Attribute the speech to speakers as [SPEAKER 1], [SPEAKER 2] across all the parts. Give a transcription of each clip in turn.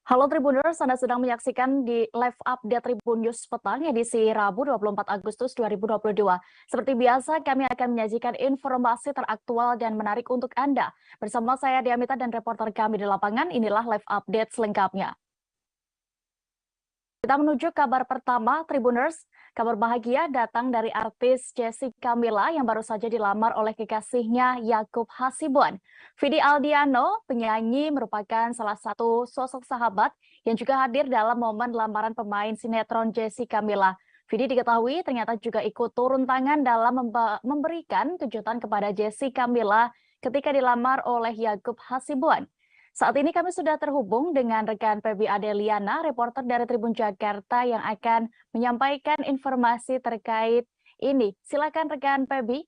[SPEAKER 1] Halo Tribuners, Anda sedang menyaksikan di live update Tribun News Petang edisi Rabu 24 Agustus 2022. Seperti biasa, kami akan menyajikan informasi teraktual dan menarik untuk Anda. Bersama saya Diamita dan reporter kami di lapangan, inilah live update selengkapnya. Kita menuju kabar pertama, Tribuners. Kabar bahagia datang dari artis Jessica Mila yang baru saja dilamar oleh kekasihnya Yakub Hasibuan. Vidi Aldiano, penyanyi, merupakan salah satu sosok sahabat yang juga hadir dalam momen lamaran pemain sinetron Jessica Mila. Vidi diketahui ternyata juga ikut turun tangan dalam memberikan kejutan kepada Jessica Mila ketika dilamar oleh Yakub Hasibuan. Saat ini kami sudah terhubung dengan rekan Pebi Adeliana, reporter dari Tribun Jakarta yang akan menyampaikan informasi terkait ini. Silakan rekan Pebi.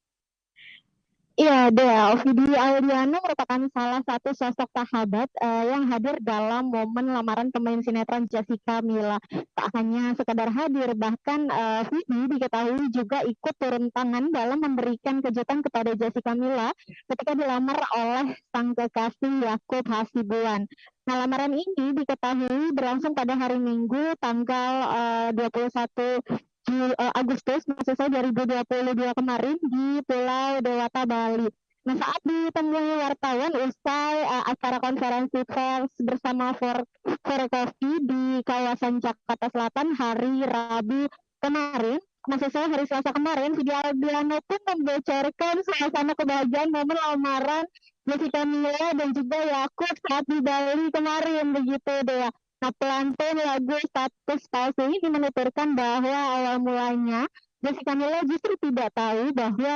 [SPEAKER 2] Iya, Dea. Vidi Aldiano merupakan salah satu sosok sahabat yang hadir dalam momen lamaran pemain sinetron Jessica Mila. Tak hanya sekedar hadir, bahkan Vidi diketahui juga ikut turun tangan dalam memberikan kejutan kepada Jessica Mila ketika dilamar oleh sang kekasih Yakub Hasibuan. Nah, lamaran ini diketahui berlangsung pada hari Minggu tanggal 21 Agustus maksud saya 2022 kemarin di Pulau Dewata, Bali. Nah, saat ditemui wartawan usai acara konferensi pers bersama Forkopi di kawasan Jakarta Selatan hari Rabu kemarin, maksud saya hari Selasa kemarin, Vidi Aldiano pun membocorkan suasana kebahagiaan momen lamaran Jessica Mila dan juga Yakub saat di Bali kemarin, begitu deh. Nah, pelantun lagu Status Palsu ini menuturkan bahwa awal mulanya Jessica Mila justru tidak tahu bahwa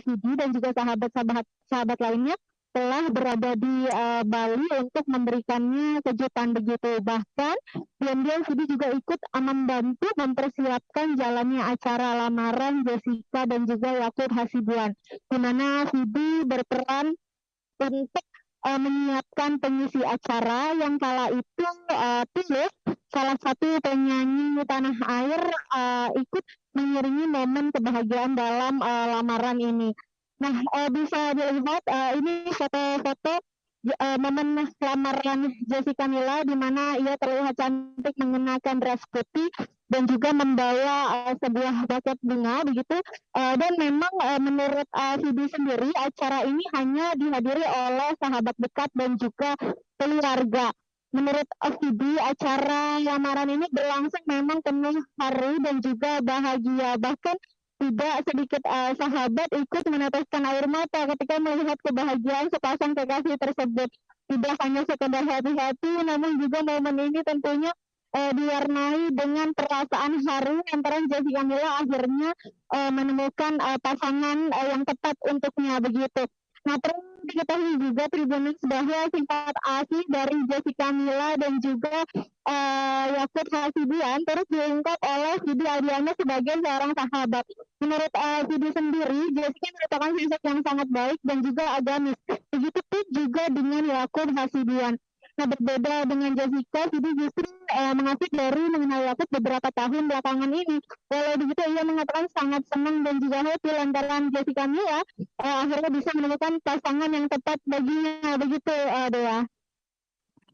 [SPEAKER 2] Vidi dan juga sahabat lainnya telah berada di Bali untuk memberikannya kejutan begitu. Bahkan diam-diam Vidi juga ikut membantu mempersiapkan jalannya acara lamaran Jessica dan juga Yakub Hasibuan, di mana Vidi berperan untuk menyiapkan pengisi acara yang kala itu Tulus, salah satu penyanyi tanah air, ikut mengiringi momen kebahagiaan dalam lamaran ini. Nah, bisa dilihat ini foto-foto momen lamaran Jessica Mila di mana ia terlihat cantik mengenakan dress putih dan juga membawa sebuah buket bunga begitu. Dan memang menurut Vidi sendiri acara ini hanya dihadiri oleh sahabat dekat dan juga keluarga. Menurut Vidi, acara lamaran ini berlangsung memang penuh haru dan juga bahagia. Bahkan tidak sedikit sahabat ikut meneteskan air mata ketika melihat kebahagiaan sepasang kekasih tersebut. Tidak hanya sekedar hati-hati, namun juga momen ini tentunya diwarnai dengan perasaan haru antara Jessica Mila akhirnya menemukan pasangan yang tepat untuknya begitu. Nah, perlu diketahui juga Tribuners bahwa sifat asli dari Jessica Mila dan juga Yakub Hasibuan terus diungkap oleh Vidi Aldiano sebagai seorang sahabat. Menurut Vidi sendiri, Jessica merupakan sosok yang sangat baik dan juga agamis. Begitu pun juga dengan Yakub Hasibuan. Nah, berbeda dengan Jessica, Vidi justru mengaku baru mengenal Yakub beberapa tahun belakangan ini. Walau begitu, ia mengatakan sangat senang dan juga happy lantaran Jessica Mila akhirnya bisa menemukan pasangan yang tepat baginya. Begitu, Dea.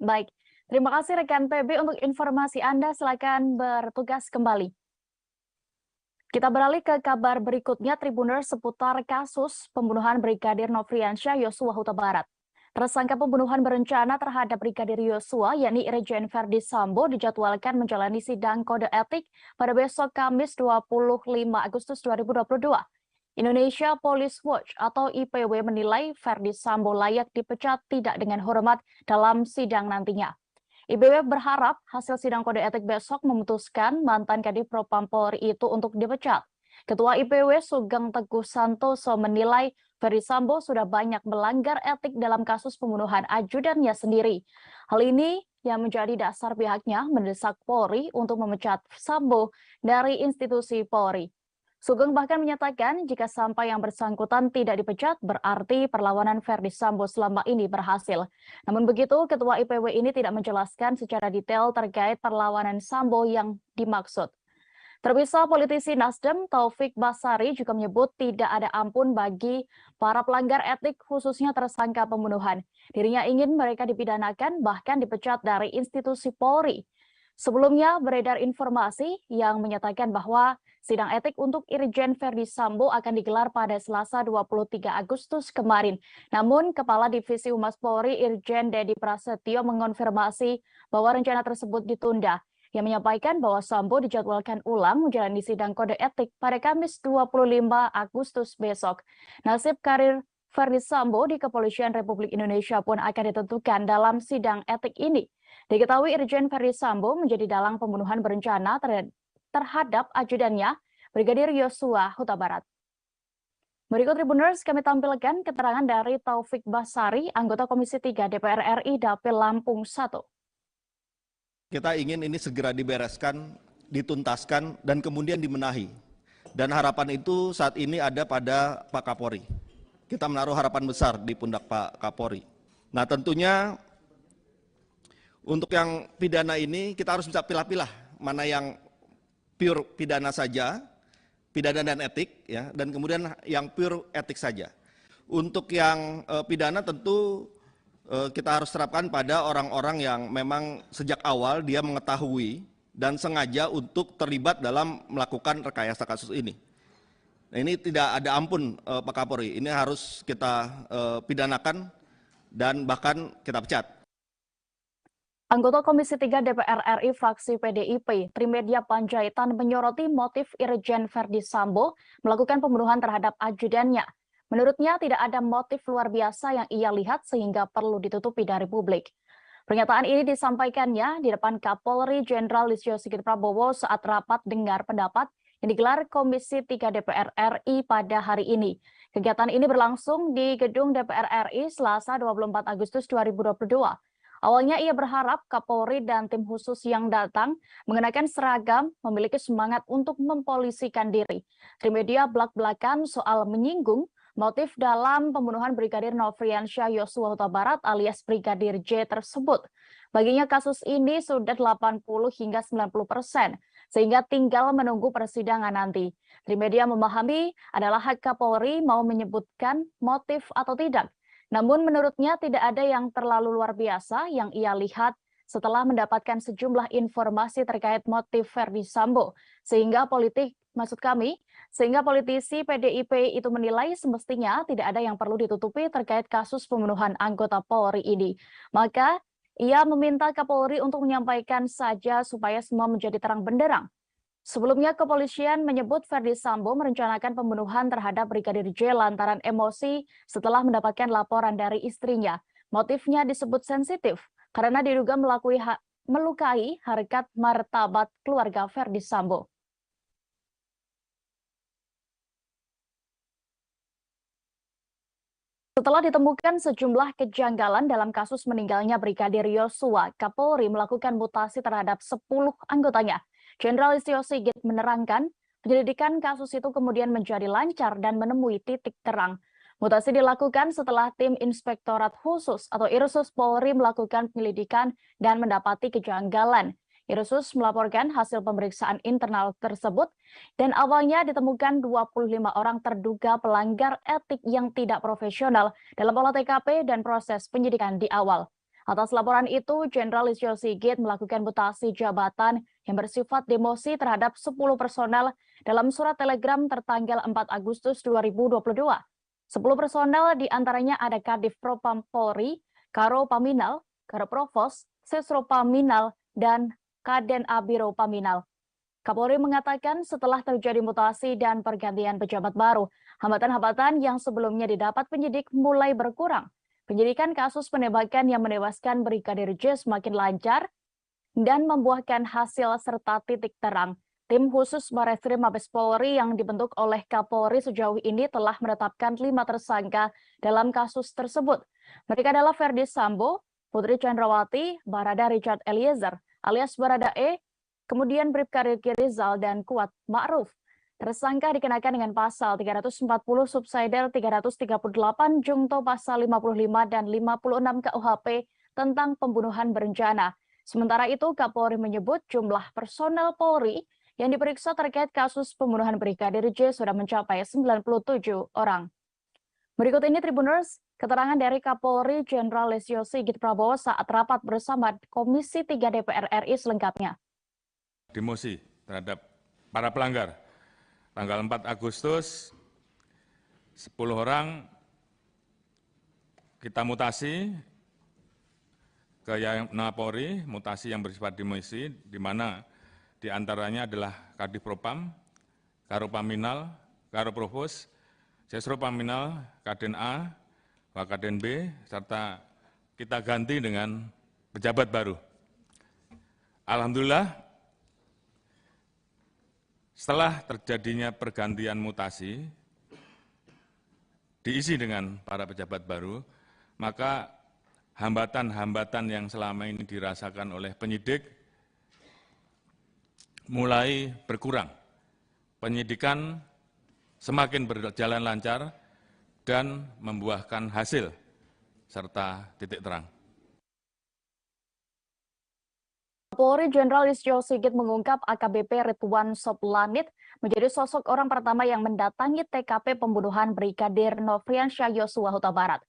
[SPEAKER 1] Baik, terima kasih rekan Pebi untuk informasi Anda. Silakan bertugas kembali. Kita beralih ke kabar berikutnya, Tribuners, seputar kasus pembunuhan Brigadir Nofriansyah Yosua Huta Barat. Tersangka pembunuhan berencana terhadap Brigadir Yosua, yakni Irjen Verdi Sambo, dijadwalkan menjalani sidang kode etik pada besok Kamis 25 Agustus 2022. Indonesia Police Watch atau IPW menilai Verdi Sambo layak dipecat tidak dengan hormat dalam sidang nantinya. IPW berharap hasil sidang kode etik besok memutuskan mantan Kadif Propam Polri itu untuk dipecat. Ketua IPW Sugeng Teguh Santoso menilai Verdi Sambo sudah banyak melanggar etik dalam kasus pembunuhan ajudannya sendiri. Hal ini yang menjadi dasar pihaknya mendesak Polri untuk memecat Sambo dari institusi Polri. Sugeng bahkan menyatakan jika sampai yang bersangkutan tidak dipecat, berarti perlawanan Verdi Sambo selama ini berhasil. Namun begitu, Ketua IPW ini tidak menjelaskan secara detail terkait perlawanan Sambo yang dimaksud. Terpisah, politisi Nasdem Taufik Basari juga menyebut tidak ada ampun bagi para pelanggar etik khususnya tersangka pembunuhan. Dirinya ingin mereka dipidanakan bahkan dipecat dari institusi Polri. Sebelumnya beredar informasi yang menyatakan bahwa sidang etik untuk Irjen Verdi Sambo akan digelar pada Selasa 23 Agustus kemarin. Namun Kepala Divisi Humas Polri Irjen Dedi Prasetyo mengonfirmasi bahwa rencana tersebut ditunda. Yang menyampaikan bahwa Sambo dijadwalkan ulang menjalani sidang kode etik pada Kamis 25 Agustus besok. Nasib karir Verdi Sambo di Kepolisian Republik Indonesia pun akan ditentukan dalam sidang etik ini. Diketahui Irjen Verdi Sambo menjadi dalang pembunuhan berencana terhadap ajudannya, Brigadir Yosua Huta Barat. Berikut Tribuners kami tampilkan keterangan dari Taufik Basari, anggota Komisi 3 DPR RI Dapil Lampung 1.
[SPEAKER 3] Kita ingin ini segera dibereskan, dituntaskan, dan kemudian dibenahi. Dan harapan itu saat ini ada pada Pak Kapolri. Kita menaruh harapan besar di pundak Pak Kapolri. Nah tentunya untuk yang pidana ini kita harus bisa pilah-pilah mana yang pure pidana saja, pidana dan etik, ya, dan kemudian yang pure etik saja. Untuk yang pidana tentu kita harus terapkan pada orang-orang yang memang sejak awal dia mengetahui dan sengaja untuk terlibat dalam melakukan rekayasa kasus ini. Nah, ini tidak ada ampun Pak Kapolri, ini harus kita pidanakan dan bahkan kita pecat.
[SPEAKER 1] Anggota Komisi 3 DPR RI fraksi PDIP, Trimedia Panjaitan menyoroti motif Irjen Verdi Sambo melakukan pembunuhan terhadap ajudannya. Menurutnya tidak ada motif luar biasa yang ia lihat sehingga perlu ditutupi dari publik. Pernyataan ini disampaikannya di depan Kapolri Jenderal Listio Sigit Prabowo saat rapat dengar pendapat yang digelar Komisi 3 DPR RI pada hari ini. Kegiatan ini berlangsung di Gedung DPR RI Selasa 24 Agustus 2022. Awalnya ia berharap Kapolri dan tim khusus yang datang mengenakan seragam memiliki semangat untuk mempolisikan diri. Trimedia belak-belakan soal menyinggung motif dalam pembunuhan Brigadir Nofriansyah Yosua Huta Barat alias Brigadir J tersebut. Baginya kasus ini sudah 80 hingga 90%, sehingga tinggal menunggu persidangan nanti. Trimedia memahami adalah hak Kapolri mau menyebutkan motif atau tidak. Namun menurutnya tidak ada yang terlalu luar biasa yang ia lihat setelah mendapatkan sejumlah informasi terkait motif Verdi Sambo. Sehingga politisi PDIP itu menilai semestinya tidak ada yang perlu ditutupi terkait kasus pembunuhan anggota Polri ini. Maka ia meminta Kapolri untuk menyampaikan saja supaya semua menjadi terang benderang. Sebelumnya kepolisian menyebut Verdi Sambo merencanakan pembunuhan terhadap Brigadir J lantaran emosi setelah mendapatkan laporan dari istrinya. Motifnya disebut sensitif karena diduga melukai harkat martabat keluarga Verdi Sambo. Setelah ditemukan sejumlah kejanggalan dalam kasus meninggalnya Brigadir Yosua, Kapolri melakukan mutasi terhadap 10 anggotanya. Jenderal Listio Sigit menerangkan, penyelidikan kasus itu kemudian menjadi lancar dan menemui titik terang. Mutasi dilakukan setelah tim Inspektorat Khusus atau Irsus Polri melakukan penyelidikan dan mendapati kejanggalan. Irsus melaporkan hasil pemeriksaan internal tersebut dan awalnya ditemukan 25 orang terduga pelanggar etik yang tidak profesional dalam olah TKP dan proses penyidikan di awal. Atas laporan itu, Jenderal Listio Sigit melakukan mutasi jabatan yang bersifat demosi terhadap 10 personel dalam surat telegram tertanggal 4 Agustus 2022. 10 personel diantaranya ada Kadif Propam Polri, Karo Paminal, Karo Provos, Sesro Paminal, dan Kaden Abiro Paminal. Kapolri mengatakan setelah terjadi mutasi dan pergantian pejabat baru, hambatan-hambatan yang sebelumnya didapat penyidik mulai berkurang. Penyidikan kasus penembakan yang menewaskan Brigadir J semakin lancar dan membuahkan hasil serta titik terang. Tim khusus Barreskrim Mabes Polri yang dibentuk oleh Kapolri sejauh ini telah menetapkan 5 tersangka dalam kasus tersebut. Mereka adalah Verdi Sambo, Putri Chandrawati, Barada Richard Eliezer alias Barada E, kemudian Bribka Riki Rizal dan Kuat Ma'ruf. Tersangka dikenakan dengan pasal 340 subsidiar 338 Jungto pasal 55 dan 56 KUHP tentang pembunuhan berencana. Sementara itu Kapolri menyebut jumlah personel Polri yang diperiksa terkait kasus pembunuhan Brigadir J sudah mencapai 97 orang. Berikut ini Tribuners, keterangan dari Kapolri Jenderal Listio Sigit Prabowo saat rapat bersama Komisi 3 DPR RI selengkapnya.
[SPEAKER 4] Demosi terhadap para pelanggar. Tanggal 4 Agustus, 10 orang kita mutasi ke Polri, mutasi yang bersifat demosi, di mana diantaranya adalah Kadif Propam, Karopaminal, Karoprovos, Sesropaminal, Kaden A, Wakaden B, serta kita ganti dengan pejabat baru. Alhamdulillah, setelah terjadinya pergantian mutasi, diisi dengan para pejabat baru, maka hambatan-hambatan yang selama ini dirasakan oleh penyidik mulai berkurang. Penyidikan semakin berjalan lancar dan membuahkan hasil serta titik terang.
[SPEAKER 1] Kapolri Jenderal Listio Sigit mengungkap AKBP Ridwan Soplanit menjadi sosok orang pertama yang mendatangi TKP pembunuhan Brigadir Nofriansyah Yosua Huta Barat.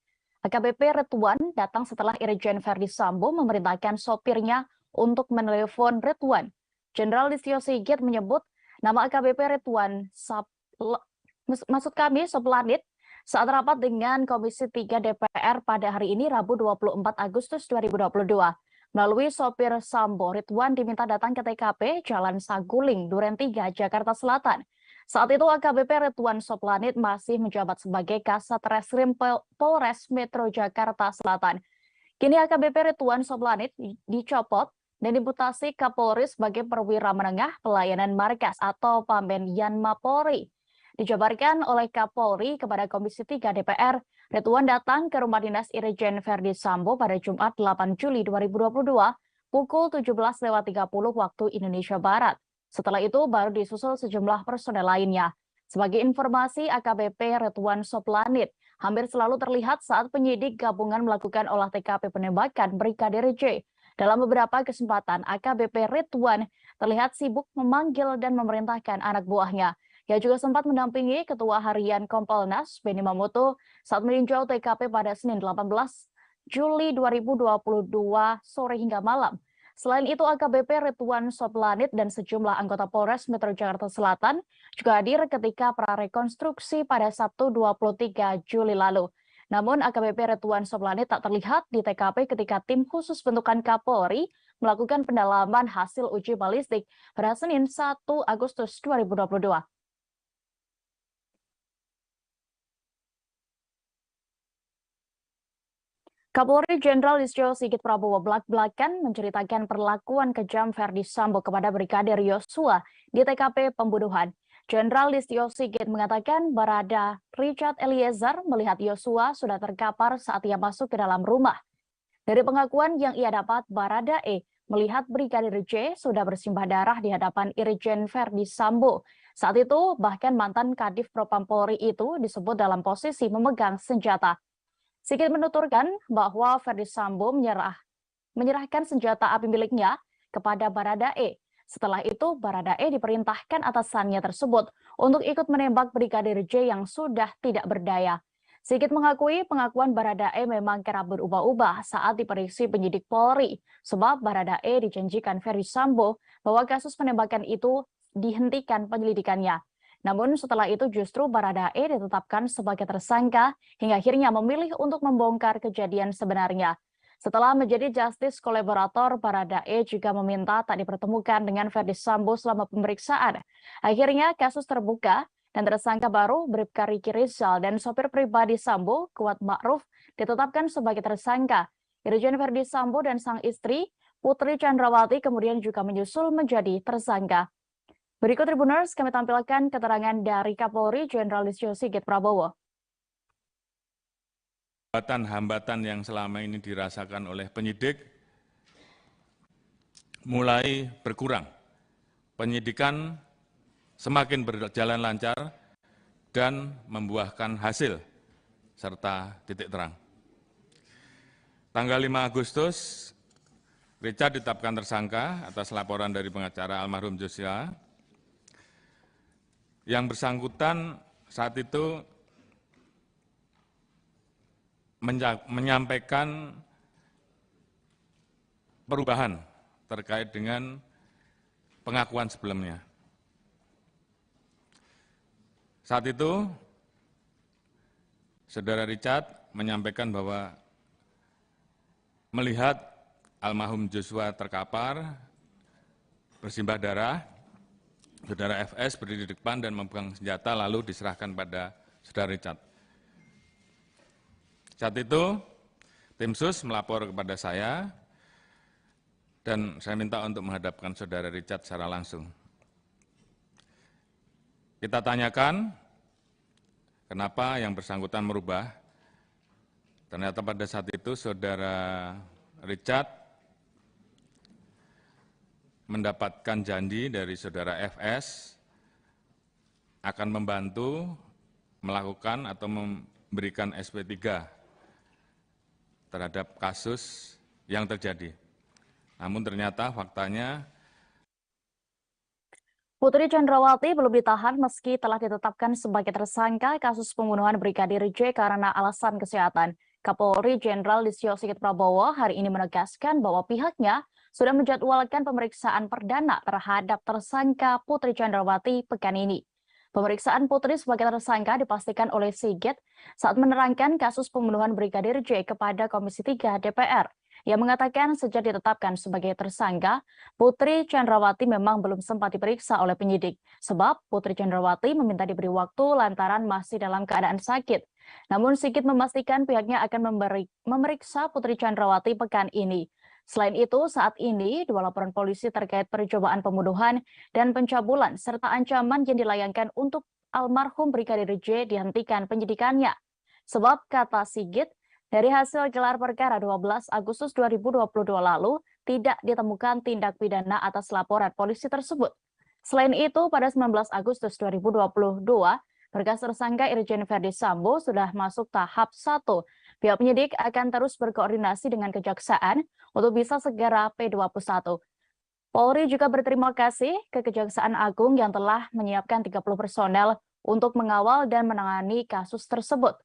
[SPEAKER 1] AKBP Ridwan datang setelah Irjen Verdi Sambo memerintahkan sopirnya untuk menelepon Ridwan. Jenderal Listio Sigit menyebut nama AKBP Ridwan Soplanit saat rapat dengan Komisi 3 DPR pada hari ini Rabu 24 Agustus 2022. Melalui sopir Sambo, Ridwan diminta datang ke TKP Jalan Saguling, Duren 3, Jakarta Selatan. Saat itu AKBP Ridwan Soplanit masih menjabat sebagai Kasat Reskrim Polres Metro Jakarta Selatan. Kini AKBP Ridwan Soplanit dicopot dan dimutasi Kapolri sebagai perwira menengah pelayanan markas atau Pamben Yanma Polri. Dijabarkan oleh Kapolri kepada Komisi 3 DPR, Ridwan datang ke rumah dinas Irjen Verdi Sambo pada Jumat 8 Juli 2022 pukul 17.30 waktu Indonesia Barat. Setelah itu baru disusul sejumlah personel lainnya. Sebagai informasi, AKBP Ridwan Soplanit hampir selalu terlihat saat penyidik gabungan melakukan olah TKP penembakan Brigadir J. Dalam beberapa kesempatan, AKBP Ridwan terlihat sibuk memanggil dan memerintahkan anak buahnya. Ia juga sempat mendampingi Ketua Harian Kompolnas, Benny Mamoto, saat meninjau TKP pada Senin 18 Juli 2022 sore hingga malam. Selain itu, AKBP Ridwan Soplanit dan sejumlah anggota Polres Metro Jakarta Selatan juga hadir ketika prarekonstruksi pada Sabtu 23 Juli lalu. Namun, AKBP Ridwan Soplanit tak terlihat di TKP ketika tim khusus bentukan Kapolri melakukan pendalaman hasil uji balistik pada Senin 1 Agustus 2022. Kapolri Jenderal Listio Sigit Prabowo belak-belakan menceritakan perlakuan kejam Verdi Sambo kepada Brigadir Yosua di TKP pembunuhan. Jenderal Listio Sigit mengatakan Barada Richard Eliezer melihat Yosua sudah terkapar saat ia masuk ke dalam rumah. Dari pengakuan yang ia dapat, Barada E melihat Brigadir J sudah bersimbah darah di hadapan Irjen Verdi Sambo. Saat itu, bahkan mantan Kadif Propam Polri itu disebut dalam posisi memegang senjata. Sigit menuturkan bahwa Verdi Sambo menyerahkan senjata api miliknya kepada Barada E. Setelah itu, Barada E diperintahkan atasannya tersebut untuk ikut menembak Brigadir J yang sudah tidak berdaya. Sigit mengakui pengakuan Barada E memang kerap berubah-ubah saat diperiksa penyidik Polri, sebab Barada E dijanjikan Verdi Sambo bahwa kasus penembakan itu dihentikan penyelidikannya. Namun setelah itu justru Barada E ditetapkan sebagai tersangka hingga akhirnya memilih untuk membongkar kejadian sebenarnya. Setelah menjadi justice kolaborator, Barada E juga meminta tak dipertemukan dengan Verdi Sambo selama pemeriksaan. Akhirnya kasus terbuka dan tersangka baru Bribka Riki Rizal dan sopir pribadi Sambo, Kuat Ma'ruf, ditetapkan sebagai tersangka. Irjen Verdi Sambo dan sang istri, Putri Chandrawati, kemudian juga menyusul menjadi tersangka. Berikut Tribuners, kami tampilkan keterangan dari Kapolri Jenderal Listio Sigit Prabowo.
[SPEAKER 4] Hambatan yang selama ini dirasakan oleh penyidik mulai berkurang. Penyidikan semakin berjalan lancar dan membuahkan hasil serta titik terang. Tanggal 5 Agustus, Richard ditetapkan tersangka atas laporan dari pengacara almarhum Joshua yang bersangkutan saat itu menyampaikan perubahan terkait dengan pengakuan sebelumnya. Saat itu, Saudara Richard menyampaikan bahwa melihat almarhum Joshua terkapar, bersimbah darah, Saudara FS berdiri di depan dan memegang senjata lalu diserahkan pada Saudara Richard. Saat itu, tim sus melapor kepada saya dan saya minta untuk menghadapkan Saudara Richard secara langsung. Kita tanyakan kenapa yang bersangkutan merubah. Ternyata pada saat itu Saudara Richard mendapatkan janji dari Saudara FS akan membantu melakukan atau memberikan SP3 terhadap kasus yang terjadi. Namun ternyata faktanya
[SPEAKER 1] Putri Chandrawati belum ditahan meski telah ditetapkan sebagai tersangka kasus pembunuhan Brigadir J karena alasan kesehatan. Kapolri Jenderal Listio Sigit Prabowo hari ini menegaskan bahwa pihaknya sudah menjadwalkan pemeriksaan perdana terhadap tersangka Putri Chandrawati pekan ini. Pemeriksaan Putri sebagai tersangka dipastikan oleh Sigit saat menerangkan kasus pembunuhan Brigadir J kepada Komisi 3 DPR. Yang mengatakan sejak ditetapkan sebagai tersangka, Putri Chandrawati memang belum sempat diperiksa oleh penyidik. Sebab Putri Chandrawati meminta diberi waktu lantaran masih dalam keadaan sakit. Namun Sigit memastikan pihaknya akan memeriksa Putri Chandrawati pekan ini. Selain itu, saat ini dua laporan polisi terkait percobaan pembunuhan dan pencabulan serta ancaman yang dilayangkan untuk almarhum Brigadir J dihentikan penyidikannya. Sebab kata Sigit, dari hasil gelar perkara 12 Agustus 2022 lalu, tidak ditemukan tindak pidana atas laporan polisi tersebut. Selain itu, pada 19 Agustus 2022, berkas tersangka Irjen Verdi Sambo sudah masuk tahap 1. Pihak penyidik akan terus berkoordinasi dengan Kejaksaan untuk bisa segera P21. Polri juga berterima kasih ke Kejaksaan Agung yang telah menyiapkan 30 personel untuk mengawal dan menangani kasus tersebut.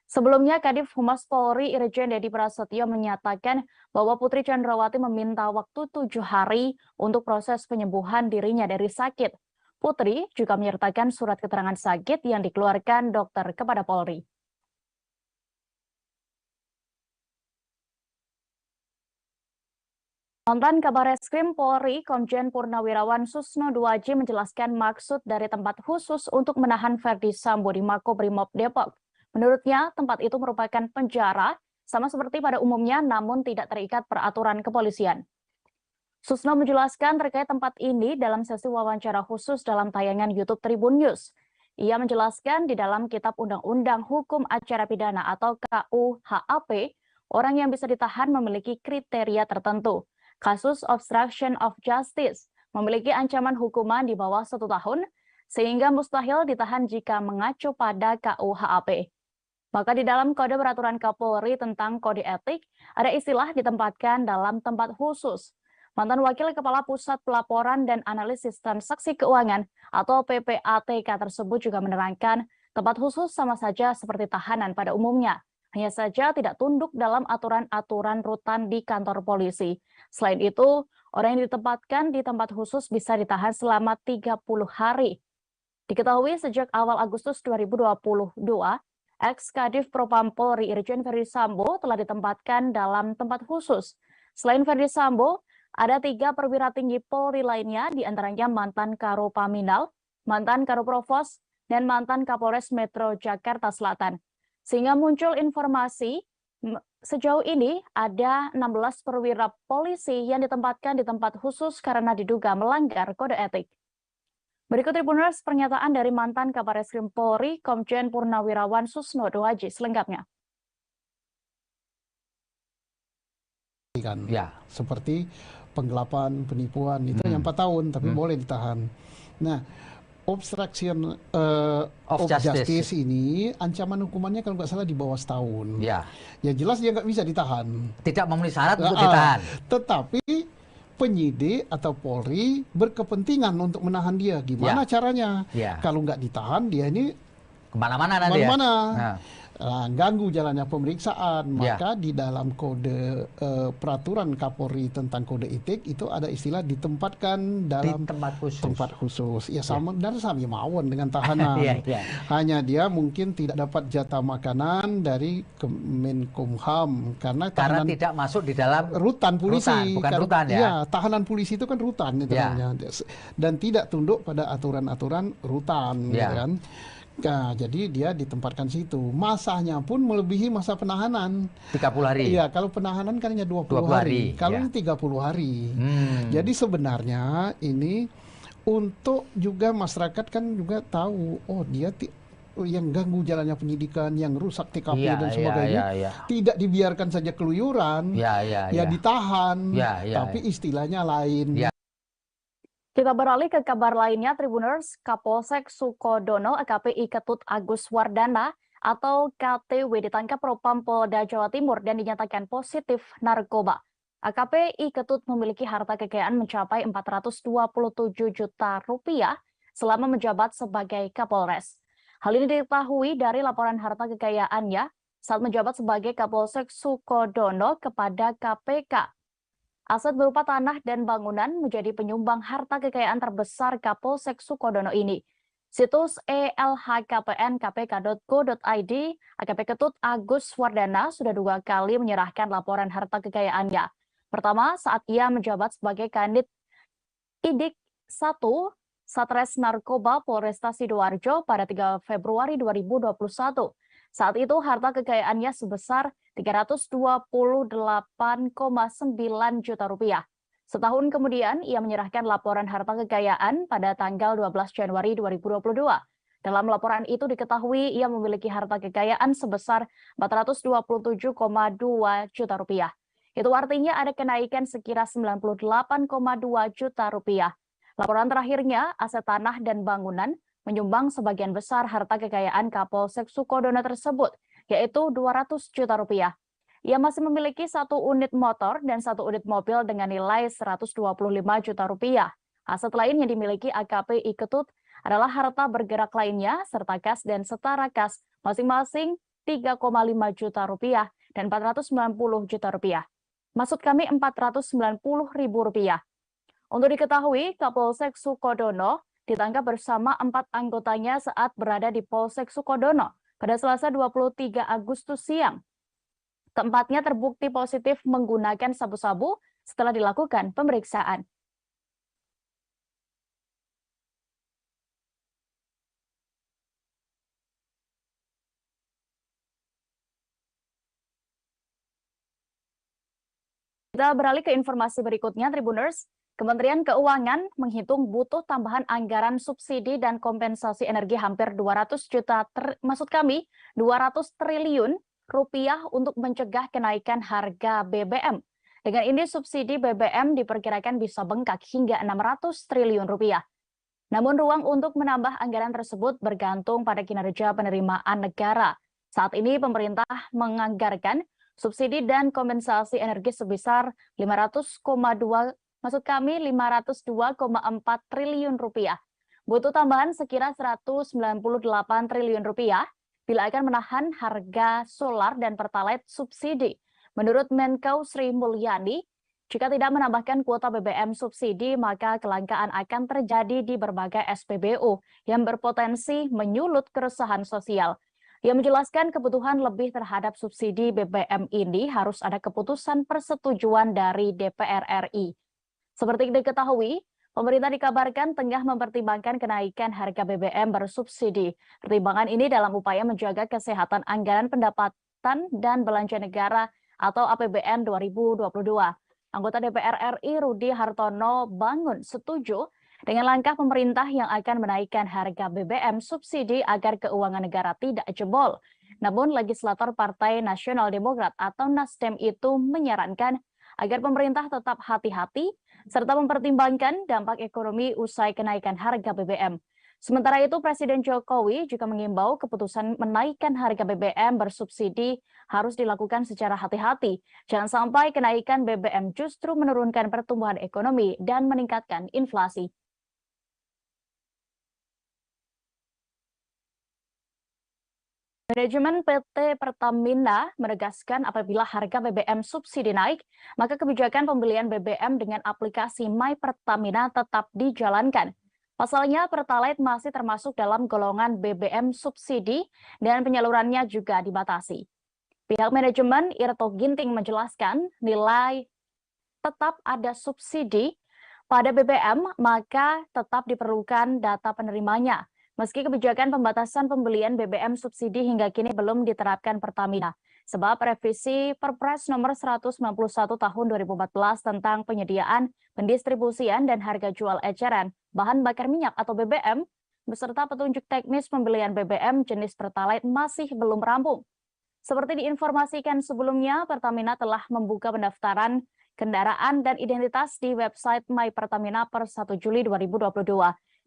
[SPEAKER 1] Sebelumnya, Kadif Humas Polri Irjen Dedi Prasetyo menyatakan bahwa Putri Chandrawati meminta waktu 7 hari untuk proses penyembuhan dirinya dari sakit. Putri juga menyertakan surat keterangan sakit yang dikeluarkan dokter kepada Polri. Mantan Kabareskrim Polri, Komjen Purnawirawan Susno Duaji menjelaskan maksud dari tempat khusus untuk menahan Verdi Sambo di Makobrimob Depok. Menurutnya, tempat itu merupakan penjara, sama seperti pada umumnya, namun tidak terikat peraturan kepolisian. Susno menjelaskan terkait tempat ini dalam sesi wawancara khusus dalam tayangan YouTube Tribun News. Ia menjelaskan di dalam Kitab Undang-Undang Hukum Acara Pidana atau KUHAP, orang yang bisa ditahan memiliki kriteria tertentu. Kasus obstruction of justice memiliki ancaman hukuman di bawah 1 tahun, sehingga mustahil ditahan jika mengacu pada KUHAP. Maka di dalam Kode Peraturan Kapolri tentang Kode Etik, ada istilah ditempatkan dalam tempat khusus. Mantan Wakil Kepala Pusat Pelaporan dan Analisis Transaksi Keuangan atau PPATK tersebut juga menerangkan tempat khusus sama saja seperti tahanan pada umumnya. Hanya saja tidak tunduk dalam aturan-aturan rutan di kantor polisi. Selain itu, orang yang ditempatkan di tempat khusus bisa ditahan selama 30 hari. Diketahui sejak awal Agustus 2022, ex-Kadif Propam Polri Irjen Verdi Sambo telah ditempatkan dalam tempat khusus. Selain Verdi Sambo, ada 3 perwira tinggi Polri lainnya, diantaranya mantan Karopaminal, mantan Karoprovos, dan mantan Kapolres Metro Jakarta Selatan. Sehingga muncul informasi sejauh ini ada 16 perwira polisi yang ditempatkan di tempat khusus karena diduga melanggar kode etik. Berikut Tribuners pernyataan dari mantan Kabareskrim Polri, Komjen Purnawirawan Susno Duaji selengkapnya.
[SPEAKER 5] Ya, seperti penggelapan, penipuan itu yang 4 tahun, tapi boleh ditahan. Nah, obstruction of justice ini ancaman hukumannya kalau nggak salah di bawah setahun. Ya, yang jelas dia nggak bisa ditahan.
[SPEAKER 6] Tidak memenuhi syarat untuk ditahan.
[SPEAKER 5] Tetapi penyidik atau Polri berkepentingan untuk menahan dia. Gimana caranya? Kalau nggak ditahan, dia ini
[SPEAKER 6] kemana-mana nanti
[SPEAKER 5] kemana-mana. Ganggu jalannya pemeriksaan. Maka di dalam kode peraturan Kapolri tentang kode etik itu ada istilah ditempatkan dalam tempat khusus. Ya sama dan sami mawon dengan tahanan. Hanya dia mungkin tidak dapat jatah makanan dari Kemenkumham karena
[SPEAKER 6] tidak masuk di dalam
[SPEAKER 5] rutan polisi.
[SPEAKER 6] Bukan rutan ya.
[SPEAKER 5] Iya, tahanan polisi itu kan rutan itu namanya. Dan tidak tunduk pada aturan-aturan rutan, ya kan? Nah, jadi dia ditempatkan situ. Masanya pun melebihi masa penahanan.
[SPEAKER 6] 30 hari.
[SPEAKER 5] Iya, kalau penahanan kan hanya 20 hari. Kalau ini 30 hari. Jadi sebenarnya ini untuk juga masyarakat kan juga tahu, oh dia yang ganggu jalannya penyidikan, yang rusak TKP dan sebagainya, tidak dibiarkan saja keluyuran, ditahan, tapi istilahnya lain.
[SPEAKER 1] Kita beralih ke kabar lainnya, Tribuners. Kapolsek Sukodono AKP I Ketut Agus Wardana atau KTW ditangkap Propam Polda Jawa Timur dan dinyatakan positif narkoba. AKP I Ketut memiliki harta kekayaan mencapai 427 juta rupiah selama menjabat sebagai Kapolres. Hal ini diketahui dari laporan harta kekayaannya saat menjabat sebagai Kapolsek Sukodono kepada KPK. Aset berupa tanah dan bangunan menjadi penyumbang harta kekayaan terbesar Kapolsek Sukodono ini. Situs elhkpn.kpk.go.id, AKP Ketut Agus Wardana sudah 2 kali menyerahkan laporan harta kekayaannya. Pertama, saat ia menjabat sebagai Kanit Idik 1 Satres Narkoba Polresta Sidoarjo pada 3 Februari 2021. Saat itu harta kekayaannya sebesar 328,9 juta rupiah. Setahun kemudian, ia menyerahkan laporan harta kekayaan pada tanggal 12 Januari 2022. Dalam laporan itu diketahui ia memiliki harta kekayaan sebesar 427,2 juta rupiah. Itu artinya ada kenaikan sekira 98,2 juta rupiah. Laporan terakhirnya, aset tanah dan bangunan menyumbang sebagian besar harta kekayaan Kapolsek Sukodono tersebut, yaitu 200 juta rupiah. Ia masih memiliki 1 unit motor dan 1 unit mobil dengan nilai 125 juta rupiah. Aset lain yang dimiliki AKP I Ketut adalah harta bergerak lainnya serta kas dan setara kas masing-masing 3,5 juta rupiah dan 490 juta rupiah. Maksud kami 490.000 rupiah. Untuk diketahui, Kapolsek Sukodono ditangkap bersama 4 anggotanya saat berada di Polsek Sukodono pada Selasa 23 Agustus siang. Keempatnya terbukti positif menggunakan sabu-sabu setelah dilakukan pemeriksaan. Kita beralih ke informasi berikutnya, Tribuners. Kementerian Keuangan menghitung butuh tambahan anggaran subsidi dan kompensasi energi hampir 200 triliun rupiah untuk mencegah kenaikan harga BBM. Dengan ini subsidi BBM diperkirakan bisa bengkak hingga 600 triliun rupiah. Namun ruang untuk menambah anggaran tersebut bergantung pada kinerja penerimaan negara. Saat ini pemerintah menganggarkan subsidi dan kompensasi energi sebesar 502,4 triliun rupiah. Butuh tambahan sekira 198 triliun rupiah bila akan menahan harga solar dan pertalite subsidi. Menurut Menko Sri Mulyani, jika tidak menambahkan kuota BBM subsidi, maka kelangkaan akan terjadi di berbagai SPBU yang berpotensi menyulut keresahan sosial. Ia menjelaskan kebutuhan lebih terhadap subsidi BBM ini harus ada keputusan persetujuan dari DPR RI. Seperti diketahui, pemerintah dikabarkan tengah mempertimbangkan kenaikan harga BBM bersubsidi. Pertimbangan ini dalam upaya menjaga kesehatan anggaran pendapatan dan belanja negara atau APBN 2022. Anggota DPR RI Rudi Hartono Bangun setuju dengan langkah pemerintah yang akan menaikkan harga BBM subsidi agar keuangan negara tidak jebol. Namun legislator Partai Nasional Demokrat atau Nasdem itu menyarankan agar pemerintah tetap hati-hati serta mempertimbangkan dampak ekonomi usai kenaikan harga BBM. Sementara itu, Presiden Jokowi juga mengimbau keputusan menaikkan harga BBM bersubsidi harus dilakukan secara hati-hati. Jangan sampai kenaikan BBM justru menurunkan pertumbuhan ekonomi dan meningkatkan inflasi. Manajemen PT Pertamina menegaskan apabila harga BBM subsidi naik, maka kebijakan pembelian BBM dengan aplikasi My Pertamina tetap dijalankan. Pasalnya, Pertalite masih termasuk dalam golongan BBM subsidi dan penyalurannya juga dibatasi. Pihak manajemen Irto Ginting menjelaskan nilai tetap ada subsidi pada BBM, maka tetap diperlukan data penerimanya. Meski kebijakan pembatasan pembelian BBM subsidi hingga kini belum diterapkan Pertamina, sebab revisi Perpres nomor 191 tahun 2014 tentang penyediaan, pendistribusian, dan harga jual eceran bahan bakar minyak atau BBM, beserta petunjuk teknis pembelian BBM jenis Pertalite masih belum rampung. Seperti diinformasikan sebelumnya, Pertamina telah membuka pendaftaran kendaraan dan identitas di website My Pertamina per 1 Juli 2022.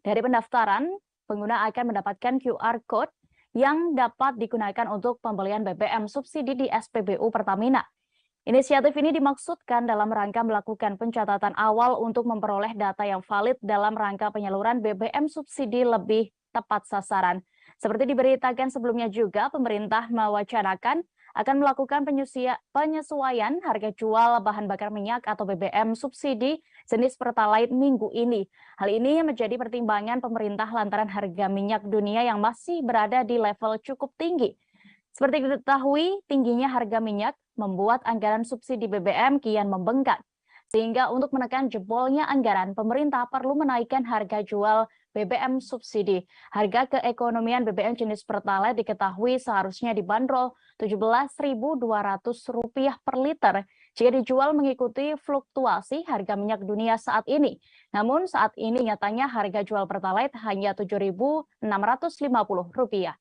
[SPEAKER 1] Dari pendaftaran, pengguna akan mendapatkan QR Code yang dapat digunakan untuk pembelian BBM subsidi di SPBU Pertamina. Inisiatif ini dimaksudkan dalam rangka melakukan pencatatan awal untuk memperoleh data yang valid dalam rangka penyaluran BBM subsidi lebih tepat sasaran. Seperti diberitakan sebelumnya juga, pemerintah mewacanakan akan melakukan penyesuaian harga jual bahan bakar minyak atau BBM subsidi jenis Pertalite minggu ini. Hal ini menjadi pertimbangan pemerintah lantaran harga minyak dunia yang masih berada di level cukup tinggi. Seperti diketahui, tingginya harga minyak membuat anggaran subsidi BBM kian membengkak. Sehingga untuk menekan jebolnya anggaran, pemerintah perlu menaikkan harga jual BBM subsidi. Harga keekonomian BBM jenis Pertalite diketahui seharusnya dibanderol Rp17.200 per liter jika dijual mengikuti fluktuasi harga minyak dunia saat ini. Namun saat ini nyatanya harga jual Pertalite hanya Rp7.650.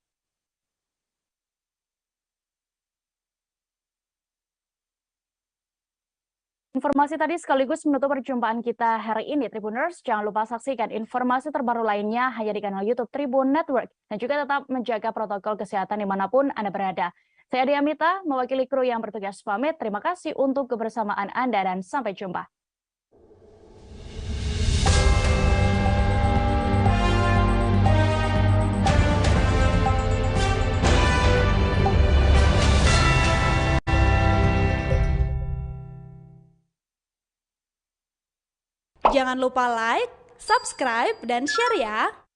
[SPEAKER 1] Informasi tadi sekaligus menutup perjumpaan kita hari ini, Tribuners. Jangan lupa saksikan informasi terbaru lainnya hanya di kanal YouTube Tribun Network. Dan juga tetap menjaga protokol kesehatan dimanapun Anda berada. Saya Diamita, mewakili kru yang bertugas pamit. Terima kasih untuk kebersamaan Anda dan sampai jumpa.
[SPEAKER 7] Jangan lupa like, subscribe, dan share ya!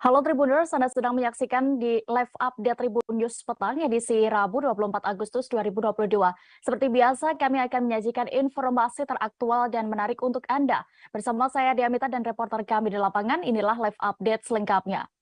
[SPEAKER 1] Halo Tribuners, Anda sedang menyaksikan di live update Tribun News Petang edisi Rabu 24 Agustus 2022. Seperti biasa, kami akan menyajikan informasi teraktual dan menarik untuk Anda. Bersama saya Diamita dan reporter kami di lapangan, inilah live update selengkapnya.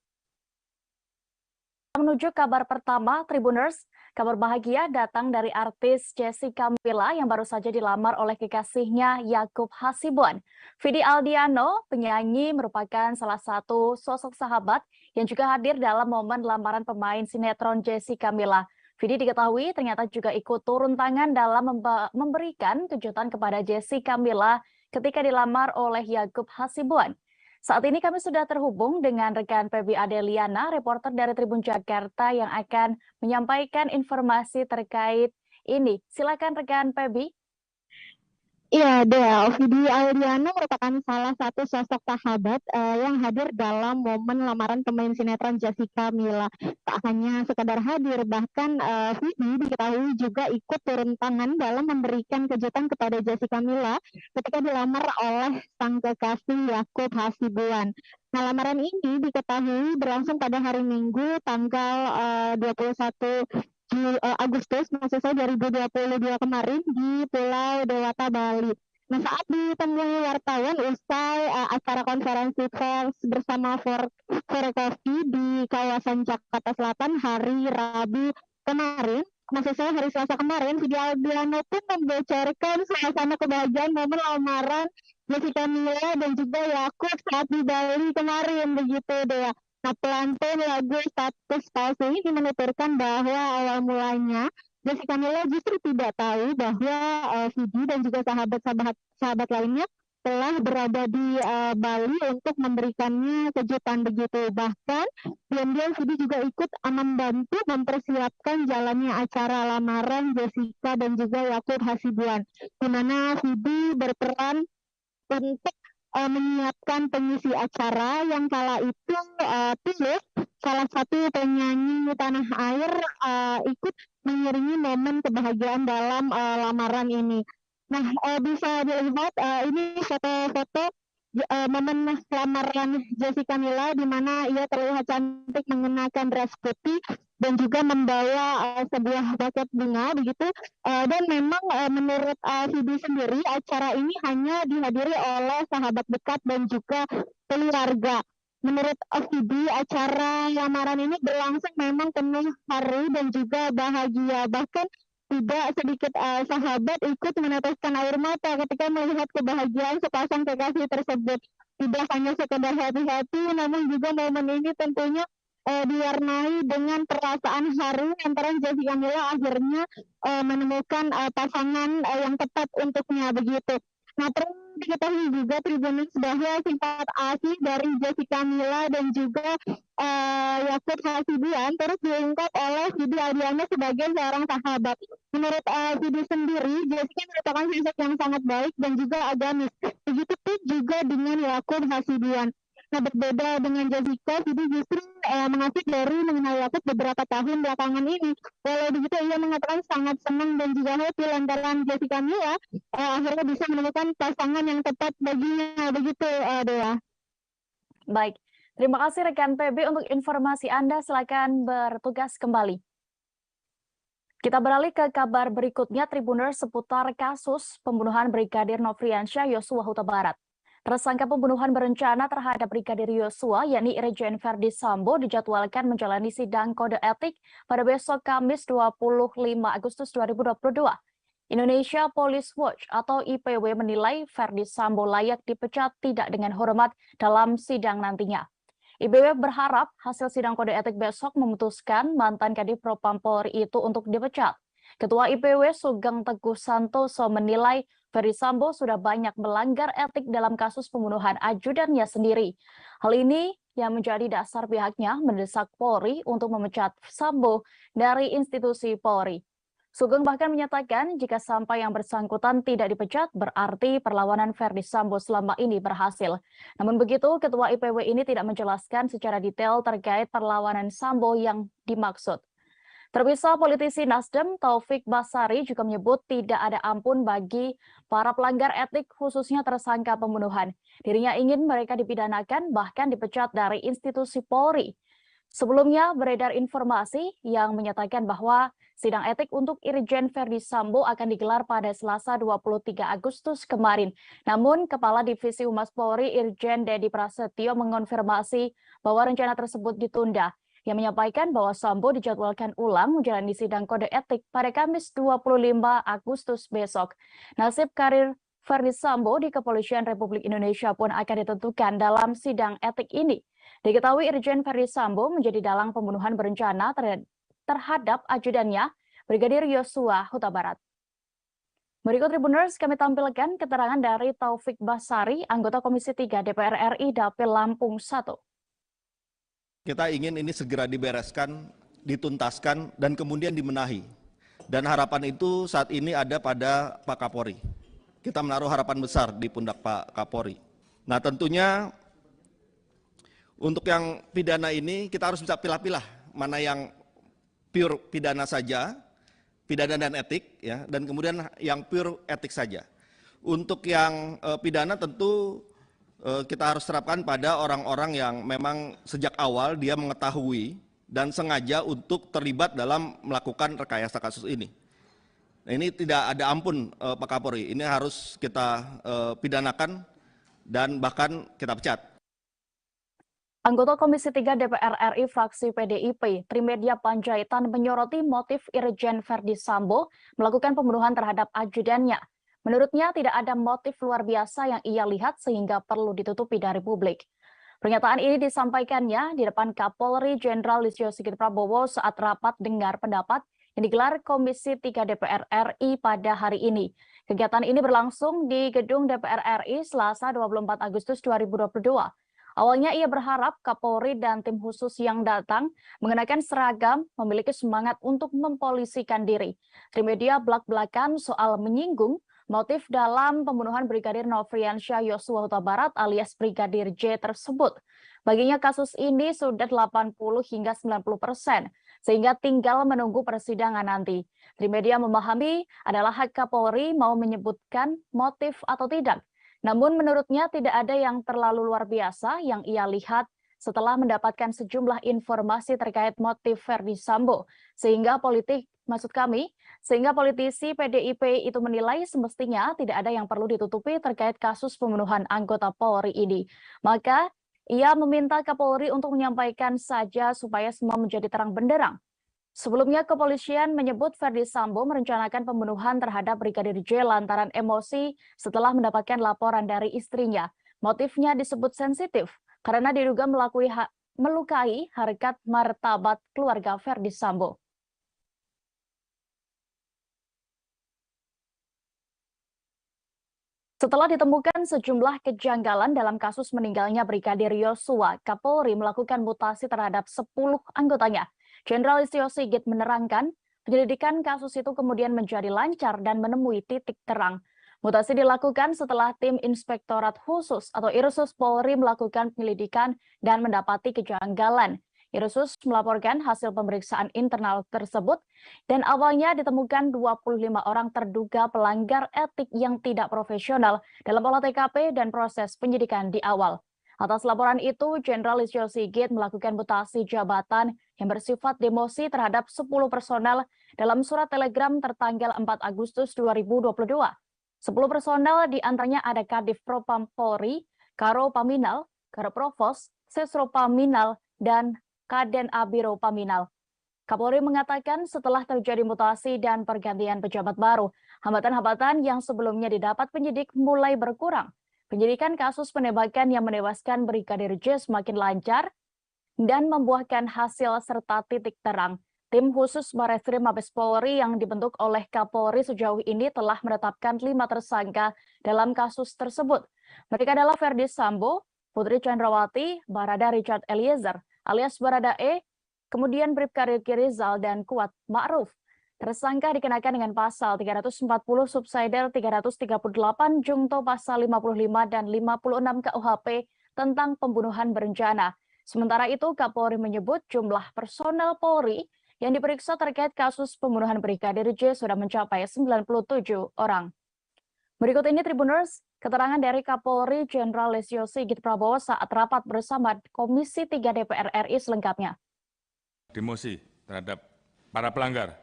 [SPEAKER 1] Menuju kabar pertama, Tribuners, kabar bahagia datang dari artis Jessica Mila yang baru saja dilamar oleh kekasihnya Yakub Hasibuan. Vidi Aldiano, penyanyi, merupakan salah satu sosok sahabat yang juga hadir dalam momen lamaran pemain sinetron Jessica Mila. Vidi diketahui ternyata juga ikut turun tangan dalam memberikan kejutan kepada Jessica Mila ketika dilamar oleh Yakub Hasibuan. Saat ini kami sudah terhubung dengan rekan Pebi Adeliana, reporter dari Tribun Jakarta yang akan menyampaikan informasi terkait ini. Silakan rekan Pebi.
[SPEAKER 2] Iya, Dea. Vidi Aldiano merupakan salah satu sosok sahabat yang hadir dalam momen lamaran pemain sinetron Jessica Mila. Tak hanya sekadar hadir, bahkan Vidi diketahui juga ikut turun tangan dalam memberikan kejutan kepada Jessica Mila ketika dilamar oleh sang kekasih Yakub Hasibuan. Nah, lamaran ini diketahui berlangsung pada hari Minggu tanggal 21 Agustus maksud saya 2022 kemarin di Pulau Dewata, Bali. Nah, saat ditemui wartawan usai acara konferensi pers bersama Forecoffee di kawasan Jakarta Selatan hari Rabu kemarin, maksud saya hari Selasa kemarin, Vidi Aldiano pun membocorkan suasana kebahagiaan momen lamaran Jessica Mila dan juga Yakub saat di Bali kemarin, begitu deh. Nah, pelantun lagu Status Palsu ini menuturkan bahwa awal mulanya Jessica Mila justru tidak tahu bahwa Vidi dan juga sahabat lainnya telah berada di Bali untuk memberikannya kejutan begitu. Bahkan diam-diam Vidi juga ikut membantu mempersiapkan jalannya acara lamaran Jessica dan juga Yakub Hasibuan, di mana Vidi berperan untuk menyiapkan pengisi acara yang kala itu Tulus, salah satu penyanyi tanah air, ikut mengiringi momen kebahagiaan dalam lamaran ini. Nah, bisa dilihat ini foto-foto momen lamaran Jessica Mila di mana ia terlihat cantik mengenakan dress putih dan juga membawa sebuah buket bunga begitu. Dan memang menurut Vidi sendiri acara ini hanya dihadiri oleh sahabat dekat dan juga keluarga. Menurut Vidi acara lamaran ini berlangsung memang penuh haru dan juga bahagia. Bahkan tidak sedikit sahabat ikut meneteskan air mata ketika melihat kebahagiaan sepasang kekasih tersebut. Tidak hanya sekedar hati-hati, namun juga momen ini tentunya diwarnai dengan perasaan haru antara Jessica Mila akhirnya menemukan pasangan yang tepat untuknya begitu. Nah, perlu diketahui juga Tribuners bahwa sifat asli dari Jessica Mila dan juga Yakub Hasibuan terus diungkap oleh Vidi Aldiano sebagai seorang sahabat. Menurut Vidi sendiri, Jessica merupakan sosok yang sangat baik dan juga agamis. Begitupun juga dengan Yakub Hasibuan. Nah, berbeda dengan Jessica, Vidi justru mengaku baru mengenal Yakub beberapa tahun belakangan ini. Walau begitu, ia mengatakan sangat senang dan juga happy lantaran Jessica Mila akhirnya bisa menemukan pasangan yang tepat baginya. Begitu, Dea.
[SPEAKER 1] Baik, terima kasih rekan PB untuk informasi Anda. Silakan bertugas kembali. Kita beralih ke kabar berikutnya, Tribuners seputar kasus pembunuhan Brigadir Nofriansyah Yosua Huta Barat. Tersangka pembunuhan berencana terhadap Brigadir Yosua, yakni Irjen Verdi Sambo, dijadwalkan menjalani sidang kode etik pada besok Kamis 25 Agustus 2022. Indonesia Police Watch atau IPW menilai Verdi Sambo layak dipecat tidak dengan hormat dalam sidang nantinya. IPW berharap hasil sidang kode etik besok memutuskan mantan Kadif Propam Polri itu untuk dipecat. Ketua IPW Sugeng Teguh Santoso menilai Verdi Sambo sudah banyak melanggar etik dalam kasus pembunuhan ajudannya sendiri. Hal ini yang menjadi dasar pihaknya mendesak Polri untuk memecat Sambo dari institusi Polri. Sugeng bahkan menyatakan jika sampai yang bersangkutan tidak dipecat, berarti perlawanan Verdi Sambo selama ini berhasil. Namun begitu, Ketua IPW ini tidak menjelaskan secara detail terkait perlawanan Sambo yang dimaksud. Terpisah, politisi Nasdem Taufik Basari juga menyebut tidak ada ampun bagi para pelanggar etik, khususnya tersangka pembunuhan. Dirinya ingin mereka dipidanakan, bahkan dipecat dari institusi Polri. Sebelumnya beredar informasi yang menyatakan bahwa sidang etik untuk Irjen Verdi Sambo akan digelar pada Selasa 23 Agustus kemarin. Namun, Kepala Divisi Humas Polri Irjen Dedi Prasetyo mengonfirmasi bahwa rencana tersebut ditunda. Yang menyampaikan bahwa Sambo dijadwalkan ulang menjalani sidang kode etik pada Kamis 25 Agustus besok. Nasib karir Verdi Sambo di Kepolisian Republik Indonesia pun akan ditentukan dalam sidang etik ini. Diketahui Irjen Verdi Sambo menjadi dalang pembunuhan berencana terhadap ajudannya, Brigadir Yosua Huta Barat. Berikut Tribuners kami tampilkan keterangan dari Taufik Basari, anggota Komisi 3 DPR RI Dapil Lampung 1.
[SPEAKER 3] Kita ingin ini segera dibereskan, dituntaskan, dan kemudian dimenahi. Dan harapan itu saat ini ada pada Pak Kapolri. kita menaruh harapan besar di pundak Pak Kapolri. Nah tentunya untuk yang pidana ini kita harus bisa pilah-pilah mana yang pure pidana saja, pidana dan etik, ya, dan kemudian yang pure etik saja. Untuk yang pidana tentu kita harus terapkan pada orang-orang yang memang sejak awal dia mengetahui dan sengaja untuk terlibat dalam melakukan rekayasa kasus ini. Nah, ini tidak ada ampun Pak Kapolri, ini harus kita pidanakan dan bahkan kita pecat.
[SPEAKER 1] Anggota Komisi 3 DPR RI fraksi PDIP, Trimedia Panjaitan menyoroti motif Irjen Verdi Sambo melakukan pembunuhan terhadap ajudannya. Menurutnya tidak ada motif luar biasa yang ia lihat sehingga perlu ditutupi dari publik. Pernyataan ini disampaikannya di depan Kapolri Jenderal Listio Sigit Prabowo saat rapat dengar pendapat yang digelar Komisi 3 DPR RI pada hari ini. Kegiatan ini berlangsung di Gedung DPR RI Selasa 24 Agustus 2022. Awalnya ia berharap Kapolri dan tim khusus yang datang mengenakan seragam memiliki semangat untuk mempolisikan diri. Trimedia belak-belakan soal menyinggung motif dalam pembunuhan Brigadir Nofriansyah Yosua Huta Barat alias Brigadir J tersebut. Baginya kasus ini sudah 80 hingga 90%, sehingga tinggal menunggu persidangan nanti. Trimedia memahami adalah hak Kapolri mau menyebutkan motif atau tidak. Namun menurutnya tidak ada yang terlalu luar biasa yang ia lihat setelah mendapatkan sejumlah informasi terkait motif Verdi Sambo. Sehingga politisi PDIP itu menilai semestinya tidak ada yang perlu ditutupi terkait kasus pembunuhan anggota Polri ini. Maka ia meminta Kapolri untuk menyampaikan saja supaya semua menjadi terang benderang. Sebelumnya kepolisian menyebut Verdi Sambo merencanakan pembunuhan terhadap Brigadir J lantaran emosi setelah mendapatkan laporan dari istrinya. Motifnya disebut sensitif karena diduga melukai harkat martabat keluarga Verdi Sambo. Setelah ditemukan sejumlah kejanggalan dalam kasus meninggalnya Brigadir Yosua, Kapolri melakukan mutasi terhadap 10 anggotanya. Jenderal Listio Sigit menerangkan, penyelidikan kasus itu kemudian menjadi lancar dan menemui titik terang. Mutasi dilakukan setelah tim Inspektorat Khusus atau Irsus Polri melakukan penyelidikan dan mendapati kejanggalan. Irsus melaporkan hasil pemeriksaan internal tersebut dan awalnya ditemukan 25 orang terduga pelanggar etik yang tidak profesional dalam olah TKP dan proses penyidikan di awal. Atas laporan itu, Jenderal Listio Sigit melakukan mutasi jabatan yang bersifat demosi terhadap 10 personel dalam surat telegram tertanggal 4 Agustus 2022. 10 personel diantaranya ada Kadif Propam Polri, Karo Paminal, Karo Provos, Sesro Paminal, dan Kaden Abiro Paminal. Kapolri mengatakan setelah terjadi mutasi dan pergantian pejabat baru, hambatan-hambatan yang sebelumnya didapat penyidik mulai berkurang. Penyidikan kasus penembakan yang menewaskan Brigadir J semakin lancar dan membuahkan hasil serta titik terang. Tim khusus Bareskrim Mabes Polri yang dibentuk oleh Kapolri sejauh ini telah menetapkan 5 tersangka dalam kasus tersebut. Mereka adalah Verdi Sambo, Putri Chandrawati, Barada Richard Eliezer, alias Baradae, kemudian Bribka Riki Rizal, dan Kuat Ma'ruf. Tersangka dikenakan dengan pasal 340 subsidiar 338 Jungto pasal 55 dan 56 KUHP tentang pembunuhan berencana. Sementara itu, Kapolri menyebut jumlah personel Polri yang diperiksa terkait kasus pembunuhan Brigadir J sudah mencapai 97 orang. Berikut ini Tribuners, keterangan dari Kapolri Jenderal Listio Sigit Prabowo saat rapat bersama Komisi 3 DPR RI selengkapnya.
[SPEAKER 4] Demosi terhadap para pelanggar.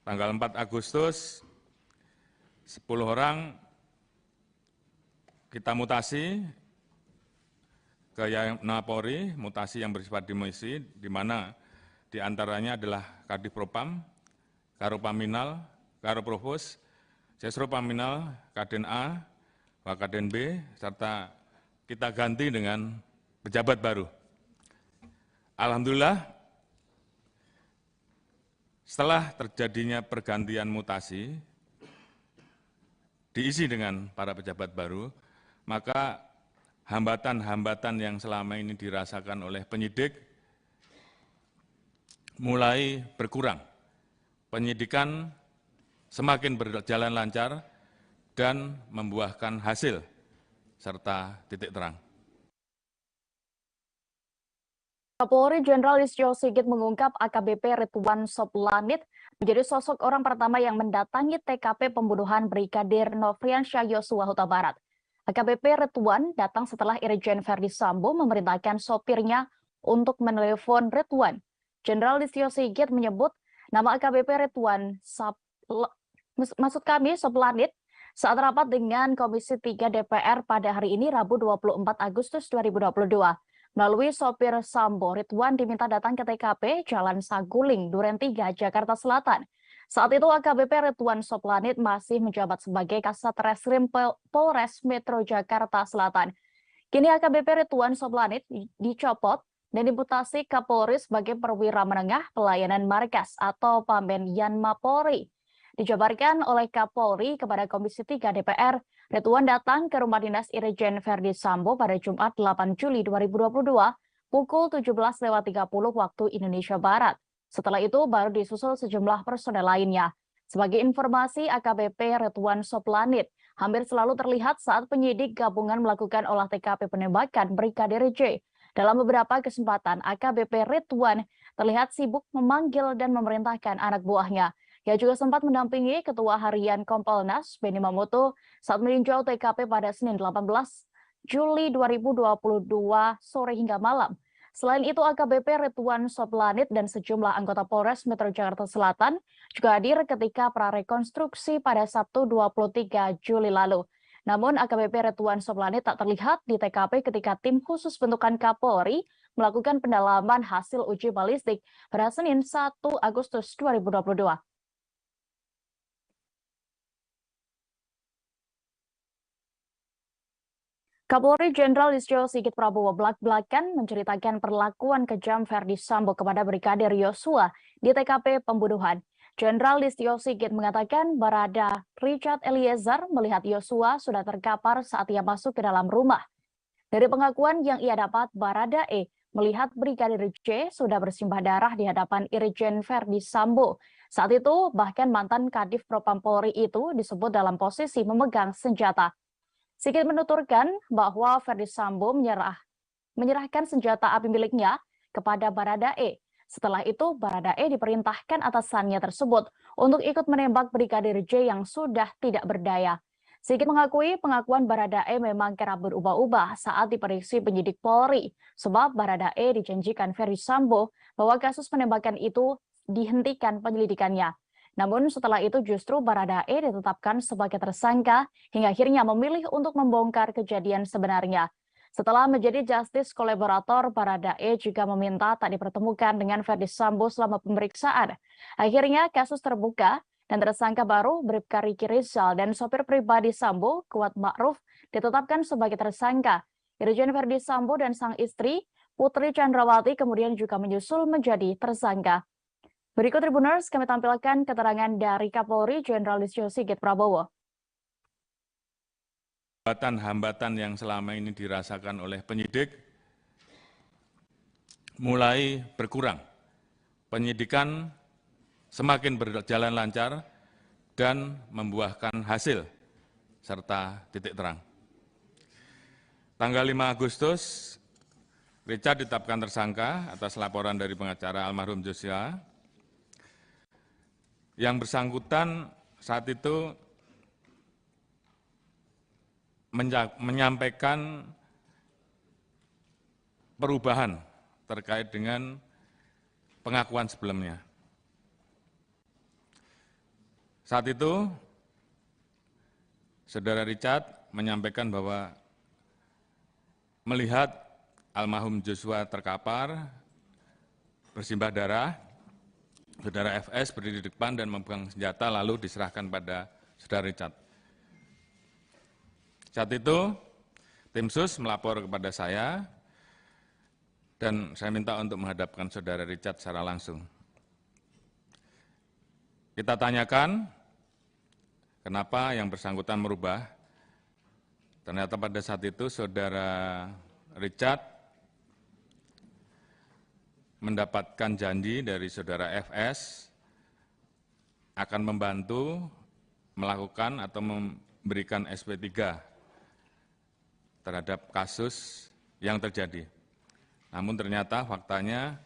[SPEAKER 4] Tanggal 4 Agustus, 10 orang kita mutasi ke Yayana Polri, mutasi yang bersifat demosi, di mana diantaranya adalah Kadif Propam, Karo Paminal, Karo Provos, Sesro Paminal, Kaden A, Wakaden B, serta kita ganti dengan pejabat baru. Alhamdulillah, setelah terjadinya pergantian mutasi, diisi dengan para pejabat baru, maka hambatan-hambatan yang selama ini dirasakan oleh penyidik mulai berkurang. Penyidikan semakin berjalan lancar dan membuahkan hasil serta titik terang.
[SPEAKER 1] Kapolri Jenderal Listio Sigit mengungkap AKBP Ridwan Soplanit menjadi sosok orang pertama yang mendatangi TKP pembunuhan Brigadir Nofriansyah Yosua Huta Barat. AKBP Ridwan datang setelah Irjen Verdi Sambo memerintahkan sopirnya untuk menelepon Ridwan. Jenderal Listio Sigit menyebut nama AKBP Ridwan Soplanit saat rapat dengan Komisi 3 DPR pada hari ini Rabu 24 Agustus 2022. Melalui sopir Sambo, Ridwan diminta datang ke TKP Jalan Saguling, Duren 3, Jakarta Selatan. Saat itu AKBP Ridwan Soplanit masih menjabat sebagai Kasat Reskrim Polres Metro Jakarta Selatan. Kini AKBP Ridwan Soplanit dicopot dan dimutasi Kapolri sebagai perwira menengah pelayanan markas atau Pamben Yanma Polri. Dijabarkan oleh Kapolri kepada Komisi 3 DPR, Ridwan datang ke rumah dinas Irjen Verdi Sambo pada Jumat 8 Juli 2022 pukul 17.30 waktu Indonesia Barat. Setelah itu baru disusul sejumlah personel lainnya. Sebagai informasi, AKBP Ridwan Soplanit hampir selalu terlihat saat penyidik gabungan melakukan olah TKP penembakan Brigadir J. Dalam beberapa kesempatan, AKBP Ridwan terlihat sibuk memanggil dan memerintahkan anak buahnya. Ia juga sempat mendampingi Ketua Harian Kompolnas, Benny Mamoto, saat meninjau TKP pada Senin 18 Juli 2022 sore hingga malam. Selain itu, AKBP Ridwan Soplanit dan sejumlah anggota Polres Metro Jakarta Selatan juga hadir ketika prarekonstruksi pada Sabtu 23 Juli lalu. Namun, AKBP Ridwan Soplanit tak terlihat di TKP ketika tim khusus bentukan Kapolri melakukan pendalaman hasil uji balistik pada Senin 1 Agustus 2022. Kapolri Jenderal Listio Sigit Prabowo belak-belakan menceritakan perlakuan kejam Verdi Sambo kepada Brigadir Yosua di TKP pembunuhan. Jenderal Listio Sigit mengatakan Barada Richard Eliezer melihat Yosua sudah terkapar saat ia masuk ke dalam rumah. Dari pengakuan yang ia dapat, Barada E melihat Brigadir J sudah bersimbah darah di hadapan Irjen Verdi Sambo. Saat itu, bahkan mantan Kadif Propam Polri itu disebut dalam posisi memegang senjata. Sigit menuturkan bahwa Verdi Sambo menyerahkan senjata api miliknya kepada Barada E. Setelah itu, Barada E diperintahkan atasannya tersebut untuk ikut menembak Brigadir J yang sudah tidak berdaya. Sigit mengakui pengakuan Barada E memang kerap berubah-ubah saat diperiksa penyidik Polri, sebab Barada E dijanjikan Verdi Sambo bahwa kasus penembakan itu dihentikan penyelidikannya. Namun setelah itu justru Barada E ditetapkan sebagai tersangka hingga akhirnya memilih untuk membongkar kejadian sebenarnya. Setelah menjadi justice kolaborator, Barada E juga meminta tak dipertemukan dengan Verdi Sambo selama pemeriksaan. Akhirnya kasus terbuka dan tersangka baru Bribka Riki Rizal dan sopir pribadi Sambo, Kuat Ma'ruf, ditetapkan sebagai tersangka. Irjen Verdi Sambo dan sang istri, Putri Chandrawati, kemudian juga menyusul menjadi tersangka. Berikut Tribuners, kami tampilkan keterangan dari Kapolri Jenderal Listio Sigit Prabowo.
[SPEAKER 4] Hambatan-hambatan yang selama ini dirasakan oleh penyidik mulai berkurang. Penyidikan semakin berjalan lancar dan membuahkan hasil serta titik terang. Tanggal 5 Agustus, Richard ditetapkan tersangka atas laporan dari pengacara almarhum Joshua. Yang bersangkutan saat itu menyampaikan perubahan terkait dengan pengakuan sebelumnya. Saat itu, Saudara Richard menyampaikan bahwa melihat almarhum Joshua terkapar, bersimbah darah, Saudara FS berdiri di depan dan memegang senjata lalu diserahkan pada Saudara Richard. Saat itu, tim sus melapor kepada saya dan saya minta untuk menghadapkan Saudara Richard secara langsung. Kita tanyakan kenapa yang bersangkutan merubah. Ternyata pada saat itu Saudara Richard mendapatkan janji dari Saudara FS akan membantu melakukan atau memberikan SP3 terhadap kasus yang terjadi. Namun ternyata faktanya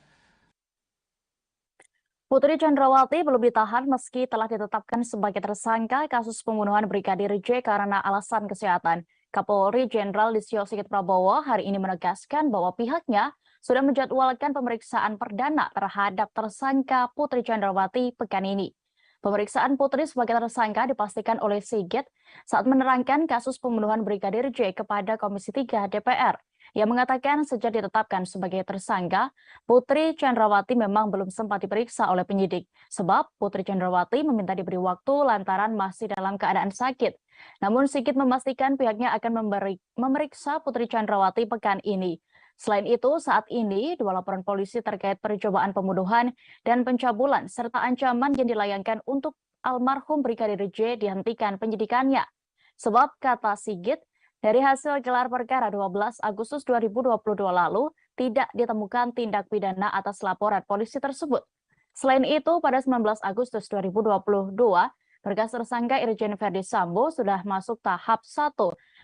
[SPEAKER 1] Putri Chandrawati belum ditahan meski telah ditetapkan sebagai tersangka kasus pembunuhan Brigadir J karena alasan kesehatan. Kapolri Jenderal Listio Sigit Prabowo hari ini menegaskan bahwa pihaknya sudah menjadwalkan pemeriksaan perdana terhadap tersangka Putri Chandrawati pekan ini. Pemeriksaan Putri sebagai tersangka dipastikan oleh Sigit saat menerangkan kasus pembunuhan Brigadir J kepada Komisi 3 DPR. Yang mengatakan sejak ditetapkan sebagai tersangka, Putri Chandrawati memang belum sempat diperiksa oleh penyidik. Sebab Putri Chandrawati meminta diberi waktu lantaran masih dalam keadaan sakit. Namun Sigit memastikan pihaknya akan memeriksa Putri Chandrawati pekan ini. Selain itu, saat ini dua laporan polisi terkait percobaan pembunuhan dan pencabulan serta ancaman yang dilayangkan untuk almarhum Brigadir J dihentikan penyidikannya. Sebab kata Sigit, dari hasil gelar perkara 12 Agustus 2022 lalu, tidak ditemukan tindak pidana atas laporan polisi tersebut. Selain itu, pada 19 Agustus 2022, berkas tersangka Irjen Verdi Sambo sudah masuk tahap 1.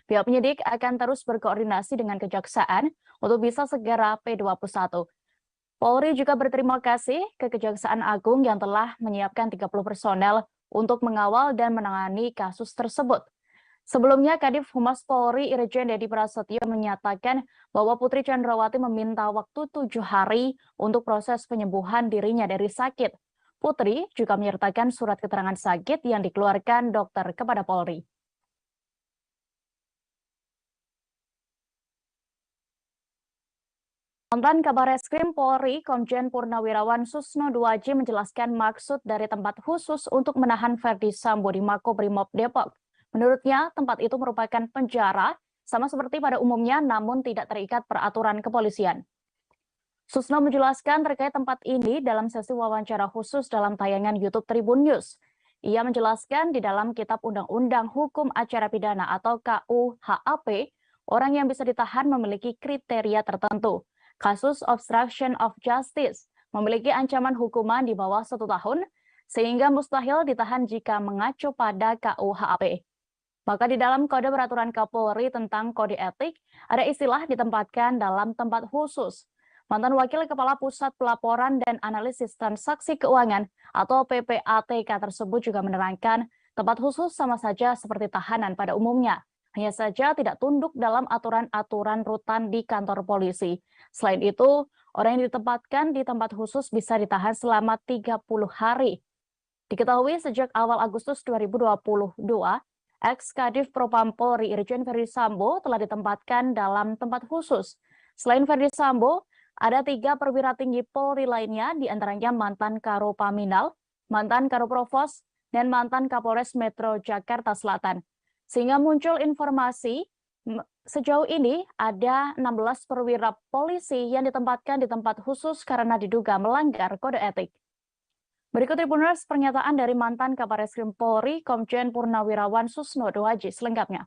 [SPEAKER 1] Pihak penyidik akan terus berkoordinasi dengan Kejaksaan untuk bisa segera P21. Polri juga berterima kasih ke Kejaksaan Agung yang telah menyiapkan 30 personel untuk mengawal dan menangani kasus tersebut. Sebelumnya, Kadif Humas Polri Irjen Dedi Prasetyo menyatakan bahwa Putri Chandrawati meminta waktu 7 hari untuk proses penyembuhan dirinya dari sakit. Putri juga menyertakan surat keterangan sakit yang dikeluarkan dokter kepada Polri. Mantan Kabareskrim Polri, Komjen Purnawirawan Susno Duaji menjelaskan maksud dari tempat khusus untuk menahan Verdi Sambo di Makobrimob Depok. Menurutnya, tempat itu merupakan penjara, sama seperti pada umumnya, namun tidak terikat peraturan kepolisian. Susno menjelaskan terkait tempat ini dalam sesi wawancara khusus dalam tayangan YouTube Tribun News. Ia menjelaskan di dalam Kitab Undang-Undang Hukum Acara Pidana atau KUHAP, orang yang bisa ditahan memiliki kriteria tertentu. Kasus obstruction of justice memiliki ancaman hukuman di bawah 1 tahun, sehingga mustahil ditahan jika mengacu pada KUHAP. Maka di dalam Kode Peraturan Kapolri tentang Kode Etik, ada istilah ditempatkan dalam tempat khusus. Mantan Wakil Kepala Pusat Pelaporan dan Analisis Transaksi Keuangan atau PPATK tersebut juga menerangkan tempat khusus sama saja seperti tahanan pada umumnya. Hanya saja tidak tunduk dalam aturan-aturan rutan di kantor polisi. Selain itu, orang yang ditempatkan di tempat khusus bisa ditahan selama 30 hari. Diketahui sejak awal Agustus 2022, ex-Kadif Propam Polri Irjen Verdi Sambo telah ditempatkan dalam tempat khusus. Selain Verdi Sambo, ada 3 perwira tinggi Polri lainnya, diantaranya mantan Karopaminal, mantan Karoprovos, dan mantan Kapolres Metro Jakarta Selatan. Sehingga muncul informasi sejauh ini ada 16 perwira polisi yang ditempatkan di tempat khusus karena diduga melanggar kode etik. Berikut Tribuners pernyataan dari mantan Kabareskrim Polri, Komjen Purnawirawan Susno Duaji selengkapnya.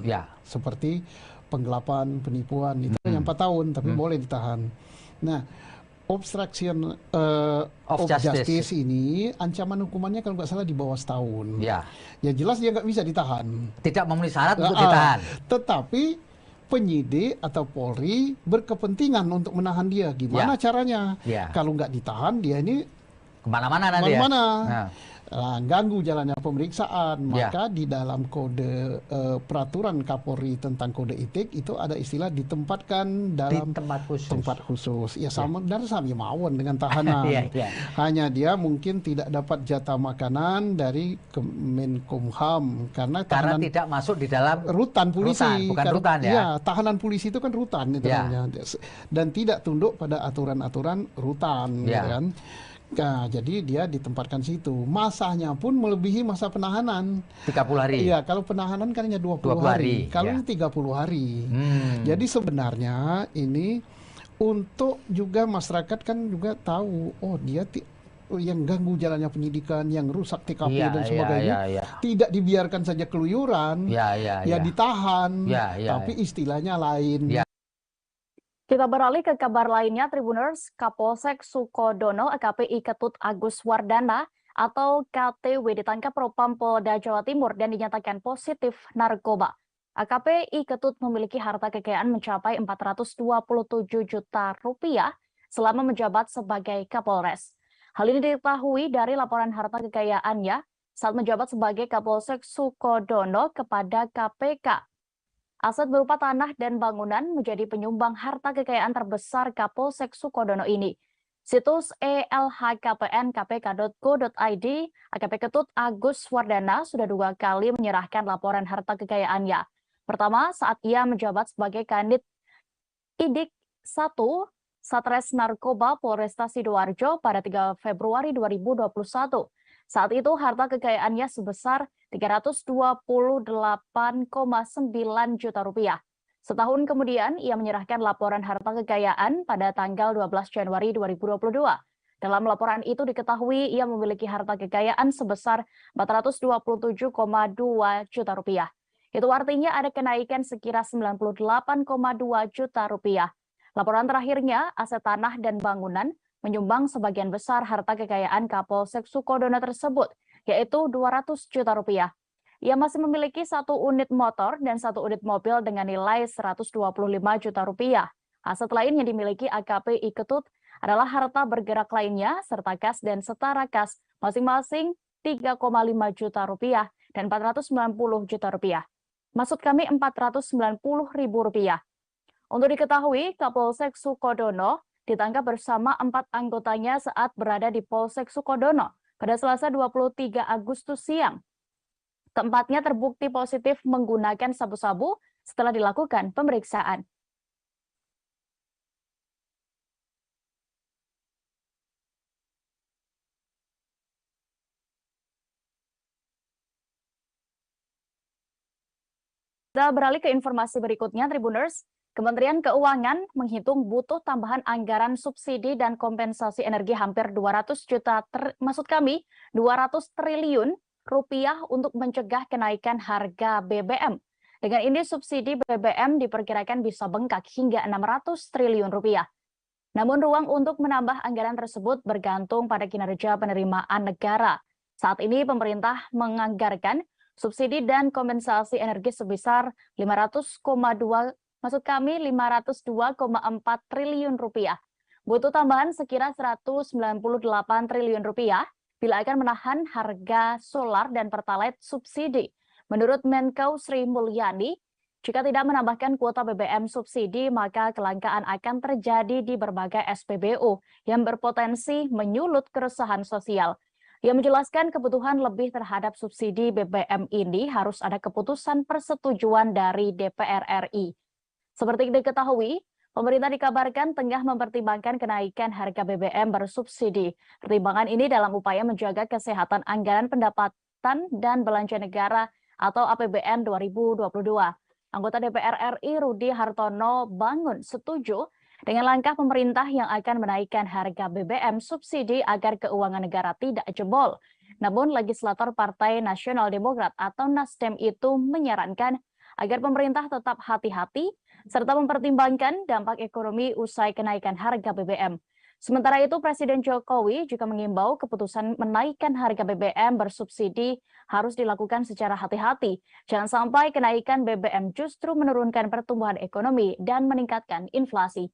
[SPEAKER 5] Ya, seperti penggelapan, penipuan itu yang 4 tahun tapi boleh ditahan. Nah, obstruction of justice ini ancaman hukumannya kalau nggak salah di bawah setahun.
[SPEAKER 6] Ya,
[SPEAKER 5] ya jelas dia nggak bisa ditahan.
[SPEAKER 6] Tidak memenuhi syarat untuk ditahan.
[SPEAKER 5] Tetapi penyidik atau Polri berkepentingan untuk menahan dia. Gimana caranya? Kalau nggak ditahan dia ini
[SPEAKER 6] kemana-mana nanti.
[SPEAKER 5] Ganggu jalannya pemeriksaan. Maka di dalam kode peraturan Kapolri tentang kode etik itu ada istilah ditempatkan dalam tempat khusus. Ya sama dan sama mawon dengan tahanan. Hanya dia mungkin tidak dapat jatah makanan dari Kemenkumham karena
[SPEAKER 6] tidak masuk di dalam
[SPEAKER 5] rutan polisi.
[SPEAKER 6] Bukan rutan ya.
[SPEAKER 5] Ya, tahanan polisi itu kan rutan itu namanya. Dan tidak tunduk pada aturan-aturan rutan, kan. Nah, jadi dia ditempatkan situ. Masanya pun melebihi masa penahanan.
[SPEAKER 6] 30 hari.
[SPEAKER 5] Iya, kalau penahanan kan hanya 20 hari. Kalau ini 30 hari. Jadi sebenarnya ini untuk juga masyarakat kan juga tahu, oh dia yang ganggu jalannya penyidikan, yang rusak TKP dan sebagainya, tidak dibiarkan saja keluyuran, ditahan, tapi istilahnya lain.
[SPEAKER 1] Kita beralih ke kabar lainnya, Tribuners. Kapolsek Sukodono AKP Ketut Agus Wardana atau KTW ditangkap Propam Polda Jawa Timur dan dinyatakan positif narkoba. AKP I Ketut memiliki harta kekayaan mencapai 427 juta rupiah selama menjabat sebagai Kapolres. Hal ini diketahui dari laporan harta kekayaannya saat menjabat sebagai Kapolsek Sukodono kepada KPK. Aset berupa tanah dan bangunan menjadi penyumbang harta kekayaan terbesar Kapolsek Sukodono ini. Situs elhkpn.kpk.go.id, AKP Ketut Agus Wardana sudah 2 kali menyerahkan laporan harta kekayaannya. Pertama, saat ia menjabat sebagai Kanit Idik 1 Satres Narkoba Polresta Sidoarjo pada 3 Februari 2021. Saat itu harta kekayaannya sebesar 328,9 juta rupiah. Setahun kemudian, ia menyerahkan laporan harta kekayaan pada tanggal 12 Januari 2022. Dalam laporan itu diketahui ia memiliki harta kekayaan sebesar 427,2 juta rupiah. Itu artinya ada kenaikan sekira 98,2 juta rupiah. Laporan terakhirnya, aset tanah dan bangunan menyumbang sebagian besar harta kekayaan Kapolsek Sukodono tersebut, yaitu 200 juta rupiah. Ia masih memiliki 1 unit motor dan 1 unit mobil dengan nilai 125 juta rupiah. Aset lain yang dimiliki AKP I Ketut adalah harta bergerak lainnya serta kas dan setara kas masing-masing 3,5 juta rupiah dan 490 juta rupiah. Maksud kami 490.000 rupiah. Untuk diketahui, Kapolsek Sukodono ditangkap bersama 4 anggotanya saat berada di Polsek Sukodono pada Selasa 23 Agustus siang. Keempatnya terbukti positif menggunakan sabu-sabu setelah dilakukan pemeriksaan. Kita beralih ke informasi berikutnya, Tribuners. Kementerian Keuangan menghitung butuh tambahan anggaran subsidi dan kompensasi energi hampir 200 triliun rupiah untuk mencegah kenaikan harga BBM. Dengan ini subsidi BBM diperkirakan bisa bengkak hingga 600 triliun rupiah. Namun ruang untuk menambah anggaran tersebut bergantung pada kinerja penerimaan negara. Saat ini pemerintah menganggarkan subsidi dan kompensasi energi sebesar 502,4 triliun rupiah. Butuh tambahan sekira 198 triliun rupiah bila akan menahan harga solar dan pertalite subsidi. Menurut Menko Sri Mulyani, jika tidak menambahkan kuota BBM subsidi, maka kelangkaan akan terjadi di berbagai SPBU yang berpotensi menyulut keresahan sosial. Ia menjelaskan kebutuhan lebih terhadap subsidi BBM ini harus ada keputusan persetujuan dari DPR RI. Seperti diketahui, pemerintah dikabarkan tengah mempertimbangkan kenaikan harga BBM bersubsidi. Pertimbangan ini dalam upaya menjaga kesehatan anggaran pendapatan dan belanja negara atau APBN 2022. Anggota DPR RI Rudi Hartono Bangun setuju dengan langkah pemerintah yang akan menaikkan harga BBM subsidi agar keuangan negara tidak jebol. Namun legislator Partai Nasional Demokrat atau Nasdem itu menyarankan agar pemerintah tetap hati-hati serta mempertimbangkan dampak ekonomi usai kenaikan harga BBM. Sementara itu, Presiden Jokowi juga mengimbau keputusan menaikkan harga BBM bersubsidi harus dilakukan secara hati-hati. Jangan sampai kenaikan BBM justru menurunkan pertumbuhan ekonomi dan meningkatkan inflasi.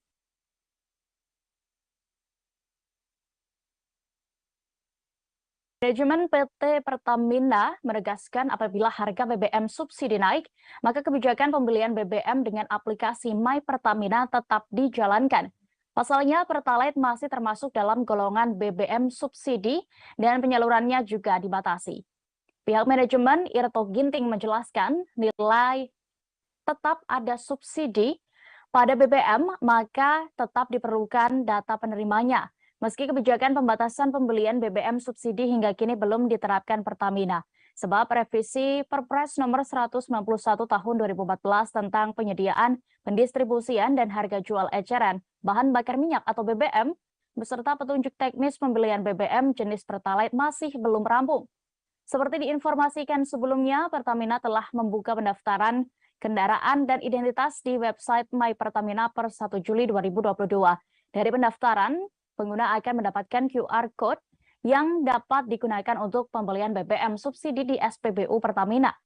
[SPEAKER 1] Manajemen PT Pertamina menegaskan apabila harga BBM subsidi naik, maka kebijakan pembelian BBM dengan aplikasi My Pertamina tetap dijalankan. Pasalnya, Pertalite masih termasuk dalam golongan BBM subsidi dan penyalurannya juga dibatasi. Pihak manajemen Irto Ginting menjelaskan nilai tetap ada subsidi pada BBM, maka tetap diperlukan data penerimanya. Meski kebijakan pembatasan pembelian BBM subsidi hingga kini belum diterapkan Pertamina, sebab revisi Perpres nomor 191 tahun 2014 tentang penyediaan, pendistribusian, dan harga jual eceran bahan bakar minyak atau BBM, beserta petunjuk teknis pembelian BBM jenis Pertalite masih belum rampung. Seperti diinformasikan sebelumnya, Pertamina telah membuka pendaftaran kendaraan dan identitas di website My Pertamina per 1 Juli 2022. Dari pendaftaran, pengguna akan mendapatkan QR Code yang dapat digunakan untuk pembelian BBM subsidi di SPBU Pertamina.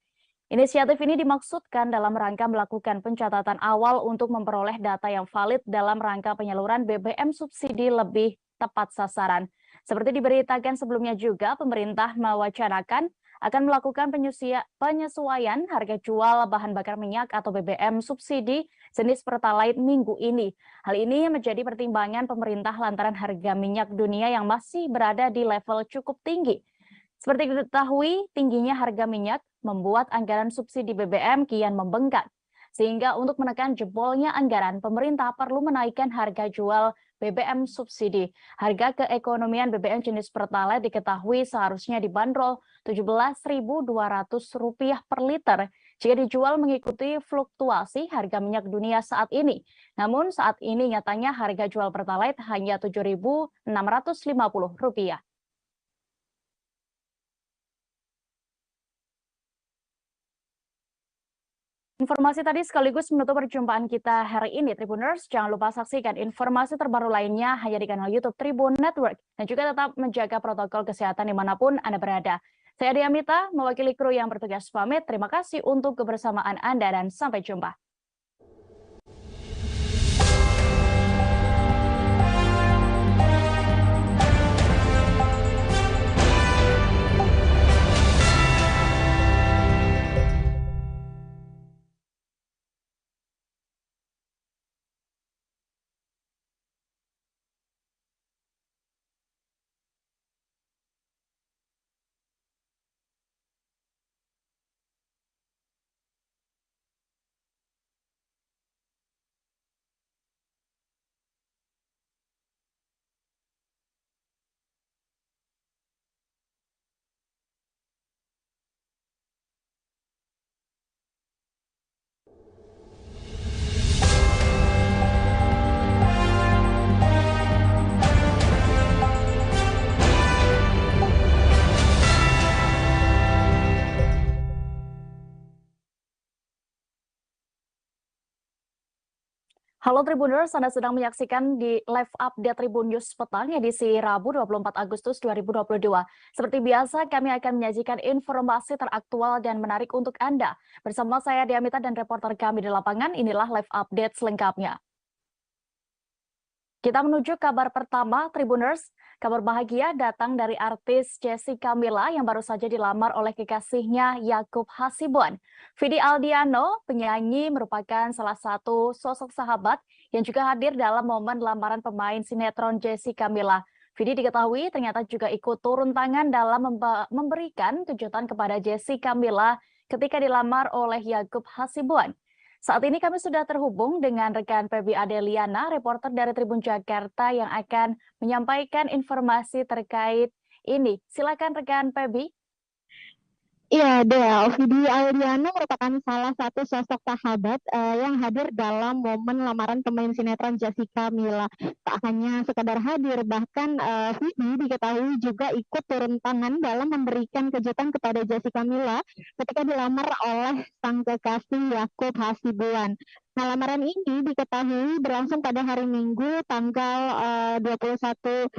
[SPEAKER 1] Inisiatif ini dimaksudkan dalam rangka melakukan pencatatan awal untuk memperoleh data yang valid dalam rangka penyaluran BBM subsidi lebih tepat sasaran. Seperti diberitakan sebelumnya juga, pemerintah mewacanakan akan melakukan penyesuaian harga jual bahan bakar minyak atau BBM subsidi jenis Pertalite minggu ini. Hal ini menjadi pertimbangan pemerintah lantaran harga minyak dunia yang masih berada di level cukup tinggi. Seperti diketahui, tingginya harga minyak membuat anggaran subsidi BBM kian membengkak. Sehingga untuk menekan jebolnya anggaran, pemerintah perlu menaikkan harga jual BBM subsidi. Harga keekonomian BBM jenis Pertalite diketahui seharusnya dibanderol Rp17.200 per liter jika dijual mengikuti fluktuasi harga minyak dunia saat ini. Namun saat ini nyatanya harga jual Pertalite hanya Rp7.650. Informasi tadi sekaligus menutup perjumpaan kita hari ini, Tribuners. Jangan lupa saksikan informasi terbaru lainnya hanya di kanal YouTube Tribun Network. Dan juga tetap menjaga protokol kesehatan dimanapun Anda berada. Saya Diamita, mewakili kru yang bertugas pamit. Terima kasih untuk kebersamaan Anda dan sampai jumpa. Halo Tribuners, Anda sedang menyaksikan di live update Tribun News Petang edisi Rabu 24 Agustus 2022. Seperti biasa, kami akan menyajikan informasi teraktual dan menarik untuk Anda. Bersama saya Diamita dan reporter kami di lapangan, inilah live update selengkapnya. Kita menuju kabar pertama, Tribuners. Kabar bahagia datang dari artis Jessica Mila yang baru saja dilamar oleh kekasihnya Yakub Hasibuan. Vidi Aldiano, penyanyi, merupakan salah satu sosok sahabat yang juga hadir dalam momen lamaran pemain sinetron Jessica Mila. Vidi diketahui ternyata juga ikut turun tangan dalam memberikan kejutan kepada Jessica Mila ketika dilamar oleh Yakub Hasibuan. Saat ini kami sudah terhubung dengan rekan Pebi Adeliana, reporter dari Tribun Jakarta yang akan menyampaikan informasi terkait ini. Silakan rekan Pebi.
[SPEAKER 2] Iya, Dea. Vidi Aldiano merupakan salah satu sosok sahabat yang hadir dalam momen lamaran pemain sinetron Jessica Mila. Tak hanya sekadar hadir, bahkan Vidi diketahui juga ikut turun tangan dalam memberikan kejutan kepada Jessica Mila ketika dilamar oleh sang kekasih Yakub Hasibuan. Nah, lamaran ini diketahui berlangsung pada hari Minggu tanggal 21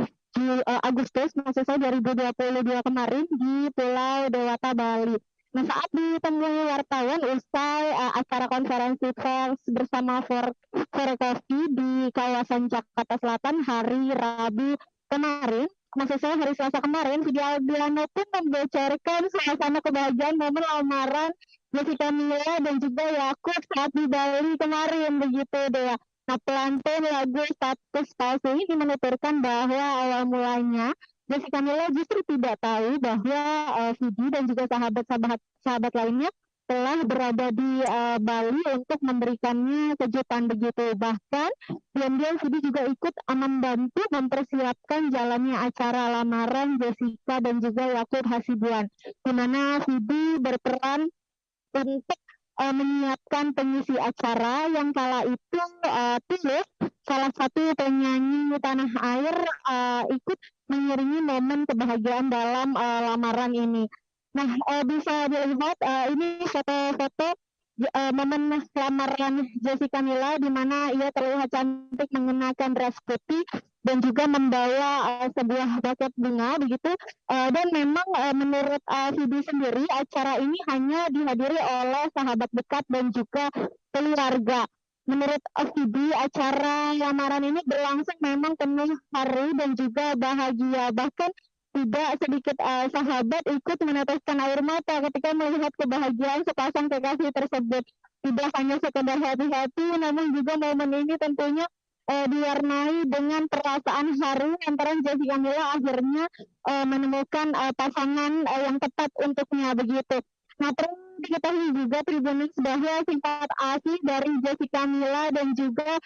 [SPEAKER 2] Agustus maksud saya 2022 kemarin di Pulau Dewata, Bali. Nah, saat ditemui wartawan usai acara konferensi pers bersama Coffee di kawasan Jakarta Selatan hari Rabu kemarin, maksud saya hari Selasa kemarin, Vidi Aldiano pun membocorkan suasana kebahagiaan momen lamaran Jessica Mila dan juga Yakub saat di Bali kemarin, begitu deh. Nah, pelantun lagu Status Palsu ini menuturkan bahwa awal mulanya Jessica Mila justru tidak tahu bahwa Vidi dan juga sahabat lainnya telah berada di Bali untuk memberikannya kejutan begitu. Bahkan diam-diam Vidi juga ikut membantu mempersiapkan jalannya acara lamaran Jessica dan juga Yakub Hasibuan, di mana Vidi berperan untuk menyiapkan pengisi acara yang kala itu Tulus, salah satu penyanyi tanah air, ikut mengiringi momen kebahagiaan dalam lamaran ini. Nah, bisa dilihat ini foto-foto momen lamaran Jessica Mila di mana ia terlihat cantik mengenakan dress putih dan juga membawa sebuah buket bunga begitu. Dan memang menurut Vidi sendiri acara ini hanya dihadiri oleh sahabat dekat dan juga keluarga. Menurut Vidi, acara lamaran ini berlangsung memang penuh haru dan juga bahagia. Bahkan tidak sedikit sahabat ikut meneteskan air mata ketika melihat kebahagiaan sepasang kekasih tersebut. Tidak hanya sekedar hati-hati, namun juga momen ini tentunya diwarnai dengan perasaan haru antara Jessica Mila akhirnya menemukan pasangan yang tepat untuknya begitu. Nah, perlu diketahui juga Tribuners bahwa sifat asli dari Jessica Mila dan juga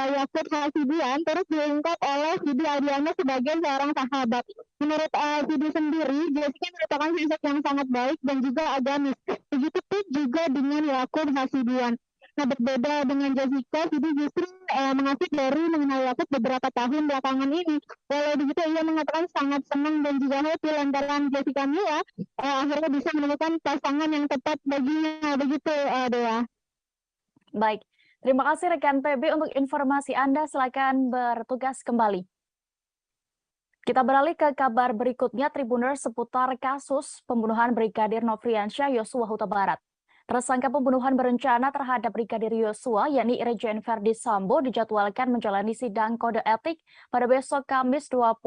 [SPEAKER 2] Yakut Hasidian terus diungkap oleh Vidi Aldiano sebagai seorang sahabat. Menurut Vidi sendiri, Jessica merupakan sosok yang sangat baik dan juga agamis. Begitu pun juga dengan Yakut Hasidian. Nah, berbeda dengan Jessica, Vidi justru mengaku baru mengenal Yakut beberapa tahun belakangan ini. Walau begitu, ia mengatakan sangat senang dan juga happy lantaran Jessica Mila akhirnya bisa menemukan pasangan yang tepat baginya. Begitu, Dea.
[SPEAKER 1] Baik, terima kasih rekan PB untuk informasi Anda. Silakan bertugas kembali. Kita beralih ke kabar berikutnya, Tribuners seputar kasus pembunuhan Brigadir Nofriansyah Yosua Huta Barat. Tersangka pembunuhan berencana terhadap Brigadir Yosua, yakni Irjen Verdi Sambo, dijadwalkan menjalani sidang kode etik pada besok Kamis 25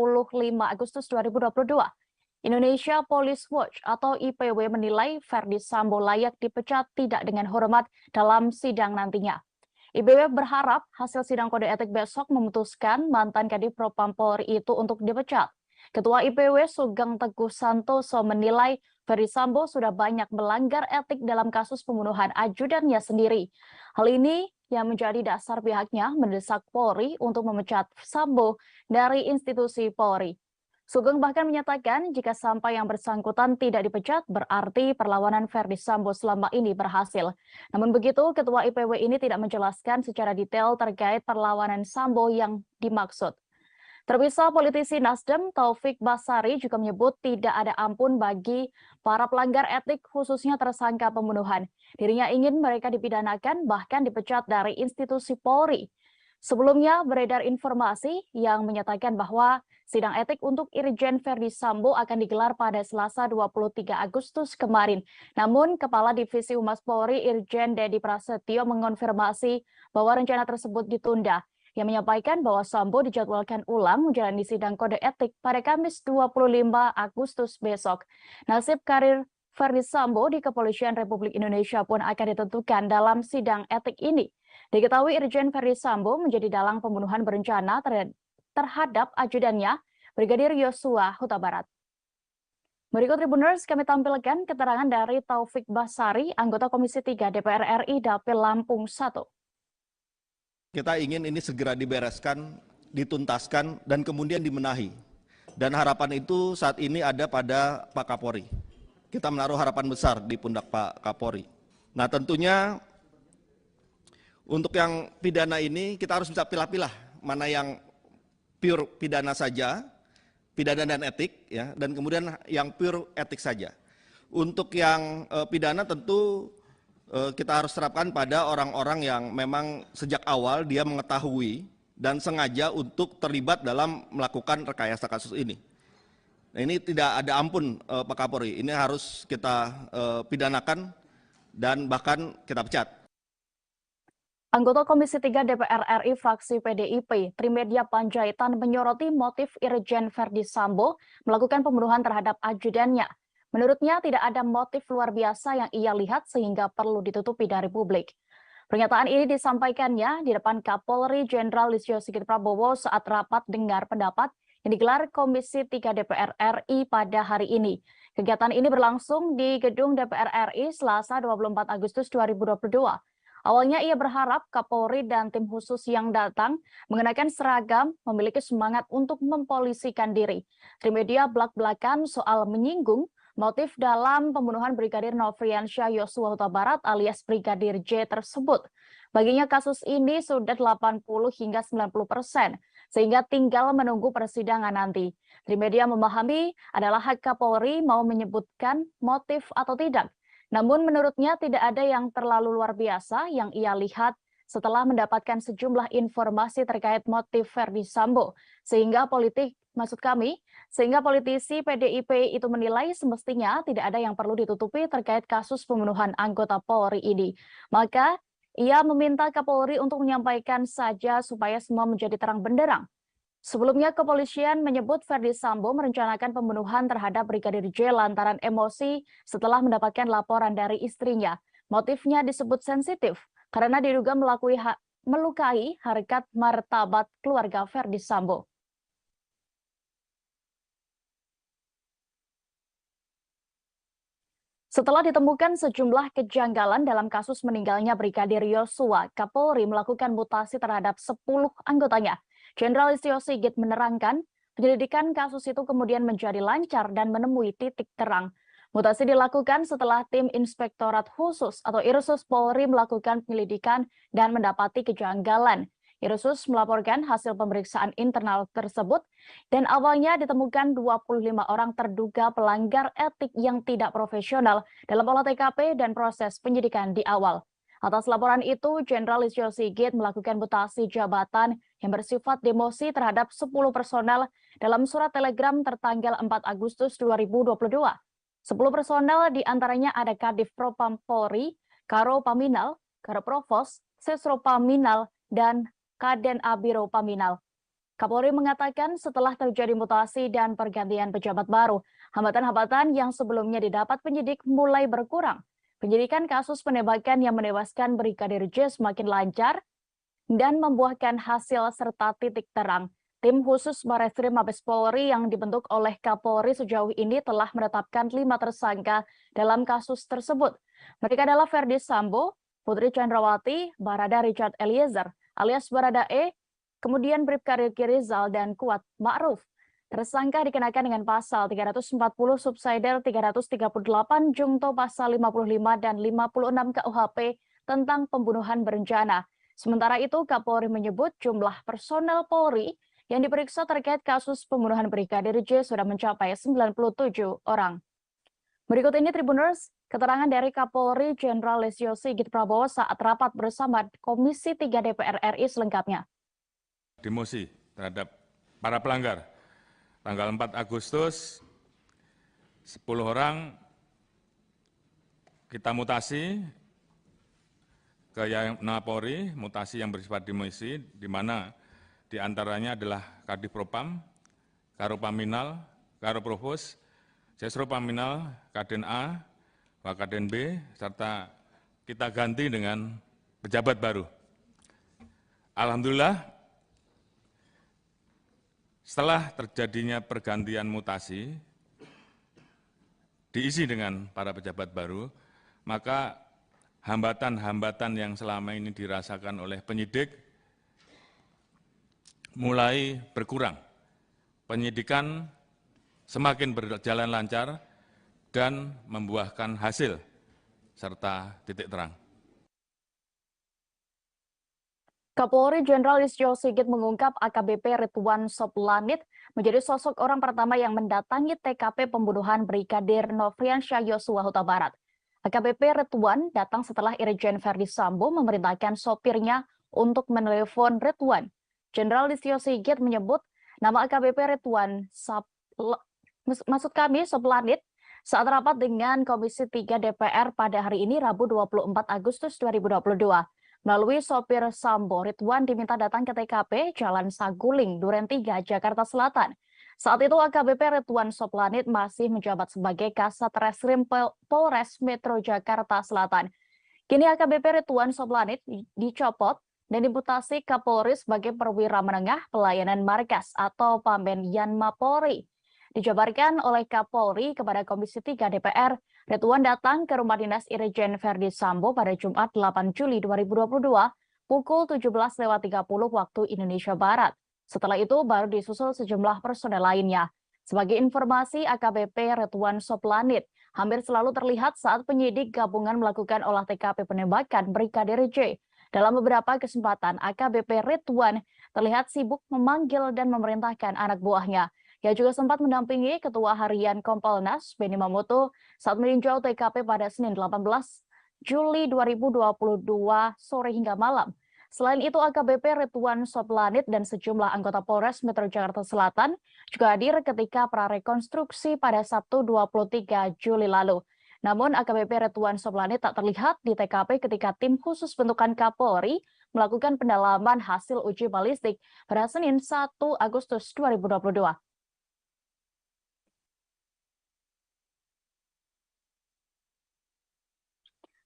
[SPEAKER 1] Agustus 2022. Indonesia Police Watch atau IPW menilai Verdi Sambo layak dipecat tidak dengan hormat dalam sidang nantinya. IPW berharap hasil sidang kode etik besok memutuskan mantan Kadif Propam Polri itu untuk dipecat. Ketua IPW Sugeng Teguh Santoso menilai Verdi Sambo sudah banyak melanggar etik dalam kasus pembunuhan ajudannya sendiri. Hal ini yang menjadi dasar pihaknya mendesak Polri untuk memecat Sambo dari institusi Polri. Sugeng bahkan menyatakan jika sampai yang bersangkutan tidak dipecat, berarti perlawanan Verdi Sambo selama ini berhasil. Namun begitu, Ketua IPW ini tidak menjelaskan secara detail terkait perlawanan Sambo yang dimaksud. Terpisah, politisi Nasdem Taufik Basari juga menyebut tidak ada ampun bagi para pelanggar etik, khususnya tersangka pembunuhan. Dirinya ingin mereka dipidanakan, bahkan dipecat dari institusi Polri. Sebelumnya beredar informasi yang menyatakan bahwa sidang etik untuk Irjen Verdi Sambo akan digelar pada Selasa 23 Agustus kemarin. Namun, Kepala Divisi Humas Polri Irjen Dedi Prasetyo mengonfirmasi bahwa rencana tersebut ditunda. Yang menyampaikan bahwa Sambo dijadwalkan ulang menjalani sidang kode etik pada Kamis 25 Agustus besok. Nasib karir Verdi Sambo di Kepolisian Republik Indonesia pun akan ditentukan dalam sidang etik ini. Diketahui Irjen Verdi Sambo menjadi dalang pembunuhan berencana terhadap ajudannya, Brigadir Yosua Huta Barat. Berikut Tribuners kami tampilkan keterangan dari Taufik Basari, anggota Komisi 3 DPR RI Dapil Lampung 1.
[SPEAKER 3] Kita ingin ini segera dibereskan, dituntaskan, dan kemudian dibenahi. Dan harapan itu saat ini ada pada Pak Kapolri. Kita menaruh harapan besar di pundak Pak Kapolri. Nah, tentunya untuk yang pidana ini kita harus bisa pilah-pilah mana yang pure pidana saja, pidana dan etik, ya, dan kemudian yang pure etik saja. Untuk yang pidana tentu kita harus terapkan pada orang-orang yang memang sejak awal dia mengetahui dan sengaja untuk terlibat dalam melakukan rekayasa kasus ini. Nah, ini tidak ada ampun Pak Kapolri, ini harus kita pidanakan dan bahkan kita pecat.
[SPEAKER 1] Anggota Komisi 3 DPR RI fraksi PDIP, Trimedia Panjaitan menyoroti motif Irjen Verdi Sambo melakukan pembunuhan terhadap ajudannya. Menurutnya tidak ada motif luar biasa yang ia lihat sehingga perlu ditutupi dari publik. Pernyataan ini disampaikannya di depan Kapolri Jenderal Listio Sigit Prabowo saat rapat dengar pendapat yang digelar Komisi 3 DPR RI pada hari ini. Kegiatan ini berlangsung di Gedung DPR RI Selasa 24 Agustus 2022. Awalnya ia berharap Kapolri dan tim khusus yang datang mengenakan seragam memiliki semangat untuk mempolisikan diri. Trimedia belak-belakan soal menyinggung motif dalam pembunuhan Brigadir Nofriansyah Yosua Huta Barat alias Brigadir J tersebut. Baginya kasus ini sudah 80 hingga 90%, sehingga tinggal menunggu persidangan nanti. Trimedia memahami adalah hak Kapolri mau menyebutkan motif atau tidak. Namun menurutnya tidak ada yang terlalu luar biasa yang ia lihat setelah mendapatkan sejumlah informasi terkait motif Verdi Sambo, sehingga politisi PDIP itu menilai semestinya tidak ada yang perlu ditutupi terkait kasus pembunuhan anggota Polri ini. Maka ia meminta Kapolri untuk menyampaikan saja supaya semua menjadi terang benderang. Sebelumnya, kepolisian menyebut Verdi Sambo merencanakan pembunuhan terhadap Brigadir J lantaran emosi setelah mendapatkan laporan dari istrinya. Motifnya disebut sensitif karena diduga melukai harkat martabat keluarga Verdi Sambo. Setelah ditemukan sejumlah kejanggalan dalam kasus meninggalnya Brigadir Yosua, Kapolri melakukan mutasi terhadap 10 anggotanya. Jenderal Listio Sigit menerangkan, penyelidikan kasus itu kemudian menjadi lancar dan menemui titik terang. Mutasi dilakukan setelah tim Inspektorat Khusus atau Irsus Polri melakukan penyelidikan dan mendapati kejanggalan. Irsus melaporkan hasil pemeriksaan internal tersebut dan awalnya ditemukan 25 orang terduga pelanggar etik yang tidak profesional dalam olah TKP dan proses penyidikan di awal. Atas laporan itu, Jenderal Listio Sigit melakukan mutasi jabatan yang bersifat demosi terhadap 10 personel dalam surat telegram tertanggal 4 Agustus 2022. 10 personel diantaranya ada Kadif Propam Polri, Karo Paminal, Karo Provos, Sesro Paminal, dan Kaden Abiro Paminal. Kapolri mengatakan setelah terjadi mutasi dan pergantian pejabat baru, hambatan-hambatan yang sebelumnya didapat penyidik mulai berkurang. Penyidikan kasus penembakan yang menewaskan Brigadir J semakin lancar dan membuahkan hasil serta titik terang. Tim khusus Bareskrim Mabes Polri yang dibentuk oleh Kapolri sejauh ini telah menetapkan 5 tersangka dalam kasus tersebut. Mereka adalah Verdi Sambo, Putri Chandrawati, Barada Richard Eliezer, alias Baradae, kemudian Bribka Riki Rizal, dan Kuat Ma'ruf. Tersangka dikenakan dengan pasal 340 subsidiar 338 Jungto pasal 55 dan 56 KUHP tentang pembunuhan berencana. Sementara itu, Kapolri menyebut jumlah personel Polri yang diperiksa terkait kasus pembunuhan Brigadir J sudah mencapai 97 orang. Berikut ini Tribuners, keterangan dari Kapolri Jenderal Listio Sigit Prabowo saat rapat bersama Komisi 3 DPR RI selengkapnya.
[SPEAKER 4] Demosi terhadap para pelanggar. Tanggal 4 Agustus, 10 orang kita mutasi ke Polri, mutasi yang bersifat demosi, di mana diantaranya adalah Kadif Propam, Karo Paminal, Karo Provos, Sesro Paminal, Kaden A, Wakaden B, serta kita ganti dengan pejabat baru. Alhamdulillah, setelah terjadinya pergantian mutasi, diisi dengan para pejabat baru, maka hambatan-hambatan yang selama ini dirasakan oleh penyidik mulai berkurang. Penyidikan semakin berjalan lancar dan membuahkan hasil serta titik terang.
[SPEAKER 1] Kapolri Jenderal Listio Sigit mengungkap AKBP Ridwan Soplanit menjadi sosok orang pertama yang mendatangi TKP pembunuhan Brigadir Nofriansyah Yosua Huta Barat. AKBP Ridwan datang setelah Irjen Verdi Sambo memerintahkan sopirnya untuk menelepon Ridwan. Jenderal Listio Sigit menyebut nama AKBP Ridwan Soplanit saat rapat dengan Komisi 3 DPR pada hari ini Rabu 24 Agustus 2022. Melalui sopir Sambo, Ridwan diminta datang ke TKP Jalan Saguling, Duren 3, Jakarta Selatan. Saat itu AKBP Ridwan Soplanit masih menjabat sebagai Kasat Reskrim Polres Metro Jakarta Selatan. Kini AKBP Ridwan Soplanit dicopot dan dimutasi Kapolri sebagai perwira menengah pelayanan markas atau Pamben Yanma Polri. Dijabarkan oleh Kapolri kepada Komisi 3 DPR, Ridwan datang ke rumah dinas Irjen Verdi Sambo pada Jumat 8 Juli 2022 pukul 17.30 waktu Indonesia Barat. Setelah itu baru disusul sejumlah personel lainnya. Sebagai informasi, AKBP Ridwan Soplanit hampir selalu terlihat saat penyidik gabungan melakukan olah TKP penembakan Brigadir J. Dalam beberapa kesempatan, AKBP Ridwan terlihat sibuk memanggil dan memerintahkan anak buahnya. Ia juga sempat mendampingi Ketua Harian Kompolnas, Benny Mamoto, saat meninjau TKP pada Senin 18 Juli 2022 sore hingga malam. Selain itu, AKBP Ridwan Soplanit dan sejumlah anggota Polres Metro Jakarta Selatan juga hadir ketika prarekonstruksi pada Sabtu 23 Juli lalu. Namun, AKBP Ridwan Soplanit tak terlihat di TKP ketika tim khusus bentukan Kapolri melakukan pendalaman hasil uji balistik pada Senin 1 Agustus 2022.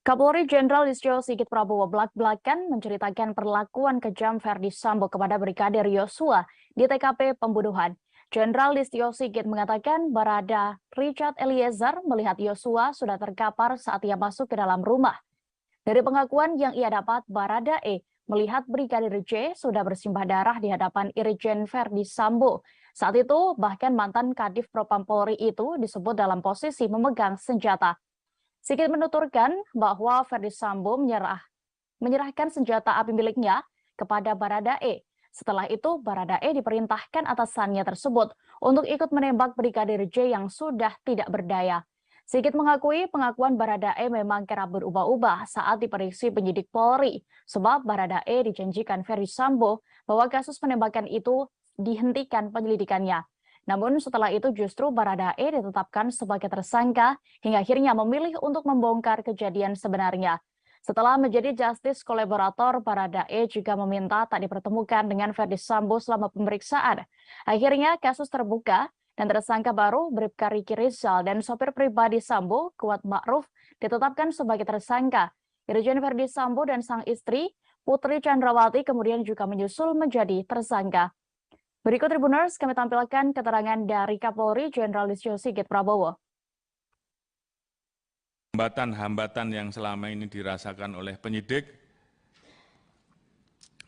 [SPEAKER 1] Kapolri Jenderal Listio Sigit Prabowo belak-belakan menceritakan perlakuan kejam Verdi Sambo kepada Brigadir Yosua di TKP pembunuhan. Jenderal Listio Sigit mengatakan Barada Richard Eliezer melihat Yosua sudah terkapar saat ia masuk ke dalam rumah. Dari pengakuan yang ia dapat, Barada E melihat Brigadir J sudah bersimbah darah di hadapan Irjen Verdi Sambo. Saat itu, bahkan mantan Kadif Propam Polri itu disebut dalam posisi memegang senjata. Sigit menuturkan bahwa Verdi Sambo menyerahkan senjata api miliknya kepada Barada E. Setelah itu, Barada E diperintahkan atasannya tersebut untuk ikut menembak Brigadir J yang sudah tidak berdaya. Sigit mengakui pengakuan Barada E memang kerap berubah-ubah saat diperiksa penyidik Polri, sebab Barada E dijanjikan Verdi Sambo bahwa kasus penembakan itu dihentikan penyelidikannya. Namun setelah itu justru Barada E ditetapkan sebagai tersangka hingga akhirnya memilih untuk membongkar kejadian sebenarnya. Setelah menjadi justice kolaborator, Barada E juga meminta tak dipertemukan dengan Verdi Sambo selama pemeriksaan. Akhirnya kasus terbuka dan tersangka baru Bribka Riki Rizal dan sopir pribadi Sambo, Kuat Ma'ruf, ditetapkan sebagai tersangka. Irjen Verdi Sambo dan sang istri, Putri Chandrawati, kemudian juga menyusul menjadi tersangka. Berikut Tribuners, kami tampilkan keterangan dari Kapolri Jenderal Listio Sigit Prabowo.
[SPEAKER 4] Hambatan-hambatan yang selama ini dirasakan oleh penyidik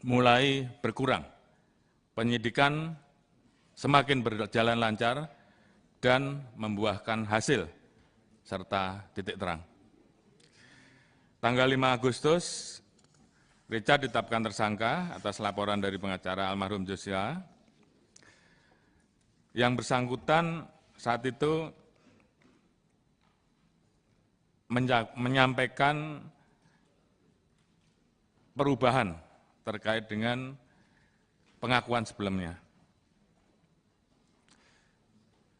[SPEAKER 4] mulai berkurang. Penyidikan semakin berjalan lancar dan membuahkan hasil serta titik terang. Tanggal 5 Agustus, Richard ditetapkan tersangka atas laporan dari pengacara almarhum Joshua. Yang bersangkutan saat itu menyampaikan perubahan terkait dengan pengakuan sebelumnya.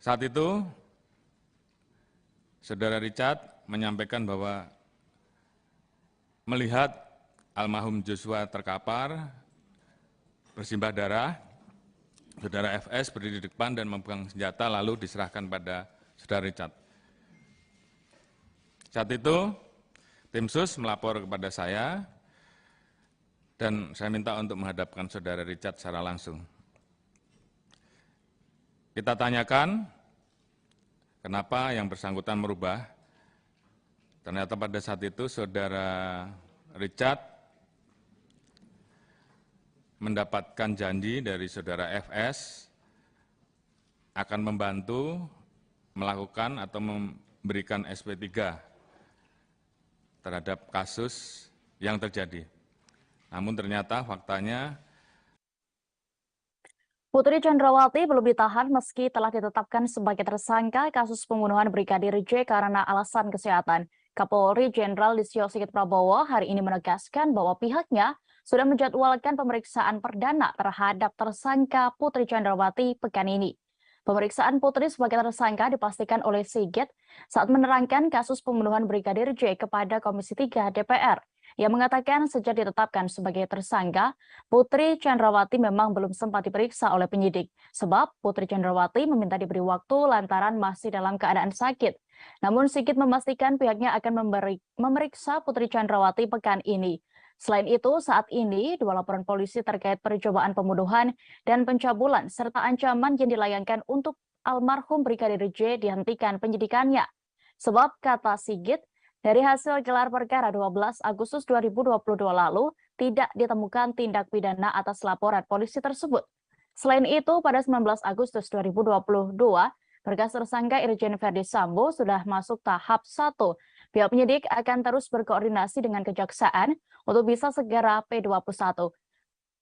[SPEAKER 4] Saat itu, Saudara Richard menyampaikan bahwa melihat almarhum Joshua terkapar, bersimbah darah, Saudara FS berdiri di depan dan memegang senjata lalu diserahkan pada Saudara Richard. Saat itu, tim sus melapor kepada saya dan saya minta untuk menghadapkan Saudara Richard secara langsung. Kita tanyakan kenapa yang bersangkutan merubah. Ternyata pada saat itu Saudara Richard mendapatkan janji dari Saudara FS akan membantu melakukan atau memberikan SP3 terhadap kasus yang terjadi. Namun ternyata faktanya
[SPEAKER 1] Putri Chandrawati belum ditahan meski telah ditetapkan sebagai tersangka kasus pembunuhan Brigadir J karena alasan kesehatan. Kapolri Jenderal Listio Sigit Prabowo hari ini menegaskan bahwa pihaknya sudah menjadwalkan pemeriksaan perdana terhadap tersangka Putri Chandrawati pekan ini. Pemeriksaan Putri sebagai tersangka dipastikan oleh Sigit saat menerangkan kasus pembunuhan Brigadir J kepada Komisi 3 DPR. Ia mengatakan sejak ditetapkan sebagai tersangka, Putri Chandrawati memang belum sempat diperiksa oleh penyidik. Sebab Putri Chandrawati meminta diberi waktu lantaran masih dalam keadaan sakit. Namun Sigit memastikan pihaknya akan memeriksa Putri Chandrawati pekan ini. Selain itu, saat ini dua laporan polisi terkait percobaan pembunuhan dan pencabulan serta ancaman yang dilayangkan untuk almarhum Brigadir J dihentikan penyidikannya. Sebab kata Sigit, dari hasil gelar perkara 12 Agustus 2022 lalu tidak ditemukan tindak pidana atas laporan polisi tersebut. Selain itu, pada 19 Agustus 2022, berkas tersangka Irjen Verdi Sambo sudah masuk tahap 1. Pihak penyidik akan terus berkoordinasi dengan Kejaksaan untuk bisa segera P21.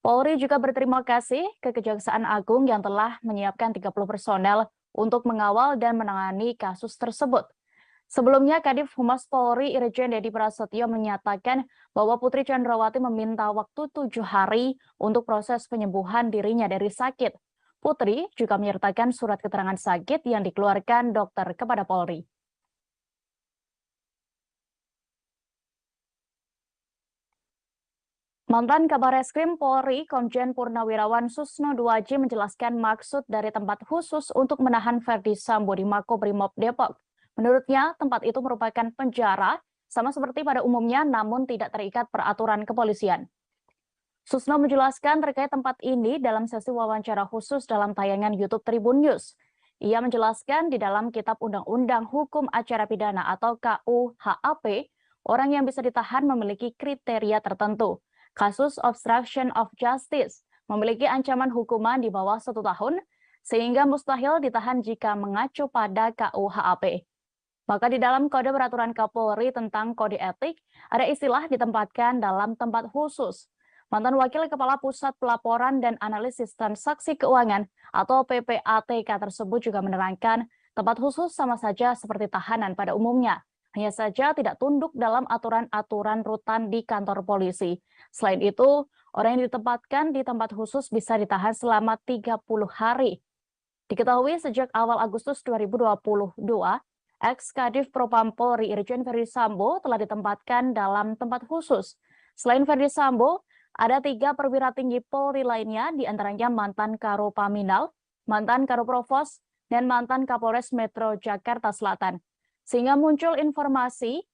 [SPEAKER 1] Polri juga berterima kasih ke Kejaksaan Agung yang telah menyiapkan 30 personel untuk mengawal dan menangani kasus tersebut. Sebelumnya, Kadif Humas Polri Irjen Dedi Prasetyo menyatakan bahwa Putri Chandrawati meminta waktu 7 hari untuk proses penyembuhan dirinya dari sakit. Putri juga menyertakan surat keterangan sakit yang dikeluarkan dokter kepada Polri. Mantan Kabar Eskrim Polri, Komjen Purnawirawan Susno Duaji menjelaskan maksud dari tempat khusus untuk menahan Ferdi Sambo di Makobrimob Depok. Menurutnya, tempat itu merupakan penjara, sama seperti pada umumnya, namun tidak terikat peraturan kepolisian. Susno menjelaskan terkait tempat ini dalam sesi wawancara khusus dalam tayangan YouTube Tribun News. Ia menjelaskan di dalam Kitab Undang-Undang Hukum Acara Pidana atau KUHAP, orang yang bisa ditahan memiliki kriteria tertentu. Kasus obstruction of justice memiliki ancaman hukuman di bawah 1 tahun, sehingga mustahil ditahan jika mengacu pada KUHAP. Maka di dalam Kode Peraturan Kapolri tentang Kode Etik, ada istilah ditempatkan dalam tempat khusus. Mantan Wakil Kepala Pusat Pelaporan dan Analisis Transaksi Keuangan atau PPATK tersebut juga menerangkan tempat khusus sama saja seperti tahanan pada umumnya. Hanya saja tidak tunduk dalam aturan-aturan rutan di kantor polisi. Selain itu, orang yang ditempatkan di tempat khusus bisa ditahan selama 30 hari. Diketahui sejak awal Agustus 2022, ex-Kadif Propam Polri Irjen Ferdi Sambo telah ditempatkan dalam tempat khusus. Selain Ferdi Sambo, ada 3 perwira tinggi Polri lainnya, diantaranya mantan Karopaminal, mantan Karoprovos, dan mantan Kapolres Metro Jakarta Selatan. Sehingga muncul informasi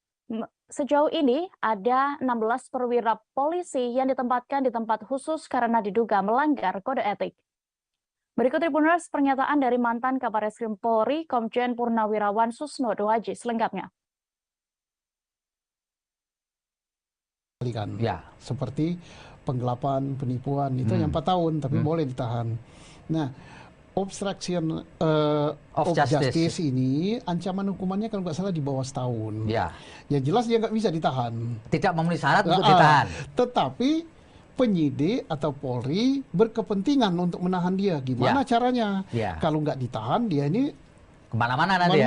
[SPEAKER 1] sejauh ini ada 16 perwira polisi yang ditempatkan di tempat khusus karena diduga melanggar kode etik. Berikut Tribuners pernyataan dari mantan Kabar Eskrim Polri Komjen Purnawirawan Susno Duaji selengkapnya.
[SPEAKER 5] Ya. Seperti penggelapan, penipuan itu yang 4 tahun tapi boleh ditahan. Nah, obstruction of justice ini ancaman hukumannya kalau nggak salah di bawah setahun.
[SPEAKER 6] Ya.
[SPEAKER 5] Ya jelas dia nggak bisa ditahan.
[SPEAKER 6] Tidak memenuhi syarat untuk ditahan.
[SPEAKER 5] Tetapi penyidik atau Polri berkepentingan untuk menahan dia. Gimana caranya? Kalau nggak ditahan dia ini
[SPEAKER 6] kemana-mana nanti.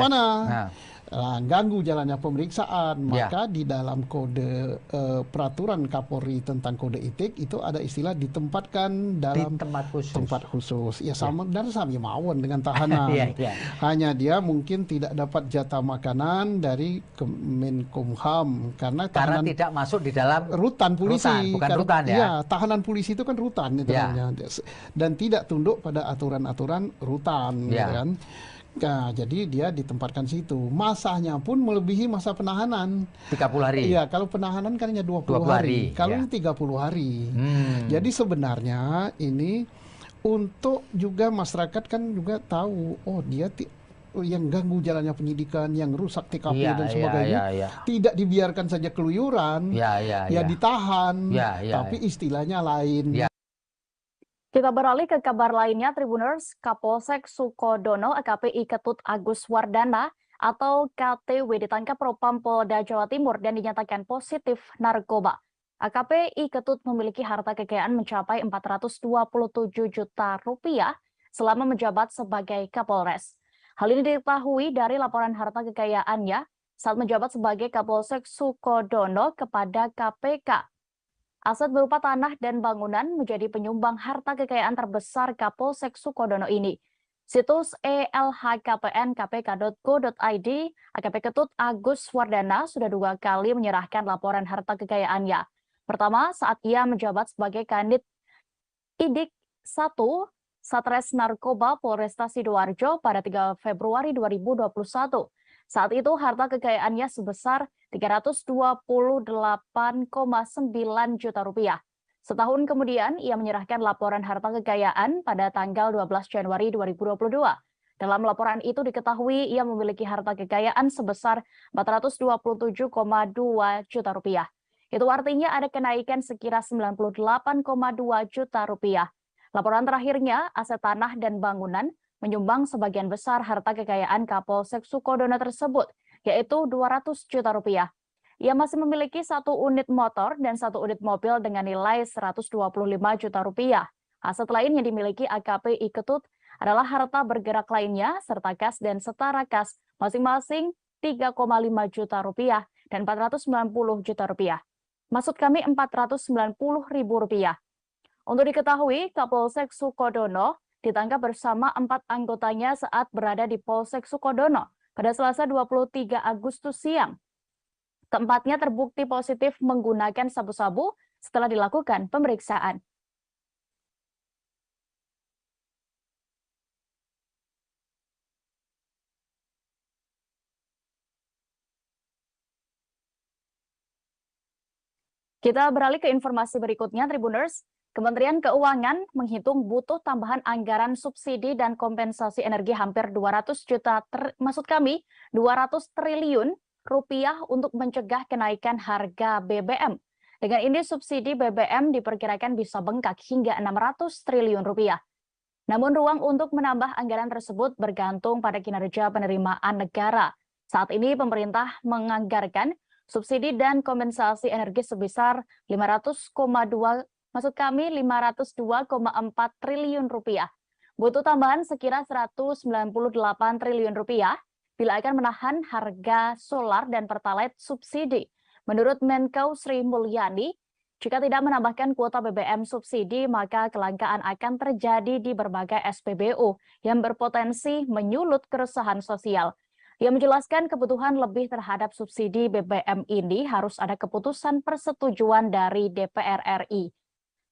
[SPEAKER 5] Ganggu jalannya pemeriksaan, maka di dalam kode peraturan Kapolri tentang kode etik itu ada istilah ditempatkan dalam tempat khusus. Ya sama dan sama mawon dengan tahanan. Hanya dia mungkin tidak dapat jatah makanan dari Kemenkumham karena tidak masuk di dalam rutan polisi. Bukan rutan ya. Iya, tahanan polisi itu kan rutan itu namanya. Dan tidak tunduk pada aturan-aturan rutan, ya kan? Nah, jadi dia ditempatkan situ. Masanya pun melebihi masa penahanan.
[SPEAKER 6] 30 hari.
[SPEAKER 5] Iya, kalau penahanan kan hanya 20 hari. Kalau ini 30 hari. Jadi sebenarnya ini untuk juga masyarakat kan juga tahu, oh dia yang ganggu jalannya penyidikan, yang rusak TKP dan sebagainya, tidak dibiarkan saja keluyuran, ditahan, tapi istilahnya lain.
[SPEAKER 1] Kita beralih ke kabar lainnya, Tribuners. Kapolsek Sukodono AKP Ketut Agus Wardana atau KTW ditangkap Propam Polda Jawa Timur dan dinyatakan positif narkoba. AKP Ketut memiliki harta kekayaan mencapai 427 juta rupiah selama menjabat sebagai Kapolres. Hal ini diketahui dari laporan harta kekayaannya saat menjabat sebagai Kapolsek Sukodono kepada KPK. Aset berupa tanah dan bangunan menjadi penyumbang harta kekayaan terbesar Kapolsek Sukodono ini. Situs elhkpnkpk.go.id, AKP Ketut Agus Wardana sudah 2 kali menyerahkan laporan harta kekayaannya. Pertama, saat ia menjabat sebagai Kanit Idik 1 Satres Narkoba Polresta Sidoarjo pada 3 Februari 2021. Saat itu harta kekayaannya sebesar 328,9 juta rupiah. Setahun kemudian, ia menyerahkan laporan harta kekayaan pada tanggal 12 Januari 2022. Dalam laporan itu diketahui ia memiliki harta kekayaan sebesar 427,2 juta rupiah. Itu artinya ada kenaikan sekira 98,2 juta rupiah. Laporan terakhirnya, aset tanah dan bangunan menyumbang sebagian besar harta kekayaan Kapolsek Sukodono tersebut, yaitu 200 juta rupiah. Ia masih memiliki 1 unit motor dan 1 unit mobil dengan nilai 125 juta rupiah. Aset lain yang dimiliki AKP Ketut adalah harta bergerak lainnya, serta kas dan setara kas, masing-masing 3,5 juta rupiah dan 490 juta rupiah. Maksud kami 490.000 rupiah. Untuk diketahui, Kapolsek Sukodono ditangkap bersama 4 anggotanya saat berada di Polsek Sukodono pada Selasa 23 Agustus siang. Keempatnya terbukti positif menggunakan sabu-sabu setelah dilakukan pemeriksaan. Kita beralih ke informasi berikutnya, Tribuners. Kementerian Keuangan menghitung butuh tambahan anggaran subsidi dan kompensasi energi hampir 200 triliun rupiah untuk mencegah kenaikan harga BBM. Dengan ini subsidi BBM diperkirakan bisa bengkak hingga 600 triliun rupiah. Namun ruang untuk menambah anggaran tersebut bergantung pada kinerja penerimaan negara. Saat ini pemerintah menganggarkan subsidi dan kompensasi energi sebesar 502,4 triliun rupiah. Butuh tambahan sekira 198 triliun rupiah bila akan menahan harga solar dan pertalite subsidi. Menurut Menko Sri Mulyani, jika tidak menambahkan kuota BBM subsidi, maka kelangkaan akan terjadi di berbagai SPBU yang berpotensi menyulut keresahan sosial. Ia menjelaskan kebutuhan lebih terhadap subsidi BBM ini harus ada keputusan persetujuan dari DPR RI.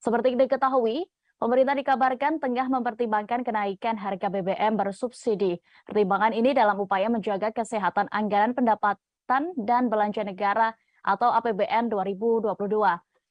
[SPEAKER 1] Seperti diketahui, pemerintah dikabarkan tengah mempertimbangkan kenaikan harga BBM bersubsidi. Pertimbangan ini dalam upaya menjaga kesehatan anggaran pendapatan dan belanja negara atau APBN 2022.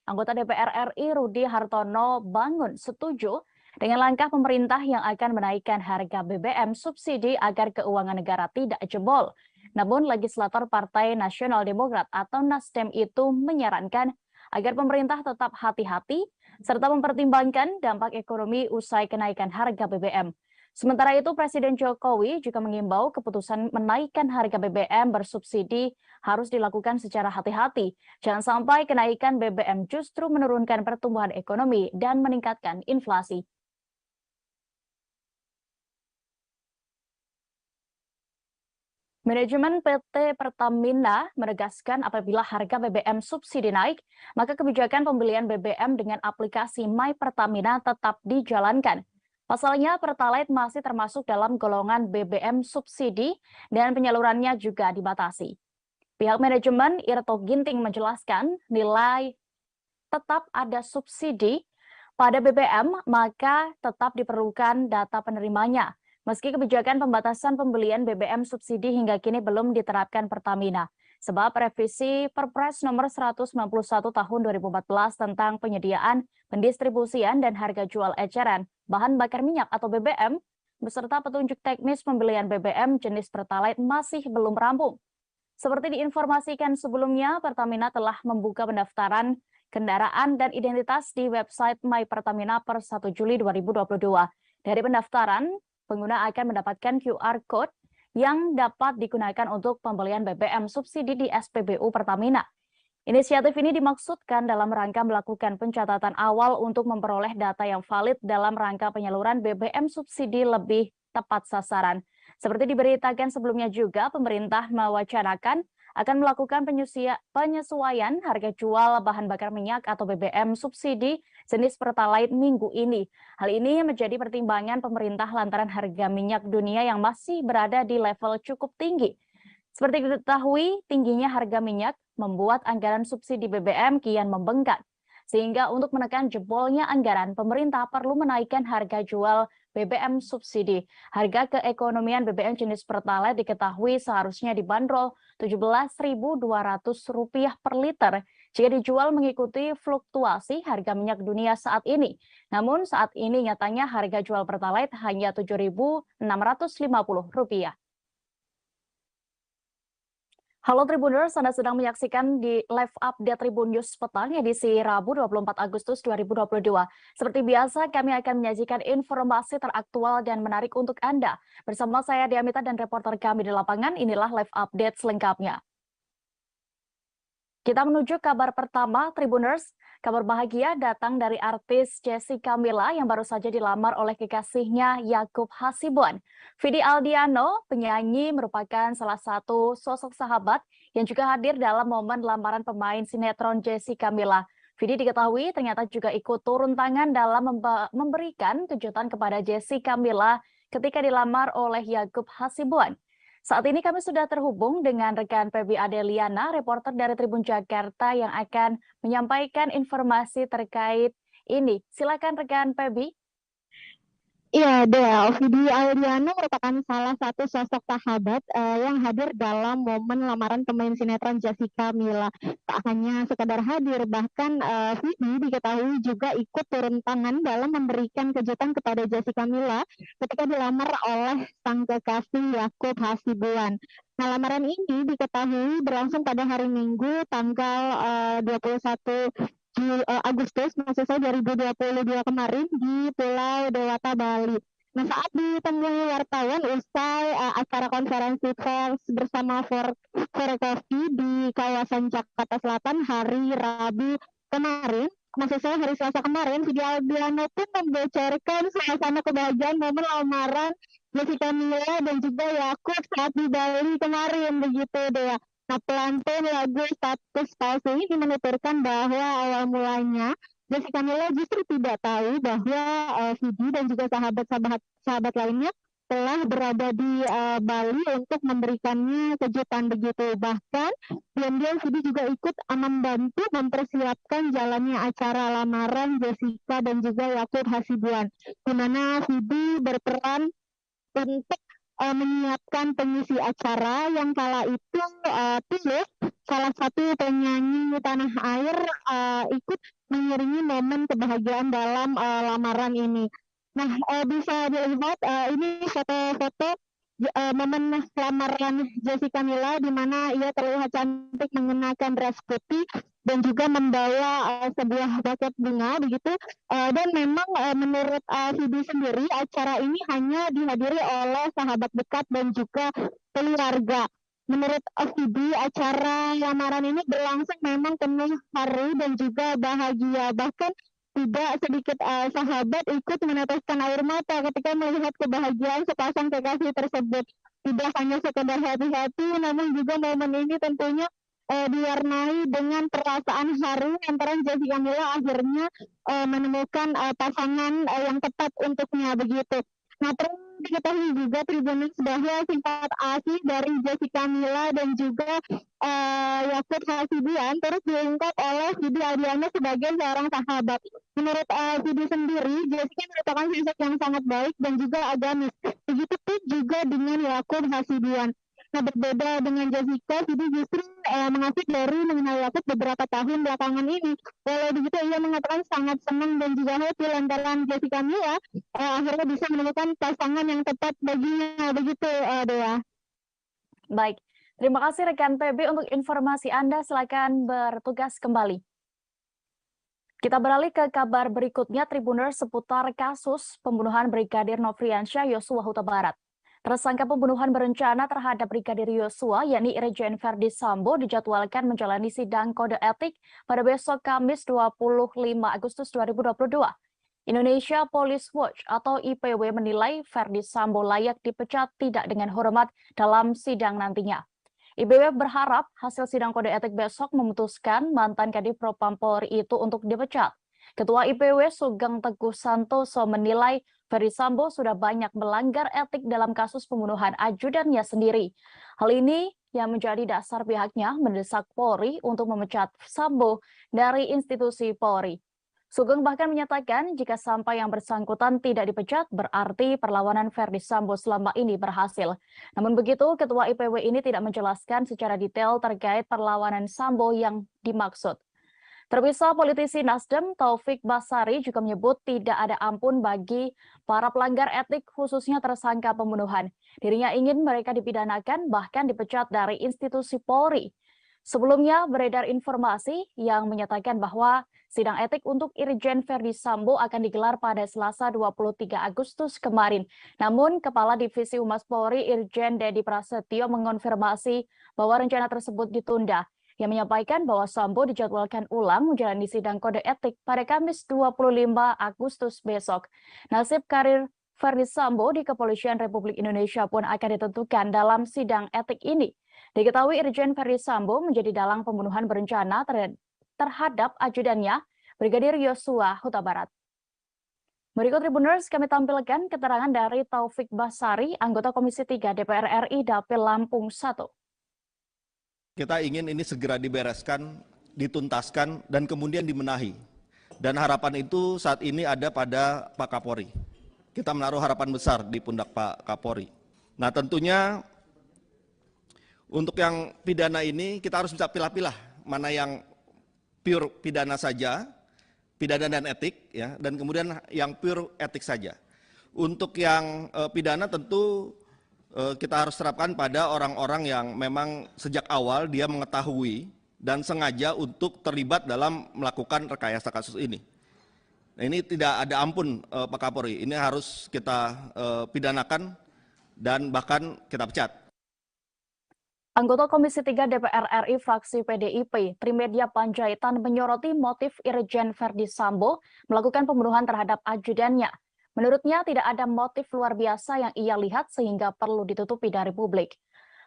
[SPEAKER 1] Anggota DPR RI Rudi Hartono Bangun setuju dengan langkah pemerintah yang akan menaikkan harga BBM subsidi agar keuangan negara tidak jebol. Namun legislator Partai Nasional Demokrat atau Nasdem itu menyarankan agar pemerintah tetap hati-hati serta mempertimbangkan dampak ekonomi usai kenaikan harga BBM. Sementara itu Presiden Jokowi juga mengimbau keputusan menaikkan harga BBM bersubsidi harus dilakukan secara hati-hati. Jangan sampai kenaikan BBM justru menurunkan pertumbuhan ekonomi dan meningkatkan inflasi. Manajemen PT Pertamina menegaskan apabila harga BBM subsidi naik, maka kebijakan pembelian BBM dengan aplikasi My Pertamina tetap dijalankan. Pasalnya, Pertalite masih termasuk dalam golongan BBM subsidi dan penyalurannya juga dibatasi. Pihak manajemen Irto Ginting menjelaskan nilai tetap ada subsidi pada BBM, maka tetap diperlukan data penerimanya. Meski kebijakan pembatasan pembelian BBM subsidi hingga kini belum diterapkan Pertamina, sebab revisi Perpres nomor 191 tahun 2014 tentang penyediaan, pendistribusian, dan harga jual eceran bahan bakar minyak atau BBM, beserta petunjuk teknis pembelian BBM jenis Pertalite masih belum rampung. Seperti diinformasikan sebelumnya, Pertamina telah membuka pendaftaran kendaraan dan identitas di website My Pertamina per 1 Juli 2022. Dari pendaftaran, pengguna akan mendapatkan QR Code yang dapat digunakan untuk pembelian BBM subsidi di SPBU Pertamina. Inisiatif ini dimaksudkan dalam rangka melakukan pencatatan awal untuk memperoleh data yang valid dalam rangka penyaluran BBM subsidi lebih tepat sasaran. Seperti diberitakan sebelumnya juga, pemerintah mewacanakan akan melakukan penyesuaian harga jual bahan bakar minyak atau BBM subsidi jenis Pertalite minggu ini. Hal ini menjadi pertimbangan pemerintah lantaran harga minyak dunia yang masih berada di level cukup tinggi. Seperti diketahui, tingginya harga minyak membuat anggaran subsidi BBM kian membengkak. Sehingga untuk menekan jebolnya anggaran, pemerintah perlu menaikkan harga jual BBM subsidi. Harga keekonomian BBM jenis Pertalite diketahui seharusnya dibanderol Rp17.200 per liter jika dijual mengikuti fluktuasi harga minyak dunia saat ini. Namun saat ini nyatanya harga jual Pertalite hanya Rp7.650. Halo Tribuners, Anda sedang menyaksikan di live update Tribun News Petang edisi Rabu 24 Agustus 2022. Seperti biasa, kami akan menyajikan informasi teraktual dan menarik untuk Anda. Bersama saya Diamita dan reporter kami di lapangan, inilah live update selengkapnya. Kita menuju kabar pertama, Tribuners. Kabar bahagia datang dari artis Jessica Mila yang baru saja dilamar oleh kekasihnya Yakub Hasibuan. Vidi Aldiano, penyanyi, merupakan salah satu sosok sahabat yang juga hadir dalam momen lamaran pemain sinetron Jessica Mila. Vidi diketahui ternyata juga ikut turun tangan dalam memberikan kejutan kepada Jessica Mila ketika dilamar oleh Yakub Hasibuan. Saat ini kami sudah terhubung dengan rekan Pebi Adeliana, reporter dari Tribun Jakarta yang akan menyampaikan informasi terkait ini. Silakan rekan Pebi.
[SPEAKER 2] Iya, Dea. Vidi Aldiano merupakan salah satu sosok sahabat yang hadir dalam momen lamaran pemain sinetron Jessica Mila. Tak hanya sekadar hadir, bahkan Vidi diketahui juga ikut turun tangan dalam memberikan kejutan kepada Jessica Mila ketika dilamar oleh sang kekasih Yakub Hasibuan. Nah, lamaran ini diketahui berlangsung pada hari Minggu tanggal 21 Agustus maksud saya 2022 kemarin di Pulau Dewata, Bali. Nah, saat ditemui wartawan usai acara konferensi pers bersama Forecoffee di kawasan Jakarta Selatan hari Rabu kemarin, maksud saya hari Selasa kemarin, Vidi Aldiano pun membocorkan suasana kebahagiaan momen lamaran Jessica Mila dan juga Yakub saat di Bali kemarin, begitu deh. Nah, pelantun lagu Status Palsu ini menuturkan bahwa awal mulanya Jessica Mila justru tidak tahu bahwa Vidi dan juga sahabat lainnya telah berada di Bali untuk memberikannya kejutan, begitu. Bahkan diam-diam Vidi juga ikut membantu mempersiapkan jalannya acara lamaran Jessica dan juga Yakub Hasibuan, di mana Vidi berperan untuk menyiapkan pengisi acara yang kala itu Tulus, salah satu penyanyi tanah air, ikut mengiringi momen kebahagiaan dalam lamaran ini. Nah, bisa dilihat ini foto-foto momen lamaran Jessica Mila di mana ia terlihat cantik mengenakan dress putih dan juga membawa sebuah buket bunga, begitu. Dan memang menurut Vidi sendiri acara ini hanya dihadiri oleh sahabat dekat dan juga keluarga. Menurut Vidi, acara lamaran ini berlangsung memang penuh haru dan juga bahagia. Bahkan tidak sedikit sahabat ikut meneteskan air mata ketika melihat kebahagiaan sepasang kekasih tersebut. Tidak hanya sekedar happy-happy, namun juga momen ini tentunya diwarnai dengan perasaan haru antara Jessica Mila akhirnya menemukan pasangan yang tepat untuknya, begitu. Nah, perlu diketahui juga Tribuners bahwa sifat asli dari Jessica Mila dan juga Yakub Hasibuan terus diungkap oleh Vidi Aldiano sebagai seorang sahabat. Menurut Vidi sendiri, Jessica merupakan sosok yang sangat baik dan juga agamis. Begitupun juga dengan Yakub Hasibuan. Nah, berbeda dengan Jessica, Vidi justru mengaku baru mengenal Yakub beberapa tahun belakangan ini. Walau begitu, ia mengatakan sangat senang dan juga happy lantaran Jessica Mila akhirnya bisa menemukan pasangan yang tepat baginya, begitu, Dea.
[SPEAKER 1] Baik, terima kasih rekan PB untuk informasi Anda. Silakan bertugas kembali. Kita beralih ke kabar berikutnya, Tribuners, seputar kasus pembunuhan Brigadir Nofriansyah Yosua Huta Barat. Tersangka pembunuhan berencana terhadap Brigadir Yosua, yakni Irjen Verdi Sambo, dijadwalkan menjalani sidang kode etik pada besok Kamis 25 Agustus 2022. Indonesia Police Watch atau IPW menilai Verdi Sambo layak dipecat tidak dengan hormat dalam sidang nantinya. IPW berharap hasil sidang kode etik besok memutuskan mantan Kadif Propam Polri itu untuk dipecat. Ketua IPW Sugeng Teguh Santoso menilai Verdi Sambo sudah banyak melanggar etik dalam kasus pembunuhan ajudannya sendiri. Hal ini yang menjadi dasar pihaknya mendesak Polri untuk memecat Sambo dari institusi Polri. Sugeng bahkan menyatakan jika sampai yang bersangkutan tidak dipecat, berarti perlawanan Verdi Sambo selama ini berhasil. Namun begitu, Ketua IPW ini tidak menjelaskan secara detail terkait perlawanan Sambo yang dimaksud. Terpisah, politisi Nasdem Taufik Basari juga menyebut tidak ada ampun bagi para pelanggar etik, khususnya tersangka pembunuhan. Dirinya ingin mereka dipidanakan, bahkan dipecat dari institusi Polri. Sebelumnya beredar informasi yang menyatakan bahwa sidang etik untuk Irjen Verdi Sambo akan digelar pada Selasa 23 Agustus kemarin. Namun, Kepala Divisi Humas Polri Irjen Dedi Prasetyo mengonfirmasi bahwa rencana tersebut ditunda. yang menyampaikan bahwa Sambo dijadwalkan ulang menjalani sidang kode etik pada Kamis 25 Agustus besok. Nasib karir Verdi Sambo di Kepolisian Republik Indonesia pun akan ditentukan dalam sidang etik ini. Diketahui Irjen Verdi Sambo menjadi dalang pembunuhan berencana terhadap ajudannya, Brigadir Yosua Huta Barat. Berikut Tribuners kami tampilkan keterangan dari Taufik Basari, anggota Komisi 3 DPR RI Dapil Lampung 1.
[SPEAKER 3] Kita ingin ini segera dibereskan, dituntaskan, dan kemudian dibenahi. Dan harapan itu saat ini ada pada Pak Kapolri. Kita menaruh harapan besar di pundak Pak Kapolri. Nah tentunya untuk yang pidana ini kita harus bisa pilah-pilah mana yang pure pidana saja, pidana dan etik, ya, dan kemudian yang pure etik saja. Untuk yang pidana tentu kita harus terapkan pada orang-orang yang memang sejak awal dia mengetahui dan sengaja untuk terlibat dalam melakukan rekayasa kasus ini. Nah, ini tidak ada ampun Pak Kapolri, ini harus kita pidanakan dan bahkan kita pecat.
[SPEAKER 1] Anggota Komisi 3 DPR RI fraksi PDIP, Trimedia Panjaitan menyoroti motif Irjen Verdi Sambo melakukan pembunuhan terhadap ajudannya. Menurutnya tidak ada motif luar biasa yang ia lihat sehingga perlu ditutupi dari publik.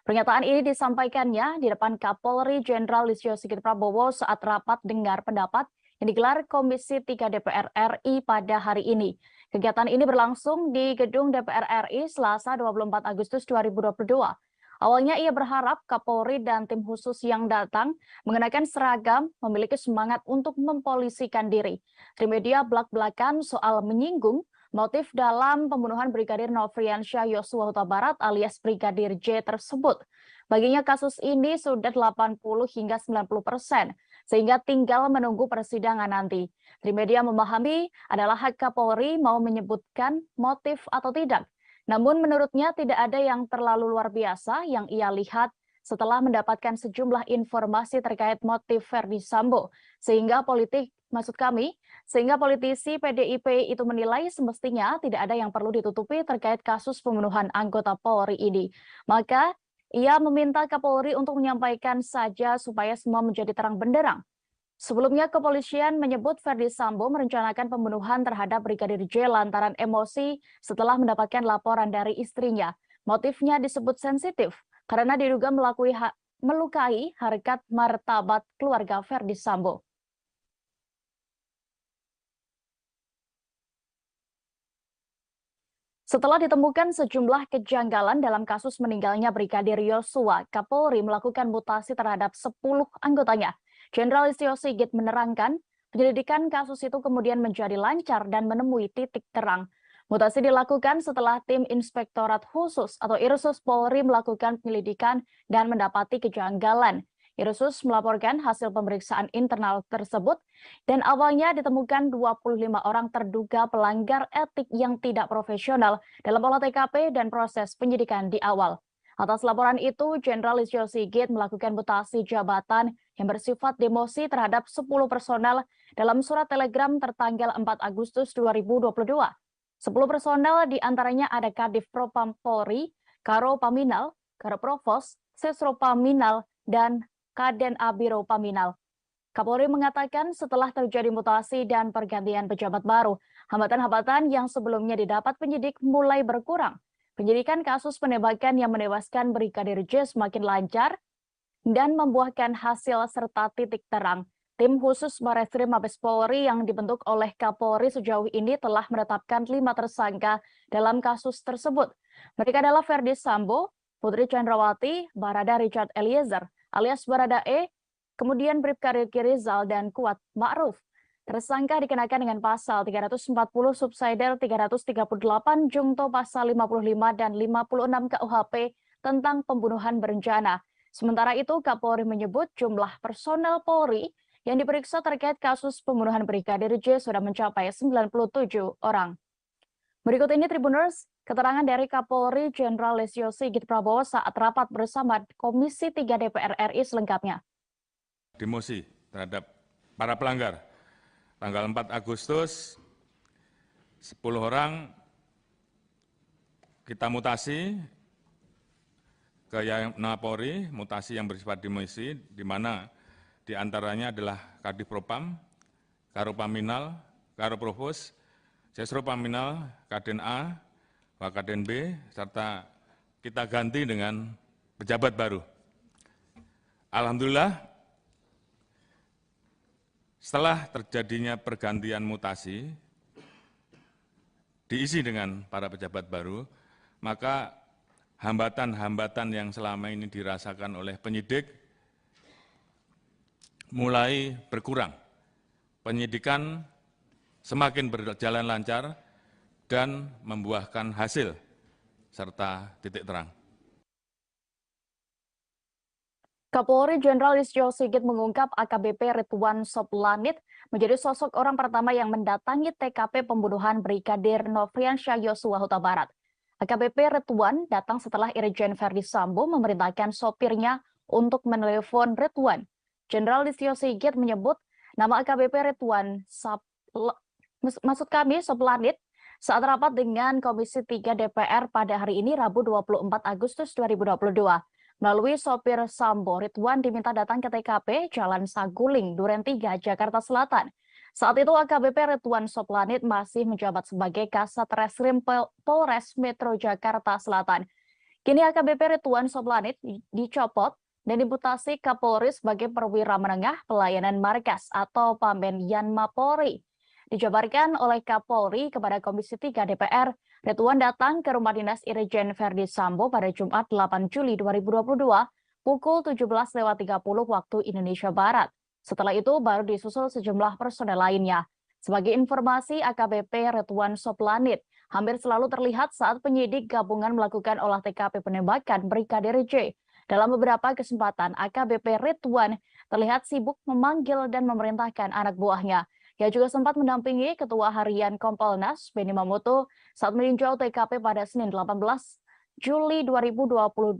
[SPEAKER 1] Pernyataan ini disampaikannya di depan Kapolri Jenderal Listio Sigit Prabowo saat rapat dengar pendapat yang digelar Komisi 3 DPR RI pada hari ini. Kegiatan ini berlangsung di Gedung DPR RI Selasa 24 Agustus 2022. Awalnya ia berharap Kapolri dan tim khusus yang datang mengenakan seragam memiliki semangat untuk mempolisikan diri. Trimedia belak-belakan soal menyinggung motif dalam pembunuhan Brigadir Nofriansyah Yosua Huta Barat alias Brigadir J tersebut. Baginya kasus ini sudah 80 hingga 90%, sehingga tinggal menunggu persidangan nanti. Trimedia memahami adalah hak Kapolri mau menyebutkan motif atau tidak. Namun menurutnya tidak ada yang terlalu luar biasa yang ia lihat setelah mendapatkan sejumlah informasi terkait motif Verdi Sambo. Sehingga politisi PDIP itu menilai semestinya tidak ada yang perlu ditutupi terkait kasus pembunuhan anggota Polri ini. Maka ia meminta Kapolri untuk menyampaikan saja supaya semua menjadi terang benderang. Sebelumnya kepolisian menyebut Verdi Sambo merencanakan pembunuhan terhadap Brigadir J lantaran emosi setelah mendapatkan laporan dari istrinya. Motifnya disebut sensitif karena diduga melukai harkat martabat keluarga Verdi Sambo. Setelah ditemukan sejumlah kejanggalan dalam kasus meninggalnya Brigadir Yosua, Kapolri melakukan mutasi terhadap 10 anggotanya. Jenderal Listio Sigit menerangkan, penyelidikan kasus itu kemudian menjadi lancar dan menemui titik terang. Mutasi dilakukan setelah tim Inspektorat Khusus atau Irsus Polri melakukan penyelidikan dan mendapati kejanggalan. Irsus melaporkan hasil pemeriksaan internal tersebut dan awalnya ditemukan 25 orang terduga pelanggar etik yang tidak profesional dalam olah TKP dan proses penyidikan di awal. Atas laporan itu, Jenderal Listio Sigit melakukan mutasi jabatan yang bersifat demosi terhadap 10 personel dalam surat telegram tertanggal 4 Agustus 2022. 10 personel diantaranya ada Kadif Propam Polri, Karo Paminal, Karo Provos, Sesro Paminal, dan Kaden Abiro Paminal. Kapolri mengatakan setelah terjadi mutasi dan pergantian pejabat baru, hambatan-hambatan yang sebelumnya didapat penyidik mulai berkurang. Penyidikan kasus penembakan yang menewaskan Brigadir J semakin lancar dan membuahkan hasil serta titik terang. Tim khusus Barreskrim Mabes Polri yang dibentuk oleh Kapolri sejauh ini telah menetapkan 5 tersangka dalam kasus tersebut. Mereka adalah Verdi Sambo, Putri Chandrawati, Barada Richard Eliezer alias Barada E, kemudian Bribka Riki Rizal dan Kuat Ma'ruf. Tersangka dikenakan dengan pasal 340 subsidiar 338 Jungto pasal 55 dan 56 KUHP tentang pembunuhan berencana. Sementara itu Kapolri menyebut jumlah personel Polri yang diperiksa terkait kasus pembunuhan Brigadir J sudah mencapai 97 orang. Berikut ini Tribuners, keterangan dari Kapolri Jenderal Listio Sigit Prabowo saat rapat bersama Komisi 3 DPR RI selengkapnya.
[SPEAKER 4] Demosi terhadap para pelanggar. Tanggal 4 Agustus, 10 orang kita mutasi ke Yapolri, mutasi yang bersifat demosi, di mana di antaranya adalah Kadifropam, Karopaminal, Karoprovos, Sesropaminal, Kaden A, Wakaden B, serta kita ganti dengan pejabat baru. Alhamdulillah, setelah terjadinya pergantian mutasi, diisi dengan para pejabat baru, maka hambatan-hambatan yang selama ini dirasakan oleh penyidik mulai berkurang. Penyidikan semakin berjalan lancar dan membuahkan hasil serta titik terang.
[SPEAKER 1] Kapolri Jenderal Listio Sigit mengungkap AKBP Ridwan Soplanit menjadi sosok orang pertama yang mendatangi TKP pembunuhan Brigadir Nofriansyah Yosua Huta Barat. AKBP Ridwan datang setelah Irjen Verdi Sambo memerintahkan sopirnya untuk menelepon Ridwan. Jenderal Listio Sigit menyebut nama AKBP Ridwan Soplanit saat rapat dengan Komisi 3 DPR pada hari ini Rabu 24 Agustus 2022. Melalui sopir Sambo, Ridwan diminta datang ke TKP Jalan Saguling, Duren 3, Jakarta Selatan. Saat itu AKBP Ridwan Soplanit masih menjabat sebagai Kasat Reskrim Polres Metro Jakarta Selatan. Kini AKBP Ridwan Soplanit dicopot dan dimutasi Kapolri sebagai perwira menengah pelayanan markas atau Pamben Yanma Polri. Dijabarkan oleh Kapolri kepada Komisi 3 DPR, Ridwan datang ke rumah dinas Irjen Verdi Sambo pada Jumat 8 Juli 2022 pukul 17.30 waktu Indonesia Barat. Setelah itu baru disusul sejumlah personel lainnya. Sebagai informasi, AKBP Ridwan Soplanit hampir selalu terlihat saat penyidik gabungan melakukan olah TKP penembakan Brigadir J. Dalam beberapa kesempatan, AKBP Ridwan terlihat sibuk memanggil dan memerintahkan anak buahnya. Ia juga sempat mendampingi Ketua Harian Kompolnas, Benny Mamoto, saat meninjau TKP pada Senin 18 Juli 2022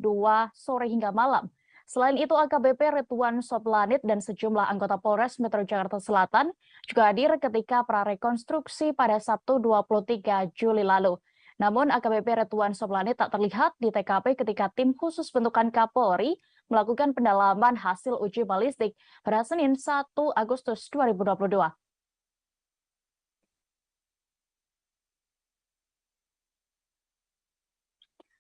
[SPEAKER 1] sore hingga malam. Selain itu, AKBP Ridwan Soplanit dan sejumlah anggota Polres Metro Jakarta Selatan juga hadir ketika prarekonstruksi pada Sabtu 23 Juli lalu. Namun, AKBP Ridwan Soplanit tak terlihat di TKP ketika tim khusus bentukan Kapolri melakukan pendalaman hasil uji balistik pada Senin 1 Agustus 2022.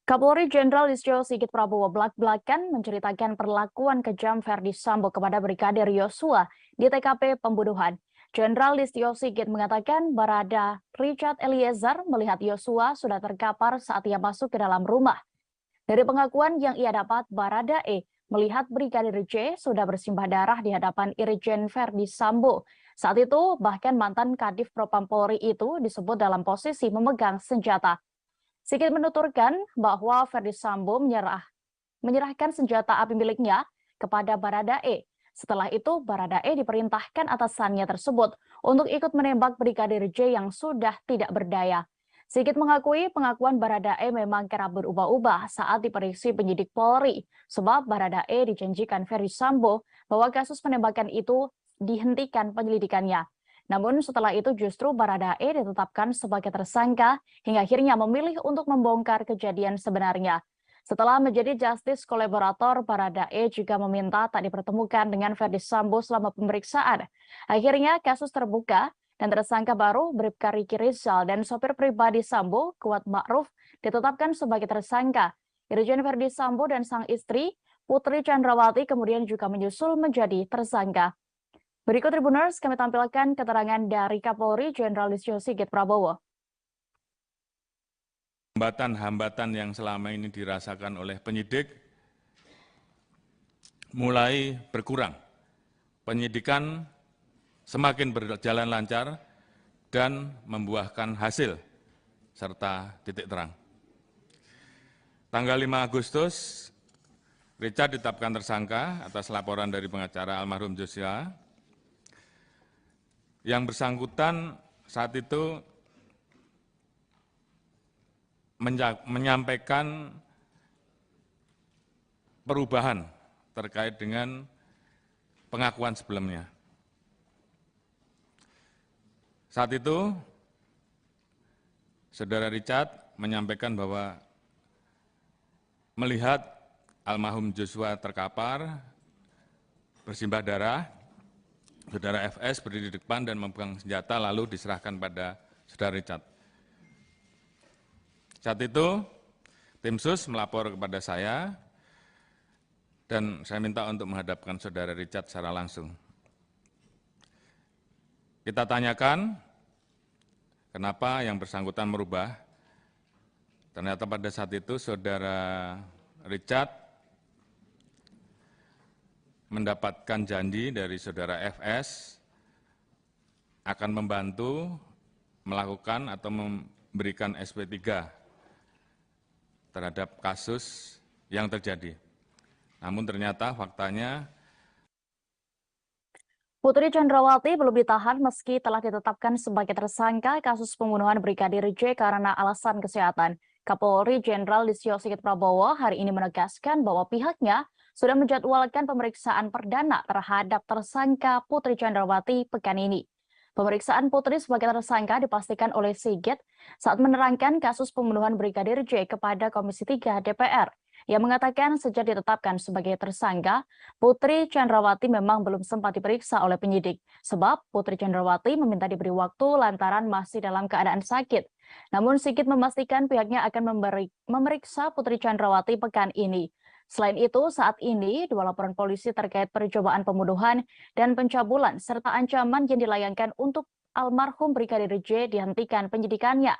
[SPEAKER 1] Kapolri Jenderal Listio Sigit Prabowo belak-belakan menceritakan perlakuan kejam Verdi Sambo kepada Brigadir Yosua di TKP pembunuhan. Jenderal Listio Sigit mengatakan Barada Richard Eliezer melihat Yosua sudah terkapar saat ia masuk ke dalam rumah. Dari pengakuan yang ia dapat, Barada E melihat Brigadir J sudah bersimbah darah di hadapan Irjen Verdi Sambo. Saat itu, bahkan mantan Kadif Propam Polri itu disebut dalam posisi memegang senjata. Sigit menuturkan bahwa Verdi Sambo menyerahkan senjata api miliknya kepada Barada E. Setelah itu, Barada E diperintahkan atasannya tersebut untuk ikut menembak Brigadir J yang sudah tidak berdaya. Sigit mengakui pengakuan Barada E memang kerap berubah-ubah saat diperiksa penyidik Polri, sebab Barada E dijanjikan Verdi Sambo bahwa kasus penembakan itu dihentikan penyelidikannya. Namun setelah itu justru Barada E ditetapkan sebagai tersangka hingga akhirnya memilih untuk membongkar kejadian sebenarnya. Setelah menjadi justice kolaborator, Barada E juga meminta tak dipertemukan dengan Verdi Sambo selama pemeriksaan. Akhirnya kasus terbuka dan tersangka baru Bribka Riki Rizal dan sopir pribadi Sambo, Kuat Ma'ruf, ditetapkan sebagai tersangka. Irjen Verdi Sambo dan sang istri, Putri Chandrawati, kemudian juga menyusul menjadi tersangka. Berikut Tribuners, kami tampilkan keterangan dari Kapolri Jenderal Listio Sigit Prabowo.
[SPEAKER 4] Hambatan-hambatan yang selama ini dirasakan oleh penyidik mulai berkurang. Penyidikan semakin berjalan lancar dan membuahkan hasil serta titik terang. Tanggal 5 Agustus, Richard ditetapkan tersangka atas laporan dari pengacara almarhum Joshua. Yang bersangkutan saat itu menyampaikan perubahan terkait dengan pengakuan sebelumnya. Saat itu, Saudara Richard menyampaikan bahwa melihat almarhum Joshua terkapar bersimbah darah, saudara FS berdiri di depan dan memegang senjata lalu diserahkan pada saudara Richard. Saat itu, tim sus melapor kepada saya dan saya minta untuk menghadapkan saudara Richard secara langsung. Kita tanyakan kenapa yang bersangkutan merubah. Ternyata pada saat itu saudara Richard mendapatkan janji dari saudara FS akan membantu melakukan atau memberikan SP3 terhadap kasus yang terjadi. Namun ternyata faktanya
[SPEAKER 1] Putri Chandrawati belum ditahan meski telah ditetapkan sebagai tersangka kasus pembunuhan Brigadir J karena alasan kesehatan. Kapolri Jenderal Listio Sigit Prabowo hari ini menegaskan bahwa pihaknya sudah menjadwalkan pemeriksaan perdana terhadap tersangka Putri Chandrawati pekan ini. Pemeriksaan Putri sebagai tersangka dipastikan oleh Sigit saat menerangkan kasus pembunuhan Brigadir J kepada Komisi 3 DPR. Yang mengatakan sejak ditetapkan sebagai tersangka, Putri Chandrawati memang belum sempat diperiksa oleh penyidik. Sebab Putri Chandrawati meminta diberi waktu lantaran masih dalam keadaan sakit. Namun Sigit memastikan pihaknya akan memeriksa Putri Chandrawati pekan ini. Selain itu, saat ini dua laporan polisi terkait percobaan pembunuhan dan pencabulan serta ancaman yang dilayangkan untuk almarhum Brigadir J dihentikan penyidikannya.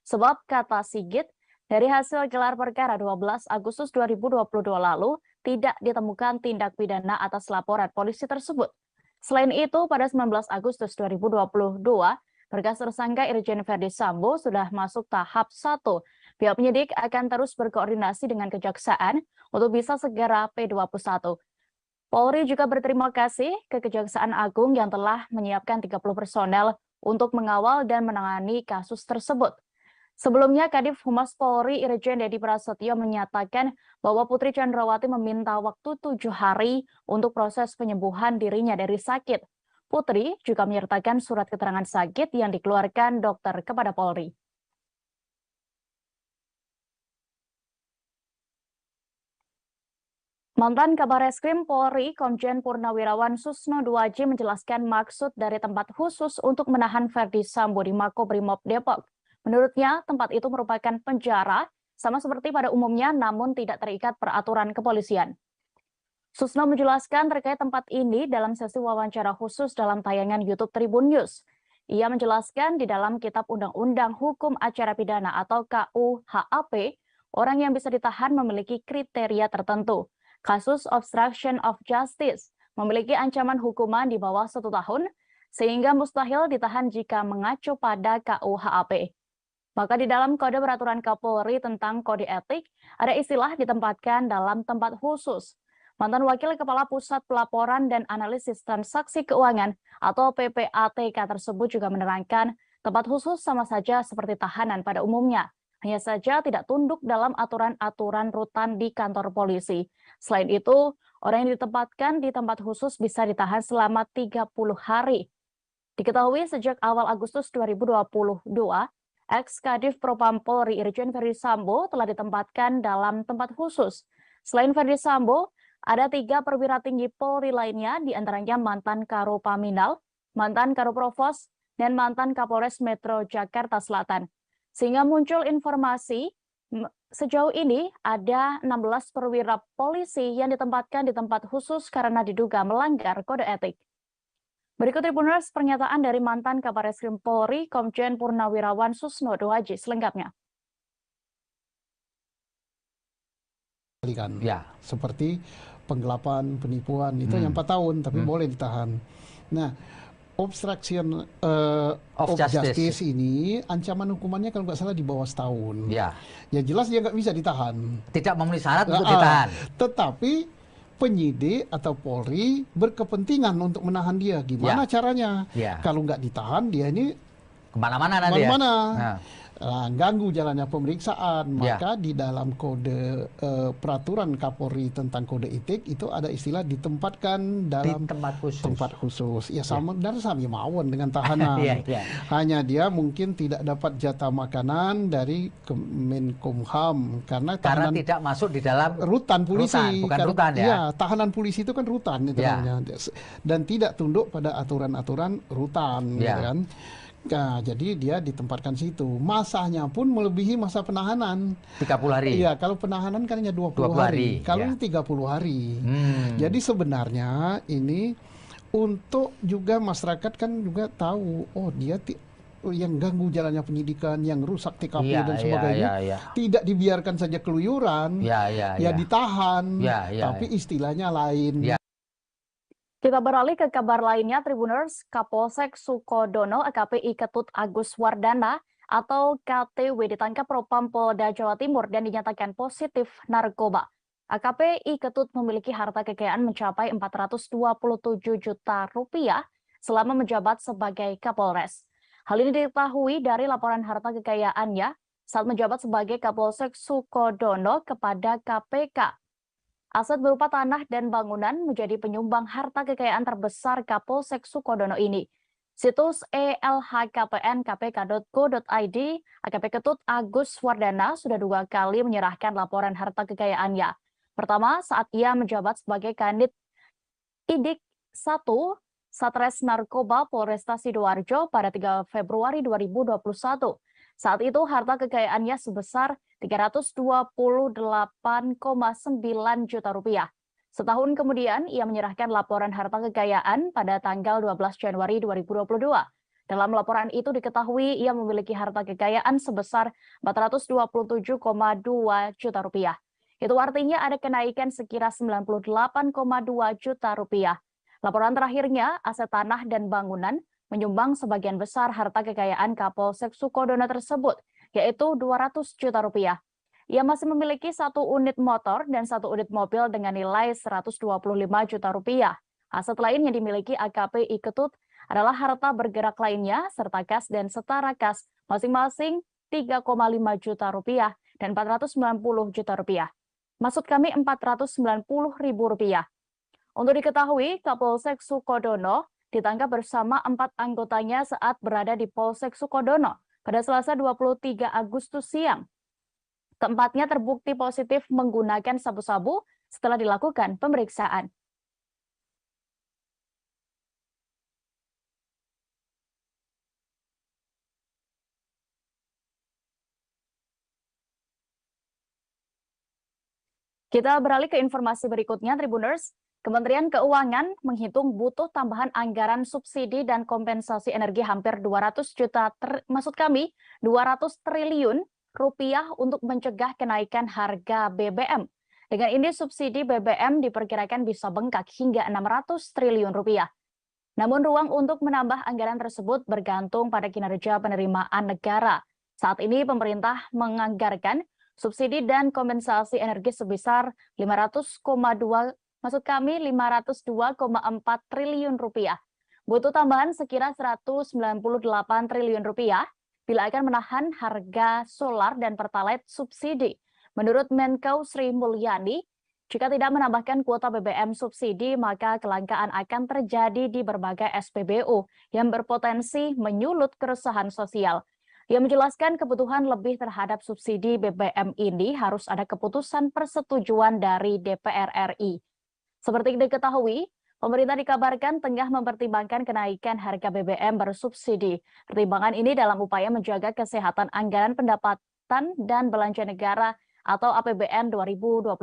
[SPEAKER 1] Sebab kata Sigit, dari hasil gelar perkara 12 Agustus 2022 lalu, tidak ditemukan tindak pidana atas laporan polisi tersebut. Selain itu, pada 19 Agustus 2022, berkas tersangka Irjen Verdi Sambo sudah masuk tahap 1. Pihak penyidik akan terus berkoordinasi dengan Kejaksaan untuk bisa segera P21. Polri juga berterima kasih ke Kejaksaan Agung yang telah menyiapkan 30 personel untuk mengawal dan menangani kasus tersebut. Sebelumnya, Kadif Humas Polri Irjen Dedi Prasetyo menyatakan bahwa Putri Chandrawati meminta waktu 7 hari untuk proses penyembuhan dirinya dari sakit. Putri juga menyertakan surat keterangan sakit yang dikeluarkan dokter kepada Polri. Mantan Kabar Eskrim Polri, Komjen Purnawirawan Susno Duaji menjelaskan maksud dari tempat khusus untuk menahan Verdi Sambo di Makobrimob Depok. Menurutnya, tempat itu merupakan penjara, sama seperti pada umumnya, namun tidak terikat peraturan kepolisian. Susno menjelaskan terkait tempat ini dalam sesi wawancara khusus dalam tayangan YouTube Tribun News. Ia menjelaskan di dalam Kitab Undang-Undang Hukum Acara Pidana atau KUHAP, orang yang bisa ditahan memiliki kriteria tertentu. Kasus obstruction of justice memiliki ancaman hukuman di bawah 1 tahun, sehingga mustahil ditahan jika mengacu pada KUHAP. Maka di dalam Kode Peraturan Kapolri tentang Kode Etik, ada istilah ditempatkan dalam tempat khusus. Mantan Wakil Kepala Pusat Pelaporan dan Analisis Transaksi Keuangan atau PPATK tersebut juga menerangkan tempat khusus sama saja seperti tahanan pada umumnya. Hanya saja tidak tunduk dalam aturan-aturan rutan di kantor polisi. Selain itu, orang yang ditempatkan di tempat khusus bisa ditahan selama 30 hari. Diketahui sejak awal Agustus 2022, ex-Kadif Propam Polri Irjen Verdi Sambo telah ditempatkan dalam tempat khusus. Selain Verdi Sambo, ada 3 perwira tinggi Polri lainnya, diantaranya mantan Karopaminal, mantan Karoprovos, dan mantan Kapolres Metro Jakarta Selatan. Sehingga muncul informasi sejauh ini ada 16 perwira polisi yang ditempatkan di tempat khusus karena diduga melanggar kode etik. Berikut Tribuners pernyataan dari mantan Kabar Eskrim Polri, Komjen Purnawirawan Susno Duaji selengkapnya.
[SPEAKER 5] Ya. Seperti penggelapan, penipuan, itu yang 4 tahun, tapi boleh ditahan. Nah, obstruction of justice ini ancaman hukumannya kalau nggak salah di bawah setahun.
[SPEAKER 6] Ya.
[SPEAKER 5] Ya jelas dia nggak bisa ditahan.
[SPEAKER 6] Tidak memenuhi syarat untuk ditahan.
[SPEAKER 5] Tetapi penyidik atau Polri berkepentingan untuk menahan dia. Gimana caranya? Kalau nggak ditahan dia ini
[SPEAKER 6] kemana-mana nanti
[SPEAKER 5] kemana-mana.
[SPEAKER 6] Ya.
[SPEAKER 5] ganggu jalannya pemeriksaan, maka di dalam kode peraturan Kapolri tentang kode etik itu ada istilah ditempatkan dalam tempat khusus. Ya sama dan sami mawon dengan tahanan. Hanya dia mungkin tidak dapat jatah makanan dari Kemenkumham karena tahanan
[SPEAKER 6] tidak masuk di dalam
[SPEAKER 5] rutan polisi.
[SPEAKER 6] Bukan rutan ya.
[SPEAKER 5] Iya, tahanan polisi itu kan rutan itu namanya. Dan tidak tunduk pada aturan-aturan rutan, gitu kan. Nah, jadi dia ditempatkan situ. Masanya pun melebihi masa penahanan.
[SPEAKER 6] 30 hari.
[SPEAKER 5] Iya, kalau penahanan kan hanya 20 hari. Kalau ini 30 hari. Jadi sebenarnya ini untuk juga masyarakat kan juga tahu, oh dia yang ganggu jalannya penyidikan, yang rusak TKP dan sebagainya, tidak dibiarkan saja keluyuran, ditahan, tapi istilahnya lain.
[SPEAKER 1] Kita beralih ke kabar lainnya, Tribuners. Kapolsek Sukodono AKP Ketut Agus Wardana atau KTW ditangkap Propam Polda Jawa Timur dan dinyatakan positif narkoba. AKP Ketut memiliki harta kekayaan mencapai 427 juta rupiah selama menjabat sebagai Kapolres. Hal ini diketahui dari laporan harta kekayaannya saat menjabat sebagai Kapolsek Sukodono kepada KPK. Aset berupa tanah dan bangunan menjadi penyumbang harta kekayaan terbesar Kapolsek Sukodono ini. Situs elhkpn.kpk.go.id, AKP Ketut Agus Wardana sudah 2 kali menyerahkan laporan harta kekayaannya. Pertama, saat ia menjabat sebagai Kanit Idik 1 Satres Narkoba Polresta Sidoarjo pada 3 Februari 2021. Saat itu harta kekayaannya sebesar 328,9 juta rupiah. Setahun kemudian, ia menyerahkan laporan harta kekayaan pada tanggal 12 Januari 2022. Dalam laporan itu diketahui ia memiliki harta kekayaan sebesar 427,2 juta rupiah. Itu artinya ada kenaikan sekira 98,2 juta rupiah. Laporan terakhirnya, aset tanah dan bangunan menyumbang sebagian besar harta kekayaan Kapolsek Sukodono tersebut, yaitu 200 juta rupiah. Ia masih memiliki 1 unit motor dan 1 unit mobil dengan nilai 125 juta rupiah. Aset lain yang dimiliki AKP Ketut adalah harta bergerak lainnya serta kas dan setara kas masing-masing 3,5 juta rupiah dan 490 juta rupiah. Maksud kami 490.000 rupiah. Untuk diketahui, Kapolsek Sukodono ditangkap bersama 4 anggotanya saat berada di Polsek Sukodono pada Selasa 23 Agustus siang. Keempatnya terbukti positif menggunakan sabu-sabu setelah dilakukan pemeriksaan. Kita beralih ke informasi berikutnya, Tribuners. Kementerian Keuangan menghitung butuh tambahan anggaran subsidi dan kompensasi energi hampir 200 triliun rupiah untuk mencegah kenaikan harga BBM. Dengan ini subsidi BBM diperkirakan bisa bengkak hingga 600 triliun rupiah. Namun ruang untuk menambah anggaran tersebut bergantung pada kinerja penerimaan negara. Saat ini pemerintah menganggarkan subsidi dan kompensasi energi sebesar 502,4 triliun rupiah. Butuh tambahan sekira 198 triliun rupiah bila akan menahan harga solar dan pertalite subsidi. Menurut Menko Sri Mulyani, jika tidak menambahkan kuota BBM subsidi, maka kelangkaan akan terjadi di berbagai SPBU yang berpotensi menyulut keresahan sosial. Ia menjelaskan kebutuhan lebih terhadap subsidi BBM ini harus ada keputusan persetujuan dari DPR RI. Seperti diketahui, pemerintah dikabarkan tengah mempertimbangkan kenaikan harga BBM bersubsidi. Pertimbangan ini dalam upaya menjaga kesehatan anggaran pendapatan dan belanja negara atau APBN 2022.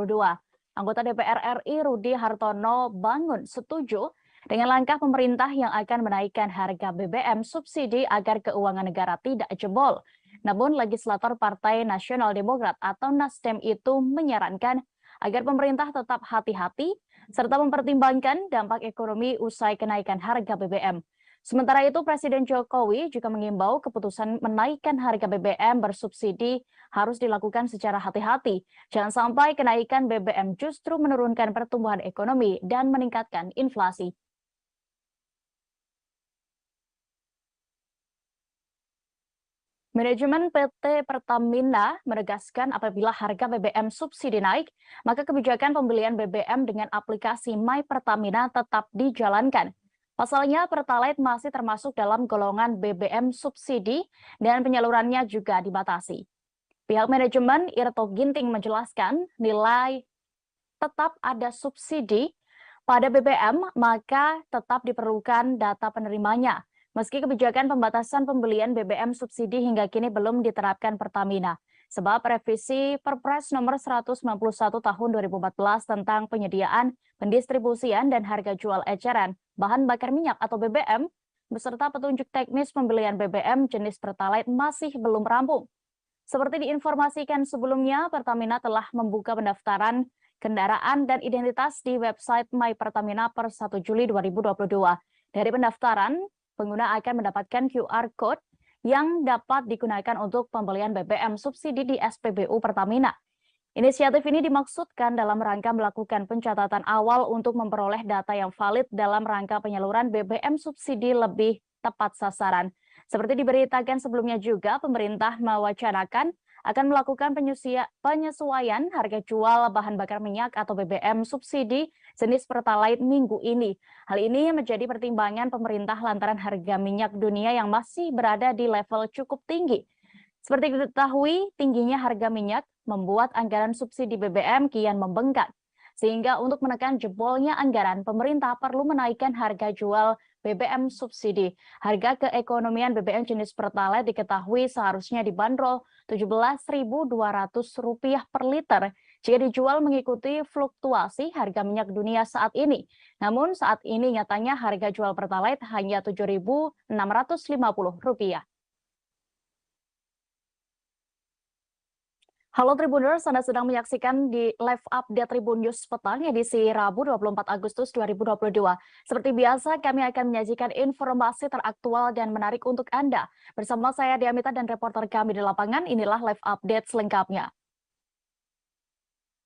[SPEAKER 1] Anggota DPR RI Rudi Hartono Bangun setuju dengan langkah pemerintah yang akan menaikkan harga BBM subsidi agar keuangan negara tidak jebol. Namun legislator Partai Nasional Demokrat atau Nasdem itu menyarankan agar pemerintah tetap hati-hati serta mempertimbangkan dampak ekonomi usai kenaikan harga BBM. Sementara itu, Presiden Jokowi juga mengimbau keputusan menaikkan harga BBM bersubsidi harus dilakukan secara hati-hati. Jangan sampai kenaikan BBM justru menurunkan pertumbuhan ekonomi dan meningkatkan inflasi. Manajemen PT Pertamina menegaskan apabila harga BBM subsidi naik, maka kebijakan pembelian BBM dengan aplikasi My Pertamina tetap dijalankan. Pasalnya, Pertalite masih termasuk dalam golongan BBM subsidi dan penyalurannya juga dibatasi. Pihak manajemen Irto Ginting menjelaskan nilai tetap ada subsidi pada BBM, maka tetap diperlukan data penerimanya. Meski kebijakan pembatasan pembelian BBM subsidi hingga kini belum diterapkan Pertamina, sebab revisi Perpres nomor 191 tahun 2014 tentang penyediaan, pendistribusian, dan harga jual eceran bahan bakar minyak atau BBM, beserta petunjuk teknis pembelian BBM jenis Pertalite masih belum rampung. Seperti diinformasikan sebelumnya, Pertamina telah membuka pendaftaran kendaraan dan identitas di website My Pertamina per 1 Juli 2022. Dari pendaftaran, pengguna akan mendapatkan QR Code yang dapat digunakan untuk pembelian BBM subsidi di SPBU Pertamina. Inisiatif ini dimaksudkan dalam rangka melakukan pencatatan awal untuk memperoleh data yang valid dalam rangka penyaluran BBM subsidi lebih tepat sasaran. Seperti diberitakan sebelumnya juga, pemerintah mewacanakan akan melakukan penyesuaian harga jual bahan bakar minyak atau BBM subsidi jenis Pertalite minggu ini. Hal ini menjadi pertimbangan pemerintah lantaran harga minyak dunia yang masih berada di level cukup tinggi. Seperti diketahui, tingginya harga minyak membuat anggaran subsidi BBM kian membengkak. Sehingga untuk menekan jebolnya anggaran, pemerintah perlu menaikkan harga jual BBM subsidi. Harga keekonomian BBM jenis Pertalite diketahui seharusnya dibanderol Rp17.200 per liter jika dijual mengikuti fluktuasi harga minyak dunia saat ini. Namun saat ini nyatanya harga jual Pertalite hanya Rp7.650. Halo Tribuners, Anda sedang menyaksikan di live update Tribun News Petang edisi Rabu 24 Agustus 2022. Seperti biasa, kami akan menyajikan informasi teraktual dan menarik untuk Anda. Bersama saya Diamita dan reporter kami di lapangan, inilah live update selengkapnya.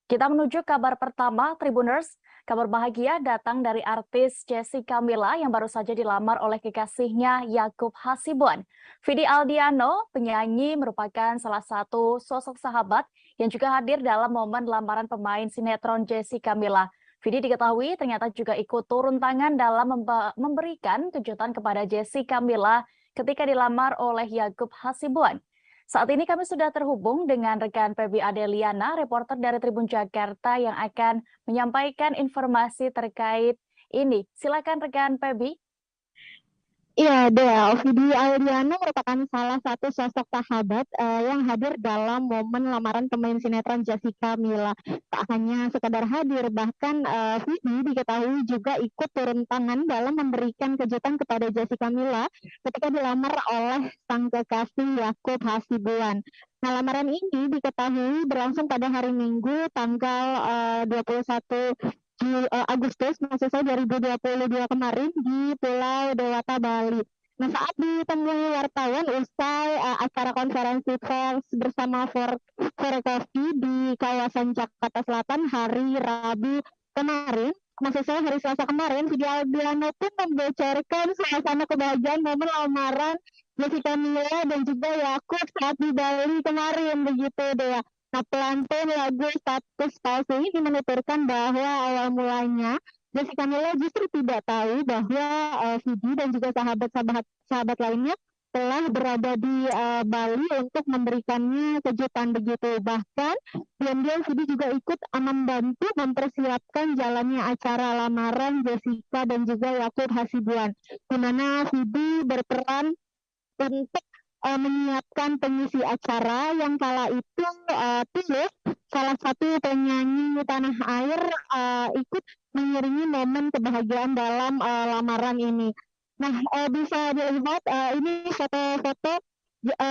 [SPEAKER 1] Kita menuju kabar pertama, Tribuners. Kabar bahagia datang dari artis Jessica Mila yang baru saja dilamar oleh kekasihnya Yakub Hasibuan. Vidi Aldiano, penyanyi, merupakan salah satu sosok sahabat yang juga hadir dalam momen lamaran pemain sinetron Jessica Mila. Vidi diketahui ternyata juga ikut turun tangan dalam memberikan kejutan kepada Jessica Mila ketika dilamar oleh Yakub Hasibuan. Saat ini kami sudah terhubung dengan rekan Pebi Adeliana, reporter dari Tribun Jakarta yang akan menyampaikan informasi terkait ini. Silakan rekan Pebi.
[SPEAKER 2] Iya, Dea. Vidi Aldiano merupakan salah satu sosok sahabat yang hadir dalam momen lamaran pemain sinetron Jessica Mila. Tak hanya sekadar hadir, bahkan Vidi diketahui juga ikut turun tangan dalam memberikan kejutan kepada Jessica Mila ketika dilamar oleh sang kekasih Yakub Hasibuan. Nah, lamaran ini diketahui berlangsung pada hari Minggu tanggal 21 Agustus maksud saya 2022 kemarin di Pulau Dewata, Bali. Nah, saat ditemui wartawan usai acara konferensi pers bersama Forkopi di kawasan Jakarta Selatan hari Rabu kemarin, maksud saya hari Selasa kemarin, Vidi Aldiano pun membocorkan suasana kebahagiaan momen lamaran Jessica Mila dan juga Yakub saat di Bali kemarin, begitu deh. Nah, pelantun lagu Status Palsu ini menuturkan bahwa awal mulanya Jessica Mila justru tidak tahu bahwa Vidi dan juga sahabat lainnya telah berada di Bali untuk memberikannya kejutan begitu. Bahkan diam-diam Vidi juga ikut membantu mempersiapkan jalannya acara lamaran Jessica dan juga Yakub Hasibuan, di mana Vidi berperan untuk menyiapkan pengisi acara yang kala itu Tulus, salah satu penyanyi tanah air, ikut mengiringi momen kebahagiaan dalam lamaran ini. Nah, bisa dilihat ini foto-foto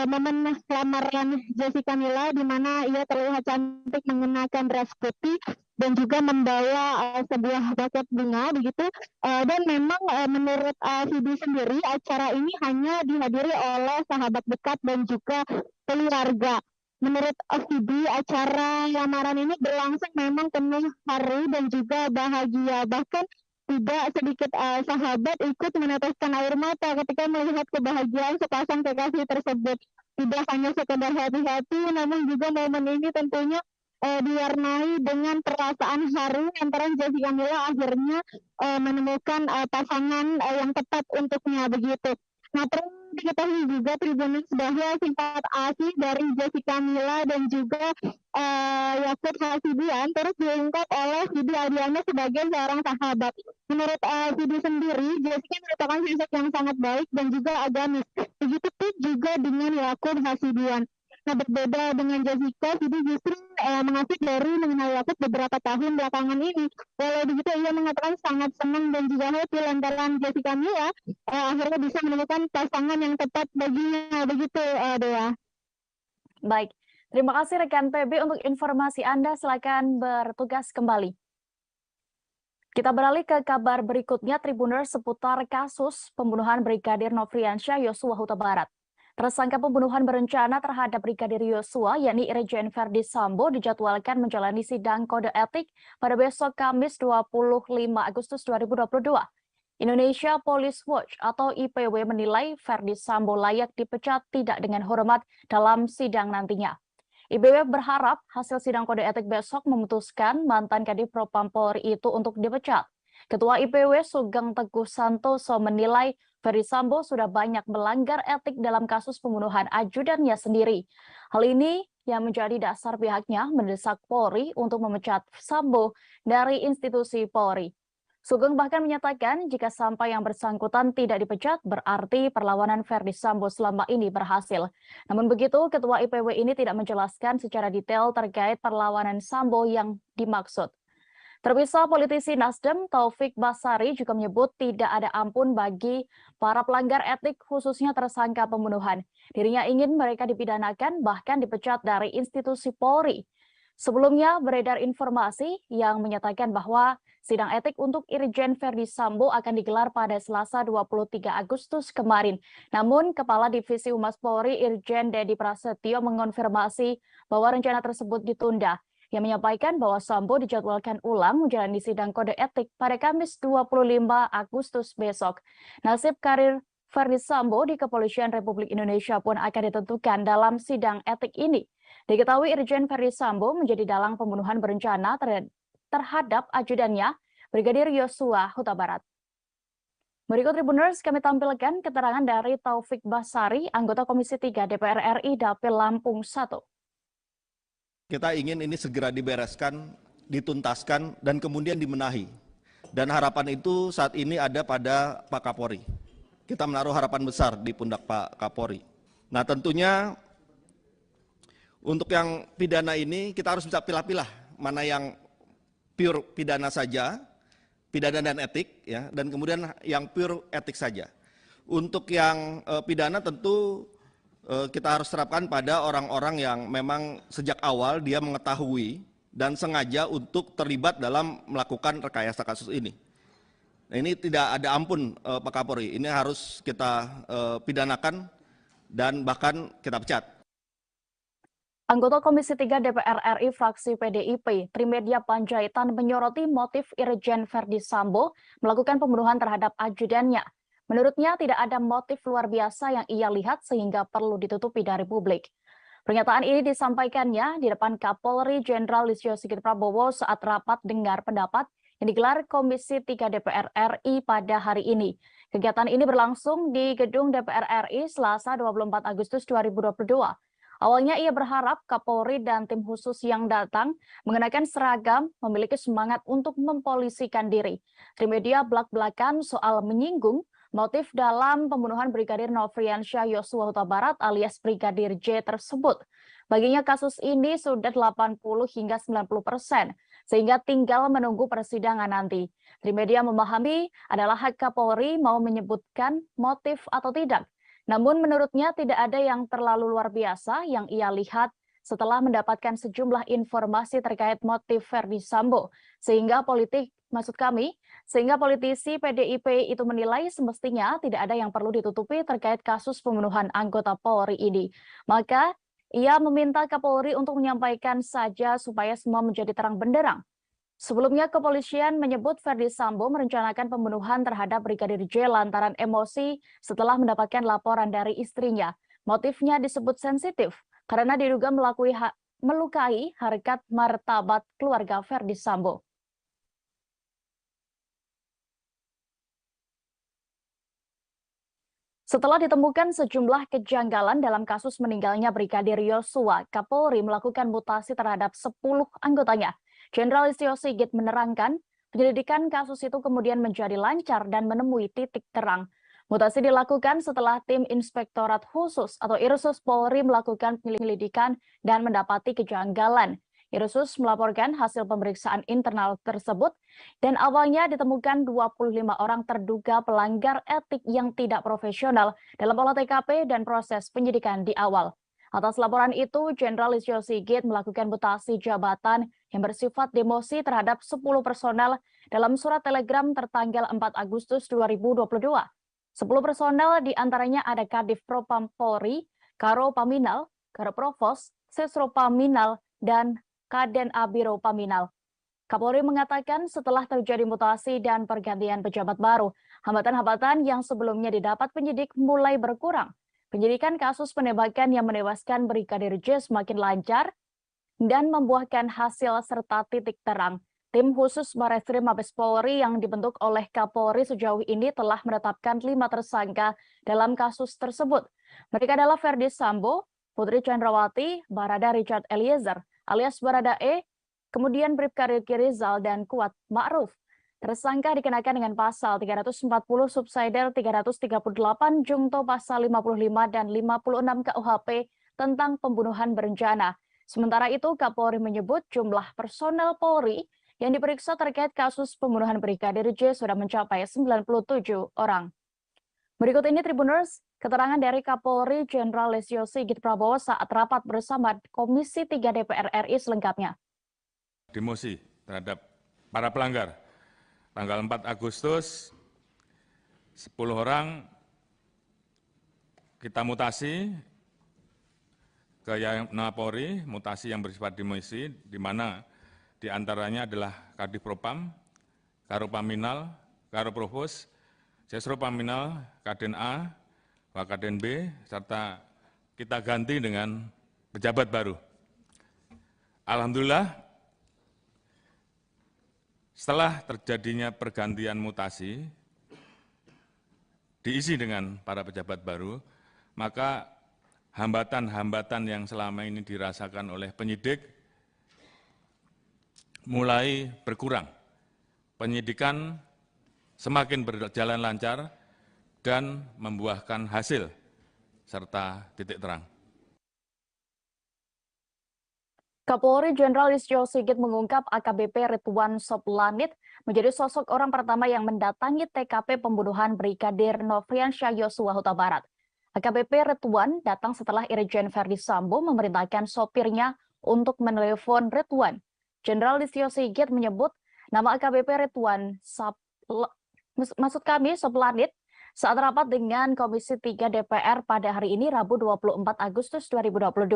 [SPEAKER 2] momen lamaran Jessica Mila di mana ia terlihat cantik mengenakan dress putih dan juga membawa sebuah buket bunga begitu. Dan memang menurut Vidi sendiri acara ini hanya dihadiri oleh sahabat dekat dan juga keluarga. Menurut Vidi, acara lamaran ini berlangsung memang penuh haru dan juga bahagia. Bahkan tidak sedikit sahabat ikut meneteskan air mata ketika melihat kebahagiaan sepasang kekasih tersebut. Tidak hanya sekedar hati-hati, namun juga momen ini tentunya diwarnai dengan perasaan haru antara Jessica Mila akhirnya menemukan pasangan yang tepat untuknya begitu. Nah, perlu diketahui juga Tribuners bahwa sifat asli dari Jessica Mila dan juga Yakut Hasibuan terus diungkap oleh Vidi Adiana sebagai seorang sahabat. Menurut Vidi sendiri, Jessica merupakan sosok yang sangat baik dan juga agamis. Begitu pun juga dengan Yakut Hasibuan. Nah, berbeda dengan Jessica, Vidi justru mengaku baru mengenal Yakut beberapa tahun belakangan ini. Walau begitu, ia mengatakan sangat senang dan juga happy lantaran Jessica Mila akhirnya bisa menemukan pasangan yang tepat baginya. Begitu, Dea.
[SPEAKER 1] Baik, terima kasih rekan PB untuk informasi Anda. Silakan bertugas kembali. Kita beralih ke kabar berikutnya, Tribuners seputar kasus pembunuhan Brigadir Nofriansyah Yosua Huta Barat. Tersangka pembunuhan berencana terhadap Brigadir Yosua, yakni Irjen Verdi Sambo, dijadwalkan menjalani sidang kode etik pada besok Kamis 25 Agustus 2022. Indonesia Police Watch atau IPW menilai Verdi Sambo layak dipecat tidak dengan hormat dalam sidang nantinya. IPW berharap hasil sidang kode etik besok memutuskan mantan Kadif Propam Polri itu untuk dipecat. Ketua IPW Sugeng Teguh Santoso menilai Verdi Sambo sudah banyak melanggar etik dalam kasus pembunuhan ajudannya sendiri. Hal ini yang menjadi dasar pihaknya mendesak Polri untuk memecat Sambo dari institusi Polri. Sugeng bahkan menyatakan jika sampai yang bersangkutan tidak dipecat, berarti perlawanan Verdi Sambo selama ini berhasil. Namun begitu, Ketua IPW ini tidak menjelaskan secara detail terkait perlawanan Sambo yang dimaksud. Terpisah, politisi Nasdem Taufik Basari juga menyebut tidak ada ampun bagi para pelanggar etik, khususnya tersangka pembunuhan. Dirinya ingin mereka dipidanakan, bahkan dipecat dari institusi Polri. Sebelumnya beredar informasi yang menyatakan bahwa sidang etik untuk Irjen Verdi Sambo akan digelar pada Selasa 23 Agustus kemarin. Namun, Kepala Divisi Humas Polri Irjen Dedi Prasetyo mengonfirmasi bahwa rencana tersebut ditunda. Yang menyampaikan bahwa Sambo dijadwalkan ulang menjalani sidang kode etik pada Kamis 25 Agustus besok. Nasib karir Verdi Sambo di Kepolisian Republik Indonesia pun akan ditentukan dalam sidang etik ini. Diketahui Irjen Verdi Sambo menjadi dalang pembunuhan berencana terhadap ajudannya, Brigadir Yosua Huta Barat. Berikut Tribuners kami tampilkan keterangan dari Taufik Basari, anggota Komisi 3 DPR RI Dapil Lampung 1.
[SPEAKER 3] Kita ingin ini segera dibereskan, dituntaskan, dan kemudian dibenahi. Dan harapan itu saat ini ada pada Pak Kapolri. Kita menaruh harapan besar di pundak Pak Kapolri. Nah, tentunya untuk yang pidana ini kita harus bisa pilah-pilah mana yang pure pidana saja, pidana dan etik, ya, dan kemudian yang pure etik saja. Untuk yang pidana tentu kita harus terapkan pada orang-orang yang memang sejak awal dia mengetahui dan sengaja untuk terlibat dalam melakukan rekayasa kasus ini. Nah, ini tidak ada ampun Pak Kapolri, ini harus kita pidanakan dan bahkan kita pecat.
[SPEAKER 1] Anggota Komisi 3 DPR RI fraksi PDIP, Trimedia Panjaitan menyoroti motif Irjen Verdi Sambo melakukan pembunuhan terhadap ajudannya. Menurutnya tidak ada motif luar biasa yang ia lihat sehingga perlu ditutupi dari publik. Pernyataan ini disampaikannya di depan Kapolri Jenderal Listio Sigit Prabowo saat rapat dengar pendapat yang digelar Komisi 3 DPR RI pada hari ini. Kegiatan ini berlangsung di Gedung DPR RI Selasa 24 Agustus 2022. Awalnya ia berharap Kapolri dan tim khusus yang datang mengenakan seragam memiliki semangat untuk mempolisikan diri. Trimedia belak-belakan soal menyinggung motif dalam pembunuhan Brigadir Nofriansyah Yosua Huta Barat alias Brigadir J tersebut. Baginya kasus ini sudah 80 hingga 90%, sehingga tinggal menunggu persidangan nanti. Trimedia memahami adalah hak Kapolri mau menyebutkan motif atau tidak. Namun menurutnya tidak ada yang terlalu luar biasa yang ia lihat setelah mendapatkan sejumlah informasi terkait motif Verdi Sambo. Sehingga politisi PDIP itu menilai semestinya tidak ada yang perlu ditutupi terkait kasus pembunuhan anggota Polri ini. Maka ia meminta Kapolri untuk menyampaikan saja supaya semua menjadi terang benderang. Sebelumnya, kepolisian menyebut Ferdi Sambo merencanakan pembunuhan terhadap Brigadir J lantaran emosi setelah mendapatkan laporan dari istrinya. Motifnya disebut sensitif karena diduga melukai harkat martabat keluarga Ferdi Sambo. Setelah ditemukan sejumlah kejanggalan dalam kasus meninggalnya Brigadir Yosua, Kapolri melakukan mutasi terhadap 10 anggotanya. Jenderal Listio Sigit menerangkan, penyelidikan kasus itu kemudian menjadi lancar dan menemui titik terang. Mutasi dilakukan setelah tim Inspektorat Khusus atau Irsus Polri melakukan penyelidikan dan mendapati kejanggalan. Irsus melaporkan hasil pemeriksaan internal tersebut dan awalnya ditemukan 25 orang terduga pelanggar etik yang tidak profesional dalam olah TKP dan proses penyidikan di awal. Atas laporan itu, Jenderal Listio Sigit melakukan mutasi jabatan yang bersifat demosi terhadap 10 personel dalam surat telegram tertanggal 4 Agustus 2022. 10 personel diantaranya ada Kadif Propam Polri, Karo Paminal, Karo Provos, Sesro Paminal, dan Kaden Abiro Paminal. Kapolri mengatakan setelah terjadi mutasi dan pergantian pejabat baru, hambatan-hambatan yang sebelumnya didapat penyidik mulai berkurang. Penyidikan kasus penembakan yang menewaskan Brigadir J semakin lancar dan membuahkan hasil serta titik terang. Tim khusus Barreskrim Mabes Polri yang dibentuk oleh Kapolri sejauh ini telah menetapkan 5 tersangka dalam kasus tersebut. Mereka adalah Ferdi Sambo, Putri Chandrawati, Barada Richard Eliezer, alias Barada E, kemudian Bribka Riki Rizal, dan Kuat Ma'ruf. Tersangka dikenakan dengan pasal 340 subsidiar 338 Jungto pasal 55 dan 56 KUHP tentang pembunuhan berencana. Sementara itu, Kapolri menyebut jumlah personel Polri yang diperiksa terkait kasus pembunuhan Brigadir J sudah mencapai 97 orang. Berikut ini Tribuners, keterangan dari Kapolri Jenderal Listio Sigit Prabowo saat rapat bersama Komisi 3 DPR RI selengkapnya.
[SPEAKER 4] Demosi terhadap para pelanggar. Tanggal 4 Agustus, 10 orang kita mutasi ke Polri, mutasi yang bersifat demosi, di mana diantaranya adalah Kadif Propam, Karo Paminal, Karo Provos, Sesro Paminal, Kaden A, Wakaden B, serta kita ganti dengan pejabat baru. Alhamdulillah, setelah terjadinya pergantian mutasi, diisi dengan para pejabat baru, maka hambatan-hambatan yang selama ini dirasakan oleh penyidik mulai berkurang. Penyidikan semakin berjalan lancar dan membuahkan hasil serta titik terang.
[SPEAKER 1] Kapolri Jenderal Listio Sigit mengungkap AKBP Ridwan Soplanit menjadi sosok orang pertama yang mendatangi TKP pembunuhan Brigadir Nofriansyah Yosua Huta Barat. AKBP Ridwan datang setelah Irjen Ferdi Sambo memerintahkan sopirnya untuk menelepon Ridwan. Jenderal Listio Sigit menyebut nama AKBP Ridwan Soplanit saat rapat dengan Komisi 3 DPR pada hari ini Rabu 24 Agustus 2022.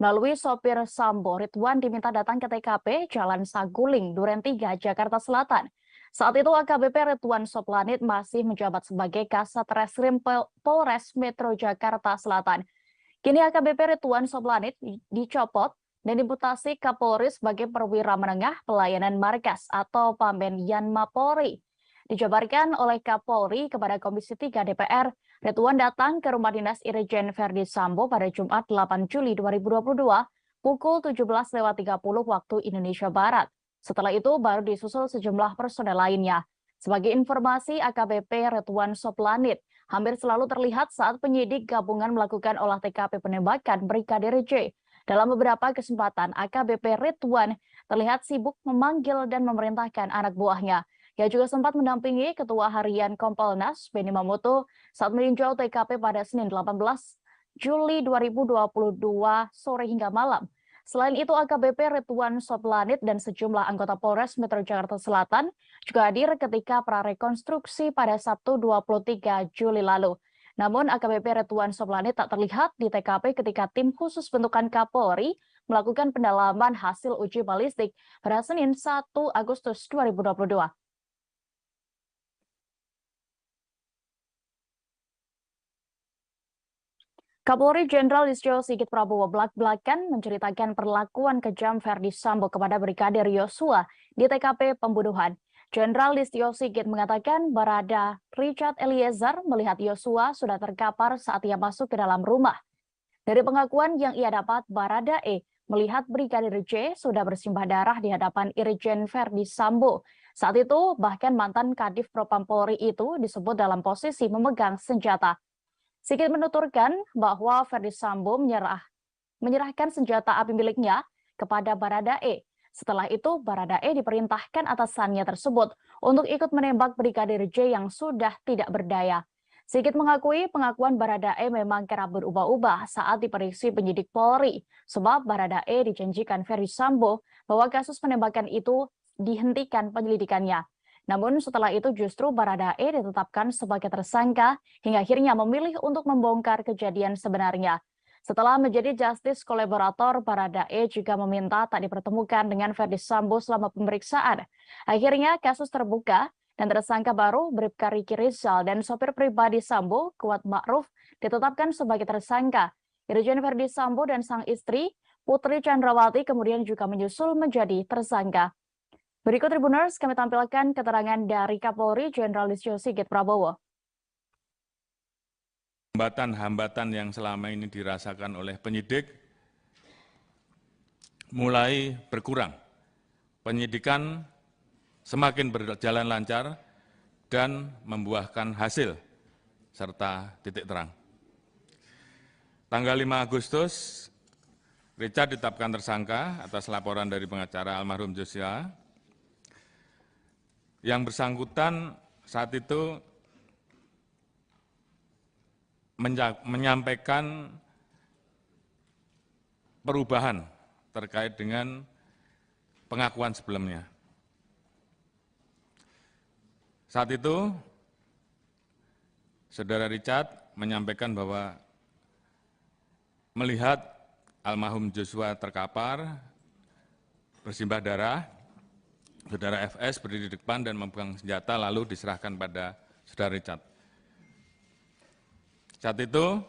[SPEAKER 1] Melalui sopir Sambo, Ridwan diminta datang ke TKP Jalan Saguling, Duren 3, Jakarta Selatan. Saat itu AKBP Ridwan Soplanit masih menjabat sebagai Kasat Reskrim Polres Metro Jakarta Selatan. Kini AKBP Ridwan Soplanit dicopot dan dimutasi Kapolri sebagai perwira menengah pelayanan markas atau Pamen Yanma Polri. Dijabarkan oleh Kapolri kepada Komisi 3 DPR, Ridwan datang ke rumah dinas Irjen Ferdi Sambo pada Jumat 8 Juli 2022 pukul 17.30 waktu Indonesia Barat. Setelah itu baru disusul sejumlah personel lainnya. Sebagai informasi, AKBP Ridwan Soplanit hampir selalu terlihat saat penyidik gabungan melakukan olah TKP penembakan Brigadir J. Dalam beberapa kesempatan, AKBP Ridwan terlihat sibuk memanggil dan memerintahkan anak buahnya. Ia juga sempat mendampingi Ketua Harian Kompolnas, Benny Mamoto, saat meninjau TKP pada Senin 18 Juli 2022 sore hingga malam. Selain itu, AKBP Ridwan Soplanit dan sejumlah anggota Polres Metro Jakarta Selatan juga hadir ketika prarekonstruksi pada Sabtu 23 Juli lalu. Namun, AKBP Ridwan Soplanit tak terlihat di TKP ketika tim khusus bentukan Kapolri melakukan pendalaman hasil uji balistik pada Senin 1 Agustus 2022. Kapolri Jenderal Listio Sigit Prabowo belak-belakan menceritakan perlakuan kejam Verdi Sambo kepada Brigadir Yosua di TKP pembunuhan. Jenderal Listio Sigit mengatakan Barada Richard Eliezer melihat Yosua sudah terkapar saat ia masuk ke dalam rumah. Dari pengakuan yang ia dapat, Barada E melihat Brigadir J sudah bersimbah darah di hadapan Irjen Verdi Sambo. Saat itu, bahkan mantan Kadif Propam Polri itu disebut dalam posisi memegang senjata. Sigit menuturkan bahwa Verdi Sambo menyerahkan senjata api miliknya kepada Barada E. Setelah itu, Barada E diperintahkan atasannya tersebut untuk ikut menembak Brigadir J yang sudah tidak berdaya. Sigit mengakui pengakuan Barada E memang kerap berubah-ubah saat diperiksa penyidik Polri, sebab Barada E dijanjikan Verdi Sambo bahwa kasus penembakan itu dihentikan penyelidikannya. Namun setelah itu justru Barada E ditetapkan sebagai tersangka hingga akhirnya memilih untuk membongkar kejadian sebenarnya. Setelah menjadi justice kolaborator, Barada E juga meminta tak dipertemukan dengan Verdi Sambo selama pemeriksaan. Akhirnya kasus terbuka dan tersangka baru Bribka Riki Rizal dan sopir pribadi Sambo, Kuat Ma'ruf, ditetapkan sebagai tersangka. Irjen Verdi Sambo dan sang istri, Putri Chandrawati, kemudian juga menyusul menjadi tersangka. Berikut Tribuners, kami tampilkan keterangan dari Kapolri Jenderal Listio Sigit Prabowo.
[SPEAKER 4] Hambatan-hambatan yang selama ini dirasakan oleh penyidik mulai berkurang. Penyidikan semakin berjalan lancar dan membuahkan hasil serta titik terang. Tanggal 5 Agustus, Richard ditetapkan tersangka atas laporan dari pengacara almarhum Joshua. Yang bersangkutan saat itu menyampaikan perubahan terkait dengan pengakuan sebelumnya. Saat itu, Saudara Richard menyampaikan bahwa melihat almarhum Joshua terkapar, bersimbah darah, Saudara FS berdiri di depan dan memegang senjata lalu diserahkan pada Saudara Richard. Saat itu,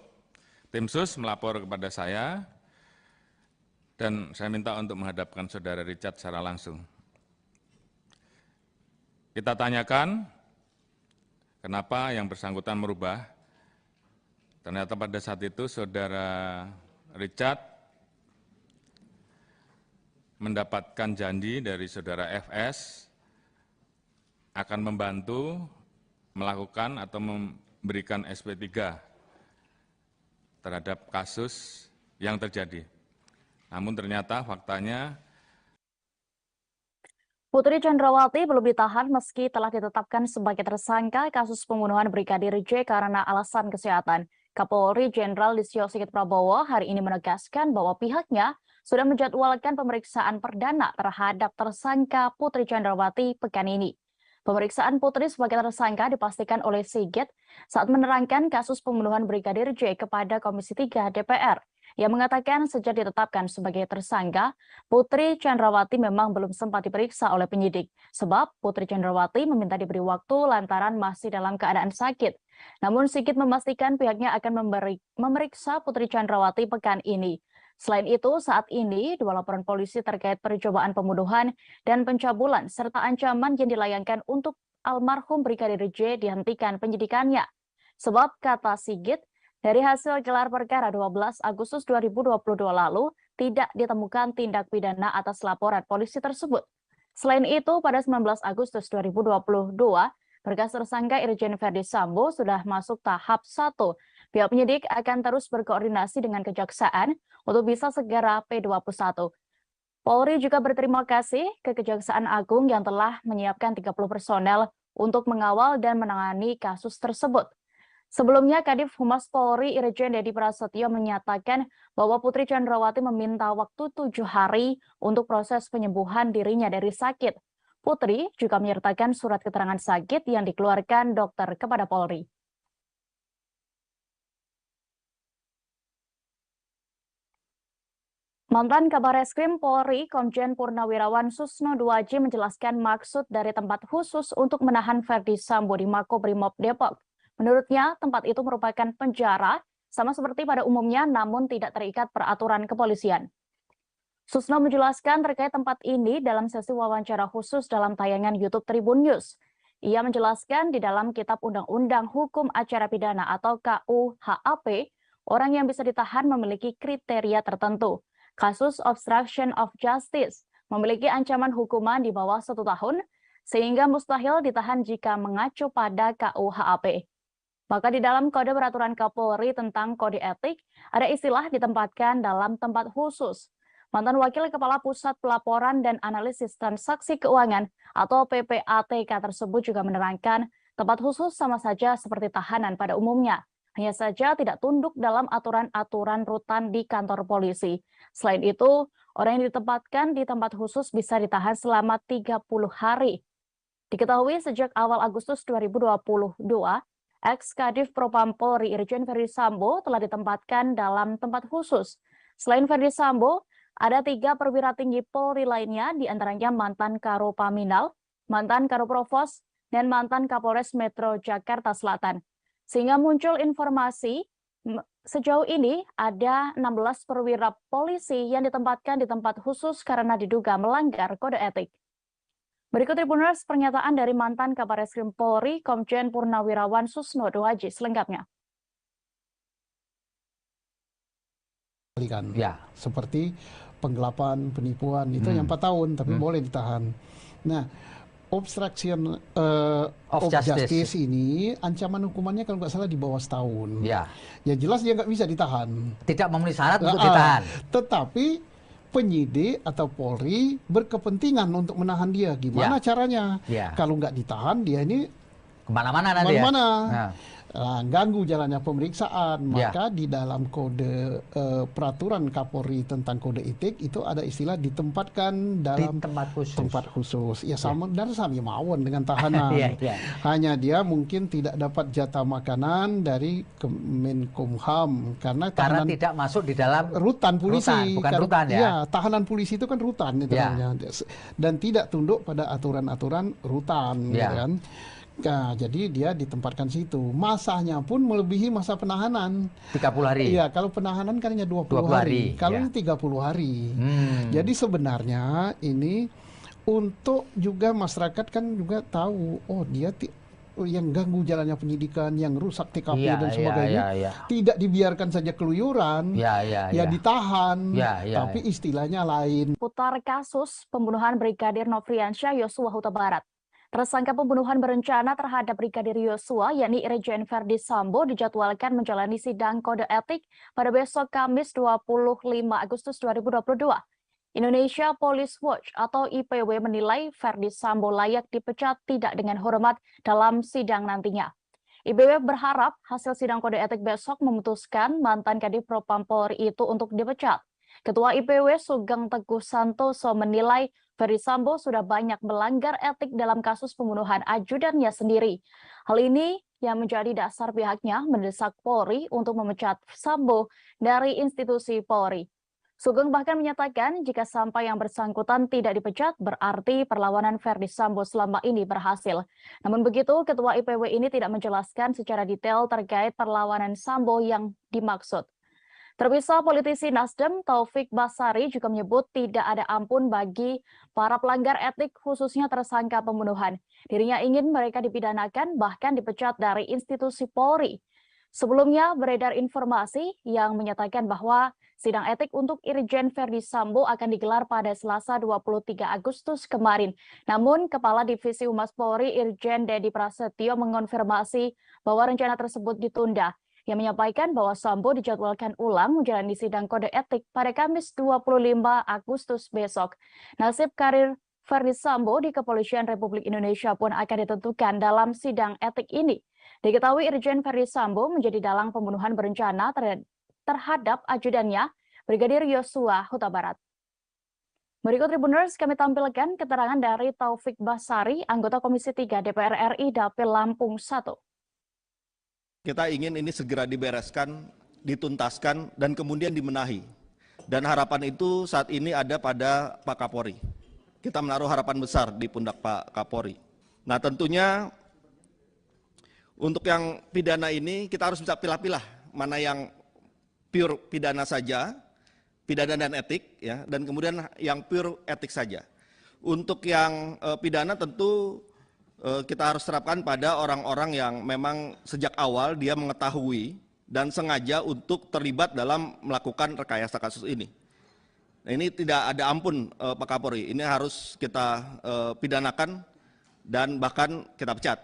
[SPEAKER 4] tim sus melapor kepada saya dan saya minta untuk menghadapkan Saudara Richard secara langsung. Kita tanyakan kenapa yang bersangkutan merubah. Ternyata pada saat itu Saudara Richard mendapatkan janji dari Saudara FS akan membantu melakukan atau memberikan SP3 terhadap kasus yang terjadi. Namun ternyata faktanya
[SPEAKER 1] Putri Chandrawati belum ditahan meski telah ditetapkan sebagai tersangka kasus pembunuhan Brigadir J karena alasan kesehatan. Kapolri Jenderal Listio Sigit Prabowo hari ini menegaskan bahwa pihaknya sudah menjadwalkan pemeriksaan perdana terhadap tersangka Putri Chandrawati pekan ini. Pemeriksaan Putri sebagai tersangka dipastikan oleh Sigit saat menerangkan kasus pembunuhan Brigadir J kepada Komisi 3 DPR. Ia mengatakan sejak ditetapkan sebagai tersangka, Putri Chandrawati memang belum sempat diperiksa oleh penyidik. Sebab Putri Chandrawati meminta diberi waktu lantaran masih dalam keadaan sakit. Namun Sigit memastikan pihaknya akan memeriksa Putri Chandrawati pekan ini. Selain itu, saat ini dua laporan polisi terkait percobaan pembunuhan dan pencabulan serta ancaman yang dilayangkan untuk almarhum Brigadir J dihentikan penyidikannya. Sebab kata Sigit, dari hasil gelar perkara 12 Agustus 2022 lalu tidak ditemukan tindak pidana atas laporan polisi tersebut. Selain itu, pada 19 Agustus 2022, berkas tersangka Irjen Verdi Sambo sudah masuk tahap 1. Pihak penyidik akan terus berkoordinasi dengan Kejaksaan untuk bisa segera P21. Polri juga berterima kasih ke Kejaksaan Agung yang telah menyiapkan 30 personel untuk mengawal dan menangani kasus tersebut. Sebelumnya, Kadif Humas Polri Irjen Dedi Prasetyo menyatakan bahwa Putri Chandrawati meminta waktu 7 hari untuk proses penyembuhan dirinya dari sakit. Putri juga menyertakan surat keterangan sakit yang dikeluarkan dokter kepada Polri. Mantan Kabar Eskrim Polri, Komjen Purnawirawan Susno Duaji menjelaskan maksud dari tempat khusus untuk menahan Ferdi Sambo di Makobrimob Depok. Menurutnya, tempat itu merupakan penjara, sama seperti pada umumnya, namun tidak terikat peraturan kepolisian. Susno menjelaskan terkait tempat ini dalam sesi wawancara khusus dalam tayangan YouTube Tribun News. Ia menjelaskan di dalam Kitab Undang-Undang Hukum Acara Pidana atau KUHAP, orang yang bisa ditahan memiliki kriteria tertentu. Kasus obstruction of justice memiliki ancaman hukuman di bawah 1 tahun, sehingga mustahil ditahan jika mengacu pada KUHAP. Maka di dalam Kode Peraturan Kapolri tentang Kode Etik, ada istilah ditempatkan dalam tempat khusus. Mantan Wakil Kepala Pusat Pelaporan dan Analisis Transaksi Keuangan atau PPATK tersebut juga menerangkan tempat khusus sama saja seperti tahanan pada umumnya. Hanya saja tidak tunduk dalam aturan-aturan rutan di kantor polisi. Selain itu, orang yang ditempatkan di tempat khusus bisa ditahan selama 30 hari. Diketahui sejak awal Agustus 2022, ex-Kadif Propam Polri Irjen Ferdi Sambo telah ditempatkan dalam tempat khusus. Selain Ferdi Sambo, ada 3 perwira tinggi Polri lainnya, diantaranya mantan Karopaminal, mantan Karoprovos, dan mantan Kapolres Metro Jakarta Selatan. Sehingga muncul informasi sejauh ini ada 16 perwira polisi yang ditempatkan di tempat khusus karena diduga melanggar kode etik. Berikut Tribuners pernyataan dari mantan Kabar Eskrim Polri, Komjen Purnawirawan Susno Duaji selengkapnya.
[SPEAKER 5] Ya. Seperti penggelapan, penipuan, itu yang 4 tahun, tapi boleh ditahan. Nah, obstruction of justice ini ancaman hukumannya kalau nggak salah di bawah setahun.
[SPEAKER 6] Ya.
[SPEAKER 5] Ya jelas dia nggak bisa ditahan.
[SPEAKER 6] Tidak memenuhi syarat untuk ditahan.
[SPEAKER 5] Tetapi penyidik atau Polri berkepentingan untuk menahan dia. Gimana caranya?
[SPEAKER 6] Ya.
[SPEAKER 5] Kalau nggak ditahan dia ini
[SPEAKER 6] Kemana-mana nanti
[SPEAKER 5] kemana-mana.
[SPEAKER 6] ya.
[SPEAKER 5] Ganggu jalannya pemeriksaan. Maka di dalam kode peraturan Kapolri tentang kode etik itu ada istilah ditempatkan dalam tempat khusus. Ya sama dan sama mawon dengan tahanan. Hanya dia mungkin tidak dapat jatah makanan dari Kemenkumham karena
[SPEAKER 6] tidak masuk di dalam
[SPEAKER 5] rutan polisi.
[SPEAKER 6] Bukan rutan ya.
[SPEAKER 5] Ya, tahanan polisi itu kan rutan itu namanya. Dan tidak tunduk pada aturan-aturan rutan, gitu kan. Nah, jadi dia ditempatkan situ. Masanya pun melebihi masa penahanan.
[SPEAKER 6] 30 hari.
[SPEAKER 5] Iya, kalau penahanan kan hanya 20 hari. Kalau ini 30 hari. Jadi sebenarnya ini untuk juga masyarakat kan juga tahu, oh dia yang ganggu jalannya penyidikan, yang rusak TKP dan sebagainya, tidak dibiarkan saja keluyuran, ditahan, tapi istilahnya lain.
[SPEAKER 1] Putar kasus pembunuhan Brigadir Nofriansyah Yosua Huta Barat. Tersangka pembunuhan berencana terhadap Brigadir Yosua, yakni Irjen Ferdi Sambo, dijadwalkan menjalani sidang kode etik pada besok Kamis 25 Agustus 2022. Indonesia Police Watch atau IPW menilai Ferdi Sambo layak dipecat tidak dengan hormat dalam sidang nantinya. IPW berharap hasil sidang kode etik besok memutuskan mantan Kadif Propam Polri itu untuk dipecat. Ketua IPW Sugeng Teguh Santoso menilai Ferdi Sambo sudah banyak melanggar etik dalam kasus pembunuhan ajudannya sendiri. Hal ini yang menjadi dasar pihaknya mendesak Polri untuk memecat Sambo dari institusi Polri. Sugeng bahkan menyatakan jika sampai yang bersangkutan tidak dipecat, berarti perlawanan Ferdi Sambo selama ini berhasil. Namun begitu, Ketua IPW ini tidak menjelaskan secara detail terkait perlawanan Sambo yang dimaksud. Terpisah, politisi Nasdem Taufik Basari juga menyebut tidak ada ampun bagi para pelanggar etik, khususnya tersangka pembunuhan. Dirinya ingin mereka dipidanakan, bahkan dipecat dari institusi Polri. Sebelumnya beredar informasi yang menyatakan bahwa sidang etik untuk Irjen Ferdi Sambo akan digelar pada Selasa 23 Agustus kemarin. Namun, Kepala Divisi Humas Polri Irjen Dedi Prasetyo mengonfirmasi bahwa rencana tersebut ditunda. Yang menyampaikan bahwa Sambo dijadwalkan ulang menjalani sidang kode etik pada Kamis 25 Agustus besok. Nasib karir Ferdi Sambo di Kepolisian Republik Indonesia pun akan ditentukan dalam sidang etik ini. Diketahui Irjen Ferdi Sambo menjadi dalang pembunuhan berencana terhadap ajudannya, Brigadir Yosua Huta Barat. Berikut Tribuners kami tampilkan keterangan dari Taufik Basari, anggota Komisi 3 DPR RI Dapil Lampung 1.
[SPEAKER 3] Kita ingin ini segera dibereskan, dituntaskan, dan kemudian dimenahi. Dan harapan itu saat ini ada pada Pak Kapolri. Kita menaruh harapan besar di pundak Pak Kapolri. Nah tentunya untuk yang pidana ini kita harus bisa pilah-pilah mana yang pure pidana saja, pidana dan etik, ya, dan kemudian yang pure etik saja. Untuk yang pidana tentu kita harus terapkan pada orang-orang yang memang sejak awal dia mengetahui dan sengaja untuk terlibat dalam melakukan rekayasa kasus ini. Nah, ini tidak ada ampun Pak Kapolri, ini harus kita pidanakan dan bahkan kita pecat.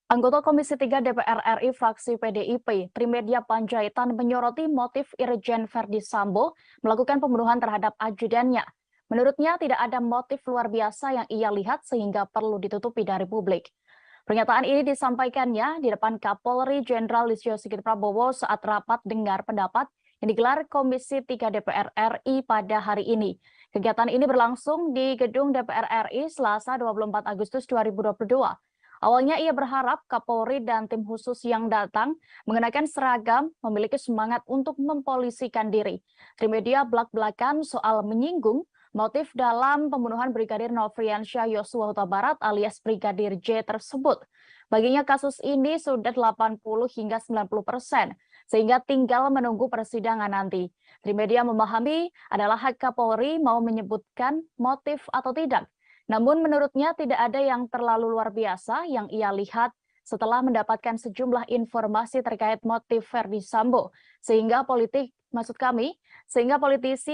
[SPEAKER 1] Anggota Komisi 3 DPR RI fraksi PDIP, Trimedia Panjaitan menyoroti motif Irjen Verdi Sambo melakukan pembunuhan terhadap ajudannya. Menurutnya tidak ada motif luar biasa yang ia lihat sehingga perlu ditutupi dari publik. Pernyataan ini disampaikannya di depan Kapolri Jenderal Listio Sigit Prabowo saat rapat dengar pendapat yang digelar Komisi 3 DPR RI pada hari ini. Kegiatan ini berlangsung di Gedung DPR RI Selasa 24 Agustus 2022. Awalnya ia berharap Kapolri dan tim khusus yang datang mengenakan seragam memiliki semangat untuk mempolisikan diri. Trimedia belak-belakan soal menyinggung motif dalam pembunuhan Brigadir Nofriansyah Yosua Huta Barat alias Brigadir J tersebut. Baginya kasus ini sudah 80 hingga 90%, sehingga tinggal menunggu persidangan nanti. Trimedia memahami adalah hak Kapolri mau menyebutkan motif atau tidak. Namun menurutnya tidak ada yang terlalu luar biasa yang ia lihat setelah mendapatkan sejumlah informasi terkait motif Verdi Sambo. Sehingga politisi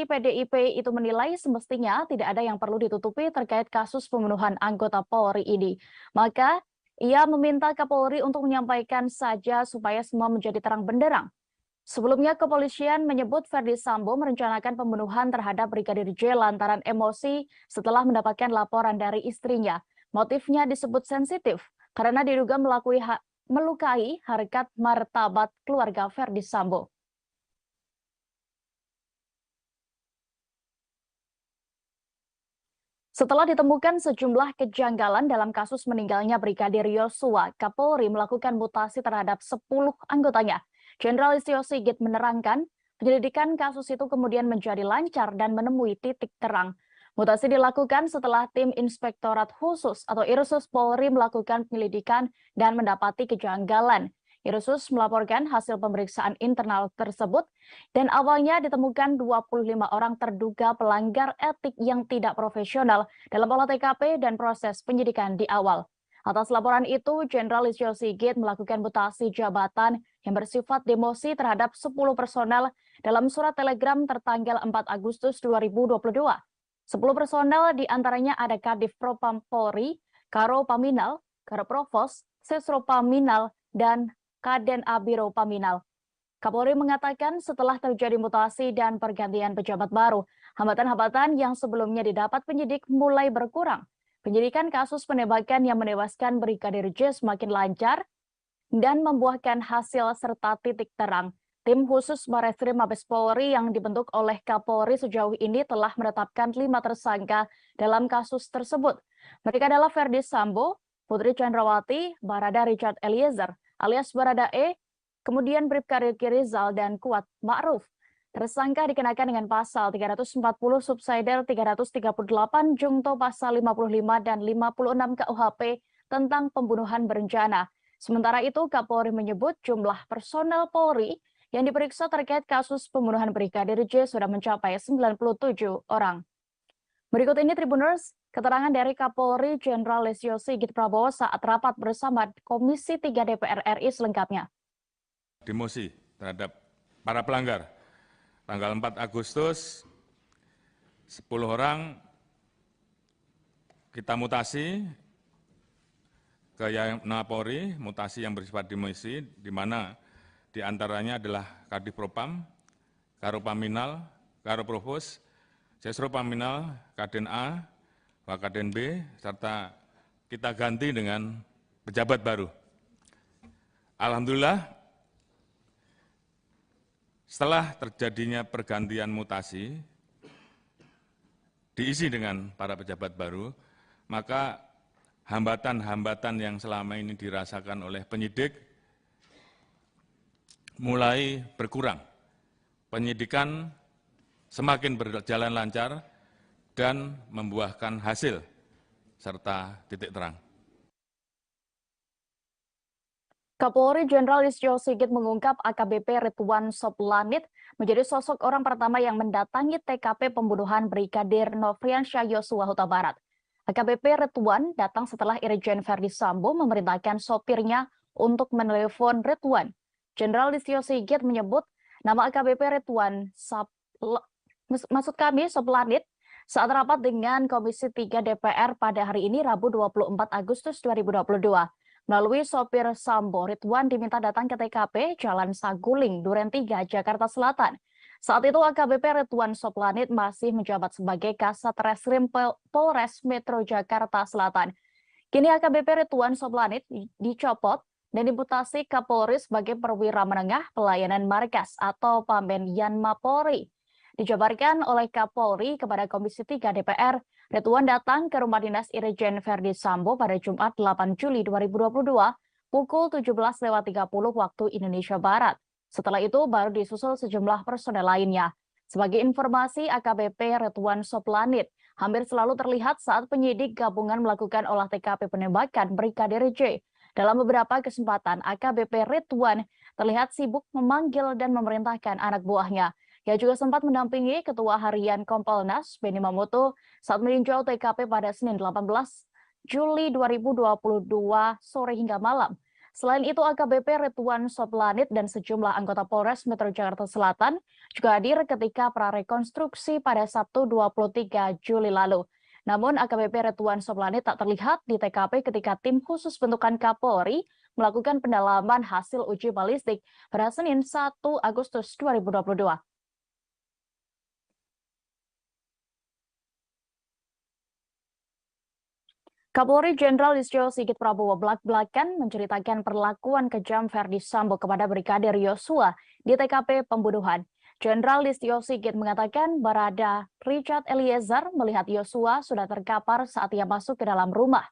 [SPEAKER 1] PDIP itu menilai semestinya tidak ada yang perlu ditutupi terkait kasus pembunuhan anggota Polri ini. Maka ia meminta Kapolri untuk menyampaikan saja supaya semua menjadi terang benderang. Sebelumnya kepolisian menyebut Verdi Sambo merencanakan pembunuhan terhadap Brigadir J lantaran emosi setelah mendapatkan laporan dari istrinya. Motifnya disebut sensitif karena diduga melukai harkat martabat keluarga Verdi Sambo. Setelah ditemukan sejumlah kejanggalan dalam kasus meninggalnya Brigadir Yosua, Kapolri melakukan mutasi terhadap 10 anggotanya. Jenderal Listio Sigit menerangkan, penyelidikan kasus itu kemudian menjadi lancar dan menemui titik terang. Mutasi dilakukan setelah tim Inspektorat Khusus atau Irsus Polri melakukan penyelidikan dan mendapati kejanggalan. Irsus melaporkan hasil pemeriksaan internal tersebut dan awalnya ditemukan 25 orang terduga pelanggar etik yang tidak profesional dalam olah TKP dan proses penyidikan di awal. Atas laporan itu, Jenderal Listio Sigit melakukan mutasi jabatan yang bersifat demosi terhadap 10 personel dalam surat telegram tertanggal 4 Agustus 2022. 10 personel diantaranya ada Kadif Propam Polri, Karo Paminal, Karo Provos, Sesro Paminal, dan Kaden Abiro Paminal. Kapolri mengatakan setelah terjadi mutasi dan pergantian pejabat baru, hambatan-hambatan yang sebelumnya didapat penyidik mulai berkurang. Penyidikan kasus penembakan yang menewaskan Brigadir J semakin lancar dan membuahkan hasil serta titik terang. Tim khusus Bareskrim Mabes Polri yang dibentuk oleh Kapolri sejauh ini telah menetapkan 5 tersangka dalam kasus tersebut. Mereka adalah Verdi Sambo, Putri Chandrawati, Barada Richard Eliezer, alias Barada E, kemudian Bribka Riki Rizal, dan Kuat Ma'ruf. Tersangka dikenakan dengan pasal 340 subsidiar 338 jungto pasal 55 dan 56 KUHP tentang pembunuhan berencana. Sementara itu, Kapolri menyebut jumlah personel Polri yang diperiksa terkait kasus pembunuhan Brigadir J sudah mencapai 97 orang. Berikut ini Tribuners, keterangan dari Kapolri Jenderal Listio Sigit Prabowo saat rapat bersama Komisi 3 DPR RI selengkapnya.
[SPEAKER 4] Demosi terhadap para pelanggar. Tanggal 4 Agustus, 10 orang kita mutasi ke Polri, mutasi yang bersifat demosi, di mana diantaranya adalah Kadif Propam, Karo Paminal, Karo Provos, Sesro Paminal, Kaden A, Wakaden B, serta kita ganti dengan pejabat baru. Alhamdulillah, setelah terjadinya pergantian mutasi, diisi dengan para pejabat baru, maka hambatan-hambatan yang selama ini dirasakan oleh penyidik mulai berkurang. Penyidikan semakin berjalan lancar dan membuahkan hasil serta titik terang.
[SPEAKER 1] Kapolri Jenderal Listio Sigit mengungkap AKBP Ridwan Soplanit menjadi sosok orang pertama yang mendatangi TKP pembunuhan Brigadir Nofriansyah Yosua Huta Barat. AKBP Ridwan datang setelah Irjen Verdi Sambo memerintahkan sopirnya untuk menelepon Ridwan. Jenderal Listio Sigit menyebut nama AKBP Ridwan Soplanit saat rapat dengan Komisi 3 DPR pada hari ini Rabu 24 Agustus 2022. Melalui sopir Sambo, Ridwan diminta datang ke TKP Jalan Saguling, Duren 3, Jakarta Selatan. Saat itu AKBP Ridwan Soplanit masih menjabat sebagai Kasat Reskrim Polres Metro Jakarta Selatan. Kini AKBP Ridwan Soplanit dicopot dan dimutasi Kapolri sebagai perwira menengah pelayanan markas atau Pamben Yanma Polri. Dijabarkan oleh Kapolri kepada Komisi 3 DPR, Ridwan datang ke rumah dinas Irjen Verdi Sambo pada Jumat 8 Juli 2022 pukul 17.30 waktu Indonesia Barat. Setelah itu baru disusul sejumlah personel lainnya. Sebagai informasi, AKBP Ridwan Soplanit hampir selalu terlihat saat penyidik gabungan melakukan olah TKP penembakan Brigadir J. Dalam beberapa kesempatan, AKBP Ridwan terlihat sibuk memanggil dan memerintahkan anak buahnya. Ia juga sempat mendampingi Ketua Harian Kompolnas, Benny Mamoto, saat meninjau TKP pada Senin 18 Juli 2022 sore hingga malam. Selain itu, AKBP Ridwan Soplanit dan sejumlah anggota Polres Metro Jakarta Selatan juga hadir ketika prarekonstruksi pada Sabtu 23 Juli lalu. Namun, AKBP Ridwan Soplanit tak terlihat di TKP ketika tim khusus bentukan Kapolri melakukan pendalaman hasil uji balistik pada Senin 1 Agustus 2022. Kapolri Jenderal Listio Sigit Prabowo belak-belakan menceritakan perlakuan kejam Verdi Sambo kepada Brigadir Yosua di TKP pembunuhan. Jenderal Listio Sigit mengatakan Barada Richard Eliezer melihat Yosua sudah terkapar saat ia masuk ke dalam rumah.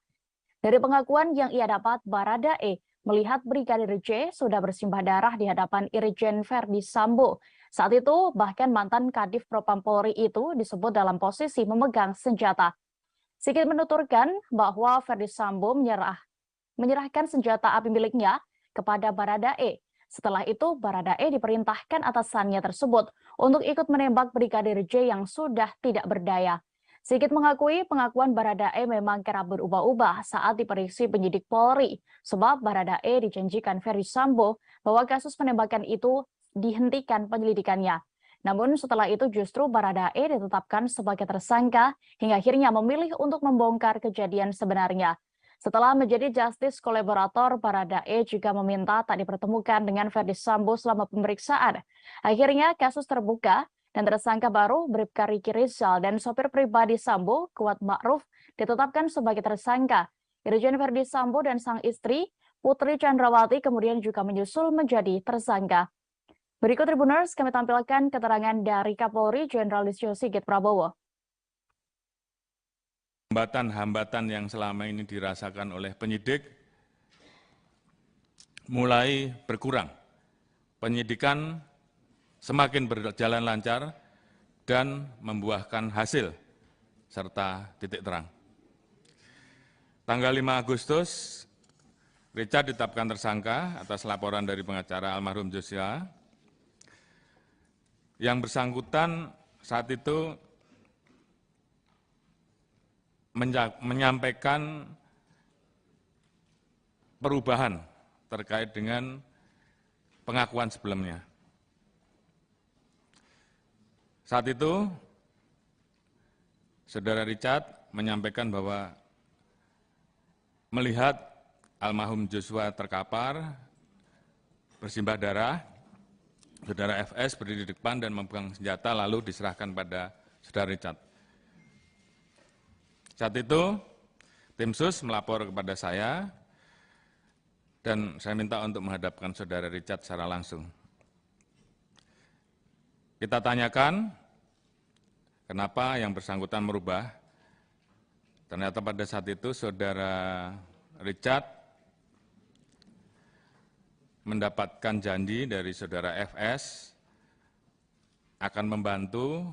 [SPEAKER 1] Dari pengakuan yang ia dapat, Barada E melihat Brigadir J sudah bersimbah darah di hadapan Irjen Verdi Sambo. Saat itu, bahkan mantan Kadif Propam Polri itu disebut dalam posisi memegang senjata. Sigit menuturkan bahwa Verdi Sambo menyerahkan senjata api miliknya kepada Barada E. Setelah itu, Barada E diperintahkan atasannya tersebut untuk ikut menembak Brigadir J yang sudah tidak berdaya. Sigit mengakui pengakuan Barada E memang kerap berubah-ubah saat diperiksa penyidik Polri, sebab Barada E dijanjikan Verdi Sambo bahwa kasus penembakan itu dihentikan penyelidikannya. Namun setelah itu justru Barada E ditetapkan sebagai tersangka hingga akhirnya memilih untuk membongkar kejadian sebenarnya. Setelah menjadi justice kolaborator, Barada E juga meminta tak dipertemukan dengan Verdi Sambo selama pemeriksaan. Akhirnya kasus terbuka dan tersangka baru Bribka Riki Rizal dan sopir pribadi Sambo, Kuat Ma'ruf, ditetapkan sebagai tersangka. Irjen Verdi Sambo dan sang istri, Putri Chandrawati, kemudian juga menyusul menjadi tersangka. Berikut Tribuners, kami tampilkan keterangan dari Kapolri Jenderal Listio Sigit Prabowo.
[SPEAKER 4] Hambatan-hambatan yang selama ini dirasakan oleh penyidik mulai berkurang. Penyidikan semakin berjalan lancar dan membuahkan hasil serta titik terang. Tanggal 5 Agustus, Richard ditetapkan tersangka atas laporan dari pengacara almarhum Joshua. Yang bersangkutan saat itu menyampaikan perubahan terkait dengan pengakuan sebelumnya. Saat itu, Saudara Richard menyampaikan bahwa melihat almarhum Joshua terkapar, bersimbah darah, Saudara FS berdiri di depan dan memegang senjata lalu diserahkan pada Saudara Richard. Saat itu, tim sus melapor kepada saya dan saya minta untuk menghadapkan Saudara Richard secara langsung. Kita tanyakan kenapa yang bersangkutan merubah. Ternyata pada saat itu Saudara Richard mendapatkan janji dari Saudara FS akan membantu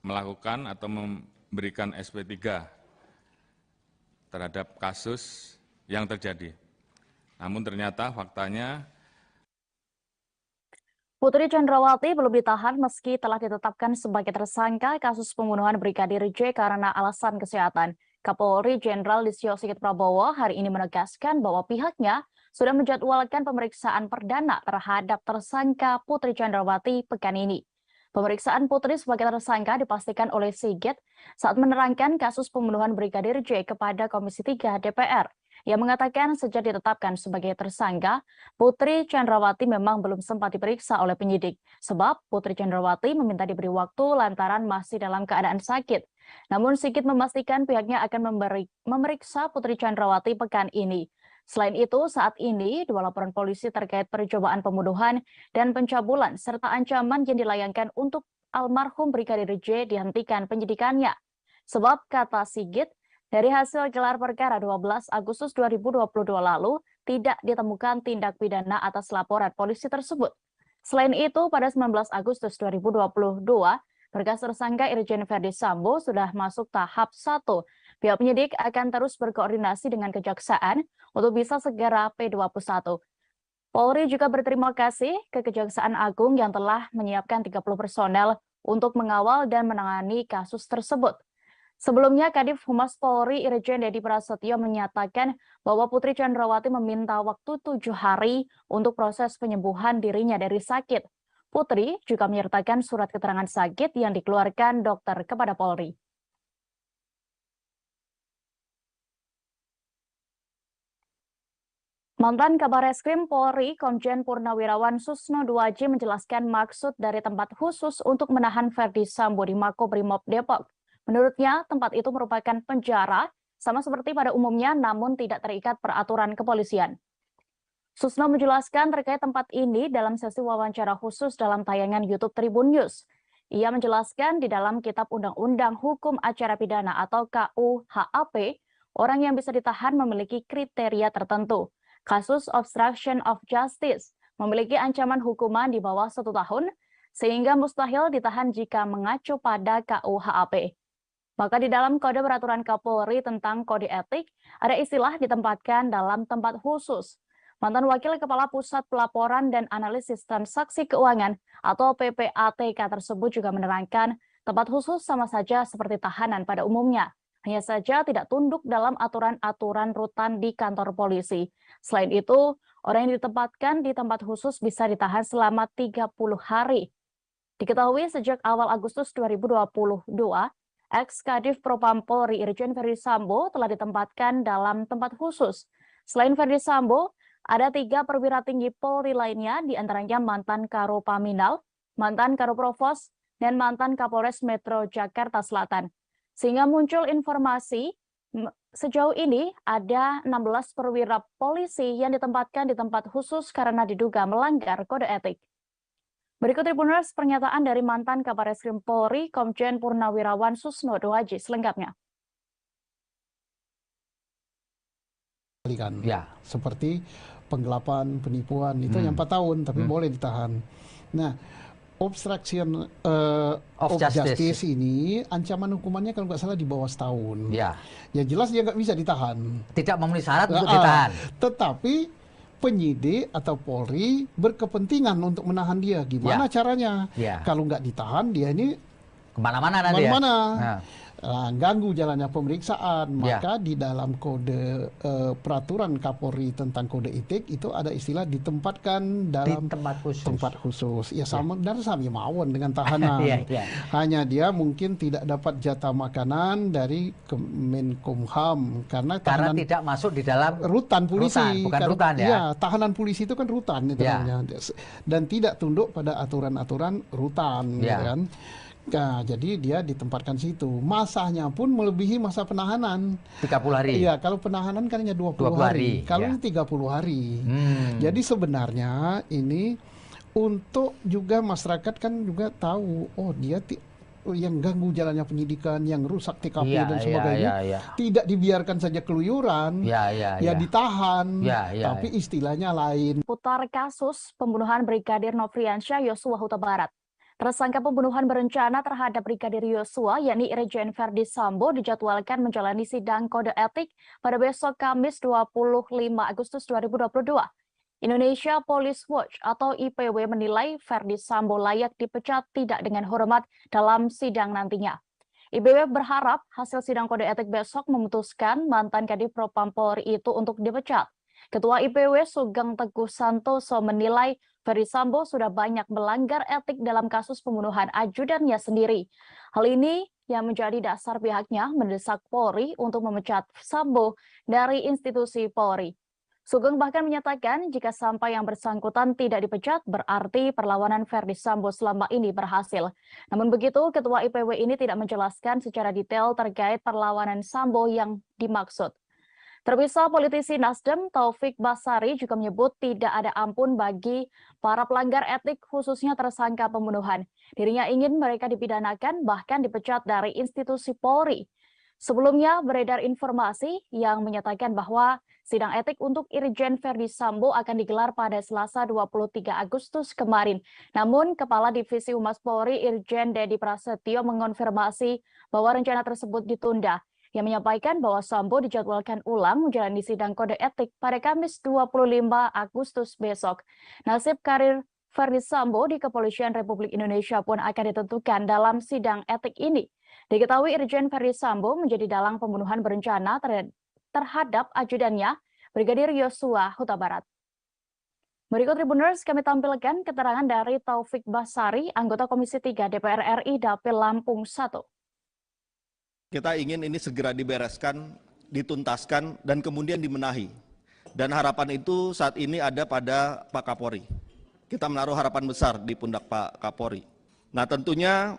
[SPEAKER 4] melakukan atau memberikan SP3 terhadap kasus yang terjadi. Namun ternyata faktanya
[SPEAKER 1] Putri Chandrawati belum ditahan meski telah ditetapkan sebagai tersangka kasus pembunuhan Brigadir J karena alasan kesehatan. Kapolri Jenderal Listio Sigit Prabowo hari ini menegaskan bahwa pihaknya sudah menjadwalkan pemeriksaan perdana terhadap tersangka Putri Chandrawati pekan ini. Pemeriksaan Putri sebagai tersangka dipastikan oleh Sigit saat menerangkan kasus pembunuhan Brigadir J kepada Komisi 3 DPR. Yang mengatakan sejak ditetapkan sebagai tersangka, Putri Chandrawati memang belum sempat diperiksa oleh penyidik. Sebab Putri Chandrawati meminta diberi waktu lantaran masih dalam keadaan sakit. Namun Sigit memastikan pihaknya akan memeriksa Putri Chandrawati pekan ini. Selain itu, saat ini dua laporan polisi terkait percobaan pembunuhan dan pencabulan serta ancaman yang dilayangkan untuk almarhum Brigadir J dihentikan penyidikannya. Sebab kata Sigit, dari hasil gelar perkara 12 Agustus 2022 lalu, tidak ditemukan tindak pidana atas laporan polisi tersebut. Selain itu, pada 19 Agustus 2022, berkas tersangka Irjen Verdi Sambo sudah masuk tahap 1. Pihak penyidik akan terus berkoordinasi dengan Kejaksaan untuk bisa segera P21. Polri juga berterima kasih ke Kejaksaan Agung yang telah menyiapkan 30 personel untuk mengawal dan menangani kasus tersebut. Sebelumnya, Kadif Humas Polri Irjen Dedi Prasetyo menyatakan bahwa Putri Chandrawati meminta waktu 7 hari untuk proses penyembuhan dirinya dari sakit. Putri juga menyertakan surat keterangan sakit yang dikeluarkan dokter kepada Polri. Mantan Kabar Reskrim Polri, Komjen Purnawirawan Susno Duaji menjelaskan maksud dari tempat khusus untuk menahan Verdi Sambo di Makobrimob Depok. Menurutnya, tempat itu merupakan penjara, sama seperti pada umumnya, namun tidak terikat peraturan kepolisian. Susno menjelaskan terkait tempat ini dalam sesi wawancara khusus dalam tayangan YouTube Tribun News. Ia menjelaskan di dalam Kitab Undang-Undang Hukum Acara Pidana atau KUHAP, orang yang bisa ditahan memiliki kriteria tertentu. Kasus obstruction of justice memiliki ancaman hukuman di bawah 1 tahun, sehingga mustahil ditahan jika mengacu pada KUHAP. Maka di dalam Kode Peraturan Kapolri tentang Kode Etik, ada istilah ditempatkan dalam tempat khusus. Mantan Wakil Kepala Pusat Pelaporan dan Analisis Transaksi Keuangan atau PPATK tersebut juga menerangkan tempat khusus sama saja seperti tahanan pada umumnya. Hanya saja tidak tunduk dalam aturan-aturan rutan di kantor polisi. Selain itu, orang yang ditempatkan di tempat khusus bisa ditahan selama 30 hari. Diketahui sejak awal Agustus 2022, ex-Kadif Propam Polri Irjen Verdi Sambo telah ditempatkan dalam tempat khusus. Selain Verdi Sambo, ada 3 perwira tinggi Polri lainnya, diantaranya mantan Karopaminal, mantan Karoprovos, dan mantan Kapolres Metro Jakarta Selatan. Sehingga muncul informasi sejauh ini ada 16 perwira polisi yang ditempatkan di tempat khusus karena diduga melanggar kode etik. Berikut Tribuners pernyataan dari mantan Kabar Reskrim Polri, Komjen Purnawirawan Susno Duaji selengkapnya.
[SPEAKER 5] Ya. Seperti penggelapan, penipuan, itu yang 4 tahun, tapi boleh ditahan. Nah, obstruction of justice ini ancaman hukumannya kalau nggak salah di bawah setahun.
[SPEAKER 6] Ya.
[SPEAKER 5] Ya jelas dia nggak bisa ditahan.
[SPEAKER 6] Tidak memenuhi syarat untuk ditahan.
[SPEAKER 5] Tetapi penyidik atau Polri berkepentingan untuk menahan dia. Gimana caranya? Kalau nggak ditahan, dia ini
[SPEAKER 6] kemana-mana nanti
[SPEAKER 5] ya. Ganggu jalannya pemeriksaan. Maka di dalam kode peraturan Kapolri tentang kode etik itu ada istilah ditempatkan dalam tempat khusus. Ya sama dan sama mawon dengan tahanan. Hanya dia mungkin tidak dapat jatah makanan dari Kemenkumham karena
[SPEAKER 6] tidak masuk di dalam
[SPEAKER 5] rutan polisi.
[SPEAKER 6] Bukan rutan ya.
[SPEAKER 5] Iya, tahanan polisi itu kan rutan itu namanya. Dan tidak tunduk pada aturan-aturan rutan, gitu kan. Nah, jadi dia ditempatkan situ. Masanya pun melebihi masa penahanan.
[SPEAKER 6] 30 hari.
[SPEAKER 5] Iya, kalau penahanan kan hanya 20 hari. Kalau ini 30 hari. Jadi sebenarnya ini untuk juga masyarakat kan juga tahu, oh dia yang ganggu jalannya penyidikan, yang rusak TKP dan sebagainya, tidak dibiarkan saja keluyuran, ditahan, tapi istilahnya lain.
[SPEAKER 1] Putar kasus pembunuhan Brigadir Nofriansyah Yosua Huta Barat. Tersangka pembunuhan berencana terhadap Brigadir Yosua, yakni Irjen Verdi Sambo, dijadwalkan menjalani sidang kode etik pada besok Kamis 25 Agustus 2022. Indonesia Police Watch atau IPW menilai Verdi Sambo layak dipecat tidak dengan hormat dalam sidang nantinya. IPW berharap hasil sidang kode etik besok memutuskan mantan Kadif Propam Polri itu untuk dipecat. Ketua IPW Sugeng Teguh Santoso menilai Verdi Sambo sudah banyak melanggar etik dalam kasus pembunuhan ajudannya sendiri. Hal ini yang menjadi dasar pihaknya mendesak Polri untuk memecat Sambo dari institusi Polri. Sugeng bahkan menyatakan jika sampai yang bersangkutan tidak dipecat, berarti perlawanan Verdi Sambo selama ini berhasil. Namun begitu, Ketua IPW ini tidak menjelaskan secara detail terkait perlawanan Sambo yang dimaksud. Terpisah, politisi Nasdem Taufik Basari juga menyebut tidak ada ampun bagi para pelanggar etik, khususnya tersangka pembunuhan. Dirinya ingin mereka dipidanakan, bahkan dipecat dari institusi Polri. Sebelumnya beredar informasi yang menyatakan bahwa sidang etik untuk Irjen Verdi Sambo akan digelar pada Selasa 23 Agustus kemarin. Namun, Kepala Divisi Humas Polri Irjen Dedi Prasetyo mengonfirmasi bahwa rencana tersebut ditunda. Yang menyampaikan bahwa Sambo dijadwalkan ulang menjalani sidang kode etik pada Kamis 25 Agustus besok. Nasib karir Verdi Sambo di Kepolisian Republik Indonesia pun akan ditentukan dalam sidang etik ini. Diketahui Irjen Verdi Sambo menjadi dalang pembunuhan berencana terhadap ajudannya, Brigadir Yosua Huta Barat. Berikut Tribuners kami tampilkan keterangan dari Taufik Basari, anggota Komisi 3 DPR RI Dapil Lampung 1.
[SPEAKER 3] Kita ingin ini segera dibereskan, dituntaskan, dan kemudian dibenahi. Dan harapan itu saat ini ada pada Pak Kapolri. Kita menaruh harapan besar di pundak Pak Kapolri. Nah tentunya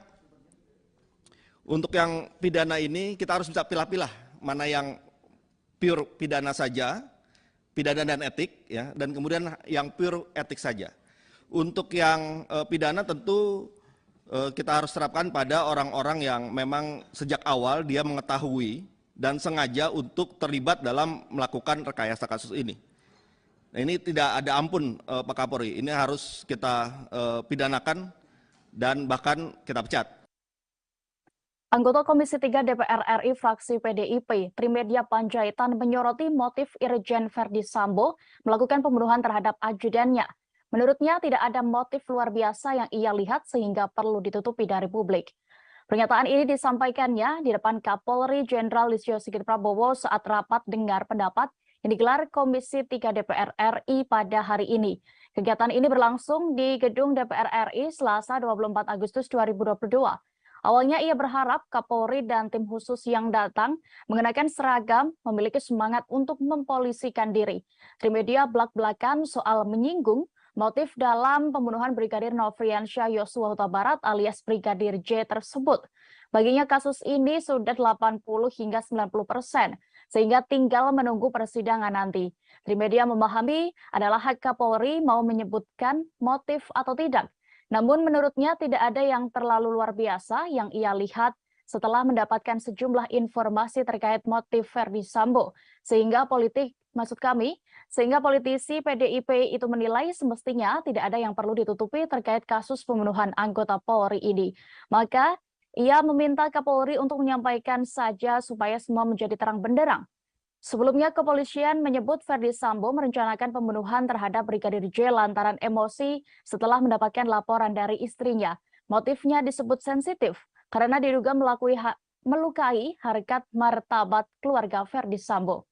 [SPEAKER 3] untuk yang pidana ini kita harus bisa pilah-pilah mana yang pure pidana saja, pidana dan etik, ya, dan kemudian yang pure etik saja. Untuk yang pidana tentu kita harus terapkan pada orang-orang yang memang sejak awal dia mengetahui dan sengaja untuk terlibat dalam melakukan rekayasa kasus ini. Nah, ini tidak ada ampun Pak Kapolri, ini harus kita pidanakan dan bahkan kita pecat.
[SPEAKER 1] Anggota Komisi 3 DPR RI fraksi PDIP, Trimedia Panjaitan menyoroti motif Irjen Verdi Sambo melakukan pembunuhan terhadap ajudannya. Menurutnya tidak ada motif luar biasa yang ia lihat sehingga perlu ditutupi dari publik. Pernyataan ini disampaikannya di depan Kapolri Jenderal Listio Sigit Prabowo saat rapat dengar pendapat yang digelar Komisi 3 DPR RI pada hari ini. Kegiatan ini berlangsung di Gedung DPR RI Selasa 24 Agustus 2022. Awalnya ia berharap Kapolri dan tim khusus yang datang mengenakan seragam memiliki semangat untuk mempolisikan diri. Trimedia belak-belakan soal menyinggung motif dalam pembunuhan Brigadir Nofriansyah Yosua Huta Barat alias Brigadir J tersebut. Baginya kasus ini sudah 80 hingga 90%, sehingga tinggal menunggu persidangan nanti. Trimedia memahami adalah hak Kapolri mau menyebutkan motif atau tidak. Namun menurutnya tidak ada yang terlalu luar biasa yang ia lihat setelah mendapatkan sejumlah informasi terkait motif Verdi Sambo. Sehingga politisi PDIP itu menilai semestinya tidak ada yang perlu ditutupi terkait kasus pembunuhan anggota Polri ini. Maka ia meminta Kapolri untuk menyampaikan saja supaya semua menjadi terang benderang. Sebelumnya kepolisian menyebut Verdi Sambo merencanakan pembunuhan terhadap Brigadir J lantaran emosi setelah mendapatkan laporan dari istrinya. Motifnya disebut sensitif karena diduga melukai harkat martabat keluarga Verdi Sambo.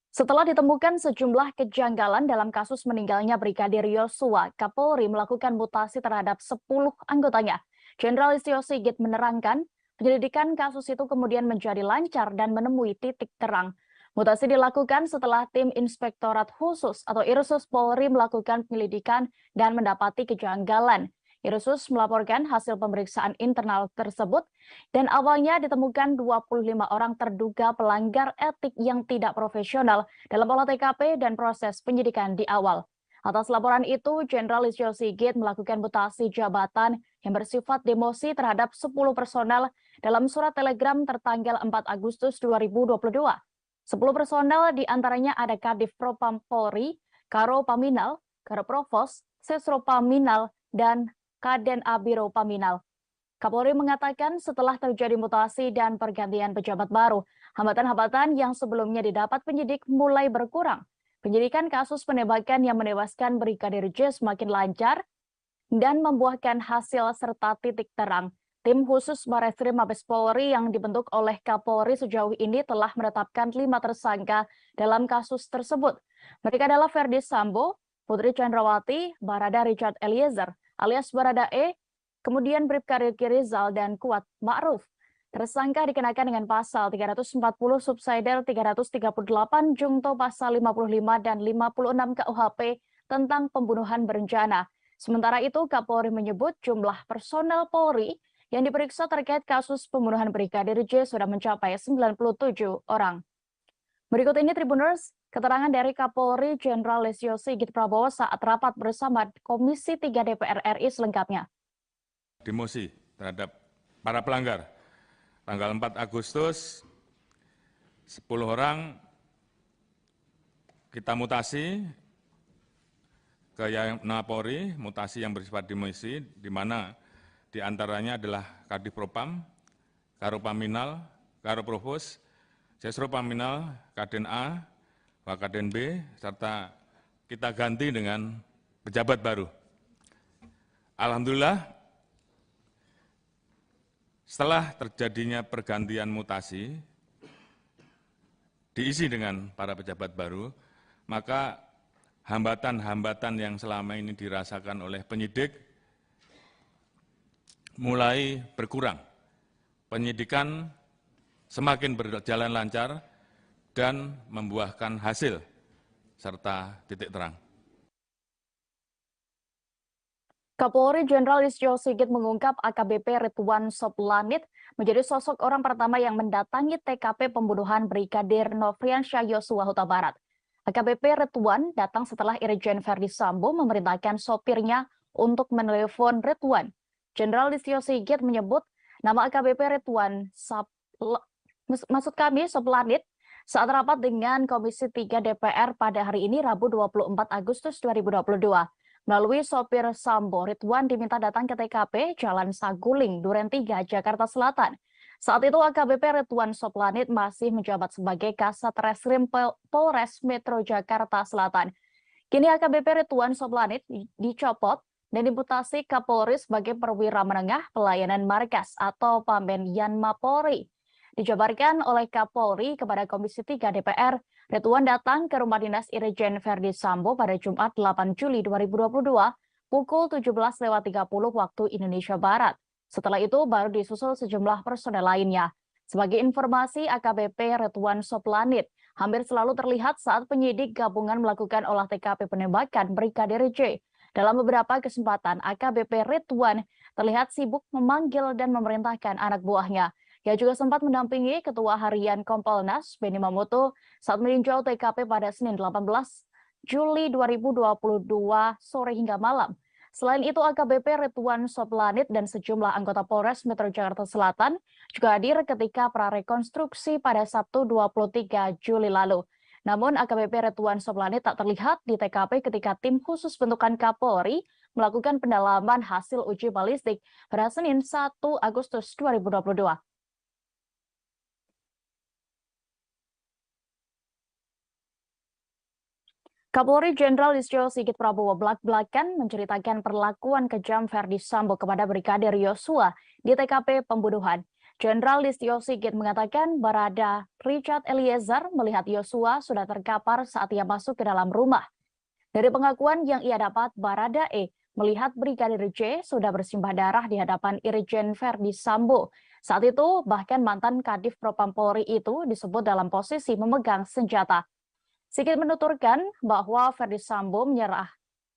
[SPEAKER 1] Setelah ditemukan sejumlah kejanggalan dalam kasus meninggalnya Brigadir Yosua, Kapolri melakukan mutasi terhadap 10 anggotanya. Jenderal Listio Sigit menerangkan, penyelidikan kasus itu kemudian menjadi lancar dan menemui titik terang. Mutasi dilakukan setelah tim Inspektorat Khusus atau Irsus Polri melakukan penyelidikan dan mendapati kejanggalan. Irsus melaporkan hasil pemeriksaan internal tersebut dan awalnya ditemukan 25 orang terduga pelanggar etik yang tidak profesional dalam olah TKP dan proses penyidikan di awal. Atas laporan itu, Jenderal Listio Sigit melakukan mutasi jabatan yang bersifat demosi terhadap 10 personel dalam surat telegram tertanggal 4 Agustus 2022. 10 personel diantaranya ada Kadif Propam Polri, Karo Paminal, Karo Provos, Sesro Paminal, dan Kaden Abiro Paminal. Kapolri mengatakan setelah terjadi mutasi dan pergantian pejabat baru, hambatan-hambatan yang sebelumnya didapat penyidik mulai berkurang. Penyidikan kasus penembakan yang menewaskan Brigadir J semakin lancar dan membuahkan hasil serta titik terang. Tim khusus Bareskrim Mabes Polri yang dibentuk oleh Kapolri sejauh ini telah menetapkan 5 tersangka dalam kasus tersebut. Mereka adalah Ferdi Sambo, Putri Chandrawati, Barada Richard Eliezer alias Barada E, kemudian Bribka Riki Rizal dan Kuat Ma'ruf. Tersangka dikenakan dengan pasal 340 subsidiar 338 Jungto pasal 55 dan 56 KUHP tentang pembunuhan berencana. Sementara itu Kapolri menyebut jumlah personel Polri yang diperiksa terkait kasus pembunuhan Brigadir J sudah mencapai 97 orang. Berikut ini Tribuners, keterangan dari Kapolri Jenderal Listio Sigit Prabowo saat rapat bersama Komisi 3 DPR RI selengkapnya.
[SPEAKER 4] Demosi terhadap para pelanggar. Tanggal 4 Agustus, 10 orang kita mutasi ke Yapolri, mutasi yang bersifat demosi, di mana di antaranya adalah Kadif Propam, Karo Paminal, Karo Provos, Sesro Paminal, Kaden A, Wakaden B, serta kita ganti dengan pejabat baru. Alhamdulillah, setelah terjadinya pergantian mutasi, diisi dengan para pejabat baru, maka hambatan-hambatan yang selama ini dirasakan oleh penyidik mulai berkurang. Penyidikan semakin berjalan lancar dan membuahkan hasil serta titik terang.
[SPEAKER 1] Kapolri Jenderal Listio Sigit mengungkap AKBP Ridwan Soplanit menjadi sosok orang pertama yang mendatangi TKP pembunuhan Brigadir Nofriansyah Yosua Huta Barat. AKBP Ridwan datang setelah Irjen Ferdi Sambo memerintahkan sopirnya untuk menelepon Ridwan. Jenderal Listio Sigit menyebut nama AKBP Ridwan Soplanit saat rapat dengan Komisi 3 DPR pada hari ini Rabu 24 Agustus 2022. Melalui sopir Sambo, Ridwan diminta datang ke TKP Jalan Saguling, Duren 3, Jakarta Selatan. Saat itu AKBP Ridwan Soplanit masih menjabat sebagai Kasat Reskrim Polres Metro Jakarta Selatan. Kini AKBP Ridwan Soplanit dicopot dan dimutasi Kapolri sebagai perwira menengah pelayanan markas atau Pamen Yanma Polri. Dijabarkan oleh Kapolri kepada Komisi 3 DPR, Ridwan datang ke rumah dinas Irjen Ferdi Sambo pada Jumat 8 Juli 2022 pukul 17.30 waktu Indonesia Barat. Setelah itu baru disusul sejumlah personel lainnya. Sebagai informasi, AKBP Ridwan Soplanit hampir selalu terlihat saat penyidik gabungan melakukan olah TKP penembakan Brigadir J. Dalam beberapa kesempatan, AKBP Ridwan terlihat sibuk memanggil dan memerintahkan anak buahnya. Ia juga sempat mendampingi Ketua Harian Kompolnas, Benny Mamoto, saat meninjau TKP pada Senin 18 Juli 2022 sore hingga malam. Selain itu, AKBP Ridwan Soplanit dan sejumlah anggota Polres Metro Jakarta Selatan juga hadir ketika prarekonstruksi pada Sabtu 23 Juli lalu. Namun, AKBP Ridwan Soplanit tak terlihat di TKP ketika tim khusus bentukan Kapolri melakukan pendalaman hasil uji balistik pada Senin 1 Agustus 2022. Kapolri Jenderal Listio Sigit Prabowo belak-belakan menceritakan perlakuan kejam Ferdi Sambo kepada Brigadir Yosua di TKP pembunuhan. Jenderal Listio Sigit mengatakan Barada Richard Eliezer melihat Yosua sudah terkapar saat ia masuk ke dalam rumah. Dari pengakuan yang ia dapat, Barada E melihat Brigadir J sudah bersimbah darah di hadapan Irjen Ferdi Sambo. Saat itu, bahkan mantan Kadif Propam Polri itu disebut dalam posisi memegang senjata. Sigit menuturkan bahwa Ferdi Sambo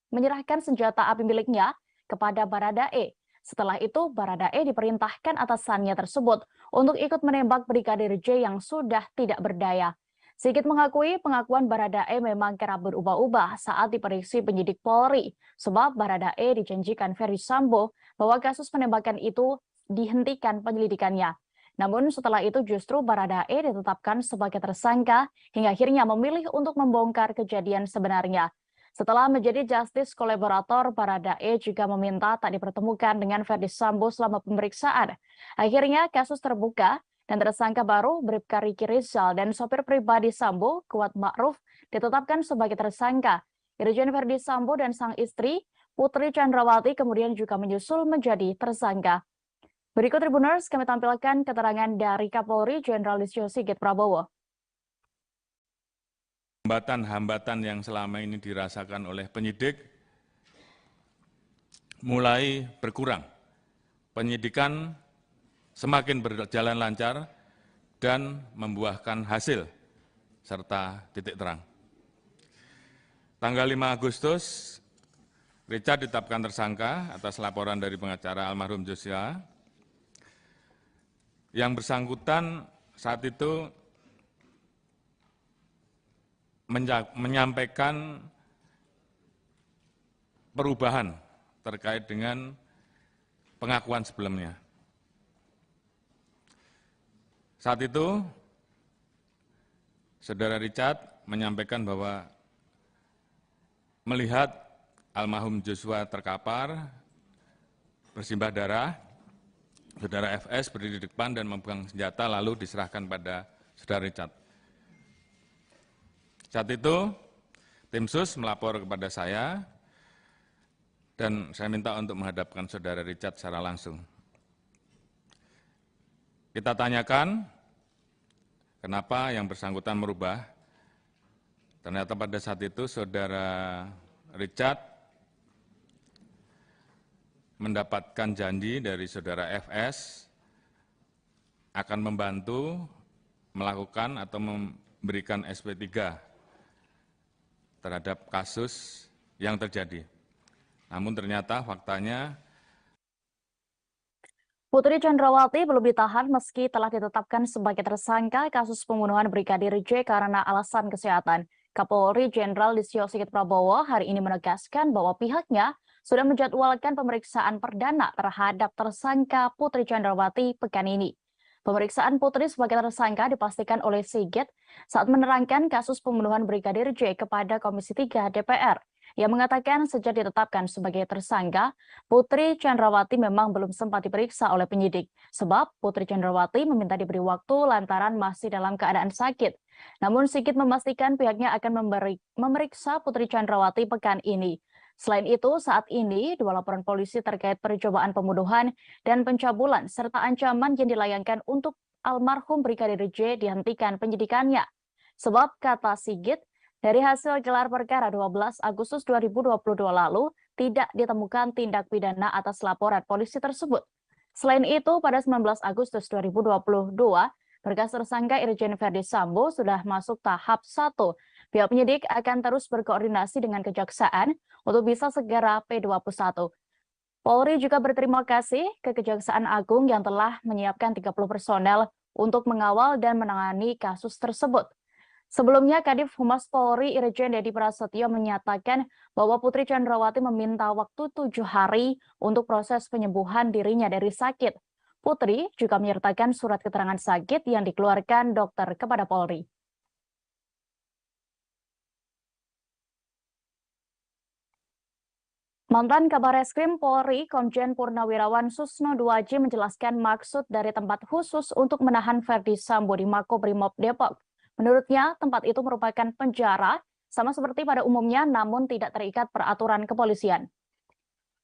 [SPEAKER 1] menyerahkan senjata api miliknya kepada Barada E. Setelah itu, Barada E diperintahkan atasannya tersebut untuk ikut menembak Brigadir J yang sudah tidak berdaya. Sigit mengakui pengakuan Barada E memang kerap berubah-ubah saat diperiksa penyidik Polri, sebab Barada E dijanjikan Ferdi Sambo bahwa kasus penembakan itu dihentikan penyelidikannya. Namun setelah itu justru Barada E ditetapkan sebagai tersangka hingga akhirnya memilih untuk membongkar kejadian sebenarnya. Setelah menjadi justice kolaborator, Baradae juga meminta tak dipertemukan dengan Ferdi Sambo selama pemeriksaan. Akhirnya kasus terbuka dan tersangka baru Bribka Riki Rizal dan sopir pribadi Sambo, Kuat Ma'ruf, ditetapkan sebagai tersangka. Irjen Ferdi Sambo dan sang istri, Putri Chandrawati, kemudian juga menyusul menjadi tersangka. Berikut Tribuners, kami tampilkan keterangan dari Kapolri Jenderal Listio Sigit Prabowo.
[SPEAKER 4] Hambatan-hambatan yang selama ini dirasakan oleh penyidik mulai berkurang. Penyidikan semakin berjalan lancar dan membuahkan hasil serta titik terang. Tanggal 5 Agustus, Richard ditetapkan tersangka atas laporan dari pengacara almarhum Joshua. Yang bersangkutan saat itu menyampaikan perubahan terkait dengan pengakuan sebelumnya. Saat itu, Saudara Richard menyampaikan bahwa melihat almarhum Joshua terkapar, bersimbah darah, Saudara FS berdiri di depan dan memegang senjata lalu diserahkan pada Saudara Richard. Saat itu, tim sus melapor kepada saya dan saya minta untuk menghadapkan Saudara Richard secara langsung. Kita tanyakan kenapa yang bersangkutan merubah. Ternyata pada saat itu Saudara Richard mendapatkan janji dari Saudara FS akan membantu melakukan atau memberikan SP3 terhadap kasus yang terjadi. Namun ternyata faktanya
[SPEAKER 1] Putri Chandrawati belum ditahan meski telah ditetapkan sebagai tersangka kasus pembunuhan Brigadir J karena alasan kesehatan. Kapolri Jenderal Listio Sigit Prabowo hari ini menegaskan bahwa pihaknya sudah menjadwalkan pemeriksaan perdana terhadap tersangka Putri Chandrawati pekan ini. Pemeriksaan Putri sebagai tersangka dipastikan oleh Sigit saat menerangkan kasus pembunuhan Brigadir J kepada Komisi 3 DPR. Ia mengatakan sejak ditetapkan sebagai tersangka, Putri Chandrawati memang belum sempat diperiksa oleh penyidik. Sebab Putri Chandrawati meminta diberi waktu lantaran masih dalam keadaan sakit. Namun Sigit memastikan pihaknya akan memeriksa Putri Chandrawati pekan ini. Selain itu, saat ini dua laporan polisi terkait percobaan pembunuhan dan pencabulan serta ancaman yang dilayangkan untuk almarhum Brigadir J dihentikan penyidikannya. Sebab kata Sigit, dari hasil gelar perkara 12 Agustus 2022 lalu tidak ditemukan tindak pidana atas laporan polisi tersebut. Selain itu, pada 19 Agustus 2022, berkas tersangka Irjen Ferdi Sambo sudah masuk tahap 1. Pihak penyidik akan terus berkoordinasi dengan Kejaksaan untuk bisa segera P21. Polri juga berterima kasih ke Kejaksaan Agung yang telah menyiapkan 30 personel untuk mengawal dan menangani kasus tersebut. Sebelumnya, Kadif Humas Polri Irjen Dedi Prasetyo menyatakan bahwa Putri Chandrawati meminta waktu 7 hari untuk proses penyembuhan dirinya dari sakit. Putri juga menyertakan surat keterangan sakit yang dikeluarkan dokter kepada Polri. Mantan Kabar Eskrim Polri, Komjen Purnawirawan Susno Duaji menjelaskan maksud dari tempat khusus untuk menahan Ferdi Sambo di Makobrimob Depok. Menurutnya, tempat itu merupakan penjara, sama seperti pada umumnya, namun tidak terikat peraturan kepolisian.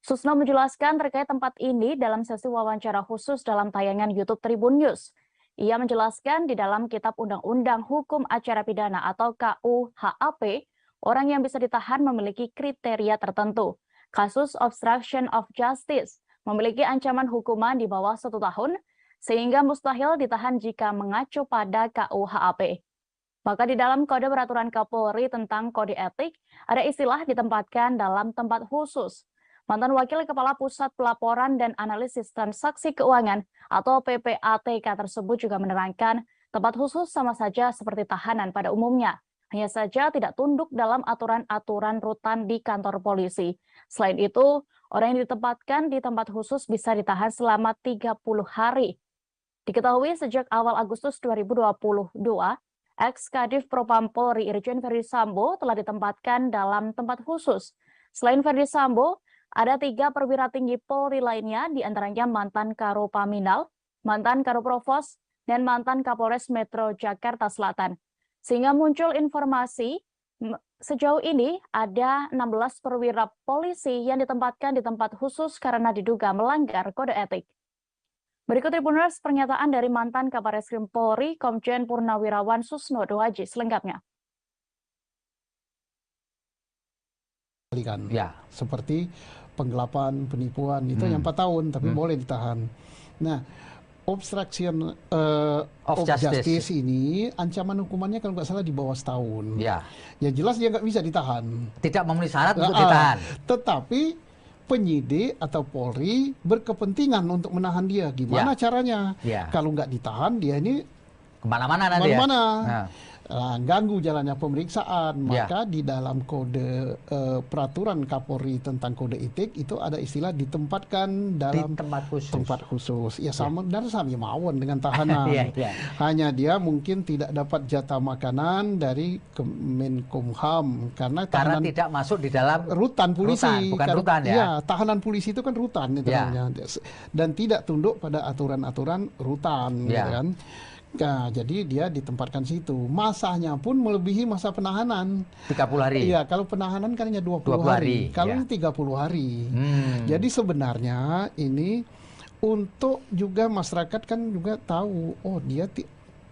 [SPEAKER 1] Susno menjelaskan terkait tempat ini dalam sesi wawancara khusus dalam tayangan YouTube Tribun News. Ia menjelaskan di dalam Kitab Undang-Undang Hukum Acara Pidana atau KUHAP, orang yang bisa ditahan memiliki kriteria tertentu. Kasus obstruction of justice memiliki ancaman hukuman di bawah 1 tahun, sehingga mustahil ditahan jika mengacu pada KUHAP. Maka di dalam Kode Peraturan Kapolri tentang Kode Etik, ada istilah ditempatkan dalam tempat khusus. Mantan Wakil Kepala Pusat Pelaporan dan Analisis Transaksi Keuangan atau PPATK tersebut juga menerangkan tempat khusus sama saja seperti tahanan pada umumnya. Hanya saja tidak tunduk dalam aturan-aturan rutan di kantor polisi. Selain itu, orang yang ditempatkan di tempat khusus bisa ditahan selama 30 hari. Diketahui sejak awal Agustus 2022, Ex-Kadif Propam Polri Irjen Verdi Sambo telah ditempatkan dalam tempat khusus. Selain Verdi Sambo, ada 3 perwira tinggi Polri lainnya, diantaranya mantan Karopaminal, mantan Karoprovos, dan mantan Kapolres Metro Jakarta Selatan. Sehingga muncul informasi sejauh ini ada 16 perwira polisi yang ditempatkan di tempat khusus karena diduga melanggar kode etik. Berikut Tribuners pernyataan dari mantan Kabareskrim Polri Komjen Purnawirawan Susnodo Haji selengkapnya.
[SPEAKER 5] Ya. Seperti penggelapan, penipuan itu yang 4 tahun tapi boleh ditahan. Nah, obstruction of justice ini ancaman hukumannya kalau nggak salah di bawah setahun.
[SPEAKER 6] Ya.
[SPEAKER 5] Ya jelas dia nggak bisa ditahan.
[SPEAKER 6] Tidak memenuhi syarat untuk ditahan.
[SPEAKER 5] Tetapi penyidik atau Polri berkepentingan untuk menahan dia. Gimana caranya? Kalau nggak ditahan dia ini
[SPEAKER 6] kemana-mana nanti
[SPEAKER 5] ya. Ganggu jalannya pemeriksaan, maka di dalam kode peraturan Kapolri tentang kode etik itu ada istilah ditempatkan dalam tempat khusus. Ya sama dan sama mawon dengan tahanan. Hanya dia mungkin tidak dapat jatah makanan dari Kemenkumham karena tidak masuk di dalam rutan polisi.
[SPEAKER 6] Bukan rutan ya.
[SPEAKER 5] Ya, tahanan polisi itu kan rutan itu namanya. Dan tidak tunduk pada aturan-aturan rutan, gitu kan. Nah, jadi dia ditempatkan situ. Masanya pun melebihi masa penahanan.
[SPEAKER 6] 30 hari.
[SPEAKER 5] Iya, kalau penahanan kan hanya 20 hari. Kalau ini 30 hari. Jadi sebenarnya ini untuk juga masyarakat kan juga tahu, oh dia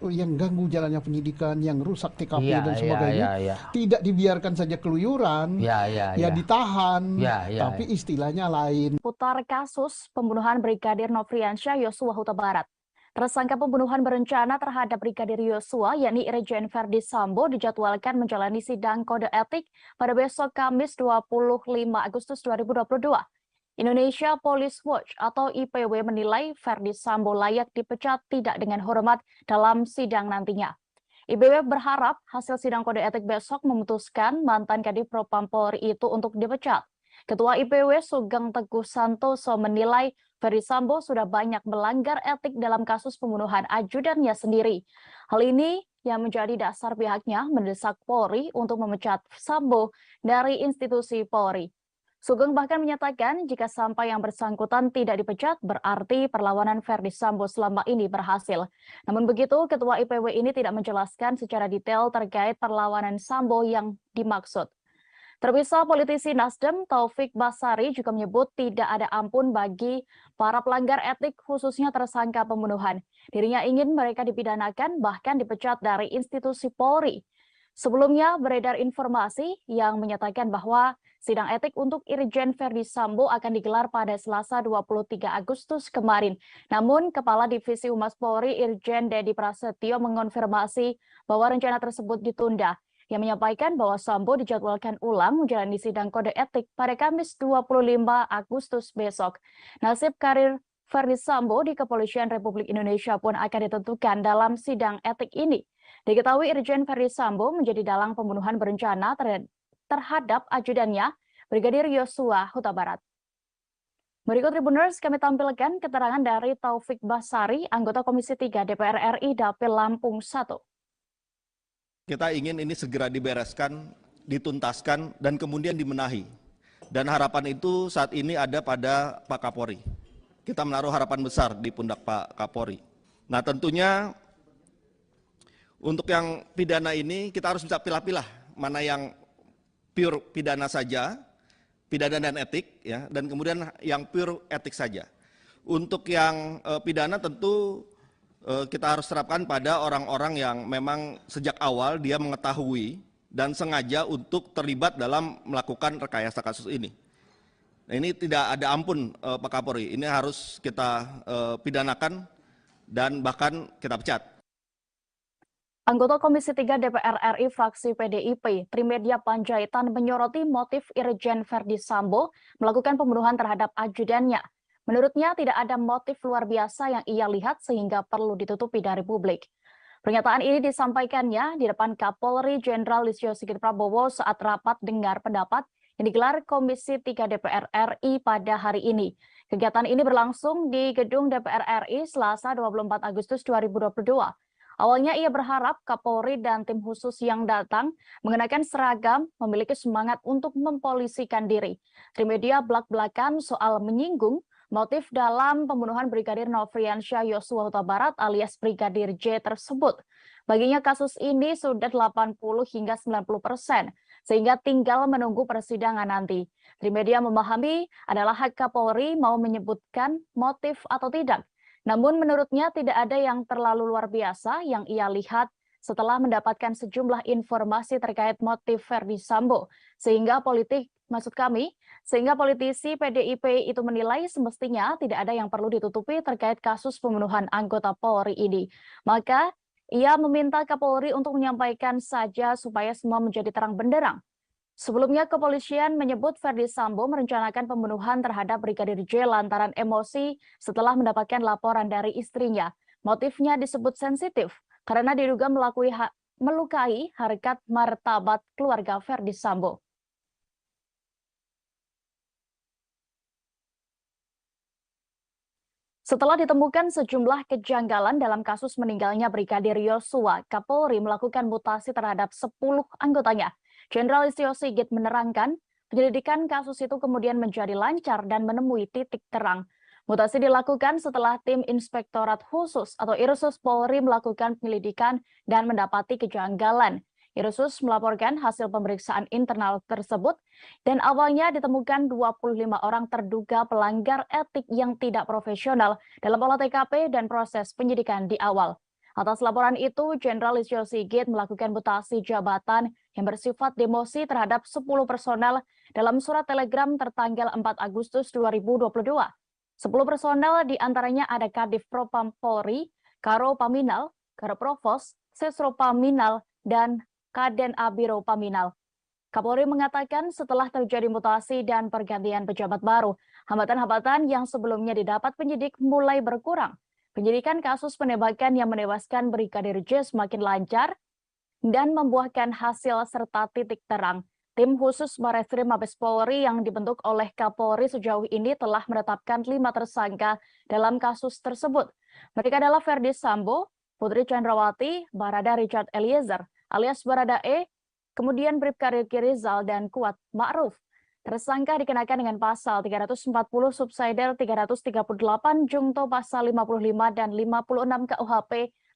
[SPEAKER 5] yang ganggu jalannya penyidikan, yang rusak TKP dan sebagainya, tidak dibiarkan saja keluyuran, ditahan, tapi istilahnya lain.
[SPEAKER 1] Putar kasus pembunuhan Brigadir Nofriansyah Yosua Huta Barat. Tersangka pembunuhan berencana terhadap Brigadir Yosua, yakni Irjen Verdi Sambo, dijadwalkan menjalani sidang kode etik pada besok Kamis 25 Agustus 2022. Indonesia Police Watch atau IPW menilai Verdi Sambo layak dipecat tidak dengan hormat dalam sidang nantinya. IPW berharap hasil sidang kode etik besok memutuskan mantan Kadif Propam Polri itu untuk dipecat. Ketua IPW Sugeng Teguh Santoso menilai Verdi Sambo sudah banyak melanggar etik dalam kasus pembunuhan ajudannya sendiri. Hal ini yang menjadi dasar pihaknya mendesak Polri untuk memecat Sambo dari institusi Polri. Sugeng bahkan menyatakan jika sampai yang bersangkutan tidak dipecat, berarti perlawanan Verdi Sambo selama ini berhasil. Namun begitu, Ketua IPW ini tidak menjelaskan secara detail terkait perlawanan Sambo yang dimaksud. Terpisah, politisi Nasdem Taufik Basari juga menyebut tidak ada ampun bagi para pelanggar etik khususnya tersangka pembunuhan. Dirinya ingin mereka dipidanakan bahkan dipecat dari institusi Polri. Sebelumnya beredar informasi yang menyatakan bahwa sidang etik untuk Irjen Verdi Sambo akan digelar pada Selasa 23 Agustus kemarin. Namun Kepala Divisi Humas Polri Irjen Dedi Prasetyo mengonfirmasi bahwa rencana tersebut ditunda. Yang menyampaikan bahwa Sambo dijadwalkan ulang menjalani sidang kode etik pada Kamis 25 Agustus besok. Nasib karir Verdi Sambo di Kepolisian Republik Indonesia pun akan ditentukan dalam sidang etik ini. Diketahui Irjen Verdi Sambo menjadi dalang pembunuhan berencana terhadap ajudannya, Brigadir Yosua Huta Barat. Berikut Tribuners kami tampilkan keterangan dari Taufik Basari, anggota Komisi 3 DPR RI Dapil Lampung 1.
[SPEAKER 3] Kita ingin ini segera dibereskan, dituntaskan, dan kemudian dimenahi. Dan harapan itu saat ini ada pada Pak Kapolri. Kita menaruh harapan besar di pundak Pak Kapolri. Nah tentunya untuk yang pidana ini kita harus bisa pilah-pilah mana yang pure pidana saja, pidana dan etik, ya, dan kemudian yang pure etik saja. Untuk yang pidana tentu kita harus terapkan pada orang-orang yang memang sejak awal dia mengetahui dan sengaja untuk terlibat dalam melakukan rekayasa kasus ini. Nah, ini tidak ada ampun Pak Kapolri, ini harus kita pidanakan dan bahkan kita pecat.
[SPEAKER 1] Anggota Komisi 3 DPR RI fraksi PDIP, Trimedia Panjaitan menyoroti motif Irjen Verdi Sambo melakukan pembunuhan terhadap ajudannya. Menurutnya tidak ada motif luar biasa yang ia lihat sehingga perlu ditutupi dari publik. Pernyataan ini disampaikannya di depan Kapolri Jenderal Listio Sigit Prabowo saat rapat dengar pendapat yang digelar Komisi 3 DPR RI pada hari ini. Kegiatan ini berlangsung di Gedung DPR RI Selasa 24 Agustus 2022. Awalnya ia berharap Kapolri dan tim khusus yang datang mengenakan seragam memiliki semangat untuk mempolisikan diri. Trimedia belak-belakan soal menyinggung motif dalam pembunuhan Brigadir Nofriansyah Yosua Huta Barat alias Brigadir J tersebut. Baginya kasus ini sudah 80 hingga 90%, sehingga tinggal menunggu persidangan nanti. Trimedia memahami adalah hak Kapolri mau menyebutkan motif atau tidak. Namun menurutnya tidak ada yang terlalu luar biasa yang ia lihat setelah mendapatkan sejumlah informasi terkait motif Verdi Sambo. Sehingga politisi PDIP itu menilai semestinya tidak ada yang perlu ditutupi terkait kasus pembunuhan anggota Polri ini. Maka ia meminta Kapolri untuk menyampaikan saja supaya semua menjadi terang benderang. Sebelumnya, kepolisian menyebut Verdi Sambo merencanakan pembunuhan terhadap Brigadir J lantaran emosi setelah mendapatkan laporan dari istrinya. Motifnya disebut sensitif karena diduga melukai harkat martabat keluarga Verdi Sambo. Setelah ditemukan sejumlah kejanggalan dalam kasus meninggalnya Brigadir Yosua, Kapolri melakukan mutasi terhadap 10 anggotanya. Jenderal Listio Sigit menerangkan, penyelidikan kasus itu kemudian menjadi lancar dan menemui titik terang. Mutasi dilakukan setelah tim Inspektorat Khusus atau Irsus Polri melakukan penyelidikan dan mendapati kejanggalan. Irsus melaporkan hasil pemeriksaan internal tersebut dan awalnya ditemukan 25 orang terduga pelanggar etik yang tidak profesional dalam olah TKP dan proses penyidikan di awal. Atas laporan itu, Jenderal Listio Sigit melakukan mutasi jabatan yang bersifat demosi terhadap 10 personel dalam surat telegram tertanggal 4 Agustus 2022. 10 personel diantaranya ada Kadif Propam Polri, Karo Paminal, Karo Provos, Sesro Paminal, dan Kaden Abiro Paminal. Kapolri mengatakan setelah terjadi mutasi dan pergantian pejabat baru, hambatan-hambatan yang sebelumnya didapat penyidik mulai berkurang. Penyidikan kasus penembakan yang menewaskan Brigadir J semakin lancar dan membuahkan hasil serta titik terang. Tim khusus Barreskrim Mabes Polri yang dibentuk oleh Kapolri sejauh ini telah menetapkan 5 tersangka dalam kasus tersebut. Mereka adalah Verdi Sambo, Putri Chandrawati, Barada Richard Eliezer alias Barada E, kemudian Bribka Riki Rizal dan Kuat Ma'ruf. Tersangka dikenakan dengan pasal 340 subsidiar 338 jungto pasal 55 dan 56 KUHP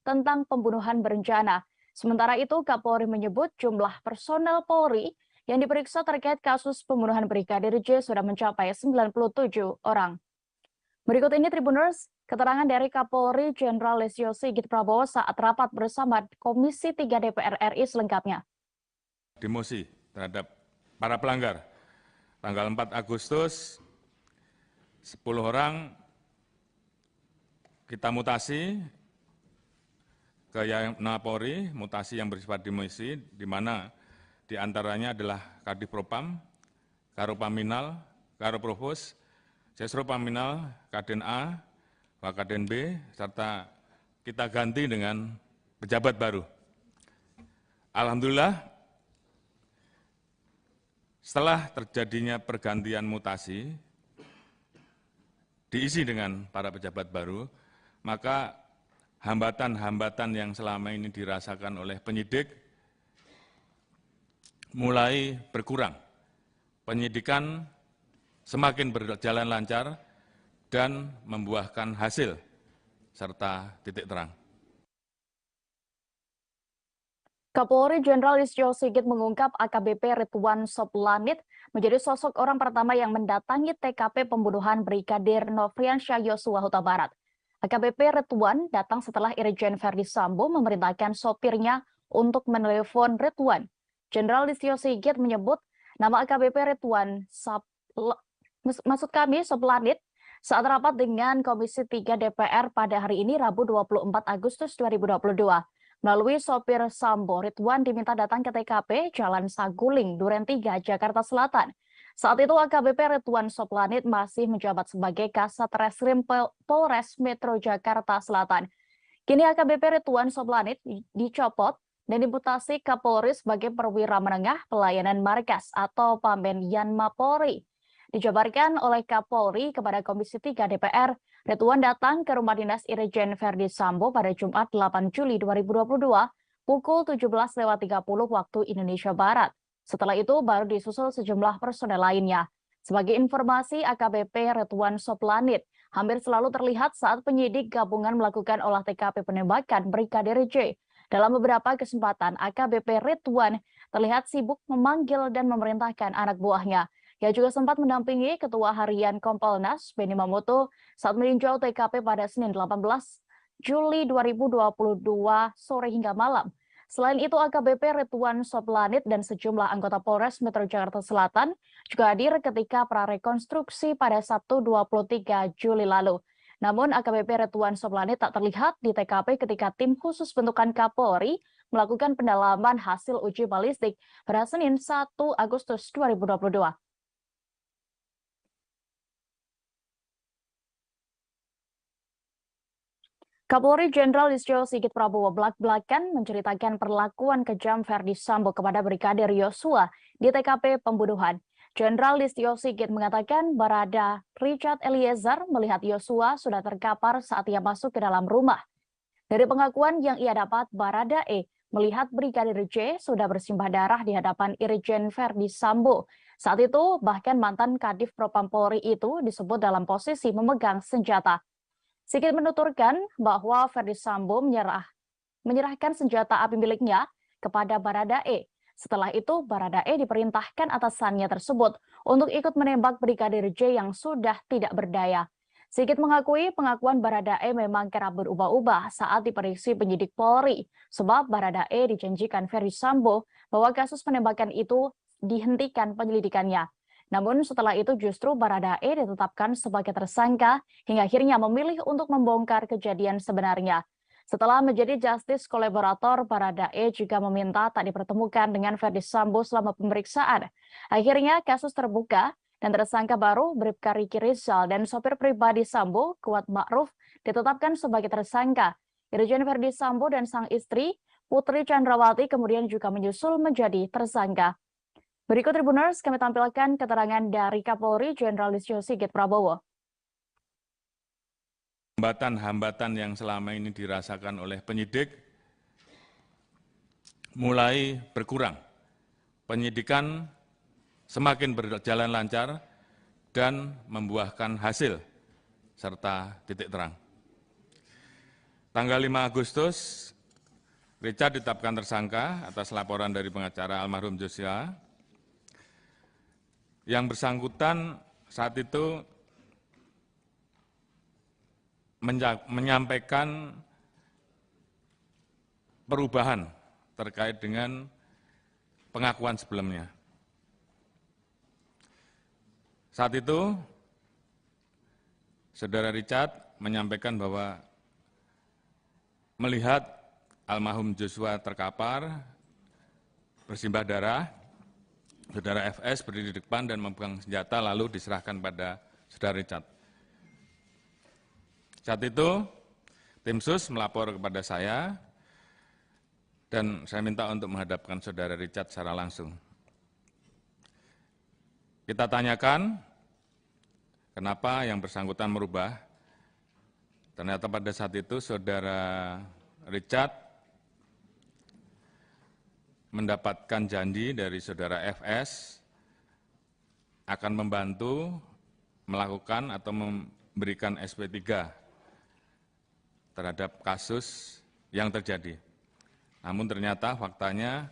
[SPEAKER 1] tentang pembunuhan berencana. Sementara itu, Kapolri menyebut jumlah personel Polri yang diperiksa terkait kasus pembunuhan Brigadir J sudah mencapai 97 orang. Berikut ini Tribuners, keterangan dari Kapolri Jenderal Listio Sigit Prabowo saat rapat bersama Komisi 3 DPR RI selengkapnya.
[SPEAKER 4] Demosi terhadap para pelanggar. Tanggal 4 Agustus, 10 orang kita mutasi ke Polri, mutasi yang bersifat demosi, di mana diantaranya adalah Kadif Propam, Karo Paminal, Karo Provos, Sesro Paminal, Kaden A, Wakaden B, serta kita ganti dengan pejabat baru. Alhamdulillah, setelah terjadinya pergantian mutasi, diisi dengan para pejabat baru, maka hambatan-hambatan yang selama ini dirasakan oleh penyidik mulai berkurang. Penyidikan semakin berjalan lancar dan membuahkan hasil serta titik terang.
[SPEAKER 1] Kapolri Jenderal Listio Sigit mengungkap AKBP Ridwan Soplanit menjadi sosok orang pertama yang mendatangi TKP pembunuhan Brigadir Nofriansyah Yosua Huta Barat. AKBP Ridwan datang setelah Irjen Verdi Sambo memerintahkan sopirnya untuk menelepon Ridwan. Jenderal Listio Sigit menyebut nama AKBP Ridwan Soplanit saat rapat dengan Komisi 3 DPR pada hari ini Rabu 24 Agustus 2022. Melalui sopir Sambo, Ridwan diminta datang ke TKP Jalan Saguling, Duren 3, Jakarta Selatan. Saat itu AKBP Ridwan Soplanit masih menjabat sebagai Kasat Reskrim Polres Metro Jakarta Selatan. Kini AKBP Ridwan Soplanit dicopot dan dimutasi Kapolri sebagai perwira menengah pelayanan markas atau Pamben Yanma Polri. Dijabarkan oleh Kapolri kepada Komisi 3 DPR, Ridwan datang ke rumah dinas Irjen Verdi Sambo pada Jumat 8 Juli 2022 pukul 17.30 waktu Indonesia Barat. Setelah itu baru disusul sejumlah personel lainnya. Sebagai informasi, AKBP Ridwan Soplanit hampir selalu terlihat saat penyidik gabungan melakukan olah TKP penembakan Brigadir J. Dalam beberapa kesempatan, AKBP Ridwan terlihat sibuk memanggil dan memerintahkan anak buahnya. Ia juga sempat mendampingi Ketua Harian Kompolnas, Benny Mamoto, saat meninjau TKP pada Senin 18 Juli 2022 sore hingga malam. Selain itu, AKBP Ridwan Soplanit dan sejumlah anggota Polres Metro Jakarta Selatan juga hadir ketika prarekonstruksi pada Sabtu 23 Juli lalu. Namun, AKBP Ridwan Soplanit tak terlihat di TKP ketika tim khusus bentukan Kapolri melakukan pendalaman hasil uji balistik pada Senin 1 Agustus 2022. Kapolri Jenderal Listio Sigit Prabowo belak-belakan menceritakan perlakuan kejam Verdi Sambo kepada Brigadir Yosua di TKP pembunuhan. Jenderal Listio Sigit mengatakan Barada Richard Eliezer melihat Yosua sudah terkapar saat ia masuk ke dalam rumah. Dari pengakuan yang ia dapat, Barada E melihat Brigadir J sudah bersimbah darah di hadapan Irjen Verdi Sambo. Saat itu, bahkan mantan Kadif Propam Polri itu disebut dalam posisi memegang senjata. Sigit menuturkan bahwa Verdi Sambo menyerahkan senjata api miliknya kepada Barada E. Setelah itu, Barada E diperintahkan atasannya tersebut untuk ikut menembak Brigadir J yang sudah tidak berdaya. Sigit mengakui pengakuan Barada E memang kerap berubah-ubah saat diperiksa penyidik Polri, sebab Barada E dijanjikan Verdi Sambo bahwa kasus penembakan itu dihentikan penyelidikannya. Namun setelah itu justru Barada E ditetapkan sebagai tersangka hingga akhirnya memilih untuk membongkar kejadian sebenarnya. Setelah menjadi justice kolaborator, Barada E juga meminta tak dipertemukan dengan Verdi Sambo selama pemeriksaan. Akhirnya kasus terbuka dan tersangka baru Bribka Riki Rizal dan sopir pribadi Sambo, Kuat Ma'ruf, ditetapkan sebagai tersangka. Irjen Verdi Sambo dan sang istri, Putri Chandrawati, kemudian juga menyusul menjadi tersangka. Berikut Tribuners, kami tampilkan keterangan dari Kapolri Jenderal Listio Sigit Prabowo.
[SPEAKER 4] Hambatan-hambatan yang selama ini dirasakan oleh penyidik mulai berkurang. Penyidikan semakin berjalan lancar dan membuahkan hasil serta titik terang. Tanggal 5 Agustus, Richard ditetapkan tersangka atas laporan dari pengacara almarhum Joshua. Yang bersangkutan saat itu menyampaikan perubahan terkait dengan pengakuan sebelumnya. Saat itu, Saudara Richard menyampaikan bahwa melihat almarhum Joshua terkapar, bersimbah darah, Saudara FS berdiri di depan dan memegang senjata lalu diserahkan pada Saudara Richard. Saat itu, tim sus melapor kepada saya dan saya minta untuk menghadapkan Saudara Richard secara langsung. Kita tanyakan kenapa yang bersangkutan merubah. Ternyata pada saat itu Saudara Richard mendapatkan janji dari Saudara FS akan membantu melakukan atau memberikan SP3 terhadap kasus yang terjadi. Namun ternyata faktanya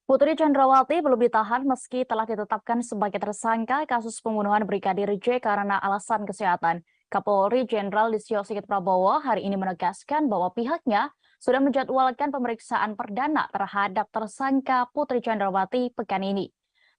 [SPEAKER 1] Putri Chandrawati belum ditahan meski telah ditetapkan sebagai tersangka kasus pembunuhan Brigadir J karena alasan kesehatan. Kapolri Jenderal Listio Sigit Prabowo hari ini menegaskan bahwa pihaknya sudah menjadwalkan pemeriksaan perdana terhadap tersangka Putri Chandrawati pekan ini.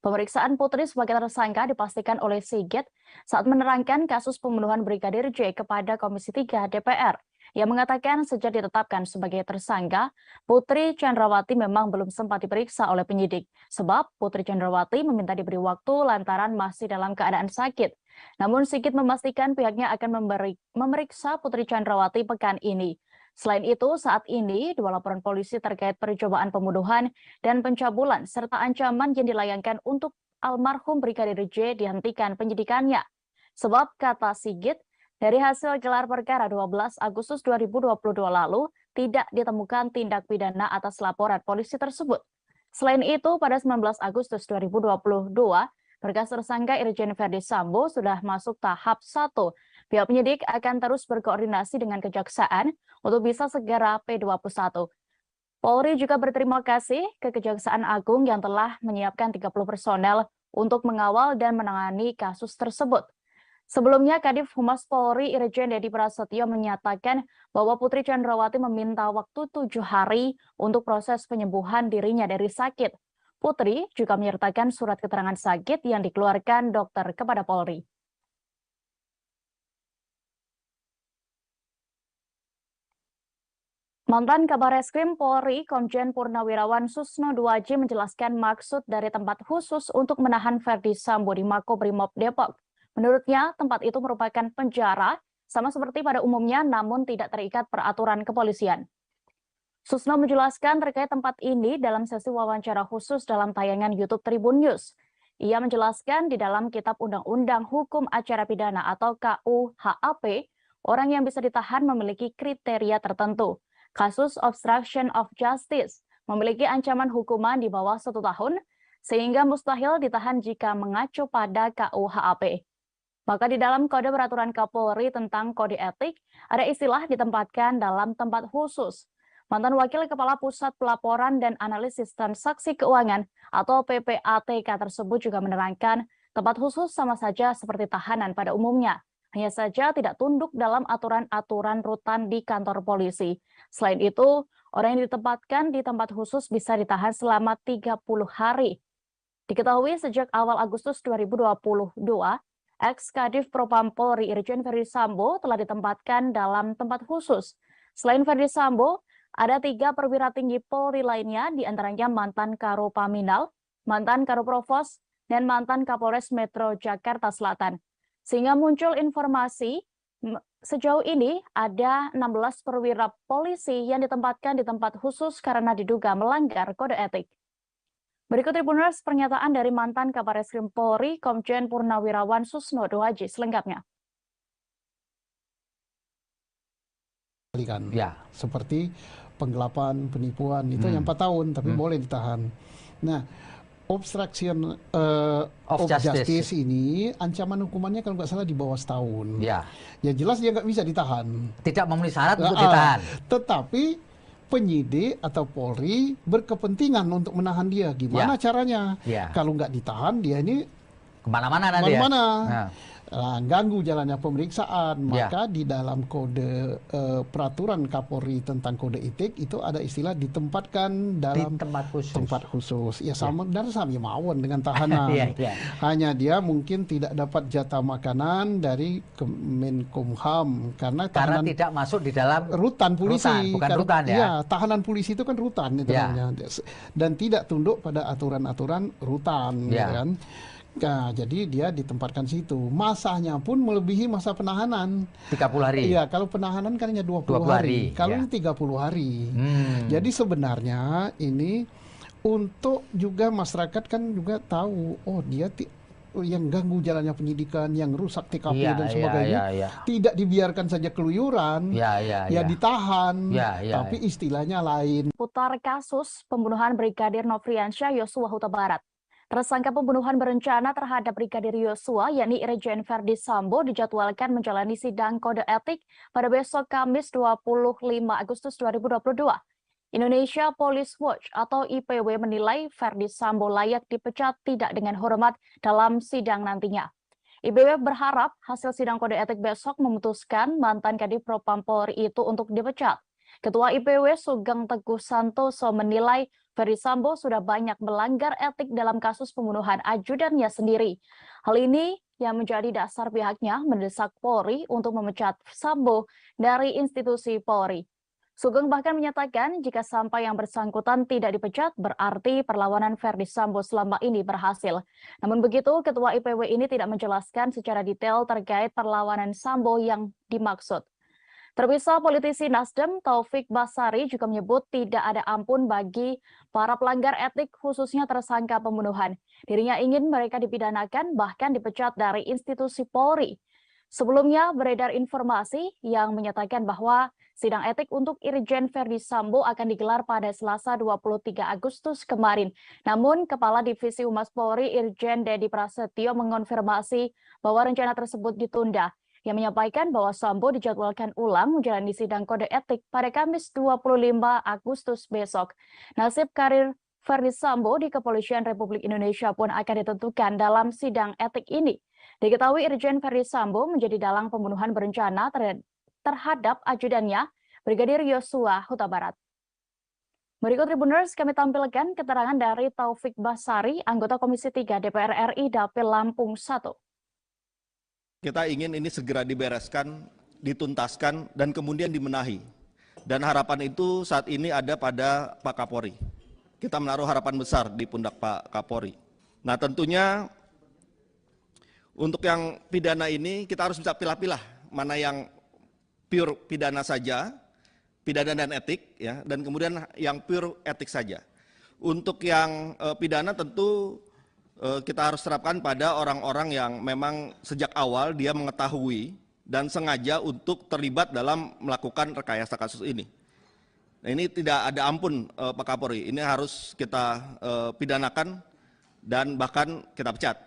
[SPEAKER 1] Pemeriksaan Putri sebagai tersangka dipastikan oleh Sigit saat menerangkan kasus pembunuhan Brigadir J kepada Komisi 3 DPR. Ia mengatakan sejak ditetapkan sebagai tersangka, Putri Chandrawati memang belum sempat diperiksa oleh penyidik. Sebab Putri Chandrawati meminta diberi waktu lantaran masih dalam keadaan sakit. Namun Sigit memastikan pihaknya akan memeriksa Putri Chandrawati pekan ini. Selain itu, saat ini dua laporan polisi terkait percobaan pembunuhan dan pencabulan serta ancaman yang dilayangkan untuk almarhum Brigadir J dihentikan penyidikannya. Sebab kata Sigit, dari hasil gelar perkara 12 Agustus 2022 lalu, tidak ditemukan tindak pidana atas laporan polisi tersebut. Selain itu, pada 19 Agustus 2022, berkas tersangka Irjen Verdi Sambo sudah masuk tahap 1. Pihak penyidik akan terus berkoordinasi dengan Kejaksaan untuk bisa segera P21. Polri juga berterima kasih ke Kejaksaan Agung yang telah menyiapkan 30 personel untuk mengawal dan menangani kasus tersebut. Sebelumnya, Kadif Humas Polri Irjen Dedi Prasetyo menyatakan bahwa Putri Chandrawati meminta waktu 7 hari untuk proses penyembuhan dirinya dari sakit. Putri juga menyertakan surat keterangan sakit yang dikeluarkan dokter kepada Polri. Mantan Kabar Reskrim Polri, Komjen Purnawirawan Susno Duaji menjelaskan maksud dari tempat khusus untuk menahan Verdi Sambo di Makobrimob Depok. Menurutnya, tempat itu merupakan penjara, sama seperti pada umumnya, namun tidak terikat peraturan kepolisian. Susno menjelaskan terkait tempat ini dalam sesi wawancara khusus dalam tayangan YouTube Tribun News. Ia menjelaskan di dalam Kitab Undang-Undang Hukum Acara Pidana atau KUHAP, orang yang bisa ditahan memiliki kriteria tertentu. Kasus obstruction of justice memiliki ancaman hukuman di bawah 1 tahun, sehingga mustahil ditahan jika mengacu pada KUHAP. Maka di dalam Kode Peraturan Kapolri tentang Kode Etik, ada istilah ditempatkan dalam tempat khusus. Mantan Wakil Kepala Pusat Pelaporan dan Analisis Transaksi Keuangan atau PPATK tersebut juga menerangkan tempat khusus sama saja seperti tahanan pada umumnya. Hanya saja tidak tunduk dalam aturan-aturan rutan di kantor polisi. Selain itu, orang yang ditempatkan di tempat khusus bisa ditahan selama 30 hari. Diketahui sejak awal Agustus 2022, ex-Kadif Propam Polri Irjen Verdi Sambo telah ditempatkan dalam tempat khusus. Selain Verdi Sambo, ada 3 perwira tinggi Polri lainnya, diantaranya mantan Karopaminal, mantan Karoprovos, dan mantan Kapolres Metro Jakarta Selatan. Sehingga muncul informasi sejauh ini ada 16 perwira polisi yang ditempatkan di tempat khusus karena diduga melanggar kode etik. Berikut Tribuners pernyataan dari mantan Kabar Reskrim Polri Komjen Purnawirawan Susno Duaji selengkapnya.
[SPEAKER 5] Ya, seperti penggelapan, penipuan itu yang 4 tahun tapi boleh ditahan. Nah, obstruction of justice ini ancaman hukumannya kalau nggak salah di bawah setahun.
[SPEAKER 6] Ya.
[SPEAKER 5] Ya jelas dia nggak bisa ditahan.
[SPEAKER 6] Tidak memenuhi syarat untuk ditahan.
[SPEAKER 5] Tetapi penyidik atau Polri berkepentingan untuk menahan dia. Gimana caranya?
[SPEAKER 6] Ya.
[SPEAKER 5] Kalau nggak ditahan dia ini
[SPEAKER 6] Kemana-mana nanti ya.
[SPEAKER 5] Ganggu jalannya pemeriksaan. Maka di dalam kode peraturan Kapolri tentang kode etik itu ada istilah ditempatkan dalam tempat khusus. Ya sama dan sama mawon dengan tahanan. Hanya dia mungkin tidak dapat jatah makanan dari Kemenkumham karena
[SPEAKER 6] tidak masuk di dalam
[SPEAKER 5] rutan polisi.
[SPEAKER 6] Bukan rutan ya.
[SPEAKER 5] Iya, tahanan polisi itu kan rutan itu namanya. Dan tidak tunduk pada aturan-aturan rutan, kan. Nah, jadi dia ditempatkan situ. Masanya pun melebihi masa penahanan.
[SPEAKER 6] 30 hari.
[SPEAKER 5] Iya, kalau penahanan kan hanya 20 hari. Kalau ini 30 hari. Jadi sebenarnya ini untuk juga masyarakat kan juga tahu, oh dia yang ganggu jalannya penyidikan, yang rusak TKP dan sebagainya, tidak dibiarkan saja keluyuran, ditahan, tapi istilahnya lain.
[SPEAKER 1] Putar kasus pembunuhan Brigadir Nofriansyah Yosua Huta Barat. Tersangka pembunuhan berencana terhadap Brigadir Yosua, yakni Irjen Verdi Sambo, dijadwalkan menjalani sidang kode etik pada besok Kamis 25 Agustus 2022. Indonesia Police Watch atau IPW menilai Verdi Sambo layak dipecat tidak dengan hormat dalam sidang nantinya. IPW berharap hasil sidang kode etik besok memutuskan mantan Kadif Propam Polri itu untuk dipecat. Ketua IPW Sugeng Teguh Santoso menilai Verdi Sambo sudah banyak melanggar etik dalam kasus pembunuhan ajudannya sendiri. Hal ini yang menjadi dasar pihaknya mendesak Polri untuk memecat Sambo dari institusi Polri. Sugeng bahkan menyatakan jika sampai yang bersangkutan tidak dipecat, berarti perlawanan Verdi Sambo selama ini berhasil. Namun begitu, Ketua IPW ini tidak menjelaskan secara detail terkait perlawanan Sambo yang dimaksud. Terpisah, politisi Nasdem Taufik Basari juga menyebut tidak ada ampun bagi para pelanggar etik khususnya tersangka pembunuhan. Dirinya ingin mereka dipidanakan bahkan dipecat dari institusi Polri. Sebelumnya beredar informasi yang menyatakan bahwa sidang etik untuk Irjen Verdi Sambo akan digelar pada Selasa 23 Agustus kemarin. Namun Kepala Divisi Humas Polri Irjen Dedi Prasetyo mengonfirmasi bahwa rencana tersebut ditunda. Yang menyampaikan bahwa Sambo dijadwalkan ulang menjalani sidang kode etik pada Kamis 25 Agustus besok. Nasib karir Verdi Sambo di Kepolisian Republik Indonesia pun akan ditentukan dalam sidang etik ini. Diketahui Irjen Verdi Sambo menjadi dalang pembunuhan berencana terhadap ajudannya, Brigadir Yosua Huta Barat. Berikut Tribuners kami tampilkan keterangan dari Taufik Basari, anggota Komisi 3 DPR RI Dapil Lampung 1.
[SPEAKER 3] Kita ingin ini segera dibereskan, dituntaskan, dan kemudian dibenahi. Dan harapan itu saat ini ada pada Pak Kapolri. Kita menaruh harapan besar di pundak Pak Kapolri. Nah tentunya untuk yang pidana ini kita harus bisa pilah-pilah mana yang pure pidana saja, pidana dan etik, ya, dan kemudian yang pure etik saja. Untuk yang pidana tentu kita harus terapkan pada orang-orang yang memang sejak awal dia mengetahui dan sengaja untuk terlibat dalam melakukan rekayasa kasus ini. Nah, ini tidak ada ampun Pak Kapolri, ini harus kita pidanakan dan bahkan kita pecat.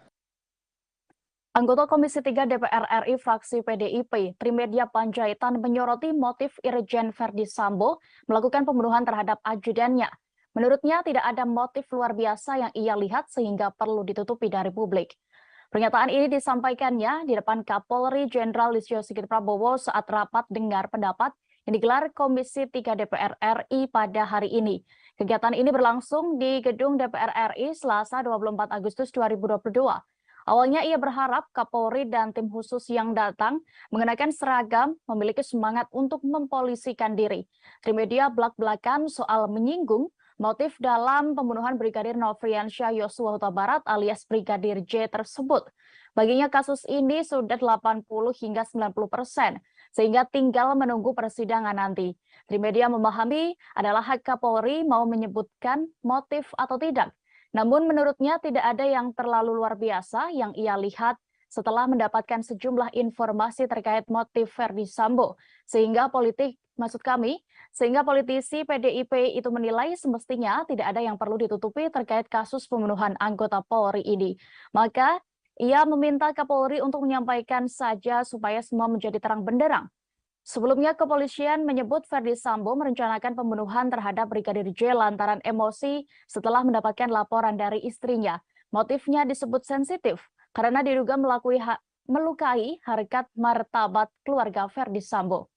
[SPEAKER 1] Anggota Komisi 3 DPR RI fraksi PDIP, Trimedia Panjaitan menyoroti motif Irjen Verdi Sambo melakukan pembunuhan terhadap ajudannya. Menurutnya tidak ada motif luar biasa yang ia lihat sehingga perlu ditutupi dari publik. Pernyataan ini disampaikannya di depan Kapolri Jenderal Listio Sigit Prabowo saat rapat dengar pendapat yang digelar Komisi 3 DPR RI pada hari ini. Kegiatan ini berlangsung di Gedung DPR RI Selasa 24 Agustus 2022. Awalnya ia berharap Kapolri dan tim khusus yang datang mengenakan seragam memiliki semangat untuk mempolisikan diri. Trimedia belak-belakan soal menyinggung motif dalam pembunuhan Brigadir Nofriansyah Yosua Huta Barat alias Brigadir J tersebut. Baginya kasus ini sudah 80 hingga 90%, sehingga tinggal menunggu persidangan nanti. Trimedia memahami adalah hak Kapolri mau menyebutkan motif atau tidak. Namun menurutnya tidak ada yang terlalu luar biasa yang ia lihat setelah mendapatkan sejumlah informasi terkait motif Verdi Sambo. Sehingga politisi PDIP itu menilai semestinya tidak ada yang perlu ditutupi terkait kasus pembunuhan anggota Polri ini. Maka ia meminta Kapolri untuk menyampaikan saja supaya semua menjadi terang benderang. Sebelumnya kepolisian menyebut Verdi Sambo merencanakan pembunuhan terhadap Brigadir J lantaran emosi setelah mendapatkan laporan dari istrinya. Motifnya disebut sensitif karena diduga melukai harkat martabat keluarga Verdi Sambo.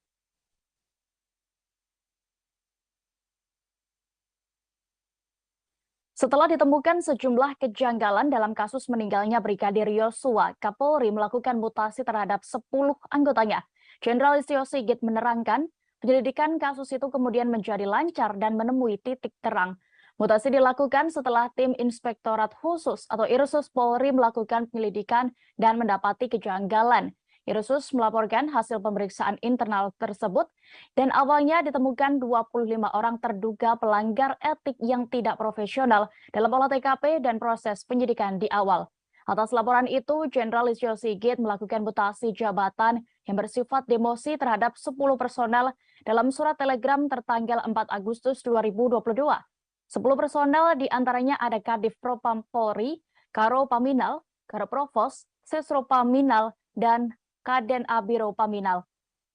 [SPEAKER 1] Setelah ditemukan sejumlah kejanggalan dalam kasus meninggalnya Brigadir Yosua, Kapolri melakukan mutasi terhadap 10 anggotanya. Jenderal Listio Sigit menerangkan, penyelidikan kasus itu kemudian menjadi lancar dan menemui titik terang. Mutasi dilakukan setelah tim Inspektorat Khusus atau Irsus Polri melakukan penyelidikan dan mendapati kejanggalan. Irsus melaporkan hasil pemeriksaan internal tersebut dan awalnya ditemukan 25 orang terduga pelanggar etik yang tidak profesional dalam olah TKP dan proses penyidikan di awal. Atas laporan itu, Jenderal Listio Sigit melakukan mutasi jabatan yang bersifat demosi terhadap 10 personel dalam surat telegram tertanggal 4 Agustus 2022. 10 personel diantaranya ada Kadif Propam Polri, Karo Paminal, Karo Provos, Sesro Paminal, dan Kaden Abiro Paminal.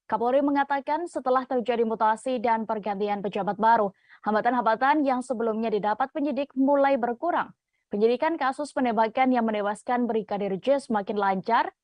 [SPEAKER 1] Kapolri mengatakan setelah terjadi mutasi dan pergantian pejabat baru, hambatan-hambatan yang sebelumnya didapat penyidik mulai berkurang. Penyidikan kasus penembakan yang menewaskan Brigadir J semakin lancar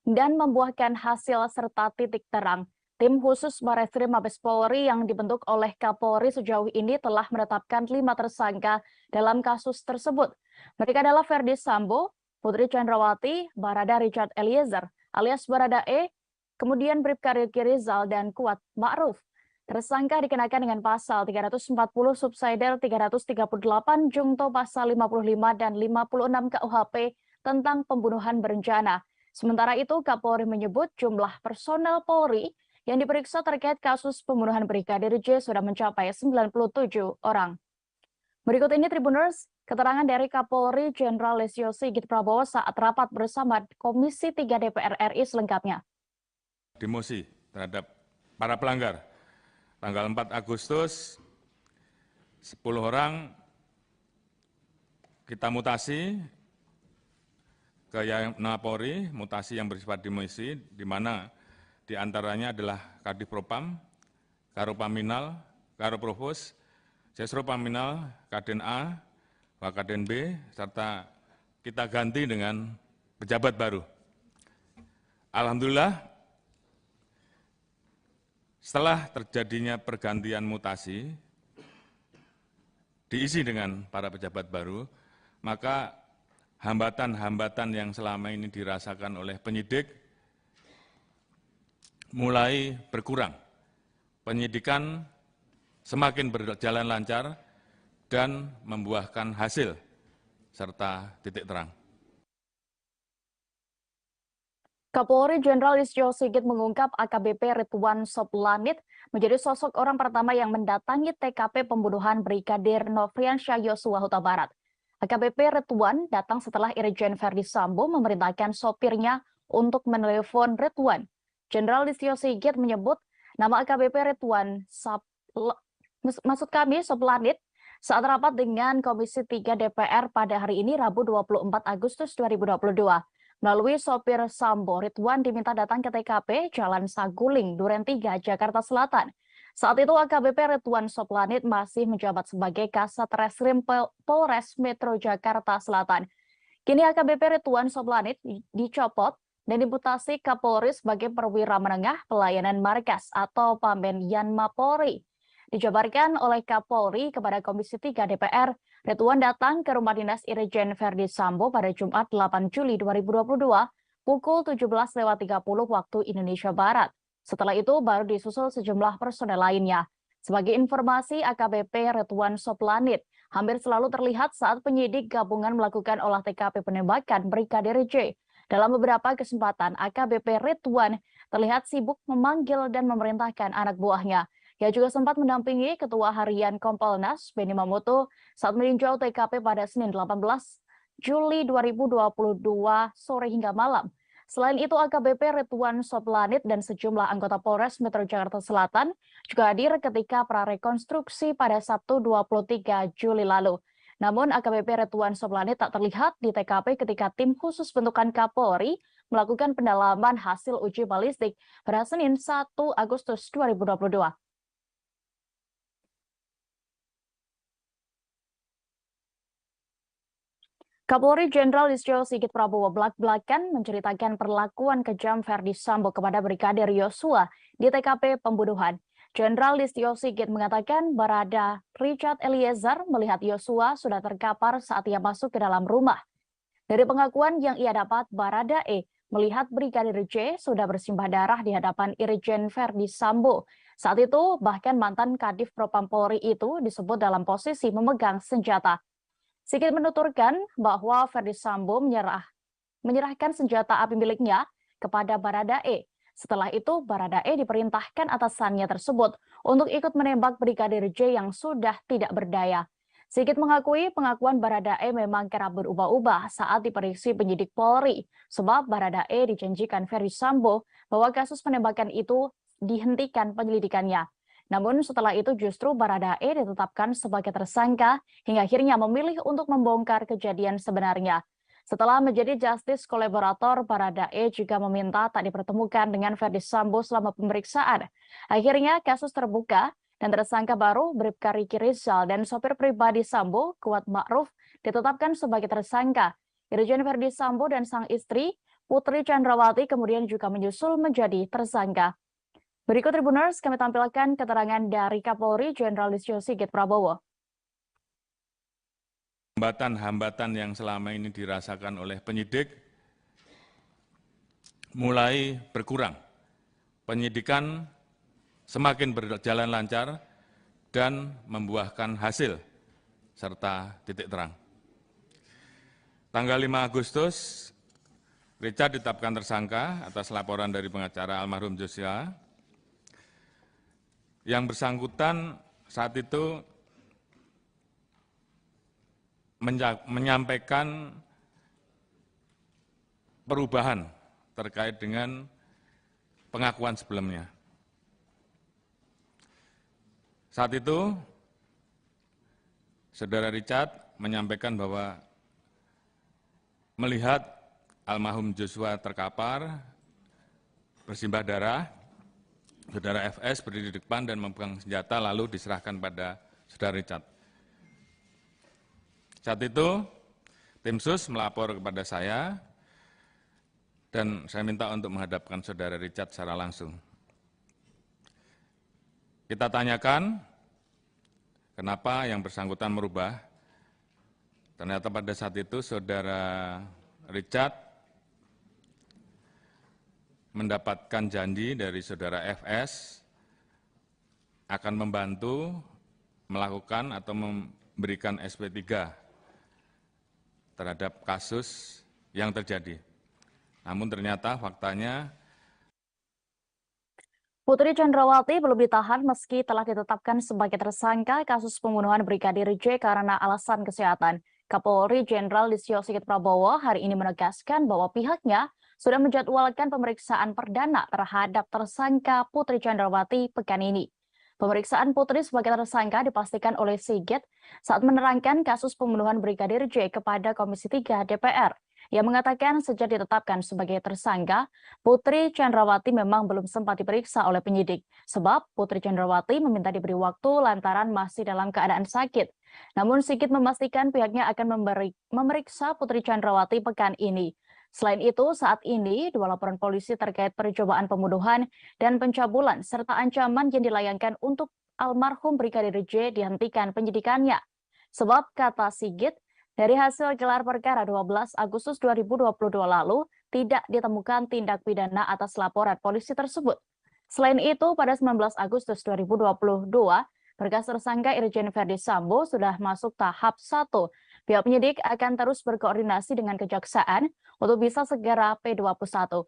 [SPEAKER 1] dan membuahkan hasil serta titik terang. Tim khusus Bareskrim Mabes Polri yang dibentuk oleh Kapolri sejauh ini telah menetapkan 5 tersangka dalam kasus tersebut. Mereka adalah Verdi Sambo, Putri Chandrawati, Barada Richard Eliezer, alias Baradae, kemudian Bribka Riki Rizal, dan Kuat Ma'ruf. Tersangka dikenakan dengan pasal 340 subsidiar 338 Jungto pasal 55 dan 56 KUHP tentang pembunuhan berencana. Sementara itu Kapolri menyebut jumlah personel Polri yang diperiksa terkait kasus pembunuhan Brigadir J sudah mencapai 97 orang. Berikut ini Tribuners, keterangan dari Kapolri Jenderal Listio Sigit Prabowo saat rapat bersama Komisi 3 DPR RI selengkapnya.
[SPEAKER 4] Demosi terhadap para pelanggar. Tanggal 4 Agustus, 10 orang kita mutasi ke Yapolri, mutasi yang bersifat demosi, di mana diantaranya adalah Kadif Propam, Karopaminal, Karoprovos, Sesropaminal, Kaden A, Wakaden B, serta kita ganti dengan pejabat baru. Alhamdulillah, setelah terjadinya pergantian mutasi, diisi dengan para pejabat baru, maka hambatan-hambatan yang selama ini dirasakan oleh penyidik mulai berkurang. Penyidikan semakin berjalan lancar dan membuahkan hasil serta titik terang.
[SPEAKER 1] Kapolri Jenderal Listio Sigit mengungkap AKBP Ridwan Soplanit menjadi sosok orang pertama yang mendatangi TKP pembunuhan Brigadir Nofriansyah Yosua Huta Barat. AKBP Ridwan datang setelah Irjen Verdi Sambo memerintahkan sopirnya untuk menelepon Ridwan. Jenderal Listio Sigit menyebut nama AKBP Ridwan Soplanit saat rapat dengan Komisi 3 DPR pada hari ini Rabu 24 Agustus 2022. Melalui sopir Sambo, Ridwan diminta datang ke TKP Jalan Saguling, Duren 3, Jakarta Selatan. Saat itu AKBP Ridwan Soplanit masih menjabat sebagai Kasat Reskrim Polres Metro Jakarta Selatan. Kini AKBP Ridwan Soplanit dicopot dan dimutasi Kapolri sebagai perwira menengah pelayanan markas atau Pamen Yanma Polri. Dijabarkan oleh Kapolri kepada Komisi 3 DPR, Ridwan datang ke rumah dinas Irjen Verdi Sambo pada Jumat 8 Juli 2022 pukul 17.30 waktu Indonesia Barat. Setelah itu baru disusul sejumlah personel lainnya. Sebagai informasi, AKBP Ridwan Soplanit hampir selalu terlihat saat penyidik gabungan melakukan olah TKP penembakan Brigadir J. Dalam beberapa kesempatan, AKBP Ridwan terlihat sibuk memanggil dan memerintahkan anak buahnya. Ia juga sempat mendampingi Ketua Harian Kompolnas, Benny Mamoto, saat meninjau TKP pada Senin 18 Juli 2022 sore hingga malam. Selain itu, AKBP Ridwan Soplanit dan sejumlah anggota Polres Metro Jakarta Selatan juga hadir ketika prarekonstruksi pada Sabtu 23 Juli lalu. Namun, AKBP Ridwan Soplanit tak terlihat di TKP ketika tim khusus bentukan Kapolri melakukan pendalaman hasil uji balistik pada Senin 1 Agustus 2022. Kapolri Jenderal Listio Sigit Prabowo belak-belakan menceritakan perlakuan kejam Verdi Sambo kepada Brigadir Yosua di TKP pembunuhan. Jenderal Listio Sigit mengatakan Barada Richard Eliezer melihat Yosua sudah terkapar saat ia masuk ke dalam rumah. Dari pengakuan yang ia dapat, Barada E melihat Brigadir J sudah bersimbah darah di hadapan Irjen Verdi Sambo. Saat itu bahkan mantan Kadif Propam Polri itu disebut dalam posisi memegang senjata. Sigit menuturkan bahwa Verdi Sambo menyerahkan senjata api miliknya kepada Barada E. Setelah itu, Barada E diperintahkan atasannya tersebut untuk ikut menembak Brigadir J yang sudah tidak berdaya. Sigit mengakui pengakuan Barada E memang kerap berubah-ubah saat diperiksa penyidik Polri, sebab Barada E dijanjikan Verdi Sambo bahwa kasus penembakan itu dihentikan penyelidikannya. Namun setelah itu justru Barada E ditetapkan sebagai tersangka hingga akhirnya memilih untuk membongkar kejadian sebenarnya. Setelah menjadi justice kolaborator, Barada E juga meminta tak dipertemukan dengan Verdi Sambo selama pemeriksaan. Akhirnya kasus terbuka dan tersangka baru Bribka Riki Rizal dan sopir pribadi Sambo, Kuat Ma'ruf, ditetapkan sebagai tersangka. Irjen Verdi Sambo dan sang istri, Putri Chandrawati, kemudian juga menyusul menjadi tersangka. Berikut Tribuners, kami tampilkan keterangan dari Kapolri Jenderal Listio Sigit Prabowo.
[SPEAKER 4] Hambatan-hambatan yang selama ini dirasakan oleh penyidik mulai berkurang. Penyidikan semakin berjalan lancar dan membuahkan hasil serta titik terang. Tanggal 5 Agustus, Richard ditetapkan tersangka atas laporan dari pengacara almarhum Joshua yang bersangkutan saat itu menyampaikan perubahan terkait dengan pengakuan sebelumnya. Saat itu, Saudara Richard menyampaikan bahwa melihat almarhum Joshua terkapar, bersimbah darah, Saudara FS berdiri di depan dan memegang senjata lalu diserahkan pada Saudara Richard. Saat itu, tim sus melapor kepada saya dan saya minta untuk menghadapkan Saudara Richard secara langsung. Kita tanyakan kenapa yang bersangkutan merubah. Ternyata pada saat itu Saudara Richard mendapatkan janji dari Saudara FS akan membantu melakukan atau memberikan SP3 terhadap kasus yang terjadi. Namun ternyata faktanya
[SPEAKER 1] Putri Chandrawati belum ditahan meski telah ditetapkan sebagai tersangka kasus pembunuhan Brigadir J karena alasan kesehatan. Kapolri Jenderal Listio Sigit Prabowo hari ini menegaskan bahwa pihaknya sudah menjadwalkan pemeriksaan perdana terhadap tersangka Putri Chandrawati pekan ini. Pemeriksaan Putri sebagai tersangka dipastikan oleh Sigit saat menerangkan kasus pembunuhan Brigadir J kepada Komisi 3 DPR. Ia mengatakan sejak ditetapkan sebagai tersangka, Putri Chandrawati memang belum sempat diperiksa oleh penyidik. Sebab Putri Chandrawati meminta diberi waktu lantaran masih dalam keadaan sakit. Namun Sigit memastikan pihaknya akan memeriksa Putri Chandrawati pekan ini. Selain itu, saat ini dua laporan polisi terkait percobaan pembunuhan dan pencabulan serta ancaman yang dilayangkan untuk almarhum Brigadir J dihentikan penyidikannya. Sebab kata Sigit, dari hasil gelar perkara 12 Agustus 2022 lalu, tidak ditemukan tindak pidana atas laporan polisi tersebut. Selain itu, pada 19 Agustus 2022, berkas tersangka Irjen Verdi Sambo sudah masuk tahap 1. Pihak penyidik akan terus berkoordinasi dengan Kejaksaan untuk bisa segera P21.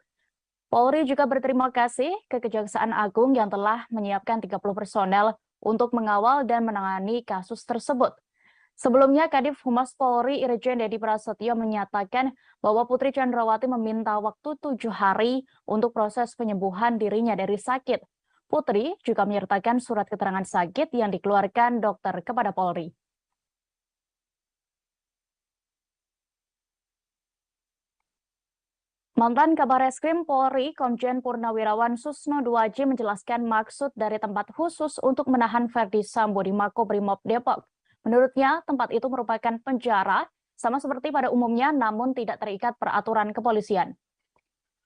[SPEAKER 1] Polri juga berterima kasih ke Kejaksaan Agung yang telah menyiapkan 30 personel untuk mengawal dan menangani kasus tersebut. Sebelumnya, Kadif Humas Polri Irjen Dedi Prasetyo menyatakan bahwa Putri Chandrawati meminta waktu 7 hari untuk proses penyembuhan dirinya dari sakit. Putri juga menyertakan surat keterangan sakit yang dikeluarkan dokter kepada Polri. Mantan Kabar Eskrim Polri, Komjen Purnawirawan Susno Duaji menjelaskan maksud dari tempat khusus untuk menahan Verdi Sambo di Makobrimob Depok. Menurutnya, tempat itu merupakan penjara, sama seperti pada umumnya, namun tidak terikat peraturan kepolisian.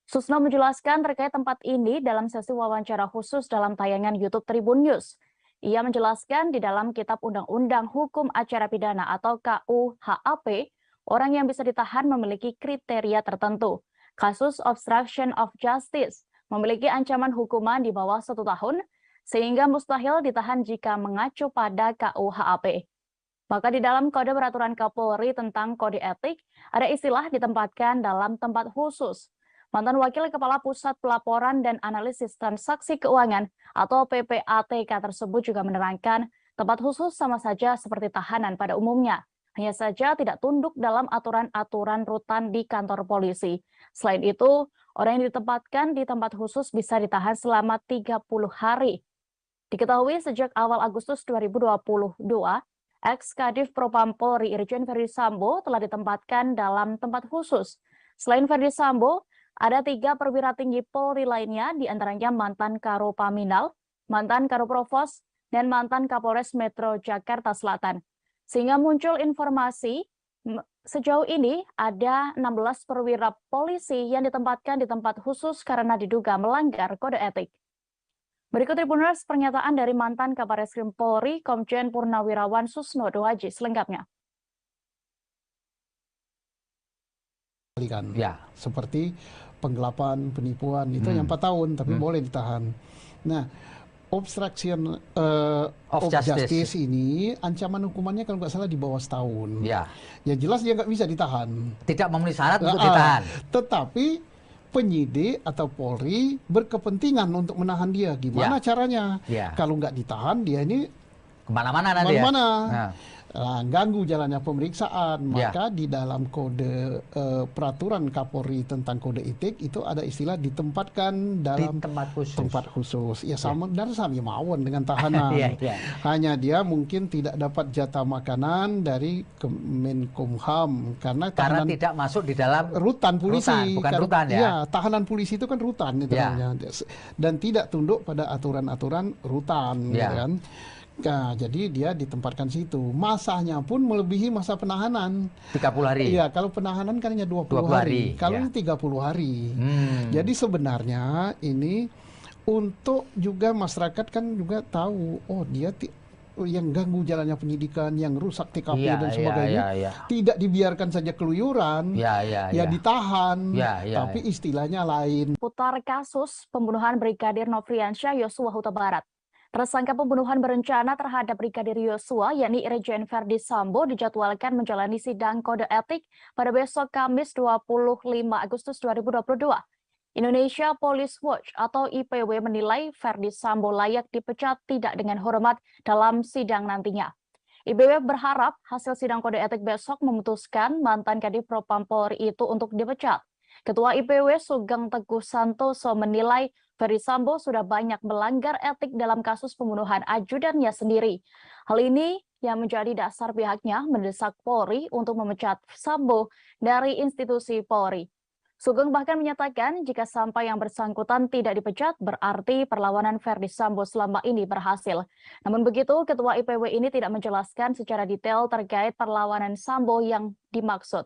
[SPEAKER 1] Susno menjelaskan terkait tempat ini dalam sesi wawancara khusus dalam tayangan YouTube Tribun News. Ia menjelaskan di dalam Kitab Undang-Undang Hukum Acara Pidana atau KUHAP, orang yang bisa ditahan memiliki kriteria tertentu. Kasus obstruction of justice memiliki ancaman hukuman di bawah 1 tahun, sehingga mustahil ditahan jika mengacu pada KUHAP. Maka di dalam Kode Peraturan Kapolri tentang Kode Etik, ada istilah ditempatkan dalam tempat khusus. Mantan Wakil Kepala Pusat Pelaporan dan Analisis Transaksi Keuangan atau PPATK tersebut juga menerangkan tempat khusus sama saja seperti tahanan pada umumnya. Hanya saja tidak tunduk dalam aturan-aturan rutan di kantor polisi. Selain itu, orang yang ditempatkan di tempat khusus bisa ditahan selama 30 hari. Diketahui sejak awal Agustus 2022, ex-Kadif Propam Polri Irjen Verdi Sambo telah ditempatkan dalam tempat khusus. Selain Verdi Sambo, ada 3 perwira tinggi Polri lainnya, diantaranya mantan Karo Paminal, mantan Karo Provos, dan mantan Kapolres Metro Jakarta Selatan. Sehingga muncul informasi, sejauh ini ada 16 perwira polisi yang ditempatkan di tempat khusus karena diduga melanggar kode etik. Berikut Tribuners pernyataan dari mantan Kabar Eskrim Polri, Komjen Purnawirawan Susno Duaji selengkapnya.
[SPEAKER 5] Ya. Seperti penggelapan, penipuan, itu yang 4 tahun, tapi boleh ditahan. Nah, obstruction of justice ini, ancaman hukumannya kalau nggak salah di bawah setahun.
[SPEAKER 6] Ya.
[SPEAKER 5] Ya jelas dia nggak bisa ditahan.
[SPEAKER 6] Tidak memenuhi syarat untuk ditahan.
[SPEAKER 5] Tetapi penyidik atau Polri berkepentingan untuk menahan dia. Gimana caranya? Kalau nggak ditahan, dia ini
[SPEAKER 6] kemana-mana nanti
[SPEAKER 5] kemana-mana. Ganggu jalannya pemeriksaan. Maka di dalam kode peraturan Kapolri tentang kode etik itu ada istilah ditempatkan dalam tempat khusus. Ya sama dan sama mawon dengan tahanan. Hanya dia mungkin tidak dapat jatah makanan dari Kemenkumham karena
[SPEAKER 6] tidak masuk di dalam
[SPEAKER 5] rutan polisi.
[SPEAKER 6] Bukan rutan ya.
[SPEAKER 5] Ya, tahanan polisi itu kan rutan itu namanya. Dan tidak tunduk pada aturan-aturan rutan, gitu kan. Nah, jadi dia ditempatkan situ. Masanya pun melebihi masa penahanan.
[SPEAKER 6] 30 hari.
[SPEAKER 5] Iya, kalau penahanan kan hanya 20 hari. Kalau ini 30 hari. Jadi sebenarnya ini untuk juga masyarakat kan juga tahu, oh dia yang ganggu jalannya penyidikan, yang rusak TKP dan sebagainya, tidak dibiarkan saja keluyuran, ditahan, tapi istilahnya lain.
[SPEAKER 1] Putar kasus pembunuhan Brigadir Nofriansyah Yosua Huta Barat. Tersangka pembunuhan berencana terhadap Brigadir Yosua, yakni Irjen Verdi Sambo, dijadwalkan menjalani sidang kode etik pada besok Kamis 25 Agustus 2022. Indonesia Police Watch atau IPW menilai Verdi Sambo layak dipecat tidak dengan hormat dalam sidang nantinya. IPW berharap hasil sidang kode etik besok memutuskan mantan Kadif Propam Polri itu untuk dipecat. Ketua IPW Sugeng Teguh Santoso menilai Verdi Sambo sudah banyak melanggar etik dalam kasus pembunuhan ajudannya sendiri. Hal ini yang menjadi dasar pihaknya mendesak Polri untuk memecat Sambo dari institusi Polri. Sugeng bahkan menyatakan jika sampai yang bersangkutan tidak dipecat, berarti perlawanan Verdi Sambo selama ini berhasil. Namun begitu, Ketua IPW ini tidak menjelaskan secara detail terkait perlawanan Sambo yang dimaksud.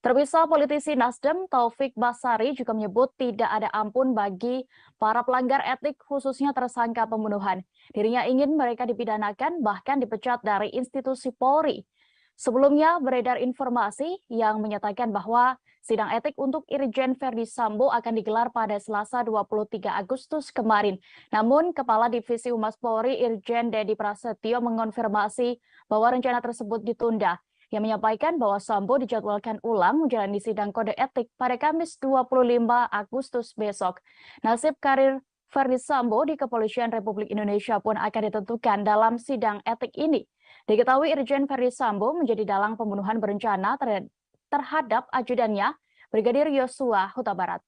[SPEAKER 1] Terpisah, politisi Nasdem Taufik Basari juga menyebut tidak ada ampun bagi para pelanggar etik, khususnya tersangka pembunuhan. Dirinya ingin mereka dipidanakan, bahkan dipecat dari institusi Polri. Sebelumnya beredar informasi yang menyatakan bahwa sidang etik untuk Irjen Verdi Sambo akan digelar pada Selasa 23 Agustus kemarin. Namun, Kepala Divisi Humas Polri Irjen Dedi Prasetyo mengonfirmasi bahwa rencana tersebut ditunda. Yang menyampaikan bahwa Sambo dijadwalkan ulang menjalani sidang kode etik pada Kamis 25 Agustus besok. Nasib karir Verdi Sambo di Kepolisian Republik Indonesia pun akan ditentukan dalam sidang etik ini. Diketahui Irjen Verdi Sambo menjadi dalang pembunuhan berencana terhadap ajudannya, Brigadir Yosua Huta Barat.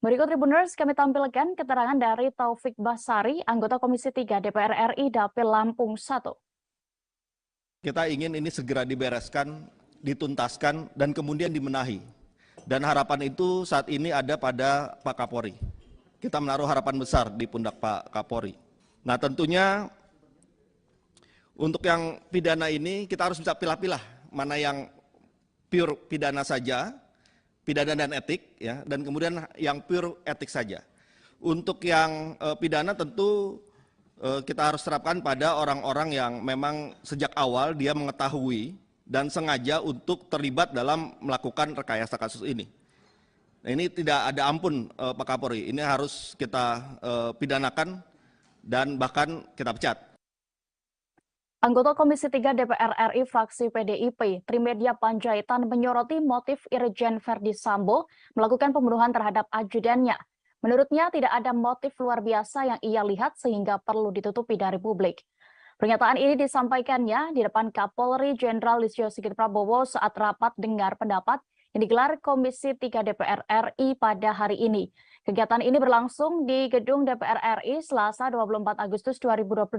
[SPEAKER 1] Berikut Tribuners kami tampilkan keterangan dari Taufik Basari, anggota Komisi 3 DPR RI Dapil Lampung 1.
[SPEAKER 3] Kita ingin ini segera dibereskan, dituntaskan, dan kemudian dibenahi. Dan harapan itu saat ini ada pada Pak Kapolri. Kita menaruh harapan besar di pundak Pak Kapolri. Nah tentunya untuk yang pidana ini kita harus bisa pilah-pilah mana yang pure pidana saja, pidana dan etik, ya, dan kemudian yang pure etik saja. Untuk yang pidana tentu kita harus terapkan pada orang-orang yang memang sejak awal dia mengetahui dan sengaja untuk terlibat dalam melakukan rekayasa kasus ini. Nah, ini tidak ada ampun Pak Kapolri, ini harus kita pidanakan dan bahkan kita pecat.
[SPEAKER 1] Anggota Komisi 3 DPR RI fraksi PDIP, Trimedia Panjaitan menyoroti motif Irjen Verdi Sambo melakukan pembunuhan terhadap ajudannya. Menurutnya tidak ada motif luar biasa yang ia lihat sehingga perlu ditutupi dari publik. Pernyataan ini disampaikannya di depan Kapolri Jenderal Listio Sigit Prabowo saat rapat dengar pendapat yang digelar Komisi 3 DPR RI pada hari ini. Kegiatan ini berlangsung di Gedung DPR RI Selasa 24 Agustus 2022.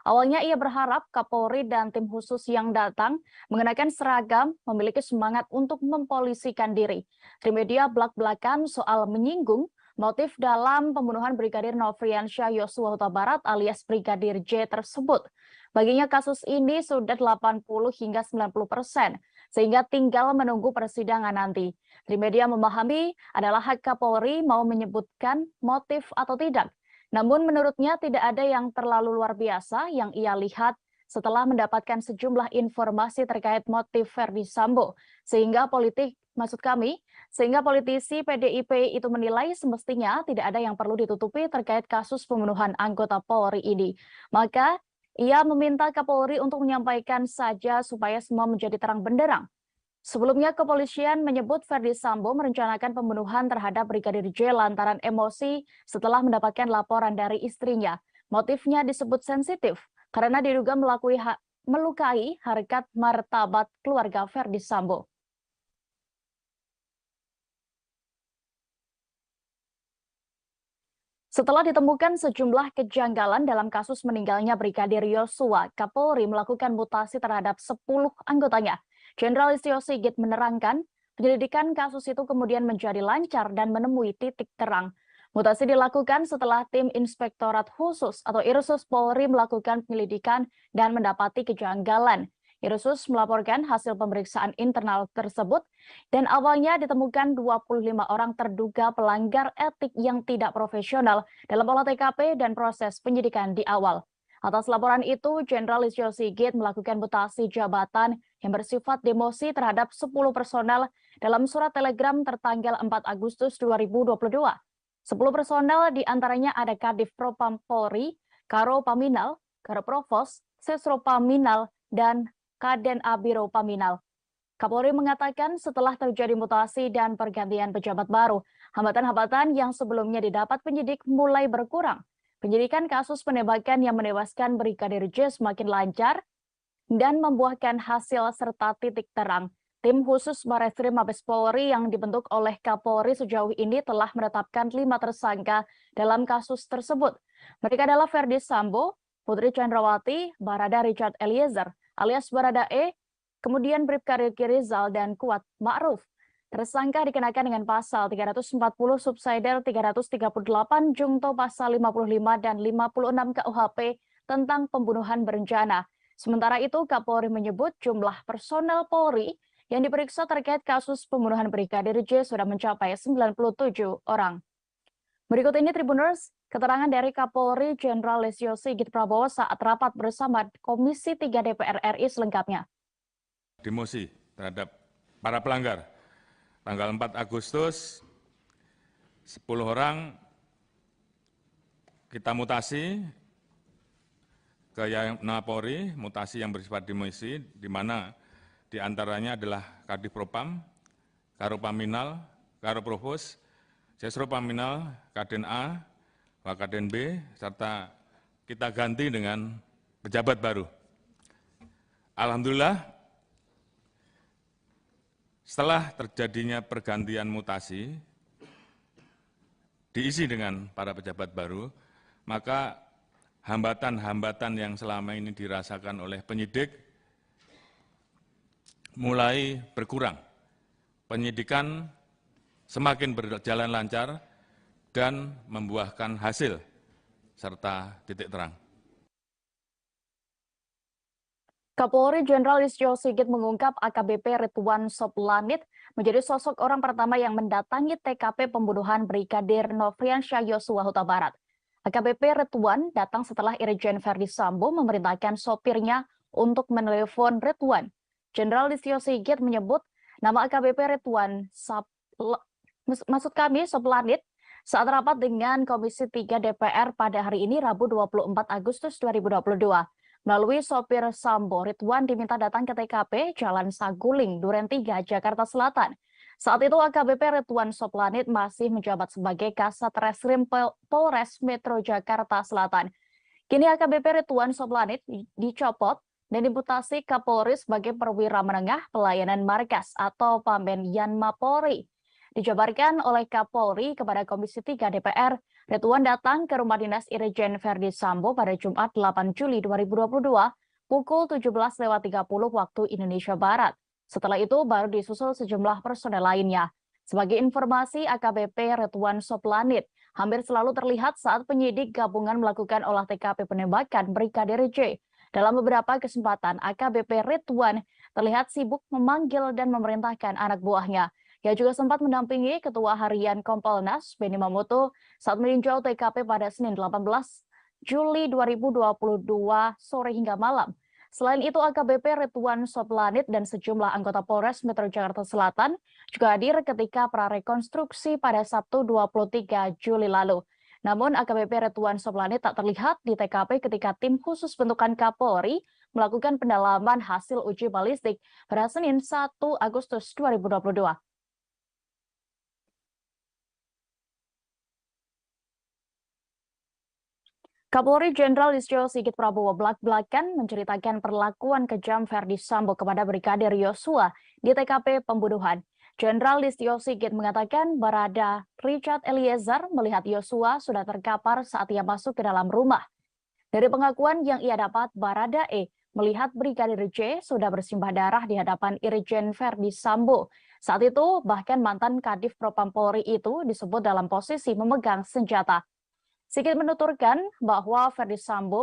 [SPEAKER 1] Awalnya ia berharap Kapolri dan tim khusus yang datang mengenakan seragam memiliki semangat untuk mempolisikan diri. Trimedia belak-belakan soal menyinggung motif dalam pembunuhan Brigadir Nofriansyah Yosua Huta Barat alias Brigadir J tersebut. Baginya kasus ini sudah 80 hingga 90%, sehingga tinggal menunggu persidangan nanti. Trimedia memahami adalah hak Kapolri mau menyebutkan motif atau tidak. Namun menurutnya tidak ada yang terlalu luar biasa yang ia lihat setelah mendapatkan sejumlah informasi terkait motif Verdi Sambo. Sehingga politisi PDIP itu menilai semestinya tidak ada yang perlu ditutupi terkait kasus pembunuhan anggota Polri ini. Maka ia meminta Kapolri untuk menyampaikan saja supaya semua menjadi terang benderang. Sebelumnya, kepolisian menyebut Verdi Sambo merencanakan pembunuhan terhadap Brigadir J lantaran emosi setelah mendapatkan laporan dari istrinya. Motifnya disebut sensitif karena diduga melukai harkat martabat keluarga Verdi Sambo. Setelah ditemukan sejumlah kejanggalan dalam kasus meninggalnya Brigadir Yosua, Kapolri melakukan mutasi terhadap 10 anggotanya. Jenderal Listio Sigit menerangkan, penyelidikan kasus itu kemudian menjadi lancar dan menemui titik terang. Mutasi dilakukan setelah tim Inspektorat Khusus atau Irsus Polri melakukan penyelidikan dan mendapati kejanggalan. Irsus melaporkan hasil pemeriksaan internal tersebut dan awalnya ditemukan 25 orang terduga pelanggar etik yang tidak profesional dalam olah TKP dan proses penyidikan di awal. Atas laporan itu, Jenderal Listio Sigit melakukan mutasi jabatan yang bersifat demosi terhadap 10 personel dalam surat telegram tertanggal 4 Agustus 2022. 10 personel diantaranya ada Kadif Propam Polri, Karo Paminal, Karo Provos, Sesro Paminal, dan Kaden Abiro Paminal. Kapolri mengatakan setelah terjadi mutasi dan pergantian pejabat baru, hambatan-hambatan yang sebelumnya didapat penyidik mulai berkurang. Penyidikan kasus penembakan yang menewaskan Brigadir J semakin lancar dan membuahkan hasil serta titik terang. Tim khusus Barreskrim Mabes Polri yang dibentuk oleh Kapolri sejauh ini telah menetapkan 5 tersangka dalam kasus tersebut. Mereka adalah Verdi Sambo, Putri Chandrawati, Barada Richard Eliezer, alias Baradae, kemudian Bribka Riki Rizal, dan Kuat Ma'ruf. Tersangka dikenakan dengan pasal 340 subsidiar 338 Jungto pasal 55 dan 56 KUHP tentang pembunuhan berencana. Sementara itu, Kapolri menyebut jumlah personel Polri yang diperiksa terkait kasus pembunuhan Brigadir J sudah mencapai 97 orang. Berikut ini Tribuners, keterangan dari Kapolri Jenderal Listio Sigit Prabowo saat rapat bersama Komisi 3 DPR RI selengkapnya.
[SPEAKER 4] Demosi terhadap para pelanggar. Tanggal 4 Agustus, 10 orang kita mutasi ke Polri, mutasi yang bersifat demosi, di mana diantaranya adalah Kadif Propam, Karo Paminal, Karo Provos, Sesro Paminal, Kaden A, Wakaden B, serta kita ganti dengan pejabat baru. Alhamdulillah, setelah terjadinya pergantian mutasi, diisi dengan para pejabat baru, maka hambatan-hambatan yang selama ini dirasakan oleh penyidik mulai berkurang. Penyidikan semakin berjalan lancar dan membuahkan hasil serta titik terang.
[SPEAKER 1] Kapolri Jenderal Listio Sigit mengungkap AKBP Ridwan Soplanit menjadi sosok orang pertama yang mendatangi TKP pembunuhan Brigadir Nofriansyah Yosua Huta Barat. AKBP Ridwan datang setelah Irjen Verdi Sambo memerintahkan sopirnya untuk menelepon Ridwan. Jenderal Listio Sigit menyebut nama AKBP Ridwan Soplanit saat rapat dengan Komisi 3 DPR pada hari ini Rabu 24 Agustus 2022. Melalui sopir Sambo, Ridwan diminta datang ke TKP Jalan Saguling, Duren 3, Jakarta Selatan. Saat itu AKBP Ridwan Soplanit masih menjabat sebagai Kasat Reskrim Polres Metro Jakarta Selatan. Kini AKBP Ridwan Soplanit dicopot dan dimutasi Kapolri sebagai perwira menengah pelayanan markas atau Pamben Yanma Polri. Dijabarkan oleh Kapolri kepada Komisi 3 DPR, Ridwan datang ke rumah dinas Irjen Verdi Sambo pada Jumat 8 Juli 2022 pukul 17.30 waktu Indonesia Barat. Setelah itu baru disusul sejumlah personel lainnya. Sebagai informasi, AKBP Ridwan Soplanit hampir selalu terlihat saat penyidik gabungan melakukan olah TKP penembakan Brigadir J. Dalam beberapa kesempatan, AKBP Ridwan terlihat sibuk memanggil dan memerintahkan anak buahnya. Ia juga sempat mendampingi Ketua Harian Kompolnas, Benny Mamoto, saat meninjau TKP pada Senin 18 Juli 2022 sore hingga malam. Selain itu, AKBP Ridwan Soplanit dan sejumlah anggota Polres Metro Jakarta Selatan juga hadir ketika prarekonstruksi pada Sabtu 23 Juli lalu. Namun, AKBP Ridwan Soplanit tak terlihat di TKP ketika tim khusus bentukan Kapolri melakukan pendalaman hasil uji balistik pada Senin 1 Agustus 2022. Kapolri Jenderal Listio Sigit Prabowo belak-belakan menceritakan perlakuan kejam Verdi Sambo kepada Brigadir Yosua di TKP pembunuhan. Jenderal Listio Sigit mengatakan Barada Richard Eliezer melihat Yosua sudah terkapar saat ia masuk ke dalam rumah. Dari pengakuan yang ia dapat, Barada E melihat Brigadir J sudah bersimbah darah di hadapan Irjen Verdi Sambo. Saat itu, bahkan mantan Kadif Propam Polri itu disebut dalam posisi memegang senjata. Sigit menuturkan bahwa Verdi Sambo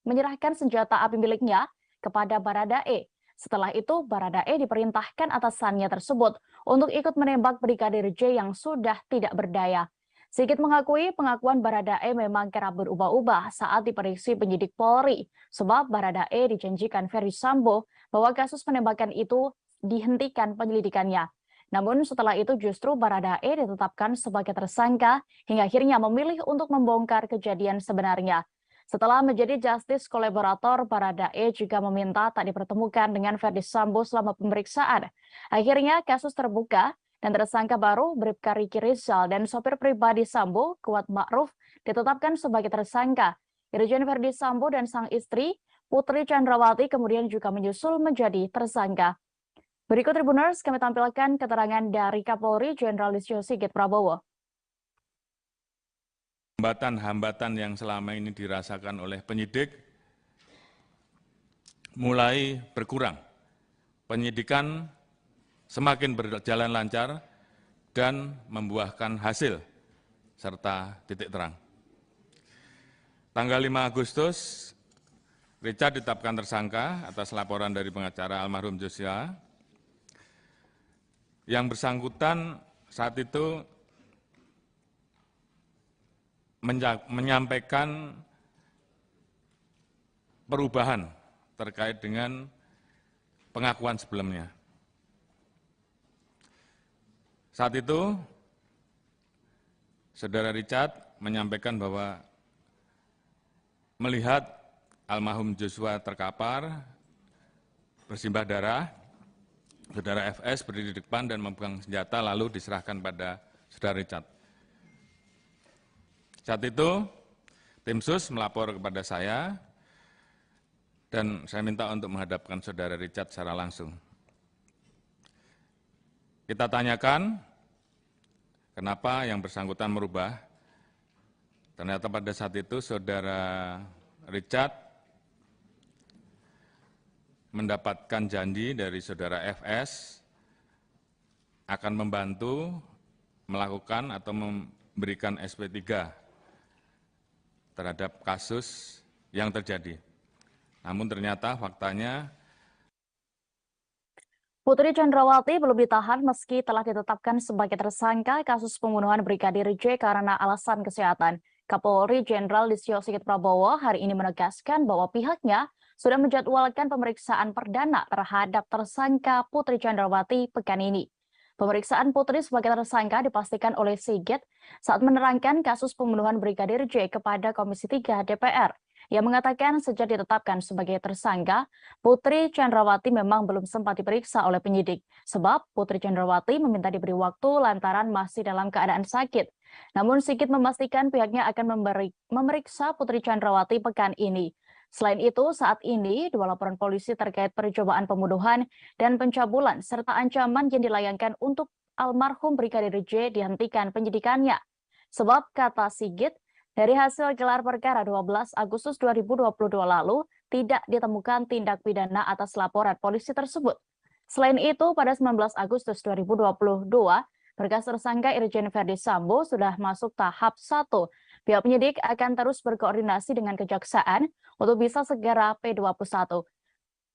[SPEAKER 1] menyerahkan senjata api miliknya kepada Barada E. Setelah itu, Barada E diperintahkan atasannya tersebut untuk ikut menembak Brigadir J yang sudah tidak berdaya. Sigit mengakui pengakuan Barada E memang kerap berubah-ubah saat diperiksa penyidik Polri, sebab Barada E dijanjikan Verdi Sambo bahwa kasus penembakan itu dihentikan penyelidikannya. Namun setelah itu justru Barada E ditetapkan sebagai tersangka hingga akhirnya memilih untuk membongkar kejadian sebenarnya. Setelah menjadi justice kolaborator, Barada E juga meminta tak dipertemukan dengan Verdi Sambo selama pemeriksaan. Akhirnya kasus terbuka dan tersangka baru Bribka Riki Rizal dan sopir pribadi Sambo, Kuat Ma'ruf, ditetapkan sebagai tersangka. Irjen Verdi Sambo dan sang istri, Putri Chandrawati, kemudian juga menyusul menjadi tersangka. Berikut Tribuners, kami tampilkan keterangan dari Kapolri Jenderal Listio Sigit Prabowo.
[SPEAKER 4] Hambatan-hambatan yang selama ini dirasakan oleh penyidik mulai berkurang. Penyidikan semakin berjalan lancar dan membuahkan hasil serta titik terang. Tanggal 5 Agustus, Richard ditetapkan tersangka atas laporan dari pengacara almarhum Joshua. Yang bersangkutan saat itu menyampaikan perubahan terkait dengan pengakuan sebelumnya. Saat itu, Saudara Richard menyampaikan bahwa melihat almarhum Joshua terkapar, bersimbah darah, Saudara FS berdiri di depan dan memegang senjata lalu diserahkan pada Saudara Richard. Saat itu, tim sus melapor kepada saya dan saya minta untuk menghadapkan Saudara Richard secara langsung. Kita tanyakan kenapa yang bersangkutan merubah. Ternyata pada saat itu Saudara Richard mendapatkan janji dari Saudara FS akan membantu melakukan atau memberikan SP3 terhadap kasus yang terjadi. Namun ternyata faktanya
[SPEAKER 1] Putri Chandrawati belum ditahan meski telah ditetapkan sebagai tersangka kasus pembunuhan Brigadir J karena alasan kesehatan. Kapolri Jenderal Listio Sigit Prabowo hari ini menegaskan bahwa pihaknya sudah menjadwalkan pemeriksaan perdana terhadap tersangka Putri Chandrawati pekan ini. Pemeriksaan Putri sebagai tersangka dipastikan oleh Sigit saat menerangkan kasus pembunuhan Brigadir J kepada Komisi 3 DPR. Ia mengatakan sejak ditetapkan sebagai tersangka, Putri Chandrawati memang belum sempat diperiksa oleh penyidik. Sebab Putri Chandrawati meminta diberi waktu lantaran masih dalam keadaan sakit. Namun Sigit memastikan pihaknya akan memeriksa Putri Chandrawati pekan ini. Selain itu, saat ini dua laporan polisi terkait percobaan pembunuhan dan pencabulan serta ancaman yang dilayangkan untuk almarhum Brigadir J dihentikan penyidikannya. Sebab kata Sigit, dari hasil gelar perkara 12 Agustus 2022 lalu tidak ditemukan tindak pidana atas laporan polisi tersebut. Selain itu, pada 19 Agustus 2022, berkas tersangka Irjen Verdi Sambo sudah masuk tahap 1. Pihak penyidik akan terus berkoordinasi dengan Kejaksaan untuk bisa segera P21.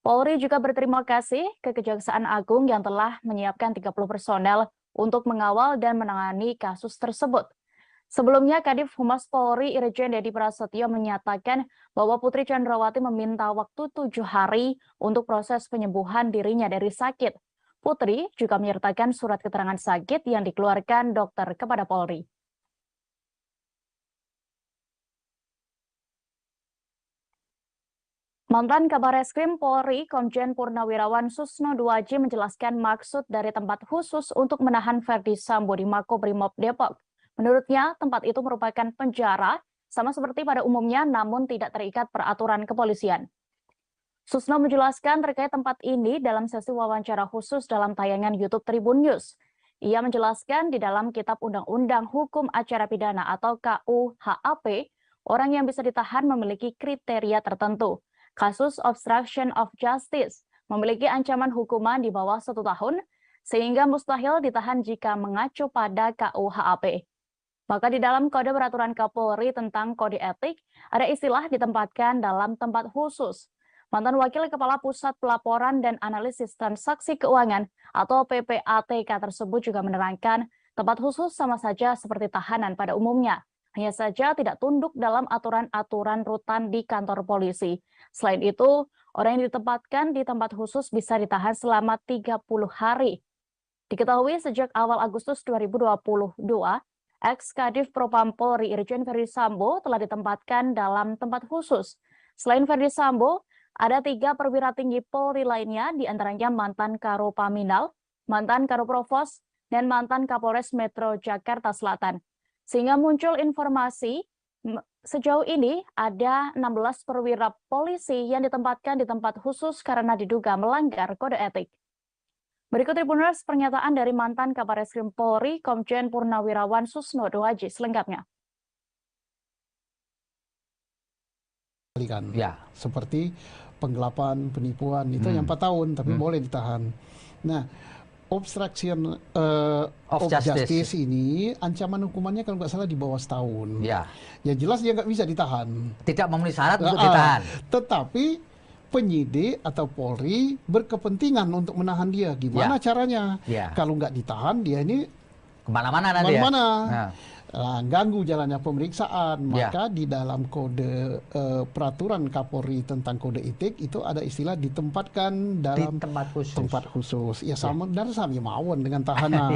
[SPEAKER 1] Polri juga berterima kasih ke Kejaksaan Agung yang telah menyiapkan 30 personel untuk mengawal dan menangani kasus tersebut. Sebelumnya, Kadif Humas Polri Irjen Dedi Prasetyo menyatakan bahwa Putri Chandrawati meminta waktu 7 hari untuk proses penyembuhan dirinya dari sakit. Putri juga menyertakan surat keterangan sakit yang dikeluarkan dokter kepada Polri. Mantan Kabar Eskrim Polri, Komjen Purnawirawan Susno Duaji menjelaskan maksud dari tempat khusus untuk menahan Ferdi Sambo di Makobrimob Depok. Menurutnya, tempat itu merupakan penjara, sama seperti pada umumnya, namun tidak terikat peraturan kepolisian. Susno menjelaskan terkait tempat ini dalam sesi wawancara khusus dalam tayangan YouTube Tribun News. Ia menjelaskan di dalam Kitab Undang-Undang Hukum Acara Pidana atau KUHAP, orang yang bisa ditahan memiliki kriteria tertentu. Kasus obstruction of justice memiliki ancaman hukuman di bawah 1 tahun, sehingga mustahil ditahan jika mengacu pada KUHAP. Maka di dalam Kode Peraturan Kapolri tentang Kode Etik, ada istilah ditempatkan dalam tempat khusus. Mantan Wakil Kepala Pusat Pelaporan dan Analisis Transaksi Keuangan atau PPATK tersebut juga menerangkan tempat khusus sama saja seperti tahanan pada umumnya. Hanya saja tidak tunduk dalam aturan-aturan rutan di kantor polisi. Selain itu, orang yang ditempatkan di tempat khusus bisa ditahan selama 30 hari. Diketahui sejak awal Agustus 2022, ex-Kadif Propam Polri Irjen Ferdi Sambo telah ditempatkan dalam tempat khusus. Selain Ferdi Sambo, ada 3 perwira tinggi Polri lainnya, diantaranya mantan Karopaminal, mantan Karoprovos, dan mantan Kapolres Metro Jakarta Selatan. Sehingga muncul informasi sejauh ini ada 16 perwira polisi yang ditempatkan di tempat khusus karena diduga melanggar kode etik. Berikut Tribuners pernyataan dari mantan Kabar Eskrim Polri, Komjen Purnawirawan Susno Duaji selengkapnya.
[SPEAKER 5] Ya. Seperti penggelapan, penipuan, itu yang 4 tahun, tapi boleh ditahan. Nah, obstruction of justice ini ancaman hukumannya kalau nggak salah di bawah setahun.
[SPEAKER 6] Ya.
[SPEAKER 5] Ya jelas dia nggak bisa ditahan.
[SPEAKER 6] Tidak memenuhi syarat untuk ditahan.
[SPEAKER 5] Tetapi penyidik atau Polri berkepentingan untuk menahan dia. Gimana caranya? Kalau nggak ditahan, dia ini
[SPEAKER 6] kemana-mana nanti
[SPEAKER 5] ganggu jalannya pemeriksaan. Maka di dalam kode peraturan Kapolri tentang kode etik itu ada istilah ditempatkan dalam tempat khusus. Ya sama sama mawon dengan tahanan.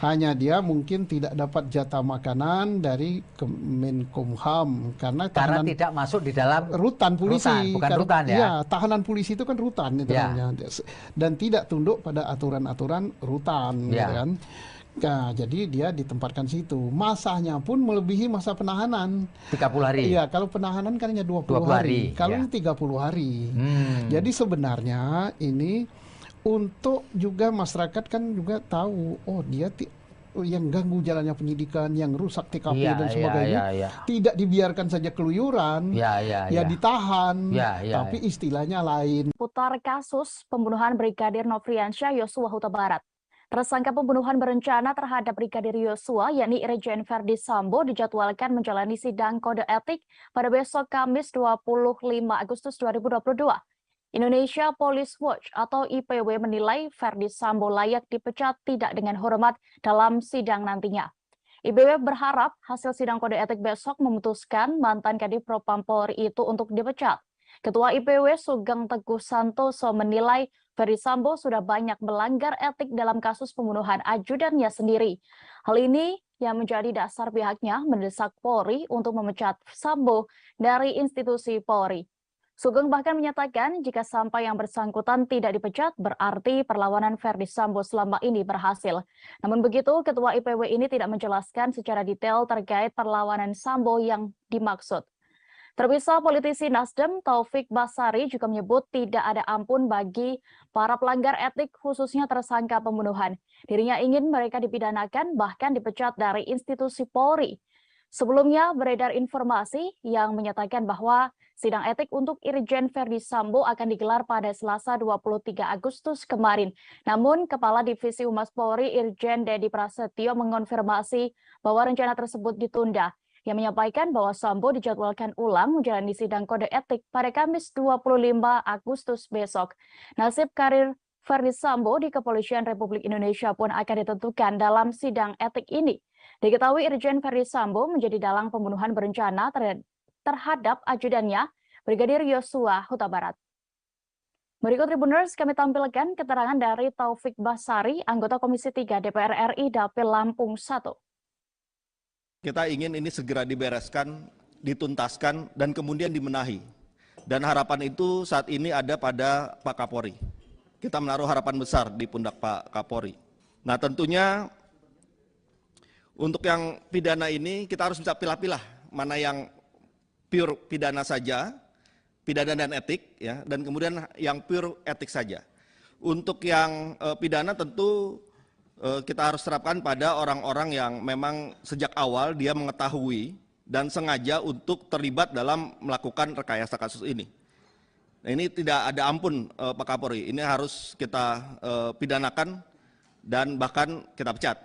[SPEAKER 5] Hanya dia mungkin tidak dapat jatah makanan dari Kemenkumham karena tidak masuk di dalam rutan polisi.
[SPEAKER 6] Bukan rutan ya.
[SPEAKER 5] Iya, tahanan polisi itu kan rutan itu namanya. Dan tidak tunduk pada aturan-aturan rutan, gitu kan. Nah, jadi dia ditempatkan situ. Masanya pun melebihi masa penahanan.
[SPEAKER 6] 30 hari.
[SPEAKER 5] Iya, kalau penahanan kan hanya 20 hari. Kalau ini 30 hari. Jadi sebenarnya ini untuk juga masyarakat kan juga tahu, oh dia yang ganggu jalannya penyidikan, yang rusak TKP dan sebagainya, tidak dibiarkan saja keluyuran, ditahan, tapi istilahnya lain.
[SPEAKER 1] Putar kasus pembunuhan Brigadir Nofriansyah Yosua Huta Barat. Tersangka pembunuhan berencana terhadap Brigadir Yosua, yakni Irjen Ferdi Sambo, dijadwalkan menjalani sidang kode etik pada besok Kamis 25 Agustus 2022. Indonesia Police Watch atau IPW menilai Ferdi Sambo layak dipecat tidak dengan hormat dalam sidang nantinya. IPW berharap hasil sidang kode etik besok memutuskan mantan Kadif Propam Polri itu untuk dipecat. Ketua IPW Sugeng Teguh Santoso menilai Ferdi Sambo sudah banyak melanggar etik dalam kasus pembunuhan ajudannya sendiri. Hal ini yang menjadi dasar pihaknya mendesak Polri untuk memecat Sambo dari institusi Polri. Sugeng bahkan menyatakan jika sampai yang bersangkutan tidak dipecat, berarti perlawanan Ferdi Sambo selama ini berhasil. Namun begitu, Ketua IPW ini tidak menjelaskan secara detail terkait perlawanan Sambo yang dimaksud. Terpisah, politisi Nasdem Taufik Basari juga menyebut tidak ada ampun bagi para pelanggar etik, khususnya tersangka pembunuhan. Dirinya ingin mereka dipidanakan, bahkan dipecat dari institusi Polri. Sebelumnya beredar informasi yang menyatakan bahwa sidang etik untuk Irjen Ferdi Sambo akan digelar pada Selasa 23 Agustus kemarin. Namun, Kepala Divisi Humas Polri Irjen Dedi Prasetyo mengonfirmasi bahwa rencana tersebut ditunda. Yang menyampaikan bahwa Sambo dijadwalkan ulang menjalani sidang kode etik pada Kamis 25 Agustus besok. Nasib karir Ferdi Sambo di Kepolisian Republik Indonesia pun akan ditentukan dalam sidang etik ini. Diketahui Irjen Ferdi Sambo menjadi dalang pembunuhan berencana terhadap ajudannya, Brigadir Yosua Huta Barat. Berikut Tribuners kami tampilkan keterangan dari Taufik Basari, anggota Komisi 3 DPR RI Dapil Lampung 1.
[SPEAKER 3] Kita ingin ini segera dibereskan, dituntaskan, dan kemudian dimenahi. Dan harapan itu saat ini ada pada Pak Kapolri. Kita menaruh harapan besar di pundak Pak Kapolri. Nah tentunya untuk yang pidana ini kita harus bisa pilah-pilah mana yang pure pidana saja, pidana dan etik, ya, dan kemudian yang pure etik saja. Untuk yang pidana tentu kita harus terapkan pada orang-orang yang memang sejak awal dia mengetahui dan sengaja untuk terlibat dalam melakukan rekayasa kasus ini. Nah, ini tidak ada ampun Pak Kapolri, ini harus kita pidanakan dan bahkan kita pecat.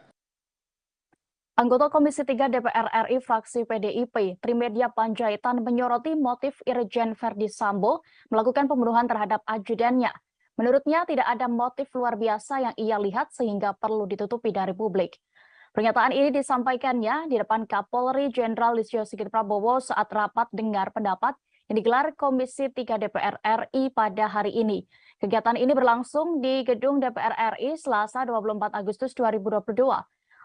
[SPEAKER 1] Anggota Komisi 3 DPR RI fraksi PDIP, Trimedia Panjaitan menyoroti motif Irjen Verdi Sambo melakukan pembunuhan terhadap ajudannya. Menurutnya tidak ada motif luar biasa yang ia lihat sehingga perlu ditutupi dari publik. Pernyataan ini disampaikannya di depan Kapolri Jenderal Listio Sigit Prabowo saat rapat dengar pendapat yang digelar Komisi 3 DPR RI pada hari ini. Kegiatan ini berlangsung di Gedung DPR RI Selasa 24 Agustus 2022.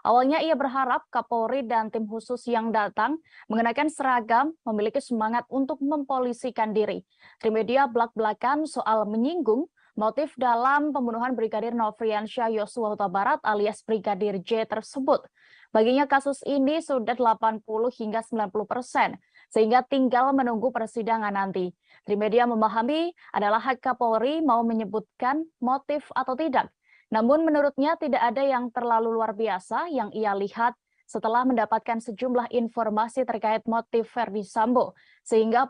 [SPEAKER 1] Awalnya ia berharap Kapolri dan tim khusus yang datang mengenakan seragam memiliki semangat untuk mempolisikan diri. Trimedia belak-belakan soal menyinggung motif dalam pembunuhan Brigadir Nofriansyah Yosua Huta Barat alias Brigadir J tersebut. Baginya kasus ini sudah 80 hingga 90%, sehingga tinggal menunggu persidangan nanti. Trimedia memahami adalah hak Kapolri mau menyebutkan motif atau tidak. Namun menurutnya tidak ada yang terlalu luar biasa yang ia lihat setelah mendapatkan sejumlah informasi terkait motif Verdi Sambo. Sehingga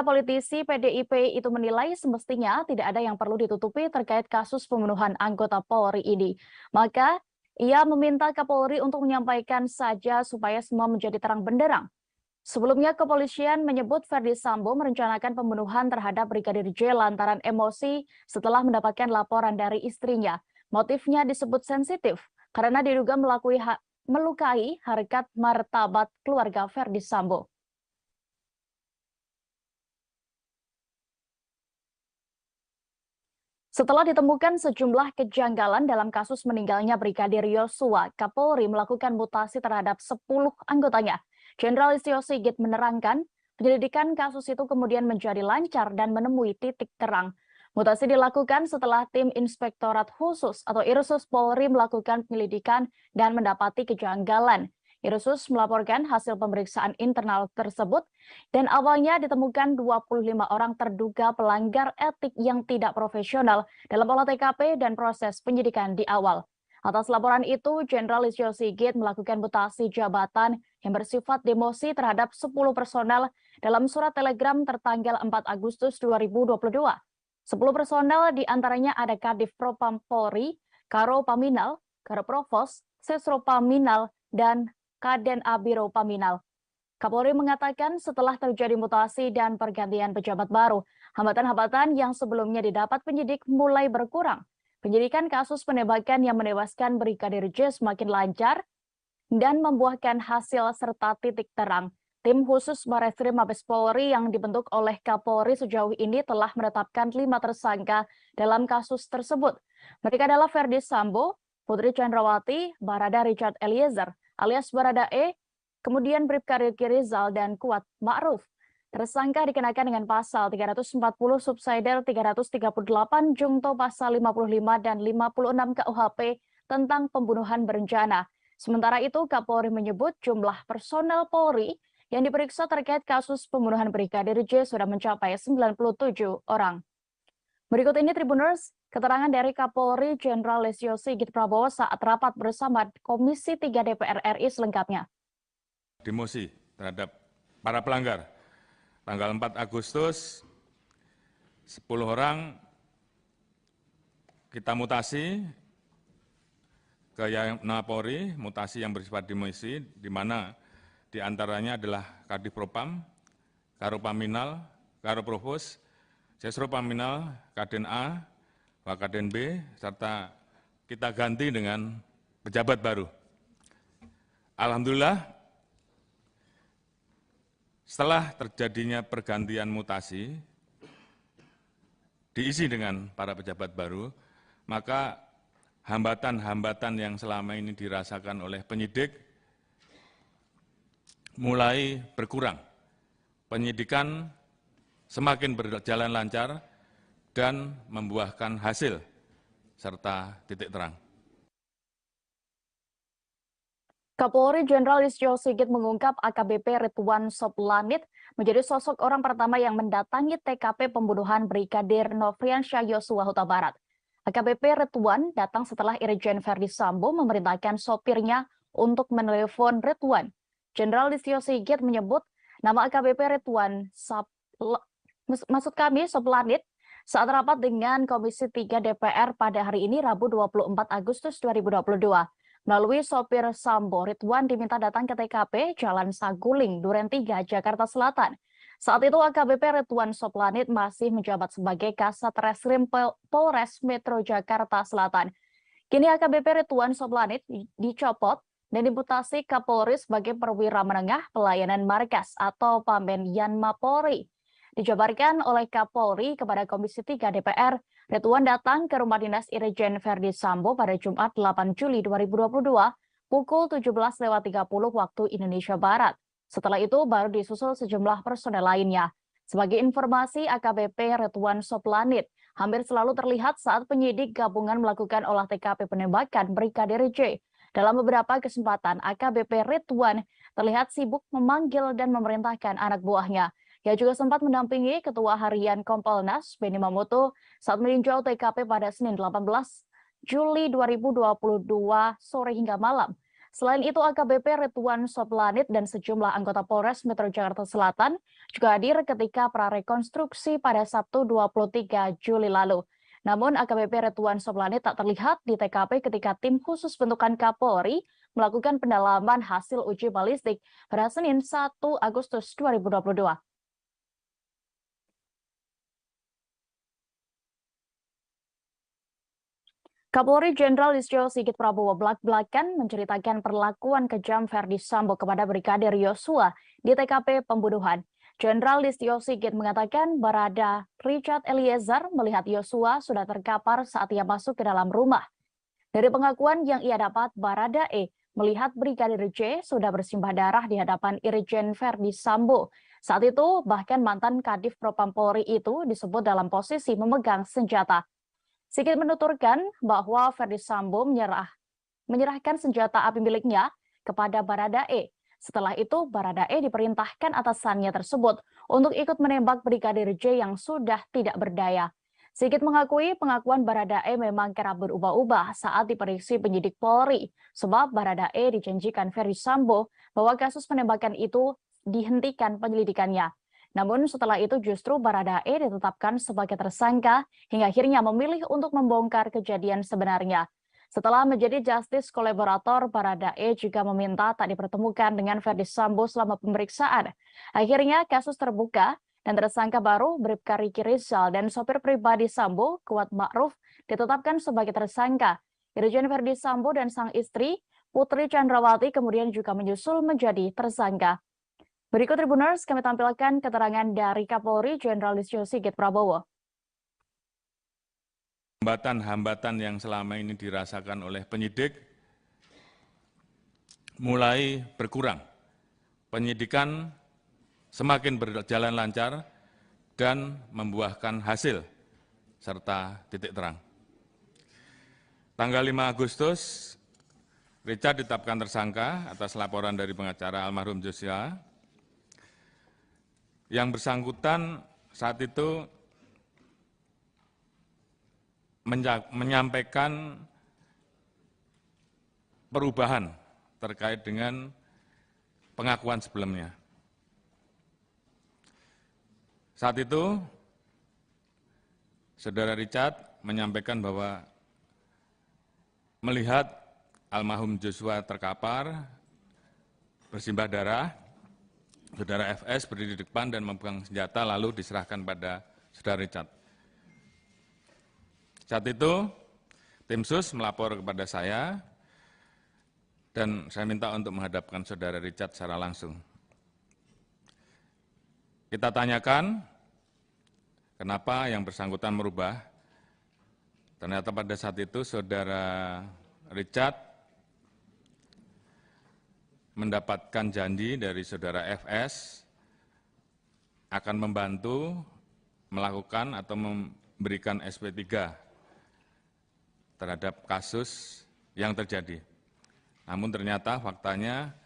[SPEAKER 1] politisi PDIP itu menilai semestinya tidak ada yang perlu ditutupi terkait kasus pembunuhan anggota Polri ini. Maka ia meminta Kapolri untuk menyampaikan saja supaya semua menjadi terang benderang. Sebelumnya kepolisian menyebut Verdi Sambo merencanakan pembunuhan terhadap Brigadir J lantaran emosi setelah mendapatkan laporan dari istrinya. Motifnya disebut sensitif karena diduga melukai harkat martabat keluarga Verdi Sambo. Setelah ditemukan sejumlah kejanggalan dalam kasus meninggalnya Brigadir Yosua, Kapolri melakukan mutasi terhadap 10 anggotanya. Jenderal Listio Sigit menerangkan, penyelidikan kasus itu kemudian menjadi lancar dan menemui titik terang. Mutasi dilakukan setelah tim Inspektorat Khusus atau Irsus Polri melakukan penyelidikan dan mendapati kejanggalan. Irsus melaporkan hasil pemeriksaan internal tersebut dan awalnya ditemukan 25 orang terduga pelanggar etik yang tidak profesional dalam olah TKP dan proses penyidikan di awal. Atas laporan itu, Jenderal Listio Sigit melakukan mutasi jabatan yang bersifat demosi terhadap 10 personel dalam surat telegram tertanggal 4 Agustus 2022. 10 personel diantaranya ada Kadif Propam Polri, Karo Paminal, Karo Provos, Sesro Paminal, dan Kaden Abiro Paminal. Kapolri mengatakan setelah terjadi mutasi dan pergantian pejabat baru, hambatan-hambatan yang sebelumnya didapat penyidik mulai berkurang. Penyidikan kasus penembakan yang menewaskan Brigadir J semakin lancar dan membuahkan hasil serta titik terang. Tim khusus Barreskrim Mabes Polri yang dibentuk oleh Kapolri sejauh ini telah menetapkan 5 tersangka dalam kasus tersebut. Mereka adalah Verdi Sambo, Putri Chandrawati, Barada Richard Eliezer, alias Barada E, kemudian Bribka Riki Rizal, dan Kuat Ma'ruf. Tersangka dikenakan dengan pasal 340 subsider 338 jungto pasal 55 dan 56 KUHP tentang pembunuhan berencana. Sementara itu, Kapolri menyebut jumlah personel Polri yang diperiksa terkait kasus pembunuhan Brigadir J sudah mencapai 97 orang. Berikut ini Tribuners, keterangan dari Kapolri Jenderal Listio Sigit Prabowo saat rapat bersama Komisi 3 DPR RI selengkapnya.
[SPEAKER 4] Demosi terhadap para pelanggar. Tanggal 4 Agustus, 10 orang kita mutasi ke Polri, mutasi yang bersifat demosi, di mana diantaranya adalah Kadif Propam, Karo Paminal, Karo Provos, Sesro Paminal, Kaden A, Wakaden B, serta kita ganti dengan pejabat baru. Alhamdulillah, setelah terjadinya pergantian mutasi, diisi dengan para pejabat baru, maka hambatan-hambatan yang selama ini dirasakan oleh penyidik mulai berkurang. Penyidikan semakin berjalan lancar dan membuahkan hasil serta titik terang.
[SPEAKER 1] Kapolri Jenderal Listio Sigit mengungkap AKBP Ridwan Soplanit menjadi sosok orang pertama yang mendatangi TKP pembunuhan Brigadir Nofriansyah Yosua Huta Barat. AKBP Ridwan datang setelah Irjen Verdi Sambo memerintahkan sopirnya untuk menelepon Ridwan. Jenderal Listio Sigit menyebut nama AKBP Ridwan Soplanit saat rapat dengan Komisi 3 DPR pada hari ini Rabu 24 Agustus 2022. Melalui sopir Sambo, Ridwan diminta datang ke TKP Jalan Saguling, Duren 3, Jakarta Selatan. Saat itu AKBP Ridwan Soplanit masih menjabat sebagai Kasat Reskrim Polres Metro Jakarta Selatan. Kini AKBP Ridwan Soplanit dicopot dan dimutasi Kapolri sebagai perwira menengah pelayanan markas atau Pamen Yanma Polri. Dijabarkan oleh Kapolri kepada Komisi 3 DPR, Ridwan datang ke rumah dinas Irjen Verdi Sambo pada Jumat 8 Juli 2022 pukul 17.30 waktu Indonesia Barat. Setelah itu baru disusul sejumlah personel lainnya. Sebagai informasi, AKBP Ridwan Soplanit hampir selalu terlihat saat penyidik gabungan melakukan olah TKP penembakan Brigadir J. Dalam beberapa kesempatan, AKBP Ridwan terlihat sibuk memanggil dan memerintahkan anak buahnya. Ia juga sempat mendampingi Ketua Harian Kompolnas, Benny Mamoto, saat meninjau TKP pada Senin 18 Juli 2022 sore hingga malam. Selain itu, AKBP Ridwan Soplanit dan sejumlah anggota Polres Metro Jakarta Selatan juga hadir ketika prarekonstruksi pada Sabtu 23 Juli lalu. Namun, AKBP Ridwan Soplanit tak terlihat di TKP ketika tim khusus bentukan Kapolri melakukan pendalaman hasil uji balistik pada Senin 1 Agustus 2022. Kapolri Jenderal Listio Sigit Prabowo belak-belakan menceritakan perlakuan kejam Verdi Sambo kepada Brigadir Yosua di TKP pembunuhan. Jenderal Listio Sigit mengatakan Barada Richard Eliezer melihat Yosua sudah terkapar saat ia masuk ke dalam rumah. Dari pengakuan yang ia dapat, Barada E melihat Brigadir J sudah bersimbah darah di hadapan Irjen Verdi Sambo. Saat itu, bahkan mantan Kadif Propam Polri itu disebut dalam posisi memegang senjata. Sigit menuturkan bahwa Verdi Sambo menyerahkan senjata api miliknya kepada Barada E. Setelah itu, Barada E diperintahkan atasannya tersebut untuk ikut menembak Brigadir J yang sudah tidak berdaya. Sigit mengakui pengakuan Barada E memang kerap berubah-ubah saat diperiksa penyidik Polri, sebab Barada E dijanjikan Verdi Sambo bahwa kasus penembakan itu dihentikan penyelidikannya. Namun setelah itu justru Barada E ditetapkan sebagai tersangka hingga akhirnya memilih untuk membongkar kejadian sebenarnya. Setelah menjadi justice kolaborator, Barada E juga meminta tak dipertemukan dengan Verdi Sambo selama pemeriksaan. Akhirnya kasus terbuka dan tersangka baru Bribka Riki Rizal dan sopir pribadi Sambo, Kuat Ma'ruf, ditetapkan sebagai tersangka. Irjen Verdi Sambo dan sang istri, Putri Chandrawati, kemudian juga menyusul menjadi tersangka. Berikut Tribuners, kami tampilkan keterangan dari Kapolri Jenderal Listio Sigit Prabowo.
[SPEAKER 4] Hambatan-hambatan yang selama ini dirasakan oleh penyidik mulai berkurang. Penyidikan semakin berjalan lancar dan membuahkan hasil serta titik terang. Tanggal 5 Agustus, Richard ditetapkan tersangka atas laporan dari pengacara almarhum Joshua. Yang bersangkutan saat itu menyampaikan perubahan terkait dengan pengakuan sebelumnya. Saat itu, Saudara Richard menyampaikan bahwa melihat almarhum Joshua terkapar, bersimbah darah, Saudara FS berdiri di depan dan memegang senjata lalu diserahkan pada Saudara Richard. Saat itu, tim sus melapor kepada saya dan saya minta untuk menghadapkan Saudara Richard secara langsung. Kita tanyakan kenapa yang bersangkutan merubah. Ternyata pada saat itu Saudara Richard mendapatkan janji dari Saudara FS akan membantu melakukan atau memberikan SP3 terhadap kasus yang terjadi. Namun ternyata faktanya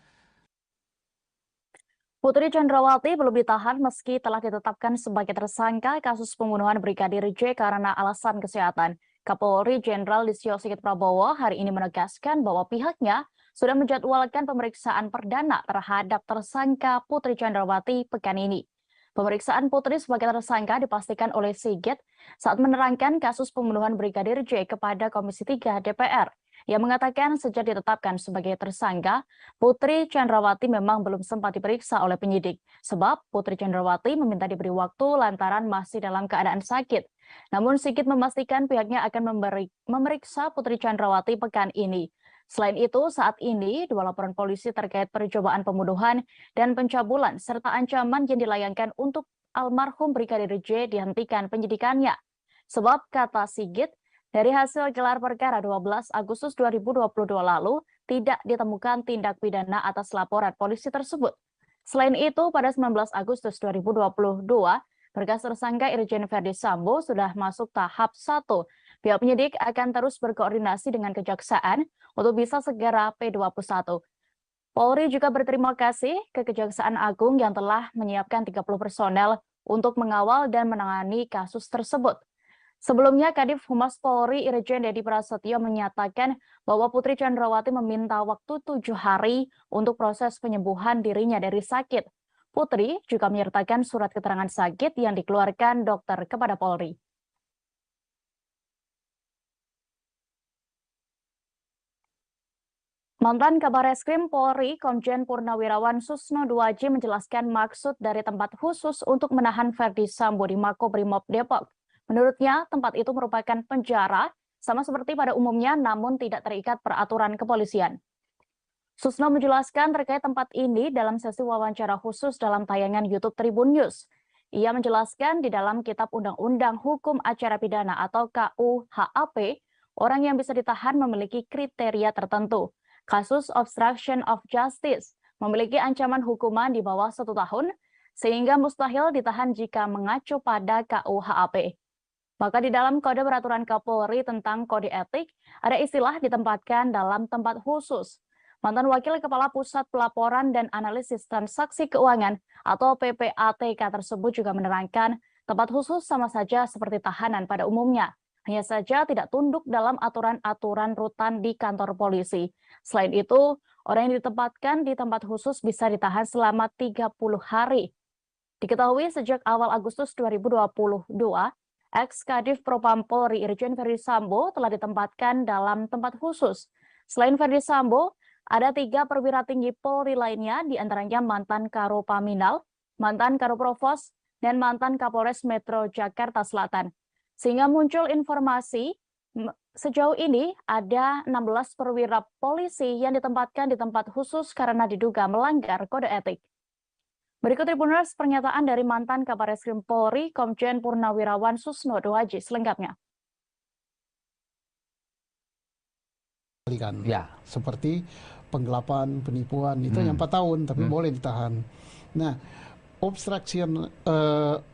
[SPEAKER 1] Putri Chandrawati belum ditahan meski telah ditetapkan sebagai tersangka kasus pembunuhan Brigadir J karena alasan kesehatan. Kapolri Jenderal Listio Sigit Prabowo hari ini menegaskan bahwa pihaknya sudah menjadwalkan pemeriksaan perdana terhadap tersangka Putri Chandrawati pekan ini. Pemeriksaan Putri sebagai tersangka dipastikan oleh Sigit saat menerangkan kasus pembunuhan Brigadir J kepada Komisi 3 DPR. Ia mengatakan sejak ditetapkan sebagai tersangka, Putri Chandrawati memang belum sempat diperiksa oleh penyidik. Sebab Putri Chandrawati meminta diberi waktu lantaran masih dalam keadaan sakit. Namun Sigit memastikan pihaknya akan memeriksa Putri Chandrawati pekan ini. Selain itu, saat ini dua laporan polisi terkait percobaan pembunuhan dan pencabulan serta ancaman yang dilayangkan untuk almarhum Brigadir J dihentikan penyidikannya. Sebab kata Sigit, dari hasil gelar perkara 12 Agustus 2022 lalu, tidak ditemukan tindak pidana atas laporan polisi tersebut. Selain itu, pada 19 Agustus 2022, berkas tersangka Irjen Verdi Sambo sudah masuk tahap 1. Pihak penyidik akan terus berkoordinasi dengan Kejaksaan untuk bisa segera P21. Polri juga berterima kasih ke Kejaksaan Agung yang telah menyiapkan 30 personel untuk mengawal dan menangani kasus tersebut. Sebelumnya, Kadif Humas Polri Irjen Dedi Prasetyo menyatakan bahwa Putri Chandrawati meminta waktu 7 hari untuk proses penyembuhan dirinya dari sakit. Putri juga menyertakan surat keterangan sakit yang dikeluarkan dokter kepada Polri. Mantan Kabar Eskrim Polri, Komjen Purnawirawan Susno Duaji menjelaskan maksud dari tempat khusus untuk menahan Verdi Sambo di Makobrimob Depok. Menurutnya, tempat itu merupakan penjara, sama seperti pada umumnya, namun tidak terikat peraturan kepolisian. Susno menjelaskan terkait tempat ini dalam sesi wawancara khusus dalam tayangan YouTube Tribun News. Ia menjelaskan di dalam Kitab Undang-Undang Hukum Acara Pidana atau KUHAP, orang yang bisa ditahan memiliki kriteria tertentu. Kasus obstruction of justice memiliki ancaman hukuman di bawah 1 tahun, sehingga mustahil ditahan jika mengacu pada KUHAP. Maka di dalam Kode Peraturan Kapolri tentang Kode Etik, ada istilah ditempatkan dalam tempat khusus. Mantan Wakil Kepala Pusat Pelaporan dan Analisis Transaksi Keuangan atau PPATK tersebut juga menerangkan tempat khusus sama saja seperti tahanan pada umumnya. Hanya saja tidak tunduk dalam aturan-aturan rutan di kantor polisi. Selain itu, orang yang ditempatkan di tempat khusus bisa ditahan selama 30 hari. Diketahui sejak awal Agustus 2022, ex-Kadif Propam Polri Irjen Verdi Sambo telah ditempatkan dalam tempat khusus. Selain Verdi Sambo, ada 3 perwira tinggi Polri lainnya, diantaranya mantan Karopaminal, mantan Karoprovos, dan mantan Kapolres Metro Jakarta Selatan. Sehingga muncul informasi sejauh ini ada 16 perwira polisi yang ditempatkan di tempat khusus karena diduga melanggar kode etik. Berikut Tribuners pernyataan dari mantan Kabar Eskrim Polri, Komjen Purnawirawan Susno Duaji selengkapnya.
[SPEAKER 5] Ya. Seperti penggelapan, penipuan, itu yang 4 tahun, tapi boleh ditahan. Nah, obstruction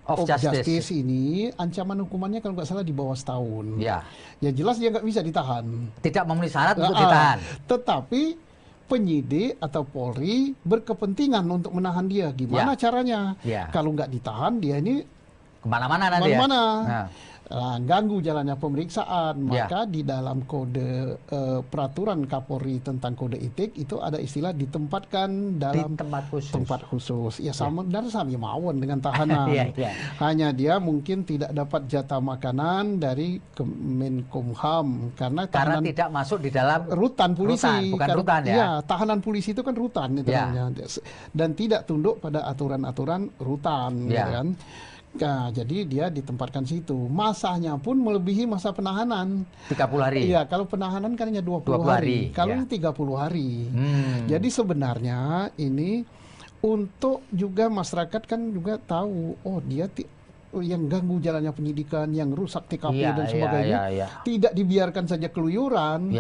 [SPEAKER 5] of justice ini, ancaman hukumannya kalau nggak salah di bawah setahun.
[SPEAKER 6] Ya.
[SPEAKER 5] Ya jelas dia nggak bisa ditahan.
[SPEAKER 6] Tidak memenuhi syarat untuk ditahan.
[SPEAKER 5] Tetapi penyidik atau Polri berkepentingan untuk menahan dia. Gimana caranya?
[SPEAKER 6] Ya.
[SPEAKER 5] Kalau nggak ditahan, dia ini
[SPEAKER 6] Kemana-mana nanti ya?
[SPEAKER 5] Ganggu jalannya pemeriksaan. Maka di dalam kode peraturan Kapolri tentang kode etik itu ada istilah ditempatkan dalam tempat khusus. Ya sama dan sama mawon dengan tahanan. Hanya dia mungkin tidak dapat jatah makanan dari Kemenkumham karena
[SPEAKER 6] tidak masuk di dalam
[SPEAKER 5] rutan polisi.
[SPEAKER 6] Bukan rutan ya?
[SPEAKER 5] Iya, tahanan polisi itu kan rutan itu namanya. Dan tidak tunduk pada aturan-aturan rutan, gitu kan. Nah, jadi dia ditempatkan situ. Masanya pun melebihi masa penahanan.
[SPEAKER 6] 30 hari.
[SPEAKER 5] Iya, kalau penahanan kan hanya 20 hari. Kalau ini 30 hari. Jadi sebenarnya ini untuk juga masyarakat kan juga tahu, oh dia yang ganggu jalannya penyidikan, yang rusak TKP dan sebagainya, tidak dibiarkan saja keluyuran,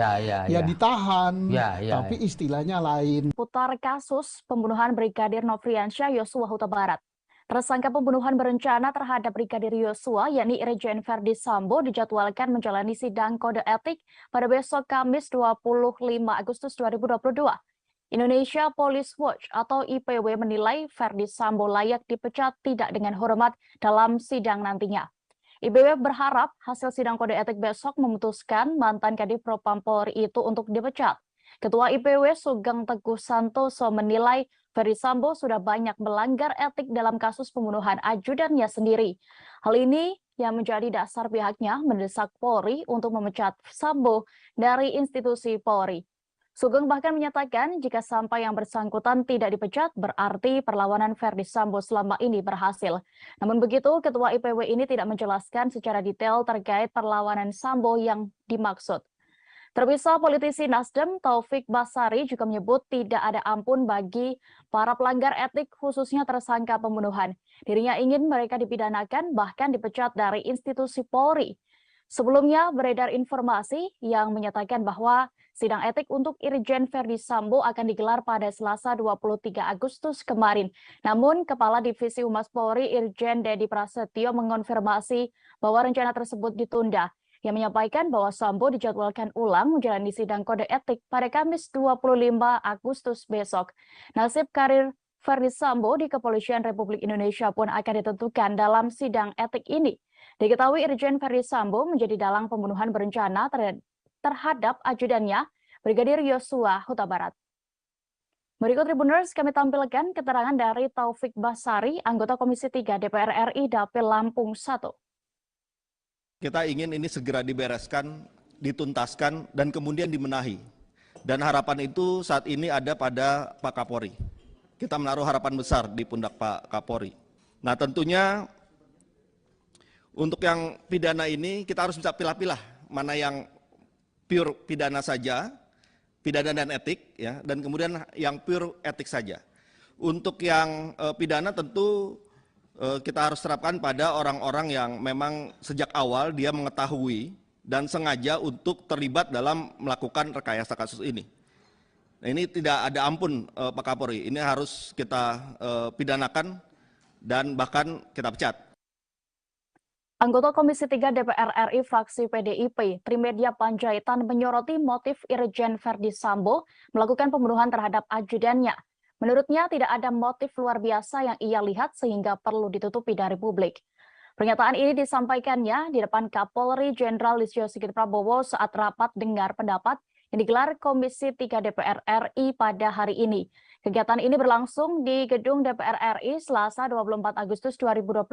[SPEAKER 5] ditahan, tapi istilahnya lain.
[SPEAKER 1] Putar kasus pembunuhan Brigadir Nofriansyah Yosua Huta Barat. Tersangka pembunuhan berencana terhadap Brigadir Yosua, yakni Irjen Verdi Sambo, dijadwalkan menjalani sidang kode etik pada besok Kamis 25 Agustus 2022. Indonesia Police Watch atau IPW menilai Verdi Sambo layak dipecat tidak dengan hormat dalam sidang nantinya. IPW berharap hasil sidang kode etik besok memutuskan mantan Kadif Propam Polri itu untuk dipecat. Ketua IPW Sugeng Teguh Santoso menilai Verdi Sambo sudah banyak melanggar etik dalam kasus pembunuhan ajudannya sendiri. Hal ini yang menjadi dasar pihaknya mendesak Polri untuk memecat Sambo dari institusi Polri. Sugeng bahkan menyatakan jika sampai yang bersangkutan tidak dipecat, berarti perlawanan Verdi Sambo selama ini berhasil. Namun begitu, Ketua IPW ini tidak menjelaskan secara detail terkait perlawanan Sambo yang dimaksud. Terpisah, politisi Nasdem Taufik Basari juga menyebut tidak ada ampun bagi para pelanggar etik, khususnya tersangka pembunuhan. Dirinya ingin mereka dipidanakan, bahkan dipecat dari institusi Polri. Sebelumnya beredar informasi yang menyatakan bahwa sidang etik untuk Irjen Verdi Sambo akan digelar pada Selasa 23 Agustus kemarin. Namun, Kepala Divisi Humas Polri Irjen Dedi Prasetyo mengonfirmasi bahwa rencana tersebut ditunda. Yang menyampaikan bahwa Sambo dijadwalkan ulang menjalani sidang kode etik pada Kamis 25 Agustus besok. Nasib karir Verdi Sambo di Kepolisian Republik Indonesia pun akan ditentukan dalam sidang etik ini. Diketahui Irjen Verdi Sambo menjadi dalang pembunuhan berencana terhadap ajudannya, Brigadir Yosua Huta Barat. Berikut Tribuners kami tampilkan keterangan dari Taufik Basari, anggota Komisi 3 DPR RI Dapil Lampung 1.
[SPEAKER 3] Kita ingin ini segera dibereskan, dituntaskan, dan kemudian dibenahi. Dan harapan itu saat ini ada pada Pak Kapolri. Kita menaruh harapan besar di pundak Pak Kapolri. Nah tentunya untuk yang pidana ini kita harus bisa pilah-pilah mana yang pure pidana saja, pidana dan etik, ya, dan kemudian yang pure etik saja. Untuk yang pidana tentu kita harus terapkan pada orang-orang yang memang sejak awal dia mengetahui dan sengaja untuk terlibat dalam melakukan rekayasa kasus ini. Nah, ini tidak ada ampun Pak Kapolri, ini harus kita pidanakan dan bahkan kita pecat.
[SPEAKER 1] Anggota Komisi 3 DPR RI fraksi PDIP, Trimedia Panjaitan menyoroti motif Irjen Verdi Sambo melakukan pembunuhan terhadap ajudannya. Menurutnya tidak ada motif luar biasa yang ia lihat sehingga perlu ditutupi dari publik. Pernyataan ini disampaikannya di depan Kapolri Jenderal Listio Sigit Prabowo saat rapat dengar pendapat yang digelar Komisi 3 DPR RI pada hari ini. Kegiatan ini berlangsung di Gedung DPR RI Selasa 24 Agustus 2022.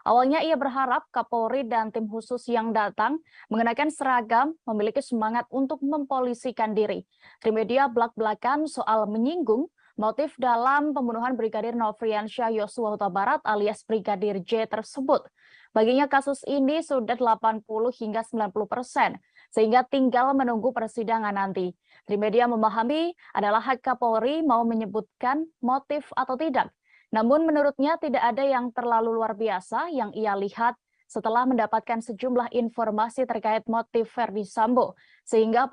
[SPEAKER 1] Awalnya ia berharap Kapolri dan tim khusus yang datang mengenakan seragam memiliki semangat untuk mempolisikan diri. Trimedia belak-belakan soal menyinggung motif dalam pembunuhan Brigadir Nofriansyah Yosua Huta Barat alias Brigadir J tersebut. Baginya kasus ini sudah 80 hingga 90%, sehingga tinggal menunggu persidangan nanti. Trimedia memahami adalah hak Kapolri mau menyebutkan motif atau tidak. Namun menurutnya tidak ada yang terlalu luar biasa yang ia lihat setelah mendapatkan sejumlah informasi terkait motif Verdi Sambo. Sehingga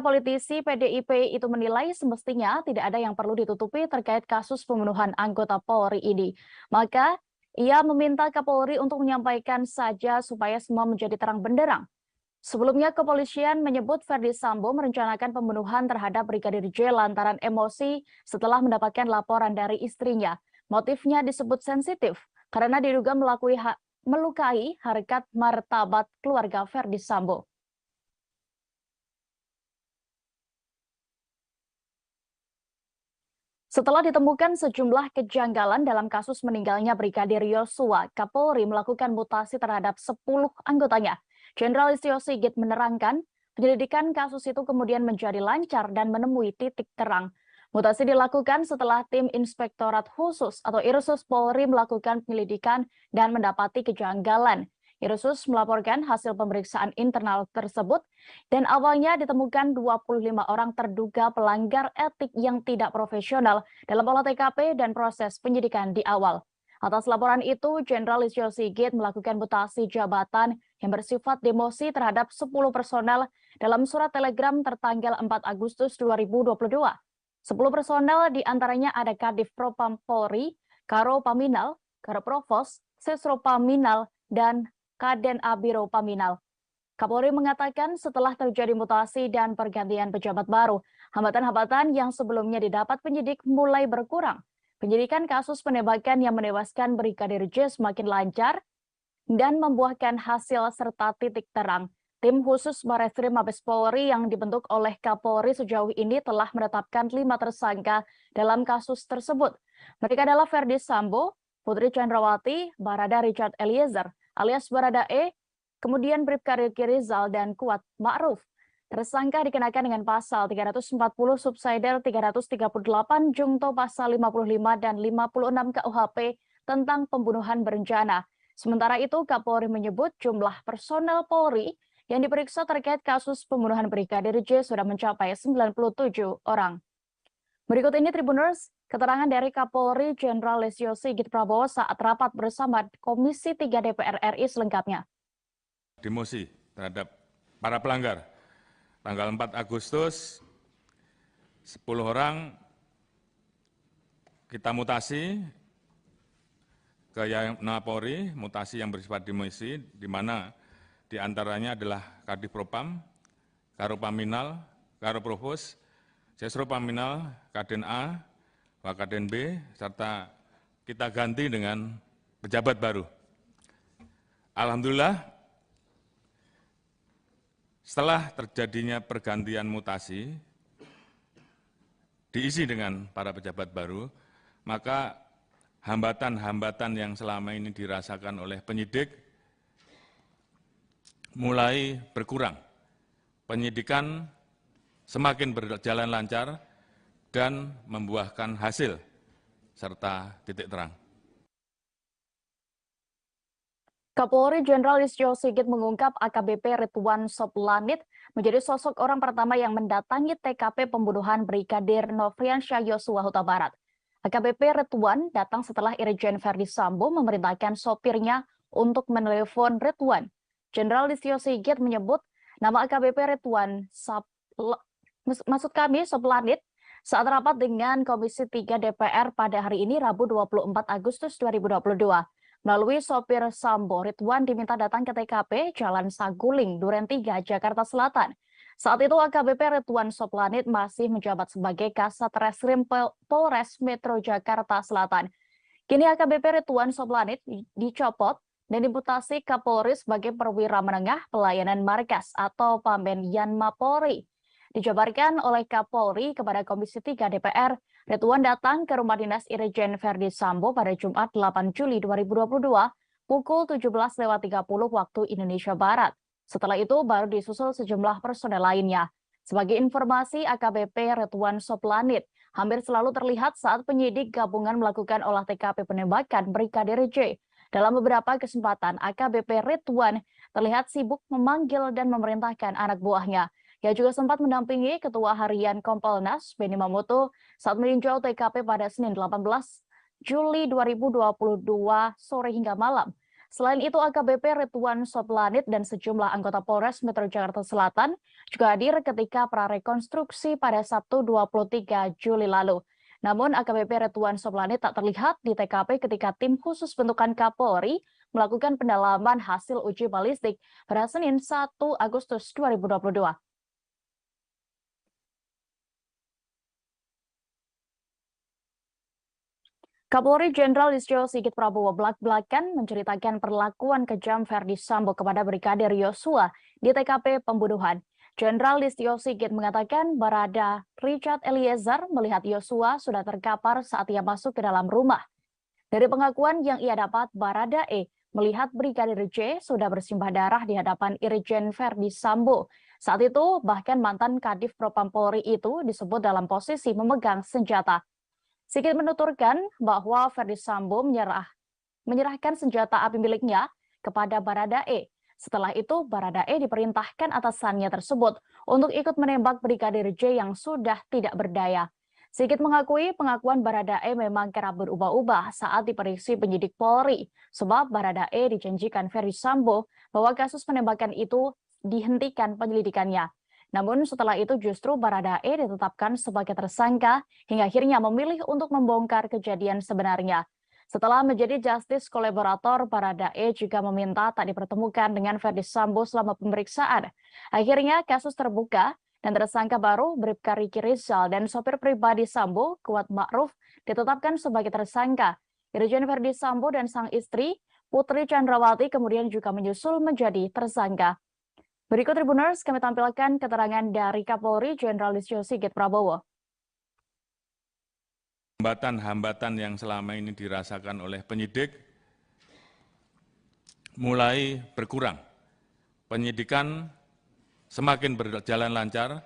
[SPEAKER 1] politisi PDIP itu menilai semestinya tidak ada yang perlu ditutupi terkait kasus pembunuhan anggota Polri ini. Maka ia meminta Kapolri untuk menyampaikan saja supaya semua menjadi terang benderang. Sebelumnya, kepolisian menyebut Verdi Sambo merencanakan pembunuhan terhadap Brigadir J lantaran emosi setelah mendapatkan laporan dari istrinya. Motifnya disebut sensitif karena diduga melukai harkat martabat keluarga Verdi Sambo. Setelah ditemukan sejumlah kejanggalan dalam kasus meninggalnya Brigadir Yosua, Kapolri melakukan mutasi terhadap 10 anggotanya. Jenderal Listio Sigit menerangkan, penyelidikan kasus itu kemudian menjadi lancar dan menemui titik terang. Mutasi dilakukan setelah tim Inspektorat Khusus atau Irsus Polri melakukan penyelidikan dan mendapati kejanggalan. Irsus melaporkan hasil pemeriksaan internal tersebut dan awalnya ditemukan 25 orang terduga pelanggar etik yang tidak profesional dalam olah TKP dan proses penyidikan di awal. Atas laporan itu, Jenderal Listio Sigit melakukan mutasi jabatan yang bersifat demosi terhadap 10 personel dalam surat telegram tertanggal 4 Agustus 2022. 10 personel diantaranya ada Kadif Propam Polri, Karo Paminal, Karo Provos, Sesro Paminal, dan Kaden Abiro Paminal. Kapolri mengatakan setelah terjadi mutasi dan pergantian pejabat baru, hambatan-hambatan yang sebelumnya didapat penyidik mulai berkurang. Penyidikan kasus penembakan yang menewaskan Brigadir J semakin lancar dan membuahkan hasil serta titik terang. Tim khusus Bareskrim Mabes Polri yang dibentuk oleh Kapolri sejauh ini telah menetapkan 5 tersangka dalam kasus tersebut. Mereka adalah Ferdi Sambo, Putri Chandrawati, Barada Richard Eliezer alias Baradae, kemudian Bribka Riki Rizal dan Kuat Ma'ruf. Tersangka dikenakan dengan pasal 340 subsidiar 338 jungto pasal 55 dan 56 KUHP tentang pembunuhan berencana. Sementara itu Kapolri menyebut jumlah personel Polri yang diperiksa terkait kasus pembunuhan Brigadir J sudah mencapai 97 orang. Berikut ini Tribuners, keterangan dari Kapolri Jenderal Listio Sigit Prabowo saat rapat bersama Komisi 3 DPR RI selengkapnya.
[SPEAKER 4] Demosi terhadap para pelanggar. Tanggal 4 Agustus, 10 orang kita mutasi ke Yapolri, mutasi yang bersifat demosi, di mana di antaranya adalah Kadif Propam, Karo Paminal, Karo Provos, Sesro Paminal, Kaden A, Wakaden B, serta kita ganti dengan pejabat baru. Alhamdulillah, setelah terjadinya pergantian mutasi, diisi dengan para pejabat baru, maka hambatan-hambatan yang selama ini dirasakan oleh penyidik mulai berkurang. Penyidikan semakin berjalan lancar dan membuahkan hasil serta titik terang.
[SPEAKER 1] Kapolri Jenderal Listio Sigit mengungkap AKBP Ridwan Soplanit menjadi sosok orang pertama yang mendatangi TKP pembunuhan Brigadir Nofriansyah Yosua Huta Barat. AKBP Ridwan datang setelah Irjen Ferdi Sambo memerintahkan sopirnya untuk menelepon Ridwan. Jenderal Listio Sigit menyebut nama AKBP Ridwan Soplanit saat rapat dengan Komisi 3 DPR pada hari ini Rabu 24 Agustus 2022. Melalui sopir Sambo, Ridwan diminta datang ke TKP Jalan Saguling, Duren 3, Jakarta Selatan. Saat itu AKBP Ridwan Soplanit masih menjabat sebagai Kasat Reskrim Polres Metro Jakarta Selatan. Kini AKBP Ridwan Soplanit dicopot dan dimutasi Kapolri sebagai perwira menengah pelayanan markas atau Pamen Yanma Polri. Dijabarkan oleh Kapolri kepada Komisi 3 DPR, Ridwan datang ke rumah dinas Irjen Ferdi Sambo pada Jumat 8 Juli 2022 pukul 17.30 waktu Indonesia Barat. Setelah itu baru disusul sejumlah personel lainnya. Sebagai informasi, AKBP Ridwan Soplanit hampir selalu terlihat saat penyidik gabungan melakukan olah TKP penembakan Brigadir J. Dalam beberapa kesempatan, AKBP Ridwan terlihat sibuk memanggil dan memerintahkan anak buahnya. Ia juga sempat mendampingi Ketua Harian Kompolnas, Benny Mamoto, saat meninjau TKP pada Senin 18 Juli 2022 sore hingga malam. Selain itu, AKBP Ridwan Soplanit dan sejumlah anggota Polres Metro Jakarta Selatan juga hadir ketika prarekonstruksi pada Sabtu 23 Juli lalu. Namun AKBP Ridwan Soplanit tak terlihat di TKP ketika tim khusus bentukan Kapolri melakukan pendalaman hasil uji balistik pada Senin 1 Agustus 2022. Kapolri Jenderal Listio Sigit Prabowo belak-belakan menceritakan perlakuan kejam Ferdi Sambo kepada Brigadir Yosua di TKP pembunuhan. Jenderal Listio Sigit mengatakan Barada Richard Eliezer melihat Yosua sudah terkapar saat ia masuk ke dalam rumah. Dari pengakuan yang ia dapat, Baradae melihat Brigadir J sudah bersimbah darah di hadapan Irjen Ferdi Sambo. Saat itu, bahkan mantan Kadif Propam Polri itu disebut dalam posisi memegang senjata. Sigit menuturkan bahwa Ferdi Sambo menyerahkan senjata api miliknya kepada Baradae. Setelah itu, Baradae diperintahkan atasannya tersebut untuk ikut menembak Brigadir J yang sudah tidak berdaya. Sigit mengakui pengakuan Baradae memang kerap berubah-ubah saat diperiksa penyidik Polri, sebab Baradae dijanjikan Ferdi Sambo bahwa kasus penembakan itu dihentikan penyelidikannya. Namun setelah itu justru Baradae ditetapkan sebagai tersangka hingga akhirnya memilih untuk membongkar kejadian sebenarnya. Setelah menjadi justice kolaborator, Baradae juga meminta tak dipertemukan dengan Ferdi Sambo selama pemeriksaan. Akhirnya kasus terbuka dan tersangka baru Bribka Riki Rizal dan sopir pribadi Sambo, Kuat Ma'ruf, ditetapkan sebagai tersangka. Irjen Ferdi Sambo dan sang istri, Putri Chandrawati, kemudian juga menyusul menjadi tersangka. Berikut Tribuners, kami tampilkan keterangan dari Kapolri Jenderal Listio Sigit Prabowo.
[SPEAKER 4] Hambatan-hambatan yang selama ini dirasakan oleh penyidik mulai berkurang. Penyidikan semakin berjalan lancar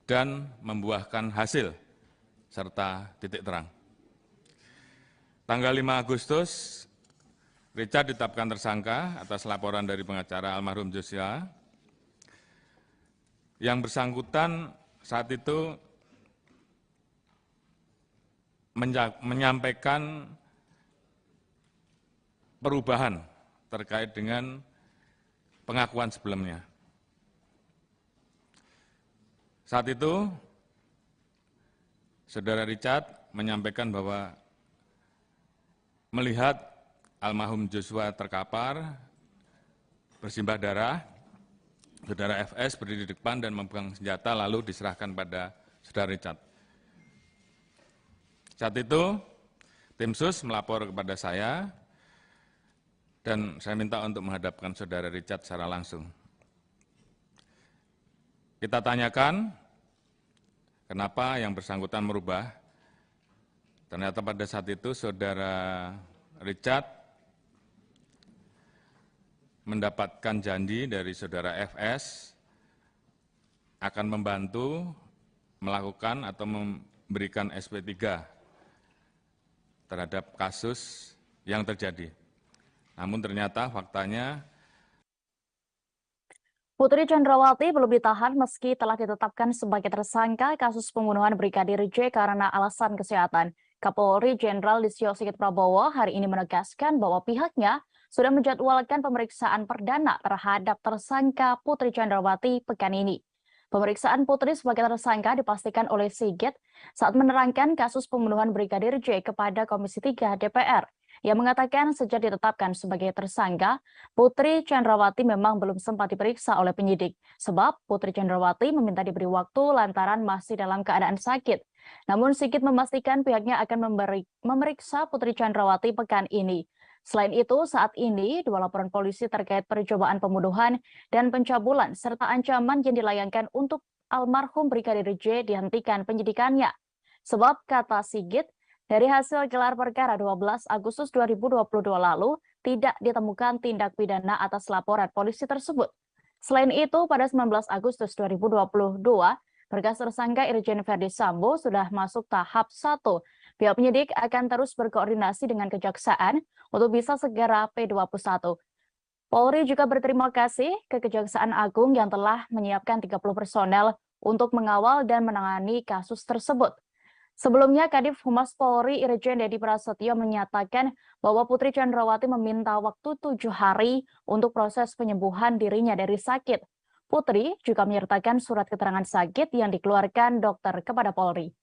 [SPEAKER 4] dan membuahkan hasil serta titik terang. Tanggal 5 Agustus, Richard ditetapkan tersangka atas laporan dari pengacara almarhum Joshua. Yang bersangkutan saat itu menyampaikan perubahan terkait dengan pengakuan sebelumnya. Saat itu, Saudara Richard menyampaikan bahwa melihat almarhum Joshua terkapar, bersimbah darah, Saudara FS berdiri di depan dan memegang senjata lalu diserahkan pada Saudara Richard. Saat itu, tim sus melapor kepada saya dan saya minta untuk menghadapkan Saudara Richard secara langsung. Kita tanyakan kenapa yang bersangkutan merubah. Ternyata pada saat itu Saudara Richard mendapatkan janji dari Saudara FS akan membantu melakukan atau memberikan SP3 terhadap kasus yang terjadi. Namun ternyata faktanya
[SPEAKER 1] Putri Chandrawati belum ditahan meski telah ditetapkan sebagai tersangka kasus pembunuhan Brigadir J karena alasan kesehatan. Kapolri Jenderal Listio Sigit Prabowo hari ini menegaskan bahwa pihaknya sudah menjadwalkan pemeriksaan perdana terhadap tersangka Putri Chandrawati pekan ini. Pemeriksaan Putri sebagai tersangka dipastikan oleh Sigit saat menerangkan kasus pembunuhan Brigadir J kepada Komisi 3 DPR. Ia mengatakan sejak ditetapkan sebagai tersangka, Putri Chandrawati memang belum sempat diperiksa oleh penyidik. Sebab Putri Chandrawati meminta diberi waktu lantaran masih dalam keadaan sakit. Namun Sigit memastikan pihaknya akan memeriksa Putri Chandrawati pekan ini. Selain itu, saat ini dua laporan polisi terkait percobaan pembunuhan dan pencabulan serta ancaman yang dilayangkan untuk almarhum Brigadir J dihentikan penyidikannya. Sebab kata Sigit, dari hasil gelar perkara 12 Agustus 2022 lalu tidak ditemukan tindak pidana atas laporan polisi tersebut. Selain itu, pada 19 Agustus 2022, berkas tersangka Irjen Ferdi Sambo sudah masuk tahap 1. Pihak penyidik akan terus berkoordinasi dengan Kejaksaan untuk bisa segera P21. Polri juga berterima kasih ke Kejaksaan Agung yang telah menyiapkan 30 personel untuk mengawal dan menangani kasus tersebut. Sebelumnya, Kadif Humas Polri Irjen Dedi Prasetyo menyatakan bahwa Putri Chandrawati meminta waktu 7 hari untuk proses penyembuhan dirinya dari sakit. Putri juga menyertakan surat keterangan sakit yang dikeluarkan dokter kepada Polri.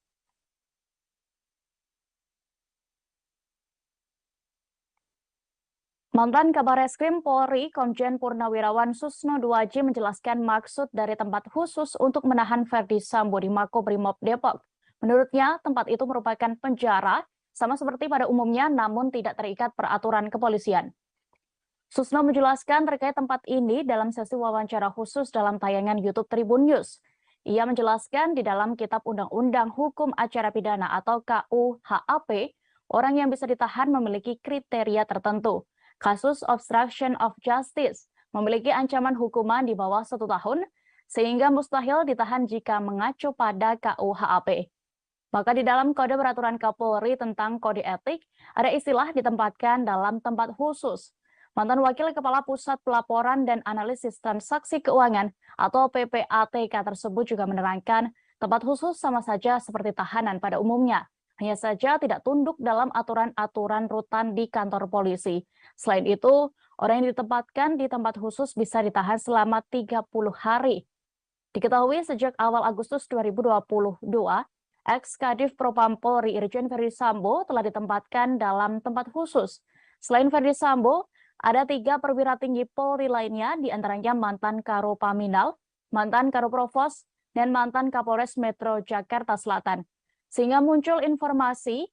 [SPEAKER 1] Mantan Kabar Eskrim Polri, Komjen Purnawirawan Susno Duaji menjelaskan maksud dari tempat khusus untuk menahan Ferdi Sambo di Makobrimob Depok. Menurutnya, tempat itu merupakan penjara, sama seperti pada umumnya, namun tidak terikat peraturan kepolisian. Susno menjelaskan terkait tempat ini dalam sesi wawancara khusus dalam tayangan YouTube Tribun News. Ia menjelaskan di dalam Kitab Undang-Undang Hukum Acara Pidana atau KUHAP, orang yang bisa ditahan memiliki kriteria tertentu. Kasus obstruction of justice memiliki ancaman hukuman di bawah 1 tahun, sehingga mustahil ditahan jika mengacu pada KUHAP. Maka di dalam Kode Peraturan Kapolri tentang Kode Etik, ada istilah ditempatkan dalam tempat khusus. Mantan Wakil Kepala Pusat Pelaporan dan Analisis Transaksi Keuangan atau PPATK tersebut juga menerangkan tempat khusus sama saja seperti tahanan pada umumnya. Hanya saja tidak tunduk dalam aturan-aturan rutan di kantor polisi. Selain itu, orang yang ditempatkan di tempat khusus bisa ditahan selama 30 hari. Diketahui sejak awal Agustus 2022, Ex-Kadif Propam Polri Irjen Verdi Sambo telah ditempatkan dalam tempat khusus. Selain Verdi Sambo, ada 3 perwira tinggi Polri lainnya, diantaranya mantan Karo Paminal, mantan Karo Provos, dan mantan Kapolres Metro Jakarta Selatan. Sehingga muncul informasi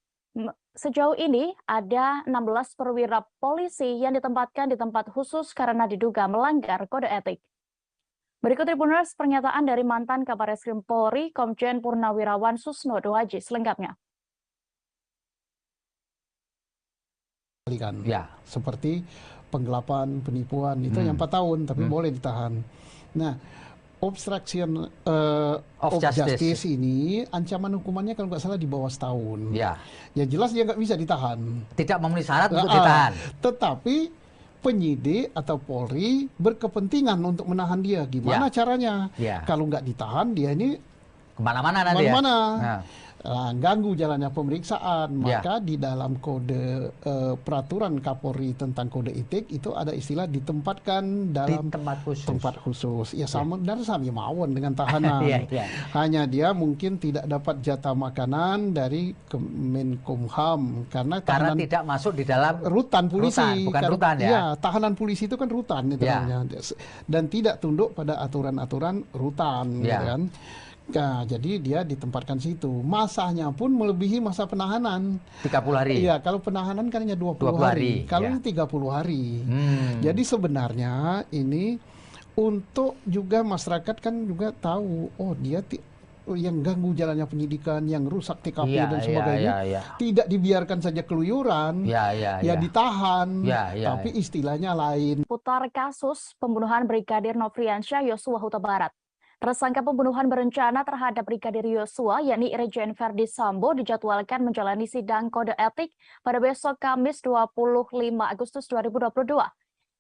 [SPEAKER 1] sejauh ini ada 16 perwira polisi yang ditempatkan di tempat khusus karena diduga melanggar kode etik. Berikut Tribuners pernyataan dari mantan Kabarreskrim Polri Komjen Purnawirawan Susnodo Haji selengkapnya.
[SPEAKER 5] Ya. Seperti penggelapan, penipuan itu yang 4 tahun tapi boleh ditahan. Nah, obstruction of justice ini ancaman hukumannya kalau nggak salah di bawah setahun.
[SPEAKER 6] Ya.
[SPEAKER 5] Ya jelas dia nggak bisa ditahan.
[SPEAKER 6] Tidak memenuhi syarat untuk ditahan.
[SPEAKER 5] Tetapi penyidik atau Polri berkepentingan untuk menahan dia. Gimana caranya? Kalau nggak ditahan dia ini
[SPEAKER 6] kemana-mana nanti
[SPEAKER 5] ya. Ganggu jalannya pemeriksaan, maka di dalam kode peraturan Kapolri tentang kode etik itu ada istilah ditempatkan dalam tempat khusus. Ya sama dan sama mawon dengan tahanan. Hanya dia mungkin tidak dapat jatah makanan dari Kemenkumham karena
[SPEAKER 6] tidak masuk di dalam
[SPEAKER 5] rutan polisi.
[SPEAKER 6] Bukan rutan ya.
[SPEAKER 5] Ya, tahanan polisi itu kan rutan itu namanya. Dan tidak tunduk pada aturan-aturan rutan, gitu kan. Nah, jadi dia ditempatkan situ. Masanya pun melebihi masa penahanan.
[SPEAKER 6] 30 hari.
[SPEAKER 5] Iya, kalau penahanan kan hanya 20 hari. Kalau ini 30 hari. Jadi sebenarnya ini untuk juga masyarakat kan juga tahu, oh dia yang ganggu jalannya penyidikan, yang rusak TKP dan sebagainya, tidak dibiarkan saja keluyuran, ditahan, tapi istilahnya lain.
[SPEAKER 1] Putar kasus pembunuhan Brigadir Nofriansyah Yosua Huta Barat. Tersangka pembunuhan berencana terhadap Brigadir Yosua, yakni Irjen Verdi Sambo, dijadwalkan menjalani sidang kode etik pada besok Kamis 25 Agustus 2022.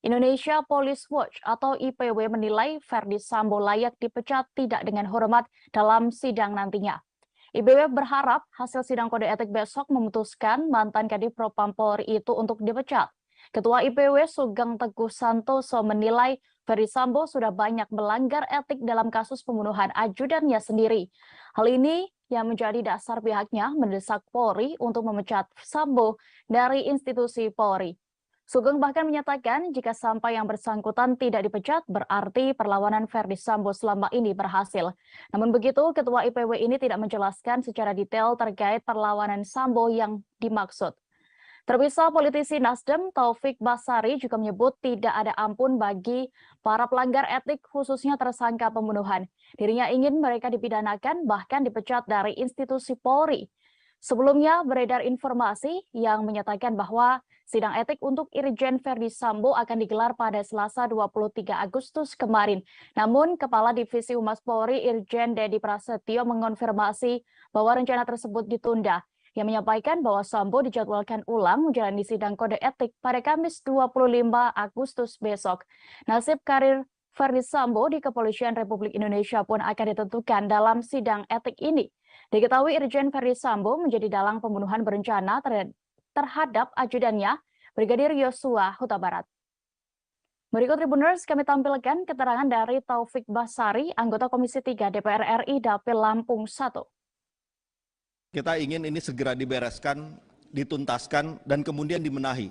[SPEAKER 1] Indonesia Police Watch atau IPW menilai Verdi Sambo layak dipecat tidak dengan hormat dalam sidang nantinya. IPW berharap hasil sidang kode etik besok memutuskan mantan Kadif Propam Polri itu untuk dipecat. Ketua IPW Sugeng Teguh Santoso menilai Verdi Sambo sudah banyak melanggar etik dalam kasus pembunuhan ajudannya sendiri. Hal ini yang menjadi dasar pihaknya mendesak Polri untuk memecat Sambo dari institusi Polri. Sugeng bahkan menyatakan jika sampai yang bersangkutan tidak dipecat, berarti perlawanan Verdi Sambo selama ini berhasil. Namun begitu, Ketua IPW ini tidak menjelaskan secara detail terkait perlawanan Sambo yang dimaksud. Terpisah, politisi Nasdem Taufik Basari juga menyebut tidak ada ampun bagi para pelanggar etik khususnya tersangka pembunuhan. Dirinya ingin mereka dipidanakan bahkan dipecat dari institusi Polri. Sebelumnya beredar informasi yang menyatakan bahwa sidang etik untuk Irjen Verdi Sambo akan digelar pada Selasa 23 Agustus kemarin. Namun Kepala Divisi Humas Polri Irjen Dedi Prasetyo mengonfirmasi bahwa rencana tersebut ditunda. Yang menyampaikan bahwa Sambo dijadwalkan ulang menjalani sidang kode etik pada Kamis 25 Agustus besok. Nasib karir Verdi Sambo di Kepolisian Republik Indonesia pun akan ditentukan dalam sidang etik ini. Diketahui Irjen Verdi Sambo menjadi dalang pembunuhan berencana terhadap ajudannya, Brigadir Yosua Huta Barat. Berikut Tribuners kami tampilkan keterangan dari Taufik Basari, anggota Komisi 3 DPR RI Dapil Lampung 1.
[SPEAKER 3] Kita ingin ini segera dibereskan, dituntaskan, dan kemudian dimenahi.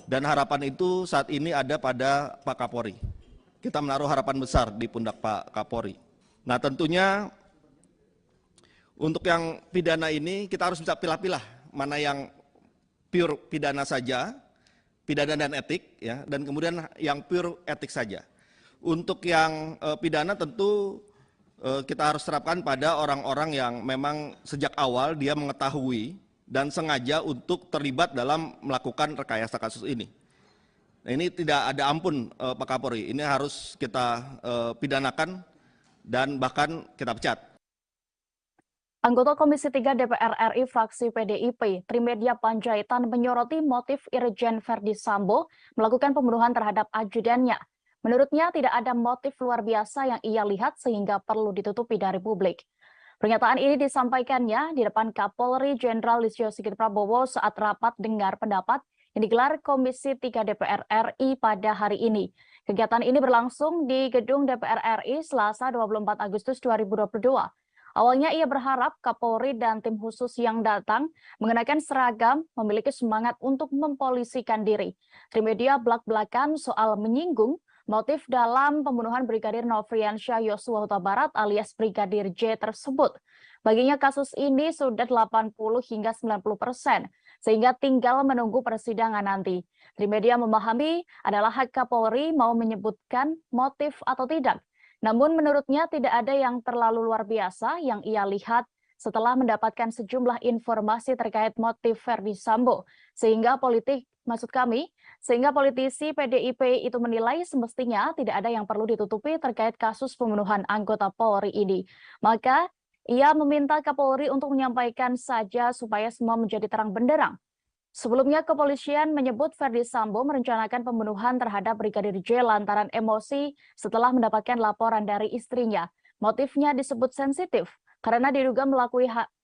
[SPEAKER 3] Dan harapan itu saat ini ada pada Pak Kapolri. Kita menaruh harapan besar di pundak Pak Kapolri. Nah tentunya untuk yang pidana ini kita harus bisa pilah-pilah mana yang pure pidana saja, pidana dan etik, ya, dan kemudian yang pure etik saja. Untuk yang pidana tentu kita harus terapkan pada orang-orang yang memang sejak awal dia mengetahui dan sengaja untuk terlibat dalam melakukan rekayasa kasus ini. Nah, ini tidak ada ampun Pak Kapolri, ini harus kita pidanakan dan bahkan kita pecat.
[SPEAKER 1] Anggota Komisi 3 DPR RI fraksi PDIP, Trimedia Panjaitan menyoroti motif Irjen Verdi Sambo melakukan pembunuhan terhadap ajudannya. Menurutnya tidak ada motif luar biasa yang ia lihat sehingga perlu ditutupi dari publik. Pernyataan ini disampaikannya di depan Kapolri Jenderal Listio Sigit Prabowo saat rapat dengar pendapat yang digelar Komisi 3 DPR RI pada hari ini. Kegiatan ini berlangsung di Gedung DPR RI Selasa 24 Agustus 2022. Awalnya ia berharap Kapolri dan tim khusus yang datang mengenakan seragam memiliki semangat untuk mempolisikan diri. Trimedia belak-belakan soal menyinggung motif dalam pembunuhan Brigadir Nofriansyah Yosua Huta Barat alias Brigadir J tersebut. Baginya kasus ini sudah 80 hingga 90%, sehingga tinggal menunggu persidangan nanti. Trimedia memahami adalah hak Kapolri mau menyebutkan motif atau tidak. Namun menurutnya tidak ada yang terlalu luar biasa yang ia lihat setelah mendapatkan sejumlah informasi terkait motif Verdi Sambo. Sehingga politisi PDIP itu menilai semestinya tidak ada yang perlu ditutupi terkait kasus pembunuhan anggota Polri ini. Maka ia meminta Kapolri untuk menyampaikan saja supaya semua menjadi terang benderang. Sebelumnya, kepolisian menyebut Verdi Sambo merencanakan pembunuhan terhadap Brigadir J lantaran emosi setelah mendapatkan laporan dari istrinya. Motifnya disebut sensitif karena diduga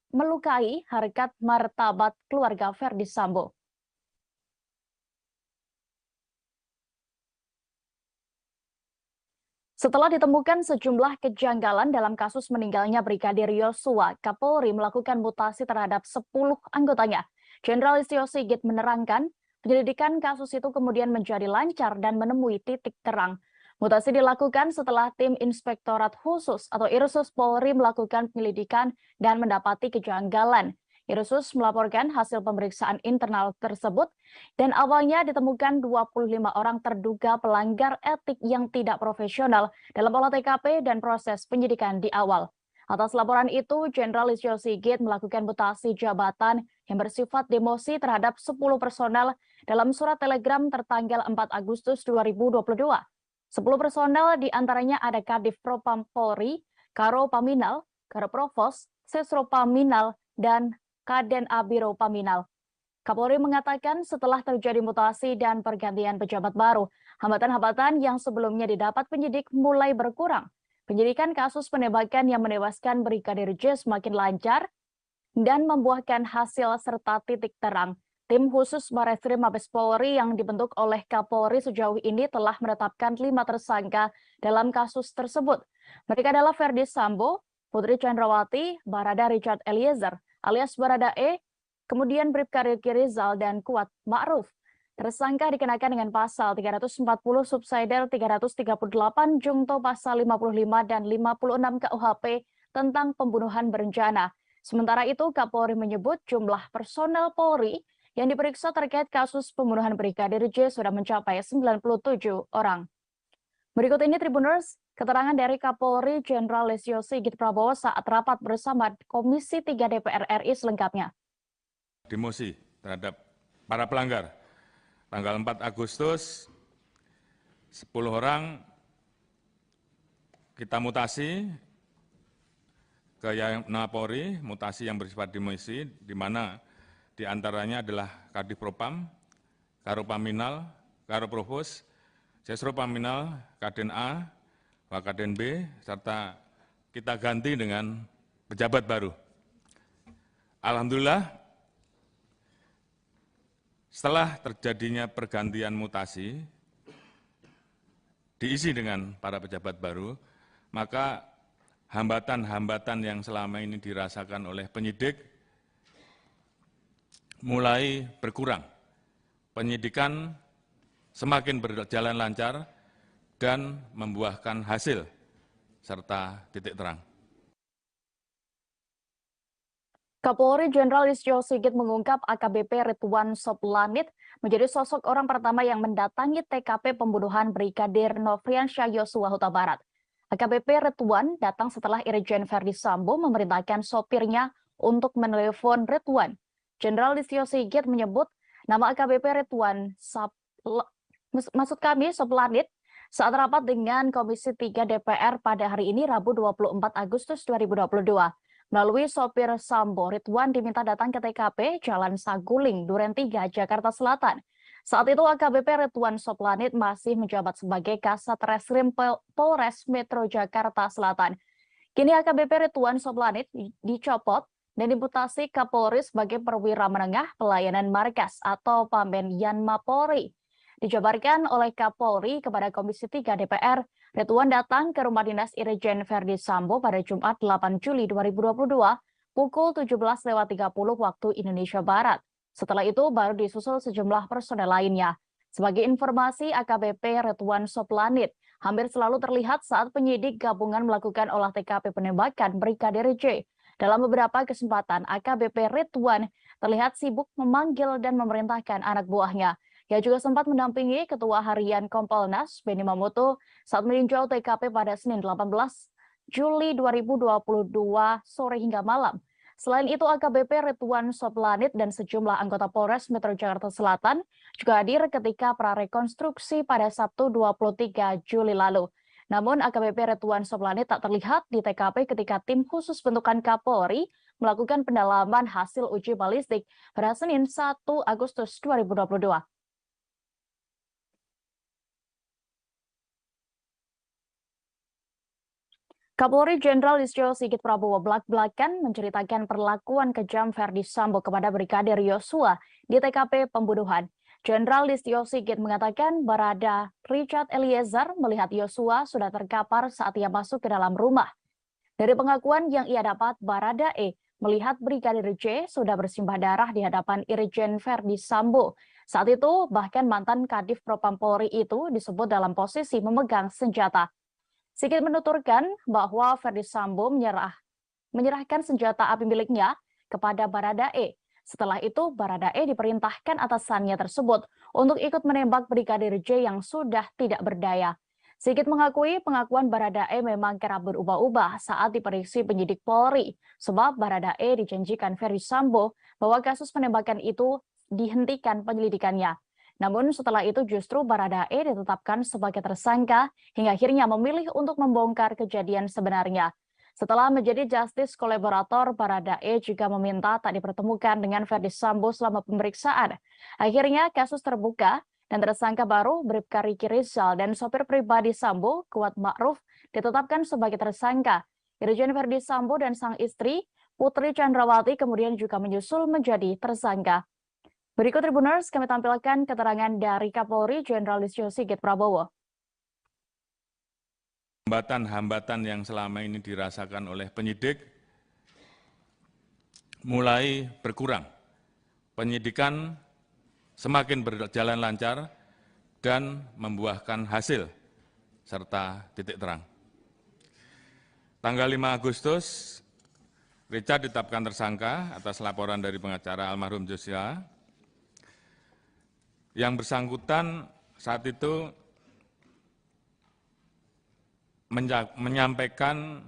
[SPEAKER 1] melukai harkat martabat keluarga Verdi Sambo. Setelah ditemukan sejumlah kejanggalan dalam kasus meninggalnya Brigadir Yosua, Kapolri melakukan mutasi terhadap 10 anggotanya. Jenderal Listio Sigit menerangkan, penyelidikan kasus itu kemudian menjadi lancar dan menemui titik terang. Mutasi dilakukan setelah tim Inspektorat Khusus atau Irsus Polri melakukan penyelidikan dan mendapati kejanggalan. Irsus melaporkan hasil pemeriksaan internal tersebut dan awalnya ditemukan 25 orang terduga pelanggar etik yang tidak profesional dalam olah TKP dan proses penyidikan di awal. Atas laporan itu, Jenderal Listio Sigit melakukan mutasi jabatan yang bersifat demosi terhadap 10 personel dalam surat telegram tertanggal 4 Agustus 2022. 10 personel diantaranya ada Kadif Propam Polri, Karo Paminal, Karo Provos, Sesro Paminal, dan Kaden Abiro Paminal. Kapolri mengatakan setelah terjadi mutasi dan pergantian pejabat baru, hambatan-hambatan yang sebelumnya didapat penyidik mulai berkurang. Penyidikan kasus penembakan yang menewaskan Brigadir J semakin lancar dan membuahkan hasil serta titik terang. Tim khusus Barreskrim Mabes Polri yang dibentuk oleh Kapolri sejauh ini telah menetapkan 5 tersangka dalam kasus tersebut. Mereka adalah Verdi Sambo, Putri Chandrawati, Barada Richard Eliezer alias Barada E, kemudian Bribka Riki Rizal dan Kuat Ma'ruf. Tersangka dikenakan dengan pasal 340 subsidiar 338 jungto pasal 55 dan 56 KUHP tentang pembunuhan berencana. Sementara itu, Kapolri menyebut jumlah personel Polri yang diperiksa terkait kasus pembunuhan Brigadir J sudah mencapai 97 orang. Berikut ini Tribuners, keterangan dari Kapolri Jenderal Listio Sigit Prabowo saat rapat bersama Komisi 3 DPR RI selengkapnya.
[SPEAKER 4] Demosi terhadap para pelanggar. Tanggal 4 Agustus, 10 orang kita mutasi ke Yapolri, mutasi yang bersifat demosi, di mana diantaranya adalah Kadif Propam, Karo Paminal, Karo Provos, Sesro Paminal, Kaden A, Wakaden B, serta kita ganti dengan pejabat baru. Alhamdulillah, setelah terjadinya pergantian mutasi, diisi dengan para pejabat baru, maka hambatan-hambatan yang selama ini dirasakan oleh penyidik mulai berkurang. Penyidikan semakin berjalan lancar dan membuahkan hasil serta titik terang.
[SPEAKER 1] Kapolri Jenderal Listio Sigit mengungkap AKBP Ridwan Soplanit menjadi sosok orang pertama yang mendatangi TKP pembunuhan Brigadir Nofriansyah Yosua Huta Barat. AKBP Ridwan datang setelah Irjen Verdi Sambo memerintahkan sopirnya untuk menelepon Ridwan. Jenderal Listio Sigit menyebut nama AKBP Ridwan Soplanit saat rapat dengan Komisi 3 DPR pada hari ini Rabu 24 Agustus 2022. Melalui sopir Sambo, Ridwan diminta datang ke TKP Jalan Saguling, Duren 3, Jakarta Selatan. Saat itu AKBP Ridwan Soplanit masih menjabat sebagai Kasat Reskrim Polres Metro Jakarta Selatan. Kini AKBP Ridwan Soplanit dicopot dan dimutasi Kapolri sebagai perwira menengah pelayanan markas atau Pamben Yanma Polri. Dijabarkan oleh Kapolri kepada Komisi 3 DPR, Ridwan datang ke rumah dinas Irjen Verdi Sambo pada Jumat 8 Juli 2022 pukul 17.30 waktu Indonesia Barat. Setelah itu baru disusul sejumlah personel lainnya. Sebagai informasi, AKBP Ridwan Soplanit hampir selalu terlihat saat penyidik gabungan melakukan olah TKP penembakan Brigadir J. Dalam beberapa kesempatan, AKBP Ridwan terlihat sibuk memanggil dan memerintahkan anak buahnya. Ia juga sempat mendampingi Ketua Harian Kompolnas, Benny Mamoto, saat meninjau TKP pada Senin 18 Juli 2022 sore hingga malam. Selain itu, AKBP Ridwan Soplanit dan sejumlah anggota Polres Metro Jakarta Selatan juga hadir ketika prarekonstruksi pada Sabtu 23 Juli lalu. Namun, AKBP Ridwan Soplanit tak terlihat di TKP ketika tim khusus bentukan Kapolri melakukan pendalaman hasil uji balistik pada Senin 1 Agustus 2022. Kapolri Jenderal Listio Sigit Prabowo belak-belakan menceritakan perlakuan kejam Verdi Sambo kepada Brigadir Yosua di TKP pembunuhan. Jenderal Listio Sigit mengatakan Barada Richard Eliezer melihat Yosua sudah terkapar saat ia masuk ke dalam rumah. Dari pengakuan yang ia dapat, Barada E melihat Brigadir J sudah bersimbah darah di hadapan Irjen Verdi Sambo. Saat itu, bahkan mantan Kadif Propam Polri itu disebut dalam posisi memegang senjata. Sigit menuturkan bahwa Verdi Sambo menyerahkan senjata api miliknya kepada Barada E. Setelah itu, Barada E diperintahkan atasannya tersebut untuk ikut menembak Brigadir J yang sudah tidak berdaya. Sigit mengakui pengakuan Barada E memang kerap berubah-ubah saat diperiksa penyidik Polri, sebab Barada E dijanjikan Verdi Sambo bahwa kasus penembakan itu dihentikan penyelidikannya. Namun setelah itu justru Barada E ditetapkan sebagai tersangka hingga akhirnya memilih untuk membongkar kejadian sebenarnya. Setelah menjadi justice kolaborator, Barada E juga meminta tak dipertemukan dengan Verdi Sambo selama pemeriksaan. Akhirnya kasus terbuka dan tersangka baru Bribka Riki Rizal dan sopir pribadi Sambo, Kuat Ma'ruf, ditetapkan sebagai tersangka. Irjen Verdi Sambo dan sang istri, Putri Chandrawati, kemudian juga menyusul menjadi tersangka. Berikut Tribuners, kami tampilkan keterangan dari Kapolri Jenderal Listio Sigit Prabowo.
[SPEAKER 4] Hambatan-hambatan yang selama ini dirasakan oleh penyidik mulai berkurang. Penyidikan semakin berjalan lancar dan membuahkan hasil serta titik terang. Tanggal 5 Agustus, Richard ditetapkan tersangka atas laporan dari pengacara almarhum Joshua. Yang bersangkutan saat itu menyampaikan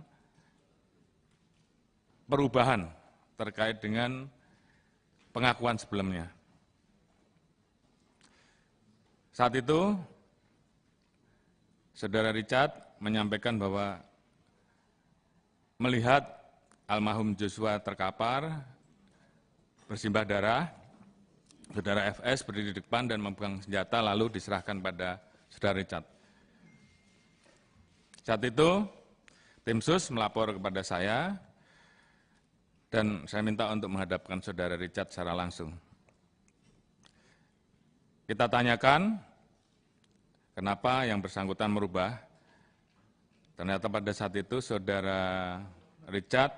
[SPEAKER 4] perubahan terkait dengan pengakuan sebelumnya. Saat itu, Saudara Richard menyampaikan bahwa melihat almarhum Joshua terkapar, bersimbah darah, Saudara FS berdiri di depan dan memegang senjata lalu diserahkan pada Saudara Richard. Saat itu, tim sus melapor kepada saya dan saya minta untuk menghadapkan Saudara Richard secara langsung. Kita tanyakan kenapa yang bersangkutan merubah. Ternyata pada saat itu Saudara Richard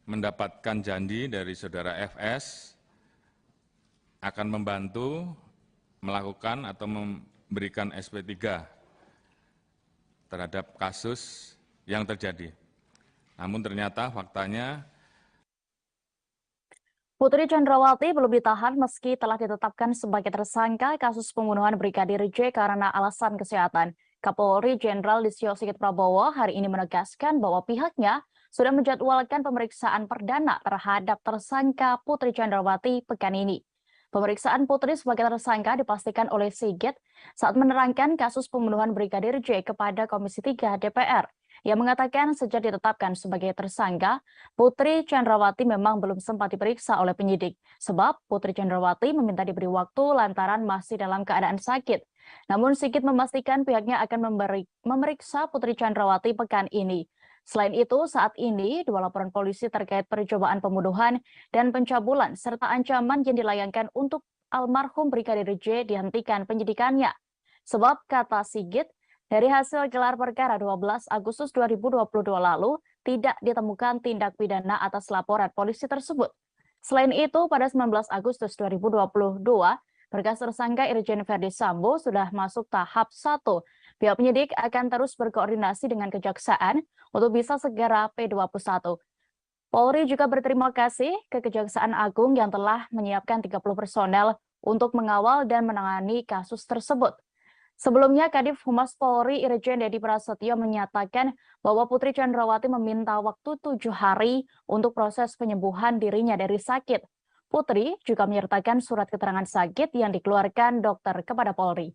[SPEAKER 4] mendapatkan janji dari Saudara FS akan membantu melakukan atau memberikan SP3 terhadap kasus yang terjadi. Namun ternyata faktanya
[SPEAKER 1] Putri Chandrawati belum ditahan meski telah ditetapkan sebagai tersangka kasus pembunuhan Brigadir J karena alasan kesehatan. Kapolri Jenderal Listio Sigit Prabowo hari ini menegaskan bahwa pihaknya sudah menjadwalkan pemeriksaan perdana terhadap tersangka Putri Chandrawati pekan ini. Pemeriksaan Putri sebagai tersangka dipastikan oleh Sigit saat menerangkan kasus pembunuhan Brigadir J kepada Komisi 3 DPR. Ia mengatakan sejak ditetapkan sebagai tersangka, Putri Chandrawati memang belum sempat diperiksa oleh penyidik. Sebab Putri Chandrawati meminta diberi waktu lantaran masih dalam keadaan sakit. Namun Sigit memastikan pihaknya akan memeriksa Putri Chandrawati pekan ini. Selain itu, saat ini dua laporan polisi terkait percobaan pembunuhan dan pencabulan serta ancaman yang dilayangkan untuk almarhum Brigadir J dihentikan penyidikannya. Sebab kata Sigit, dari hasil gelar perkara 12 Agustus 2022 lalu, tidak ditemukan tindak pidana atas laporan polisi tersebut. Selain itu, pada 19 Agustus 2022, berkas tersangka Irjen Verdi Sambo sudah masuk tahap 1. Pihak penyidik akan terus berkoordinasi dengan Kejaksaan untuk bisa segera P21. Polri juga berterima kasih ke Kejaksaan Agung yang telah menyiapkan 30 personel untuk mengawal dan menangani kasus tersebut. Sebelumnya, Kadif Humas Polri Irjen Dedi Prasetyo menyatakan bahwa Putri Chandrawati meminta waktu 7 hari untuk proses penyembuhan dirinya dari sakit. Putri juga menyertakan surat keterangan sakit yang dikeluarkan dokter kepada Polri.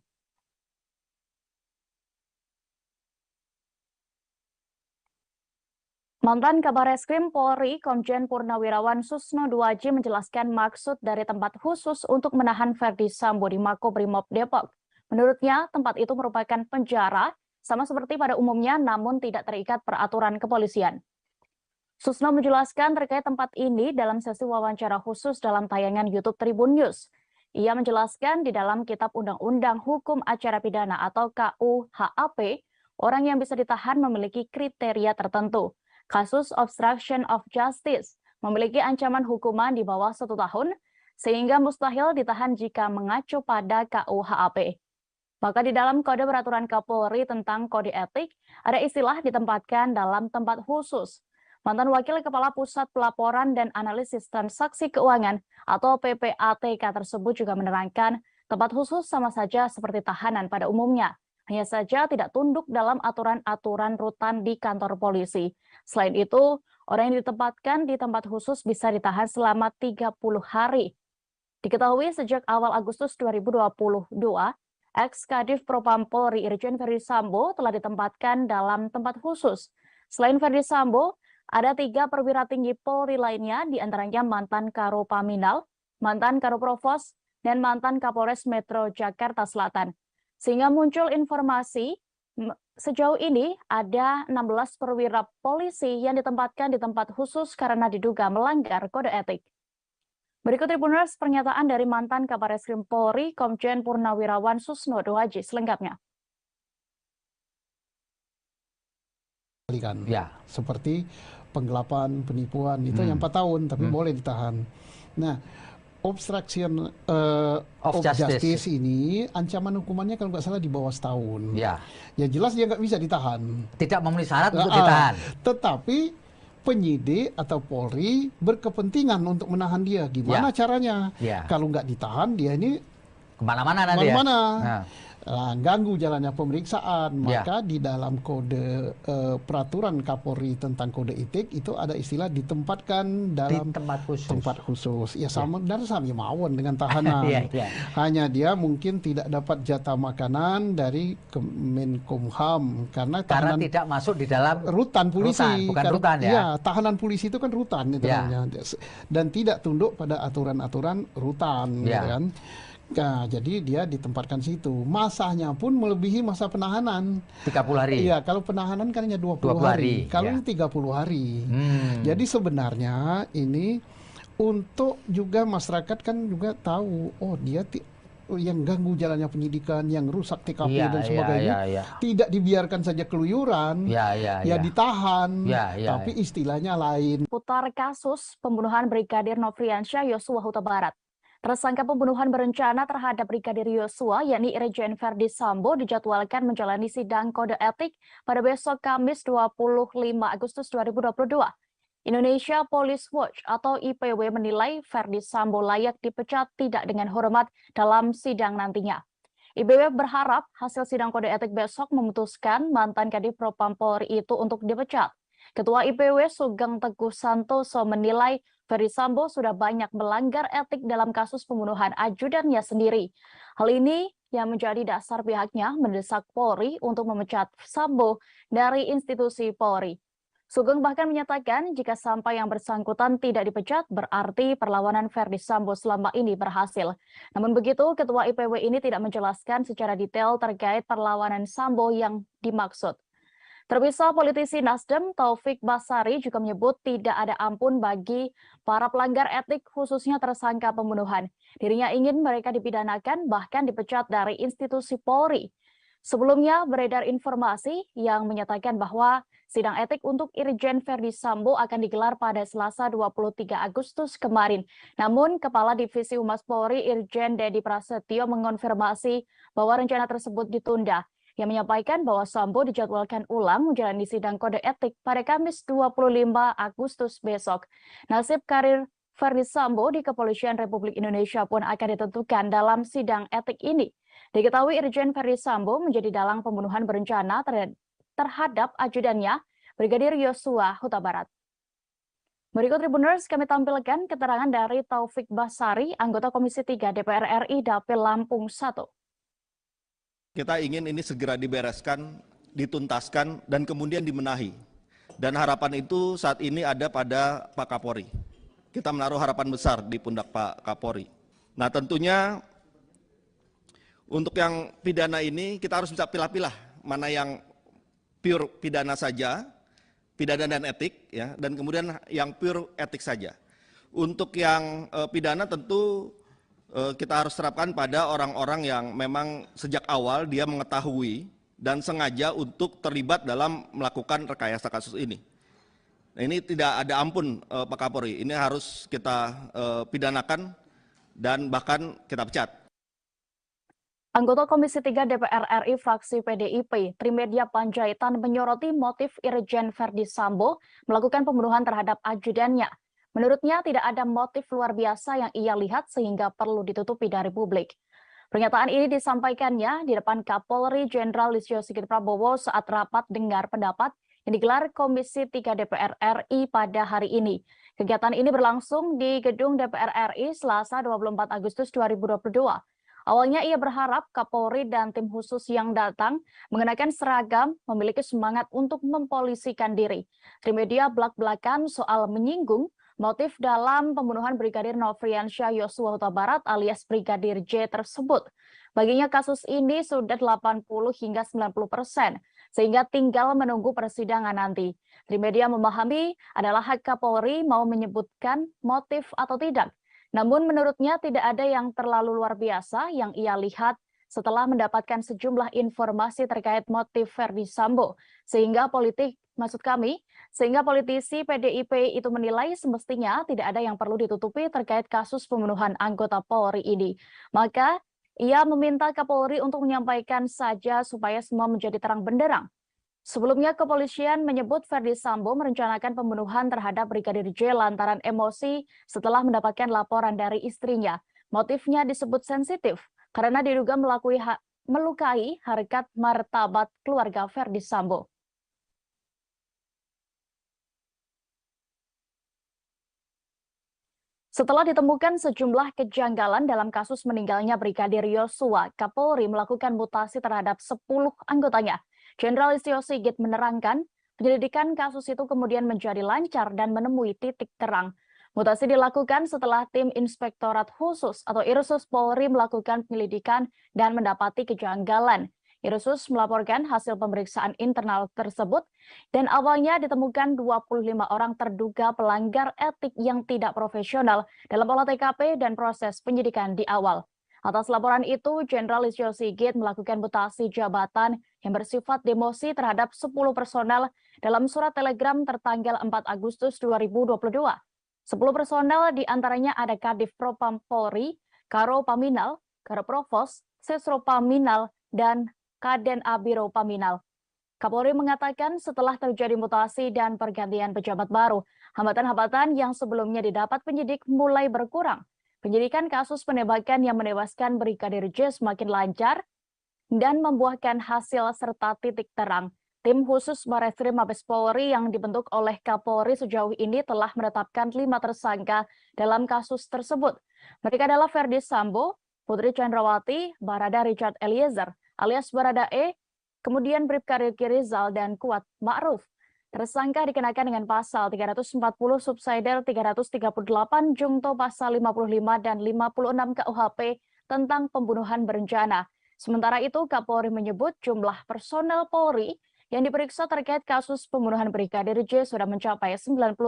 [SPEAKER 1] Mantan Kabar Eskrim Polri, Komjen Purnawirawan Susno Duaji menjelaskan maksud dari tempat khusus untuk menahan Verdi Sambo di Makobrimob Depok. Menurutnya, tempat itu merupakan penjara, sama seperti pada umumnya, namun tidak terikat peraturan kepolisian. Susno menjelaskan terkait tempat ini dalam sesi wawancara khusus dalam tayangan YouTube Tribun News. Ia menjelaskan di dalam Kitab Undang-Undang Hukum Acara Pidana atau KUHAP, orang yang bisa ditahan memiliki kriteria tertentu. Kasus obstruction of justice memiliki ancaman hukuman di bawah 1 tahun, sehingga mustahil ditahan jika mengacu pada KUHAP. Maka di dalam Kode Peraturan Kapolri tentang Kode Etik, ada istilah ditempatkan dalam tempat khusus. Mantan Wakil Kepala Pusat Pelaporan dan Analisis Transaksi Keuangan atau PPATK tersebut juga menerangkan tempat khusus sama saja seperti tahanan pada umumnya. Hanya saja tidak tunduk dalam aturan-aturan rutan di kantor polisi. Selain itu, orang yang ditempatkan di tempat khusus bisa ditahan selama 30 hari. Diketahui sejak awal Agustus 2022, ex-Kadif Propam Polri Irjen Verdi Sambo telah ditempatkan dalam tempat khusus. Selain Verdi Sambo, ada 3 perwira tinggi Polri lainnya, diantaranya mantan Karo Paminal, mantan Karo Provos, dan mantan Kapolres Metro Jakarta Selatan. Sehingga muncul informasi sejauh ini ada 16 perwira polisi yang ditempatkan di tempat khusus karena diduga melanggar kode etik. Berikut Tribuners pernyataan dari mantan Kabar Eskrim Polri Komjen Purnawirawan Susno Duaji selengkapnya.
[SPEAKER 5] Ya. Seperti penggelapan, penipuan itu yang 4 tahun tapi boleh ditahan. Nah, obstruction of justice ini ancaman hukumannya kalau nggak salah di bawah setahun.
[SPEAKER 6] Ya.
[SPEAKER 5] Ya jelas dia nggak bisa ditahan.
[SPEAKER 6] Tidak memenuhi syarat untuk ditahan.
[SPEAKER 5] Tetapi penyidik atau Polri berkepentingan untuk menahan dia. Gimana caranya?
[SPEAKER 6] Ya.
[SPEAKER 5] Kalau nggak ditahan dia ini
[SPEAKER 6] kemana-mana nanti
[SPEAKER 5] kemana-mana.
[SPEAKER 6] Ya.
[SPEAKER 5] Ganggu jalannya pemeriksaan, maka di dalam kode peraturan Kapolri tentang kode etik itu ada istilah ditempatkan dalam
[SPEAKER 6] di tempat khusus.
[SPEAKER 5] Ya sama dan sama mawon dengan tahanan. Hanya dia mungkin tidak dapat jatah makanan dari Kemenkumham karena
[SPEAKER 6] tidak masuk di dalam
[SPEAKER 5] rutan polisi.
[SPEAKER 6] Bukan rutan ya.
[SPEAKER 5] Ya, tahanan polisi itu kan rutan itu namanya. Dan tidak tunduk pada aturan-aturan rutan, gitu kan. Nah, jadi dia ditempatkan situ. Masanya pun melebihi masa penahanan.
[SPEAKER 6] 30 hari.
[SPEAKER 5] Iya, kalau penahanan kan hanya 20 hari. Kalau ini 30 hari. Jadi sebenarnya ini untuk juga masyarakat kan juga tahu, oh dia yang ganggu jalannya penyidikan, yang rusak TKP dan sebagainya, tidak dibiarkan saja keluyuran, ditahan, tapi istilahnya lain.
[SPEAKER 1] Putar kasus pembunuhan Brigadir Nofriansyah Yosua Huta Barat. Tersangka pembunuhan berencana terhadap Brigadir Yosua, yakni Irjen Verdi Sambo, dijadwalkan menjalani sidang kode etik pada besok Kamis 25 Agustus 2022. Indonesia Police Watch atau IPW menilai Verdi Sambo layak dipecat tidak dengan hormat dalam sidang nantinya. IPW berharap hasil sidang kode etik besok memutuskan mantan Kadif Propam Polri itu untuk dipecat. Ketua IPW Sugeng Teguh Santoso menilai Verdi Sambo sudah banyak melanggar etik dalam kasus pembunuhan ajudannya sendiri. Hal ini yang menjadi dasar pihaknya mendesak Polri untuk memecat Sambo dari institusi Polri. Sugeng bahkan menyatakan jika sampai yang bersangkutan tidak dipecat, berarti perlawanan Verdi Sambo selama ini berhasil. Namun begitu, Ketua IPW ini tidak menjelaskan secara detail terkait perlawanan Sambo yang dimaksud. Terpisah, politisi Nasdem Taufik Basari juga menyebut tidak ada ampun bagi para pelanggar etik, khususnya tersangka pembunuhan. Dirinya ingin mereka dipidanakan, bahkan dipecat dari institusi Polri. Sebelumnya beredar informasi yang menyatakan bahwa sidang etik untuk Irjen Verdi Sambo akan digelar pada Selasa 23 Agustus kemarin. Namun, Kepala Divisi Humas Polri Irjen Dedi Prasetyo mengonfirmasi bahwa rencana tersebut ditunda. Yang menyampaikan bahwa Sambo dijadwalkan ulang menjalani sidang kode etik pada Kamis 25 Agustus besok. Nasib karir Verdi Sambo di Kepolisian Republik Indonesia pun akan ditentukan dalam sidang etik ini. Diketahui Irjen Verdi Sambo menjadi dalang pembunuhan berencana terhadap ajudannya, Brigadir Yosua Huta Barat. Berikut Tribuners, kami tampilkan keterangan dari Taufik Basari, anggota Komisi 3 DPR RI Dapil Lampung 1.
[SPEAKER 3] Kita ingin ini segera dibereskan, dituntaskan, dan kemudian dibenahi. Dan harapan itu saat ini ada pada Pak Kapolri. Kita menaruh harapan besar di pundak Pak Kapolri. Nah, tentunya untuk yang pidana ini kita harus bisa pilah-pilah mana yang pure pidana saja, pidana dan etik, ya, dan kemudian yang pure etik saja. Untuk yang pidana tentu kita harus terapkan pada orang-orang yang memang sejak awal dia mengetahui dan sengaja untuk terlibat dalam melakukan rekayasa kasus ini. Nah, ini tidak ada ampun Pak Kapolri, ini harus kita pidanakan dan bahkan kita pecat.
[SPEAKER 1] Anggota Komisi 3 DPR RI fraksi PDIP, Trimedia Panjaitan menyoroti motif Irjen Verdi Sambo melakukan pembunuhan terhadap ajudannya. Menurutnya tidak ada motif luar biasa yang ia lihat sehingga perlu ditutupi dari publik. Pernyataan ini disampaikannya di depan Kapolri Jenderal Listio Sigit Prabowo saat rapat dengar pendapat yang digelar Komisi 3 DPR RI pada hari ini. Kegiatan ini berlangsung di Gedung DPR RI Selasa 24 Agustus 2022. Awalnya ia berharap Kapolri dan tim khusus yang datang mengenakan seragam memiliki semangat untuk mempolisikan diri. Trimedia belak-belakan soal menyinggung motif dalam pembunuhan Brigadir Nofriansyah Yosua Huta Barat alias Brigadir J tersebut. Baginya kasus ini sudah 80 hingga 90%, sehingga tinggal menunggu persidangan nanti. Trimedia memahami adalah hak Kapolri mau menyebutkan motif atau tidak. Namun menurutnya tidak ada yang terlalu luar biasa yang ia lihat setelah mendapatkan sejumlah informasi terkait motif Verdi Sambo. Sehingga politisi PDIP itu menilai semestinya tidak ada yang perlu ditutupi terkait kasus pembunuhan anggota Polri ini. Maka ia meminta Kapolri untuk menyampaikan saja supaya semua menjadi terang benderang. Sebelumnya kepolisian menyebut Verdi Sambo merencanakan pembunuhan terhadap Brigadir J lantaran emosi setelah mendapatkan laporan dari istrinya. Motifnya disebut sensitif karena diduga melukai harkat martabat keluarga Verdi Sambo. Setelah ditemukan sejumlah kejanggalan dalam kasus meninggalnya Brigadir Yosua, Kapolri melakukan mutasi terhadap 10 anggotanya. Jenderal Listio Sigit menerangkan, penyelidikan kasus itu kemudian menjadi lancar dan menemui titik terang. Mutasi dilakukan setelah tim Inspektorat Khusus atau Irsus Polri melakukan penyelidikan dan mendapati kejanggalan. Irsus melaporkan hasil pemeriksaan internal tersebut dan awalnya ditemukan 25 orang terduga pelanggar etik yang tidak profesional dalam olah TKP dan proses penyidikan di awal. Atas laporan itu, Jenderal Listio Sigit melakukan mutasi jabatan yang bersifat demosi terhadap 10 personel dalam surat telegram tertanggal 4 Agustus 2022. 10 personel diantaranya ada Kadif Propam Polri, Karo Paminal, Karo Provos, Sesro Paminal, dan Kaden Abiro Paminal. Kapolri mengatakan setelah terjadi mutasi dan pergantian pejabat baru, hambatan-hambatan yang sebelumnya didapat penyidik mulai berkurang. Penyidikan kasus penembakan yang menewaskan Brigadir J semakin lancar dan membuahkan hasil serta titik terang. Tim khusus Barreskrim Mabes Polri yang dibentuk oleh Kapolri sejauh ini telah menetapkan 5 tersangka dalam kasus tersebut. Mereka adalah Verdi Sambo, Putri Chandrawati, Barada Richard Eliezer, alias Baradae, kemudian Bribka Riki Rizal, dan Kuat Ma'ruf. Tersangka dikenakan dengan pasal 340 subsidiar 338 Jungto pasal 55 dan 56 KUHP tentang pembunuhan berencana. Sementara itu Kapolri menyebut jumlah personel Polri yang diperiksa terkait kasus pembunuhan Brigadir J sudah mencapai 97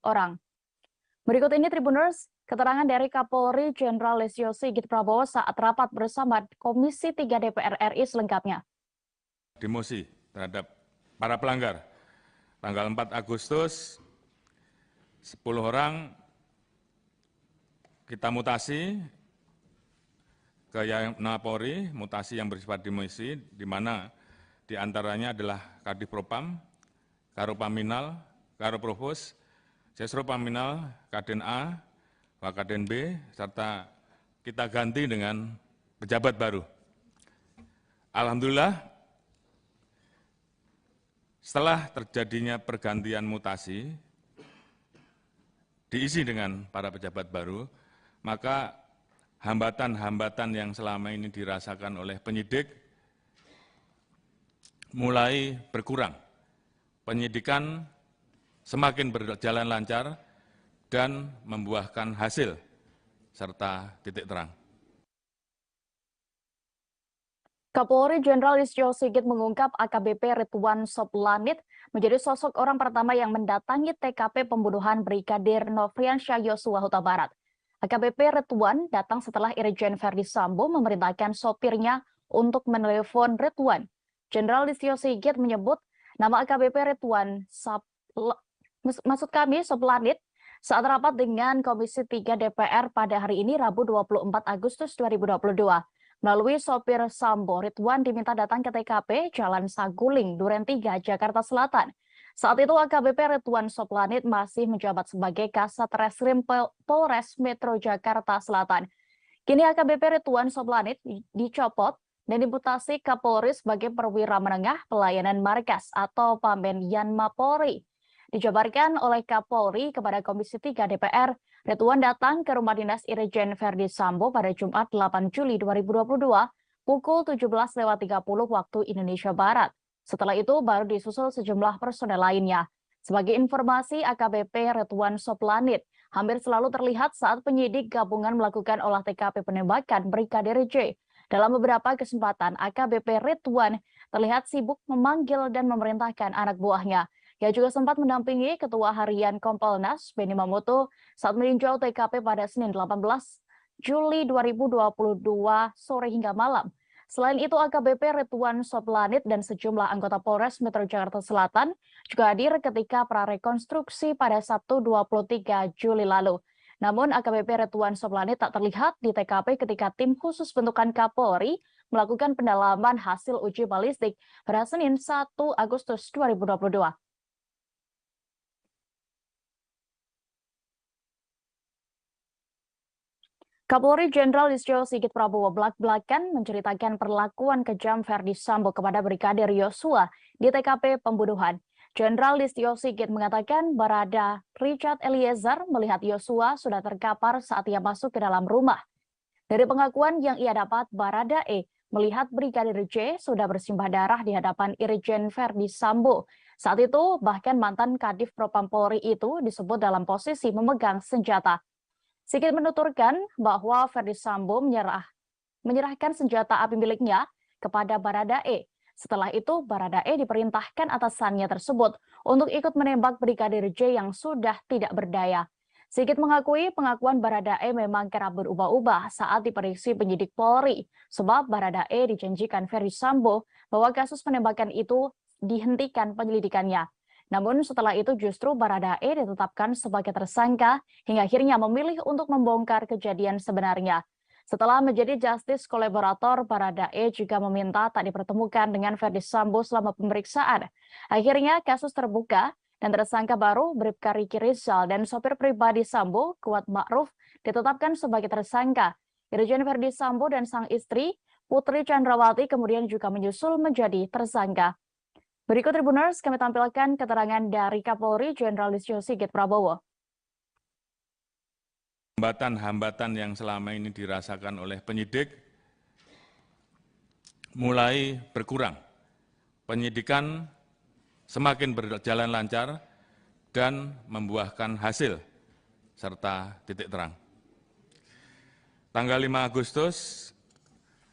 [SPEAKER 1] orang. Berikut ini Tribuners, keterangan dari Kapolri Jenderal Listio Sigit Prabowo saat rapat bersama Komisi 3 DPR RI selengkapnya.
[SPEAKER 4] Demosi terhadap para pelanggar. Tanggal 4 Agustus, 10 orang kita mutasi ke Yapolri, mutasi yang bersifat demosi, di mana diantaranya adalah Kadif Propam, Karopaminal, Karoprovos, Sesropaminal, Kaden A, Wakaden B, serta kita ganti dengan pejabat baru. Alhamdulillah, setelah terjadinya pergantian mutasi, diisi dengan para pejabat baru, maka hambatan-hambatan yang selama ini dirasakan oleh penyidik mulai berkurang. Penyidikan semakin berjalan lancar dan membuahkan hasil serta titik terang.
[SPEAKER 1] Kapolri Jenderal Listio Sigit mengungkap AKBP Ridwan Soplanit menjadi sosok orang pertama yang mendatangi TKP pembunuhan Brigadir Nofriansyah Yosua Huta Barat. AKBP Ridwan datang setelah Irjen Verdi Sambo memerintahkan sopirnya untuk menelepon Ridwan. Jenderal Listio Sigit menyebut nama AKBP Ridwan Soplanit saat rapat dengan Komisi 3 DPR pada hari ini Rabu 24 Agustus 2022. Melalui sopir Sambo, Ridwan diminta datang ke TKP Jalan Saguling, Duren 3, Jakarta Selatan. Saat itu AKBP Ridwan Soplanit masih menjabat sebagai Kasat Reskrim Polres Metro Jakarta Selatan. Kini AKBP Ridwan Soplanit dicopot dan dimutasi Kapolri sebagai perwira menengah pelayanan markas atau Pamben Yanma Polri. Dijabarkan oleh Kapolri kepada Komisi 3 DPR, Ridwan datang ke rumah dinas Irjen Verdi Sambo pada Jumat 8 Juli 2022 pukul 17.30 waktu Indonesia Barat. Setelah itu baru disusul sejumlah personel lainnya. Sebagai informasi, AKBP Ridwan Soplanit hampir selalu terlihat saat penyidik gabungan melakukan olah TKP penembakan Brigadir J. Dalam beberapa kesempatan, AKBP Ridwan terlihat sibuk memanggil dan memerintahkan anak buahnya. Ia juga sempat mendampingi Ketua Harian Kompolnas, Benny Mamoto, saat meninjau TKP pada Senin 18 Juli 2022 sore hingga malam. Selain itu, AKBP Ridwan Soplanit dan sejumlah anggota Polres Metro Jakarta Selatan juga hadir ketika prarekonstruksi pada Sabtu 23 Juli lalu. Namun, AKBP Ridwan Soplanit tak terlihat di TKP ketika tim khusus bentukan Kapolri melakukan pendalaman hasil uji balistik pada Senin 1 Agustus 2022. Kapolri Jenderal Listio Sigit Prabowo belak-belakan menceritakan perlakuan kejam Verdi Sambo kepada Brigadir Yosua di TKP pembunuhan. Jenderal Listio Sigit mengatakan Barada Richard Eliezer melihat Yosua sudah terkapar saat ia masuk ke dalam rumah. Dari pengakuan yang ia dapat, Barada E melihat Brigadir J sudah bersimbah darah di hadapan Irjen Verdi Sambo. Saat itu, bahkan mantan Kadif Propam Polri itu disebut dalam posisi memegang senjata. Sigit menuturkan bahwa Verdi Sambo menyerahkan senjata api miliknya kepada Barada E. Setelah itu, Barada E diperintahkan atasannya tersebut untuk ikut menembak Brigadir J yang sudah tidak berdaya. Sigit mengakui pengakuan Barada E memang kerap berubah-ubah saat diperiksa penyidik Polri, sebab Barada E dijanjikan Verdi Sambo bahwa kasus penembakan itu dihentikan penyelidikannya. Namun setelah itu justru Barada E ditetapkan sebagai tersangka hingga akhirnya memilih untuk membongkar kejadian sebenarnya. Setelah menjadi justice kolaborator, Barada E juga meminta tak dipertemukan dengan Verdi Sambo selama pemeriksaan. Akhirnya kasus terbuka dan tersangka baru Bribka Riki Rizal dan sopir pribadi Sambo, Kuat Ma'ruf, ditetapkan sebagai tersangka. Irjen Verdi Sambo dan sang istri, Putri Chandrawati, kemudian juga menyusul menjadi tersangka. Berikut Tribuners, kami tampilkan keterangan dari Kapolri Jenderal Listio Sigit Prabowo.
[SPEAKER 4] Hambatan-hambatan yang selama ini dirasakan oleh penyidik mulai berkurang. Penyidikan semakin berjalan lancar dan membuahkan hasil serta titik terang. Tanggal 5 Agustus,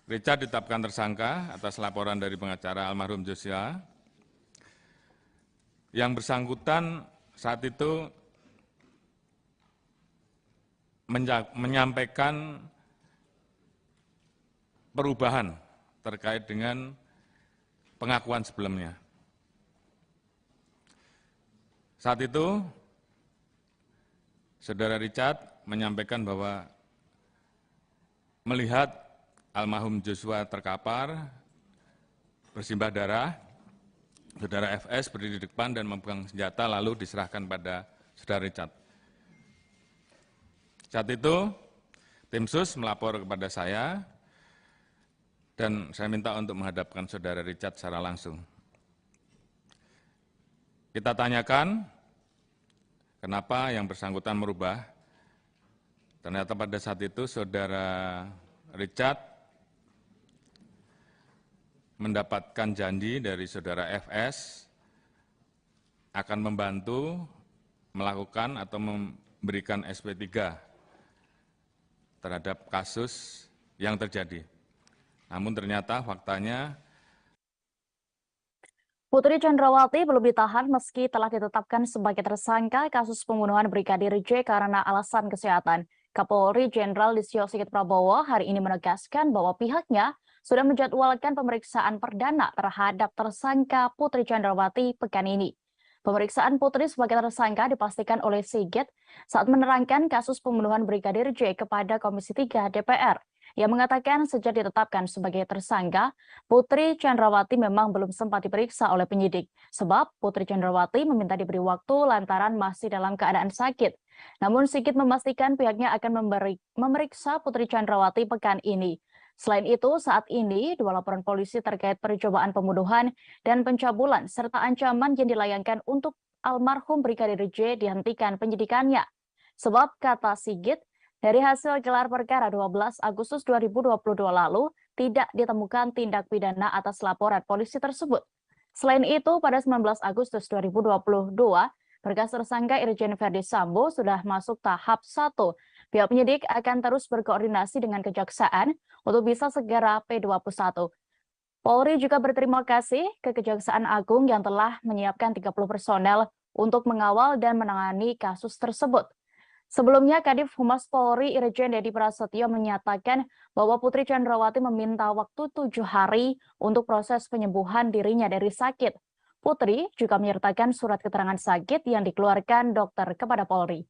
[SPEAKER 4] Richard ditetapkan tersangka atas laporan dari pengacara almarhum Joshua yang bersangkutan saat itu menyampaikan perubahan terkait dengan pengakuan sebelumnya. Saat itu, Saudara Richard menyampaikan bahwa melihat almarhum Joshua terkapar, bersimbah darah, Saudara FS berdiri di depan dan memegang senjata lalu diserahkan pada Saudara Richard. Saat itu, tim SUS melapor kepada saya dan saya minta untuk menghadapkan Saudara Richard secara langsung. Kita tanyakan kenapa yang bersangkutan merubah. Ternyata pada saat itu Saudara Richard mendapatkan janji dari Saudara FS akan membantu melakukan atau memberikan SP3 terhadap kasus yang terjadi. Namun ternyata faktanya
[SPEAKER 1] Putri Chandrawati belum ditahan meski telah ditetapkan sebagai tersangka kasus pembunuhan Brigadir J karena alasan kesehatan. Kapolri Jenderal Listio Sigit Prabowo hari ini menegaskan bahwa pihaknya sudah menjadwalkan pemeriksaan perdana terhadap tersangka Putri Chandrawati pekan ini. Pemeriksaan Putri sebagai tersangka dipastikan oleh Sigit saat menerangkan kasus pembunuhan Brigadir J kepada Komisi 3 DPR. Yang mengatakan sejak ditetapkan sebagai tersangka, Putri Chandrawati memang belum sempat diperiksa oleh penyidik. Sebab Putri Chandrawati meminta diberi waktu lantaran masih dalam keadaan sakit. Namun Sigit memastikan pihaknya akan memeriksa Putri Chandrawati pekan ini. Selain itu, saat ini dua laporan polisi terkait percobaan pembunuhan dan pencabulan serta ancaman yang dilayangkan untuk almarhum Brigadir J dihentikan penyidikannya. Sebab kata Sigit, dari hasil gelar perkara 12 Agustus 2022 lalu, tidak ditemukan tindak pidana atas laporan polisi tersebut. Selain itu, pada 19 Agustus 2022, berkas tersangka Irjen Verdi Sambo sudah masuk tahap 1. Pihak penyidik akan terus berkoordinasi dengan Kejaksaan untuk bisa segera P21. Polri juga berterima kasih ke Kejaksaan Agung yang telah menyiapkan 30 personel untuk mengawal dan menangani kasus tersebut. Sebelumnya, Kadif Humas Polri Irjen Dedi Prasetyo menyatakan bahwa Putri Chandrawati meminta waktu 7 hari untuk proses penyembuhan dirinya dari sakit. Putri juga menyertakan surat keterangan sakit yang dikeluarkan dokter kepada Polri.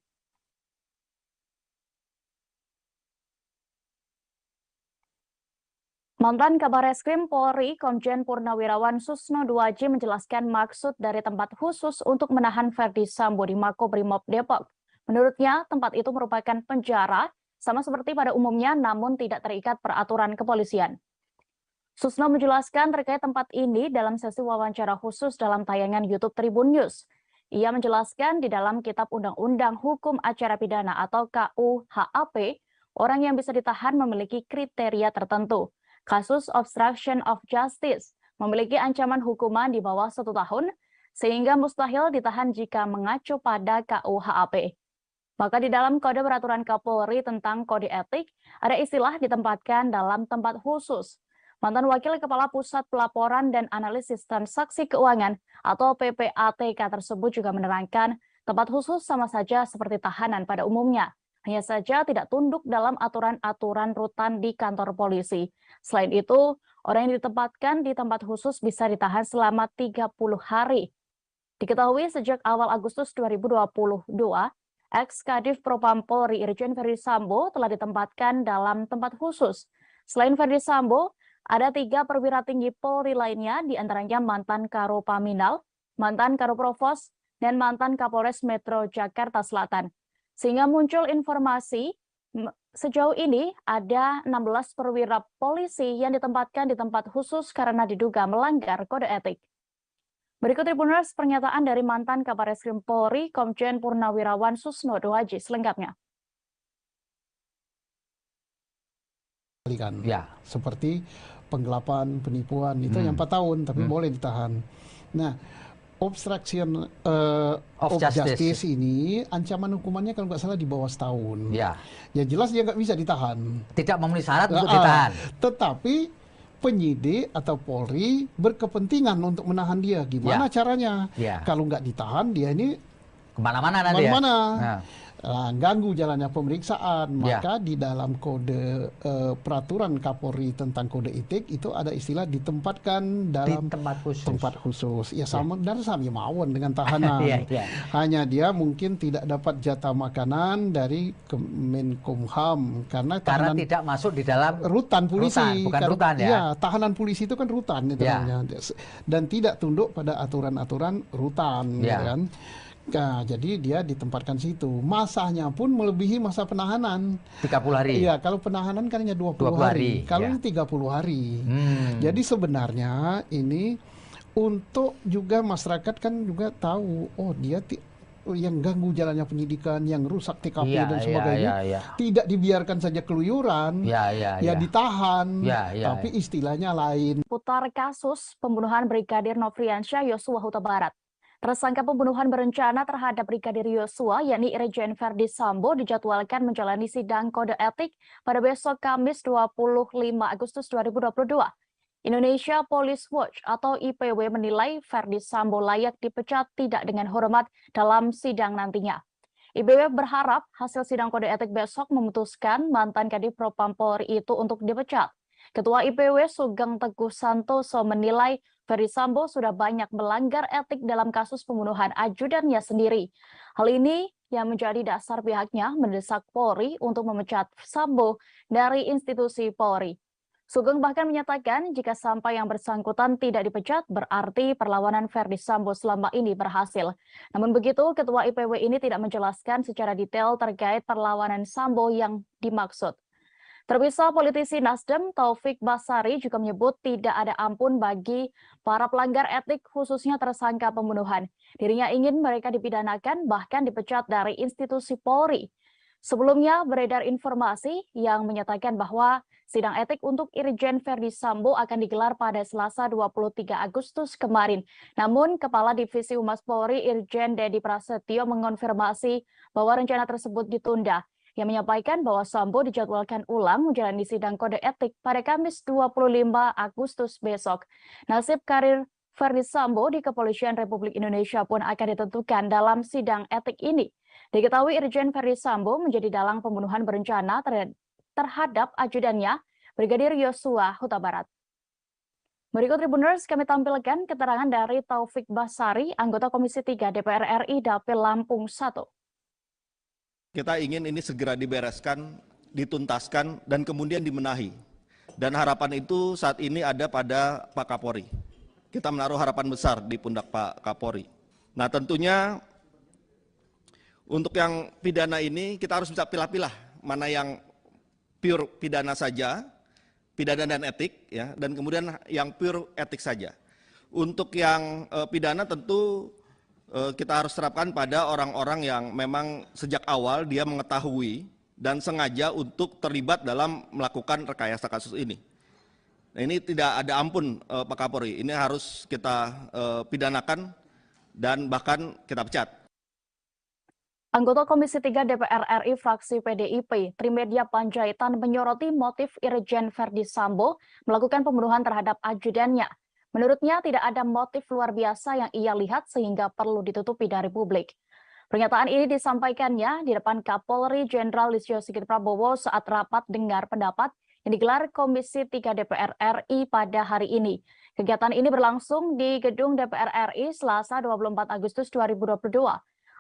[SPEAKER 1] Mantan Kabar Eskrim Polri, Komjen Purnawirawan Susno Duaji menjelaskan maksud dari tempat khusus untuk menahan Verdi Sambo di Makobrimob Depok. Menurutnya, tempat itu merupakan penjara, sama seperti pada umumnya namun tidak terikat peraturan kepolisian. Susno menjelaskan terkait tempat ini dalam sesi wawancara khusus dalam tayangan YouTube Tribun News. Ia menjelaskan di dalam Kitab Undang-Undang Hukum Acara Pidana atau KUHAP, orang yang bisa ditahan memiliki kriteria tertentu. Kasus obstruction of justice memiliki ancaman hukuman di bawah 1 tahun, sehingga mustahil ditahan jika mengacu pada KUHAP. Maka di dalam Kode Peraturan Kapolri tentang Kode Etik, ada istilah ditempatkan dalam tempat khusus. Mantan Wakil Kepala Pusat Pelaporan dan Analisis Transaksi Keuangan atau PPATK tersebut juga menerangkan tempat khusus sama saja seperti tahanan pada umumnya. Hanya saja tidak tunduk dalam aturan-aturan rutan di kantor polisi. Selain itu, orang yang ditempatkan di tempat khusus bisa ditahan selama 30 hari. Diketahui sejak awal Agustus 2022, ex-Kadif Propam Polri Irjen Verdi Sambo telah ditempatkan dalam tempat khusus. Selain Verdi Sambo, ada 3 perwira tinggi Polri lainnya, diantaranya mantan Karopaminal, mantan Karoprovos, dan mantan Kapolres Metro Jakarta Selatan. Sehingga muncul informasi sejauh ini ada 16 perwira polisi yang ditempatkan di tempat khusus karena diduga melanggar kode etik. Berikut Tribuners pernyataan dari mantan Kabar Eskrim Polri, Komjen Purnawirawan Susno Duaji selengkapnya.
[SPEAKER 5] Ya, seperti penggelapan, penipuan itu yang 4 tahun tapi boleh ditahan. Nah, obstruction of justice ini ancaman hukumannya kalau nggak salah di bawah setahun.
[SPEAKER 6] Ya.
[SPEAKER 5] Ya jelas dia nggak bisa ditahan.
[SPEAKER 6] Tidak memenuhi syarat untuk ditahan.
[SPEAKER 5] Tetapi penyidik atau Polri berkepentingan untuk menahan dia. Gimana caranya? Kalau nggak ditahan, dia ini
[SPEAKER 6] kemana-mana nanti
[SPEAKER 5] kemana-mana. Ganggu jalannya pemeriksaan. Maka di dalam kode peraturan Kapolri tentang kode etik itu ada istilah ditempatkan dalam tempat khusus. Ya sama sama mawon dengan tahanan. Hanya dia mungkin tidak dapat jatah makanan dari Kemenkumham karena
[SPEAKER 6] tidak masuk di dalam
[SPEAKER 5] rutan polisi.
[SPEAKER 6] Bukan rutan ya.
[SPEAKER 5] Iya, tahanan polisi itu kan rutan itu namanya. Dan tidak tunduk pada aturan-aturan rutan, ya kan? Nah, jadi dia ditempatkan situ. Masanya pun melebihi masa penahanan.
[SPEAKER 6] 30 hari.
[SPEAKER 5] Iya, kalau penahanan kan hanya 20 hari. Kalau ini 30 hari. Jadi sebenarnya ini untuk juga masyarakat kan juga tahu, oh dia yang ganggu jalannya penyidikan, yang rusak TKP dan sebagainya, tidak dibiarkan saja keluyuran, ditahan, tapi istilahnya lain.
[SPEAKER 1] Putar kasus pembunuhan Brigadir Nofriansyah Yosua Huta Barat. Tersangka pembunuhan berencana terhadap Brigadir Yosua, yakni Irjen Verdi Sambo, dijadwalkan menjalani sidang kode etik pada besok Kamis 25 Agustus 2022. Indonesia Police Watch atau IPW menilai Verdi Sambo layak dipecat tidak dengan hormat dalam sidang nantinya. IPW berharap hasil sidang kode etik besok memutuskan mantan Kadif Propam Polri itu untuk dipecat. Ketua IPW Sugeng Teguh Santoso menilai Verdi Sambo sudah banyak melanggar etik dalam kasus pembunuhan ajudannya sendiri. Hal ini yang menjadi dasar pihaknya mendesak Polri untuk memecat Sambo dari institusi Polri. Sugeng bahkan menyatakan jika sampai yang bersangkutan tidak dipecat, berarti perlawanan Verdi Sambo selama ini berhasil. Namun begitu, Ketua IPW ini tidak menjelaskan secara detail terkait perlawanan Sambo yang dimaksud. Terpisah, politisi Nasdem Taufik Basari juga menyebut tidak ada ampun bagi para pelanggar etik khususnya tersangka pembunuhan. Dirinya ingin mereka dipidanakan bahkan dipecat dari institusi Polri. Sebelumnya beredar informasi yang menyatakan bahwa sidang etik untuk Irjen Verdi Sambo akan digelar pada Selasa 23 Agustus kemarin. Namun Kepala Divisi Humas Polri Irjen Dedi Prasetyo mengonfirmasi bahwa rencana tersebut ditunda. Yang menyampaikan bahwa Sambo dijadwalkan ulang menjalani sidang kode etik pada Kamis 25 Agustus besok. Nasib karir Verdi Sambo di Kepolisian Republik Indonesia pun akan ditentukan dalam sidang etik ini. Diketahui Irjen Verdi Sambo menjadi dalang pembunuhan berencana terhadap ajudannya, Brigadir Yosua Huta Barat. Berikut Tribuners kami tampilkan keterangan dari Taufik Basari, anggota Komisi 3 DPR RI Dapil Lampung 1.
[SPEAKER 3] Kita ingin ini segera dibereskan, dituntaskan, dan kemudian dimenahi. Dan harapan itu saat ini ada pada Pak Kapolri. Kita menaruh harapan besar di pundak Pak Kapolri. Nah tentunya untuk yang pidana ini kita harus bisa pilah-pilah mana yang pure pidana saja, pidana dan etik, ya, dan kemudian yang pure etik saja. Untuk yang pidana tentu kita harus terapkan pada orang-orang yang memang sejak awal dia mengetahui dan sengaja untuk terlibat dalam melakukan rekayasa kasus ini. Nah, ini tidak ada ampun Pak Kapolri, ini harus kita pidanakan dan bahkan kita pecat.
[SPEAKER 1] Anggota Komisi 3 DPR RI fraksi PDIP, Trimedia Panjaitan menyoroti motif Irjen Verdi Sambo melakukan pembunuhan terhadap ajudannya. Menurutnya tidak ada motif luar biasa yang ia lihat sehingga perlu ditutupi dari publik. Pernyataan ini disampaikannya di depan Kapolri Jenderal Listio Sigit Prabowo saat rapat dengar pendapat yang digelar Komisi 3 DPR RI pada hari ini. Kegiatan ini berlangsung di Gedung DPR RI Selasa 24 Agustus 2022.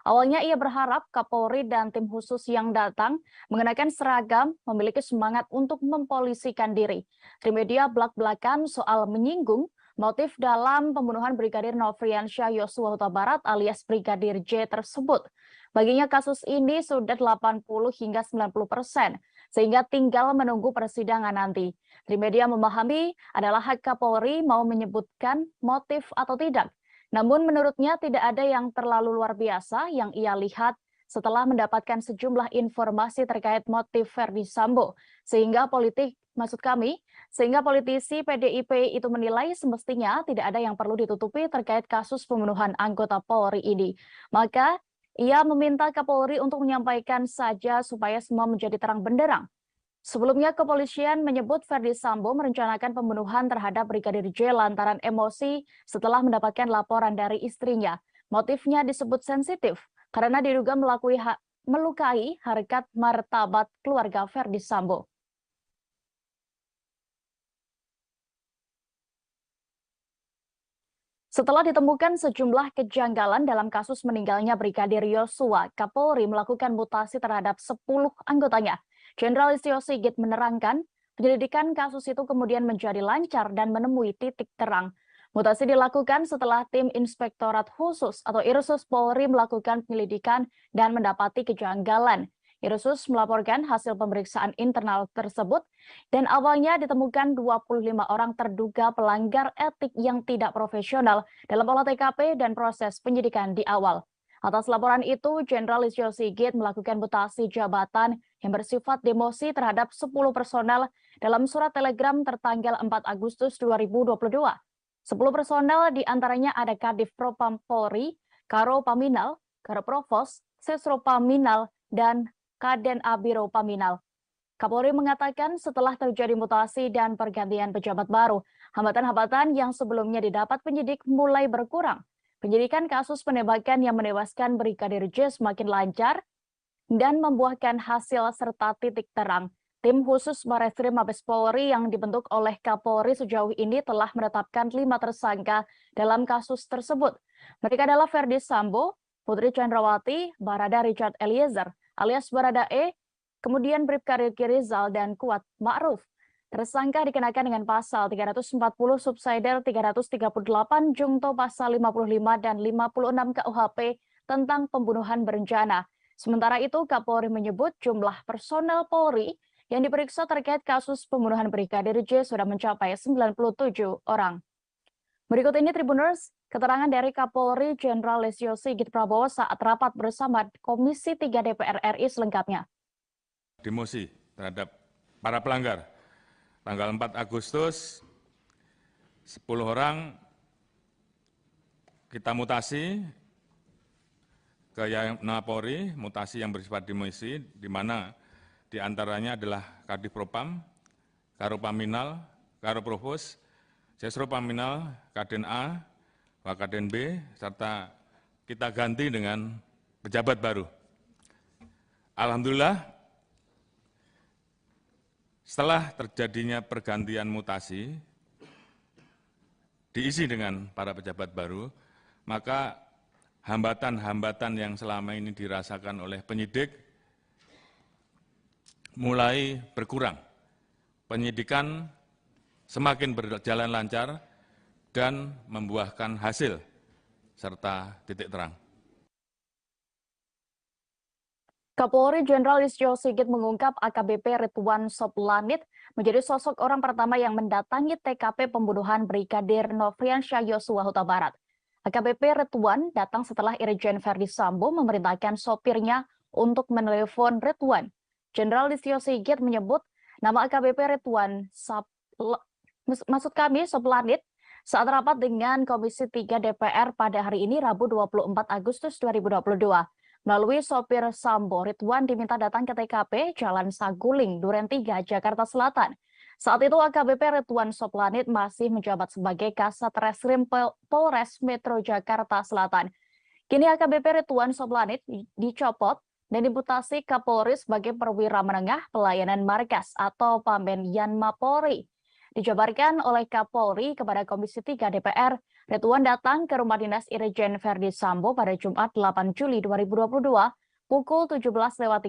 [SPEAKER 1] Awalnya ia berharap Kapolri dan tim khusus yang datang mengenakan seragam memiliki semangat untuk mempolisikan diri. Trimedia belak-belakan soal menyinggung motif dalam pembunuhan Brigadir Nofriansyah Yosua Huta Barat alias Brigadir J tersebut. Baginya kasus ini sudah 80 hingga 90%, sehingga tinggal menunggu persidangan nanti. Trimedia memahami adalah hak Kapolri mau menyebutkan motif atau tidak. Namun menurutnya tidak ada yang terlalu luar biasa yang ia lihat setelah mendapatkan sejumlah informasi terkait motif Verdi Sambo. Sehingga politisi PDIP itu menilai semestinya tidak ada yang perlu ditutupi terkait kasus pembunuhan anggota Polri ini. Maka ia meminta Kapolri untuk menyampaikan saja supaya semua menjadi terang benderang. Sebelumnya, kepolisian menyebut Ferdi Sambo merencanakan pembunuhan terhadap Brigadir J lantaran emosi setelah mendapatkan laporan dari istrinya. Motifnya disebut sensitif karena diduga melukai harkat martabat keluarga Ferdi Sambo. Setelah ditemukan sejumlah kejanggalan dalam kasus meninggalnya Brigadir Yosua, Kapolri melakukan mutasi terhadap 10 anggotanya. Jenderal Listio Sigit menerangkan, penyelidikan kasus itu kemudian menjadi lancar dan menemui titik terang. Mutasi dilakukan setelah tim Inspektorat Khusus atau Irsus Polri melakukan penyelidikan dan mendapati kejanggalan. Irsus melaporkan hasil pemeriksaan internal tersebut dan awalnya ditemukan 25 orang terduga pelanggar etik yang tidak profesional dalam olah TKP dan proses penyidikan di awal. Atas laporan itu, Jenderal Listio Sigit melakukan mutasi jabatan yang bersifat demosi terhadap 10 personel dalam surat telegram tertanggal 4 Agustus 2022. 10 personel diantaranya ada Kadif Propam Polri, Karo Paminal, Karo Provos, Sesro Paminal, dan Kaden Abiro Paminal. Kapolri mengatakan setelah terjadi mutasi dan pergantian pejabat baru, hambatan-hambatan yang sebelumnya didapat penyidik mulai berkurang. Penyidikan kasus penembakan yang menewaskan Brigadir J semakin lancar dan membuahkan hasil serta titik terang. Tim khusus Bareskrim Mabes Polri yang dibentuk oleh Kapolri sejauh ini telah menetapkan 5 tersangka dalam kasus tersebut. Mereka adalah Ferdi Sambo, Putri Chandrawati, Barada Richard Eliezer, alias Barada E, kemudian Bribka Riki Rizal, dan Kuat Ma'ruf. Tersangka dikenakan dengan pasal 340 subsidiar 338 jungto pasal 55 dan 56 KUHP tentang pembunuhan berencana. Sementara itu, Kapolri menyebut jumlah personel Polri yang diperiksa terkait kasus pembunuhan Brigadir J sudah mencapai 97 orang. Berikut ini Tribuners, keterangan dari Kapolri Jenderal Listio Sigit Prabowo saat rapat bersama Komisi 3 DPR RI selengkapnya.
[SPEAKER 4] Demosi terhadap para pelanggar. Tanggal 4 Agustus, 10 orang kita mutasi ke Yayapna Polri, mutasi yang bersifat demosi, di mana diantaranya adalah Kadif Propam, Karo Paminal, Karo Provos, Sesro Paminal, Kaden A, Wakaden B, serta kita ganti dengan pejabat baru. Alhamdulillah, setelah terjadinya pergantian mutasi, diisi dengan para pejabat baru, maka hambatan-hambatan yang selama ini dirasakan oleh penyidik mulai berkurang. Penyidikan semakin berjalan lancar dan membuahkan hasil serta titik terang.
[SPEAKER 1] Kapolri Jenderal Listio Sigit mengungkap AKBP Ridwan Soplanit menjadi sosok orang pertama yang mendatangi TKP pembunuhan Brigadir Nofriansyah Yosua Huta Barat. AKBP Ridwan datang setelah Irjen Ferdi Sambo memerintahkan sopirnya untuk menelepon Ridwan. Jenderal Listio Sigit menyebut nama AKBP Ridwan Soplanit saat rapat dengan Komisi 3 DPR pada hari ini Rabu 24 Agustus 2022. Melalui sopir Sambo, Ridwan diminta datang ke TKP Jalan Saguling, Duren 3, Jakarta Selatan. Saat itu AKBP Ridwan Soplanit masih menjabat sebagai Kasat Reskrim Polres Metro Jakarta Selatan. Kini AKBP Ridwan Soplanit dicopot dan dimutasi Kapolri sebagai perwira menengah pelayanan markas atau Pamben Yanma Polri. Dijabarkan oleh Kapolri kepada Komisi 3 DPR, Ridwan datang ke rumah dinas Irjen Ferdi Sambo pada Jumat 8 Juli 2022 pukul 17.30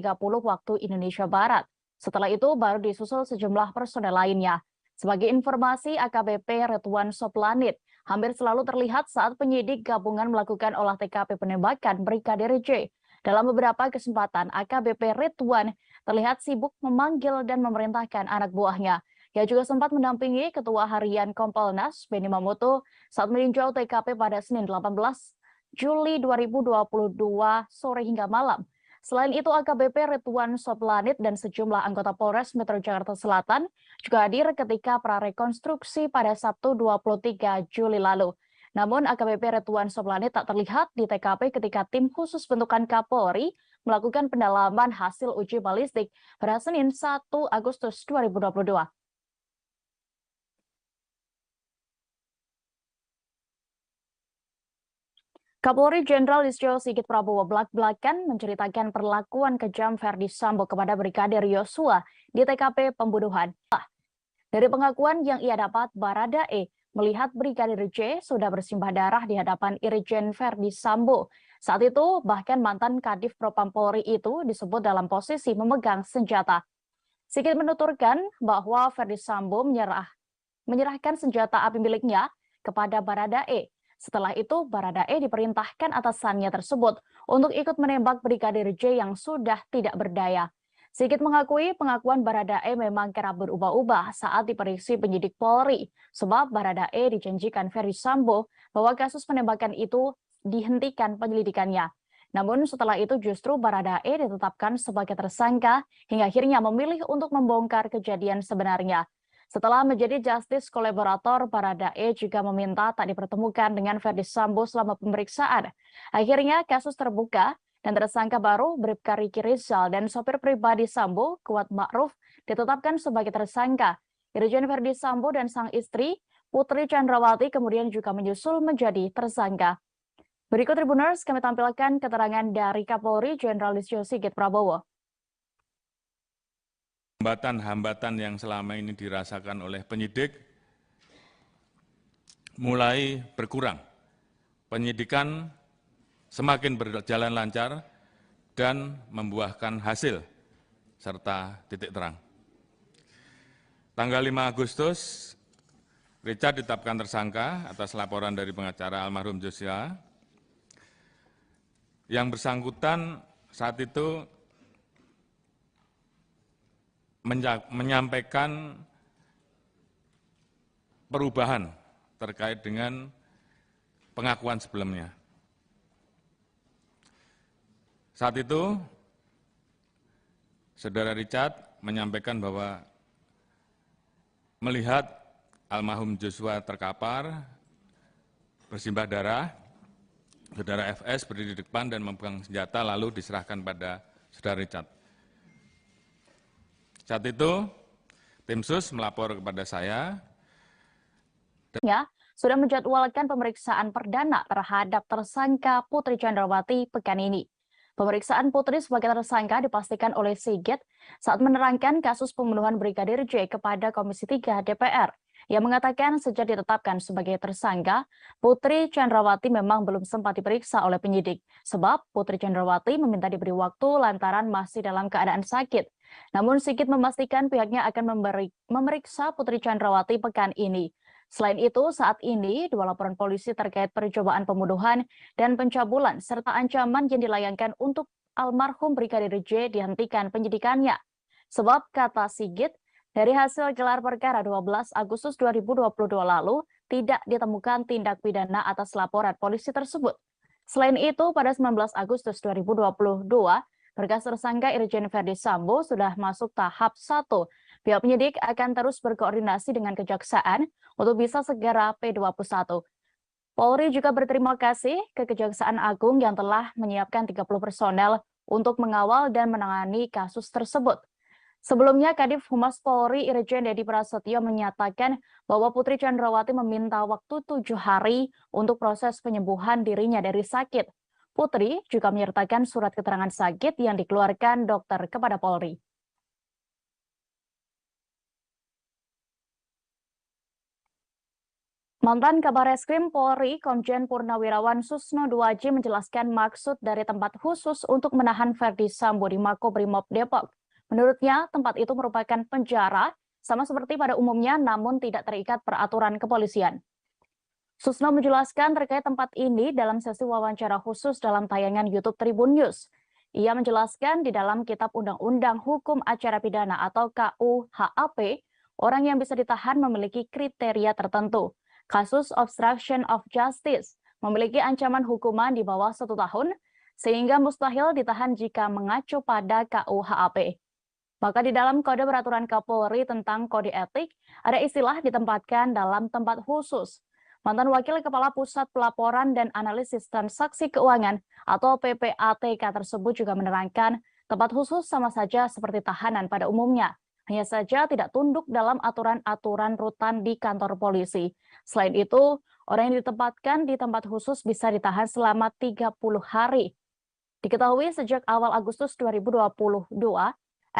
[SPEAKER 1] waktu Indonesia Barat. Setelah itu baru disusul sejumlah personel lainnya. Sebagai informasi, AKBP Ridwan Soplanit hampir selalu terlihat saat penyidik gabungan melakukan olah TKP penembakan Brigadir J. Dalam beberapa kesempatan, AKBP Ridwan terlihat sibuk memanggil dan memerintahkan anak buahnya. Ia juga sempat mendampingi Ketua Harian Kompolnas, Benny Mamoto, saat meninjau TKP pada Senin 18 Juli 2022 sore hingga malam. Selain itu, AKBP Ridwan Soplanit dan sejumlah anggota Polres Metro Jakarta Selatan juga hadir ketika prarekonstruksi pada Sabtu 23 Juli lalu. Namun, AKBP Ridwan Soplanit tak terlihat di TKP ketika tim khusus bentukan Kapolri melakukan pendalaman hasil uji balistik pada Senin 1 Agustus 2022. Kapolri Jenderal Listio Sigit Prabowo belak-belakan menceritakan perlakuan kejam Ferdi Sambo kepada Brigadir Yosua di TKP pembunuhan. Dari pengakuan yang ia dapat, Baradae melihat Brigadir J sudah bersimbah darah di hadapan Irjen Ferdi Sambo. Saat itu, bahkan mantan Kadif Propam Polri itu disebut dalam posisi memegang senjata. Sigit menuturkan bahwa Ferdi Sambo menyerahkan senjata api miliknya kepada Baradae. Setelah itu, Baradae diperintahkan atasannya tersebut untuk ikut menembak Brigadir J yang sudah tidak berdaya. Sigit mengakui pengakuan Baradae memang kerap berubah-ubah saat diperiksa penyidik Polri, sebab Baradae dijanjikan Ferdi Sambo bahwa kasus penembakan itu dihentikan penyelidikannya. Namun setelah itu justru Baradae ditetapkan sebagai tersangka hingga akhirnya memilih untuk membongkar kejadian sebenarnya. Setelah menjadi justice kolaborator, Baradae juga meminta tak dipertemukan dengan Ferdi Sambo selama pemeriksaan. Akhirnya kasus terbuka dan tersangka baru Bribka Riki Rizal dan sopir pribadi Sambo, Kuat Ma'ruf, ditetapkan sebagai tersangka. Irjen Ferdi Sambo dan sang istri, Putri Chandrawati, kemudian juga menyusul menjadi tersangka. Berikut Tribuners, kami tampilkan keterangan dari Kapolri Jenderal Listio Sigit Prabowo.
[SPEAKER 4] Hambatan-hambatan yang selama ini dirasakan oleh penyidik mulai berkurang. Penyidikan semakin berjalan lancar dan membuahkan hasil serta titik terang. Tanggal 5 Agustus, Richard ditetapkan tersangka atas laporan dari pengacara almarhum Joshua. Yang bersangkutan saat itu menyampaikan perubahan terkait dengan pengakuan sebelumnya. Saat itu, Saudara Richard menyampaikan bahwa melihat almarhum Joshua terkapar, bersimbah darah, Saudara FS berdiri di depan dan memegang senjata lalu diserahkan pada Saudara Richard. Saat itu, tim sus melapor kepada saya.
[SPEAKER 1] Sudah menjadwalkan pemeriksaan perdana terhadap tersangka Putri Chandrawati pekan ini. Pemeriksaan Putri sebagai tersangka dipastikan oleh Sigit saat menerangkan kasus pembunuhan Brigadir J kepada Komisi 3 DPR. Yang mengatakan sejak ditetapkan sebagai tersangka, Putri Chandrawati memang belum sempat diperiksa oleh penyidik. Sebab Putri Chandrawati meminta diberi waktu lantaran masih dalam keadaan sakit. Namun Sigit memastikan pihaknya akan memeriksa Putri Chandrawati pekan ini. Selain itu, saat ini dua laporan polisi terkait percobaan pembunuhan dan pencabulan serta ancaman yang dilayangkan untuk almarhum Brigadir J dihentikan penyidikannya. Sebab kata Sigit, dari hasil gelar perkara 12 Agustus 2022 lalu, tidak ditemukan tindak pidana atas laporan polisi tersebut. Selain itu, pada 19 Agustus 2022, berkas tersangka Irjen Ferdi Sambo sudah masuk tahap 1. Pihak penyidik akan terus berkoordinasi dengan Kejaksaan untuk bisa segera P21. Polri juga berterima kasih ke Kejaksaan Agung yang telah menyiapkan 30 personel untuk mengawal dan menangani kasus tersebut. Sebelumnya, Kadif Humas Polri Irjen Dedi Prasetyo menyatakan bahwa Putri Chandrawati meminta waktu 7 hari untuk proses penyembuhan dirinya dari sakit. Putri juga menyertakan surat keterangan sakit yang dikeluarkan dokter kepada Polri. Mantan Kabar Eskrim Polri, Komjen Purnawirawan Susno Duaji menjelaskan maksud dari tempat khusus untuk menahan Ferdi Sambo di Makobrimob Depok. Menurutnya, tempat itu merupakan penjara, sama seperti pada umumnya, namun tidak terikat peraturan kepolisian. Susno menjelaskan terkait tempat ini dalam sesi wawancara khusus dalam tayangan YouTube Tribun News. Ia menjelaskan di dalam Kitab Undang-Undang Hukum Acara Pidana atau KUHAP, orang yang bisa ditahan memiliki kriteria tertentu. Kasus obstruction of justice memiliki ancaman hukuman di bawah 1 tahun, sehingga mustahil ditahan jika mengacu pada KUHAP. Maka di dalam Kode Peraturan Kapolri tentang Kode Etik, ada istilah ditempatkan dalam tempat khusus. Mantan Wakil Kepala Pusat Pelaporan dan Analisis Transaksi Keuangan atau PPATK tersebut juga menerangkan tempat khusus sama saja seperti tahanan pada umumnya. Hanya saja tidak tunduk dalam aturan-aturan rutan di kantor polisi. Selain itu, orang yang ditempatkan di tempat khusus bisa ditahan selama 30 hari. Diketahui sejak awal Agustus 2022,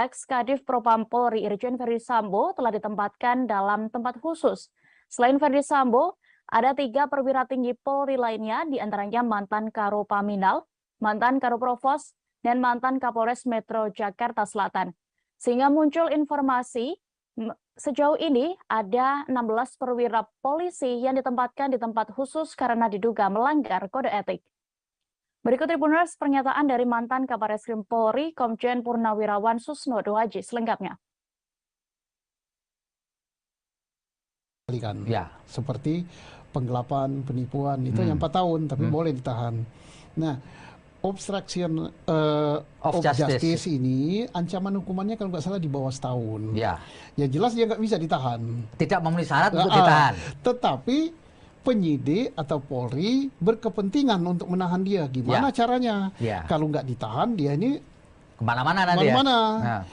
[SPEAKER 1] ex-Kadif Propam Polri Irjen Verdi Sambo telah ditempatkan dalam tempat khusus. Selain Verdi Sambo, ada 3 perwira tinggi Polri lainnya, diantaranya mantan Karopaminal, mantan Karoprovos, dan mantan Kapolres Metro Jakarta Selatan. Sehingga muncul informasi sejauh ini ada 16 perwira polisi yang ditempatkan di tempat khusus karena diduga melanggar kode etik. Berikut Tribuners pernyataan dari mantan Kabarreskrim Polri Komjen Purnawirawan Susno Dohaji selengkapnya.
[SPEAKER 5] Ya. Seperti penggelapan, penipuan itu yang 4 tahun tapi boleh ditahan. Nah, obstruction of justice ini ancaman hukumannya kalau nggak salah di bawah setahun.
[SPEAKER 6] Ya.
[SPEAKER 5] Ya jelas dia nggak bisa ditahan.
[SPEAKER 6] Tidak memenuhi syarat untuk ditahan.
[SPEAKER 5] Tetapi penyidik atau Polri berkepentingan untuk menahan dia. Gimana caranya? Kalau nggak ditahan dia ini
[SPEAKER 6] kemana-mana nanti
[SPEAKER 5] ya.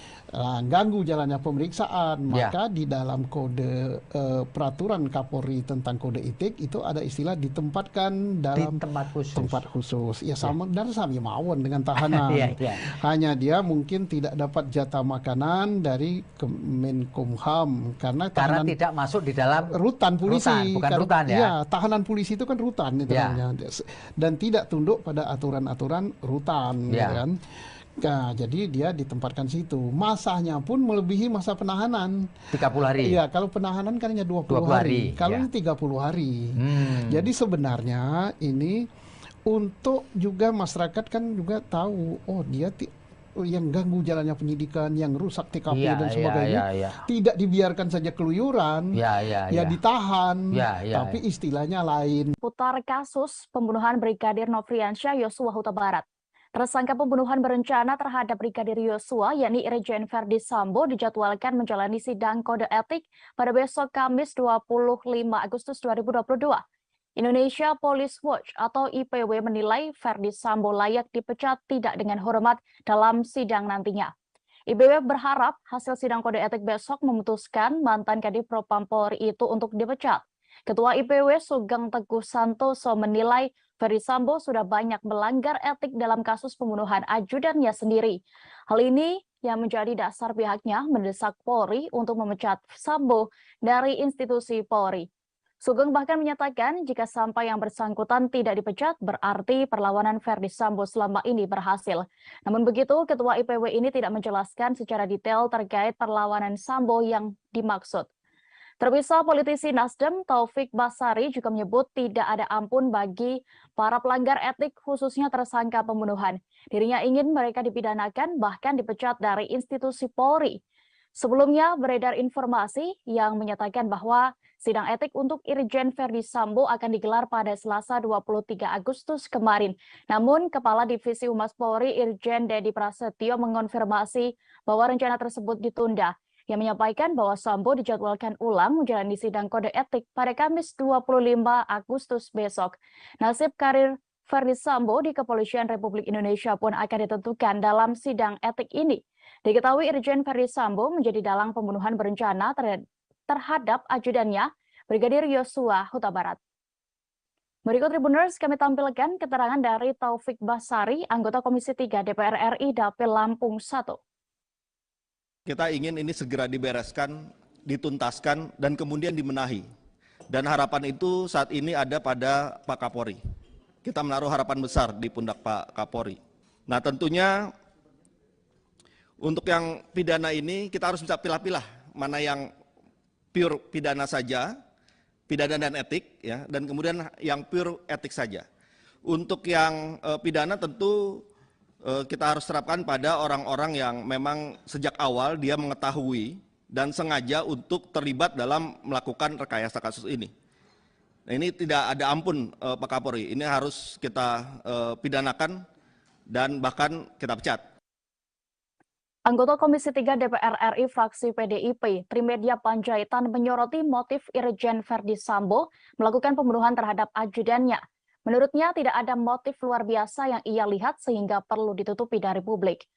[SPEAKER 5] Ganggu jalannya pemeriksaan, maka di dalam kode peraturan Kapolri tentang kode etik itu ada istilah ditempatkan dalam tempat khusus. Ya sama dan sama mawon dengan tahanan. Hanya dia mungkin tidak dapat jatah makanan dari Kemenkumham karena
[SPEAKER 6] tidak masuk di dalam
[SPEAKER 5] rutan polisi.
[SPEAKER 6] Bukan rutan ya.
[SPEAKER 5] Ya, tahanan polisi itu kan rutan itu namanya. Dan tidak tunduk pada aturan-aturan rutan, gitu kan. Nah, jadi dia ditempatkan situ. Masanya pun melebihi masa penahanan.
[SPEAKER 6] 30 hari.
[SPEAKER 5] Iya, kalau penahanan kan hanya 20 hari. Kalau ini 30 hari. Jadi sebenarnya ini untuk juga masyarakat kan juga tahu, oh dia yang ganggu jalannya penyidikan, yang rusak TKP dan sebagainya, tidak dibiarkan saja keluyuran, ditahan, tapi istilahnya lain.
[SPEAKER 1] Putar kasus pembunuhan Brigadir Nofriansyah Yosua Huta Barat. Tersangka pembunuhan berencana terhadap Brigadir Yosua, yakni Irjen Verdi Sambo, dijadwalkan menjalani sidang kode etik pada besok Kamis 25 Agustus 2022. Indonesia Police Watch atau IPW menilai Verdi Sambo layak dipecat tidak dengan hormat dalam sidang nantinya. IPW berharap hasil sidang kode etik besok memutuskan mantan Kadif Propam Polri itu untuk dipecat. Ketua IPW Sugeng Teguh Santoso menilai Verdi Sambo sudah banyak melanggar etik dalam kasus pembunuhan ajudannya sendiri. Hal ini yang menjadi dasar pihaknya mendesak Polri untuk memecat Sambo dari institusi Polri. Sugeng bahkan menyatakan jika sampai yang bersangkutan tidak dipecat, berarti perlawanan Verdi Sambo selama ini berhasil. Namun begitu, Ketua IPW ini tidak menjelaskan secara detail terkait perlawanan Sambo yang dimaksud. Terpisah, politisi Nasdem Taufik Basari juga menyebut tidak ada ampun bagi para pelanggar etik, khususnya tersangka pembunuhan. Dirinya ingin mereka dipidanakan, bahkan dipecat dari institusi Polri. Sebelumnya beredar informasi yang menyatakan bahwa sidang etik untuk Irjen Verdi Sambo akan digelar pada Selasa 23 Agustus kemarin. Namun, Kepala Divisi Humas Polri Irjen Dedi Prasetyo mengonfirmasi bahwa rencana tersebut ditunda. Yang menyampaikan bahwa Sambo dijadwalkan ulang menjalani sidang kode etik pada Kamis 25 Agustus besok. Nasib karir Verdi Sambo di Kepolisian Republik Indonesia pun akan ditentukan dalam sidang etik ini. Diketahui Irjen Verdi Sambo menjadi dalang pembunuhan berencana terhadap ajudannya, Brigadir Yosua Huta Barat. Berikut Tribuners kami tampilkan keterangan dari Taufik Basari, anggota Komisi 3 DPR RI Dapil Lampung 1.
[SPEAKER 3] Kita ingin ini segera dibereskan, dituntaskan, dan kemudian dibenahi. Dan harapan itu saat ini ada pada Pak Kapolri. Kita menaruh harapan besar di pundak Pak Kapolri. Nah tentunya untuk yang pidana ini kita harus bisa pilah-pilah mana yang pure pidana saja, pidana dan etik, ya, dan kemudian yang pure etik saja. Untuk yang pidana tentu kita harus terapkan pada orang-orang yang memang sejak awal dia mengetahui dan sengaja untuk terlibat dalam melakukan rekayasa kasus ini. Nah, ini tidak ada ampun Pak Kapolri, ini harus kita pidanakan dan bahkan kita pecat.
[SPEAKER 1] Anggota Komisi 3 DPR RI fraksi PDIP, Trimedia Panjaitan menyoroti motif Irjen Verdi Sambo melakukan pembunuhan terhadap ajudannya. Menurutnya tidak ada motif luar biasa yang ia lihat sehingga perlu ditutupi dari publik.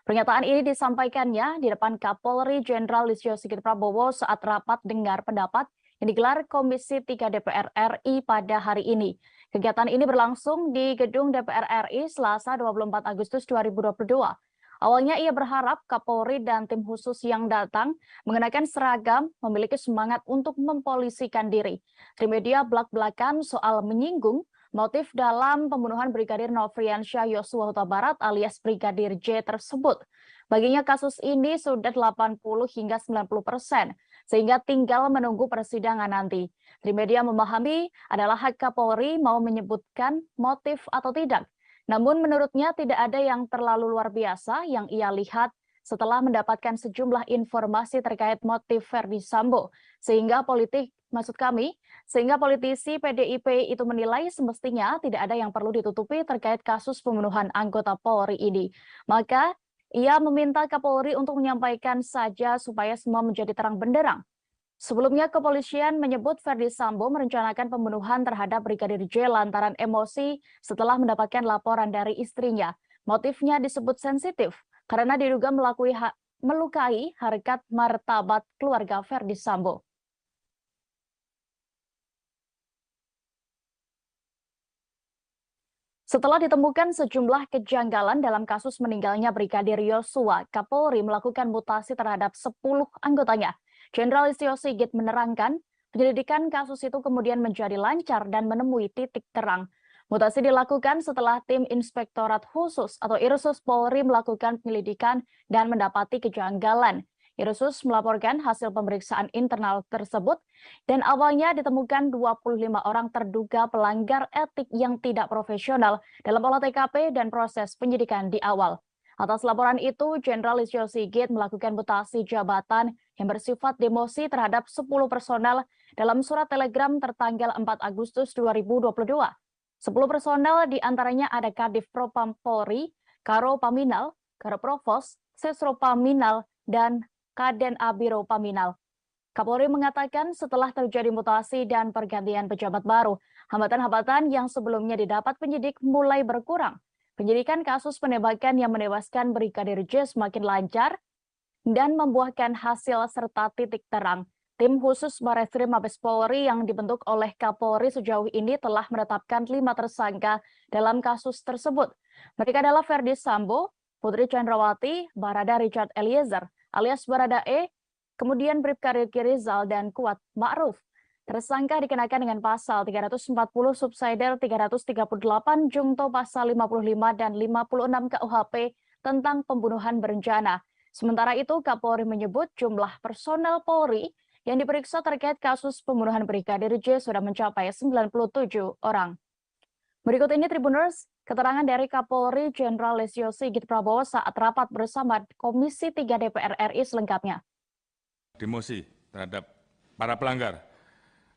[SPEAKER 1] Pernyataan ini disampaikannya di depan Kapolri Jenderal Listio Sigit Prabowo saat rapat dengar pendapat yang digelar Komisi 3 DPR RI pada hari ini. Kegiatan ini berlangsung di Gedung DPR RI Selasa 24 Agustus 2022. Awalnya ia berharap Kapolri dan tim khusus yang datang mengenakan seragam memiliki semangat untuk mempolisikan diri. Trimedia belak-belakan soal menyinggung motif dalam pembunuhan Brigadir Nofriansyah Yosua Huta Barat alias Brigadir J tersebut. Baginya kasus ini sudah 80 hingga 90%, sehingga tinggal menunggu persidangan nanti. Trimedia memahami adalah hak Kapolri mau menyebutkan motif atau tidak. Namun menurutnya tidak ada yang terlalu luar biasa yang ia lihat setelah mendapatkan sejumlah informasi terkait motif Verdi Sambo. Sehingga politisi PDIP itu menilai semestinya tidak ada yang perlu ditutupi terkait kasus pembunuhan anggota Polri ini. Maka ia meminta Kapolri untuk menyampaikan saja supaya semua menjadi terang benderang. Sebelumnya, kepolisian menyebut Verdi Sambo merencanakan pembunuhan terhadap Brigadir J lantaran emosi setelah mendapatkan laporan dari istrinya. Motifnya disebut sensitif karena diduga melukai harkat martabat keluarga Verdi Sambo. Setelah ditemukan sejumlah kejanggalan dalam kasus meninggalnya Brigadir Yosua, Kapolri melakukan mutasi terhadap 10 anggotanya. Jenderal Listio Sigit menerangkan, penyelidikan kasus itu kemudian menjadi lancar dan menemui titik terang. Mutasi dilakukan setelah tim Inspektorat Khusus atau Irsus Polri melakukan penyelidikan dan mendapati kejanggalan. Irsus melaporkan hasil pemeriksaan internal tersebut dan awalnya ditemukan 25 orang terduga pelanggar etik yang tidak profesional dalam olah TKP dan proses penyidikan di awal. Atas laporan itu, Jenderal Listio Sigit melakukan mutasi jabatan yang bersifat demosi terhadap 10 personel dalam surat telegram tertanggal 4 Agustus 2022. 10 personel diantaranya ada Kadif Propam Polri, Karo Paminal, Karo Provos, Sesro Paminal, dan Kaden Abiro Paminal. Kapolri mengatakan setelah terjadi mutasi dan pergantian pejabat baru, hambatan-hambatan yang sebelumnya didapat penyidik mulai berkurang. Penyidikan kasus penembakan yang menewaskan Brigadir J semakin lancar dan membuahkan hasil serta titik terang. Tim khusus Barreskrim Mabes Polri yang dibentuk oleh Kapolri sejauh ini telah menetapkan 5 tersangka dalam kasus tersebut. Mereka adalah Verdi Sambo, Putri Chandrawati, Barada Richard Eliezer alias Barada E, kemudian Bribka Riki Rizal dan Kuat Ma'ruf. Tersangka dikenakan dengan pasal 340 subsidiar 338 Jungto pasal 55 dan 56 KUHP tentang pembunuhan berencana. Sementara itu, Kapolri menyebut jumlah personel Polri yang diperiksa terkait kasus pembunuhan Brigadir J sudah mencapai 97 orang. Berikut ini Tribuners, keterangan dari Kapolri Jenderal Listio Sigit Prabowo saat rapat bersama Komisi 3 DPR RI selengkapnya.
[SPEAKER 4] Demosi terhadap para pelanggar.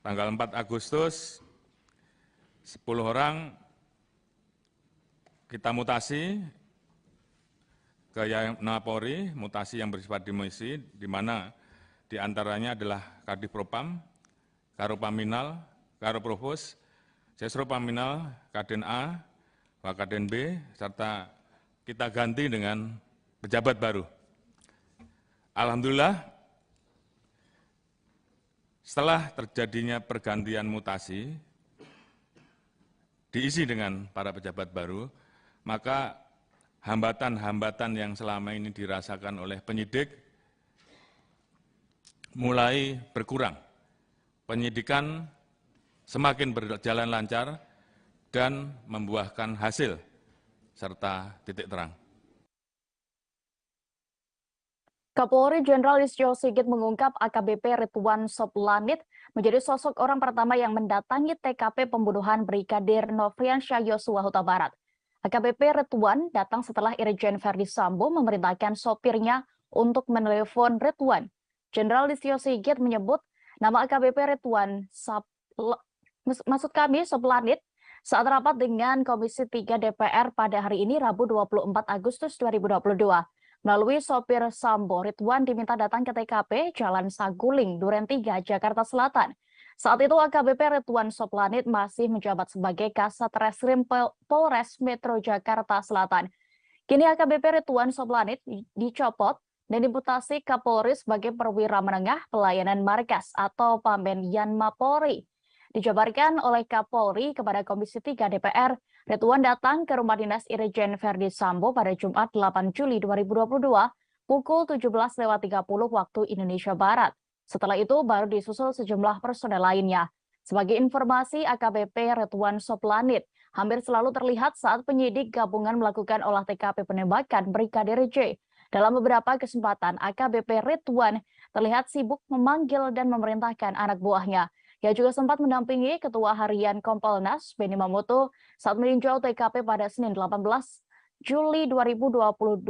[SPEAKER 4] Tanggal 4 Agustus, 10 orang kita mutasi ke Polri, mutasi yang bersifat demosi, di mana diantaranya adalah Kadif Propam, Karo Paminal, Karo Provos, Sesro Paminal, Kaden A, Wakaden B, serta kita ganti dengan pejabat baru. Alhamdulillah, setelah terjadinya pergantian mutasi, diisi dengan para pejabat baru, maka hambatan-hambatan yang selama ini dirasakan oleh penyidik mulai berkurang. Penyidikan semakin berjalan lancar dan membuahkan hasil serta titik terang.
[SPEAKER 1] Kapolri Jenderal Listio Sigit mengungkap AKBP Ridwan Soplanit menjadi sosok orang pertama yang mendatangi TKP pembunuhan Brigadir Nofriansyah Yosua Huta Barat. AKBP Ridwan datang setelah Irjen Verdi Sambo memerintahkan sopirnya untuk menelepon Ridwan. Jenderal Listio Sigit menyebut nama AKBP Ridwan Soplanit saat rapat dengan Komisi 3 DPR pada hari ini Rabu 24 Agustus 2022. Melalui sopir Sambo, Ridwan diminta datang ke TKP Jalan Saguling, Duren 3, Jakarta Selatan. Saat itu AKBP Ridwan Soplanit masih menjabat sebagai Kasat Reskrim Polres Metro Jakarta Selatan. Kini AKBP Ridwan Soplanit dicopot dan dimutasi Kapolri sebagai perwira menengah pelayanan markas atau Pamben Yanma Polri. Dijabarkan oleh Kapolri kepada Komisi 3 DPR, Ridwan datang ke rumah dinas Irjen Verdi Sambo pada Jumat 8 Juli 2022 pukul 17.30 waktu Indonesia Barat. Setelah itu baru disusul sejumlah personel lainnya. Sebagai informasi, AKBP Ridwan Soplanit hampir selalu terlihat saat penyidik gabungan melakukan olah TKP penembakan Brigadir J. Dalam beberapa kesempatan, AKBP Ridwan terlihat sibuk memanggil dan memerintahkan anak buahnya. Ia juga sempat mendampingi Ketua Harian Kompolnas, Benny Mamoto, saat meninjau TKP pada Senin 18 Juli 2022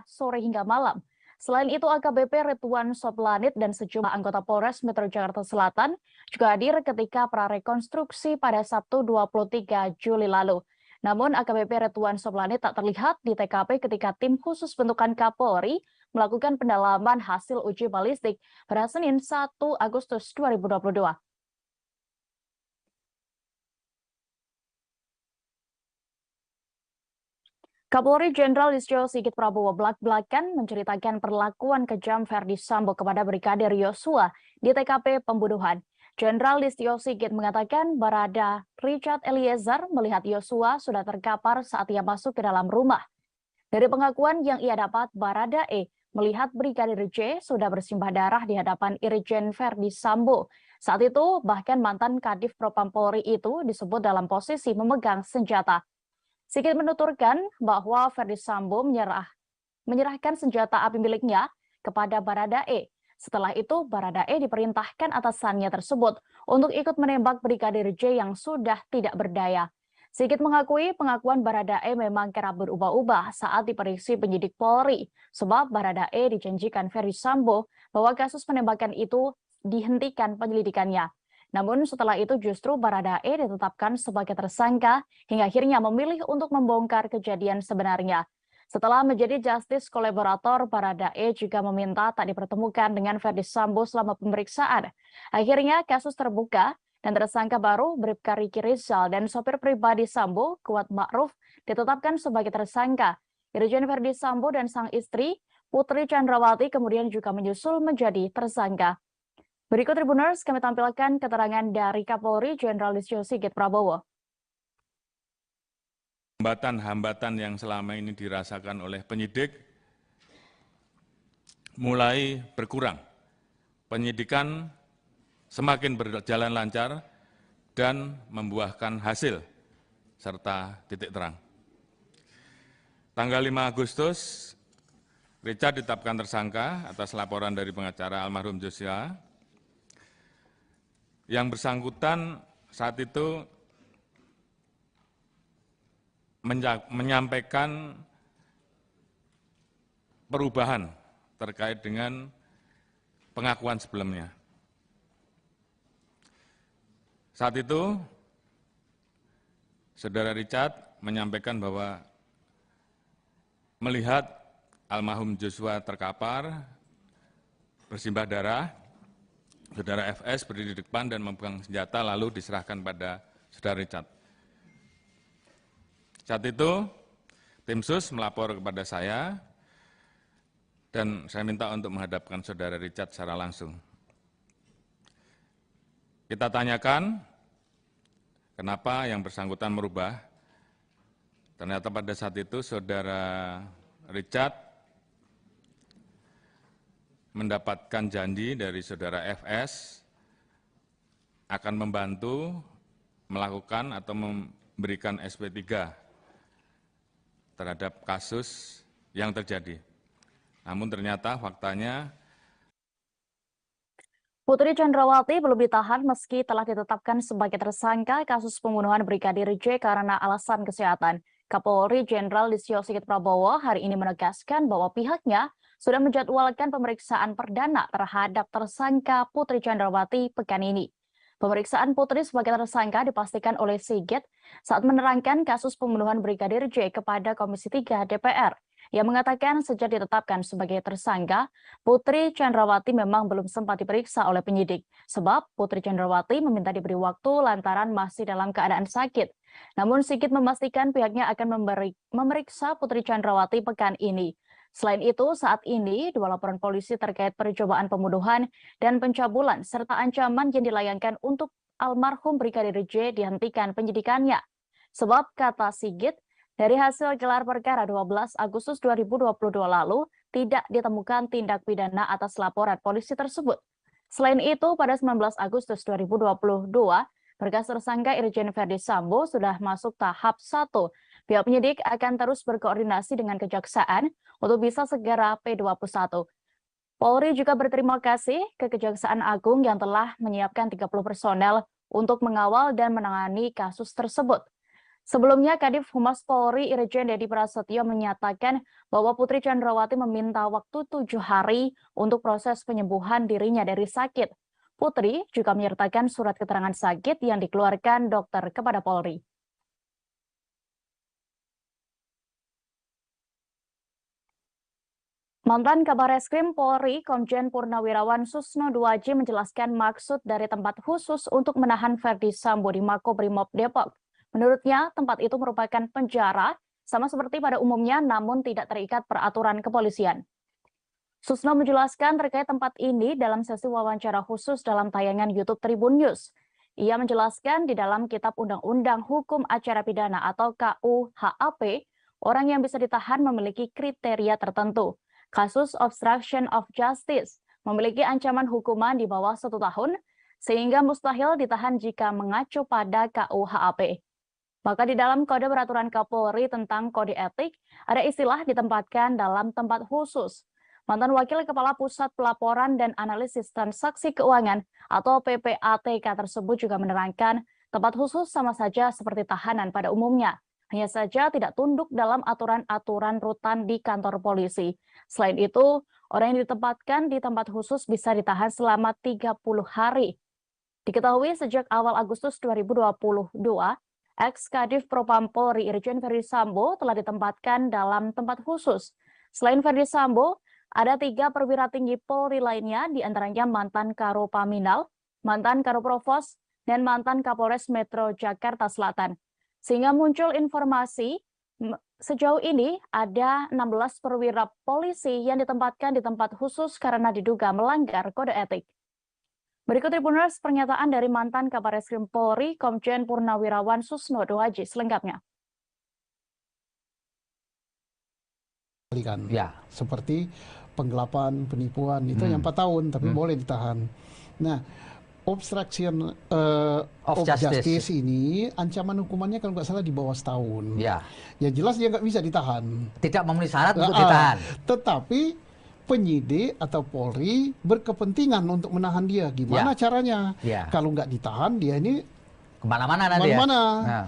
[SPEAKER 1] sore hingga malam. Selain itu, AKBP Ridwan Soplanit dan sejumlah anggota Polres Metro Jakarta Selatan juga hadir ketika prarekonstruksi pada Sabtu 23 Juli lalu. Namun, AKBP Ridwan Soplanit tak terlihat di TKP ketika tim khusus bentukan Kapolri melakukan pendalaman hasil uji balistik pada Senin 1 Agustus 2022. Kapolri Jenderal Listio Sigit Prabowo belak-belakan menceritakan perlakuan kejam Verdi Sambo kepada Brigadir Yosua di TKP pembunuhan. Jenderal Listio Sigit mengatakan Barada Richard Eliezer melihat Yosua sudah terkapar saat ia masuk ke dalam rumah. Dari pengakuan yang ia dapat, Barada E melihat Brigadir J sudah bersimbah darah di hadapan Irjen Verdi Sambo. Saat itu, bahkan mantan Kadif Propam Polri itu disebut dalam posisi memegang senjata. Sigit menuturkan bahwa Verdi Sambo menyerahkan senjata api miliknya kepada Barada E. Setelah itu, Barada E diperintahkan atasannya tersebut untuk ikut menembak Brigadir J yang sudah tidak berdaya. Sigit mengakui pengakuan Barada E memang kerap berubah-ubah saat diperiksa penyidik Polri, sebab Barada E dijanjikan Verdi Sambo bahwa kasus penembakan itu dihentikan penyelidikannya. Namun setelah itu justru Barada E ditetapkan sebagai tersangka hingga akhirnya memilih untuk membongkar kejadian sebenarnya. Setelah menjadi justice kolaborator, Barada E juga meminta tak dipertemukan dengan Verdi Sambo selama pemeriksaan. Akhirnya kasus terbuka dan tersangka baru Bribka Riki Rizal dan sopir pribadi Sambo, Kuat Ma'ruf, ditetapkan sebagai tersangka. Irjen Verdi Sambo dan sang istri, Putri Chandrawati, kemudian juga menyusul menjadi tersangka. Berikut Tribuners, kami tampilkan keterangan dari Kapolri Jenderal Listio Sigit Prabowo.
[SPEAKER 4] Hambatan-hambatan yang selama ini dirasakan oleh penyidik mulai berkurang. Penyidikan semakin berjalan lancar dan membuahkan hasil serta titik terang. Tanggal 5 Agustus, Richard ditetapkan tersangka atas laporan dari pengacara almarhum Joshua. Yang bersangkutan saat itu menyampaikan perubahan terkait dengan pengakuan sebelumnya. Saat itu, Saudara Richard menyampaikan bahwa melihat almarhum Joshua terkapar, bersimbah darah, Saudara FS berdiri di depan dan memegang senjata lalu diserahkan pada Saudara Richard. Saat itu, tim sus melapor kepada saya dan saya minta untuk menghadapkan Saudara Richard secara langsung. Kita tanyakan kenapa yang bersangkutan merubah. Ternyata pada saat itu Saudara Richard mendapatkan janji dari Saudara FS akan membantu melakukan atau memberikan SP3 terhadap kasus yang terjadi. Namun ternyata faktanya
[SPEAKER 1] Putri Chandrawati belum ditahan meski telah ditetapkan sebagai tersangka kasus pembunuhan Brigadir J karena alasan kesehatan. Kapolri Jenderal Listio Sigit Prabowo hari ini menegaskan bahwa pihaknya sudah menjadwalkan pemeriksaan perdana terhadap tersangka Putri Chandrawati pekan ini. Pemeriksaan Putri sebagai tersangka dipastikan oleh Sigit saat menerangkan kasus pembunuhan Brigadir J kepada Komisi 3 DPR. Ia mengatakan sejak ditetapkan sebagai tersangka, Putri Chandrawati memang belum sempat diperiksa oleh penyidik. Sebab Putri Chandrawati meminta diberi waktu lantaran masih dalam keadaan sakit. Namun Sigit memastikan pihaknya akan memeriksa Putri Chandrawati pekan ini. Selain itu, saat ini 2 laporan polisi terkait percobaan pembunuhan dan pencabulan serta ancaman yang dilayangkan untuk almarhum Brigadir J dihentikan penyidikannya. Sebab kata Sigit, dari hasil gelar perkara 12 Agustus 2022 lalu, tidak ditemukan tindak pidana atas laporan polisi tersebut. Selain itu, pada 19 Agustus 2022, berkas tersangka Irjen Verdi Sambo sudah masuk tahap 1. Pihak penyidik akan terus berkoordinasi dengan Kejaksaan untuk bisa segera P21. Polri juga berterima kasih ke Kejaksaan Agung yang telah menyiapkan 30 personel untuk mengawal dan menangani kasus tersebut. Sebelumnya, Kadif Humas Polri Irjen Dedi Prasetyo menyatakan bahwa Putri Chandrawati meminta waktu 7 hari untuk proses penyembuhan dirinya dari sakit. Putri juga menyertakan surat keterangan sakit yang dikeluarkan dokter kepada Polri. Mantan Kabar Eskrim Polri, Komjen Purnawirawan Susno Duaji menjelaskan maksud dari tempat khusus untuk menahan Verdi Sambo di Makobrimob Depok. Menurutnya, tempat itu merupakan penjara, sama seperti pada umumnya, namun tidak terikat peraturan kepolisian. Susno menjelaskan terkait tempat ini dalam sesi wawancara khusus dalam tayangan YouTube Tribun News. Ia menjelaskan di dalam Kitab Undang-Undang Hukum Acara Pidana atau KUHAP, orang yang bisa ditahan memiliki kriteria tertentu. Kasus obstruction of justice memiliki ancaman hukuman di bawah 1 tahun, sehingga mustahil ditahan jika mengacu pada KUHAP. Maka di dalam Kode Peraturan Kapolri tentang Kode Etik, ada istilah ditempatkan dalam tempat khusus. Mantan Wakil Kepala Pusat Pelaporan dan Analisis Transaksi Keuangan atau PPATK tersebut juga menerangkan tempat khusus sama saja seperti tahanan pada umumnya. Hanya saja tidak tunduk dalam aturan-aturan rutan di kantor polisi. Selain itu, orang yang ditempatkan di tempat khusus bisa ditahan selama 30 hari. Diketahui sejak awal Agustus 2022, ex-Kadif Propam Polri Irjen Verdi Sambo telah ditempatkan dalam tempat khusus. Selain Verdi Sambo, ada 3 perwira tinggi Polri lainnya, diantaranya mantan Karopaminal, mantan Karoprovos, dan mantan Kapolres Metro Jakarta Selatan. Sehingga muncul informasi sejauh ini ada 16 perwira polisi yang ditempatkan di tempat khusus karena diduga melanggar kode etik. Berikut Tribuners pernyataan dari mantan Kabar Eskrim Polri, Komjen Purnawirawan Susno Duaji selengkapnya.
[SPEAKER 5] Ya. Seperti penggelapan, penipuan, itu yang 4 tahun, tapi boleh ditahan. Nah, obstruction of justice ini ancaman hukumannya kalau nggak salah di bawah setahun.
[SPEAKER 6] Ya.
[SPEAKER 5] Ya jelas dia nggak bisa ditahan.
[SPEAKER 6] Tidak memenuhi syarat untuk ditahan.
[SPEAKER 5] Tetapi penyidik atau Polri berkepentingan untuk menahan dia. Gimana caranya? Kalau nggak ditahan dia ini
[SPEAKER 6] kemana-mana nanti
[SPEAKER 5] ya.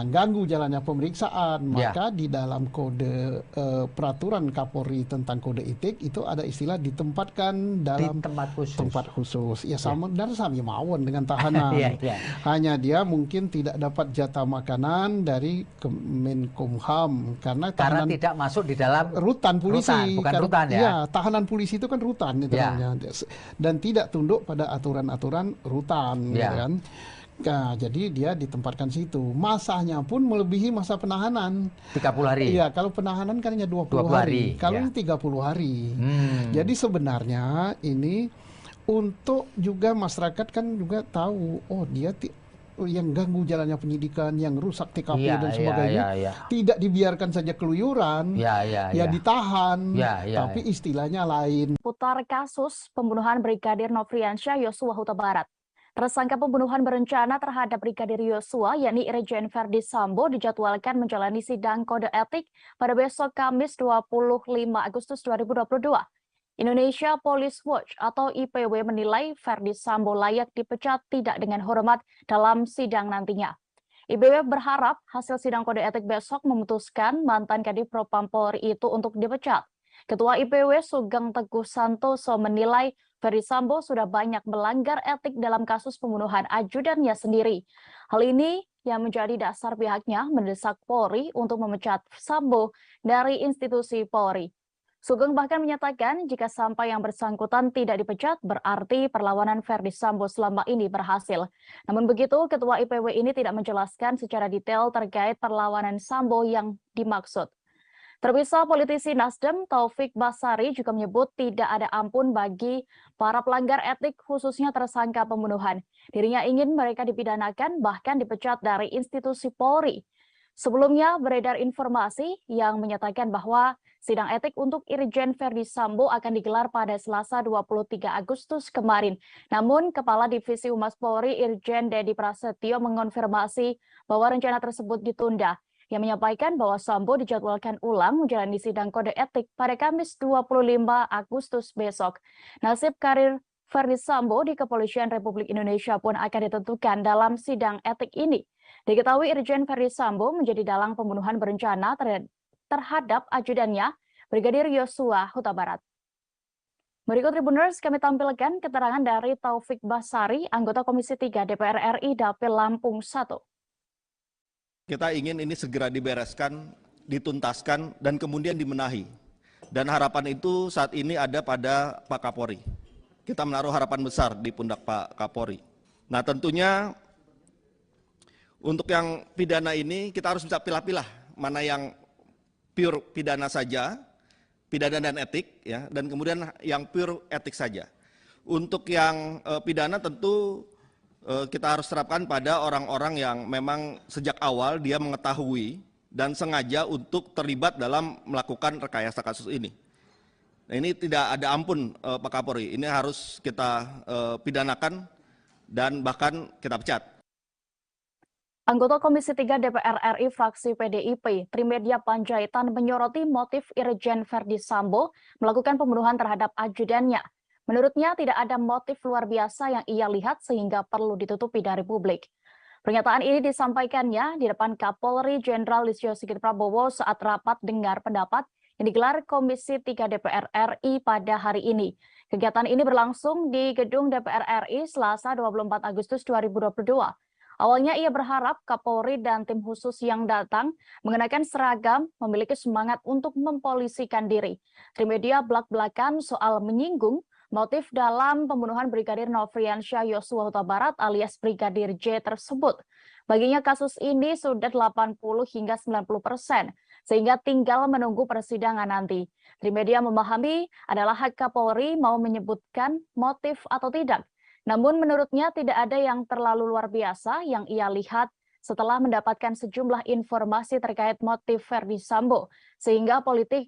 [SPEAKER 5] Ganggu jalannya pemeriksaan, maka di dalam kode peraturan Kapolri tentang kode etik itu ada istilah ditempatkan dalam tempat khusus. Ya sama dan sami mawon dengan tahanan. Hanya dia mungkin tidak dapat jatah makanan dari Kemenkumham karena
[SPEAKER 6] tidak masuk di dalam
[SPEAKER 5] rutan polisi.
[SPEAKER 6] Bukan rutan ya.
[SPEAKER 5] Ya, tahanan polisi itu kan rutan itu namanya. Dan tidak tunduk pada aturan-aturan rutan, gitu kan. Nah, jadi dia ditempatkan situ. Masanya pun melebihi masa penahanan.
[SPEAKER 6] 30 hari.
[SPEAKER 5] Iya, kalau penahanan kan hanya 20 hari. Kalau ini 30 hari. Jadi sebenarnya ini untuk juga masyarakat kan juga tahu, oh dia yang ganggu jalannya penyidikan, yang rusak TKP dan sebagainya, tidak dibiarkan saja keluyuran, ditahan, tapi istilahnya lain.
[SPEAKER 1] Putar kasus pembunuhan Brigadir Nofriansyah Yosua Huta Barat. Tersangka pembunuhan berencana terhadap Brigadir Yosua, yakni Irjen Verdi Sambo, dijadwalkan menjalani sidang kode etik pada besok Kamis 25 Agustus 2022. Indonesia Police Watch atau IPW menilai Verdi Sambo layak dipecat tidak dengan hormat dalam sidang nantinya. IPW berharap hasil sidang kode etik besok memutuskan mantan Kadif Propam Polri itu untuk dipecat. Ketua IPW Sugeng Teguh Santoso menilai Verdi Sambo sudah banyak melanggar etik dalam kasus pembunuhan ajudannya sendiri. Hal ini yang menjadi dasar pihaknya mendesak Polri untuk memecat Sambo dari institusi Polri. Sugeng bahkan menyatakan jika sampai yang bersangkutan tidak dipecat berarti perlawanan Verdi Sambo selama ini berhasil. Namun begitu, Ketua IPW ini tidak menjelaskan secara detail terkait perlawanan Sambo yang dimaksud. Terpisah, politisi Nasdem Taufik Basari juga menyebut tidak ada ampun bagi para pelanggar etik khususnya tersangka pembunuhan. Dirinya ingin mereka dipidanakan bahkan dipecat dari institusi Polri. Sebelumnya beredar informasi yang menyatakan bahwa sidang etik untuk Irjen Verdi Sambo akan digelar pada Selasa 23 Agustus kemarin. Namun Kepala Divisi Humas Polri Irjen Dedi Prasetyo mengonfirmasi bahwa rencana tersebut ditunda. Yang menyampaikan bahwa Sambo dijadwalkan ulang menjalani sidang kode etik pada Kamis 25 Agustus besok. Nasib karir Verdi Sambo di Kepolisian Republik Indonesia pun akan ditentukan dalam sidang etik ini. Diketahui Irjen Verdi Sambo menjadi dalang pembunuhan berencana terhadap ajudannya, Brigadir Yosua Huta Barat. Berikut Tribuners kami tampilkan keterangan dari Taufik Basari, anggota Komisi 3 DPR RI Dapil Lampung 1.
[SPEAKER 3] Kita ingin ini segera dibereskan, dituntaskan, dan kemudian dibenahi. Dan harapan itu saat ini ada pada Pak Kapolri. Kita menaruh harapan besar di pundak Pak Kapolri. Nah tentunya untuk yang pidana ini kita harus bisa pilah-pilah mana yang pure pidana saja, pidana dan etik, ya, dan kemudian yang pure etik saja. Untuk yang pidana tentu kita harus terapkan pada orang-orang yang memang sejak awal dia mengetahui dan sengaja untuk terlibat dalam melakukan rekayasa kasus ini. Nah, ini tidak ada ampun Pak Kapolri, ini harus kita pidanakan dan bahkan kita pecat.
[SPEAKER 1] Anggota Komisi 3 DPR RI fraksi PDIP, Trimedia Panjaitan menyoroti motif Irjen Verdi Sambo melakukan pembunuhan terhadap ajudannya. Menurutnya tidak ada motif luar biasa yang ia lihat sehingga perlu ditutupi dari publik. Pernyataan ini disampaikannya di depan Kapolri Jenderal Listio Sigit Prabowo saat rapat dengar pendapat yang digelar Komisi 3 DPR RI pada hari ini. Kegiatan ini berlangsung di Gedung DPR RI Selasa 24 Agustus 2022. Awalnya ia berharap Kapolri dan tim khusus yang datang mengenakan seragam memiliki semangat untuk mempolisikan diri. Trimedia belak-belakan soal menyinggung motif dalam pembunuhan Brigadir Nofriansyah Yosua Huta Barat alias Brigadir J tersebut. Baginya kasus ini sudah 80 hingga 90%, sehingga tinggal menunggu persidangan nanti. Trimedia memahami adalah hak Kapolri mau menyebutkan motif atau tidak. Namun menurutnya tidak ada yang terlalu luar biasa yang ia lihat setelah mendapatkan sejumlah informasi terkait motif Verdi Sambo. Sehingga politisi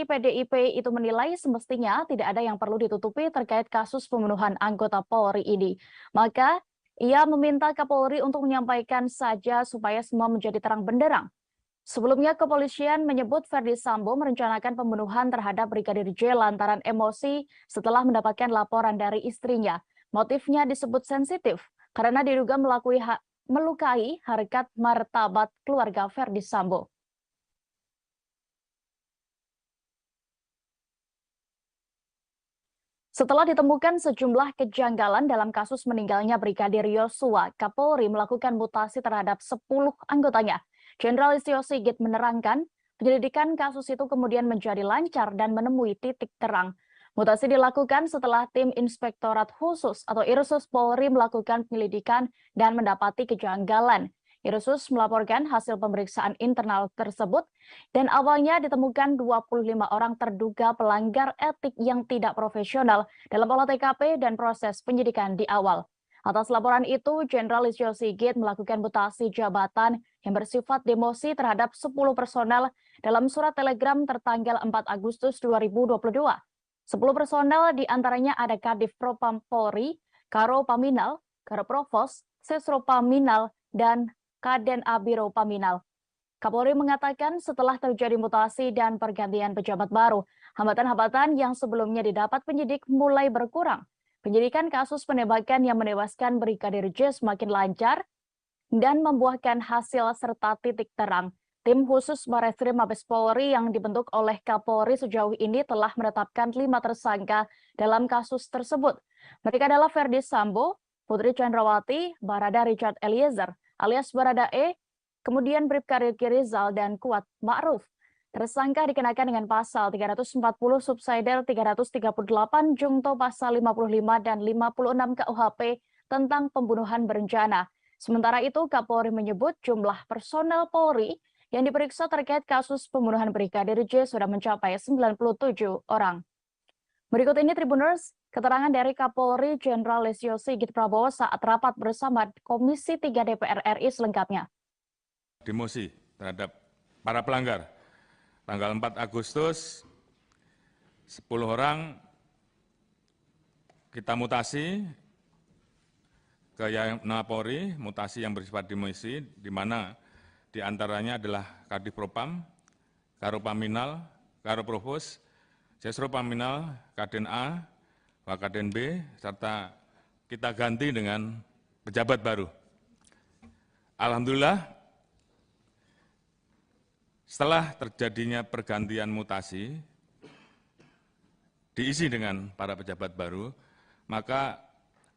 [SPEAKER 1] PDIP itu menilai semestinya tidak ada yang perlu ditutupi terkait kasus pembunuhan anggota Polri ini. Maka ia meminta Kapolri untuk menyampaikan saja supaya semua menjadi terang benderang. Sebelumnya kepolisian menyebut Verdi Sambo merencanakan pembunuhan terhadap Brigadir J lantaran emosi setelah mendapatkan laporan dari istrinya. Motifnya disebut sensitif karena diduga melukai harkat martabat keluarga Verdi Sambo. Setelah ditemukan sejumlah kejanggalan dalam kasus meninggalnya Brigadir Yosua, Kapolri melakukan mutasi terhadap 10 anggotanya. Jenderal Listio Sigit menerangkan, penyelidikan kasus itu kemudian menjadi lancar dan menemui titik terang. Mutasi dilakukan setelah tim Inspektorat Khusus atau Irsus Polri melakukan penyelidikan dan mendapati kejanggalan. Irsus melaporkan hasil pemeriksaan internal tersebut dan awalnya ditemukan 25 orang terduga pelanggar etik yang tidak profesional dalam olah TKP dan proses penyidikan di awal. Atas laporan itu, Jenderal Listio Sigit melakukan mutasi jabatan yang bersifat demosi terhadap 10 personel dalam surat telegram tertanggal 4 Agustus 2022. 10 personel diantaranya ada Kadif Propam Polri, Karo Paminal, Karo Provos, Sesro Paminal, dan Kaden Abiro Paminal. Kapolri mengatakan setelah terjadi mutasi dan pergantian pejabat baru, hambatan-hambatan yang sebelumnya didapat penyidik mulai berkurang. Penyidikan kasus penembakan yang menewaskan Brigadir J semakin lancar dan membuahkan hasil serta titik terang. Tim khusus Bareskrim Mabes Polri yang dibentuk oleh Kapolri sejauh ini telah menetapkan 5 tersangka dalam kasus tersebut. Mereka adalah Verdi Sambo, Putri Chandrawati, Barada Richard Eliezer alias Baradae, kemudian Bribka Riki Rizal dan Kuat Ma'ruf. Tersangka dikenakan dengan pasal 340 subsidiar 338 Jungto pasal 55 dan 56 KUHP tentang pembunuhan berencana. Sementara itu Kapolri menyebut jumlah personel Polri yang diperiksa terkait kasus pembunuhan Brigadir J sudah mencapai 97 orang. Berikut ini Tribuners, keterangan dari Kapolri Jenderal Listio Sigit Prabowo saat rapat bersama Komisi 3 DPR RI selengkapnya.
[SPEAKER 4] Demosi terhadap para pelanggar. Tanggal 4 Agustus, 10 orang kita mutasi ke Yayapna Polri, mutasi yang bersifat demosi, di mana diantaranya adalah Kadif Propam, Karopaminal, Karoprovos, Sesropaminal, Kaden A, Wakaden B, serta kita ganti dengan pejabat baru. Alhamdulillah, setelah terjadinya pergantian mutasi, diisi dengan para pejabat baru, maka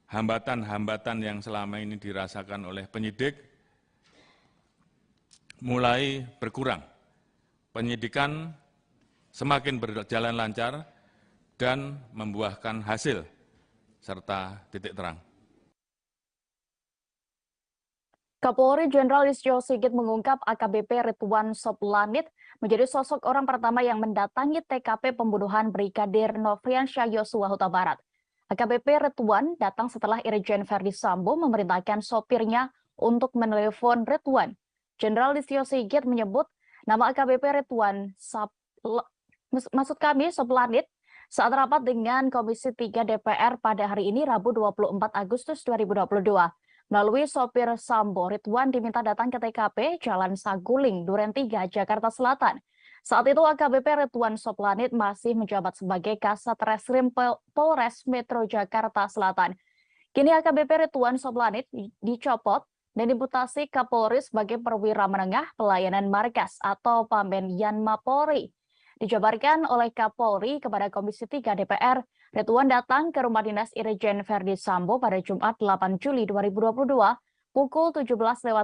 [SPEAKER 4] hambatan-hambatan yang selama ini dirasakan oleh penyidik mulai berkurang. Penyidikan semakin berjalan lancar dan membuahkan hasil serta titik terang.
[SPEAKER 1] Kapolri Jenderal Listio Sigit mengungkap AKBP Ridwan Soplanit menjadi sosok orang pertama yang mendatangi TKP pembunuhan Brigadir Nofriansyah Yosua Huta Barat. AKBP Ridwan datang setelah Irjen Verdi Sambo memerintahkan sopirnya untuk menelepon Ridwan. Jenderal Listio Sigit menyebut nama AKBP Ridwan Soplanit saat rapat dengan Komisi 3 DPR pada hari ini Rabu 24 Agustus 2022. Melalui sopir Sambo, Ridwan diminta datang ke TKP Jalan Saguling, Duren 3, Jakarta Selatan. Saat itu AKBP Ridwan Soplanit masih menjabat sebagai Kasat Reskrim Polres Metro Jakarta Selatan. Kini AKBP Ridwan Soplanit dicopot dan dimutasi Kapolri sebagai perwira menengah pelayanan markas atau Pamben Yanma Polri. Dijabarkan oleh Kapolri kepada Komisi 3 DPR, Ridwan datang ke rumah dinas Irjen Verdi Sambo pada Jumat 8 Juli 2022 pukul 17.30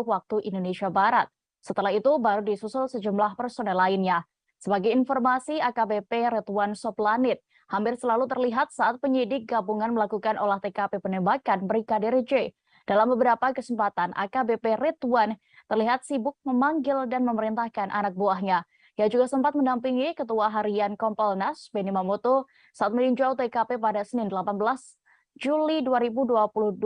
[SPEAKER 1] waktu Indonesia Barat. Setelah itu baru disusul sejumlah personel lainnya. Sebagai informasi, AKBP Ridwan Soplanit hampir selalu terlihat saat penyidik gabungan melakukan olah TKP penembakan Brigadir J. Dalam beberapa kesempatan, AKBP Ridwan terlihat sibuk memanggil dan memerintahkan anak buahnya. Ia juga sempat mendampingi Ketua Harian Kompolnas, Benny Mamoto, saat meninjau TKP pada Senin 18 Juli 2022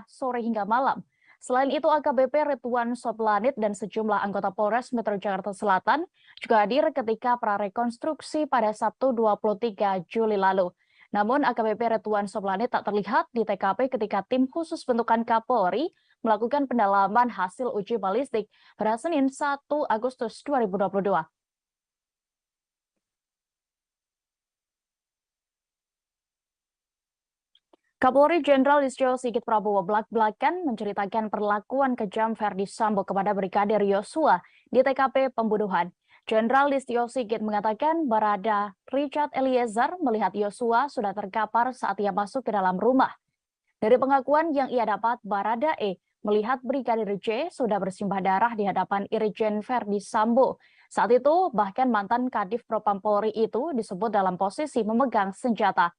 [SPEAKER 1] sore hingga malam. Selain itu, AKBP Ridwan Soplanit dan sejumlah anggota Polres Metro Jakarta Selatan juga hadir ketika prarekonstruksi pada Sabtu 23 Juli lalu. Namun, AKBP Ridwan Soplanit tak terlihat di TKP ketika tim khusus bentukan Kapolri melakukan pendalaman hasil uji balistik pada Senin 1 Agustus 2022. Kapolri Jenderal Listio Sigit Prabowo belak-belakan menceritakan perlakuan kejam Verdi Sambo kepada Brigadir Yosua di TKP pembunuhan. Jenderal Listio Sigit mengatakan Barada Richard Eliezer melihat Yosua sudah terkapar saat ia masuk ke dalam rumah. Dari pengakuan yang ia dapat, Barada melihat Brigadir J sudah bersimbah darah di hadapan Irjen Verdi Sambo. Saat itu, bahkan mantan Kadif Propam Polri itu disebut dalam posisi memegang senjata.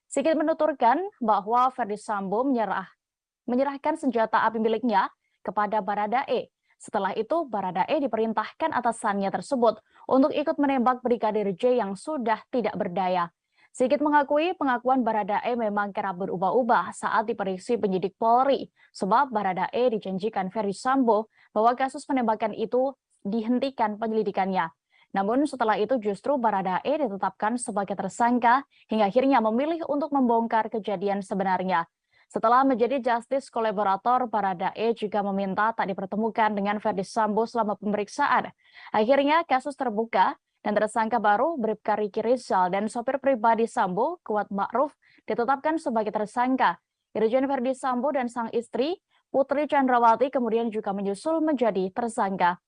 [SPEAKER 1] Sigit menuturkan bahwa Verdi Sambo menyerahkan senjata api miliknya kepada Baradae. Setelah itu, Baradae diperintahkan atasannya tersebut untuk ikut menembak Brigadir J yang sudah tidak berdaya. Sigit mengakui pengakuan Baradae memang kerap berubah-ubah saat diperiksa penyidik Polri, sebab Baradae dijanjikan Verdi Sambo bahwa kasus penembakan itu dihentikan penyelidikannya. Namun setelah itu justru Baradae ditetapkan sebagai tersangka hingga akhirnya memilih untuk membongkar kejadian sebenarnya. Setelah menjadi justice kolaborator, Baradae juga meminta tak dipertemukan dengan Verdi Sambo selama pemeriksaan. Akhirnya kasus terbuka dan tersangka baru Bribka Riki Rizal dan sopir pribadi Sambo, Kuat Ma'ruf, ditetapkan sebagai tersangka. Irjen Verdi Sambo dan sang istri, Putri Chandrawati, kemudian juga menyusul menjadi tersangka.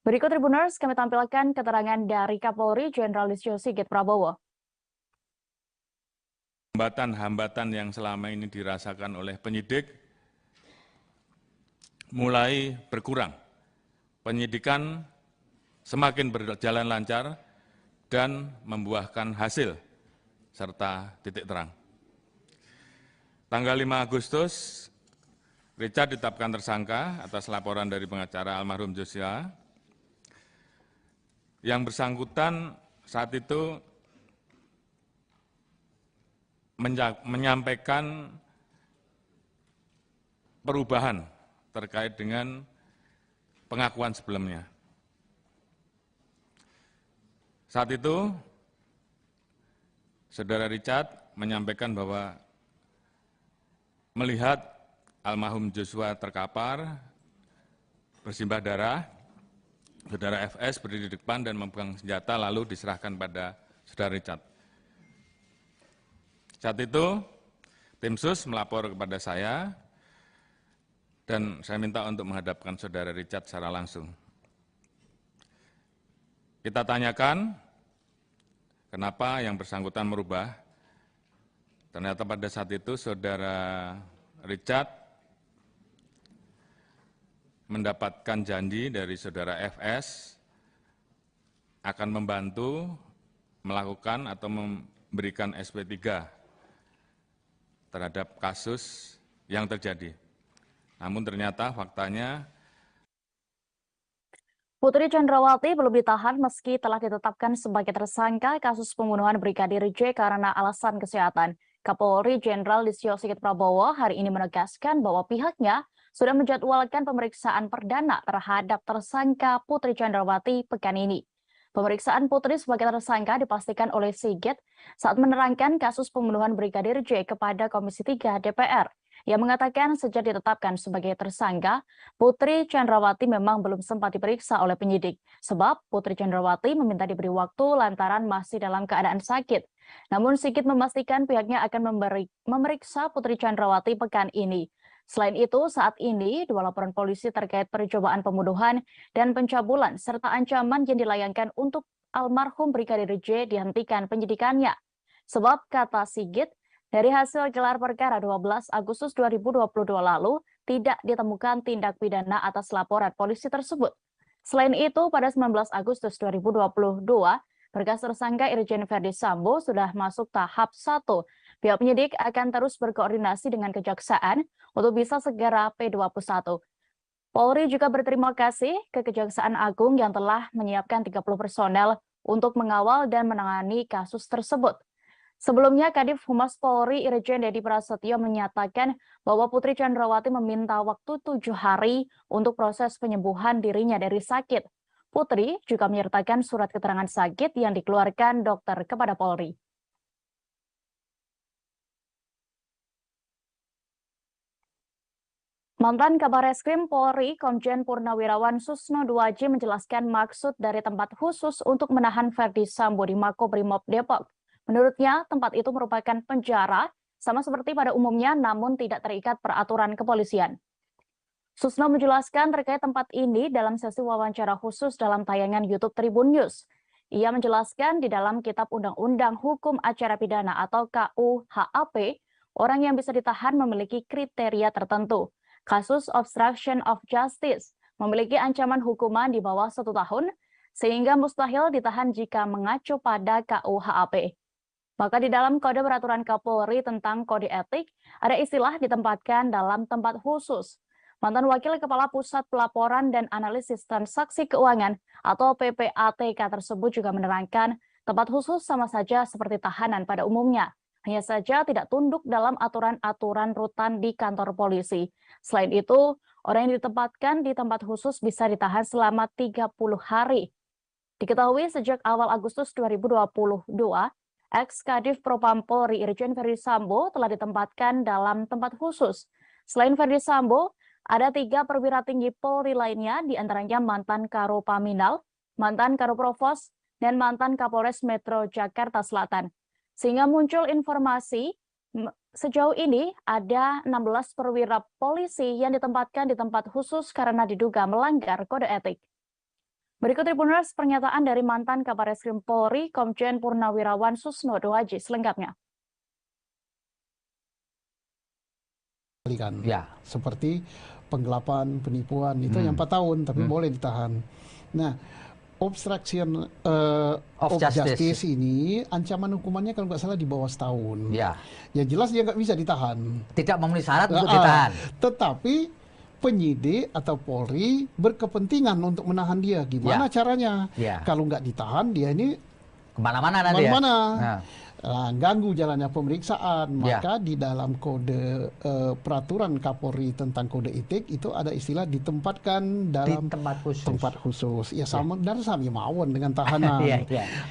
[SPEAKER 1] Berikut Tribuners, kami tampilkan keterangan dari Kapolri Jenderal Listio Sigit Prabowo.
[SPEAKER 4] hambatan-hambatan yang selama ini dirasakan oleh penyidik mulai berkurang. Penyidikan semakin berjalan lancar dan membuahkan hasil serta titik terang. Tanggal 5 Agustus, Richard ditetapkan tersangka atas laporan dari pengacara almarhum Joshua. Yang bersangkutan saat itu menyampaikan perubahan terkait dengan pengakuan sebelumnya. Saat itu, Saudara Richard menyampaikan bahwa melihat almarhum Joshua terkapar, bersimbah darah, Saudara FS berdiri di depan dan memegang senjata lalu diserahkan pada Saudara Richard. Saat itu, tim sus melapor kepada saya dan saya minta untuk menghadapkan Saudara Richard secara langsung. Kita tanyakan kenapa yang bersangkutan merubah. Ternyata pada saat itu Saudara Richard mendapatkan janji dari Saudara FS akan membantu melakukan atau memberikan SP3 terhadap kasus yang terjadi. Namun ternyata faktanya
[SPEAKER 1] Putri Chandrawati belum ditahan meski telah ditetapkan sebagai tersangka kasus pembunuhan Brigadir J karena alasan kesehatan. Kapolri Jenderal Listio Sigit Prabowo hari ini menegaskan bahwa pihaknya sudah menjadwalkan pemeriksaan perdana terhadap tersangka Putri Chandrawati pekan ini. Pemeriksaan Putri sebagai tersangka dipastikan oleh Sigit saat menerangkan kasus pembunuhan Brigadir J kepada Komisi 3 DPR. Yang mengatakan sejak ditetapkan sebagai tersangka, Putri Chandrawati memang belum sempat diperiksa oleh penyidik. Sebab Putri Chandrawati meminta diberi waktu lantaran masih dalam keadaan sakit. Namun Sigit memastikan pihaknya akan memeriksa Putri Chandrawati pekan ini. Selain itu, saat ini 2 laporan polisi terkait percobaan pembunuhan dan pencabulan serta ancaman yang dilayangkan untuk almarhum Brigadir J dihentikan penyidikannya. Sebab kata Sigit, dari hasil gelar perkara 12 Agustus 2022 lalu, tidak ditemukan tindak pidana atas laporan polisi tersebut. Selain itu, pada 19 Agustus 2022, berkas tersangka Irjen Verdi Sambo sudah masuk tahap 1. Pihak penyidik akan terus berkoordinasi dengan Kejaksaan untuk bisa segera P21. Polri juga berterima kasih ke Kejaksaan Agung yang telah menyiapkan 30 personel untuk mengawal dan menangani kasus tersebut. Sebelumnya, Kadif Humas Polri Irjen Dedi Prasetyo menyatakan bahwa Putri Chandrawati meminta waktu 7 hari untuk proses penyembuhan dirinya dari sakit. Putri juga menyertakan surat keterangan sakit yang dikeluarkan dokter kepada Polri. Mantan Kabar Reskrim Polri, Komjen Purnawirawan Susno Duaji menjelaskan maksud dari tempat khusus untuk menahan Verdi Sambo di Makobrimob Depok. Menurutnya, tempat itu merupakan penjara, sama seperti pada umumnya namun tidak terikat peraturan kepolisian. Susno menjelaskan terkait tempat ini dalam sesi wawancara khusus dalam tayangan YouTube Tribun News. Ia menjelaskan di dalam Kitab Undang-Undang Hukum Acara Pidana atau KUHAP, orang yang bisa ditahan memiliki kriteria tertentu. Kasus obstruction of justice memiliki ancaman hukuman di bawah 1 tahun, sehingga mustahil ditahan jika mengacu pada KUHAP. Maka di dalam Kode Peraturan Kapolri tentang Kode Etik, ada istilah ditempatkan dalam tempat khusus. Mantan Wakil Kepala Pusat Pelaporan dan Analisis Transaksi Keuangan atau PPATK tersebut juga menerangkan tempat khusus sama saja seperti tahanan pada umumnya. Hanya saja tidak tunduk dalam aturan-aturan rutan di kantor polisi. Selain itu, orang yang ditempatkan di tempat khusus bisa ditahan selama 30 hari. Diketahui sejak awal Agustus 2022, ex-Kadif Propam Polri Irjen Verdi Sambo telah ditempatkan dalam tempat khusus. Selain Verdi Sambo, ada 3 perwira tinggi Polri lainnya, diantaranya mantan Karopaminal, mantan Karoprovos, dan mantan Kapolres Metro Jakarta Selatan. Sehingga muncul informasi sejauh ini ada 16 perwira polisi yang ditempatkan di tempat khusus karena diduga melanggar kode etik. Berikut Tribuners pernyataan dari mantan Kabar Reskrim Polri, Komjen Purnawirawan Susno Duaji selengkapnya.
[SPEAKER 5] dikembalikan.
[SPEAKER 6] Ya.
[SPEAKER 5] Seperti penggelapan, penipuan itu yang 4 tahun tapi boleh ditahan. Nah, obstruction of justice ini ancaman hukumannya kalau nggak salah di bawah setahun.
[SPEAKER 6] Ya.
[SPEAKER 5] Ya jelas dia nggak bisa ditahan.
[SPEAKER 6] Tidak memenuhi syarat untuk ditahan.
[SPEAKER 5] Tetapi penyidik atau Polri berkepentingan untuk menahan dia. Gimana caranya? Kalau nggak ditahan dia ini
[SPEAKER 6] kemana-mana nanti
[SPEAKER 5] ya. Ganggu jalannya pemeriksaan, maka di dalam kode peraturan Kapolri tentang kode etik itu ada istilah ditempatkan dalam tempat khusus. Ya sama sama mawon dengan tahanan.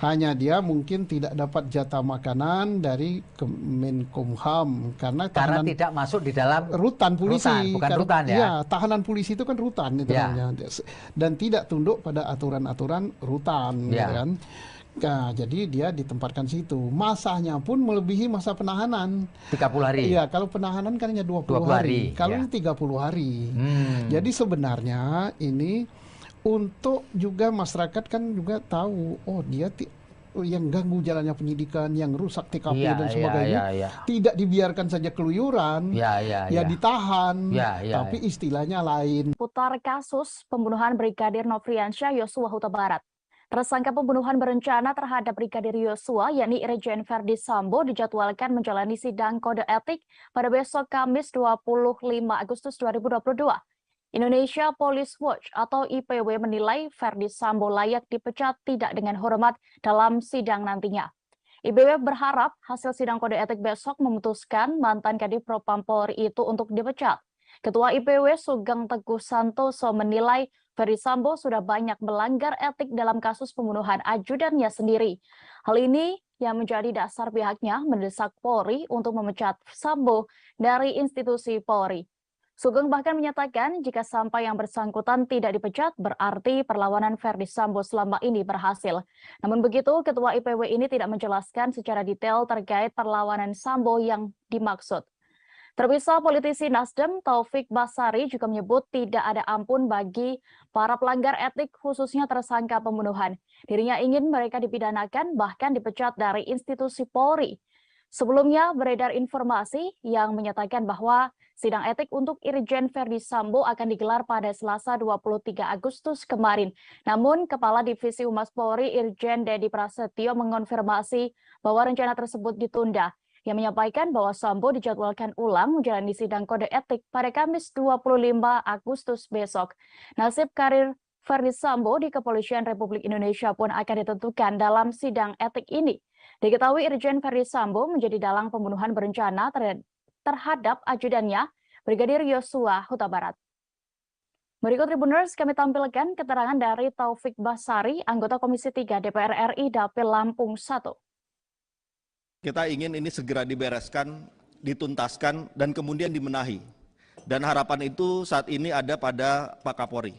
[SPEAKER 5] Hanya dia mungkin tidak dapat jatah makanan dari Kemenkumham karena
[SPEAKER 6] tidak masuk di dalam
[SPEAKER 5] rutan polisi.
[SPEAKER 6] Bukan rutan ya.
[SPEAKER 5] Iya, tahanan polisi itu kan rutan itu namanya. Dan tidak tunduk pada aturan-aturan rutan, kan. Nah, jadi dia ditempatkan situ. Masanya pun melebihi masa penahanan.
[SPEAKER 6] 30 hari.
[SPEAKER 5] Iya, kalau penahanan kan hanya 20 hari. Kalau ini 30 hari. Jadi sebenarnya ini untuk juga masyarakat kan juga tahu, oh dia yang ganggu jalannya penyidikan, yang rusak TKP dan sebagainya, tidak dibiarkan saja keluyuran, ditahan, tapi istilahnya lain.
[SPEAKER 1] Putar kasus pembunuhan Brigadir Nofriansyah Yosua Huta Barat. Tersangka pembunuhan berencana terhadap Brigadir Yosua, yakni Irjen Verdi Sambo, dijadwalkan menjalani sidang kode etik pada besok Kamis 25 Agustus 2022. Indonesia Police Watch atau IPW menilai Verdi Sambo layak dipecat tidak dengan hormat dalam sidang nantinya. IPW berharap hasil sidang kode etik besok memutuskan mantan Kadif Propam Polri itu untuk dipecat. Ketua IPW Sugeng Teguh Santoso menilai Verdi Sambo sudah banyak melanggar etik dalam kasus pembunuhan ajudannya sendiri. Hal ini yang menjadi dasar pihaknya mendesak Polri untuk memecat Sambo dari institusi Polri. Sugeng bahkan menyatakan jika sampai yang bersangkutan tidak dipecat, berarti perlawanan Verdi Sambo selama ini berhasil. Namun begitu, Ketua IPW ini tidak menjelaskan secara detail terkait perlawanan Sambo yang dimaksud. Terpisah, politisi Nasdem Taufik Basari juga menyebut tidak ada ampun bagi para pelanggar etik khususnya tersangka pembunuhan. Dirinya ingin mereka dipidanakan bahkan dipecat dari institusi Polri. Sebelumnya beredar informasi yang menyatakan bahwa sidang etik untuk Irjen Verdi Sambo akan digelar pada Selasa 23 Agustus kemarin. Namun Kepala Divisi Humas Polri Irjen Dedi Prasetyo mengonfirmasi bahwa rencana tersebut ditunda. Yang menyampaikan bahwa Sambo dijadwalkan ulang menjalani sidang kode etik pada Kamis 25 Agustus besok. Nasib karir Verdi Sambo di Kepolisian Republik Indonesia pun akan ditentukan dalam sidang etik ini. Diketahui Irjen Verdi Sambo menjadi dalang pembunuhan berencana terhadap ajudannya, Brigadir Yosua Huta Barat. Berikut Tribuners kami tampilkan keterangan dari Taufik Basari, anggota Komisi 3 DPR RI Dapil Lampung 1.
[SPEAKER 3] Kita ingin ini segera dibereskan, dituntaskan, dan kemudian dimenahi. Dan harapan itu saat ini ada pada Pak Kapolri.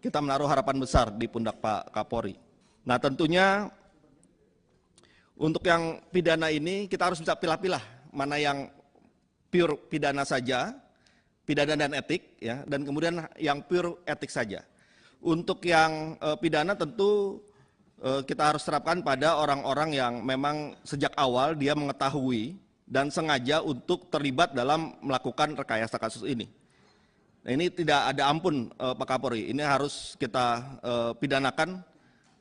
[SPEAKER 3] Kita menaruh harapan besar di pundak Pak Kapolri. Nah tentunya untuk yang pidana ini kita harus bisa pilah-pilah mana yang pure pidana saja, pidana dan etik, ya, dan kemudian yang pure etik saja. Untuk yang pidana tentu kita harus terapkan pada orang-orang yang memang sejak awal dia mengetahui dan sengaja untuk terlibat dalam melakukan rekayasa kasus ini. Nah, ini tidak ada ampun Pak Kapolri, ini harus kita pidanakan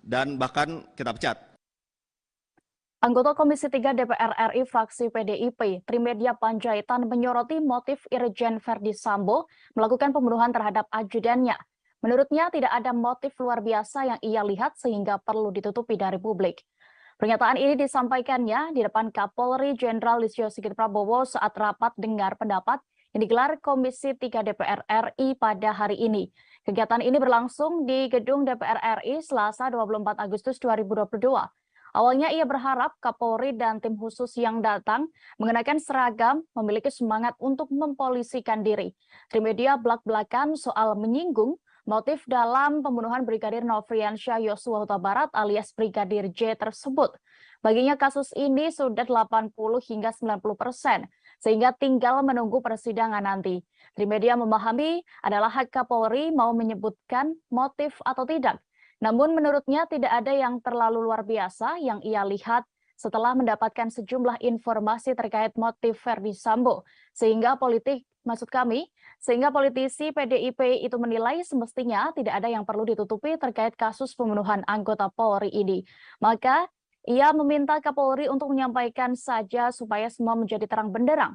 [SPEAKER 3] dan bahkan kita pecat.
[SPEAKER 1] Anggota Komisi 3 DPR RI fraksi PDIP, Trimedia Panjaitan menyoroti motif Irjen Verdi Sambo melakukan pembunuhan terhadap ajudannya. Menurutnya tidak ada motif luar biasa yang ia lihat sehingga perlu ditutupi dari publik. Pernyataan ini disampaikannya di depan Kapolri Jenderal Listio Sigit Prabowo saat rapat dengar pendapat yang digelar Komisi 3 DPR RI pada hari ini. Kegiatan ini berlangsung di Gedung DPR RI Selasa 24 Agustus 2022. Awalnya ia berharap Kapolri dan tim khusus yang datang mengenakan seragam memiliki semangat untuk mempolisikan diri. Trimedia belak-belakan soal menyinggung motif dalam pembunuhan Brigadir Nofriansyah Yosua Huta Barat alias Brigadir J tersebut. Baginya kasus ini sudah 80 hingga 90%, sehingga tinggal menunggu persidangan nanti. Trimedia memahami adalah hak Kapolri mau menyebutkan motif atau tidak. Namun menurutnya tidak ada yang terlalu luar biasa yang ia lihat setelah mendapatkan sejumlah informasi terkait motif Verdi Sambo, sehingga maksud kami, sehingga politisi PDIP itu menilai semestinya tidak ada yang perlu ditutupi terkait kasus pembunuhan anggota Polri ini. Maka ia meminta Kapolri untuk menyampaikan saja supaya semua menjadi terang benderang.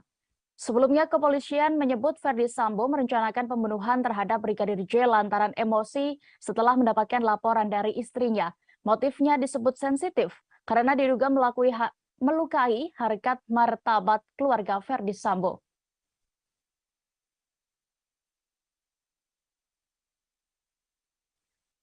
[SPEAKER 1] Sebelumnya, kepolisian menyebut Ferdi Sambo merencanakan pembunuhan terhadap Brigadir J lantaran emosi setelah mendapatkan laporan dari istrinya. Motifnya disebut sensitif karena diduga melukai harkat martabat keluarga Ferdi Sambo.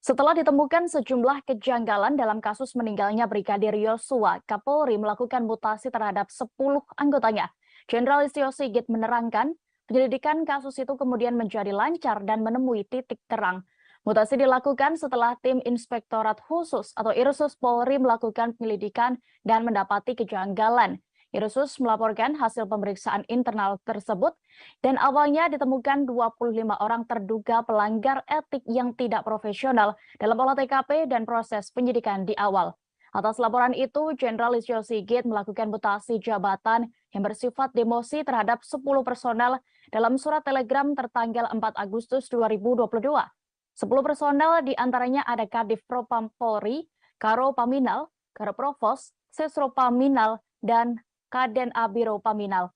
[SPEAKER 1] Setelah ditemukan sejumlah kejanggalan dalam kasus meninggalnya Brigadir Yosua, Kapolri melakukan mutasi terhadap 10 anggotanya. Jenderal Listio Sigit menerangkan, penyelidikan kasus itu kemudian menjadi lancar dan menemui titik terang. Mutasi dilakukan setelah tim Inspektorat Khusus atau Irsus Polri melakukan penyelidikan dan mendapati kejanggalan. Irsus melaporkan hasil pemeriksaan internal tersebut dan awalnya ditemukan 25 orang terduga pelanggar etik yang tidak profesional dalam olah TKP dan proses penyidikan di awal. Atas laporan itu, Jenderal Listio Sigit melakukan mutasi jabatan yang bersifat demosi terhadap 10 personel dalam surat telegram tertanggal 4 Agustus 2022. 10 personel diantaranya ada Kadif Propam Polri, Karo Paminal, Karo Provos, Sesro Paminal, dan Kaden Abiro Paminal.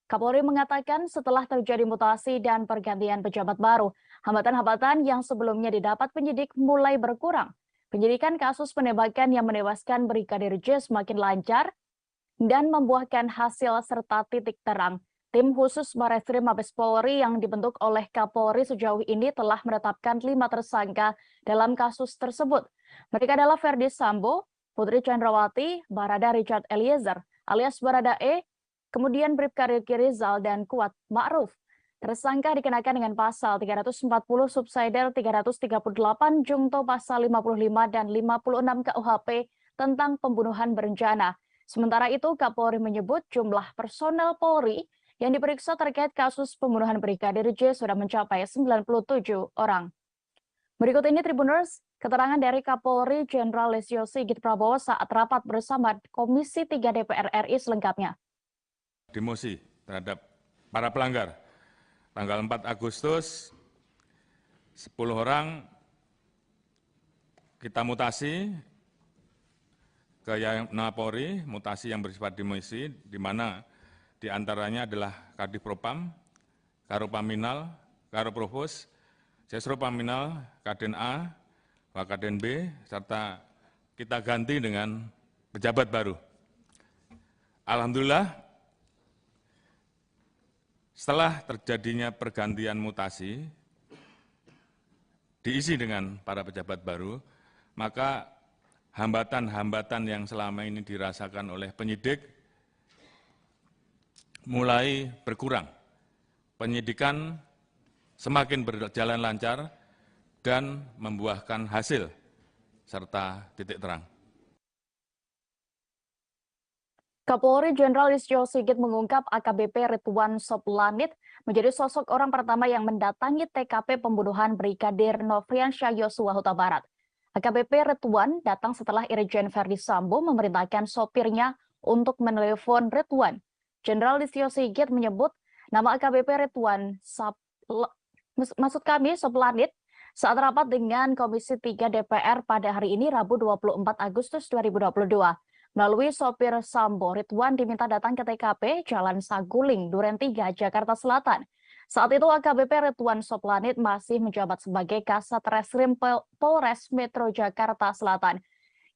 [SPEAKER 1] Kapolri mengatakan setelah terjadi mutasi dan pergantian pejabat baru, hambatan-hambatan yang sebelumnya didapat penyidik mulai berkurang. Penyidikan kasus penembakan yang menewaskan Brigadir J semakin lancar dan membuahkan hasil serta titik terang. Tim khusus Barreskrim Mabes Polri yang dibentuk oleh Kapolri sejauh ini telah menetapkan 5 tersangka dalam kasus tersebut. Mereka adalah Ferdi Sambo, Putri Chandrawati, Barada Richard Eliezer alias Barada E, kemudian Bribka Riki Rizal dan Kuat Ma'ruf. Tersangka dikenakan dengan pasal 340 subsidiar 338 jungto pasal 55 dan 56 KUHP tentang pembunuhan berencana. Sementara itu, Kapolri menyebut jumlah personel Polri yang diperiksa terkait kasus pembunuhan Brigadir J sudah mencapai 97 orang. Berikut ini Tribuners, keterangan dari Kapolri Jenderal Listio Sigit Prabowo saat rapat bersama Komisi 3 DPR RI selengkapnya.
[SPEAKER 4] Demosi terhadap para pelanggar. Tanggal 4 Agustus, 10 orang kita mutasi ke Yana Polri, mutasi yang bersifat demosi, di mana diantaranya adalah Kadif Propam, Karo Paminal, Karo Provos, Sesro Paminal, Kaden A, Wakaden B, serta kita ganti dengan pejabat baru. Alhamdulillah, setelah terjadinya pergantian mutasi, diisi dengan para pejabat baru, maka hambatan-hambatan yang selama ini dirasakan oleh penyidik mulai berkurang. Penyidikan semakin berjalan lancar dan membuahkan hasil serta titik terang.
[SPEAKER 1] Kapolri Jenderal Listio Sigit mengungkap AKBP Ridwan Soplanit menjadi sosok orang pertama yang mendatangi TKP pembunuhan Brigadir Nofriansyah Yosua Huta Barat. AKBP Ridwan datang setelah Irjen Ferdi Sambo memerintahkan sopirnya untuk menelepon Ridwan. Jenderal Listio Sigit menyebut nama AKBP Ridwan Soplanit saat rapat dengan Komisi 3 DPR pada hari ini Rabu 24 Agustus 2022. Melalui sopir Sambo, Ridwan diminta datang ke TKP Jalan Saguling, Duren 3, Jakarta Selatan. Saat itu AKBP Ridwan Soplanit masih menjabat sebagai Kasat Reskrim Polres Metro Jakarta Selatan.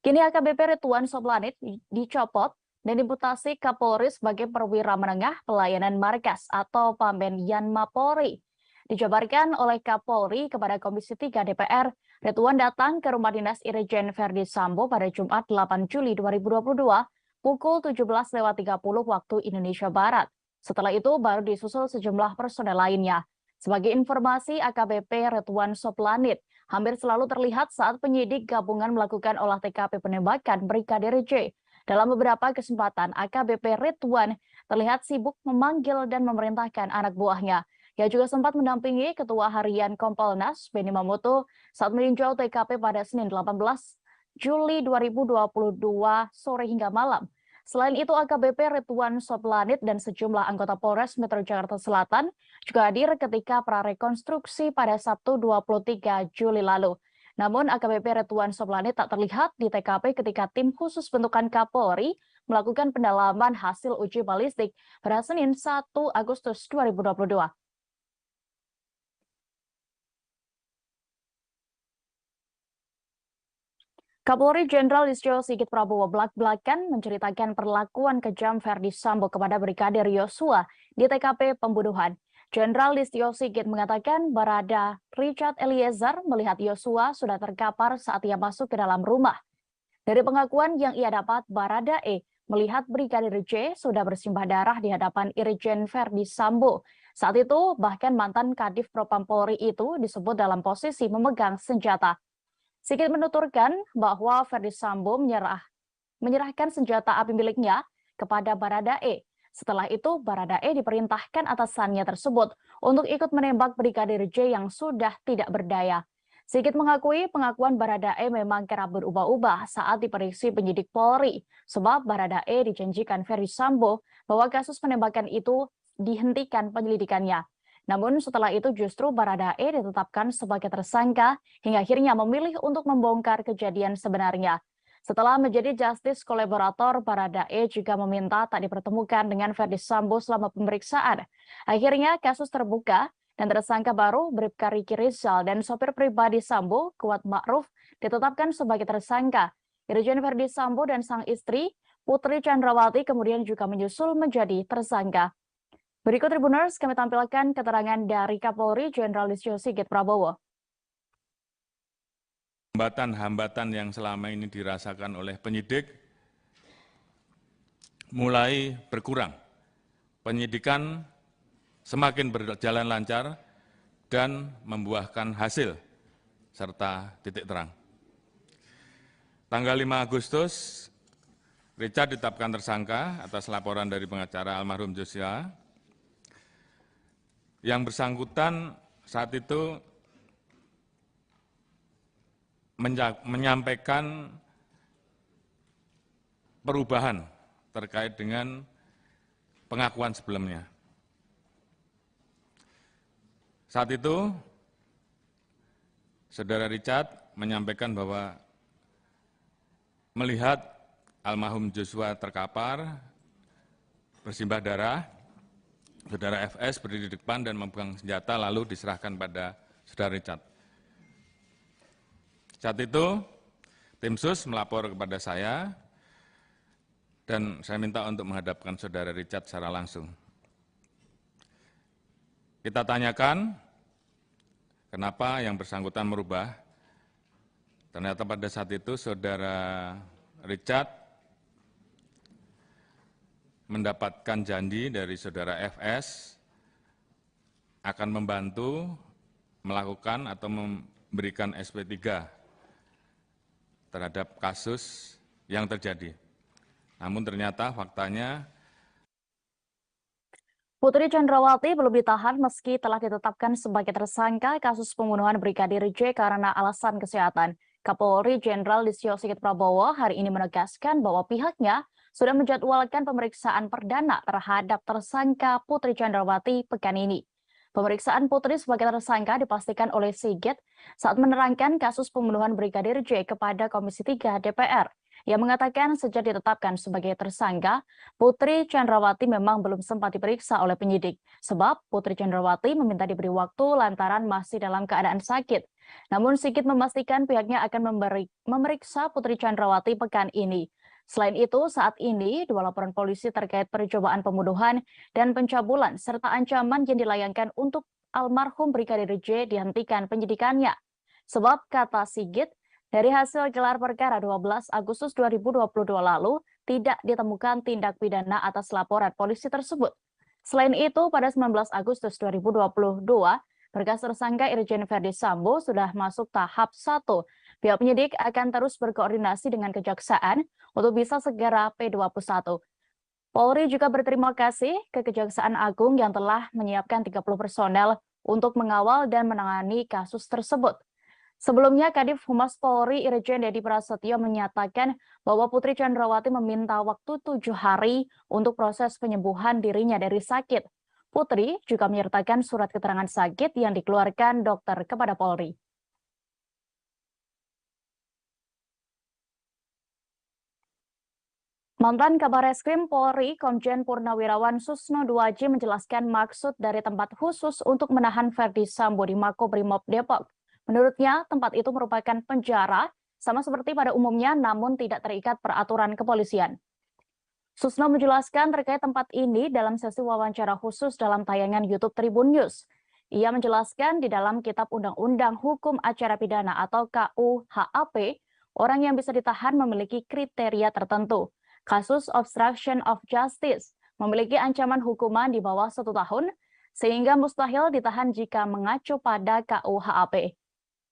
[SPEAKER 1] Kini AKBP Ridwan Soplanit dicopot dan dimutasi Kapolri sebagai perwira menengah pelayanan markas atau Pamben Yanma Polri. Dijabarkan oleh Kapolri kepada Komisi 3 DPR, Ridwan datang ke rumah dinas Irjen Ferdi Sambo pada Jumat 8 Juli 2022 pukul 17.30 waktu Indonesia Barat. Setelah itu baru disusul sejumlah personel lainnya. Sebagai informasi, AKBP Ridwan Soplanit hampir selalu terlihat saat penyidik gabungan melakukan olah TKP penembakan Brigadir J. Dalam beberapa kesempatan, AKBP Ridwan terlihat sibuk memanggil dan memerintahkan anak buahnya. Ia juga sempat mendampingi Ketua Harian Kompolnas, Benny Mamoto, saat meninjau TKP pada Senin 18 Juli 2022 sore hingga malam. Selain itu, AKBP Ridwan Soplanit dan sejumlah anggota Polres Metro Jakarta Selatan juga hadir ketika prarekonstruksi pada Sabtu 23 Juli lalu. Namun, AKBP Ridwan Soplanit tak terlihat di TKP ketika tim khusus bentukan Kapolri melakukan pendalaman hasil uji balistik pada Senin 1 Agustus 2022. Kapolri Jenderal Listio Sigit Prabowo belak-belakan menceritakan perlakuan kejam Verdi Sambo kepada Brigadir Yosua di TKP pembunuhan. Jenderal Listio Sigit mengatakan Barada Richard Eliezer melihat Yosua sudah terkapar saat ia masuk ke dalam rumah. Dari pengakuan yang ia dapat, Barada E melihat Brigadir J sudah bersimbah darah di hadapan Irjen Verdi Sambo. Saat itu, bahkan mantan Kadif Propam Polri itu disebut dalam posisi memegang senjata. Sigit menuturkan bahwa Verdi Sambo menyerahkan senjata api miliknya kepada Barada E. Setelah itu, Barada E diperintahkan atasannya tersebut untuk ikut menembak Brigadir J yang sudah tidak berdaya. Sigit mengakui pengakuan Barada E memang kerap berubah-ubah saat diperiksa penyidik Polri, sebab Barada E dijanjikan Verdi Sambo bahwa kasus penembakan itu dihentikan penyelidikannya. Namun setelah itu justru Barada E ditetapkan sebagai tersangka hingga akhirnya memilih untuk membongkar kejadian sebenarnya. Setelah menjadi justice kolaborator, Barada E juga meminta tak dipertemukan dengan Verdi Sambo selama pemeriksaan. Akhirnya kasus terbuka dan tersangka baru Bribka Riki Rizal dan sopir pribadi Sambo, Kuat Ma'ruf, ditetapkan sebagai tersangka. Irjen Verdi Sambo dan sang istri, Putri Chandrawati, kemudian juga menyusul menjadi tersangka. Berikut Tribuners, kami tampilkan keterangan dari Kapolri Jenderal Listio Sigit Prabowo.
[SPEAKER 4] Hambatan-hambatan yang selama ini dirasakan oleh penyidik mulai berkurang. Penyidikan semakin berjalan lancar dan membuahkan hasil serta titik terang. Tanggal 5 Agustus, Richard ditetapkan tersangka atas laporan dari pengacara almarhum Joshua. Yang bersangkutan saat itu menyampaikan perubahan terkait dengan pengakuan sebelumnya. Saat itu, Saudara Richard menyampaikan bahwa melihat almarhum Joshua terkapar, bersimbah darah, Saudara FS berdiri di depan dan memegang senjata lalu diserahkan pada Saudara Richard. Saat itu, tim sus melapor kepada saya dan saya minta untuk menghadapkan Saudara Richard secara langsung. Kita tanyakan kenapa yang bersangkutan merubah. Ternyata pada saat itu Saudara Richard mendapatkan janji dari Saudara FS akan membantu melakukan atau memberikan SP3 terhadap kasus yang terjadi. Namun ternyata faktanya
[SPEAKER 1] Putri Chandrawati belum ditahan meski telah ditetapkan sebagai tersangka kasus pembunuhan Brigadir J karena alasan kesehatan. Kapolri Jenderal Listio Sigit Prabowo hari ini menegaskan bahwa pihaknya sudah menjadwalkan pemeriksaan perdana terhadap tersangka Putri Chandrawati pekan ini. Pemeriksaan Putri sebagai tersangka dipastikan oleh Sigit saat menerangkan kasus pembunuhan Brigadir J kepada Komisi 3 DPR. Ia mengatakan sejak ditetapkan sebagai tersangka, Putri Chandrawati memang belum sempat diperiksa oleh penyidik. Sebab Putri Chandrawati meminta diberi waktu lantaran masih dalam keadaan sakit. Namun Sigit memastikan pihaknya akan memeriksa Putri Chandrawati pekan ini. Selain itu, saat ini dua laporan polisi terkait percobaan pembunuhan dan pencabulan serta ancaman yang dilayangkan untuk almarhum Brigadir J dihentikan penyidikannya. Sebab kata Sigit, dari hasil gelar perkara 12 Agustus 2022 lalu tidak ditemukan tindak pidana atas laporan polisi tersebut. Selain itu, pada 19 Agustus 2022, berkas tersangka Irjen Verdi Sambo sudah masuk tahap 1. Pihak penyidik akan terus berkoordinasi dengan Kejaksaan untuk bisa segera P21. Polri juga berterima kasih ke Kejaksaan Agung yang telah menyiapkan 30 personel untuk mengawal dan menangani kasus tersebut. Sebelumnya, Kadif Humas Polri Irjen Dedi Prasetyo menyatakan bahwa Putri Chandrawati meminta waktu 7 hari untuk proses penyembuhan dirinya dari sakit. Putri juga menyertakan surat keterangan sakit yang dikeluarkan dokter kepada Polri. Mantan Kabar Eskrim Polri, Komjen Purnawirawan Susno Duaji menjelaskan maksud dari tempat khusus untuk menahan Ferdi Sambo di Makobrimob Depok. Menurutnya, tempat itu merupakan penjara, sama seperti pada umumnya, namun tidak terikat peraturan kepolisian. Susno menjelaskan terkait tempat ini dalam sesi wawancara khusus dalam tayangan YouTube Tribun News. Ia menjelaskan di dalam Kitab Undang-Undang Hukum Acara Pidana atau KUHAP, orang yang bisa ditahan memiliki kriteria tertentu. Kasus obstruction of justice memiliki ancaman hukuman di bawah 1 tahun, sehingga mustahil ditahan jika mengacu pada KUHAP.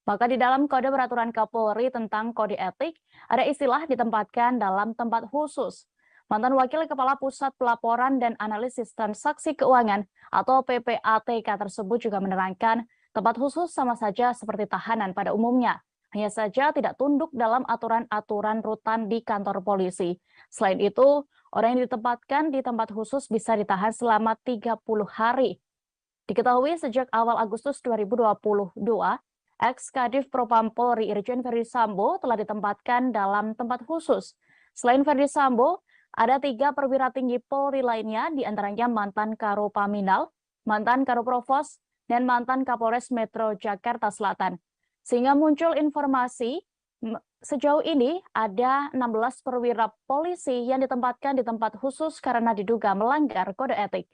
[SPEAKER 1] Maka di dalam Kode Peraturan Kapolri tentang Kode Etik, ada istilah ditempatkan dalam tempat khusus. Mantan Wakil Kepala Pusat Pelaporan dan Analisis Transaksi Keuangan atau PPATK tersebut juga menerangkan tempat khusus sama saja seperti tahanan pada umumnya. Hanya saja tidak tunduk dalam aturan-aturan rutan di kantor polisi. Selain itu, orang yang ditempatkan di tempat khusus bisa ditahan selama 30 hari. Diketahui sejak awal Agustus 2022, ex-Kadif Propam Polri Irjen Ferdi Sambo telah ditempatkan dalam tempat khusus. Selain Ferdi Sambo, ada 3 perwira tinggi Polri lainnya, diantaranya mantan Karopaminal, mantan Karoprovos, dan mantan Kapolres Metro Jakarta Selatan. Sehingga muncul informasi sejauh ini ada 16 perwira polisi yang ditempatkan di tempat khusus karena diduga melanggar kode etik.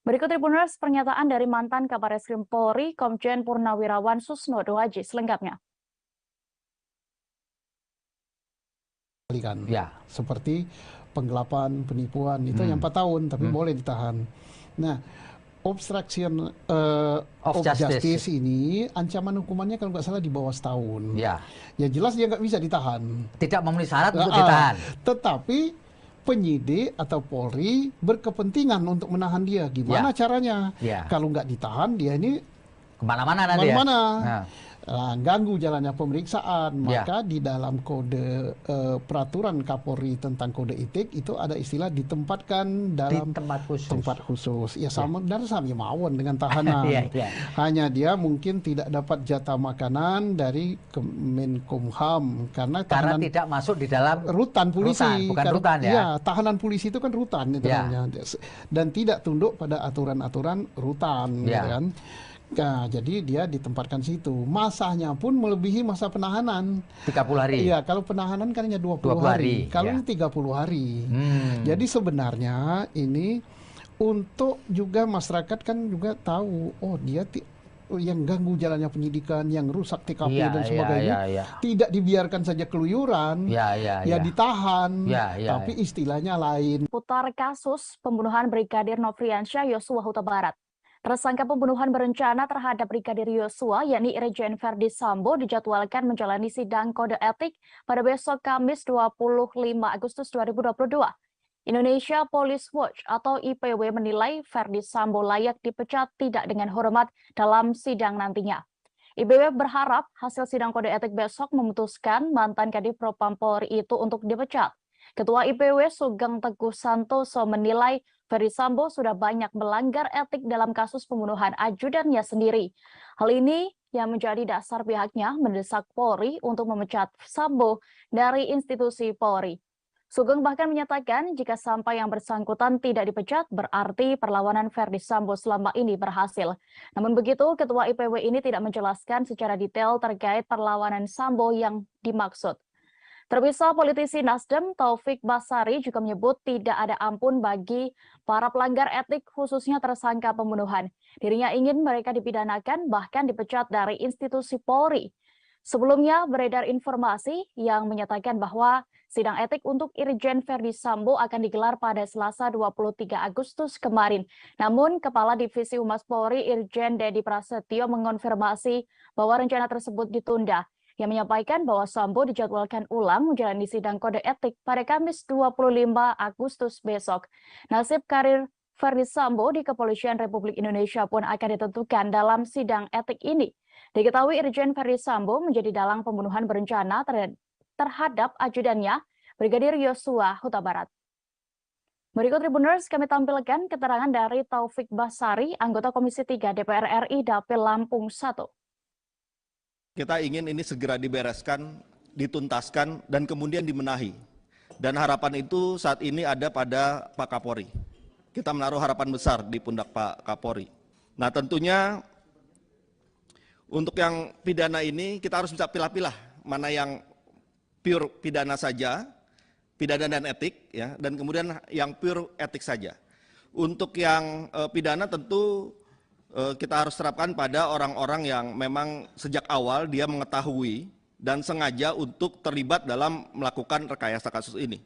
[SPEAKER 1] Berikut Tribuners pernyataan dari mantan Kabar Eskrim Polri, Komjen Purnawirawan Susno Duaji selengkapnya.
[SPEAKER 5] Ya. Seperti penggelapan, penipuan, itu yang 4 tahun, tapi boleh ditahan. Nah, obstruction of justice ini ancaman hukumannya kalau nggak salah di bawah setahun.
[SPEAKER 6] Ya.
[SPEAKER 5] Ya jelas dia nggak bisa ditahan.
[SPEAKER 6] Tidak memenuhi syarat untuk ditahan.
[SPEAKER 5] Tetapi penyidik atau Polri berkepentingan untuk menahan dia. Gimana caranya?
[SPEAKER 6] Ya.
[SPEAKER 5] Kalau nggak ditahan, dia ini
[SPEAKER 6] Kemana-mana nanti ya.
[SPEAKER 5] Ganggu jalannya pemeriksaan. Maka di dalam kode peraturan Kapolri tentang kode etik itu ada istilah ditempatkan dalam tempat khusus. Ya sama dan sama mawon dengan tahanan. Hanya dia mungkin tidak dapat jatah makanan dari Kemenkumham karena
[SPEAKER 6] tidak masuk di dalam
[SPEAKER 5] rutan polisi.
[SPEAKER 6] Bukan rutan ya.
[SPEAKER 5] Ya, tahanan polisi itu kan rutan itu namanya. Dan tidak tunduk pada aturan-aturan rutan, gitu kan. Nah, jadi dia ditempatkan situ. Masanya pun melebihi masa penahanan.
[SPEAKER 6] 30 hari.
[SPEAKER 5] Iya, kalau penahanan kan hanya 20 hari. Kalau ini 30 hari. Jadi sebenarnya ini untuk juga masyarakat kan juga tahu, oh dia yang ganggu jalannya penyidikan, yang rusak TKP dan sebagainya, tidak dibiarkan saja keluyuran, ditahan, tapi istilahnya lain.
[SPEAKER 1] Putar kasus pembunuhan Brigadir Nofriansyah Yosua Huta Barat. Tersangka pembunuhan berencana terhadap Brigadir Yosua, yakni Irjen Ferdi Sambo, dijadwalkan menjalani sidang kode etik pada besok Kamis 25 Agustus 2022. Indonesia Police Watch atau IPW menilai Ferdi Sambo layak dipecat tidak dengan hormat dalam sidang nantinya. IPW berharap hasil sidang kode etik besok memutuskan mantan Kadif Propam Polri itu untuk dipecat. Ketua IPW Sugeng Teguh Santoso menilai Ferdi Sambo sudah banyak melanggar etik dalam kasus pembunuhan ajudannya sendiri. Hal ini yang menjadi dasar pihaknya mendesak Polri untuk memecat Sambo dari institusi Polri. Sugeng bahkan menyatakan jika sampai yang bersangkutan tidak dipecat, berarti perlawanan Ferdi Sambo selama ini berhasil. Namun begitu, Ketua IPW ini tidak menjelaskan secara detail terkait perlawanan Sambo yang dimaksud. Terpisah, politisi Nasdem Taufik Basari juga menyebut tidak ada ampun bagi para pelanggar etik, khususnya tersangka pembunuhan. Dirinya ingin mereka dipidanakan, bahkan dipecat dari institusi Polri. Sebelumnya beredar informasi yang menyatakan bahwa sidang etik untuk Irjen Ferdi Sambo akan digelar pada Selasa 23 Agustus kemarin. Namun, Kepala Divisi Humas Polri Irjen Dedi Prasetyo mengonfirmasi bahwa rencana tersebut ditunda. Yang menyampaikan bahwa Sambo dijadwalkan ulang menjalani sidang kode etik pada Kamis 25 Agustus besok. Nasib karir Ferdi Sambo di Kepolisian Republik Indonesia pun akan ditentukan dalam sidang etik ini. Diketahui Irjen Verdi Sambo menjadi dalang pembunuhan berencana terhadap ajudannya, Brigadir Yosua Huta Barat. Berikut Tribuners kami tampilkan keterangan dari Taufik Basari, anggota Komisi 3 DPR RI Dapil Lampung 1.
[SPEAKER 3] Kita ingin ini segera dibereskan, dituntaskan, dan kemudian dibenahi. Dan harapan itu saat ini ada pada Pak Kapolri. Kita menaruh harapan besar di pundak Pak Kapolri. Nah tentunya untuk yang pidana ini kita harus bisa pilah-pilah mana yang pure pidana saja, pidana dan etik, ya, dan kemudian yang pure etik saja. Untuk yang pidana tentu kita harus terapkan pada orang-orang yang memang sejak awal dia mengetahui dan sengaja untuk terlibat dalam melakukan rekayasa kasus ini.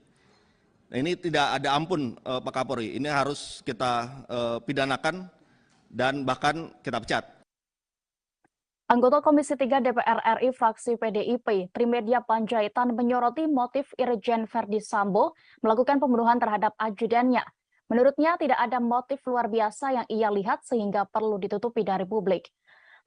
[SPEAKER 3] Nah, ini tidak ada ampun Pak Kapolri, ini harus kita pidanakan dan bahkan kita pecat.
[SPEAKER 1] Anggota Komisi 3 DPR RI fraksi PDIP, Trimedia Panjaitan menyoroti motif Irjen Verdi Sambo melakukan pembunuhan terhadap ajudannya. Menurutnya tidak ada motif luar biasa yang ia lihat sehingga perlu ditutupi dari publik.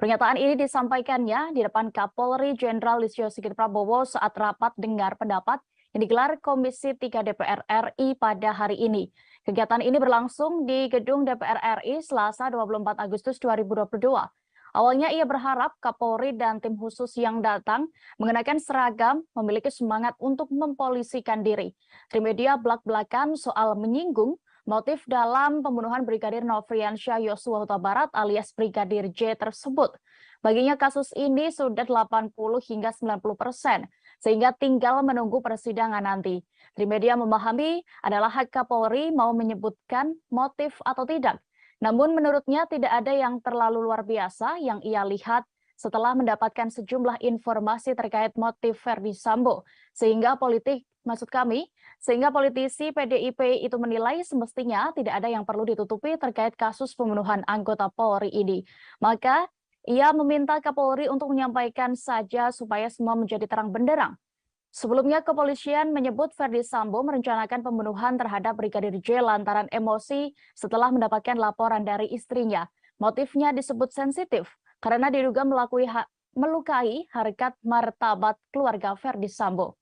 [SPEAKER 1] Pernyataan ini disampaikannya di depan Kapolri Jenderal Listio Sigit Prabowo saat rapat dengar pendapat yang digelar Komisi 3 DPR RI pada hari ini. Kegiatan ini berlangsung di Gedung DPR RI Selasa 24 Agustus 2022. Awalnya ia berharap Kapolri dan tim khusus yang datang mengenakan seragam memiliki semangat untuk mempolisikan diri. Trimedia belak-belakan soal menyinggung motif dalam pembunuhan Brigadir Nofriansyah Yosua Huta Barat alias Brigadir J tersebut. Baginya kasus ini sudah 80 hingga 90%, sehingga tinggal menunggu persidangan nanti. Trimedia memahami adalah hak Kapolri mau menyebutkan motif atau tidak. Namun menurutnya tidak ada yang terlalu luar biasa yang ia lihat setelah mendapatkan sejumlah informasi terkait motif Verdi Sambo. Sehingga politisi PDIP itu menilai semestinya tidak ada yang perlu ditutupi terkait kasus pembunuhan anggota Polri ini. Maka ia meminta Kapolri untuk menyampaikan saja supaya semua menjadi terang benderang. Sebelumnya, kepolisian menyebut Verdi Sambo merencanakan pembunuhan terhadap Brigadir J lantaran emosi setelah mendapatkan laporan dari istrinya. Motifnya disebut sensitif karena diduga melukai harkat martabat keluarga Verdi Sambo.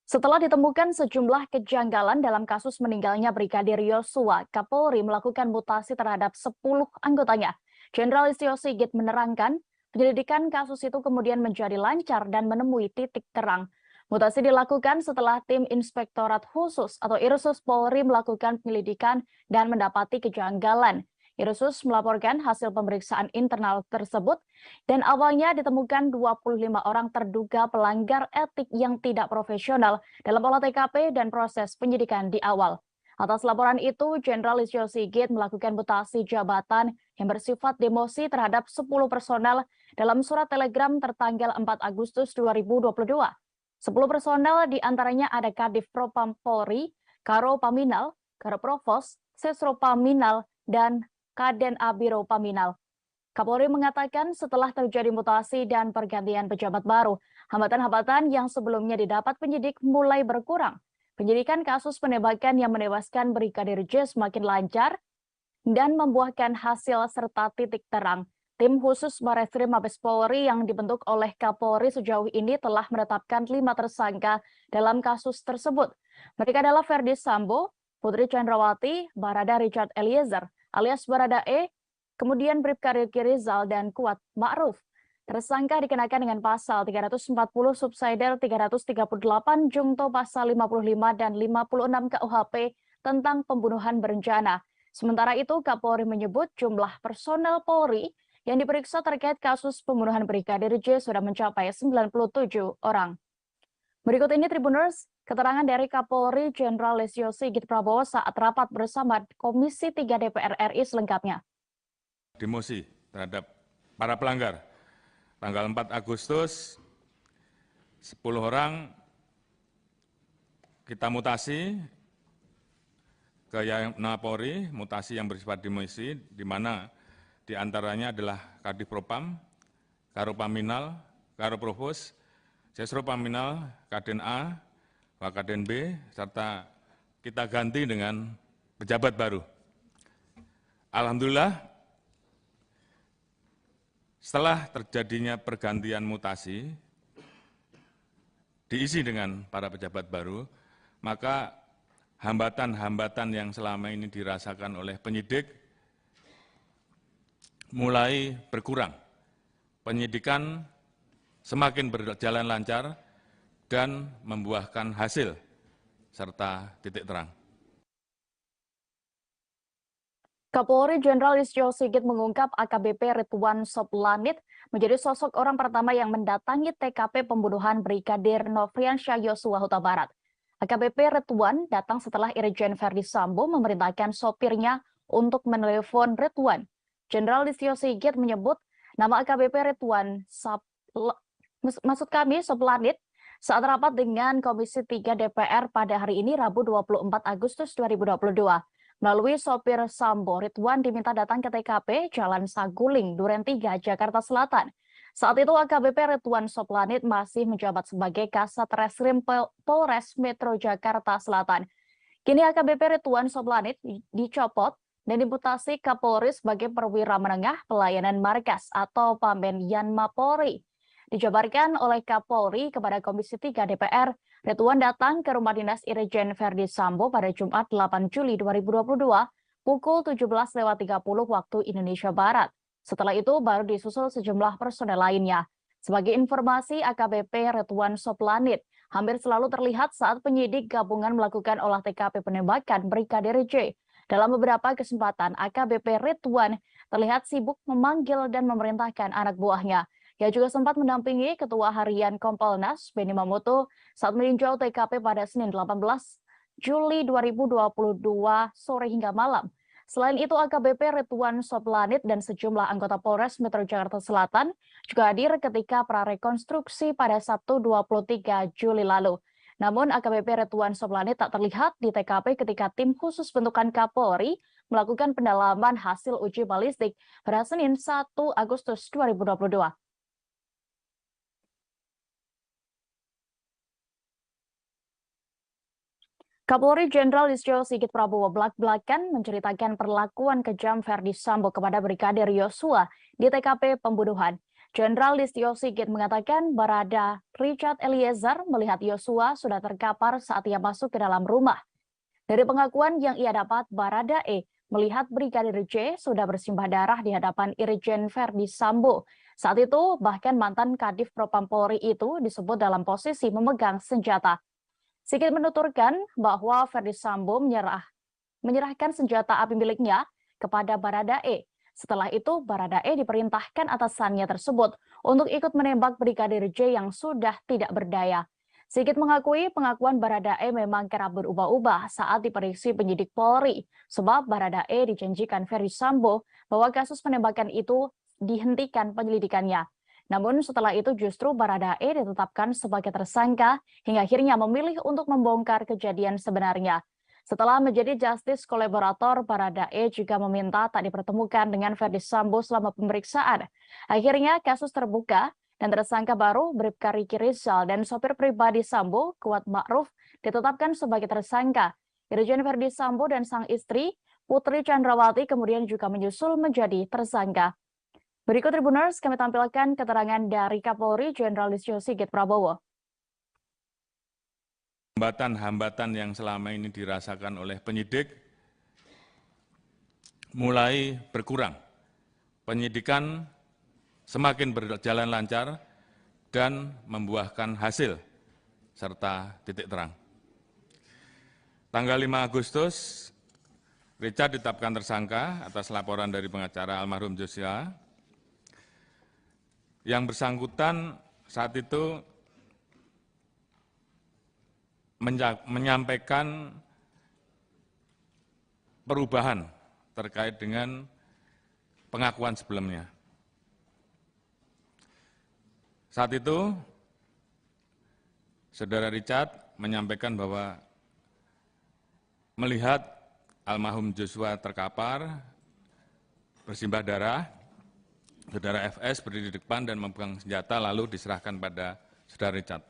[SPEAKER 1] Setelah ditemukan sejumlah kejanggalan dalam kasus meninggalnya Brigadir Yosua, Kapolri melakukan mutasi terhadap 10 anggotanya. Jenderal Listio Sigit menerangkan, penyelidikan kasus itu kemudian menjadi lancar dan menemui titik terang. Mutasi dilakukan setelah tim Inspektorat Khusus atau Irsus Polri melakukan penyelidikan dan mendapati kejanggalan. Irsus melaporkan hasil pemeriksaan internal tersebut dan awalnya ditemukan 25 orang terduga pelanggar etik yang tidak profesional dalam olah TKP dan proses penyidikan di awal. Atas laporan itu, Jenderal Listio Sigit melakukan mutasi jabatan yang bersifat demosi terhadap 10 personel dalam surat telegram tertanggal 4 Agustus 2022. 10 personel diantaranya ada Kadif Propam Polri, Karo Paminal, Karo Provos, Sesro Paminal, dan Kaden Abiro Paminal. Kapolri mengatakan setelah terjadi mutasi dan pergantian pejabat baru, hambatan-hambatan yang sebelumnya didapat penyidik mulai berkurang. Penyidikan kasus penembakan yang menewaskan Brigadir J semakin lancar dan membuahkan hasil serta titik terang. Tim khusus Bareskrim Mabes Polri yang dibentuk oleh Kapolri sejauh ini telah menetapkan 5 tersangka dalam kasus tersebut. Mereka adalah Verdi Sambo, Putri Chandrawati, Barada Richard Eliezer alias Barada E, kemudian Bribka Riki Rizal dan Kuat Ma'ruf. Tersangka dikenakan dengan pasal 340 subsidiar 338 jungto pasal 55 dan 56 KUHP tentang pembunuhan berencana. Sementara itu Kapolri menyebut jumlah personel Polri yang diperiksa terkait kasus pembunuhan Brigadir J sudah mencapai 97 orang. Berikut ini Tribuners, keterangan dari Kapolri Jenderal Listio Sigit Prabowo saat rapat bersama Komisi 3 DPR RI selengkapnya.
[SPEAKER 4] Demosi terhadap para pelanggar. Tanggal 4 Agustus, 10 orang kita mutasi ke Polri, mutasi yang bersifat demosi, di mana diantaranya adalah Kadif Propam, Karo Paminal, Karo Provos, Sesro Paminal, Kaden A, Wakaden B, serta kita ganti dengan pejabat baru. Alhamdulillah, setelah terjadinya pergantian mutasi, diisi dengan para pejabat baru, maka hambatan-hambatan yang selama ini dirasakan oleh penyidik mulai berkurang. Penyidikan semakin berjalan lancar dan membuahkan hasil serta titik terang.
[SPEAKER 1] Kapolri Jenderal Listio Sigit mengungkap AKBP Ridwan Soplanit menjadi sosok orang pertama yang mendatangi TKP pembunuhan Brigadir Nofriansyah Yosua Huta Barat. AKBP Ridwan datang setelah Irjen Verdi Sambo memerintahkan sopirnya untuk menelepon Ridwan. Jenderal Listio Sigit menyebut nama AKBP Ridwan Soplanit saat rapat dengan Komisi 3 DPR pada hari ini Rabu 24 Agustus 2022. Melalui sopir Sambo, Ridwan diminta datang ke TKP Jalan Saguling, Duren 3, Jakarta Selatan. Saat itu AKBP Ridwan Soplanit masih menjabat sebagai Kasat Reskrim Polres Metro Jakarta Selatan. Kini AKBP Ridwan Soplanit dicopot dan dimutasi Kapolri sebagai perwira menengah pelayanan markas atau Pamben Yanma Polri. Dijabarkan oleh Kapolri kepada Komisi 3 DPR, Ridwan datang ke rumah dinas Irjen Verdi Sambo pada Jumat 8 Juli 2022 pukul 17.30 waktu Indonesia Barat. Setelah itu baru disusul sejumlah personel lainnya. Sebagai informasi, AKBP Ridwan Soplanit hampir selalu terlihat saat penyidik gabungan melakukan olah TKP penembakan Brigadir J. Dalam beberapa kesempatan, AKBP Ridwan terlihat sibuk memanggil dan memerintahkan anak buahnya. Ia juga sempat mendampingi Ketua Harian Kompolnas, Benny Mamoto, saat meninjau TKP pada Senin 18 Juli 2022 sore hingga malam. Selain itu, AKBP Ridwan Soplanit dan sejumlah anggota Polres Metro Jakarta Selatan juga hadir ketika prarekonstruksi pada Sabtu 23 Juli lalu. Namun AKBP Ridwan Soplanit tak terlihat di TKP ketika tim khusus bentukan Kapolri melakukan pendalaman hasil uji balistik pada Senin 1 Agustus 2022. Kapolri Jenderal Listio Sigit Prabowo belak-belakan menceritakan perlakuan kejam Verdi Sambo kepada Brigadir Yosua di TKP pembunuhan. Jenderal Listio Sigit mengatakan Barada Richard Eliezer melihat Yosua sudah terkapar saat ia masuk ke dalam rumah. Dari pengakuan yang ia dapat, Barada E melihat Brigadir J sudah bersimbah darah di hadapan Irjen Verdi Sambo. Saat itu, bahkan mantan Kadif Propam Polri itu disebut dalam posisi memegang senjata. Sigit menuturkan bahwa Verdi Sambo menyerahkan senjata api miliknya kepada Barada E. Setelah itu, Barada E diperintahkan atasannya tersebut untuk ikut menembak Brigadir J yang sudah tidak berdaya. Sigit mengakui pengakuan Barada E memang kerap berubah-ubah saat diperiksa penyidik Polri, sebab Barada E dijanjikan Verdi Sambo bahwa kasus penembakan itu dihentikan penyelidikannya. Namun setelah itu justru Barada E ditetapkan sebagai tersangka hingga akhirnya memilih untuk membongkar kejadian sebenarnya. Setelah menjadi justice kolaborator, Barada E juga meminta tak dipertemukan dengan Verdi Sambo selama pemeriksaan. Akhirnya kasus terbuka dan tersangka baru Bribka Riki Rizal dan sopir pribadi Sambo, Kuat Ma'ruf, ditetapkan sebagai tersangka. Irjen Verdi Sambo dan sang istri, Putri Chandrawati, kemudian juga menyusul menjadi tersangka. Berikut Tribuners, kami tampilkan keterangan dari Kapolri Jenderal Listio Sigit Prabowo.
[SPEAKER 4] Hambatan-hambatan yang selama ini dirasakan oleh penyidik mulai berkurang. Penyidikan semakin berjalan lancar dan membuahkan hasil serta titik terang. Tanggal 5 Agustus, Richard ditetapkan tersangka atas laporan dari pengacara almarhum Joshua. Yang bersangkutan saat itu menyampaikan perubahan terkait dengan pengakuan sebelumnya. Saat itu, Saudara Richard menyampaikan bahwa melihat almarhum Joshua terkapar, bersimbah darah, Saudara FS berdiri di depan dan memegang senjata lalu diserahkan pada Saudara Richard.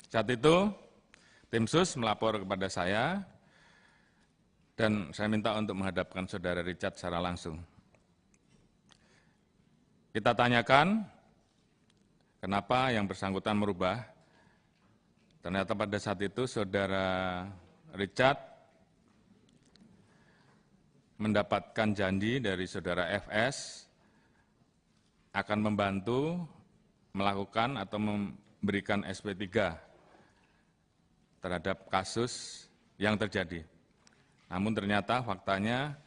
[SPEAKER 4] Saat itu, tim sus melapor kepada saya Dan saya minta untuk menghadapkan Saudara Richard secara langsung. Kita tanyakan, kenapa yang bersangkutan merubah? Ternyata pada saat itu Saudara Richard mendapatkan janji dari Saudara FS akan membantu melakukan atau memberikan SP3 terhadap kasus yang terjadi. Namun ternyata faktanya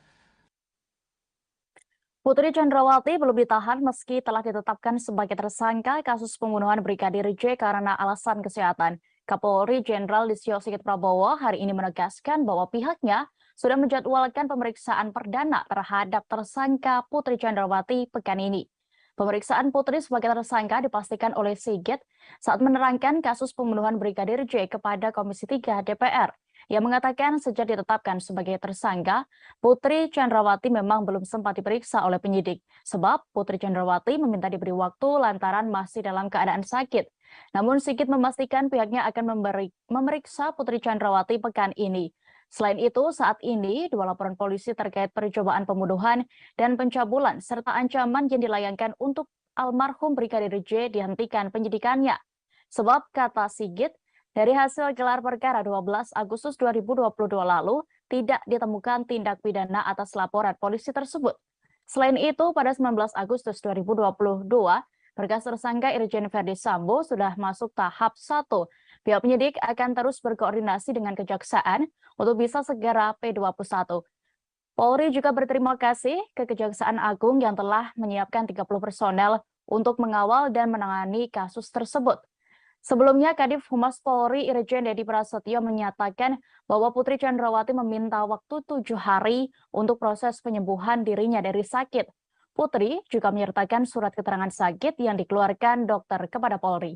[SPEAKER 1] Putri Chandrawati belum ditahan meski telah ditetapkan sebagai tersangka kasus pembunuhan Brigadir J karena alasan kesehatan. Kapolri Jenderal Listio Sigit Prabowo hari ini menegaskan bahwa pihaknya sudah menjadwalkan pemeriksaan perdana terhadap tersangka Putri Chandrawati pekan ini. Pemeriksaan Putri sebagai tersangka dipastikan oleh Sigit saat menerangkan kasus pembunuhan Brigadir J kepada Komisi 3 DPR. Yang mengatakan sejak ditetapkan sebagai tersangka, Putri Chandrawati memang belum sempat diperiksa oleh penyidik. Sebab Putri Chandrawati meminta diberi waktu lantaran masih dalam keadaan sakit. Namun Sigit memastikan pihaknya akan memeriksa Putri Chandrawati pekan ini. Selain itu, saat ini dua laporan polisi terkait percobaan pembunuhan dan pencabulan serta ancaman yang dilayangkan untuk almarhum Brigadir J dihentikan penyidikannya. Sebab kata Sigit, dari hasil gelar perkara 12 Agustus 2022 lalu, tidak ditemukan tindak pidana atas laporan polisi tersebut. Selain itu, pada 19 Agustus 2022, berkas tersangka Irjen Verdi Sambo sudah masuk tahap 1. Pihak penyidik akan terus berkoordinasi dengan Kejaksaan untuk bisa segera P21. Polri juga berterima kasih ke Kejaksaan Agung yang telah menyiapkan 30 personel untuk mengawal dan menangani kasus tersebut. Sebelumnya, Kadif Humas Polri Irjen Dedi Prasetyo menyatakan bahwa Putri Chandrawati meminta waktu 7 hari untuk proses penyembuhan dirinya dari sakit. Putri juga menyertakan surat keterangan sakit yang dikeluarkan dokter kepada Polri.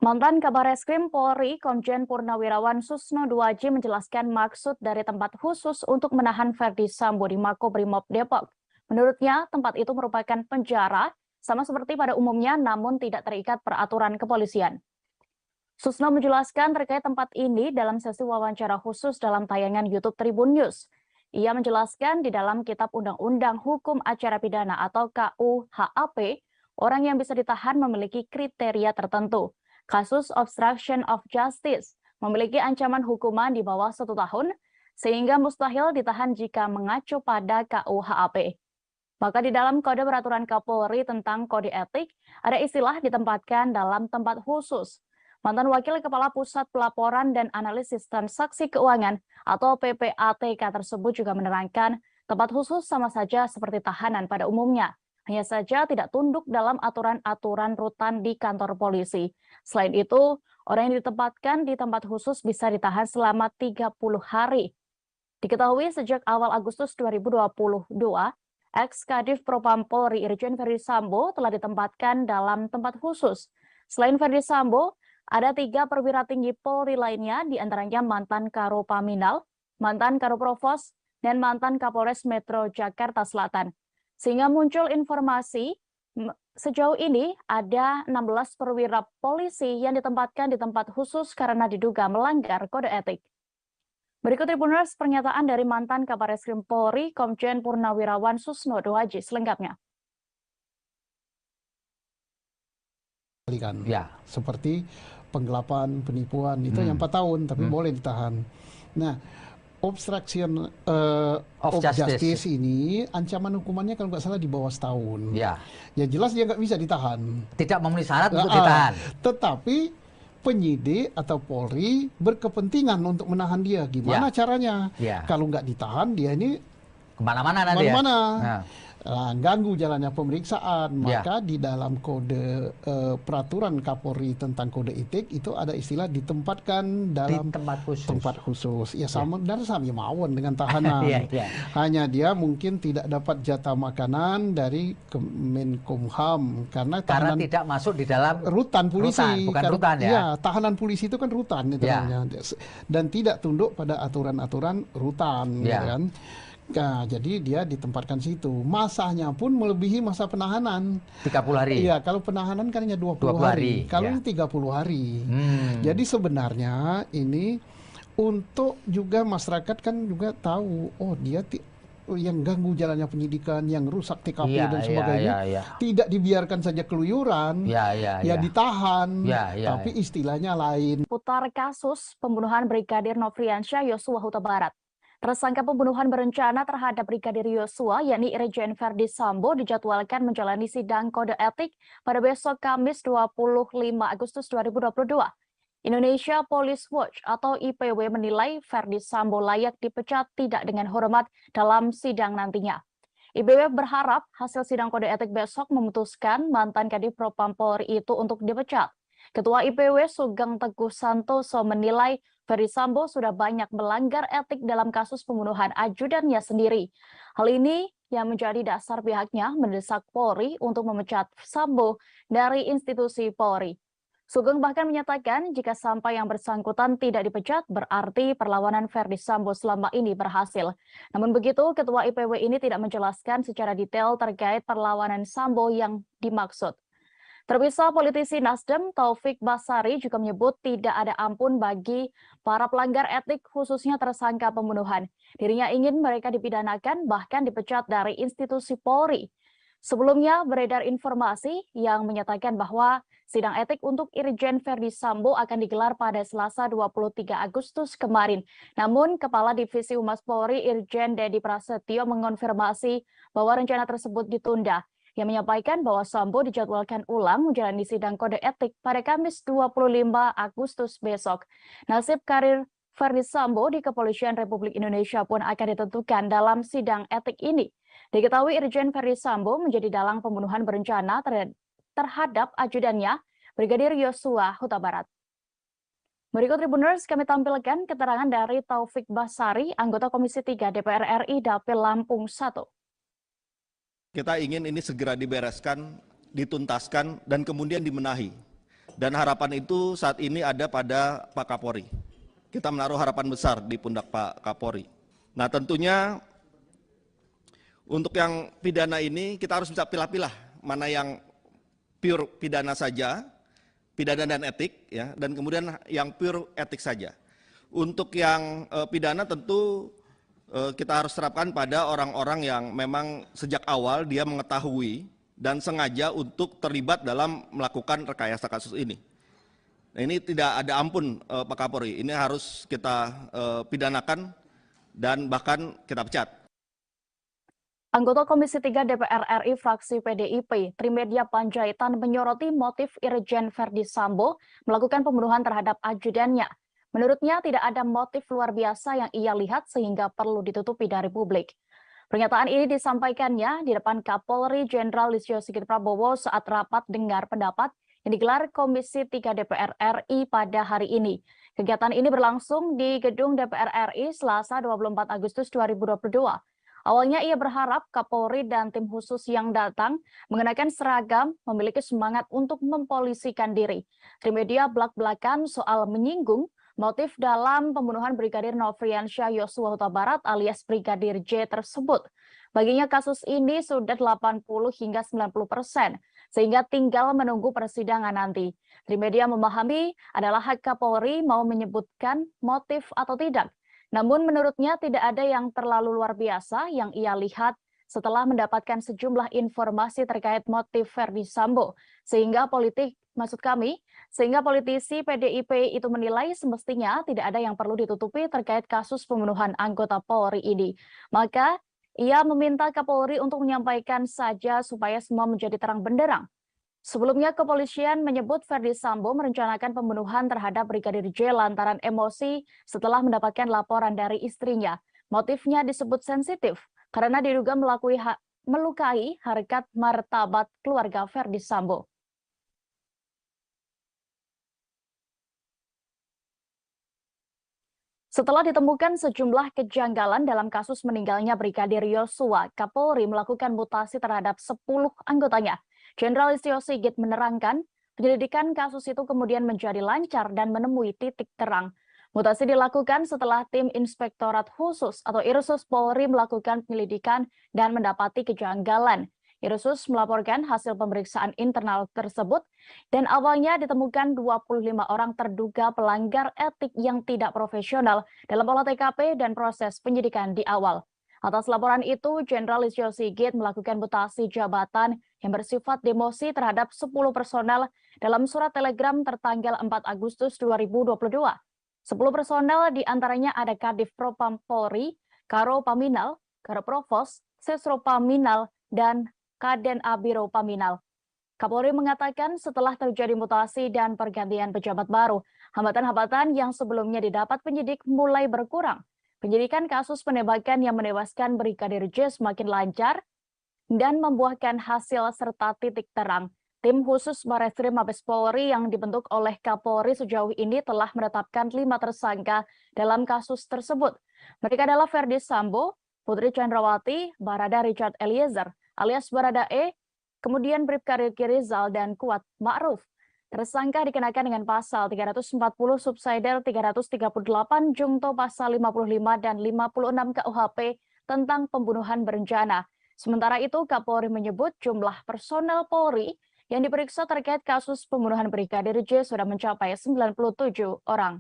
[SPEAKER 1] Mantan Kabar Reskrim Polri, Komjen Purnawirawan Susno Duaji menjelaskan maksud dari tempat khusus untuk menahan Verdi Sambo di Makobrimob Depok. Menurutnya, tempat itu merupakan penjara, sama seperti pada umumnya, namun tidak terikat peraturan kepolisian. Susno menjelaskan terkait tempat ini dalam sesi wawancara khusus dalam tayangan YouTube Tribun News. Ia menjelaskan di dalam Kitab Undang-Undang Hukum Acara Pidana atau KUHAP, orang yang bisa ditahan memiliki kriteria tertentu. Kasus obstruction of justice memiliki ancaman hukuman di bawah 1 tahun, sehingga mustahil ditahan jika mengacu pada KUHAP. Maka di dalam Kode Peraturan Kapolri tentang Kode Etik, ada istilah ditempatkan dalam tempat khusus. Mantan Wakil Kepala Pusat Pelaporan dan Analisis Transaksi Keuangan atau PPATK tersebut juga menerangkan tempat khusus sama saja seperti tahanan pada umumnya. Hanya saja tidak tunduk dalam aturan-aturan rutan di kantor polisi. Selain itu, orang yang ditempatkan di tempat khusus bisa ditahan selama 30 hari. Diketahui sejak awal Agustus 2022, ex-Kadif Propam Polri Irjen Verdi Sambo telah ditempatkan dalam tempat khusus. Selain Verdi Sambo, ada 3 perwira tinggi Polri lainnya, diantaranya mantan Karopaminal, mantan Karoprovos, dan mantan Kapolres Metro Jakarta Selatan. Sehingga muncul informasi, sejauh ini ada 16 perwira polisi yang ditempatkan di tempat khusus karena diduga melanggar kode etik. Berikut Tribuners pernyataan dari mantan Kabar Reskrim Polri, Komjen Purnawirawan Susno Duaji selengkapnya.
[SPEAKER 5] Ya. Seperti penggelapan, penipuan, itu yang 4 tahun, tapi boleh ditahan. Nah, obstruction of justice ini, ancaman hukumannya kalau nggak salah di bawah setahun.
[SPEAKER 6] Ya.
[SPEAKER 5] Ya jelas dia nggak bisa ditahan.
[SPEAKER 6] Tidak memenuhi syarat untuk ditahan.
[SPEAKER 5] Tetapi penyidik atau Polri berkepentingan untuk menahan dia. Gimana caranya? Kalau nggak ditahan, dia ini
[SPEAKER 6] kemana-mana nanti
[SPEAKER 5] ganggu jalannya pemeriksaan. Maka di dalam kode peraturan Kapolri tentang kode etik itu ada istilah ditempatkan dalam tempat khusus. Ya sama dan sama mawon dengan tahanan. Hanya dia mungkin tidak dapat jatah makanan dari Kemenkumham karena tidak masuk di dalam rutan polisi.
[SPEAKER 6] Bukan rutan ya.
[SPEAKER 5] Tahanan polisi itu kan rutan itu namanya. Dan tidak tunduk pada aturan-aturan rutan, kan. Nah, jadi dia ditempatkan situ. Masanya pun melebihi masa penahanan.
[SPEAKER 6] 30 hari.
[SPEAKER 5] Iya, kalau penahanan kan hanya 20
[SPEAKER 6] 20 hari,
[SPEAKER 5] Kalau
[SPEAKER 6] ya.
[SPEAKER 5] ini 30 hari.
[SPEAKER 6] Hmm.
[SPEAKER 5] Jadi sebenarnya ini untuk juga masyarakat kan juga tahu, oh dia yang ganggu jalannya penyidikan, yang rusak TKP
[SPEAKER 6] Iya,
[SPEAKER 5] dan
[SPEAKER 6] iya,
[SPEAKER 5] sebagainya,
[SPEAKER 6] iya, iya.
[SPEAKER 5] tidak dibiarkan saja keluyuran,
[SPEAKER 6] Ya,
[SPEAKER 5] ya ditahan,
[SPEAKER 6] Ya.
[SPEAKER 5] tapi istilahnya lain.
[SPEAKER 1] Putar kasus pembunuhan Brigadir Nofriansyah Yosua Huta Barat. Tersangka pembunuhan berencana terhadap Brigadir Yosua, yakni Irjen Verdi Sambo, dijadwalkan menjalani sidang kode etik pada besok Kamis 25 Agustus 2022. Indonesia Police Watch atau IPW menilai Verdi Sambo layak dipecat tidak dengan hormat dalam sidang nantinya. IPW berharap hasil sidang kode etik besok memutuskan mantan Kadif Propam Polri itu untuk dipecat. Ketua IPW Sugeng Teguh Santoso menilai Verdi Sambo sudah banyak melanggar etik dalam kasus pembunuhan ajudannya sendiri. Hal ini yang menjadi dasar pihaknya mendesak Polri untuk memecat Sambo dari institusi Polri. Sugeng bahkan menyatakan jika sampai yang bersangkutan tidak dipecat, berarti perlawanan Verdi Sambo selama ini berhasil. Namun begitu, Ketua IPW ini tidak menjelaskan secara detail terkait perlawanan Sambo yang dimaksud. Terpisah, politisi Nasdem Taufik Basari juga menyebut tidak ada ampun bagi para pelanggar etik khususnya tersangka pembunuhan. Dirinya ingin mereka dipidanakan bahkan dipecat dari institusi Polri. Sebelumnya beredar informasi yang menyatakan bahwa sidang etik untuk Irjen Verdi Sambo akan digelar pada Selasa 23 Agustus kemarin. Namun Kepala Divisi Humas Polri Irjen Dedi Prasetyo mengonfirmasi bahwa rencana tersebut ditunda. Yang menyampaikan bahwa Sambo dijadwalkan ulang menjalani sidang kode etik pada Kamis 25 Agustus besok. Nasib karir Verdi Sambo di Kepolisian Republik Indonesia pun akan ditentukan dalam sidang etik ini. Diketahui Irjen Verdi Sambo menjadi dalang pembunuhan berencana terhadap ajudannya, Brigadir Yosua Huta Barat. Berikut Tribuners kami tampilkan keterangan dari Taufik Basari, anggota Komisi 3 DPR RI Dapil Lampung 1.
[SPEAKER 3] Kita ingin ini segera dibereskan, dituntaskan, dan kemudian dimenahi. Dan harapan itu saat ini ada pada Pak Kapolri. Kita menaruh harapan besar di pundak Pak Kapolri. Nah tentunya untuk yang pidana ini kita harus bisa pilah-pilah mana yang pure pidana saja, pidana dan etik, ya, dan kemudian yang pure etik saja. Untuk yang pidana tentu kita harus terapkan pada orang-orang yang memang sejak awal dia mengetahui dan sengaja untuk terlibat dalam melakukan rekayasa kasus ini. Nah, ini tidak ada ampun Pak Kapolri, ini harus kita pidanakan dan bahkan kita pecat.
[SPEAKER 1] Anggota Komisi 3 DPR RI fraksi PDIP, Trimedia Panjaitan menyoroti motif Irjen Verdi Sambo melakukan pembunuhan terhadap ajudannya. Menurutnya tidak ada motif luar biasa yang ia lihat sehingga perlu ditutupi dari publik. Pernyataan ini disampaikannya di depan Kapolri Jenderal Listio Sigit Prabowo saat rapat dengar pendapat yang digelar Komisi 3 DPR RI pada hari ini. Kegiatan ini berlangsung di Gedung DPR RI Selasa 24 Agustus 2022. Awalnya ia berharap Kapolri dan tim khusus yang datang mengenakan seragam memiliki semangat untuk mempolisikan diri. Trimedia belak-belakan soal menyinggung motif dalam pembunuhan Brigadir Nofriansyah Yosua Huta Barat alias Brigadir J tersebut. Baginya kasus ini sudah 80 hingga 90%, sehingga tinggal menunggu persidangan nanti. Trimedia memahami adalah hak Kapolri mau menyebutkan motif atau tidak. Namun menurutnya tidak ada yang terlalu luar biasa yang ia lihat setelah mendapatkan sejumlah informasi terkait motif Verdi Sambo. Sehingga politisi PDIP itu menilai semestinya tidak ada yang perlu ditutupi terkait kasus pembunuhan anggota Polri ini. Maka ia meminta Kapolri untuk menyampaikan saja supaya semua menjadi terang benderang. Sebelumnya kepolisian menyebut Verdi Sambo merencanakan pembunuhan terhadap Brigadir J lantaran emosi setelah mendapatkan laporan dari istrinya. Motifnya disebut sensitif karena diduga melukai harkat martabat keluarga Verdi Sambo. Setelah ditemukan sejumlah kejanggalan dalam kasus meninggalnya Brigadir Yosua, Kapolri melakukan mutasi terhadap 10 anggotanya. Jenderal Listio Sigit menerangkan, penyelidikan kasus itu kemudian menjadi lancar dan menemui titik terang. Mutasi dilakukan setelah tim Inspektorat Khusus atau Irsus Polri melakukan penyelidikan dan mendapati kejanggalan. Irsus melaporkan hasil pemeriksaan internal tersebut dan awalnya ditemukan 25 orang terduga pelanggar etik yang tidak profesional dalam olah TKP dan proses penyidikan di awal. Atas laporan itu, Jenderal Listio Sigit melakukan mutasi jabatan yang bersifat demosi terhadap 10 personel dalam surat telegram tertanggal 4 Agustus 2022. 10 personel diantaranya ada Kadif Propam Polri, Karo Paminal, Karo Provos, Sesro Paminal, dan Kaden Abiro Paminal. Kapolri mengatakan setelah terjadi mutasi dan pergantian pejabat baru, hambatan-hambatan yang sebelumnya didapat penyidik mulai berkurang. Penyidikan kasus penembakan yang menewaskan Brigadir J semakin lancar dan membuahkan hasil serta titik terang. Tim khusus Barreskrim Mabes Polri yang dibentuk oleh Kapolri sejauh ini telah menetapkan 5 tersangka dalam kasus tersebut. Mereka adalah Ferdi Sambo, Putri Chandrawati, Barada Richard Eliezer, alias Barada E, kemudian Bribka Riki Rizal, dan Kuat Ma'ruf. Tersangka dikenakan dengan pasal 340 subsidiar 338 Jungto pasal 55 dan 56 KUHP tentang pembunuhan berencana. Sementara itu, Kapolri menyebut jumlah personel Polri yang diperiksa terkait kasus pembunuhan Brigadir J sudah mencapai 97 orang.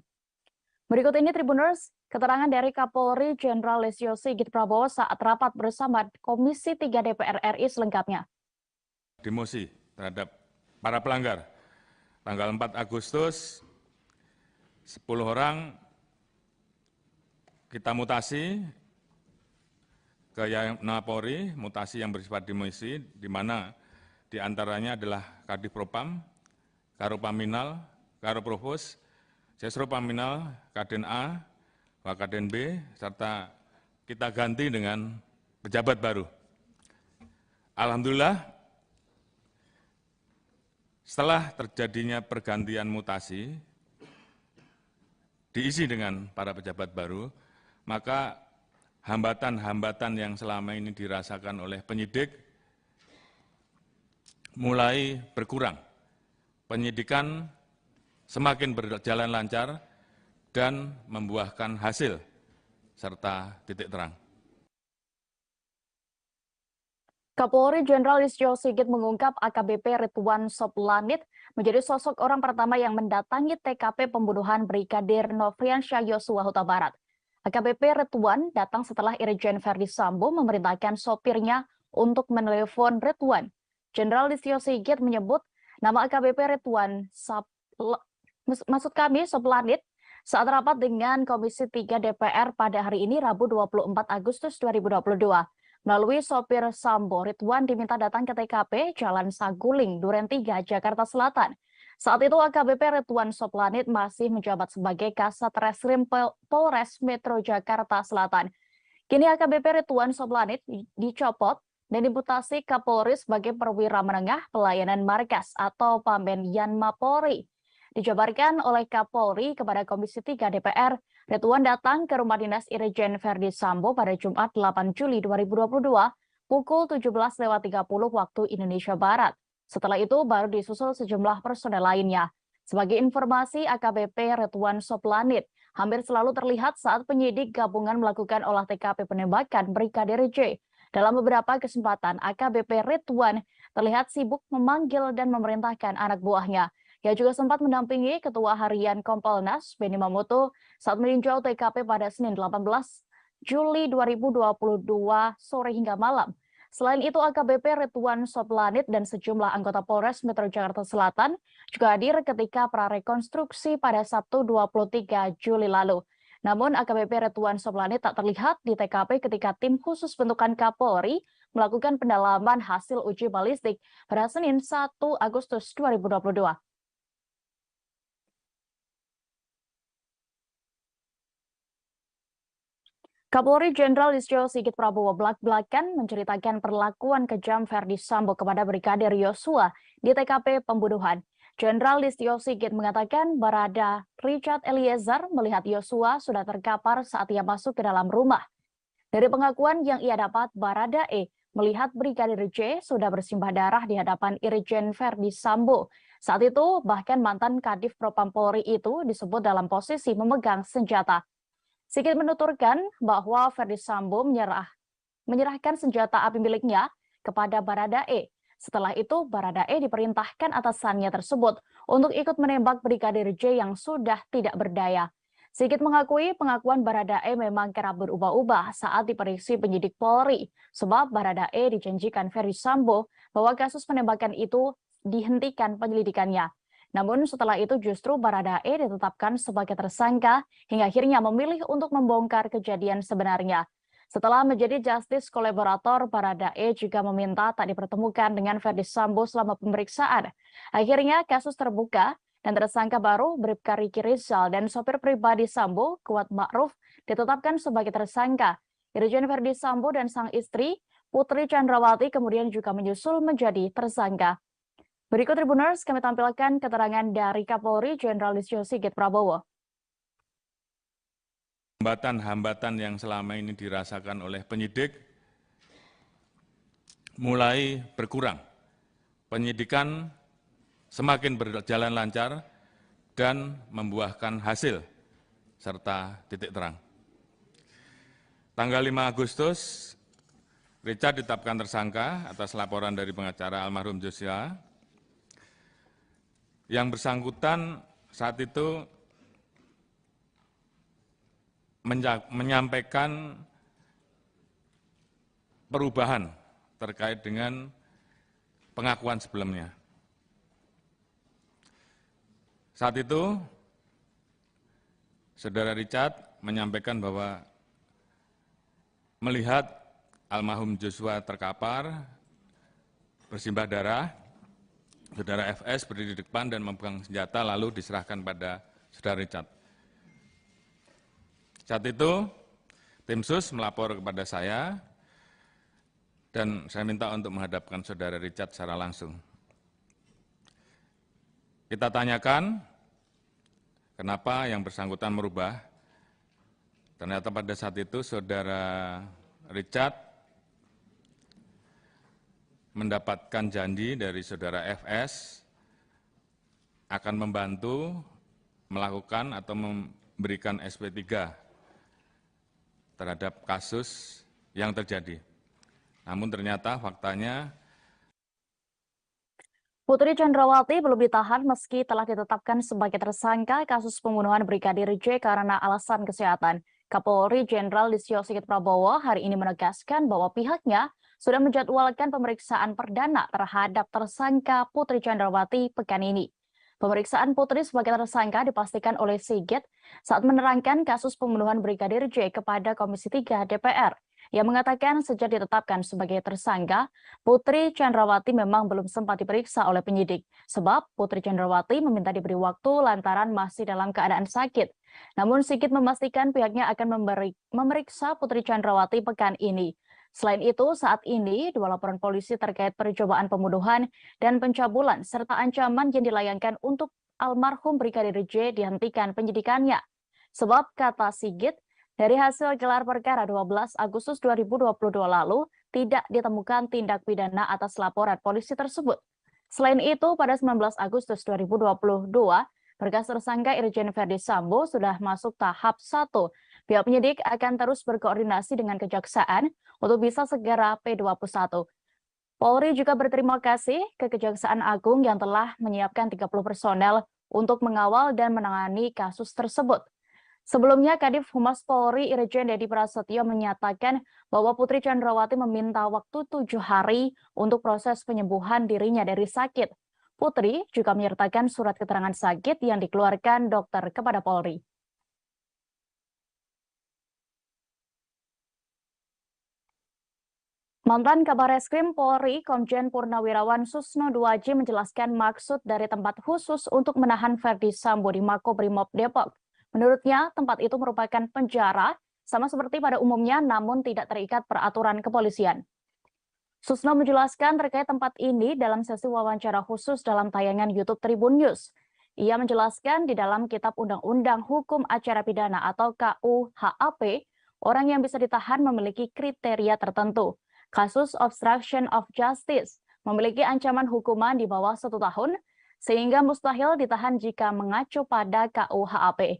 [SPEAKER 1] Berikut ini Tribuners, keterangan dari Kapolri Jenderal Listio Sigit Prabowo saat rapat bersama Komisi 3 DPR RI selengkapnya.
[SPEAKER 4] Demosi terhadap para pelanggar. Tanggal 4 Agustus, 10 orang kita mutasi ke Yayapna Polri, mutasi yang bersifat demosi, di mana di antaranya adalah Kadif Propam, Karo Paminal, Karo Provos, Sesro Paminal, Kaden A, Wakaden B, serta kita ganti dengan pejabat baru. Alhamdulillah, setelah terjadinya pergantian mutasi, diisi dengan para pejabat baru, maka hambatan-hambatan yang selama ini dirasakan oleh penyidik mulai berkurang. Penyidikan semakin berjalan lancar dan membuahkan hasil serta titik terang.
[SPEAKER 1] Kapolri Jenderal Listio Sigit mengungkap AKBP Ridwan Soplanit menjadi sosok orang pertama yang mendatangi TKP pembunuhan Brigadir Nofriansyah Yosua Huta Barat. AKBP Ridwan datang setelah Irjen Ferdi Sambo memerintahkan sopirnya untuk menelepon Ridwan. Jenderal Listio Sigit menyebut nama AKBP Ridwan Soplanit saat rapat dengan Komisi 3 DPR pada hari ini Rabu 24 Agustus 2022. Melalui sopir Sambo, Ridwan diminta datang ke TKP Jalan Saguling, Duren 3, Jakarta Selatan. Saat itu AKBP Ridwan Soplanit masih menjabat sebagai Kasat Reskrim Polres Metro Jakarta Selatan. Kini AKBP Ridwan Soplanit dicopot dan dimutasi Kapolri sebagai perwira menengah pelayanan markas atau Pamben Yanma Polri. Dijabarkan oleh Kapolri kepada Komisi 3 DPR, Ridwan datang ke rumah dinas Irjen Ferdi Sambo pada Jumat 8 Juli 2022 pukul 17.30 waktu Indonesia Barat. Setelah itu baru disusul sejumlah personel lainnya. Sebagai informasi, AKBP Ridwan Soplanit hampir selalu terlihat saat penyidik gabungan melakukan olah TKP penembakan Brigadir J. Dalam beberapa kesempatan, AKBP Ridwan terlihat sibuk memanggil dan memerintahkan anak buahnya. Ia juga sempat mendampingi Ketua Harian Kompolnas, Benny Mamoto, saat meninjau TKP pada Senin 18 Juli 2022 sore hingga malam. Selain itu, AKBP Ridwan Soplanit dan sejumlah anggota Polres Metro Jakarta Selatan juga hadir ketika prarekonstruksi pada Sabtu 23 Juli lalu. Namun AKBP Ridwan Soplanit tak terlihat di TKP ketika tim khusus bentukan Kapolri melakukan pendalaman hasil uji balistik pada Senin 1 Agustus 2022. Kapolri Jenderal Listio Sigit Prabowo belak-belakan menceritakan perlakuan kejam Ferdi Sambo kepada Brigadir Yosua di TKP pembunuhan. Jenderal Listio Sigit mengatakan Barada Richard Eliezer melihat Yosua sudah terkapar saat ia masuk ke dalam rumah. Dari pengakuan yang ia dapat, Barada E melihat Brigadir J sudah bersimbah darah di hadapan Irjen Ferdi Sambo. Saat itu, bahkan mantan Kadif Propam Polri itu disebut dalam posisi memegang senjata. Sigit menuturkan bahwa Ferdi Sambo menyerahkan senjata api miliknya kepada Baradae. Setelah itu, Baradae diperintahkan atasannya tersebut untuk ikut menembak Brigadir J yang sudah tidak berdaya. Sigit mengakui pengakuan Baradae memang kerap berubah-ubah saat diperiksa penyidik Polri, sebab Baradae dijanjikan Ferdi Sambo bahwa kasus penembakan itu dihentikan penyelidikannya. Namun setelah itu justru Baradae ditetapkan sebagai tersangka hingga akhirnya memilih untuk membongkar kejadian sebenarnya. Setelah menjadi justice kolaborator, Baradae juga meminta tak dipertemukan dengan Ferdi Sambo selama pemeriksaan. Akhirnya kasus terbuka dan tersangka baru Bribka Riki Rizal dan sopir pribadi Sambo, Kuat Ma'ruf, ditetapkan sebagai tersangka. Irjen Ferdi Sambo dan sang istri, Putri Chandrawati, kemudian juga menyusul menjadi tersangka. Berikut Tribuners, kami tampilkan keterangan dari Kapolri Jenderal Listio Sigit Prabowo.
[SPEAKER 4] Hambatan-hambatan yang selama ini dirasakan oleh penyidik mulai berkurang. Penyidikan semakin berjalan lancar dan membuahkan hasil serta titik terang. Tanggal 5 Agustus, Richard ditetapkan tersangka atas laporan dari pengacara almarhum Joshua. Yang bersangkutan saat itu menyampaikan perubahan terkait dengan pengakuan sebelumnya. Saat itu, Saudara Richard menyampaikan bahwa melihat almarhum Joshua terkapar, bersimbah darah, Saudara FS berdiri di depan dan memegang senjata lalu diserahkan pada Saudara Richard. Saat itu, tim sus melapor kepada saya dan saya minta untuk menghadapkan Saudara Richard secara langsung. Kita tanyakan kenapa yang bersangkutan merubah. Ternyata pada saat itu Saudara Richard mendapatkan janji dari Saudara FS akan membantu melakukan atau memberikan SP3 terhadap kasus yang terjadi. Namun ternyata faktanya
[SPEAKER 1] Putri Chandrawati belum ditahan meski telah ditetapkan sebagai tersangka kasus pembunuhan Brigadir J karena alasan kesehatan. Kapolri Jenderal Listio Sigit Prabowo hari ini menegaskan bahwa pihaknya sudah menjadwalkan pemeriksaan perdana terhadap tersangka Putri Chandrawati pekan ini. Pemeriksaan Putri sebagai tersangka dipastikan oleh Sigit saat menerangkan kasus pembunuhan Brigadir J kepada Komisi 3 DPR. Ia mengatakan sejak ditetapkan sebagai tersangka, Putri Chandrawati memang belum sempat diperiksa oleh penyidik. Sebab Putri Chandrawati meminta diberi waktu lantaran masih dalam keadaan sakit. Namun Sigit memastikan pihaknya akan memeriksa Putri Chandrawati pekan ini. Selain itu, saat ini dua laporan polisi terkait percobaan pembunuhan dan pencabulan serta ancaman yang dilayangkan untuk almarhum Brigadir J dihentikan penyidikannya. Sebab kata Sigit, dari hasil gelar perkara 12 Agustus 2022 lalu tidak ditemukan tindak pidana atas laporan polisi tersebut. Selain itu, pada 19 Agustus 2022, berkas tersangka Irjen Ferdi Sambo sudah masuk tahap 1. Pihak penyidik akan terus berkoordinasi dengan Kejaksaan untuk bisa segera P21. Polri juga berterima kasih ke Kejaksaan Agung yang telah menyiapkan 30 personel untuk mengawal dan menangani kasus tersebut. Sebelumnya, Kadif Humas Polri Irjen Dedi Prasetyo menyatakan bahwa Putri Chandrawati meminta waktu 7 hari untuk proses penyembuhan dirinya dari sakit. Putri juga menyertakan surat keterangan sakit yang dikeluarkan dokter kepada Polri. Mantan Kabar Eskrim Polri, Komjen Purnawirawan Susno Duaji menjelaskan maksud dari tempat khusus untuk menahan Ferdi Sambo di Makobrimob Depok. Menurutnya, tempat itu merupakan penjara, sama seperti pada umumnya, namun tidak terikat peraturan kepolisian. Susno menjelaskan terkait tempat ini dalam sesi wawancara khusus dalam tayangan YouTube Tribun News. Ia menjelaskan di dalam Kitab Undang-Undang Hukum Acara Pidana atau KUHAP, orang yang bisa ditahan memiliki kriteria tertentu. Kasus obstruction of justice memiliki ancaman hukuman di bawah 1 tahun sehingga mustahil ditahan jika mengacu pada KUHP.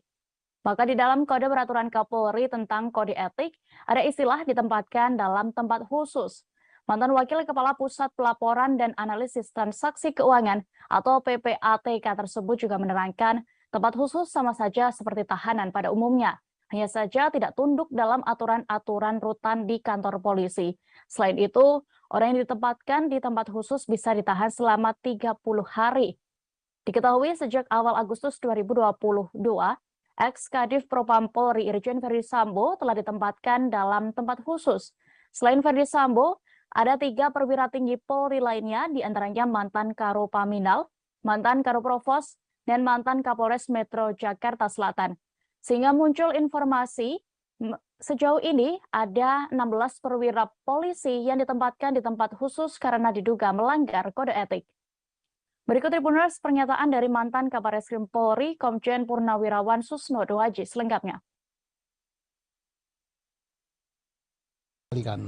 [SPEAKER 1] Maka di dalam Kode Peraturan Kapolri tentang Kode Etik, ada istilah ditempatkan dalam tempat khusus. Mantan Wakil Kepala Pusat Pelaporan dan Analisis Transaksi Keuangan atau PPATK tersebut juga menerangkan tempat khusus sama saja seperti tahanan pada umumnya. Hanya saja tidak tunduk dalam aturan-aturan rutan di kantor polisi. Selain itu, orang yang ditempatkan di tempat khusus bisa ditahan selama 30 hari. Diketahui sejak awal Agustus 2022, ex-Kadif Propam Polri Irjen Verdi Sambo telah ditempatkan dalam tempat khusus. Selain Verdi Sambo, ada 3 perwira tinggi Polri lainnya, diantaranya mantan Karopaminal, mantan Karoprovos, dan mantan Kapolres Metro Jakarta Selatan. Sehingga muncul informasi sejauh ini ada 16 perwira polisi yang ditempatkan di tempat khusus karena diduga melanggar kode etik. Berikut Tribuners pernyataan dari mantan Kabarreskrim Polri, Komjen Purnawirawan Susnodo Haji selengkapnya.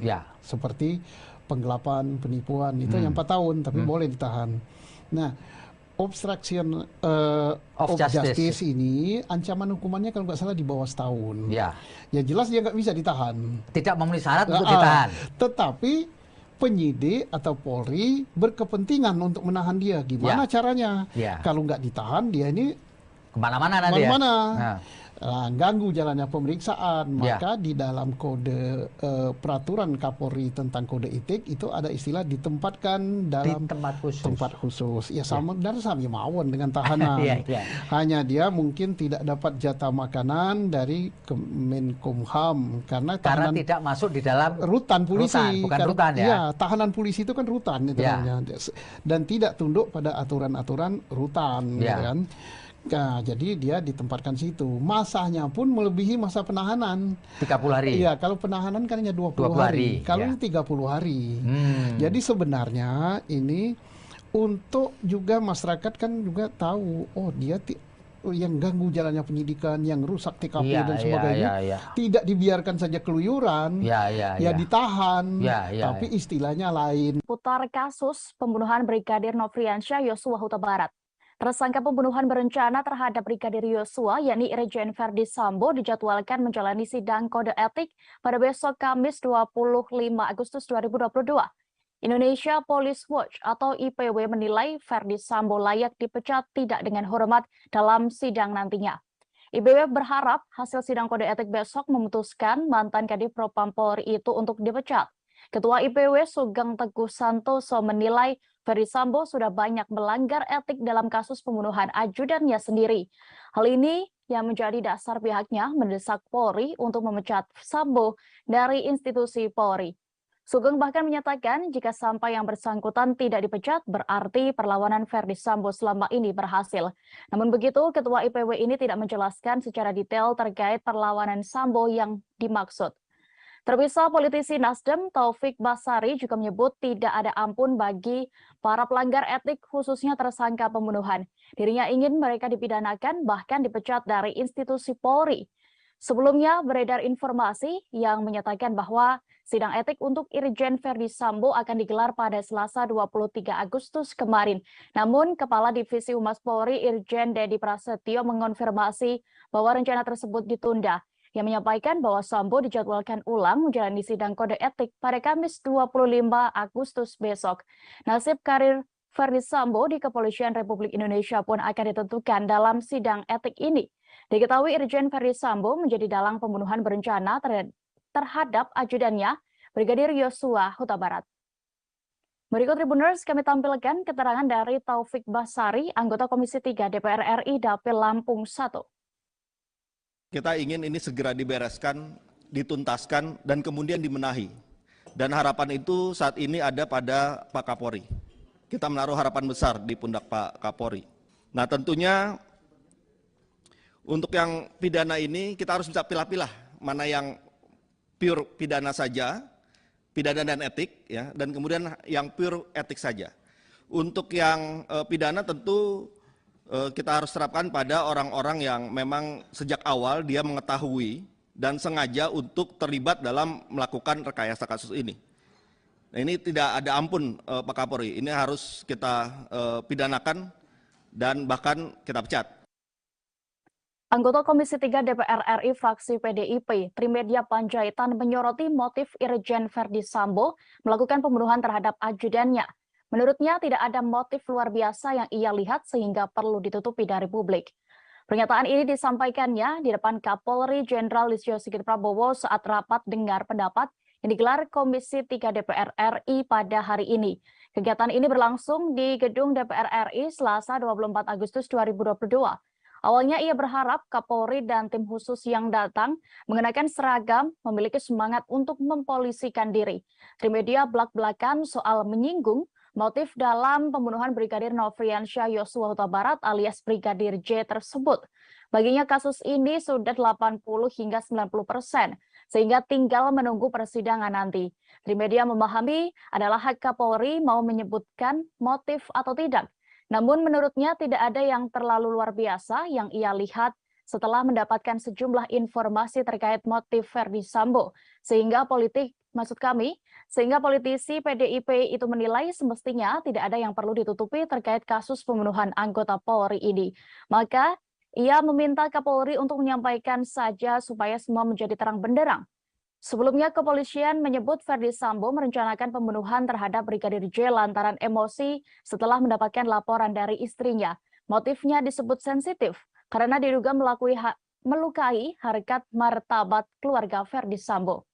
[SPEAKER 5] Ya. Seperti penggelapan, penipuan, itu yang 4 tahun, tapi boleh ditahan. Nah, obstruction of justice ini ancaman hukumannya kalau nggak salah di bawah setahun.
[SPEAKER 6] Ya.
[SPEAKER 5] Ya jelas dia nggak bisa ditahan.
[SPEAKER 6] Tidak memenuhi syarat untuk ditahan.
[SPEAKER 5] Tetapi penyidik atau Polri berkepentingan untuk menahan dia. Gimana caranya? Kalau nggak ditahan, dia ini
[SPEAKER 6] kemana-mana nanti
[SPEAKER 5] ya. Ganggu jalannya pemeriksaan. Maka di dalam kode peraturan Kapolri tentang kode etik itu ada istilah ditempatkan dalam tempat khusus. Ya sama dan sama mawon dengan tahanan. Hanya dia mungkin tidak dapat jatah makanan dari Kemenkumham karena
[SPEAKER 6] tidak masuk di dalam
[SPEAKER 5] rutan polisi.
[SPEAKER 6] Bukan rutan ya.
[SPEAKER 5] Ya, tahanan polisi itu kan rutan itu namanya. Dan tidak tunduk pada aturan-aturan rutan, gitu kan. Nah, jadi dia ditempatkan situ. Masanya pun melebihi masa penahanan.
[SPEAKER 6] 30 hari.
[SPEAKER 5] Iya, kalau penahanan kan hanya 20 hari. Kalau ini 30 hari. Jadi sebenarnya ini untuk juga masyarakat kan juga tahu, oh dia yang ganggu jalannya penyidikan, yang rusak TKP dan sebagainya, tidak dibiarkan saja keluyuran, ditahan, tapi istilahnya lain.
[SPEAKER 1] Putar kasus pembunuhan Brigadir Nofriansyah Yosua Huta Barat. Tersangka pembunuhan berencana terhadap Brigadir Yosua, yakni Irjen Verdi Sambo, dijadwalkan menjalani sidang kode etik pada besok Kamis 25 Agustus 2022. Indonesia Police Watch atau IPW menilai Verdi Sambo layak dipecat tidak dengan hormat dalam sidang nantinya. IPW berharap hasil sidang kode etik besok memutuskan mantan Kadif Propam Polri itu untuk dipecat. Ketua IPW Sugeng Teguh Santoso menilai Verdi Sambo sudah banyak melanggar etik dalam kasus pembunuhan ajudannya sendiri. Hal ini yang menjadi dasar pihaknya mendesak Polri untuk memecat Sambo dari institusi Polri. Sugeng bahkan menyatakan jika sampai yang bersangkutan tidak dipecat, berarti perlawanan Verdi Sambo selama ini berhasil. Namun begitu, Ketua IPW ini tidak menjelaskan secara detail terkait perlawanan Sambo yang dimaksud. Terpisah, politisi Nasdem Taufik Basari juga menyebut tidak ada ampun bagi para pelanggar etik, khususnya tersangka pembunuhan. Dirinya ingin mereka dipidanakan, bahkan dipecat dari institusi Polri. Sebelumnya beredar informasi yang menyatakan bahwa sidang etik untuk Irjen Verdi Sambo akan digelar pada Selasa 23 Agustus kemarin. Namun, Kepala Divisi Humas Polri Irjen Dedi Prasetyo mengonfirmasi bahwa rencana tersebut ditunda. Yang menyampaikan bahwa Sambo dijadwalkan ulang menjalani sidang kode etik pada Kamis 25 Agustus besok. Nasib karir Verdi Sambo di Kepolisian Republik Indonesia pun akan ditentukan dalam sidang etik ini. Diketahui Irjen Verdi Sambo menjadi dalang pembunuhan berencana terhadap ajudannya, Brigadir Yosua Huta Barat. Berikut Tribuners kami tampilkan keterangan dari Taufik Basari, anggota Komisi 3 DPR RI Dapil Lampung 1.
[SPEAKER 3] Kita ingin ini segera dibereskan, dituntaskan, dan kemudian dibenahi. Dan harapan itu saat ini ada pada Pak Kapolri. Kita menaruh harapan besar di pundak Pak Kapolri. Nah tentunya untuk yang pidana ini kita harus bisa pilah-pilah mana yang pure pidana saja, pidana dan etik, ya, dan kemudian yang pure etik saja. Untuk yang pidana tentu kita harus terapkan pada orang-orang yang memang sejak awal dia mengetahui dan sengaja untuk terlibat dalam melakukan rekayasa kasus ini. Nah, ini tidak ada ampun Pak Kapolri, ini harus kita pidanakan dan bahkan kita pecat.
[SPEAKER 1] Anggota Komisi 3 DPR RI fraksi PDIP, Trimedia Panjaitan menyoroti motif Irjen Verdi Sambo melakukan pembunuhan terhadap ajudannya. Menurutnya tidak ada motif luar biasa yang ia lihat sehingga perlu ditutupi dari publik. Pernyataan ini disampaikannya di depan Kapolri Jenderal Listio Sigit Prabowo saat rapat dengar pendapat yang digelar Komisi 3 DPR RI pada hari ini. Kegiatan ini berlangsung di Gedung DPR RI Selasa 24 Agustus 2022. Awalnya ia berharap Kapolri dan tim khusus yang datang mengenakan seragam memiliki semangat untuk mempolisikan diri. Trimedia belak-belakan soal menyinggung motif dalam pembunuhan Brigadir Nofriansyah Yosua Huta Barat alias Brigadir J tersebut. Baginya kasus ini sudah 80 hingga 90%, sehingga tinggal menunggu persidangan nanti. Trimedia memahami adalah hak Kapolri mau menyebutkan motif atau tidak. Namun menurutnya tidak ada yang terlalu luar biasa yang ia lihat setelah mendapatkan sejumlah informasi terkait motif Verdi Sambo. Sehingga politisi PDIP itu menilai semestinya tidak ada yang perlu ditutupi terkait kasus pembunuhan anggota Polri ini. Maka ia meminta Kapolri untuk menyampaikan saja supaya semua menjadi terang benderang. Sebelumnya, kepolisian menyebut Verdi Sambo merencanakan pembunuhan terhadap Brigadir J lantaran emosi setelah mendapatkan laporan dari istrinya. Motifnya disebut sensitif karena diduga melukai harkat martabat keluarga Verdi Sambo.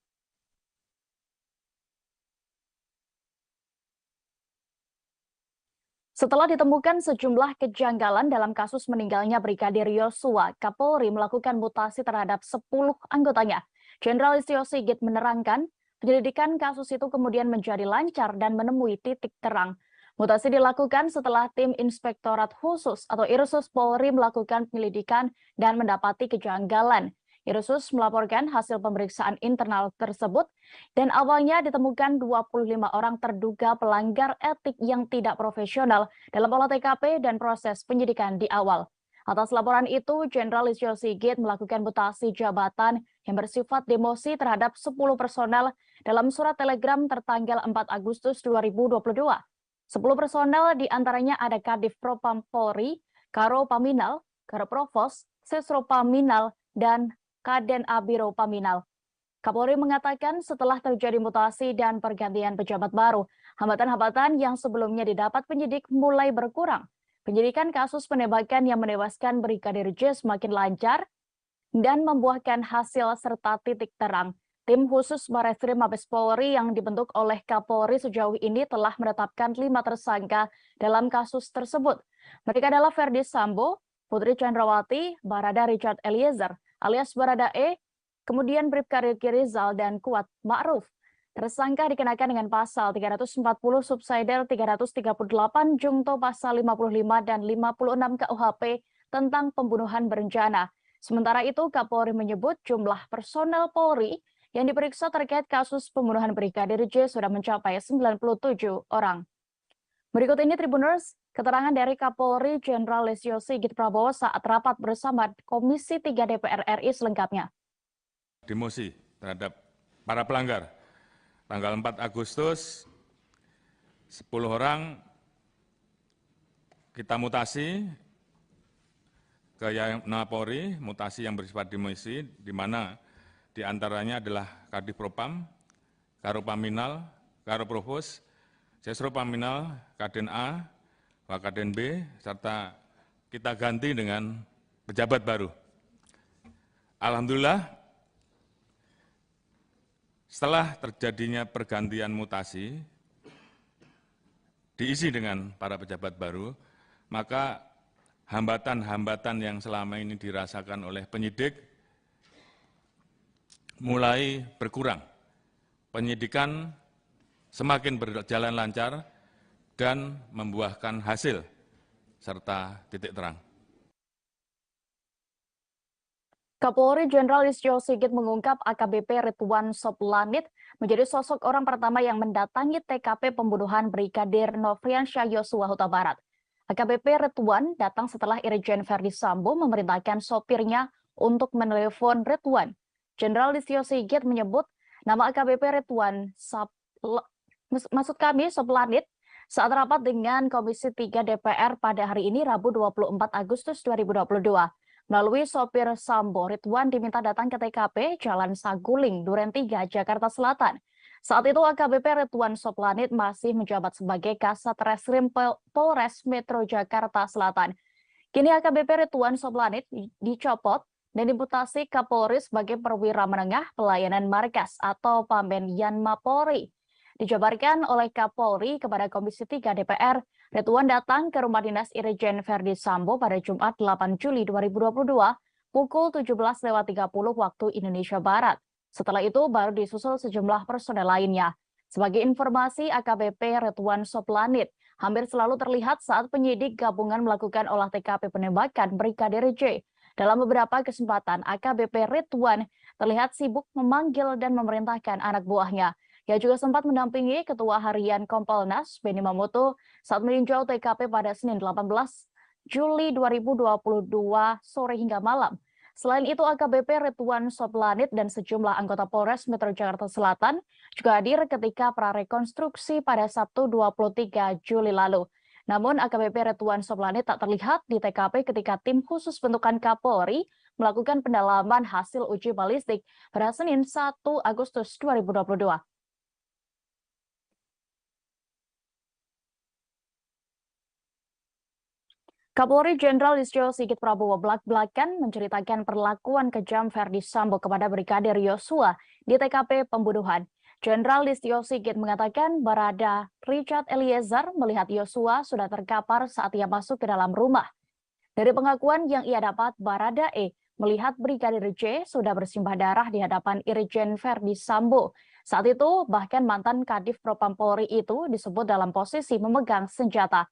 [SPEAKER 1] Setelah ditemukan sejumlah kejanggalan dalam kasus meninggalnya Brigadir Yosua, Kapolri melakukan mutasi terhadap 10 anggotanya. Jenderal Listio Sigit menerangkan, penyelidikan kasus itu kemudian menjadi lancar dan menemui titik terang. Mutasi dilakukan setelah tim Inspektorat Khusus atau Irsus Polri melakukan penyelidikan dan mendapati kejanggalan. Irsus melaporkan hasil pemeriksaan internal tersebut dan awalnya ditemukan 25 orang terduga pelanggar etik yang tidak profesional dalam olah TKP dan proses penyidikan di awal. Atas laporan itu, Jenderal Listio Sigit melakukan mutasi jabatan yang bersifat demosi terhadap 10 personel dalam surat telegram tertanggal 4 Agustus 2022. 10 personel diantaranya ada Kadif Propam Polri, Karo Paminal, Karo Provos, Sesro Paminal, dan Kaden Abiro Paminal. Kapolri mengatakan setelah terjadi mutasi dan pergantian pejabat baru, hambatan-hambatan yang sebelumnya didapat penyidik mulai berkurang. Penyidikan kasus penembakan yang menewaskan Brigadir J semakin lancar dan membuahkan hasil serta titik terang. Tim khusus Barreskrim Mabes Polri yang dibentuk oleh Kapolri sejauh ini telah menetapkan 5 tersangka dalam kasus tersebut. Mereka adalah Verdi Sambo, Putri Chandrawati, Barada Richard Eliezer alias Barada E, kemudian Bribka Riki Rizal dan Kuat Ma'ruf. Tersangka dikenakan dengan pasal 340 subsidiar 338 Jungto pasal 55 dan 56 KUHP tentang pembunuhan berencana. Sementara itu Kapolri menyebut jumlah personel Polri yang diperiksa terkait kasus pembunuhan Brigadir J sudah mencapai 97 orang. Berikut ini Tribuners, keterangan dari Kapolri Jenderal Listio Sigit Prabowo saat rapat bersama Komisi 3 DPR RI selengkapnya.
[SPEAKER 4] Demosi terhadap para pelanggar. Tanggal 4 Agustus, 10 orang kita mutasi ke Polri, mutasi yang bersifat demosi, di mana diantaranya adalah Kadif Propam, Karo Paminal, Karo Provos, Sesro Paminal, Kaden A, Wakaden B, serta kita ganti dengan pejabat baru. Alhamdulillah, setelah terjadinya pergantian mutasi, diisi dengan para pejabat baru, maka hambatan-hambatan yang selama ini dirasakan oleh penyidik mulai berkurang. Penyidikan semakin berjalan lancar dan membuahkan hasil serta titik terang.
[SPEAKER 1] Kapolri Jenderal Listio Sigit mengungkap AKBP Ridwan Soplanit menjadi sosok orang pertama yang mendatangi TKP pembunuhan Brigadir Nofriansyah Yosua Huta Barat. AKBP Ridwan datang setelah Irjen Verdi Sambo memerintahkan sopirnya untuk menelepon Ridwan. Jenderal Listio Sigit menyebut nama AKBP Ridwan Soplanit saat rapat dengan Komisi 3 DPR pada hari ini Rabu 24 Agustus 2022. Melalui sopir Sambo, Ridwan diminta datang ke TKP Jalan Saguling, Duren 3, Jakarta Selatan. Saat itu AKBP Ridwan Soplanit masih menjabat sebagai Kasat Reskrim Polres Metro Jakarta Selatan. Kini AKBP Ridwan Soplanit dicopot dan dimutasi Kapolri sebagai perwira menengah pelayanan markas atau Pamben Yanma Polri. Dijabarkan oleh Kapolri kepada Komisi 3 DPR, Ridwan datang ke rumah dinas Irjen Verdi Sambo pada Jumat 8 Juli 2022 pukul 17.30 waktu Indonesia Barat. Setelah itu baru disusul sejumlah personel lainnya. Sebagai informasi, AKBP Ridwan Soplanit hampir selalu terlihat saat penyidik gabungan melakukan olah TKP penembakan Brigadir J. Dalam beberapa kesempatan, AKBP Ridwan terlihat sibuk memanggil dan memerintahkan anak buahnya. Ia juga sempat mendampingi Ketua Harian Kompolnas, Benny Mamoto, saat meninjau TKP pada Senin 18 Juli 2022 sore hingga malam. Selain itu, AKBP Ridwan Soplanit dan sejumlah anggota Polres Metro Jakarta Selatan juga hadir ketika prarekonstruksi pada Sabtu 23 Juli lalu. Namun, AKBP Ridwan Soplanit tak terlihat di TKP ketika tim khusus bentukan Kapolri melakukan pendalaman hasil uji balistik pada Senin 1 Agustus 2022. Kapolri Jenderal Listio Sigit Prabowo belak-belakan menceritakan perlakuan kejam Verdi Sambo kepada Brigadir Yosua di TKP pembunuhan. Jenderal Listio Sigit mengatakan Barada Richard Eliezer melihat Yosua sudah terkapar saat ia masuk ke dalam rumah. Dari pengakuan yang ia dapat, Barada E melihat Brigadir J sudah bersimbah darah di hadapan Irjen Verdi Sambo. Saat itu, bahkan mantan Kadif Propam Polri itu disebut dalam posisi memegang senjata.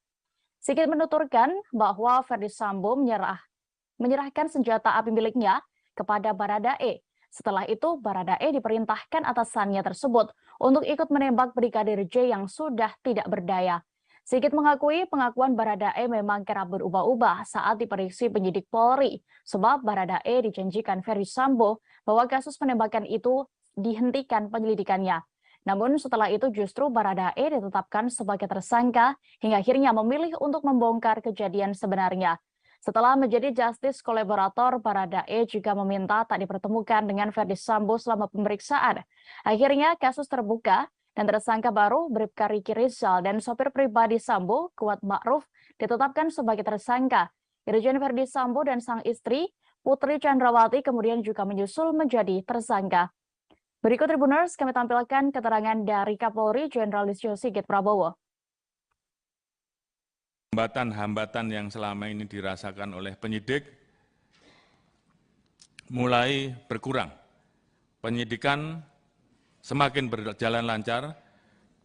[SPEAKER 1] Sigit menuturkan bahwa Verdi Sambo menyerahkan senjata api miliknya kepada Barada E. Setelah itu, Barada E diperintahkan atasannya tersebut untuk ikut menembak Brigadir J yang sudah tidak berdaya. Sigit mengakui pengakuan Barada E memang kerap berubah-ubah saat diperiksa penyidik Polri, sebab Barada E dijanjikan Verdi Sambo bahwa kasus penembakan itu dihentikan penyelidikannya. Namun setelah itu justru Barada E ditetapkan sebagai tersangka hingga akhirnya memilih untuk membongkar kejadian sebenarnya. Setelah menjadi justice kolaborator, Barada E juga meminta tak dipertemukan dengan Verdi Sambo selama pemeriksaan. Akhirnya kasus terbuka dan tersangka baru Bribka Riki Rizal dan sopir pribadi Sambo, Kuat Ma'ruf, ditetapkan sebagai tersangka. Irjen Verdi Sambo dan sang istri, Putri Chandrawati, kemudian juga menyusul menjadi tersangka. Berikut Tribuners, kami tampilkan keterangan dari Kapolri Jenderal Listio Sigit Prabowo.
[SPEAKER 4] Hambatan-hambatan yang selama ini dirasakan oleh penyidik mulai berkurang. Penyidikan semakin berjalan lancar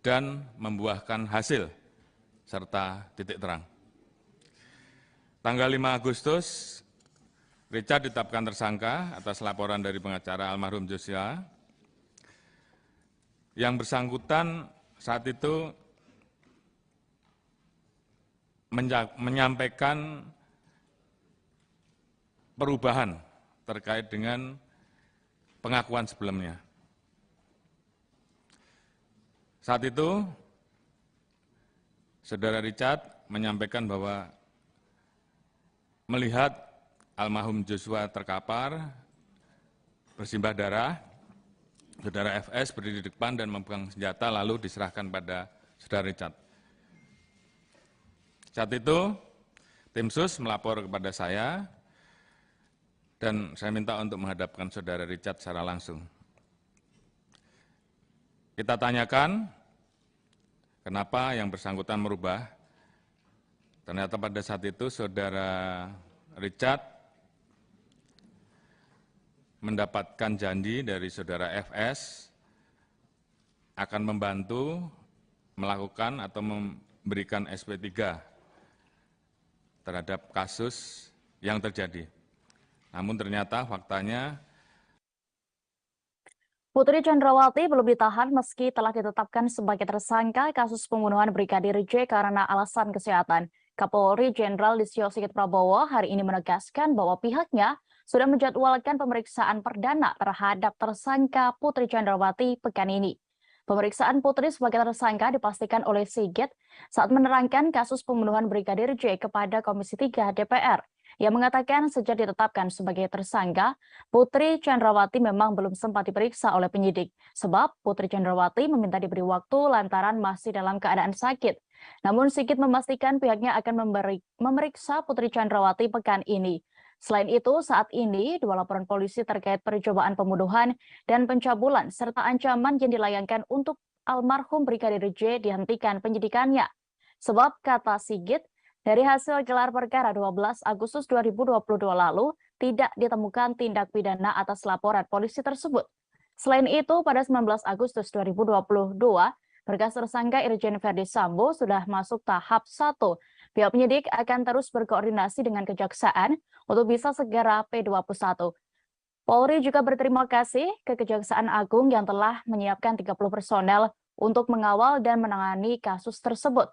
[SPEAKER 4] dan membuahkan hasil serta titik terang. Tanggal 5 Agustus, Richard ditetapkan tersangka atas laporan dari pengacara almarhum Joshua. Yang bersangkutan saat itu menyampaikan perubahan terkait dengan pengakuan sebelumnya. Saat itu, Saudara Richard menyampaikan bahwa melihat almarhum Joshua terkapar, bersimbah darah, Saudara FS berdiri di depan dan memegang senjata lalu diserahkan pada Saudara Richard. Saat itu, tim sus melapor kepada saya dan saya minta untuk menghadapkan Saudara Richard secara langsung. Kita tanyakan kenapa yang bersangkutan merubah. Ternyata pada saat itu Saudara Richard mendapatkan janji dari Saudara FS akan membantu melakukan atau memberikan SP3 terhadap kasus yang terjadi. Namun ternyata faktanya
[SPEAKER 1] Putri Chandrawati belum ditahan meski telah ditetapkan sebagai tersangka kasus pembunuhan Brigadir J karena alasan kesehatan. Kapolri Jenderal Listio Sigit Prabowo hari ini menegaskan bahwa pihaknya sudah menjadwalkan pemeriksaan perdana terhadap tersangka Putri Chandrawati pekan ini. Pemeriksaan Putri sebagai tersangka dipastikan oleh Sigit saat menerangkan kasus pembunuhan Brigadir J kepada Komisi 3 DPR. Ia mengatakan sejak ditetapkan sebagai tersangka, Putri Chandrawati memang belum sempat diperiksa oleh penyidik. Sebab Putri Chandrawati meminta diberi waktu lantaran masih dalam keadaan sakit. Namun Sigit memastikan pihaknya akan memeriksa Putri Chandrawati pekan ini. Selain itu, saat ini 2 laporan polisi terkait percobaan pembunuhan dan pencabulan serta ancaman yang dilayangkan untuk almarhum Brigadir J dihentikan penyidikannya. Sebab kata Sigit, dari hasil gelar perkara 12 Agustus 2022 lalu, tidak ditemukan tindak pidana atas laporan polisi tersebut. Selain itu, pada 19 Agustus 2022, berkas tersangka Irjen Verdi Sambo sudah masuk tahap 1. Pihak penyidik akan terus berkoordinasi dengan Kejaksaan untuk bisa segera P21. Polri juga berterima kasih ke Kejaksaan Agung yang telah menyiapkan 30 personel untuk mengawal dan menangani kasus tersebut.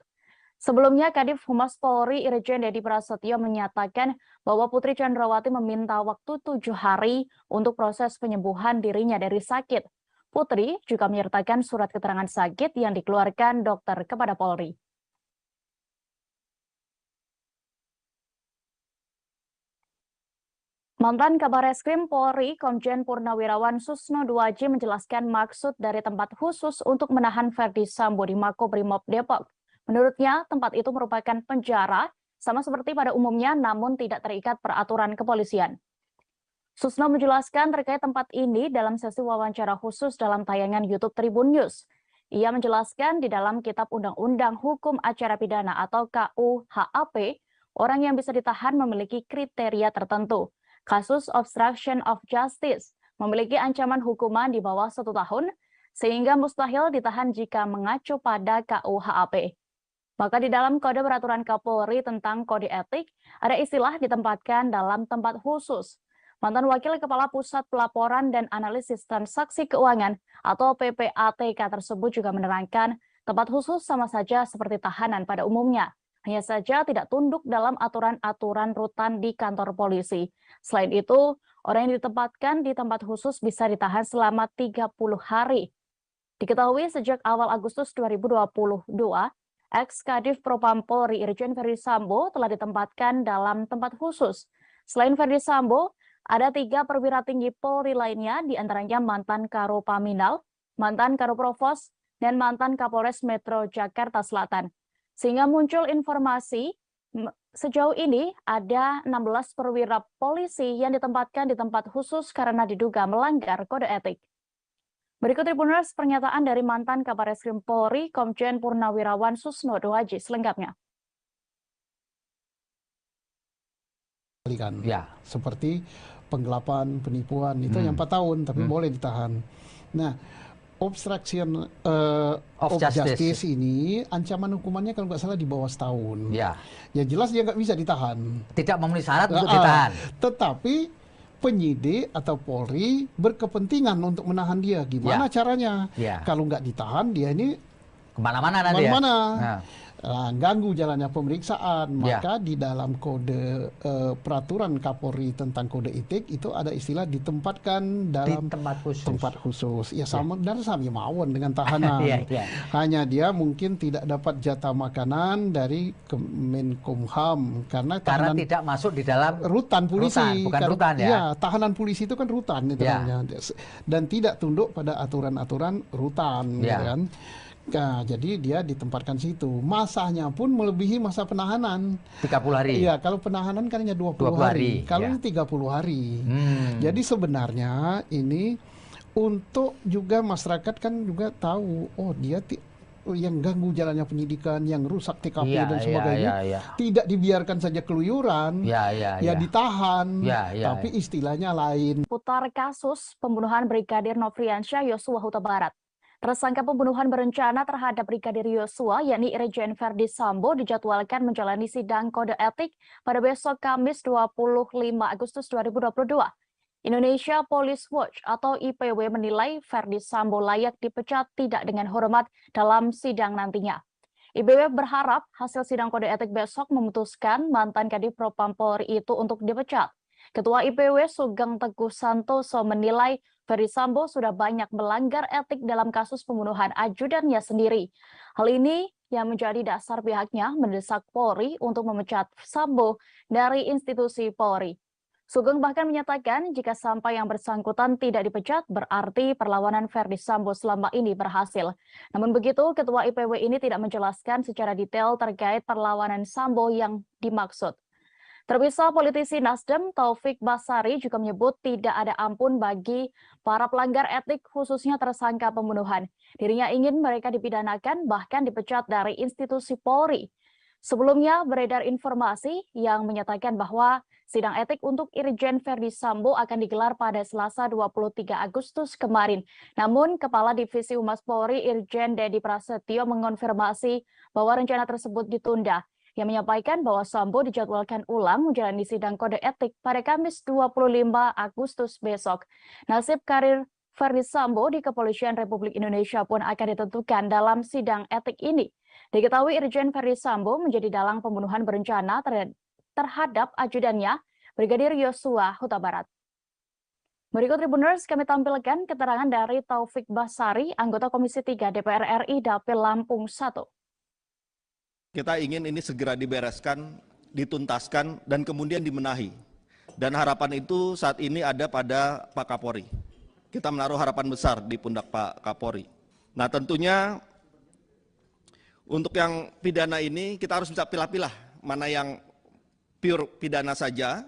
[SPEAKER 1] Sebelumnya, Kadif Humas Polri Irjen Dedi Prasetyo menyatakan bahwa Putri Chandrawati meminta waktu 7 hari untuk proses penyembuhan dirinya dari sakit. Putri juga menyertakan surat keterangan sakit yang dikeluarkan dokter kepada Polri. Mantan Kabar Eskrim Polri, Komjen Purnawirawan Susno Duaji menjelaskan maksud dari tempat khusus untuk menahan Verdi Sambo di Makobrimob Depok. Menurutnya, tempat itu merupakan penjara, sama seperti pada umumnya namun tidak terikat peraturan kepolisian. Susno menjelaskan terkait tempat ini dalam sesi wawancara khusus dalam tayangan YouTube Tribun News. Ia menjelaskan di dalam Kitab Undang-Undang Hukum Acara Pidana atau KUHAP, orang yang bisa ditahan memiliki kriteria tertentu. Kasus obstruction of justice memiliki ancaman hukuman di bawah 1 tahun, sehingga mustahil ditahan jika mengacu pada KUHAP. Maka di dalam Kode Peraturan Kapolri tentang Kode Etik, ada istilah ditempatkan dalam tempat khusus. Mantan Wakil Kepala Pusat Pelaporan dan Analisis Transaksi Keuangan atau PPATK tersebut juga menerangkan tempat khusus sama saja seperti tahanan pada umumnya. Hanya saja tidak tunduk dalam aturan-aturan rutan di kantor polisi. Selain itu, orang yang ditempatkan di tempat khusus bisa ditahan selama 30 hari. Diketahui sejak awal Agustus 2022, ex-Kadif Propam Polri Irjen Verdi Sambo telah ditempatkan dalam tempat khusus. Selain Verdi Sambo, ada 3 perwira tinggi Polri lainnya, diantaranya mantan Karopaminal, mantan Karoprovos, dan mantan Kapolres Metro Jakarta Selatan. Sehingga muncul informasi sejauh ini ada 16 perwira polisi yang ditempatkan di tempat khusus karena diduga melanggar kode etik. Berikut Tribuners pernyataan dari mantan Kabar Eskrim Polri, Komjen Purnawirawan Susno Duaji selengkapnya.
[SPEAKER 5] Ya. Seperti penggelapan, penipuan, itu yang 4 tahun, tapi boleh ditahan. Nah, obstruction of justice ini ancaman hukumannya kalau nggak salah di bawah setahun.
[SPEAKER 6] Ya.
[SPEAKER 5] Ya jelas dia nggak bisa ditahan.
[SPEAKER 6] Tidak memenuhi syarat untuk ditahan.
[SPEAKER 5] Tetapi penyidik atau Polri berkepentingan untuk menahan dia. Gimana caranya? Kalau nggak ditahan dia ini
[SPEAKER 6] kemana-mana nanti.
[SPEAKER 5] Ganggu jalannya pemeriksaan, maka di dalam kode peraturan Kapolri tentang kode etik itu ada istilah ditempatkan dalam tempat khusus. Ya sama dan sama mawon dengan tahanan. Hanya dia mungkin tidak dapat jatah makanan dari Kemenkumham karena
[SPEAKER 6] tidak masuk di dalam
[SPEAKER 5] rutan polisi.
[SPEAKER 6] Bukan rutan ya.
[SPEAKER 5] Iya, tahanan polisi itu kan rutan itu namanya. Dan tidak tunduk pada aturan-aturan rutan, kan. Nah, jadi dia ditempatkan situ. Masanya pun melebihi masa penahanan.
[SPEAKER 6] 30 hari.
[SPEAKER 5] Iya, kalau penahanan kan hanya 20 hari. Kalau ini 30 hari. Jadi sebenarnya ini untuk juga masyarakat kan juga tahu, oh dia yang ganggu jalannya penyidikan, yang rusak TKP dan sebagainya, tidak dibiarkan saja keluyuran, ditahan, tapi istilahnya lain.
[SPEAKER 1] Putar kasus pembunuhan Brigadir Nofriansyah Yosua Huta Barat. Tersangka pembunuhan berencana terhadap Brigadir Yosua, yakni Irjen Verdi Sambo, dijadwalkan menjalani sidang kode etik pada besok Kamis 25 Agustus 2022. Indonesia Police Watch atau IPW menilai Verdi Sambo layak dipecat tidak dengan hormat dalam sidang nantinya. IPW berharap hasil sidang kode etik besok memutuskan mantan Kadif Propam Polri itu untuk dipecat. Ketua IPW Sugeng Teguh Santoso menilai Ferdi Sambo sudah banyak melanggar etik dalam kasus pembunuhan ajudannya sendiri. Hal ini yang menjadi dasar pihaknya mendesak Polri untuk memecat Sambo dari institusi Polri. Sugeng bahkan menyatakan jika sampai yang bersangkutan tidak dipecat, berarti perlawanan Ferdi Sambo selama ini berhasil. Namun begitu, Ketua IPW ini tidak menjelaskan secara detail terkait perlawanan Sambo yang dimaksud. Terpisah, politisi Nasdem Taufik Basari juga menyebut tidak ada ampun bagi para pelanggar etik khususnya tersangka pembunuhan. Dirinya ingin mereka dipidanakan bahkan dipecat dari institusi Polri. Sebelumnya beredar informasi yang menyatakan bahwa sidang etik untuk Irjen Ferdi Sambo akan digelar pada Selasa 23 Agustus kemarin. Namun Kepala Divisi Humas Polri Irjen Dedi Prasetyo mengonfirmasi bahwa rencana tersebut ditunda. Yang menyampaikan bahwa Sambo dijadwalkan ulang menjalani sidang kode etik pada Kamis 25 Agustus besok. Nasib karir Ferdi Sambo di Kepolisian Republik Indonesia pun akan ditentukan dalam sidang etik ini. Diketahui Irjen Ferdi Sambo menjadi dalang pembunuhan berencana terhadap ajudannya, Brigadir Yosua Huta Barat. Berikut Tribuners kami tampilkan keterangan dari Taufik Basari, anggota Komisi 3 DPR RI Dapil Lampung 1.
[SPEAKER 3] Kita ingin ini segera dibereskan, dituntaskan, dan kemudian dibenahi. Dan harapan itu saat ini ada pada Pak Kapolri. Kita menaruh harapan besar di pundak Pak Kapolri. Nah tentunya untuk yang pidana ini kita harus bisa pilah-pilah mana yang pure pidana saja,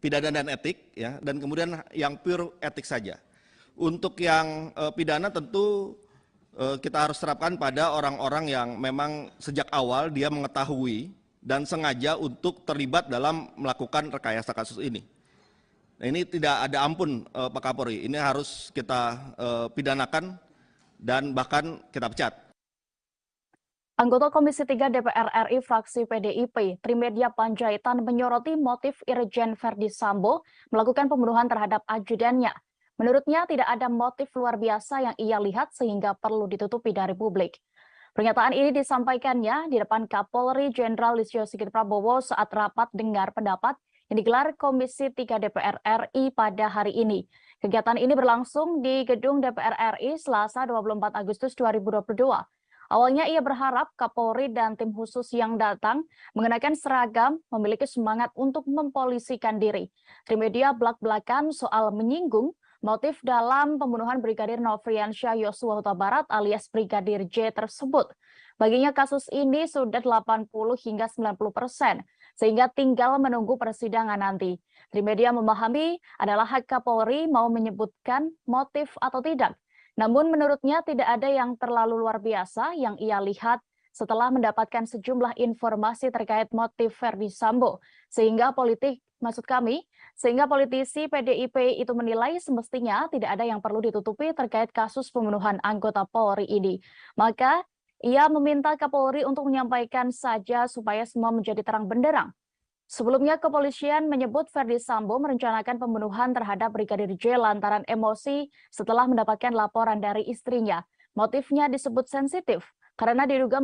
[SPEAKER 3] pidana dan etik, ya, dan kemudian yang pure etik saja. Untuk yang pidana tentu kita harus terapkan pada orang-orang yang memang sejak awal dia mengetahui dan sengaja untuk terlibat dalam melakukan rekayasa kasus ini. Nah, ini tidak ada ampun Pak Kapolri, ini harus kita pidanakan dan bahkan kita pecat.
[SPEAKER 1] Anggota Komisi 3 DPR RI fraksi PDIP, Trimedia Panjaitan menyoroti motif Irjen Ferdi Sambo melakukan pembunuhan terhadap ajudannya. Menurutnya tidak ada motif luar biasa yang ia lihat sehingga perlu ditutupi dari publik. Pernyataan ini disampaikannya di depan Kapolri Jenderal Listio Sigit Prabowo saat rapat dengar pendapat yang digelar Komisi 3 DPR RI pada hari ini. Kegiatan ini berlangsung di Gedung DPR RI Selasa 24 Agustus 2022. Awalnya ia berharap Kapolri dan tim khusus yang datang mengenakan seragam memiliki semangat untuk mempolisikan diri. Trimedia belak-belakan soal menyinggung motif dalam pembunuhan Brigadir Nofriansyah Yosua Huta Barat alias Brigadir J tersebut. Baginya kasus ini sudah 80 hingga 90%, sehingga tinggal menunggu persidangan nanti. Trimedia memahami adalah hak Kapolri mau menyebutkan motif atau tidak. Namun menurutnya tidak ada yang terlalu luar biasa yang ia lihat setelah mendapatkan sejumlah informasi terkait motif Ferdi Sambo. Sehingga politisi PDIP itu menilai semestinya tidak ada yang perlu ditutupi terkait kasus pembunuhan anggota Polri ini. Maka ia meminta Kapolri untuk menyampaikan saja supaya semua menjadi terang benderang. Sebelumnya kepolisian menyebut Ferdi Sambo merencanakan pembunuhan terhadap Brigadir J lantaran emosi setelah mendapatkan laporan dari istrinya. Motifnya disebut sensitif karena diduga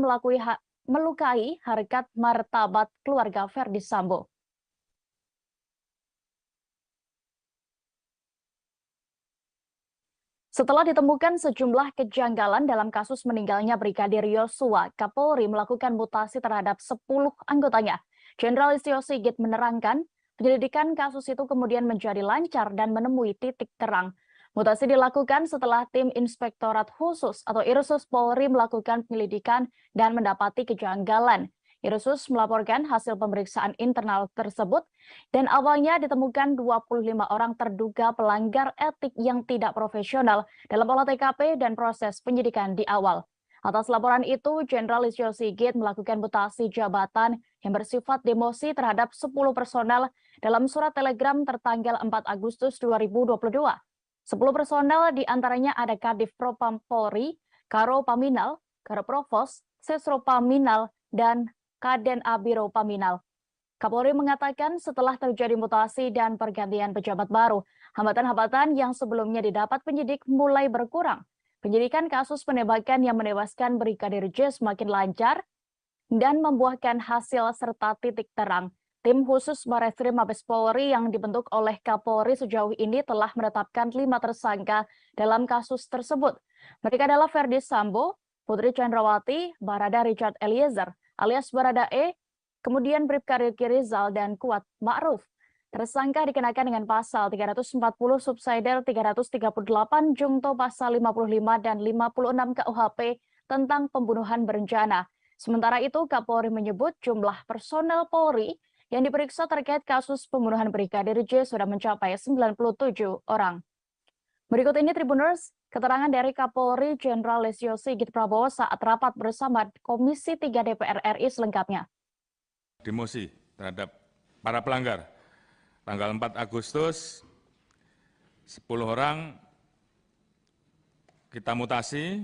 [SPEAKER 1] melukai harkat martabat keluarga Ferdi Sambo. Setelah ditemukan sejumlah kejanggalan dalam kasus meninggalnya Brigadir Yosua, Kapolri melakukan mutasi terhadap 10 anggotanya. Jenderal Listio Sigit menerangkan, penyelidikan kasus itu kemudian menjadi lancar dan menemui titik terang. Mutasi dilakukan setelah tim Inspektorat Khusus atau Irsus Polri melakukan penyelidikan dan mendapati kejanggalan. Irsus melaporkan hasil pemeriksaan internal tersebut dan awalnya ditemukan 25 orang terduga pelanggar etik yang tidak profesional dalam olah TKP dan proses penyidikan di awal. Atas laporan itu, Jenderal Listio Sigit melakukan mutasi jabatan yang bersifat demosi terhadap 10 personel dalam surat telegram tertanggal 4 Agustus 2022. 10 personel diantaranya ada Kadif Propam Polri, Karo Paminal, Karo Provos, Sesro Paminal, dan Kaden Abiro Paminal. Kapolri mengatakan setelah terjadi mutasi dan pergantian pejabat baru, hambatan-hambatan yang sebelumnya didapat penyidik mulai berkurang. Penyidikan kasus penembakan yang menewaskan Brigadir J semakin lancar dan membuahkan hasil serta titik terang. Tim khusus Barreskrim Mabes Polri yang dibentuk oleh Kapolri sejauh ini telah menetapkan 5 tersangka dalam kasus tersebut. Mereka adalah Ferdi Sambo, Putri Chandrawati, Barada Richard Eliezer alias Barada E, kemudian Bribka Riki Rizal dan Kuat Ma'ruf. Tersangka dikenakan dengan pasal 340 subsidiar 338 jungto pasal 55 dan 56 KUHP tentang pembunuhan berencana. Sementara itu, Kapolri menyebut jumlah personel Polri yang diperiksa terkait kasus pembunuhan Brigadir J sudah mencapai 97 orang. Berikut ini Tribuners, keterangan dari Kapolri Jenderal Listio Sigit Prabowo saat rapat bersama Komisi 3 DPR RI selengkapnya.
[SPEAKER 4] Demosi terhadap para pelanggar. Tanggal 4 Agustus, 10 orang kita mutasi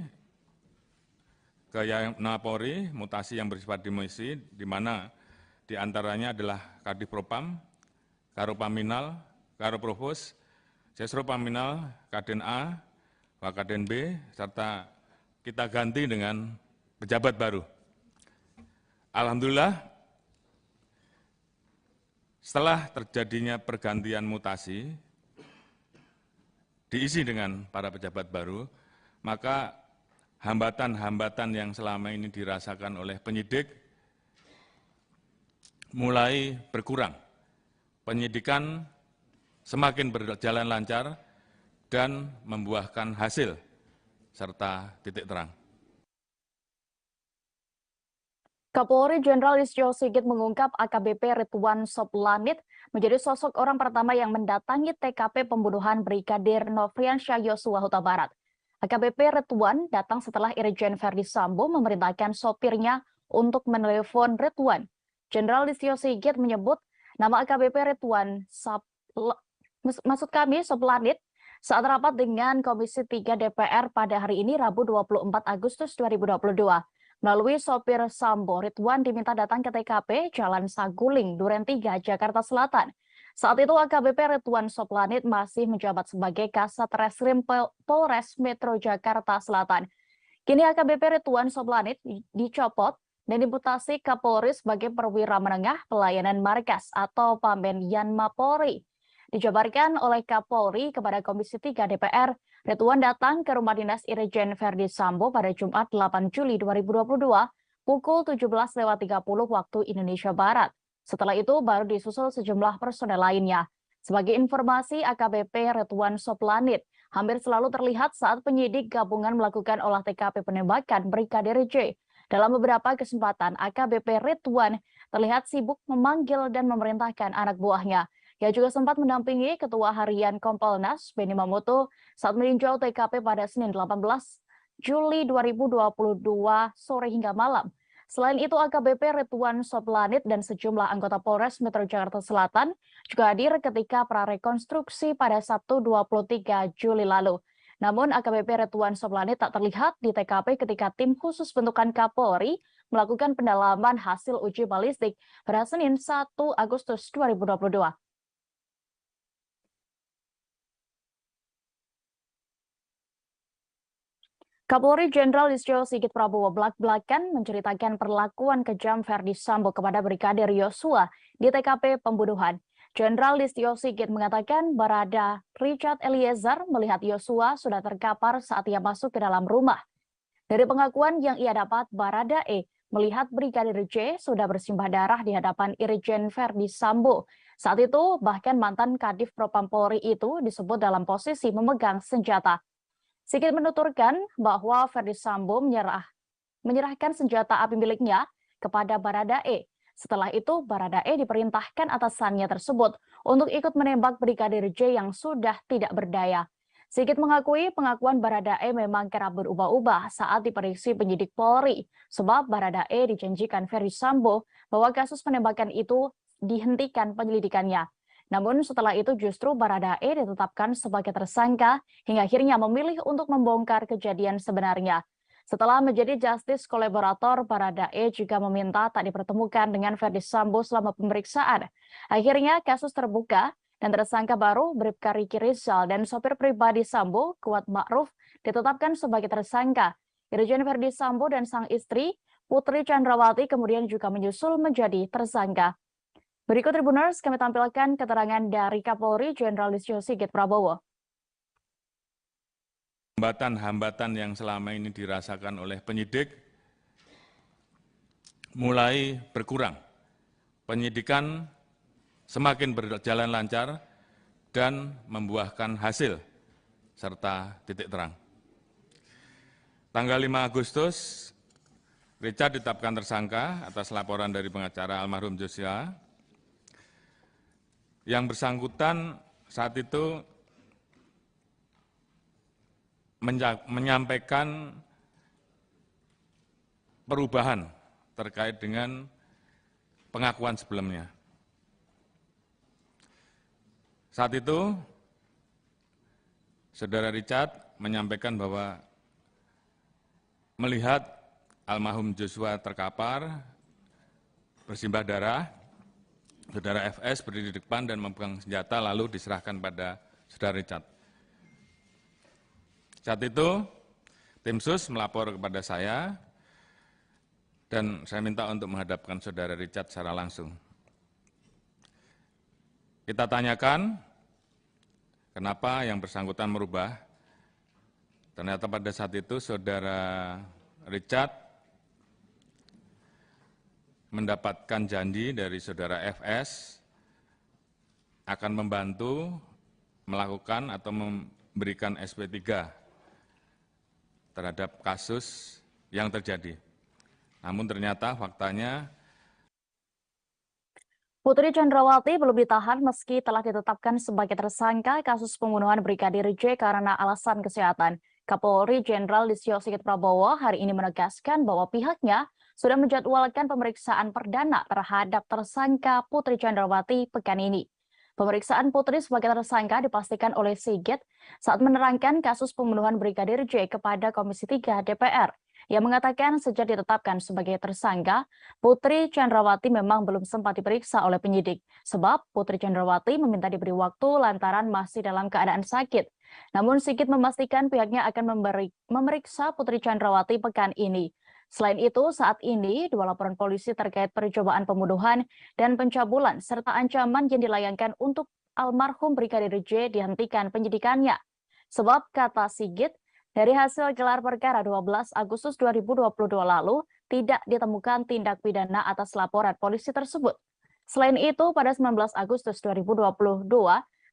[SPEAKER 4] ke Yapolri, mutasi yang bersifat demosi, di mana di antaranya adalah Kadif Propam, Karopaminal, Karoprovos, Sesropaminal, Kaden A, Wakaden B, serta kita ganti dengan pejabat baru. Alhamdulillah, setelah terjadinya pergantian mutasi, diisi dengan para pejabat baru, maka hambatan-hambatan yang selama ini dirasakan oleh penyidik mulai berkurang. Penyidikan semakin berjalan lancar dan membuahkan hasil serta titik terang.
[SPEAKER 1] Kapolri Jenderal Listio Sigit mengungkap AKBP Ridwan Soplanit menjadi sosok orang pertama yang mendatangi TKP pembunuhan Brigadir Nofriansyah Yosua Huta Barat. AKBP Ridwan datang setelah Irjen Ferdi Sambo memerintahkan sopirnya untuk menelepon Ridwan. Jenderal Listio Sigit menyebut nama AKBP Ridwan Soplanit saat rapat dengan Komisi 3 DPR pada hari ini Rabu 24 Agustus 2022. Melalui sopir Sambo, Ridwan diminta datang ke TKP Jalan Saguling, Duren 3, Jakarta Selatan. Saat itu AKBP Ridwan Soplanit masih menjabat sebagai Kasat Reskrim Polres Metro Jakarta Selatan. Kini AKBP Ridwan Soplanit dicopot dan dimutasi Kapolri sebagai perwira menengah pelayanan markas atau Pamben Yanma Polri. Dijabarkan oleh Kapolri kepada Komisi 3 DPR, Ridwan datang ke rumah dinas Irjen Ferdi Sambo pada Jumat 8 Juli 2022 pukul 17.30 waktu Indonesia Barat. Setelah itu baru disusul sejumlah personel lainnya. Sebagai informasi, AKBP Ridwan Soplanit hampir selalu terlihat saat penyidik gabungan melakukan olah TKP penembakan Brigadir J. Dalam beberapa kesempatan, AKBP Ridwan terlihat sibuk memanggil dan memerintahkan anak buahnya. Ia juga sempat mendampingi Ketua Harian Kompolnas, Benny Mamoto, saat meninjau TKP pada Senin 18 Juli 2022 sore hingga malam. Selain itu, AKBP Ridwan Soplanit dan sejumlah anggota Polres Metro Jakarta Selatan juga hadir ketika prarekonstruksi pada Sabtu 23 Juli lalu. Namun, AKBP Ridwan Soplanit tak terlihat di TKP ketika tim khusus bentukan Kapolri melakukan pendalaman hasil uji balistik pada Senin 1 Agustus 2022. Kapolri Jenderal Listio Sigit Prabowo belak-belakan menceritakan perlakuan kejam Ferdi Sambo kepada Brigadir Yosua di TKP pembunuhan. Jenderal Listio Sigit mengatakan Barada Richard Eliezer melihat Yosua sudah terkapar saat ia masuk ke dalam rumah. Dari pengakuan yang ia dapat, Barada E melihat Brigadir J sudah bersimbah darah di hadapan Irjen Ferdi Sambo. Saat itu, bahkan mantan Kadif Propam Polri itu disebut dalam posisi memegang senjata. Sigit menuturkan bahwa Ferdi Sambo menyerahkan senjata api miliknya kepada Barada E. Setelah itu, Barada E diperintahkan atasannya tersebut untuk ikut menembak Brigadir J yang sudah tidak berdaya. Sigit mengakui pengakuan Barada E memang kerap berubah-ubah saat diperiksa penyidik Polri, sebab Barada E dijanjikan Ferdi Sambo bahwa kasus penembakan itu dihentikan penyelidikannya. Namun setelah itu justru Barada E ditetapkan sebagai tersangka hingga akhirnya memilih untuk membongkar kejadian sebenarnya. Setelah menjadi justice kolaborator, Barada E juga meminta tak dipertemukan dengan Ferdi Sambo selama pemeriksaan. Akhirnya kasus terbuka dan tersangka baru Bribka Riki Rizal dan sopir pribadi Sambo, Kuat Ma'ruf, ditetapkan sebagai tersangka. Irjen Ferdi Sambo dan sang istri, Putri Chandrawati, kemudian juga menyusul menjadi tersangka. Berikut Tribuners, kami tampilkan keterangan dari Kapolri Jenderal Listio Sigit Prabowo.
[SPEAKER 4] Hambatan-hambatan yang selama ini dirasakan oleh penyidik mulai berkurang. Penyidikan semakin berjalan lancar dan membuahkan hasil serta titik terang. Tanggal 5 Agustus, Richard ditetapkan tersangka atas laporan dari pengacara almarhum Joshua. Yang bersangkutan saat itu menyampaikan perubahan terkait dengan pengakuan sebelumnya. Saat itu, Saudara Richard menyampaikan bahwa melihat almarhum Joshua terkapar, bersimbah darah, Saudara FS berdiri di depan dan memegang senjata lalu diserahkan pada Saudara Richard. Saat itu, tim sus melapor kepada saya dan saya minta untuk menghadapkan Saudara Richard secara langsung. Kita tanyakan kenapa yang bersangkutan merubah. Ternyata pada saat itu Saudara Richard mendapatkan janji dari Saudara FS akan membantu melakukan atau memberikan SP3 terhadap kasus yang terjadi. Namun ternyata faktanya
[SPEAKER 1] Putri Chandrawati belum ditahan meski telah ditetapkan sebagai tersangka kasus pembunuhan Brigadir J karena alasan kesehatan. Kapolri Jenderal Listio Sigit Prabowo hari ini menegaskan bahwa pihaknya sudah menjadwalkan pemeriksaan perdana terhadap tersangka Putri Chandrawati pekan ini. Pemeriksaan Putri sebagai tersangka dipastikan oleh Sigit saat menerangkan kasus pembunuhan Brigadir J kepada Komisi 3 DPR. Ia mengatakan sejak ditetapkan sebagai tersangka, Putri Chandrawati memang belum sempat diperiksa oleh penyidik. Sebab Putri Chandrawati meminta diberi waktu lantaran masih dalam keadaan sakit. Namun Sigit memastikan pihaknya akan memeriksa Putri Chandrawati pekan ini. Selain itu, saat ini dua laporan polisi terkait percobaan pembunuhan dan pencabulan serta ancaman yang dilayangkan untuk almarhum Brigadir J dihentikan penyidikannya. Sebab kata Sigit, dari hasil gelar perkara 12 Agustus 2022 lalu, tidak ditemukan tindak pidana atas laporan polisi tersebut. Selain itu, pada 19 Agustus 2022,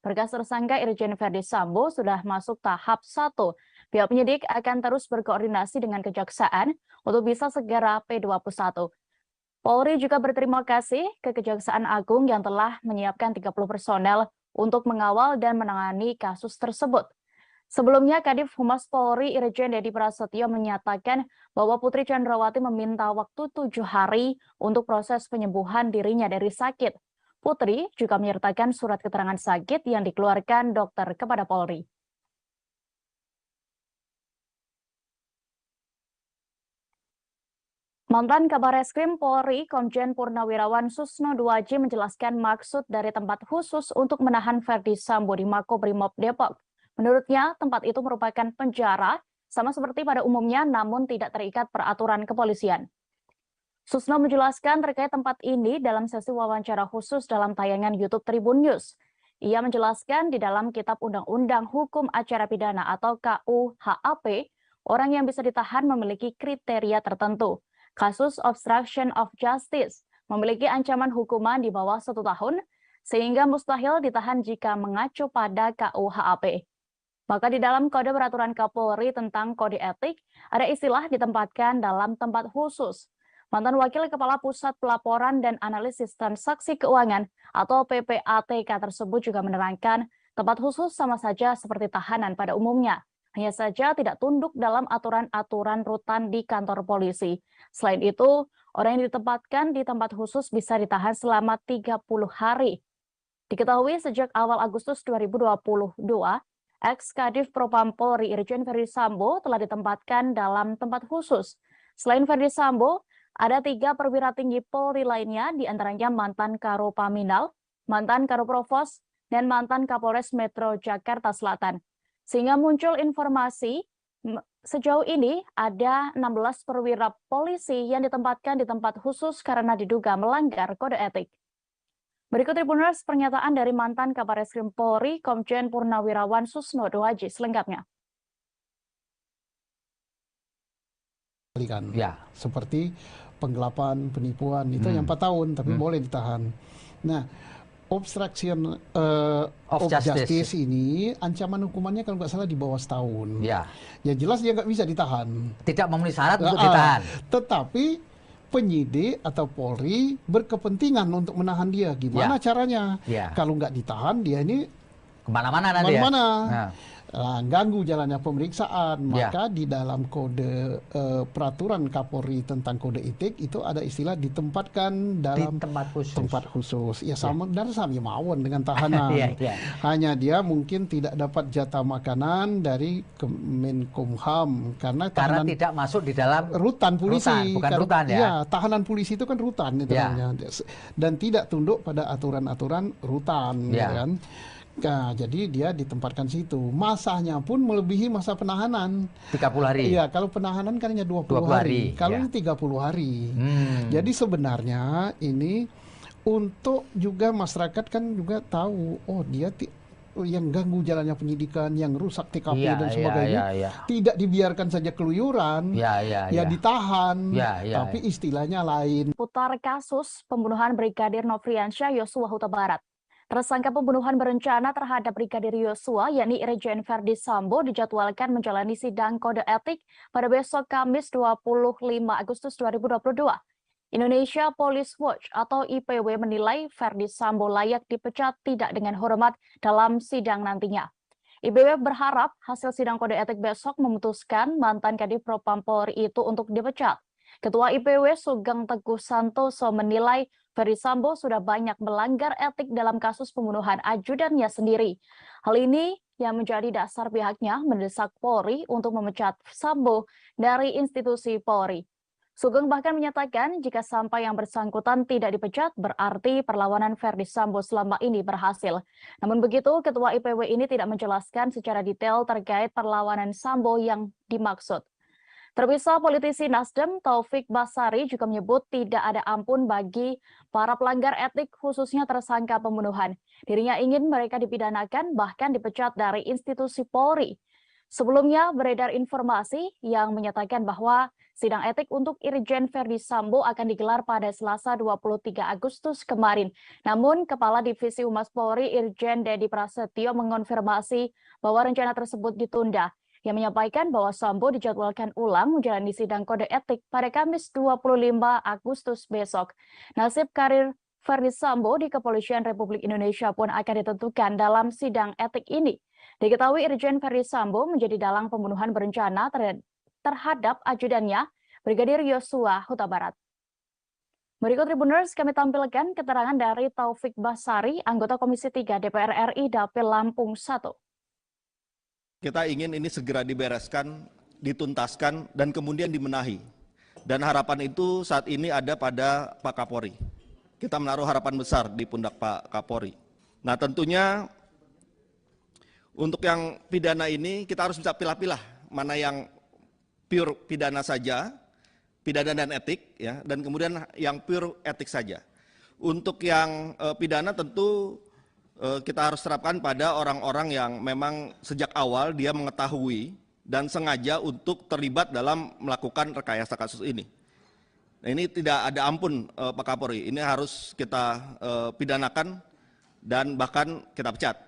[SPEAKER 1] berkas tersangka Irjen Verdi Sambo sudah masuk tahap 1. Pihak penyidik akan terus berkoordinasi dengan Kejaksaan untuk bisa segera P21. Polri juga berterima kasih ke Kejaksaan Agung yang telah menyiapkan 30 personel untuk mengawal dan menangani kasus tersebut. Sebelumnya, Kadif Humas Polri Irjen Dedi Prasetyo menyatakan bahwa Putri Chandrawati meminta waktu 7 hari untuk proses penyembuhan dirinya dari sakit. Putri juga menyertakan surat keterangan sakit yang dikeluarkan dokter kepada Polri. Mantan Kabar Reskrim Polri, Komjen Purnawirawan Susno Duaji menjelaskan maksud dari tempat khusus untuk menahan Verdi Sambo di Makobrimob Depok. Menurutnya, tempat itu merupakan penjara, sama seperti pada umumnya namun tidak terikat peraturan kepolisian. Susno menjelaskan terkait tempat ini dalam sesi wawancara khusus dalam tayangan YouTube Tribun News. Ia menjelaskan di dalam Kitab Undang-Undang Hukum Acara Pidana atau KUHAP, orang yang bisa ditahan memiliki kriteria tertentu. Kasus obstruction of justice memiliki ancaman hukuman di bawah 1 tahun, sehingga mustahil ditahan jika mengacu pada KUHAP. Maka di dalam Kode Peraturan Kapolri tentang Kode Etik, ada istilah ditempatkan dalam tempat khusus. Mantan Wakil Kepala Pusat Pelaporan dan Analisis Transaksi Keuangan atau PPATK tersebut juga menerangkan tempat khusus sama saja seperti tahanan pada umumnya. Hanya saja tidak tunduk dalam aturan-aturan rutan di kantor polisi. Selain itu, orang yang ditempatkan di tempat khusus bisa ditahan selama 30 hari. Diketahui sejak awal Agustus 2022, ex-Kadif Propam Polri Irjen Verdi Sambo telah ditempatkan dalam tempat khusus. Selain Verdi Sambo, ada 3 perwira tinggi Polri lainnya, diantaranya mantan Karopaminal, mantan Karoprovos, dan mantan Kapolres Metro Jakarta Selatan. Sehingga muncul informasi sejauh ini ada 16 perwira polisi yang ditempatkan di tempat khusus karena diduga melanggar kode etik. Berikut Tribuners pernyataan dari mantan Kabar Eskrim Polri, Komjen Purnawirawan Susnodo Haji selengkapnya.
[SPEAKER 5] Ya. Seperti penggelapan, penipuan itu yang 4 tahun, tapi boleh ditahan. Nah, obstruction of justice ini ancaman hukumannya kalau nggak salah di bawah setahun.
[SPEAKER 6] Ya.
[SPEAKER 5] Ya jelas dia nggak bisa ditahan.
[SPEAKER 6] Tidak memenuhi syarat untuk ditahan.
[SPEAKER 5] Tetapi penyidik atau Polri berkepentingan untuk menahan dia. Gimana caranya?
[SPEAKER 6] Ya.
[SPEAKER 5] Kalau nggak ditahan dia ini
[SPEAKER 6] Kemana-mana nanti
[SPEAKER 5] kemana-mana.
[SPEAKER 6] ya.
[SPEAKER 5] Ganggu jalannya pemeriksaan, maka di dalam kode peraturan Kapolri tentang kode etik itu ada istilah ditempatkan dalam tempat khusus. Ya sama dan sama mawon dengan tahanan. Hanya dia mungkin tidak dapat jatah makanan dari Kemenkumham karena
[SPEAKER 6] tidak masuk di dalam
[SPEAKER 5] rutan polisi.
[SPEAKER 6] Bukan rutan ya.
[SPEAKER 5] Ya, tahanan polisi itu kan rutan itu namanya. Dan tidak tunduk pada aturan-aturan rutan, gitu kan. Nah, jadi dia ditempatkan situ. Masanya pun melebihi masa penahanan.
[SPEAKER 6] 30 hari.
[SPEAKER 5] Iya, kalau penahanan kan hanya 20 hari. Kalau ini 30 hari. Jadi sebenarnya ini untuk juga masyarakat kan juga tahu, oh dia yang ganggu jalannya penyidikan, yang rusak TKP dan sebagainya, tidak dibiarkan saja keluyuran, ditahan, tapi istilahnya lain.
[SPEAKER 1] Putar kasus pembunuhan Brigadir Nofriansyah Yosua Huta Barat. Tersangka pembunuhan berencana terhadap Brigadir Yosua, yakni Irjen Verdi Sambo, dijadwalkan menjalani sidang kode etik pada besok Kamis 25 Agustus 2022. Indonesia Police Watch atau IPW menilai Verdi Sambo layak dipecat tidak dengan hormat dalam sidang nantinya. IPW berharap hasil sidang kode etik besok memutuskan mantan Kadif Propam Polri itu untuk dipecat. Ketua IPW Sugeng Teguh Santoso menilai Verdi Sambo sudah banyak melanggar etik dalam kasus pembunuhan ajudannya sendiri. Hal ini yang menjadi dasar pihaknya mendesak Polri untuk memecat Sambo dari institusi Polri. Sugeng bahkan menyatakan jika sampai yang bersangkutan tidak dipecat, berarti perlawanan Verdi Sambo selama ini berhasil. Namun begitu, Ketua IPW ini tidak menjelaskan secara detail terkait perlawanan Sambo yang dimaksud. Terpisah, politisi Nasdem Taufik Basari juga menyebut tidak ada ampun bagi para pelanggar etik, khususnya tersangka pembunuhan. Dirinya ingin mereka dipidanakan, bahkan dipecat dari institusi Polri. Sebelumnya beredar informasi yang menyatakan bahwa sidang etik untuk Irjen Verdi Sambo akan digelar pada Selasa 23 Agustus kemarin. Namun, Kepala Divisi Humas Polri Irjen Dedi Prasetyo mengonfirmasi bahwa rencana tersebut ditunda. Yang menyampaikan bahwa Sambo dijadwalkan ulang menjalani sidang kode etik pada Kamis 25 Agustus besok. Nasib karir Verdi Sambo di Kepolisian Republik Indonesia pun akan ditentukan dalam sidang etik ini. Diketahui Irjen Verdi Sambo menjadi dalang pembunuhan berencana terhadap ajudannya, Brigadir Yosua Huta Barat. Berikut Tribuners kami tampilkan keterangan dari Taufik Basari, anggota Komisi 3 DPR RI Dapil Lampung 1.
[SPEAKER 3] Kita ingin ini segera dibereskan, dituntaskan, dan kemudian dibenahi. Dan harapan itu saat ini ada pada Pak Kapolri. Kita menaruh harapan besar di pundak Pak Kapolri. Nah tentunya untuk yang pidana ini kita harus bisa pilah-pilah mana yang pure pidana saja, pidana dan etik, ya, dan kemudian yang pure etik saja. Untuk yang pidana tentu kita harus terapkan pada orang-orang yang memang sejak awal dia mengetahui dan sengaja untuk terlibat dalam melakukan rekayasa kasus ini. Nah, ini tidak ada ampun Pak Kapolri, ini harus kita pidanakan dan bahkan kita pecat.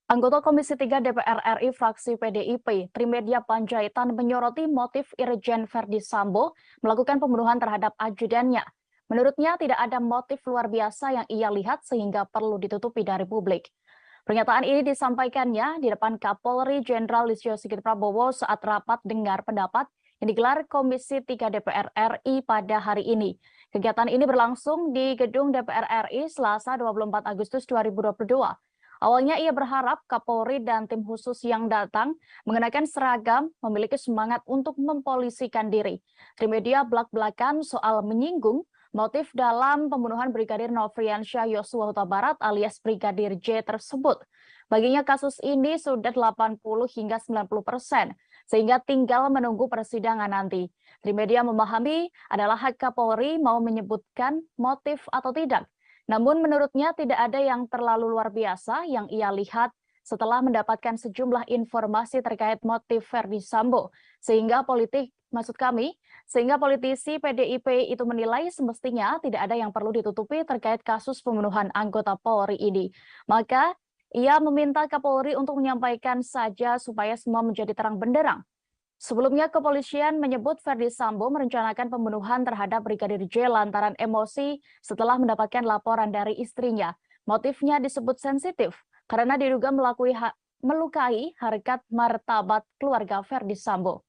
[SPEAKER 1] Anggota Komisi 3 DPR RI fraksi PDIP, Trimedia Panjaitan menyoroti motif Irjen Verdi Sambo melakukan pembunuhan terhadap ajudannya. Menurutnya tidak ada motif luar biasa yang ia lihat sehingga perlu ditutupi dari publik. Pernyataan ini disampaikannya di depan Kapolri Jenderal Listio Sigit Prabowo saat rapat dengar pendapat yang digelar Komisi 3 DPR RI pada hari ini. Kegiatan ini berlangsung di Gedung DPR RI Selasa 24 Agustus 2022. Awalnya ia berharap Kapolri dan tim khusus yang datang mengenakan seragam memiliki semangat untuk mempolisikan diri. Trimedia belak-belakan soal menyinggung motif dalam pembunuhan Brigadir Nofriansyah Yosua Huta Barat alias Brigadir J tersebut. Baginya kasus ini sudah 80 hingga 90%, sehingga tinggal menunggu persidangan nanti. Trimedia memahami adalah hak Kapolri mau menyebutkan motif atau tidak. Namun menurutnya tidak ada yang terlalu luar biasa yang ia lihat setelah mendapatkan sejumlah informasi terkait motif Verdi Sambo. Sehingga politisi PDIP itu menilai semestinya tidak ada yang perlu ditutupi terkait kasus pembunuhan anggota Polri ini. Maka ia meminta Kapolri untuk menyampaikan saja supaya semua menjadi terang benderang. Sebelumnya, kepolisian menyebut Verdi Sambo merencanakan pembunuhan terhadap Brigadir J lantaran emosi setelah mendapatkan laporan dari istrinya. Motifnya disebut sensitif karena diduga melukai harkat martabat keluarga Verdi Sambo.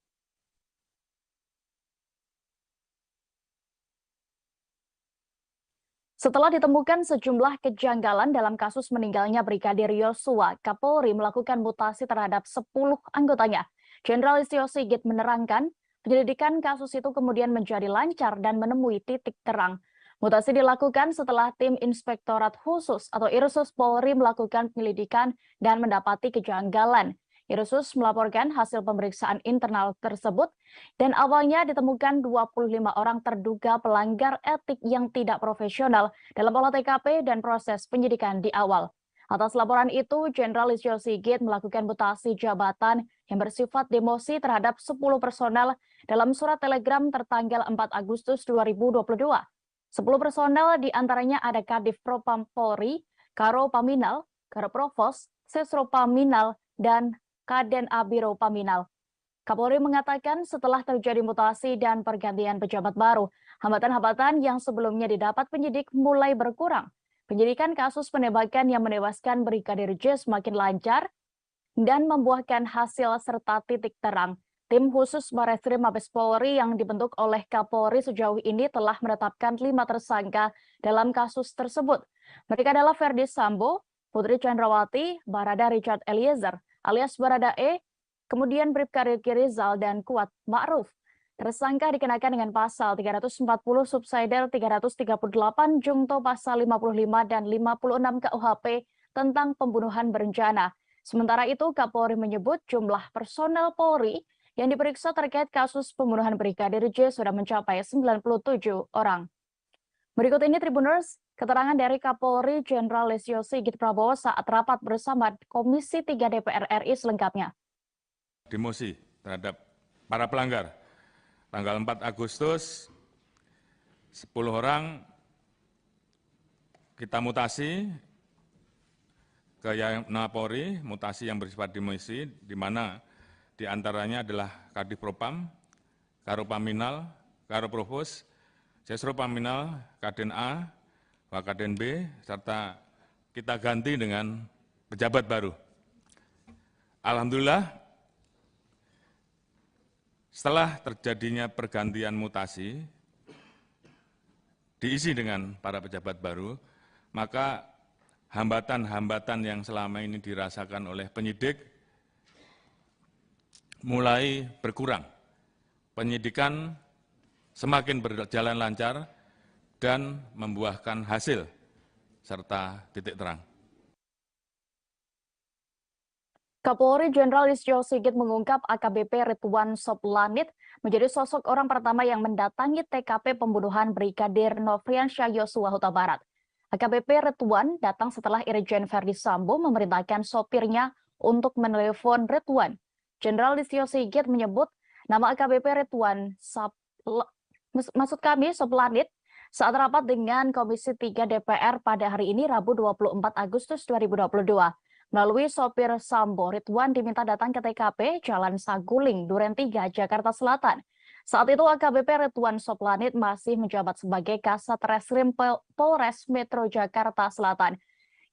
[SPEAKER 1] Setelah ditemukan sejumlah kejanggalan dalam kasus meninggalnya Brigadir Yosua, Kapolri melakukan mutasi terhadap 10 anggotanya. Jenderal Listio Sigit menerangkan, penyelidikan kasus itu kemudian menjadi lancar dan menemui titik terang. Mutasi dilakukan setelah tim Inspektorat Khusus atau Irsus Polri melakukan penyelidikan dan mendapati kejanggalan. Irsus melaporkan hasil pemeriksaan internal tersebut dan awalnya ditemukan 25 orang terduga pelanggar etik yang tidak profesional dalam olah TKP dan proses penyidikan di awal. Atas laporan itu, Jenderal Listio Sigit melakukan mutasi jabatan yang bersifat demosi terhadap 10 personel dalam surat telegram tertanggal 4 Agustus 2022. 10 personel diantaranya ada Kadif Propam Polri, Karo Paminal, Karo Provos, Sesro Paminal, dan Kaden Abiro Paminal. Kapolri mengatakan setelah terjadi mutasi dan pergantian pejabat baru, hambatan-hambatan yang sebelumnya didapat penyidik mulai berkurang. Penyidikan kasus penembakan yang menewaskan Brigadir J semakin lancar dan membuahkan hasil serta titik terang. Tim khusus Barreskrim Mabes Polri yang dibentuk oleh Kapolri sejauh ini telah menetapkan 5 tersangka dalam kasus tersebut. Mereka adalah Verdi Sambo, Putri Chandrawati, Barada Richard Eliezer alias Baradae, kemudian Bribka Riki Rizal dan Kuat Ma'ruf. Tersangka dikenakan dengan pasal 340 subsidiar 338 jungto pasal 55 dan 56 KUHP tentang pembunuhan berencana. Sementara itu Kapolri menyebut jumlah personel Polri yang diperiksa terkait kasus pembunuhan Brigadir J sudah mencapai 97 orang. Berikut ini Tribuners, keterangan dari Kapolri Jenderal Listio Sigit Prabowo saat rapat bersama Komisi 3 DPR RI selengkapnya.
[SPEAKER 4] Demosi terhadap para pelanggar. Tanggal 4 Agustus, 10 orang kita mutasi ke Polri, mutasi yang bersifat demosi, di mana diantaranya adalah Kadif Propam, Karo Paminal, Karo Provos, Sesro Paminal, Kaden A, Wakaden B, serta kita ganti dengan pejabat baru. Alhamdulillah, setelah terjadinya pergantian mutasi, diisi dengan para pejabat baru, maka hambatan-hambatan yang selama ini dirasakan oleh penyidik mulai berkurang. Penyidikan semakin berjalan lancar dan membuahkan hasil serta titik terang.
[SPEAKER 1] Kapolri Jenderal Listio Sigit mengungkap AKBP Ridwan Soplanit menjadi sosok orang pertama yang mendatangi TKP pembunuhan Brigadir Nofriansyah Yosua Huta Barat. AKBP Ridwan datang setelah Irjen Verdi Sambo memerintahkan sopirnya untuk menelepon Ridwan. Jenderal Listio Sigit menyebut nama AKBP Ridwan Soplanit saat rapat dengan Komisi 3 DPR pada hari ini Rabu 24 Agustus 2022. Melalui sopir Sambo, Ridwan diminta datang ke TKP Jalan Saguling, Duren 3, Jakarta Selatan. Saat itu AKBP Ridwan Soplanit masih menjabat sebagai Kasat Reskrim Polres Metro Jakarta Selatan.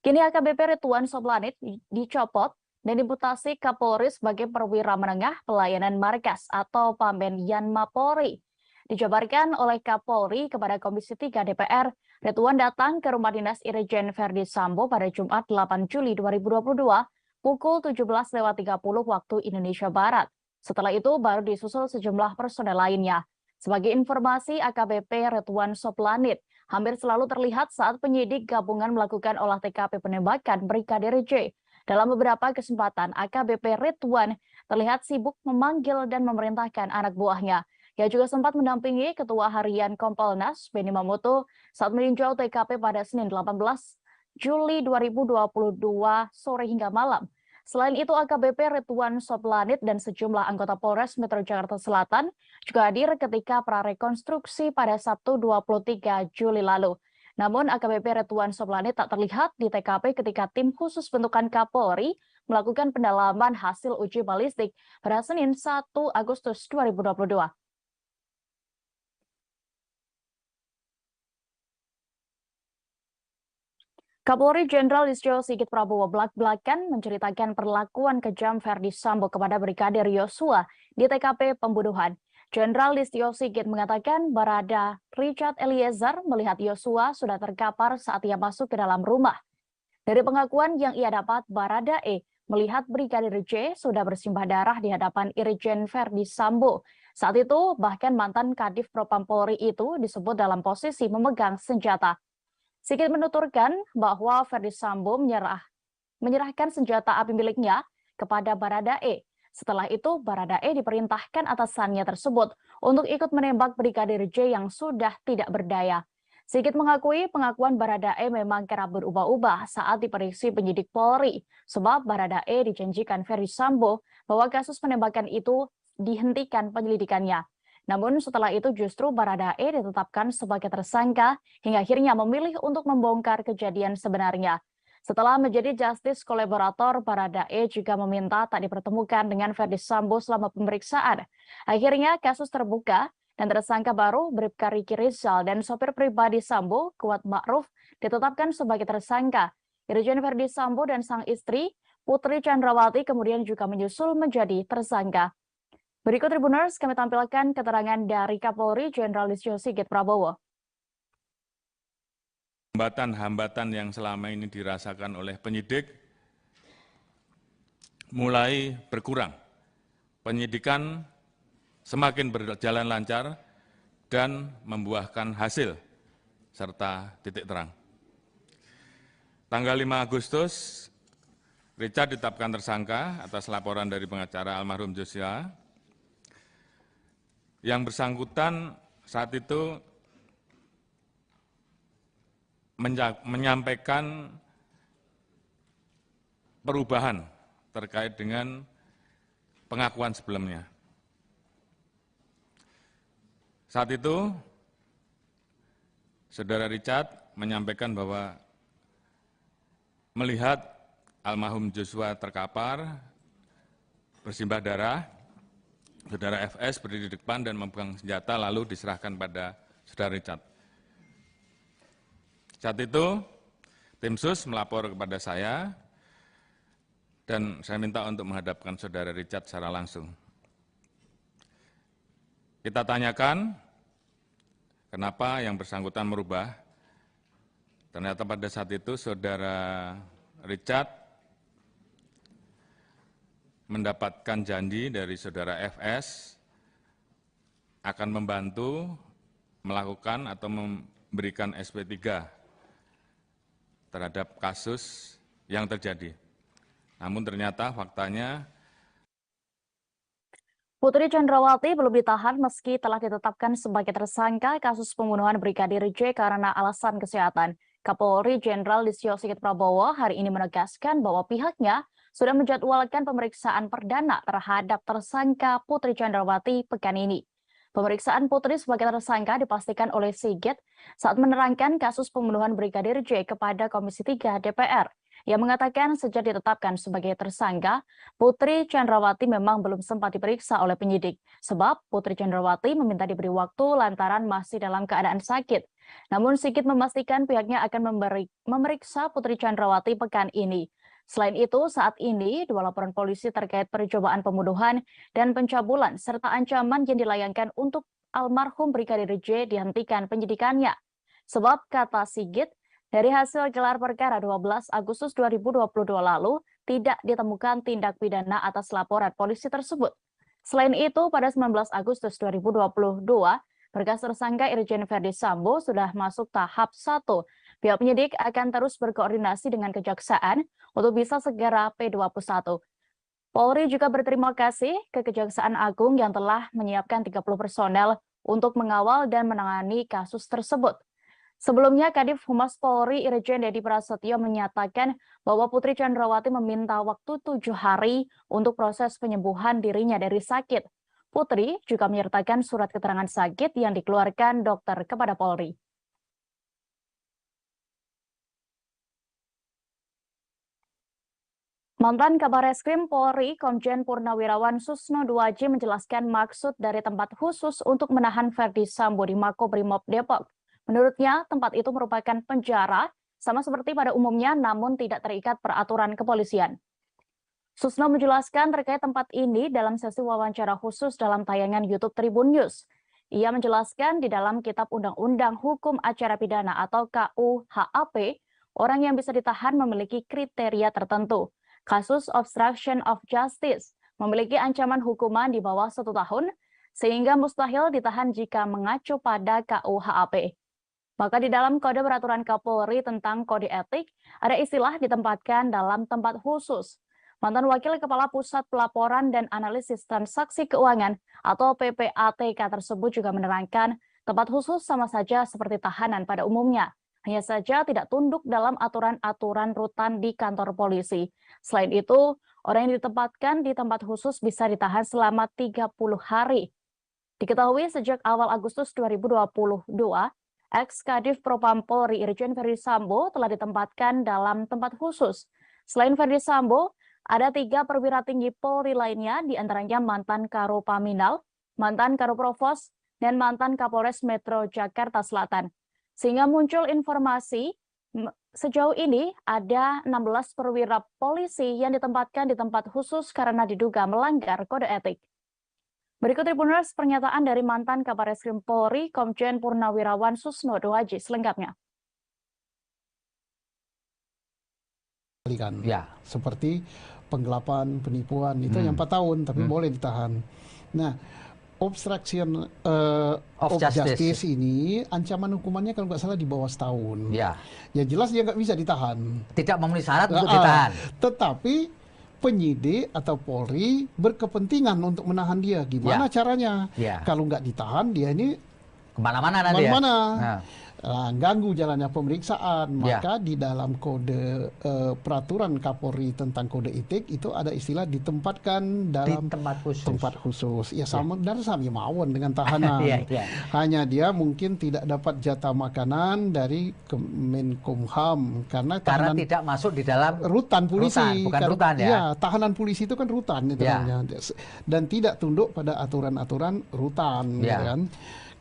[SPEAKER 1] Kini AKBP Ridwan Soplanit dicopot dan dimutasi Kapolri sebagai perwira menengah pelayanan markas atau Pamben Yanma Polri. Dijabarkan oleh Kapolri kepada Komisi 3 DPR, Ridwan datang ke rumah dinas Irjen Verdi Sambo pada Jumat 8 Juli 2022 pukul 17.30 waktu Indonesia Barat. Setelah itu baru disusul sejumlah personel lainnya. Sebagai informasi, AKBP Ridwan Soplanit hampir selalu terlihat saat penyidik gabungan melakukan olah TKP penembakan Brigadir J. Dalam beberapa kesempatan, AKBP Ridwan terlihat sibuk memanggil dan memerintahkan anak buahnya. Ia juga sempat mendampingi Ketua Harian Kompolnas, Benny Mamoto, saat meninjau TKP pada Senin 18 Juli 2022 sore hingga malam. Selain itu, AKBP Ridwan Soplanit dan sejumlah anggota Polres Metro Jakarta Selatan juga hadir ketika prarekonstruksi pada Sabtu 23 Juli lalu. Namun, AKBP Ridwan Soplanit tak terlihat di TKP ketika tim khusus bentukan Kapolri melakukan pendalaman hasil uji balistik pada Senin 1 Agustus 2022. Kapolri Jenderal Listio Sigit Prabowo belak-belakan menceritakan perlakuan kejam Verdi Sambo kepada Brigadir Yosua di TKP pembunuhan. Jenderal Listio Sigit mengatakan Barada Richard Eliezer melihat Yosua sudah terkapar saat ia masuk ke dalam rumah. Dari pengakuan yang ia dapat, Barada E melihat Brigadir J sudah bersimbah darah di hadapan Irjen Verdi Sambo. Saat itu, bahkan mantan Kadif Propam Polri itu disebut dalam posisi memegang senjata. Sigit menuturkan bahwa Verdi Sambo menyerahkan senjata api miliknya kepada Barada E. Setelah itu, Barada E diperintahkan atasannya tersebut untuk ikut menembak Brigadir J yang sudah tidak berdaya. Sigit mengakui pengakuan Barada E memang kerap berubah-ubah saat diperiksa penyidik Polri, sebab Barada E dijanjikan Verdi Sambo bahwa kasus penembakan itu dihentikan penyelidikannya. Namun setelah itu justru Barada E ditetapkan sebagai tersangka hingga akhirnya memilih untuk membongkar kejadian sebenarnya. Setelah menjadi justice kolaborator, Barada E juga meminta tak dipertemukan dengan Verdi Sambo selama pemeriksaan. Akhirnya kasus terbuka dan tersangka baru Bribka Riki Rizal dan sopir pribadi Sambo, Kuat Ma'ruf, ditetapkan sebagai tersangka. Irjen Verdi Sambo dan sang istri, Putri Chandrawati, kemudian juga menyusul menjadi tersangka. Berikut Tribuners, kami tampilkan keterangan dari Kapolri Jenderal Listio Sigit Prabowo.
[SPEAKER 4] Hambatan-hambatan yang selama ini dirasakan oleh penyidik mulai berkurang. Penyidikan semakin berjalan lancar dan membuahkan hasil serta titik terang. Tanggal 5 Agustus, Richard ditetapkan tersangka atas laporan dari pengacara almarhum Joshua. Yang bersangkutan saat itu menyampaikan perubahan terkait dengan pengakuan sebelumnya. Saat itu, Saudara Richard menyampaikan bahwa melihat almarhum Joshua terkapar, bersimbah darah, Saudara FS berdiri di depan dan memegang senjata lalu diserahkan pada Saudara Richard. Saat itu, tim sus melapor kepada saya dan saya minta untuk menghadapkan Saudara Richard secara langsung. Kita tanyakan kenapa yang bersangkutan merubah. Ternyata pada saat itu Saudara Richard mendapatkan janji dari Saudara FS akan membantu melakukan atau memberikan SP3 terhadap kasus yang terjadi. Namun ternyata faktanya
[SPEAKER 1] Putri Chandrawati belum ditahan meski telah ditetapkan sebagai tersangka kasus pembunuhan Brigadir J karena alasan kesehatan. Kapolri Jenderal Listio Sigit Prabowo hari ini menegaskan bahwa pihaknya sudah menjadwalkan pemeriksaan perdana terhadap tersangka Putri Chandrawati pekan ini. Pemeriksaan Putri sebagai tersangka dipastikan oleh Sigit saat menerangkan kasus pembunuhan Brigadir J kepada Komisi 3 DPR. Ia mengatakan sejak ditetapkan sebagai tersangka, Putri Chandrawati memang belum sempat diperiksa oleh penyidik. Sebab Putri Chandrawati meminta diberi waktu lantaran masih dalam keadaan sakit. Namun Sigit memastikan pihaknya akan memeriksa Putri Chandrawati pekan ini. Selain itu, saat ini 2 laporan polisi terkait percobaan pembunuhan dan pencabulan serta ancaman yang dilayangkan untuk almarhum Brigadir J dihentikan penyidikannya. Sebab kata Sigit, dari hasil gelar perkara 12 Agustus 2022 lalu, tidak ditemukan tindak pidana atas laporan polisi tersebut. Selain itu, pada 19 Agustus 2022, berkas tersangka Irjen Verdi Sambo sudah masuk tahap 1. Pihak penyidik akan terus berkoordinasi dengan Kejaksaan untuk bisa segera P21. Polri juga berterima kasih ke Kejaksaan Agung yang telah menyiapkan 30 personel untuk mengawal dan menangani kasus tersebut. Sebelumnya, Kadif Humas Polri Irjen Dedi Prasetyo menyatakan bahwa Putri Chandrawati meminta waktu 7 hari untuk proses penyembuhan dirinya dari sakit. Putri juga menyertakan surat keterangan sakit yang dikeluarkan dokter kepada Polri. Mantan Kabar Eskrim Polri, Komjen Purnawirawan Susno Duaji menjelaskan maksud dari tempat khusus untuk menahan Ferdi Sambo di Makobrimob Depok. Menurutnya, tempat itu merupakan penjara, sama seperti pada umumnya, namun tidak terikat peraturan kepolisian. Susno menjelaskan terkait tempat ini dalam sesi wawancara khusus dalam tayangan YouTube Tribun News. Ia menjelaskan di dalam Kitab Undang-Undang Hukum Acara Pidana atau KUHAP, orang yang bisa ditahan memiliki kriteria tertentu. Kasus obstruction of justice memiliki ancaman hukuman di bawah 1 tahun, sehingga mustahil ditahan jika mengacu pada KUHAP. Maka di dalam Kode Peraturan Kapolri tentang Kode Etik, ada istilah ditempatkan dalam tempat khusus. Mantan Wakil Kepala Pusat Pelaporan dan Analisis Transaksi Keuangan atau PPATK tersebut juga menerangkan tempat khusus sama saja seperti tahanan pada umumnya. Hanya saja tidak tunduk dalam aturan-aturan rutan di kantor polisi. Selain itu, orang yang ditempatkan di tempat khusus bisa ditahan selama 30 hari. Diketahui sejak awal Agustus 2022, ex-Kadif Propam Polri Irjen Ferdi Sambo telah ditempatkan dalam tempat khusus. Selain Ferdi Sambo, ada 3 perwira tinggi Polri lainnya, diantaranya mantan Karopaminal, mantan Karoprovos, dan mantan Kapolres Metro Jakarta Selatan. Sehingga muncul informasi sejauh ini ada 16 perwira polisi yang ditempatkan di tempat khusus karena diduga melanggar kode etik. Berikut Tribuners pernyataan dari mantan Kabar Eskrim Polri, Komjen Purnawirawan Susno Duaji selengkapnya.
[SPEAKER 5] Ya. Seperti penggelapan, penipuan, itu yang 4 tahun, tapi boleh ditahan. Nah, obstruction of justice ini ancaman hukumannya kalau nggak salah di bawah setahun.
[SPEAKER 6] Ya.
[SPEAKER 5] Ya jelas dia nggak bisa ditahan.
[SPEAKER 6] Tidak memenuhi syarat untuk ditahan.
[SPEAKER 5] Tetapi penyidik atau Polri berkepentingan untuk menahan dia. Gimana caranya? Kalau nggak ditahan dia ini
[SPEAKER 6] kemana-mana nanti.
[SPEAKER 5] Ganggu jalannya pemeriksaan, maka di dalam kode peraturan Kapolri tentang kode etik itu ada istilah ditempatkan dalam tempat khusus. Ya sama sama mawon dengan tahanan. Hanya dia mungkin tidak dapat jatah makanan dari Kemenkumham karena tidak masuk di dalam rutan polisi.
[SPEAKER 6] Bukan rutan ya.
[SPEAKER 5] Iya, tahanan polisi itu kan rutan itu namanya. Dan tidak tunduk pada aturan-aturan rutan, kan.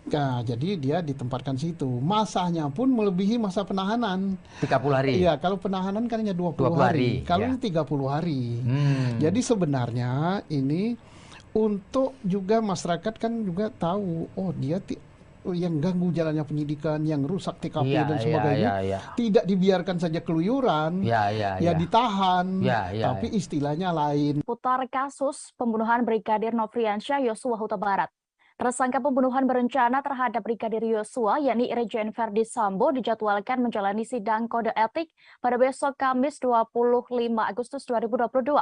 [SPEAKER 5] Nah, jadi dia ditempatkan situ. Masanya pun melebihi masa penahanan.
[SPEAKER 6] 30 hari.
[SPEAKER 5] Iya, kalau penahanan kan hanya 20 hari. Kalau ini 30 hari. Jadi sebenarnya ini untuk juga masyarakat kan juga tahu, oh dia yang ganggu jalannya penyidikan, yang rusak TKP dan sebagainya, tidak dibiarkan saja keluyuran, ditahan, tapi istilahnya lain.
[SPEAKER 1] Putar kasus pembunuhan Brigadir Nofriansyah Yosua Huta Barat. Tersangka pembunuhan berencana terhadap Brigadir Yosua, yakni Irjen Ferdi Sambo, dijadwalkan menjalani sidang kode etik pada besok Kamis 25 Agustus 2022.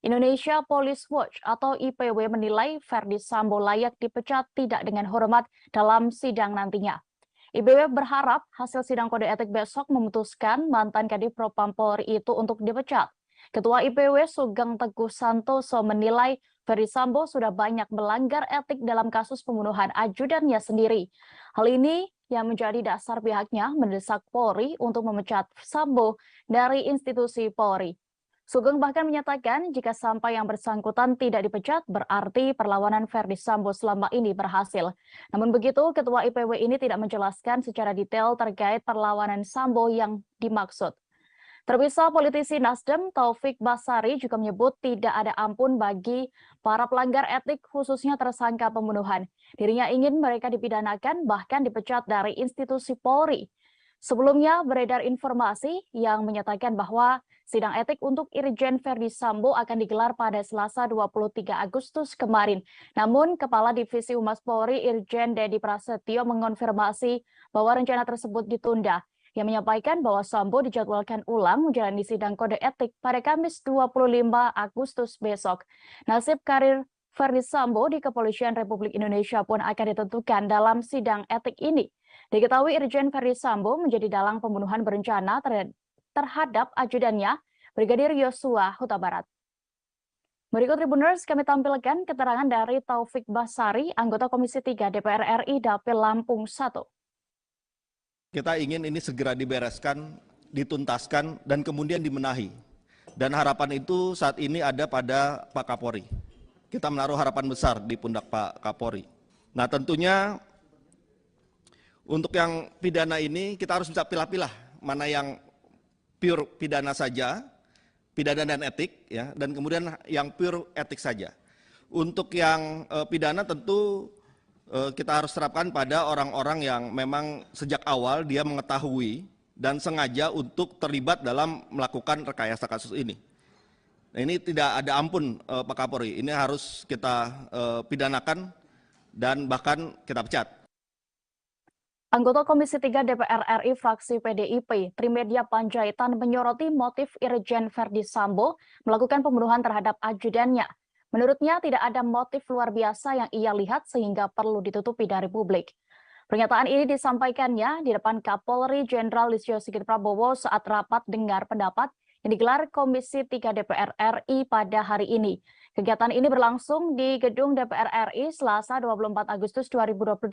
[SPEAKER 1] Indonesia Police Watch atau IPW menilai Ferdi Sambo layak dipecat tidak dengan hormat dalam sidang nantinya. IPW berharap hasil sidang kode etik besok memutuskan mantan Kadif Propam Polri itu untuk dipecat. Ketua IPW Sugeng Teguh Santoso menilai Ferdi Sambo sudah banyak melanggar etik dalam kasus pembunuhan ajudannya sendiri. Hal ini yang menjadi dasar pihaknya mendesak Polri untuk memecat Sambo dari institusi Polri. Sugeng bahkan menyatakan jika sampai yang bersangkutan tidak dipecat, berarti perlawanan Ferdi Sambo selama ini berhasil. Namun begitu, Ketua IPW ini tidak menjelaskan secara detail terkait perlawanan Sambo yang dimaksud. Terpisah, politisi Nasdem Taufik Basari juga menyebut tidak ada ampun bagi para pelanggar etik khususnya tersangka pembunuhan. Dirinya ingin mereka dipidanakan bahkan dipecat dari institusi Polri. Sebelumnya beredar informasi yang menyatakan bahwa sidang etik untuk Irjen Ferdi Sambo akan digelar pada Selasa 23 Agustus kemarin. Namun Kepala Divisi Humas Polri Irjen Dedi Prasetyo mengonfirmasi bahwa rencana tersebut ditunda. yang menyampaikan bahwa Sambo dijadwalkan ulang menjalani sidang kode etik pada Kamis 25 Agustus besok. Nasib karir Verdi Sambo di Kepolisian Republik Indonesia pun akan ditentukan dalam sidang etik ini. Diketahui Irjen Verdi Sambo menjadi dalang pembunuhan berencana terhadap ajudannya, Brigadir Yosua Huta Barat. Berikut Tribuners kami tampilkan keterangan dari Taufik Basari, anggota Komisi 3 DPR RI Dapil Lampung 1.
[SPEAKER 3] Kita ingin ini segera dibereskan, dituntaskan, dan kemudian dibenahi. Dan harapan itu saat ini ada pada Pak Kapolri. Kita menaruh harapan besar di pundak Pak Kapolri. Nah tentunya untuk yang pidana ini kita harus bisa pilah-pilah mana yang pure pidana saja, pidana dan etik, ya, dan kemudian yang pure etik saja. Untuk yang pidana tentu kita harus terapkan pada orang-orang yang memang sejak awal dia mengetahui dan sengaja untuk terlibat dalam melakukan rekayasa kasus ini. Nah, ini tidak ada ampun Pak Kapolri, ini harus kita pidanakan dan bahkan kita pecat.
[SPEAKER 1] Anggota Komisi 3 DPR RI fraksi PDIP, Trimedia Panjaitan menyoroti motif Irjen Verdi Sambo melakukan pembunuhan terhadap ajudannya. Menurutnya tidak ada motif luar biasa yang ia lihat sehingga perlu ditutupi dari publik. Pernyataan ini disampaikannya di depan Kapolri Jenderal Listio Sigit Prabowo saat rapat dengar pendapat yang digelar Komisi 3 DPR RI pada hari ini. Kegiatan ini berlangsung di Gedung DPR RI Selasa 24 Agustus 2022.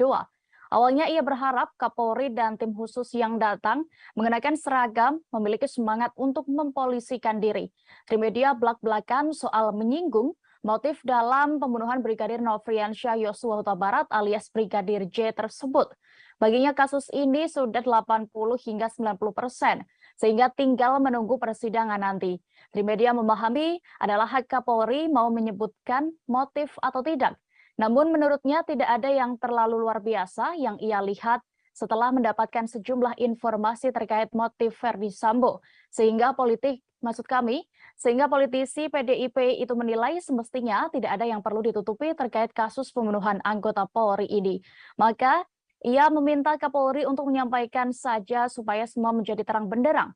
[SPEAKER 1] Awalnya ia berharap Kapolri dan tim khusus yang datang mengenakan seragam memiliki semangat untuk mempolisikan diri. Trimedia belak-belakan soal menyinggung motif dalam pembunuhan Brigadir Nofriansyah Yosua Huta Barat alias Brigadir J tersebut. Baginya kasus ini sudah 80 hingga 90%, sehingga tinggal menunggu persidangan nanti. Trimedia memahami adalah hak Kapolri mau menyebutkan motif atau tidak. Namun menurutnya tidak ada yang terlalu luar biasa yang ia lihat setelah mendapatkan sejumlah informasi terkait motif Verdi Sambo. Sehingga politisi PDIP itu menilai semestinya tidak ada yang perlu ditutupi terkait kasus pembunuhan anggota Polri ini. Maka ia meminta Kapolri untuk menyampaikan saja supaya semua menjadi terang benderang.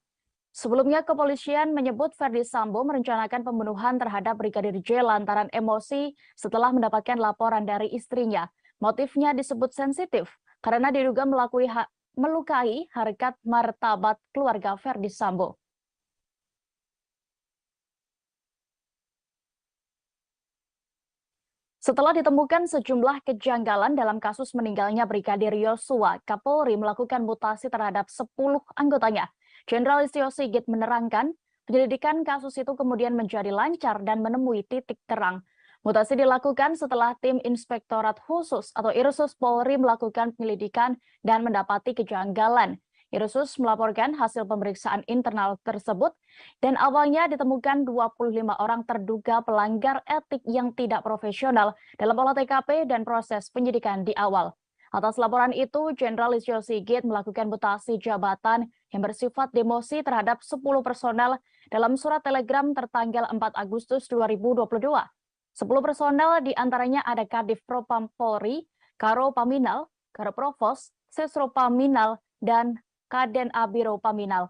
[SPEAKER 1] Sebelumnya kepolisian menyebut Verdi Sambo merencanakan pembunuhan terhadap Brigadir J lantaran emosi setelah mendapatkan laporan dari istrinya. Motifnya disebut sensitif karena diduga melukai harkat martabat keluarga Verdi Sambo. Setelah ditemukan sejumlah kejanggalan dalam kasus meninggalnya Brigadir Yosua, Kapolri melakukan mutasi terhadap 10 anggotanya. Jenderal Listio Sigit menerangkan, penyelidikan kasus itu kemudian menjadi lancar dan menemui titik terang. Mutasi dilakukan setelah tim Inspektorat Khusus atau Irsus Polri melakukan penyelidikan dan mendapati kejanggalan. Irsus melaporkan hasil pemeriksaan internal tersebut dan awalnya ditemukan 25 orang terduga pelanggar etik yang tidak profesional dalam olah TKP dan proses penyidikan di awal. Atas laporan itu, Jenderal Listio Sigit melakukan mutasi jabatan yang bersifat demosi terhadap 10 personel dalam surat telegram tertanggal 4 Agustus 2022. 10 personel diantaranya ada Kadif Propam Polri, Karo Paminal, Karo Provos, Sesro Paminal, dan Kaden Abiro Paminal.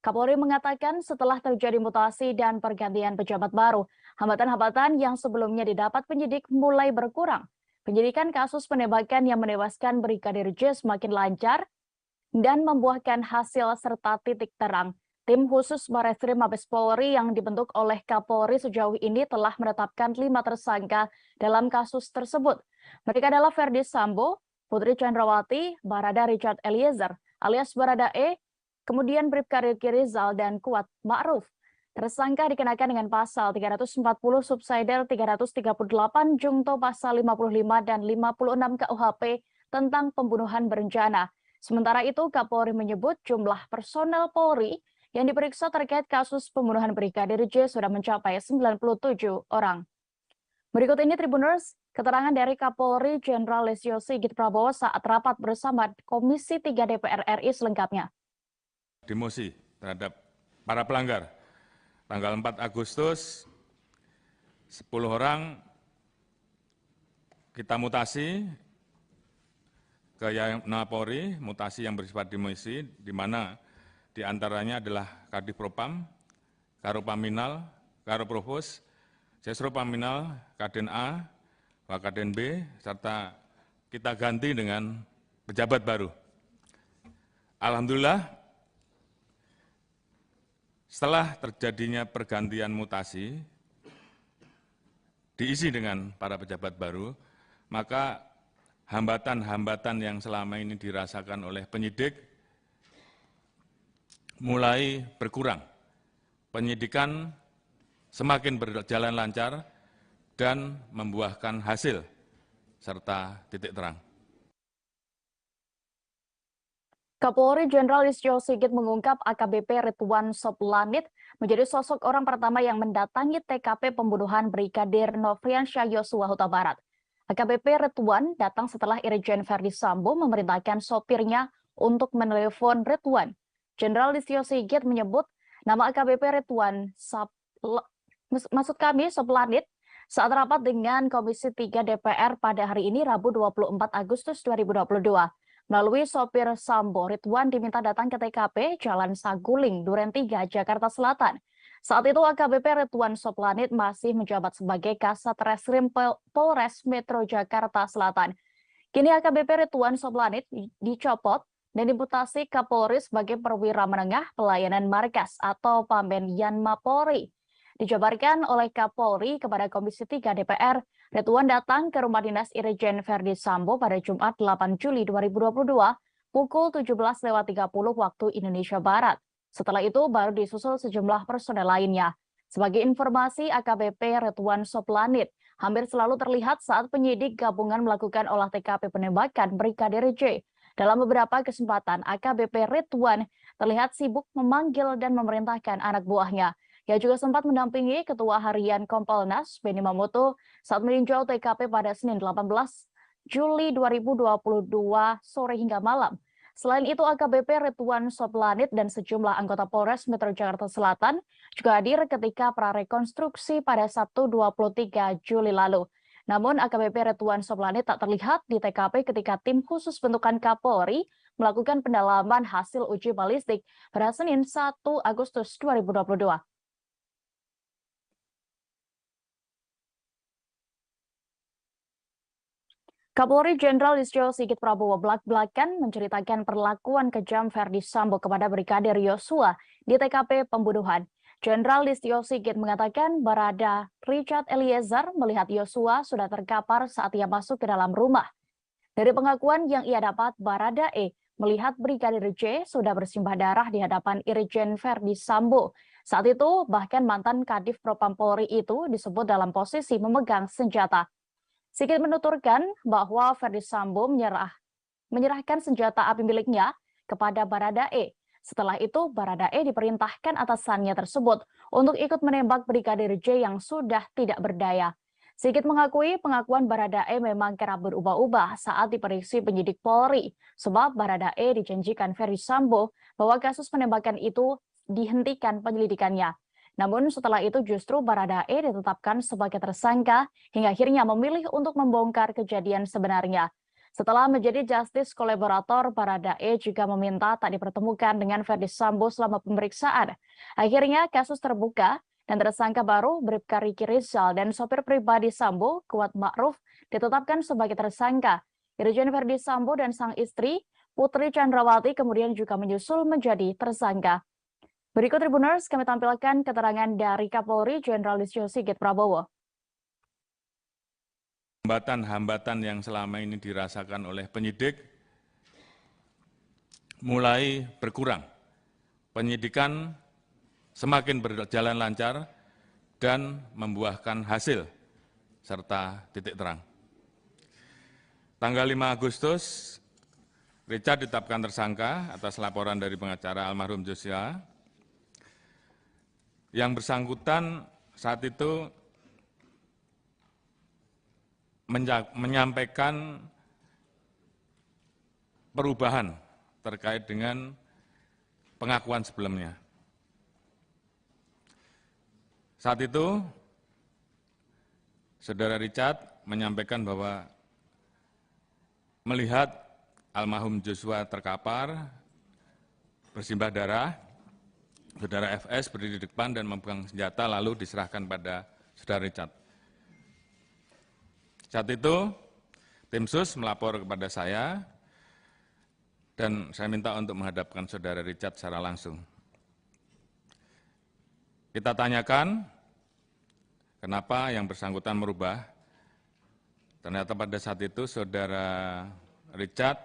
[SPEAKER 1] Kapolri mengatakan setelah terjadi mutasi dan pergantian pejabat baru, hambatan-hambatan yang sebelumnya didapat penyidik mulai berkurang. Penyidikan kasus penembakan yang menewaskan Brigadir J semakin lancar dan membuahkan hasil serta titik terang. Tim khusus Barreskrim Mabes Polri yang dibentuk oleh Kapolri sejauh ini telah menetapkan 5 tersangka dalam kasus tersebut. Mereka adalah Verdi Sambo, Putri Chandrawati, Barada Richard Eliezer alias Barada E, kemudian Bribka Riki Rizal dan Kuat Ma'ruf. Tersangka dikenakan dengan pasal 340 subsidiar 338 Jungto pasal 55 dan 56 KUHP tentang pembunuhan berencana. Sementara itu Kapolri menyebut jumlah personel Polri yang diperiksa terkait kasus pembunuhan Brigadir J sudah mencapai 97 orang. Berikut ini Tribuners, keterangan dari Kapolri Jenderal Listio Sigit Prabowo saat rapat bersama Komisi 3 DPR RI selengkapnya.
[SPEAKER 4] Demosi terhadap para pelanggar. Tanggal 4 Agustus, 10 orang kita mutasi ke Yapolri, mutasi yang bersifat demosi, di mana di antaranya adalah Kadifropam, Karopaminal, Karoprovos, Sesropaminal, Kaden A, Wakaden B, serta kita ganti dengan pejabat baru. Alhamdulillah, setelah terjadinya pergantian mutasi, diisi dengan para pejabat baru, maka hambatan-hambatan yang selama ini dirasakan oleh penyidik mulai berkurang. Penyidikan semakin berjalan lancar dan membuahkan hasil serta titik terang.
[SPEAKER 1] Kapolri Jenderal Listio Sigit mengungkap AKBP Ridwan Soplanit menjadi sosok orang pertama yang mendatangi TKP pembunuhan Brigadir Nofriansyah Yosua Huta Barat. AKBP Ridwan datang setelah Irjen Verdi Sambo memerintahkan sopirnya untuk menelepon Ridwan. Jenderal Listio Sigit menyebut nama AKBP Ridwan Soplanit saat rapat dengan Komisi 3 DPR pada hari ini Rabu 24 Agustus 2022. Melalui sopir Sambo, Ridwan diminta datang ke TKP Jalan Saguling, Duren 3, Jakarta Selatan. Saat itu AKBP Ridwan Soplanit masih menjabat sebagai Kasat Reskrim Polres Metro Jakarta Selatan. Kini AKBP Ridwan Soplanit dicopot dan dimutasi Kapolri sebagai perwira menengah pelayanan markas atau Pamben Yanma Polri. Dijabarkan oleh Kapolri kepada Komisi 3 DPR, Ridwan datang ke rumah dinas Irjen Verdi Sambo pada Jumat 8 Juli 2022 pukul 17.30 waktu Indonesia Barat. Setelah itu baru disusul sejumlah personel lainnya. Sebagai informasi, AKBP Ridwan Soplanit hampir selalu terlihat saat penyidik gabungan melakukan olah TKP penembakan Brigadir J. Dalam beberapa kesempatan, AKBP Ridwan terlihat sibuk memanggil dan memerintahkan anak buahnya. Ia juga sempat mendampingi Ketua Harian Kompolnas, Benny Mamoto, saat meninjau TKP pada Senin 18 Juli 2022 sore hingga malam. Selain itu, AKBP Ridwan Soplanit dan sejumlah anggota Polres Metro Jakarta Selatan juga hadir ketika prarekonstruksi pada Sabtu 23 Juli lalu. Namun, AKBP Ridwan Soplanit tak terlihat di TKP ketika tim khusus bentukan Kapolri melakukan pendalaman hasil uji balistik pada Senin 1 Agustus 2022. Kapolri Jenderal Listio Sigit Prabowo belak-belakan menceritakan perlakuan kejam Verdi Sambo kepada Brigadir Yosua di TKP pembunuhan. Jenderal Listio Sigit mengatakan Barada Richard Eliezer melihat Yosua sudah terkapar saat ia masuk ke dalam rumah. Dari pengakuan yang ia dapat, Barada E melihat Brigadir J sudah bersimbah darah di hadapan Irjen Verdi Sambo. Saat itu, bahkan mantan Kadif Propam Polri itu disebut dalam posisi memegang senjata. Sigit menuturkan bahwa Verdi Sambo menyerahkan senjata api miliknya kepada Barada E. Setelah itu, Barada E diperintahkan atasannya tersebut untuk ikut menembak Brigadir J yang sudah tidak berdaya. Sigit mengakui pengakuan Barada E memang kerap berubah-ubah saat diperiksa penyidik Polri, sebab Barada E dijanjikan Verdi Sambo bahwa kasus penembakan itu dihentikan penyelidikannya. Namun setelah itu justru Barada E ditetapkan sebagai tersangka hingga akhirnya memilih untuk membongkar kejadian sebenarnya. Setelah menjadi justice kolaborator, Barada E juga meminta tak dipertemukan dengan Verdi Sambo selama pemeriksaan. Akhirnya kasus terbuka dan tersangka baru Bribka Riki Rizal dan sopir pribadi Sambo, Kuat Ma'ruf, ditetapkan sebagai tersangka. Irjen Verdi Sambo dan sang istri, Putri Chandrawati, kemudian juga menyusul menjadi tersangka. Berikut Tribuners, kami tampilkan keterangan dari Kapolri Jenderal Listio Sigit Prabowo.
[SPEAKER 4] Hambatan-hambatan yang selama ini dirasakan oleh penyidik mulai berkurang. Penyidikan semakin berjalan lancar dan membuahkan hasil serta titik terang. Tanggal 5 Agustus, Richard ditetapkan tersangka atas laporan dari pengacara almarhum Joshua. Yang bersangkutan saat itu menyampaikan perubahan terkait dengan pengakuan sebelumnya. Saat itu, Saudara Richard menyampaikan bahwa melihat almarhum Joshua terkapar, bersimbah darah, Saudara FS berdiri di depan dan memegang senjata lalu diserahkan pada Saudara Richard. Saat itu, tim sus melapor kepada saya dan saya minta untuk menghadapkan Saudara Richard secara langsung. Kita tanyakan kenapa yang bersangkutan merubah. Ternyata pada saat itu Saudara Richard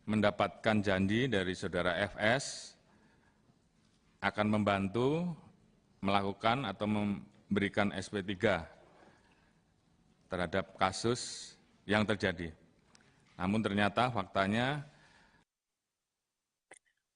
[SPEAKER 4] mendapatkan janji dari Saudara FS akan membantu melakukan atau memberikan SP3 terhadap kasus yang terjadi. Namun ternyata faktanya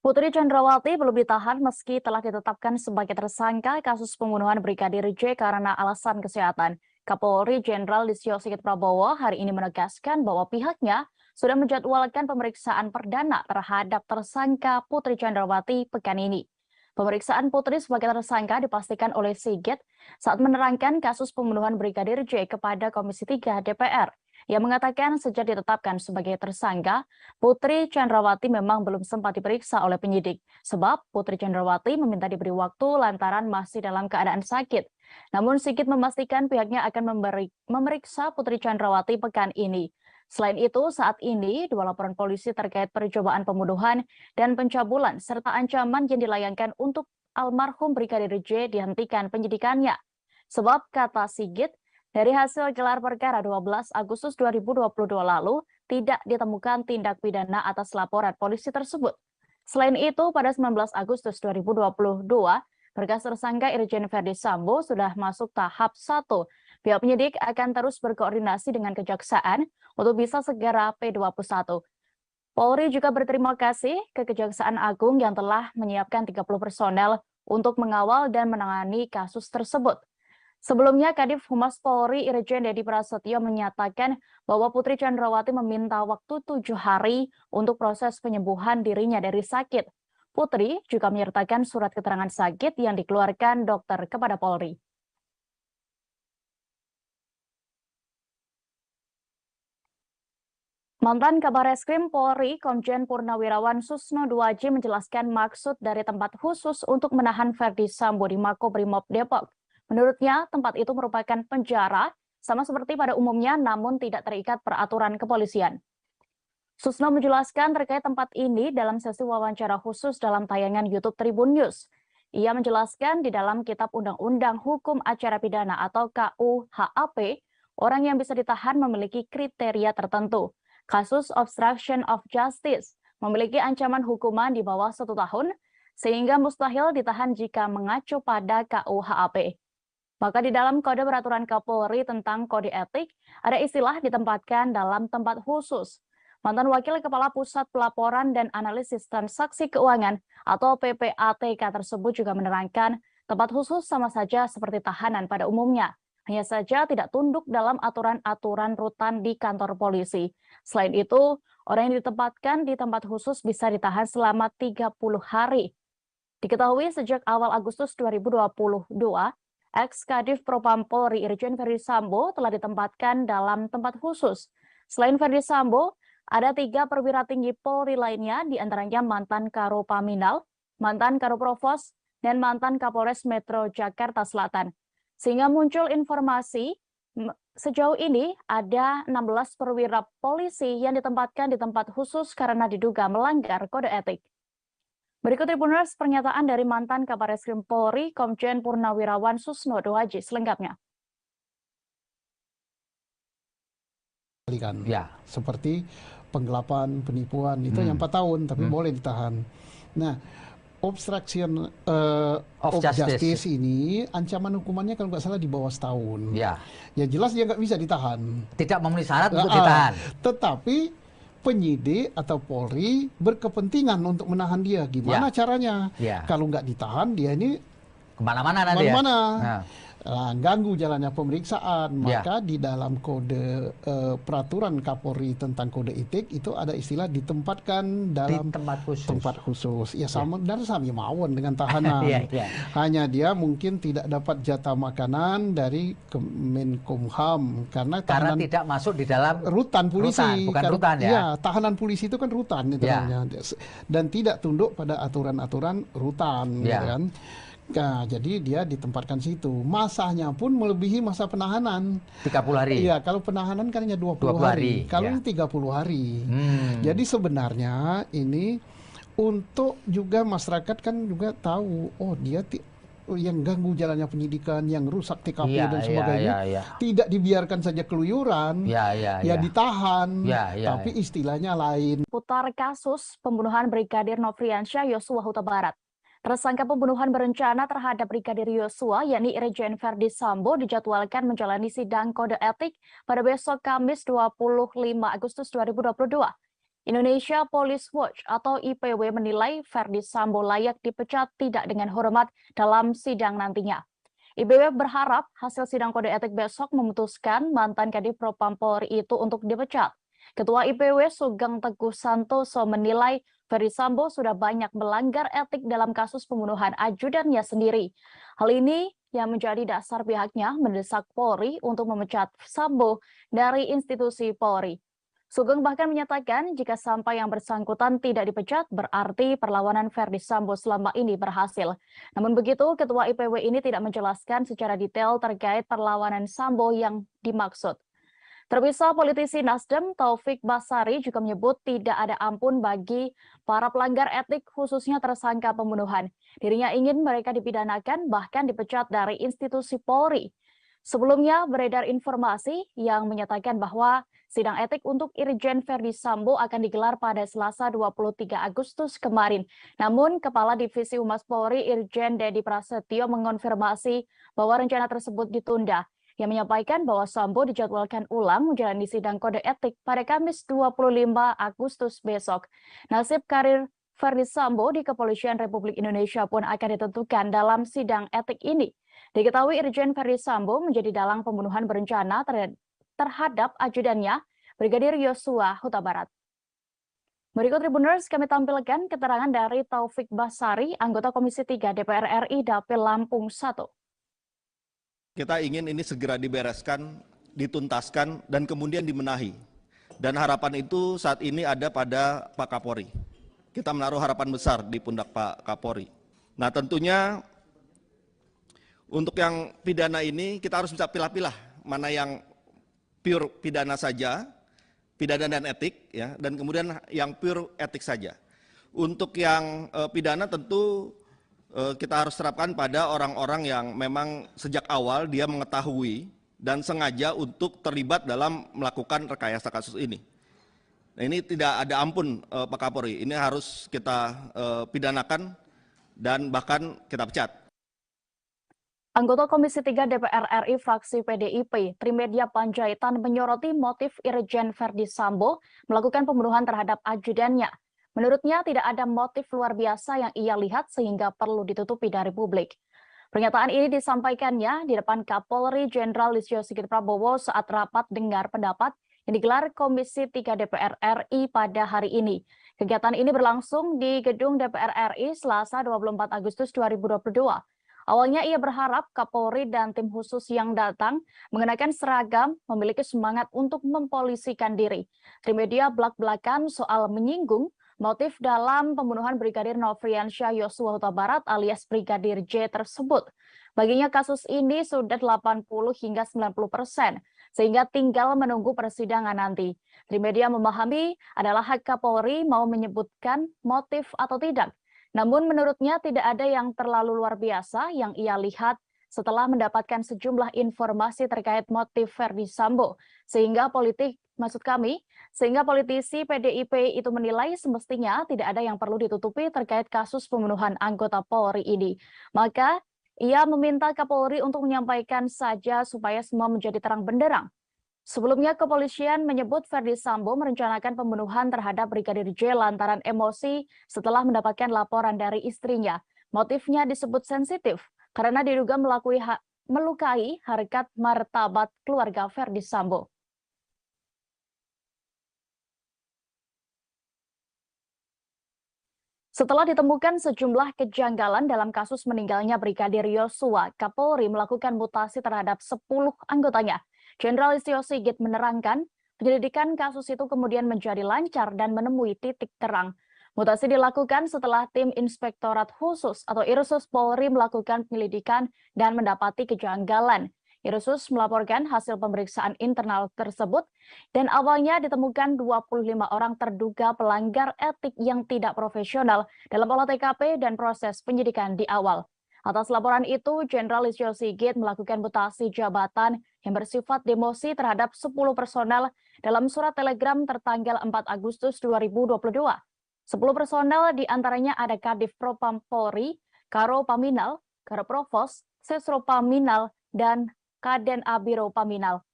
[SPEAKER 1] Putri Chandrawati belum ditahan meski telah ditetapkan sebagai tersangka kasus pembunuhan Brigadir J karena alasan kesehatan. Kapolri Jenderal Listio Sigit Prabowo hari ini menegaskan bahwa pihaknya sudah menjadwalkan pemeriksaan perdana terhadap tersangka Putri Chandrawati pekan ini. Pemeriksaan Putri sebagai tersangka dipastikan oleh Sigit saat menerangkan kasus pembunuhan Brigadir J kepada Komisi 3 DPR. Ia mengatakan sejak ditetapkan sebagai tersangka, Putri Chandrawati memang belum sempat diperiksa oleh penyidik. Sebab Putri Chandrawati meminta diberi waktu lantaran masih dalam keadaan sakit. Namun Sigit memastikan pihaknya akan memeriksa Putri Chandrawati pekan ini. Selain itu, saat ini dua laporan polisi terkait percobaan pembunuhan dan pencabulan serta ancaman yang dilayangkan untuk almarhum Brigadir J dihentikan penyidikannya. Sebab kata Sigit, dari hasil gelar perkara 12 Agustus 2022 lalu tidak ditemukan tindak pidana atas laporan polisi tersebut. Selain itu, pada 19 Agustus 2022, berkas tersangka Irjen Verdi Sambo sudah masuk tahap 1. Pihak penyidik akan terus berkoordinasi dengan Kejaksaan untuk bisa segera P21. Polri juga berterima kasih ke Kejaksaan Agung yang telah menyiapkan 30 personel untuk mengawal dan menangani kasus tersebut. Sebelumnya, Kadif Humas Polri Irjen Dedi Prasetyo menyatakan bahwa Putri Chandrawati meminta waktu 7 hari untuk proses penyembuhan dirinya dari sakit. Putri juga menyertakan surat keterangan sakit yang dikeluarkan dokter kepada Polri. Mantan Kabar Eskrim Polri, Komjen Purnawirawan Susno Duaji menjelaskan maksud dari tempat khusus untuk menahan Verdi Sambo di Makobrimob Depok. Menurutnya, tempat itu merupakan penjara, sama seperti pada umumnya, namun tidak terikat peraturan kepolisian. Susno menjelaskan terkait tempat ini dalam sesi wawancara khusus dalam tayangan YouTube Tribun News. Ia menjelaskan di dalam Kitab Undang-Undang Hukum Acara Pidana atau KUHAP, orang yang bisa ditahan memiliki kriteria tertentu. Kasus obstruction of justice memiliki ancaman hukuman di bawah 1 tahun, sehingga mustahil ditahan jika mengacu pada KUHAP. Maka di dalam Kode Peraturan Kapolri tentang Kode Etik, ada istilah ditempatkan dalam tempat khusus. Mantan Wakil Kepala Pusat Pelaporan dan Analisis Transaksi Keuangan atau PPATK tersebut juga menerangkan tempat khusus sama saja seperti tahanan pada umumnya. Hanya saja tidak tunduk dalam aturan-aturan rutan di kantor polisi. Selain itu, orang yang ditempatkan di tempat khusus bisa ditahan selama 30 hari. Diketahui sejak awal Agustus 2022, ex-Kadif Propam Polri Irjen Verdi Sambo telah ditempatkan dalam tempat khusus. Selain Verdi Sambo, ada 3 perwira tinggi Polri lainnya, diantaranya mantan Karo Paminal, mantan Karo Provos, dan mantan Kapolres Metro Jakarta Selatan. Sehingga muncul informasi sejauh ini ada 16 perwira polisi yang ditempatkan di tempat khusus karena diduga melanggar kode etik. Berikut Tribuners pernyataan dari mantan Kabar Eskrim Polri Komjen Purnawirawan Susno Duaji selengkapnya.
[SPEAKER 5] Ya. Seperti penggelapan, penipuan itu yang 4 tahun tapi boleh ditahan. Nah, obstruction of justice ini ancaman hukumannya kalau nggak salah di bawah setahun.
[SPEAKER 6] Ya.
[SPEAKER 5] Ya jelas dia nggak bisa ditahan.
[SPEAKER 6] Tidak memenuhi syarat untuk ditahan.
[SPEAKER 5] Tetapi penyidik atau Polri berkepentingan untuk menahan dia. Gimana caranya? Kalau nggak ditahan dia ini
[SPEAKER 6] kemana-mana nanti
[SPEAKER 5] ya. ganggu jalannya pemeriksaan, maka di dalam kode peraturan Kapolri tentang kode etik itu ada istilah ditempatkan dalam tempat khusus. Ya sama dan sami mawon dengan tahanan. Hanya dia mungkin tidak dapat jatah makanan dari Kemenkumham karena
[SPEAKER 6] tidak masuk di dalam
[SPEAKER 5] rutan polisi.
[SPEAKER 6] Bukan rutan ya.
[SPEAKER 5] Iya, tahanan polisi itu kan rutan itu namanya. Dan tidak tunduk pada aturan-aturan rutan, gitu kan. Nah, jadi dia ditempatkan situ. Masanya pun melebihi masa penahanan.
[SPEAKER 6] 30 hari.
[SPEAKER 5] Iya, kalau penahanan kan hanya 20 hari. Kalau ini 30 hari. Jadi sebenarnya ini untuk juga masyarakat kan juga tahu, oh dia yang ganggu jalannya penyidikan, yang rusak TKP dan sebagainya, tidak dibiarkan saja keluyuran, ditahan, tapi istilahnya lain.
[SPEAKER 1] Putar kasus pembunuhan Brigadir Nofriansyah Yosua Huta Barat. Tersangka pembunuhan berencana terhadap Brigadir Yosua, yakni Irjen Verdi Sambo, dijadwalkan menjalani sidang kode etik pada besok Kamis 25 Agustus 2022. Indonesia Police Watch atau IPW menilai Verdi Sambo layak dipecat tidak dengan hormat dalam sidang nantinya. IPW berharap hasil sidang kode etik besok memutuskan mantan Kadif Propam Polri itu untuk dipecat. Ketua IPW Sugeng Teguh Santoso menilai Verdi Sambo sudah banyak melanggar etik dalam kasus pembunuhan ajudannya sendiri. Hal ini yang menjadi dasar pihaknya mendesak Polri untuk memecat Sambo dari institusi Polri. Sugeng bahkan menyatakan jika sampai yang bersangkutan tidak dipecat, berarti perlawanan Verdi Sambo selama ini berhasil. Namun begitu, Ketua IPW ini tidak menjelaskan secara detail terkait perlawanan Sambo yang dimaksud. Terpisah, politisi Nasdem Taufik Basari juga menyebut tidak ada ampun bagi para pelanggar etik, khususnya tersangka pembunuhan. Dirinya ingin mereka dipidanakan, bahkan dipecat dari institusi Polri. Sebelumnya beredar informasi yang menyatakan bahwa sidang etik untuk Irjen Verdi Sambo akan digelar pada Selasa 23 Agustus kemarin. Namun, Kepala Divisi Humas Polri Irjen Dedi Prasetyo mengonfirmasi bahwa rencana tersebut ditunda. Yang menyampaikan bahwa Sambo dijadwalkan ulang menjalani sidang kode etik pada Kamis 25 Agustus besok. Nasib karir Verdi Sambo di Kepolisian Republik Indonesia pun akan ditentukan dalam sidang etik ini. Diketahui Irjen Verdi Sambo menjadi dalang pembunuhan berencana terhadap ajudannya, Brigadir Yosua Huta Barat. Berikut Tribuners kami tampilkan keterangan dari Taufik Basari, anggota Komisi 3 DPR RI Dapil Lampung 1.
[SPEAKER 3] Kita ingin ini segera dibereskan, dituntaskan, dan kemudian dibenahi. Dan harapan itu saat ini ada pada Pak Kapolri. Kita menaruh harapan besar di pundak Pak Kapolri. Nah tentunya untuk yang pidana ini kita harus bisa pilah-pilah mana yang pure pidana saja, pidana dan etik, ya, dan kemudian yang pure etik saja. Untuk yang pidana tentu kita harus terapkan pada orang-orang yang memang sejak awal dia mengetahui dan sengaja untuk terlibat dalam melakukan rekayasa kasus ini. Nah, ini tidak ada ampun Pak Kapolri, ini harus kita pidanakan dan bahkan kita pecat.
[SPEAKER 1] Anggota Komisi 3 DPR RI fraksi PDIP, Trimedia Panjaitan menyoroti motif Irjen Verdi Sambo melakukan pembunuhan terhadap ajudannya. Menurutnya tidak ada motif luar biasa yang ia lihat sehingga perlu ditutupi dari publik. Pernyataan ini disampaikannya di depan Kapolri Jenderal Listio Sigit Prabowo saat rapat dengar pendapat yang digelar Komisi 3 DPR RI pada hari ini. Kegiatan ini berlangsung di Gedung DPR RI Selasa 24 Agustus 2022. Awalnya ia berharap Kapolri dan tim khusus yang datang mengenakan seragam memiliki semangat untuk mempolisikan diri. Trimedia belak-belakan soal menyinggung motif dalam pembunuhan Brigadir Nofriansyah Yosua Huta Barat alias Brigadir J tersebut. Baginya kasus ini sudah 80 hingga 90%, sehingga tinggal menunggu persidangan nanti. Trimedia memahami adalah hak Kapolri mau menyebutkan motif atau tidak. Namun menurutnya tidak ada yang terlalu luar biasa yang ia lihat setelah mendapatkan sejumlah informasi terkait motif Verdi Sambo. Sehingga politisi PDIP itu menilai semestinya tidak ada yang perlu ditutupi terkait kasus pembunuhan anggota Polri ini. Maka ia meminta Kapolri untuk menyampaikan saja supaya semua menjadi terang benderang. Sebelumnya kepolisian menyebut Verdi Sambo merencanakan pembunuhan terhadap Brigadir J lantaran emosi setelah mendapatkan laporan dari istrinya. Motifnya disebut sensitif karena diduga melukai harkat martabat keluarga Verdi Sambo. Setelah ditemukan sejumlah kejanggalan dalam kasus meninggalnya Brigadir Yosua, Kapolri melakukan mutasi terhadap 10 anggotanya. Jenderal Listio Sigit menerangkan, penyelidikan kasus itu kemudian menjadi lancar dan menemui titik terang. Mutasi dilakukan setelah tim Inspektorat Khusus atau Irsus Polri melakukan penyelidikan dan mendapati kejanggalan. Irsus melaporkan hasil pemeriksaan internal tersebut dan awalnya ditemukan 25 orang terduga pelanggar etik yang tidak profesional dalam olah TKP dan proses penyidikan di awal. Atas laporan itu, Jenderal Listio Sigit melakukan mutasi jabatan yang bersifat demosi terhadap 10 personel dalam surat telegram tertanggal 4 Agustus 2022. 10 personel diantaranya ada Kadif Propam Polri, Karo Paminal, Karo Provos, Sesro Paminal, dan Kaden Abiro Paminal.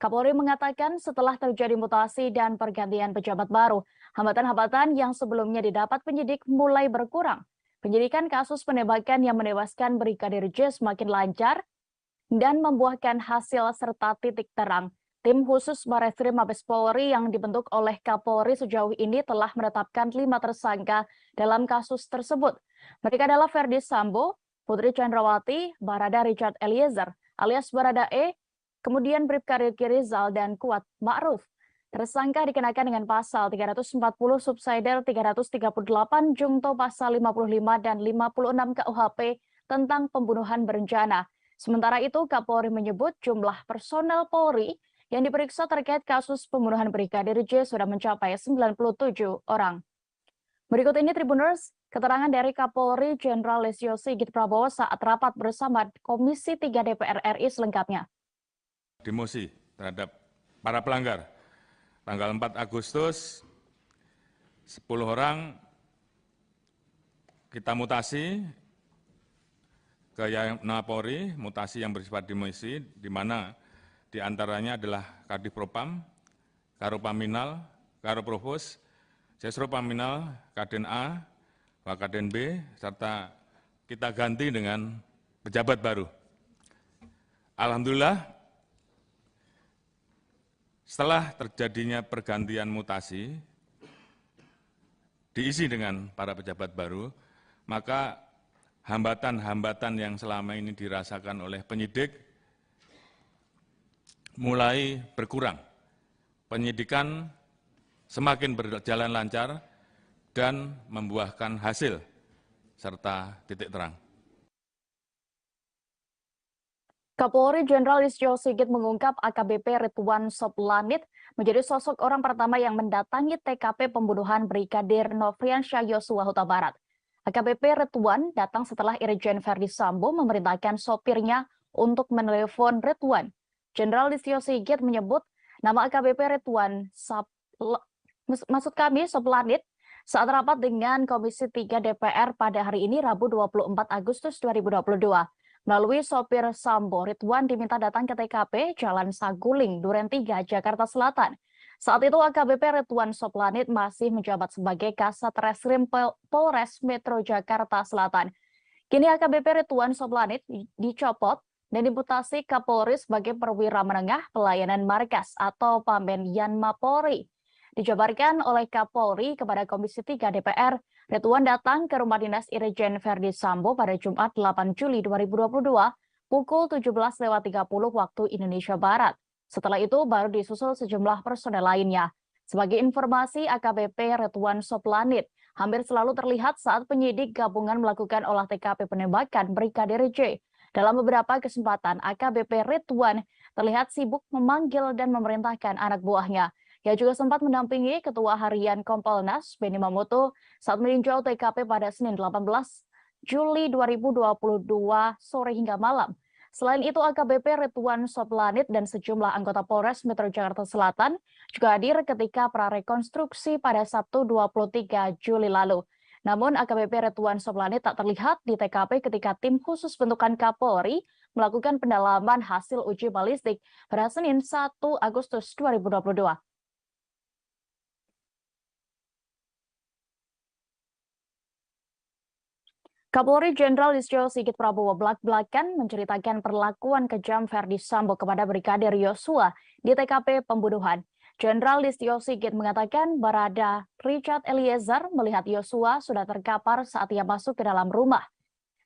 [SPEAKER 1] Kapolri mengatakan setelah terjadi mutasi dan pergantian pejabat baru, hambatan-hambatan yang sebelumnya didapat penyidik mulai berkurang. Penyidikan kasus penembakan yang menewaskan Brigadir J semakin lancar dan membuahkan hasil serta titik terang. Tim khusus Bareskrim Mabes Polri yang dibentuk oleh Kapolri sejauh ini telah menetapkan 5 tersangka dalam kasus tersebut. Mereka adalah Verdi Sambo, Putri Chandrawati, Barada Richard Eliezer, alias Baradae, kemudian Bribka Riki Rizal, dan Kuat Ma'ruf. Tersangka dikenakan dengan pasal 340 subsidiar 338 Jungto pasal 55 dan 56 KUHP tentang pembunuhan berencana. Sementara itu, Kapolri menyebut jumlah personel Polri yang diperiksa terkait kasus pembunuhan Brigadir J sudah mencapai 97 orang. Berikut ini Tribuners, keterangan dari Kapolri Jenderal Listio Sigit Prabowo saat rapat bersama Komisi 3 DPR RI selengkapnya.
[SPEAKER 4] Demosi terhadap para pelanggar. Tanggal 4 Agustus, 10 orang kita mutasi ke Polri, mutasi yang bersifat demosi, di mana diantaranya adalah Kadif Propam, Karo Paminal, Karo Provos, Sesro Paminal, Kaden A, Wakaden B, serta kita ganti dengan pejabat baru. Alhamdulillah, setelah terjadinya pergantian mutasi, diisi dengan para pejabat baru, maka hambatan-hambatan yang selama ini dirasakan oleh penyidik mulai berkurang. Penyidikan semakin berjalan lancar dan membuahkan hasil serta titik terang.
[SPEAKER 1] Kapolri Jenderal Listio Sigit mengungkap AKBP Ridwan Soplanit menjadi sosok orang pertama yang mendatangi TKP pembunuhan Brigadir Nofriansyah Yosua Huta Barat. AKBP Ridwan datang setelah Irjen Verdi Sambo memerintahkan sopirnya untuk menelepon Ridwan. Jenderal Listio Sigit menyebut nama AKBP Ridwan Soplanit saat rapat dengan Komisi 3 DPR pada hari ini Rabu 24 Agustus 2022. Melalui sopir Sambo, Ridwan diminta datang ke TKP Jalan Saguling, Duren 3, Jakarta Selatan. Saat itu AKBP Ridwan Soplanit masih menjabat sebagai Kasat Reskrim Polres Metro Jakarta Selatan. Kini AKBP Ridwan Soplanit dicopot dan dimutasi Kapolri sebagai perwira menengah pelayanan markas atau Pamen Yanma Polri. Dijabarkan oleh Kapolri kepada Komisi 3 DPR, Ridwan datang ke rumah dinas Irjen Verdi Sambo pada Jumat 8 Juli 2022 pukul 17.30 waktu Indonesia Barat. Setelah itu baru disusul sejumlah personel lainnya. Sebagai informasi, AKBP Ridwan Soplanit hampir selalu terlihat saat penyidik gabungan melakukan olah TKP penembakan Brigadir J. Dalam beberapa kesempatan, AKBP Ridwan terlihat sibuk memanggil dan memerintahkan anak buahnya. Ia juga sempat mendampingi Ketua Harian Kompolnas, Benny Mamoto, saat meninjau TKP pada Senin 18 Juli 2022 sore hingga malam. Selain itu, AKBP Ridwan Soplanit dan sejumlah anggota Polres Metro Jakarta Selatan juga hadir ketika prarekonstruksi pada Sabtu 23 Juli lalu. Namun, AKBP Ridwan Soplanit tak terlihat di TKP ketika tim khusus bentukan Kapolri melakukan pendalaman hasil uji balistik pada Senin 1 Agustus 2022. Kapolri Jenderal Listio Sigit Prabowo belak-belakan menceritakan perlakuan kejam Verdi Sambo kepada Brigadir Yosua di TKP pembunuhan. Jenderal Listio Sigit mengatakan Barada Richard Eliezer melihat Yosua sudah terkapar saat ia masuk ke dalam rumah.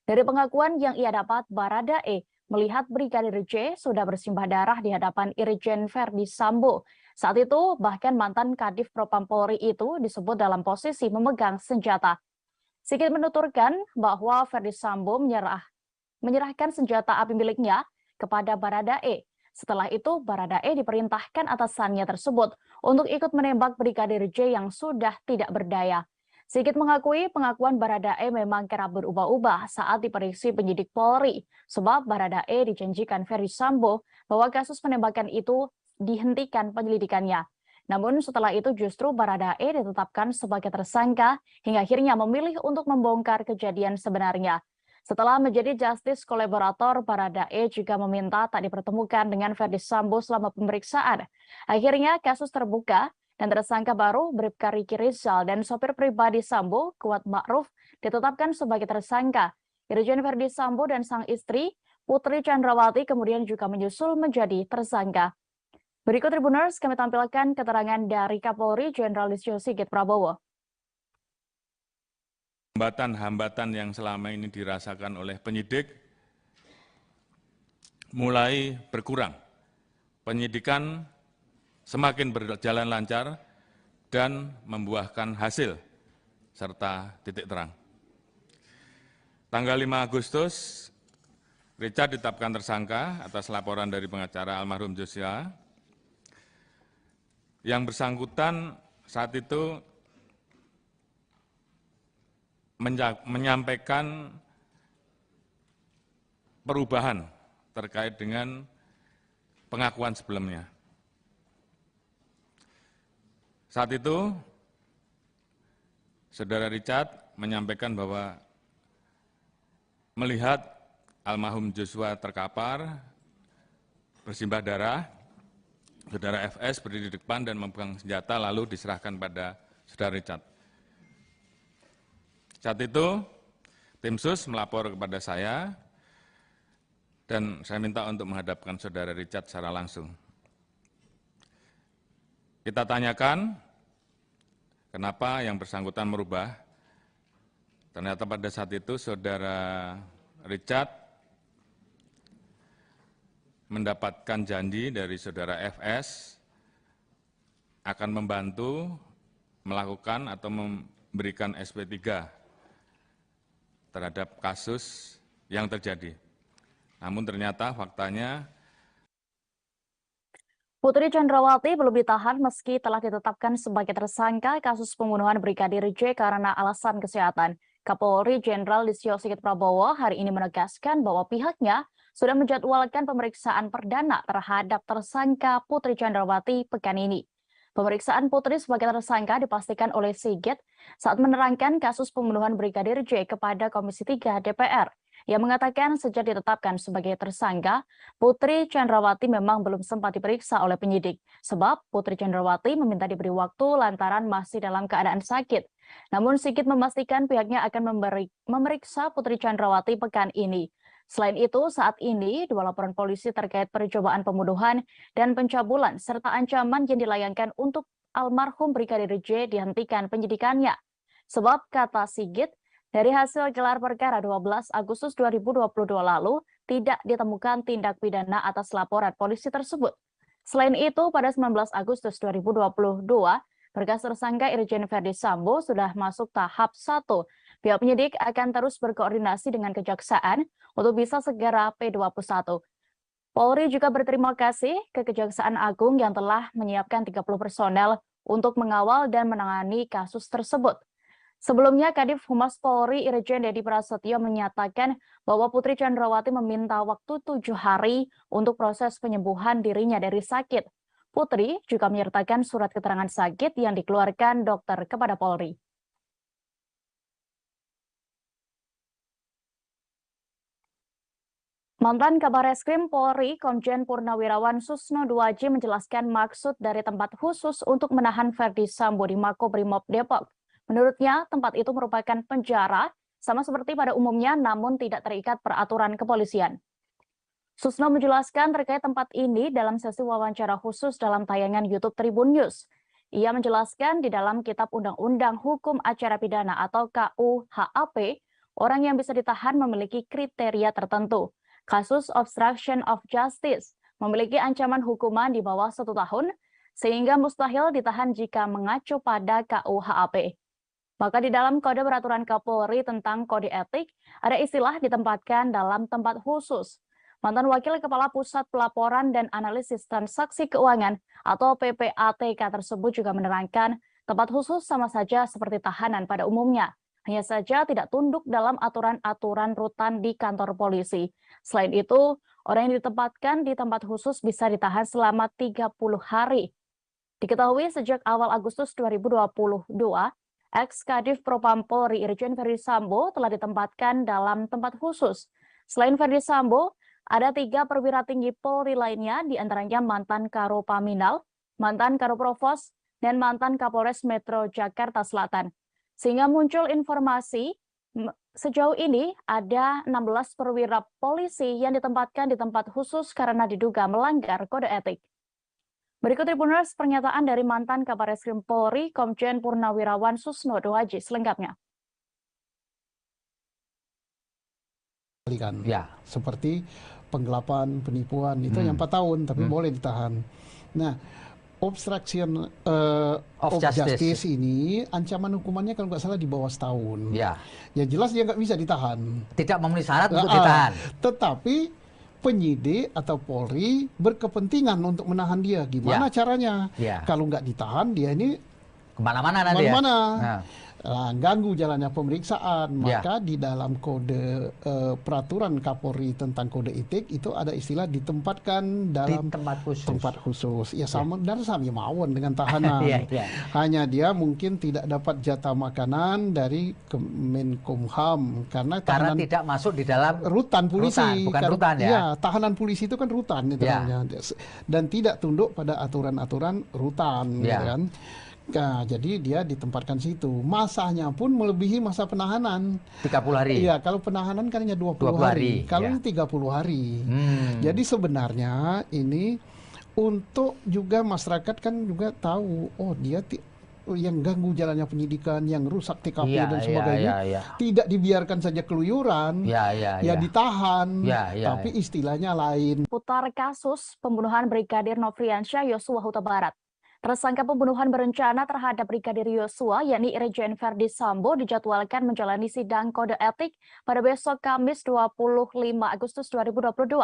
[SPEAKER 1] Dari pengakuan yang ia dapat, Barada E melihat Brigadir J sudah bersimbah darah di hadapan Irjen Verdi Sambo. Saat itu, bahkan mantan Kadif Propam Polri itu disebut dalam posisi memegang senjata. Sigit menuturkan bahwa Verdi Sambo menyerahkan senjata api miliknya kepada Barada E. Setelah itu, Barada E diperintahkan atasannya tersebut untuk ikut menembak Brigadir J yang sudah tidak berdaya. Sigit mengakui pengakuan Barada E memang kerap berubah-ubah saat diperiksa penyidik Polri, sebab Barada E dijanjikan Verdi Sambo bahwa kasus penembakan itu dihentikan penyelidikannya. Namun setelah itu justru Barada E ditetapkan sebagai tersangka hingga akhirnya memilih untuk membongkar kejadian sebenarnya. Setelah menjadi justice kolaborator, Barada E juga meminta tak dipertemukan dengan Verdi Sambo selama pemeriksaan. Akhirnya kasus terbuka dan tersangka baru Bribka Riki Rizal dan sopir pribadi Sambo, Kuat Ma'ruf, ditetapkan sebagai tersangka. Irjen Verdi Sambo dan sang istri, Putri Chandrawati, kemudian juga menyusul menjadi tersangka. Berikut Tribuners, kami tampilkan keterangan dari Kapolri Jenderal Listio Sigit Prabowo.
[SPEAKER 4] Hambatan-hambatan yang selama ini dirasakan oleh penyidik mulai berkurang. Penyidikan semakin berjalan lancar dan membuahkan hasil serta titik terang. Tanggal 5 Agustus, Richard ditetapkan tersangka atas laporan dari pengacara almarhum Joshua. Yang bersangkutan saat itu menyampaikan perubahan terkait dengan pengakuan sebelumnya. Saat itu, Saudara Richard menyampaikan bahwa melihat almarhum Joshua terkapar, bersimbah darah, Saudara FS berdiri di depan dan memegang senjata lalu diserahkan pada Saudara Richard. Saat itu, tim sus melapor kepada saya dan saya minta untuk menghadapkan Saudara Richard secara langsung. Kita tanyakan kenapa yang bersangkutan merubah. Ternyata pada saat itu Saudara Richard mendapatkan janji dari Saudara FS akan membantu melakukan atau memberikan SP3 terhadap kasus yang terjadi. Namun ternyata faktanya
[SPEAKER 1] Putri Chandrawati belum ditahan meski telah ditetapkan sebagai tersangka kasus pembunuhan Brigadir J karena alasan kesehatan. Kapolri Jenderal Listio Sigit Prabowo hari ini menegaskan bahwa pihaknya sudah menjadwalkan pemeriksaan perdana terhadap tersangka Putri Chandrawati pekan ini. Pemeriksaan Putri sebagai tersangka dipastikan oleh Sigit saat menerangkan kasus pembunuhan Brigadir J kepada Komisi 3 DPR. Ia mengatakan sejak ditetapkan sebagai tersangka, Putri Chandrawati memang belum sempat diperiksa oleh penyidik. Sebab Putri Chandrawati meminta diberi waktu lantaran masih dalam keadaan sakit. Namun Sigit memastikan pihaknya akan memeriksa Putri Chandrawati pekan ini. Selain itu, saat ini dua laporan polisi terkait percobaan pembunuhan dan pencabulan serta ancaman yang dilayangkan untuk almarhum Brigadir J dihentikan penyidikannya. Sebab kata Sigit, dari hasil gelar perkara 12 Agustus 2022 lalu tidak ditemukan tindak pidana atas laporan polisi tersebut. Selain itu, pada 19 Agustus 2022, berkas tersangka Irjen Verdi Sambo sudah masuk tahap 1. Pihak penyidik akan terus berkoordinasi dengan Kejaksaan untuk bisa segera P21. Polri juga berterima kasih ke Kejaksaan Agung yang telah menyiapkan 30 personel untuk mengawal dan menangani kasus tersebut. Sebelumnya, Kadif Humas Polri Irjen Dedi Prasetyo menyatakan bahwa Putri Chandrawati meminta waktu 7 hari untuk proses penyembuhan dirinya dari sakit. Putri juga menyertakan surat keterangan sakit yang dikeluarkan dokter kepada Polri. Mantan Kabar Eskrim Polri, Komjen Purnawirawan Susno Duaji menjelaskan maksud dari tempat khusus untuk menahan Verdi Sambo di Makobrimob Depok. Menurutnya, tempat itu merupakan penjara sama seperti pada umumnya namun tidak terikat peraturan kepolisian. Susno menjelaskan terkait tempat ini dalam sesi wawancara khusus dalam tayangan YouTube Tribun News. Ia menjelaskan di dalam Kitab Undang-Undang Hukum Acara Pidana atau KUHAP, orang yang bisa ditahan memiliki kriteria tertentu. Kasus obstruction of justice memiliki ancaman hukuman di bawah 1 tahun, sehingga mustahil ditahan jika mengacu pada KUHAP. Maka di dalam Kode Peraturan Kapolri tentang Kode Etik, ada istilah ditempatkan dalam tempat khusus. Mantan Wakil Kepala Pusat Pelaporan dan Analisis Transaksi Keuangan atau PPATK tersebut juga menerangkan tempat khusus sama saja seperti tahanan pada umumnya. Hanya saja tidak tunduk dalam aturan-aturan rutan di kantor polisi. Selain itu, orang yang ditempatkan di tempat khusus bisa ditahan selama 30 hari. Diketahui sejak awal Agustus 2022, ex-Kadif Propam Polri Irjen Verdi Sambo telah ditempatkan dalam tempat khusus. Selain Verdi Sambo, ada 3 perwira tinggi Polri lainnya, diantaranya mantan Karopaminal, mantan Karoprovos, dan mantan Kapolres Metro Jakarta Selatan. Sehingga muncul informasi sejauh ini ada 16 perwira polisi yang ditempatkan di tempat khusus karena diduga melanggar kode etik. Berikut Tribuners pernyataan dari mantan Kabarreskrim Polri Komjen Purnawirawan Susno Dohaji selengkapnya.
[SPEAKER 5] Ya, seperti penggelapan, penipuan itu yang 4 tahun tapi boleh ditahan. Nah, obstruction of justice ini ancaman hukumannya kalau nggak salah di bawah setahun.
[SPEAKER 6] Ya.
[SPEAKER 5] Ya jelas dia nggak bisa ditahan.
[SPEAKER 6] Tidak memenuhi syarat untuk ditahan.
[SPEAKER 5] Tetapi penyidik atau Polri berkepentingan untuk menahan dia. Gimana caranya? Kalau nggak ditahan dia ini
[SPEAKER 6] kemana-mana nanti.
[SPEAKER 5] Ganggu jalannya pemeriksaan, maka di dalam kode peraturan Kapolri tentang kode etik itu ada istilah ditempatkan dalam
[SPEAKER 6] tempat khusus.
[SPEAKER 5] Ya sama sama mawon dengan tahanan. Hanya dia mungkin tidak dapat jatah makanan dari Kemenkumham karena
[SPEAKER 6] tidak masuk di dalam
[SPEAKER 5] rutan polisi.
[SPEAKER 6] Bukan rutan ya.
[SPEAKER 5] Iya, tahanan polisi itu kan rutan itu namanya. Dan tidak tunduk pada aturan-aturan rutan, kan. Nah, jadi dia ditempatkan situ. Masanya pun melebihi masa penahanan.
[SPEAKER 6] 30 hari.
[SPEAKER 5] Iya, kalau penahanan kan hanya 20 hari. Kalau ini 30 hari. Jadi sebenarnya ini untuk juga masyarakat kan juga tahu, oh dia yang ganggu jalannya penyidikan, yang rusak TKP dan sebagainya, tidak dibiarkan saja keluyuran, ditahan, tapi istilahnya lain.
[SPEAKER 1] Putar kasus pembunuhan Brigadir Nofriansyah Yosua Huta Barat. Tersangka pembunuhan berencana terhadap Brigadir Yosua, yakni Irjen Verdi Sambo, dijadwalkan menjalani sidang kode etik pada besok Kamis 25 Agustus 2022.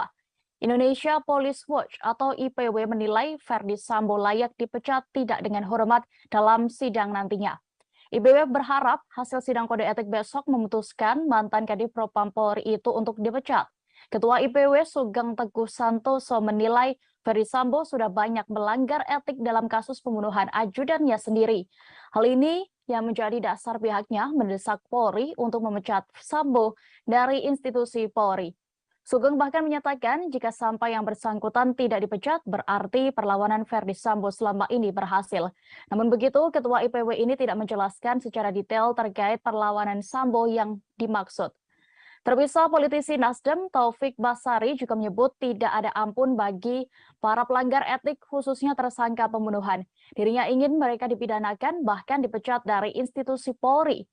[SPEAKER 1] Indonesia Police Watch atau IPW menilai Verdi Sambo layak dipecat tidak dengan hormat dalam sidang nantinya. IPW berharap hasil sidang kode etik besok memutuskan mantan Kadif Propam Polri itu untuk dipecat. Ketua IPW Sugeng Teguh Santoso menilai Verdi Sambo sudah banyak melanggar etik dalam kasus pembunuhan ajudannya sendiri. Hal ini yang menjadi dasar pihaknya mendesak Polri untuk memecat Sambo dari institusi Polri. Sugeng bahkan menyatakan jika sampai yang bersangkutan tidak dipecat, berarti perlawanan Verdi Sambo selama ini berhasil. Namun begitu, Ketua IPW ini tidak menjelaskan secara detail terkait perlawanan Sambo yang dimaksud. Terpisah, politisi Nasdem Taufik Basari juga menyebut tidak ada ampun bagi para pelanggar etik khususnya tersangka pembunuhan. Dirinya ingin mereka dipidanakan bahkan dipecat dari institusi Polri.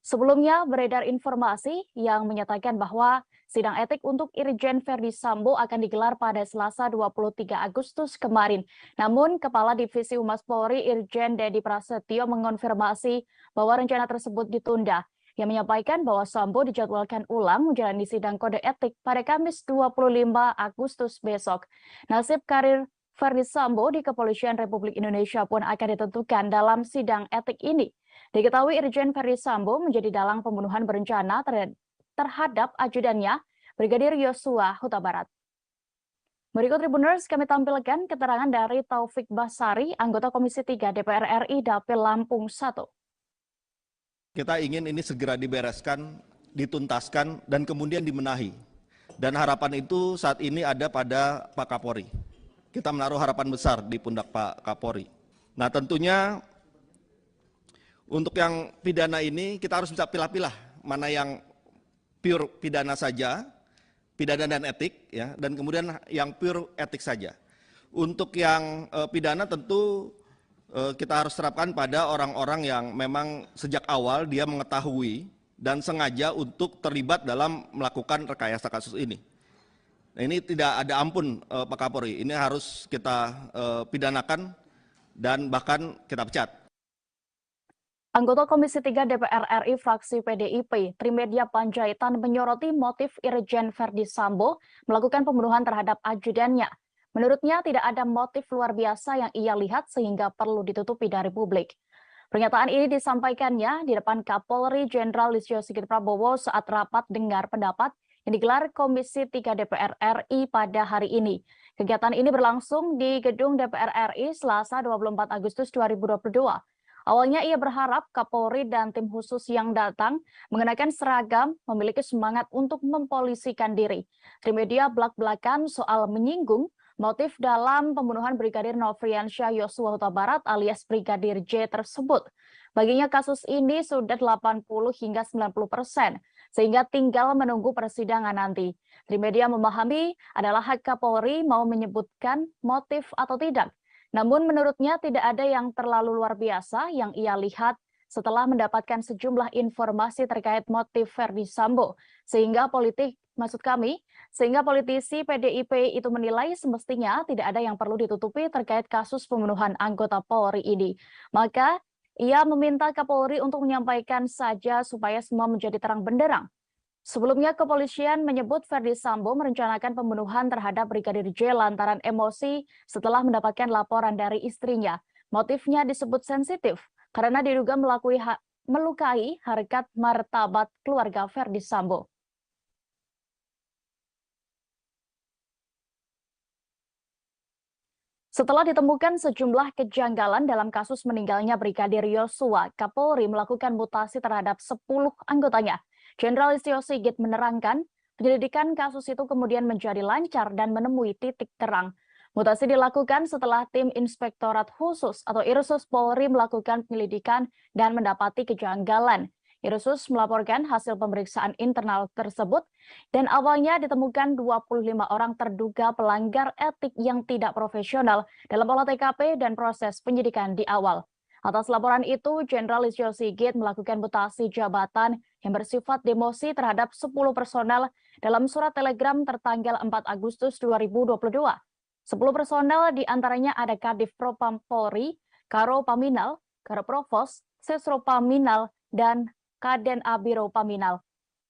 [SPEAKER 1] Sebelumnya beredar informasi yang menyatakan bahwa sidang etik untuk Irjen Verdi Sambo akan digelar pada Selasa 23 Agustus kemarin. Namun Kepala Divisi Humas Polri Irjen Dedi Prasetyo mengonfirmasi bahwa rencana tersebut ditunda. Yang menyampaikan bahwa Sambo dijadwalkan ulang menjalani sidang kode etik pada Kamis 25 Agustus besok. Nasib karir Verdi Sambo di Kepolisian Republik Indonesia pun akan ditentukan dalam sidang etik ini. Diketahui Irjen Verdi Sambo menjadi dalang pembunuhan berencana terhadap ajudannya, Brigadir Yosua Huta Barat. Berikut Tribuners kami tampilkan keterangan dari Taufik Basari, anggota Komisi 3 DPR RI Dapil Lampung 1.
[SPEAKER 3] Kita ingin ini segera dibereskan, dituntaskan, dan kemudian dibenahi. Dan harapan itu saat ini ada pada Pak Kapolri. Kita menaruh harapan besar di pundak Pak Kapolri. Nah tentunya untuk yang pidana ini kita harus bisa pilah-pilah mana yang pure pidana saja, pidana dan etik, ya, dan kemudian yang pure etik saja. Untuk yang pidana tentu kita harus terapkan pada orang-orang yang memang sejak awal dia mengetahui dan sengaja untuk terlibat dalam melakukan rekayasa kasus ini. Nah, ini tidak ada ampun Pak Kapolri, ini harus kita pidanakan dan bahkan kita pecat.
[SPEAKER 1] Anggota Komisi 3 DPR RI fraksi PDIP, Trimedia Panjaitan menyoroti motif Irjen Verdi Sambo melakukan pembunuhan terhadap ajudannya. Menurutnya tidak ada motif luar biasa yang ia lihat sehingga perlu ditutupi dari publik. Pernyataan ini disampaikannya di depan Kapolri Jenderal Listio Sigit Prabowo saat rapat dengar pendapat yang digelar Komisi 3 DPR RI pada hari ini. Kegiatan ini berlangsung di Gedung DPR RI Selasa 24 Agustus 2022. Awalnya ia berharap Kapolri dan tim khusus yang datang mengenakan seragam memiliki semangat untuk mempolisikan diri. Trimedia belak-belakan soal menyinggung motif dalam pembunuhan Brigadir Nofriansyah Yosua Huta Barat alias Brigadir J tersebut. Baginya kasus ini sudah 80 hingga 90%, sehingga tinggal menunggu persidangan nanti. Trimedia memahami adalah hak Kapolri mau menyebutkan motif atau tidak. Namun menurutnya tidak ada yang terlalu luar biasa yang ia lihat setelah mendapatkan sejumlah informasi terkait motif Verdi Sambo. Sehingga politisi PDIP itu menilai semestinya tidak ada yang perlu ditutupi terkait kasus pembunuhan anggota Polri ini. Maka ia meminta Kapolri untuk menyampaikan saja supaya semua menjadi terang benderang. Sebelumnya kepolisian menyebut Verdi Sambo merencanakan pembunuhan terhadap Brigadir J lantaran emosi setelah mendapatkan laporan dari istrinya. Motifnya disebut sensitif karena diduga melukai harkat martabat keluarga Verdi Sambo. Setelah ditemukan sejumlah kejanggalan dalam kasus meninggalnya Brigadir Yosua, Kapolri melakukan mutasi terhadap 10 anggotanya. Jenderal Listio Sigit menerangkan, penyelidikan kasus itu kemudian menjadi lancar dan menemui titik terang. Mutasi dilakukan setelah tim Inspektorat Khusus atau Irsus Polri melakukan penyelidikan dan mendapati kejanggalan. Irsus melaporkan hasil pemeriksaan internal tersebut dan awalnya ditemukan 25 orang terduga pelanggar etik yang tidak profesional dalam olah TKP dan proses penyidikan di awal. Atas laporan itu, Jenderal Listio Sigit melakukan mutasi jabatan yang bersifat demosi terhadap 10 personel dalam surat telegram tertanggal 4 Agustus 2022. 10 personel diantaranya ada Kadif Propam Polri, Karo Paminal, Karo Provos, Sesro Paminal, dan Kaden Abiro Paminal.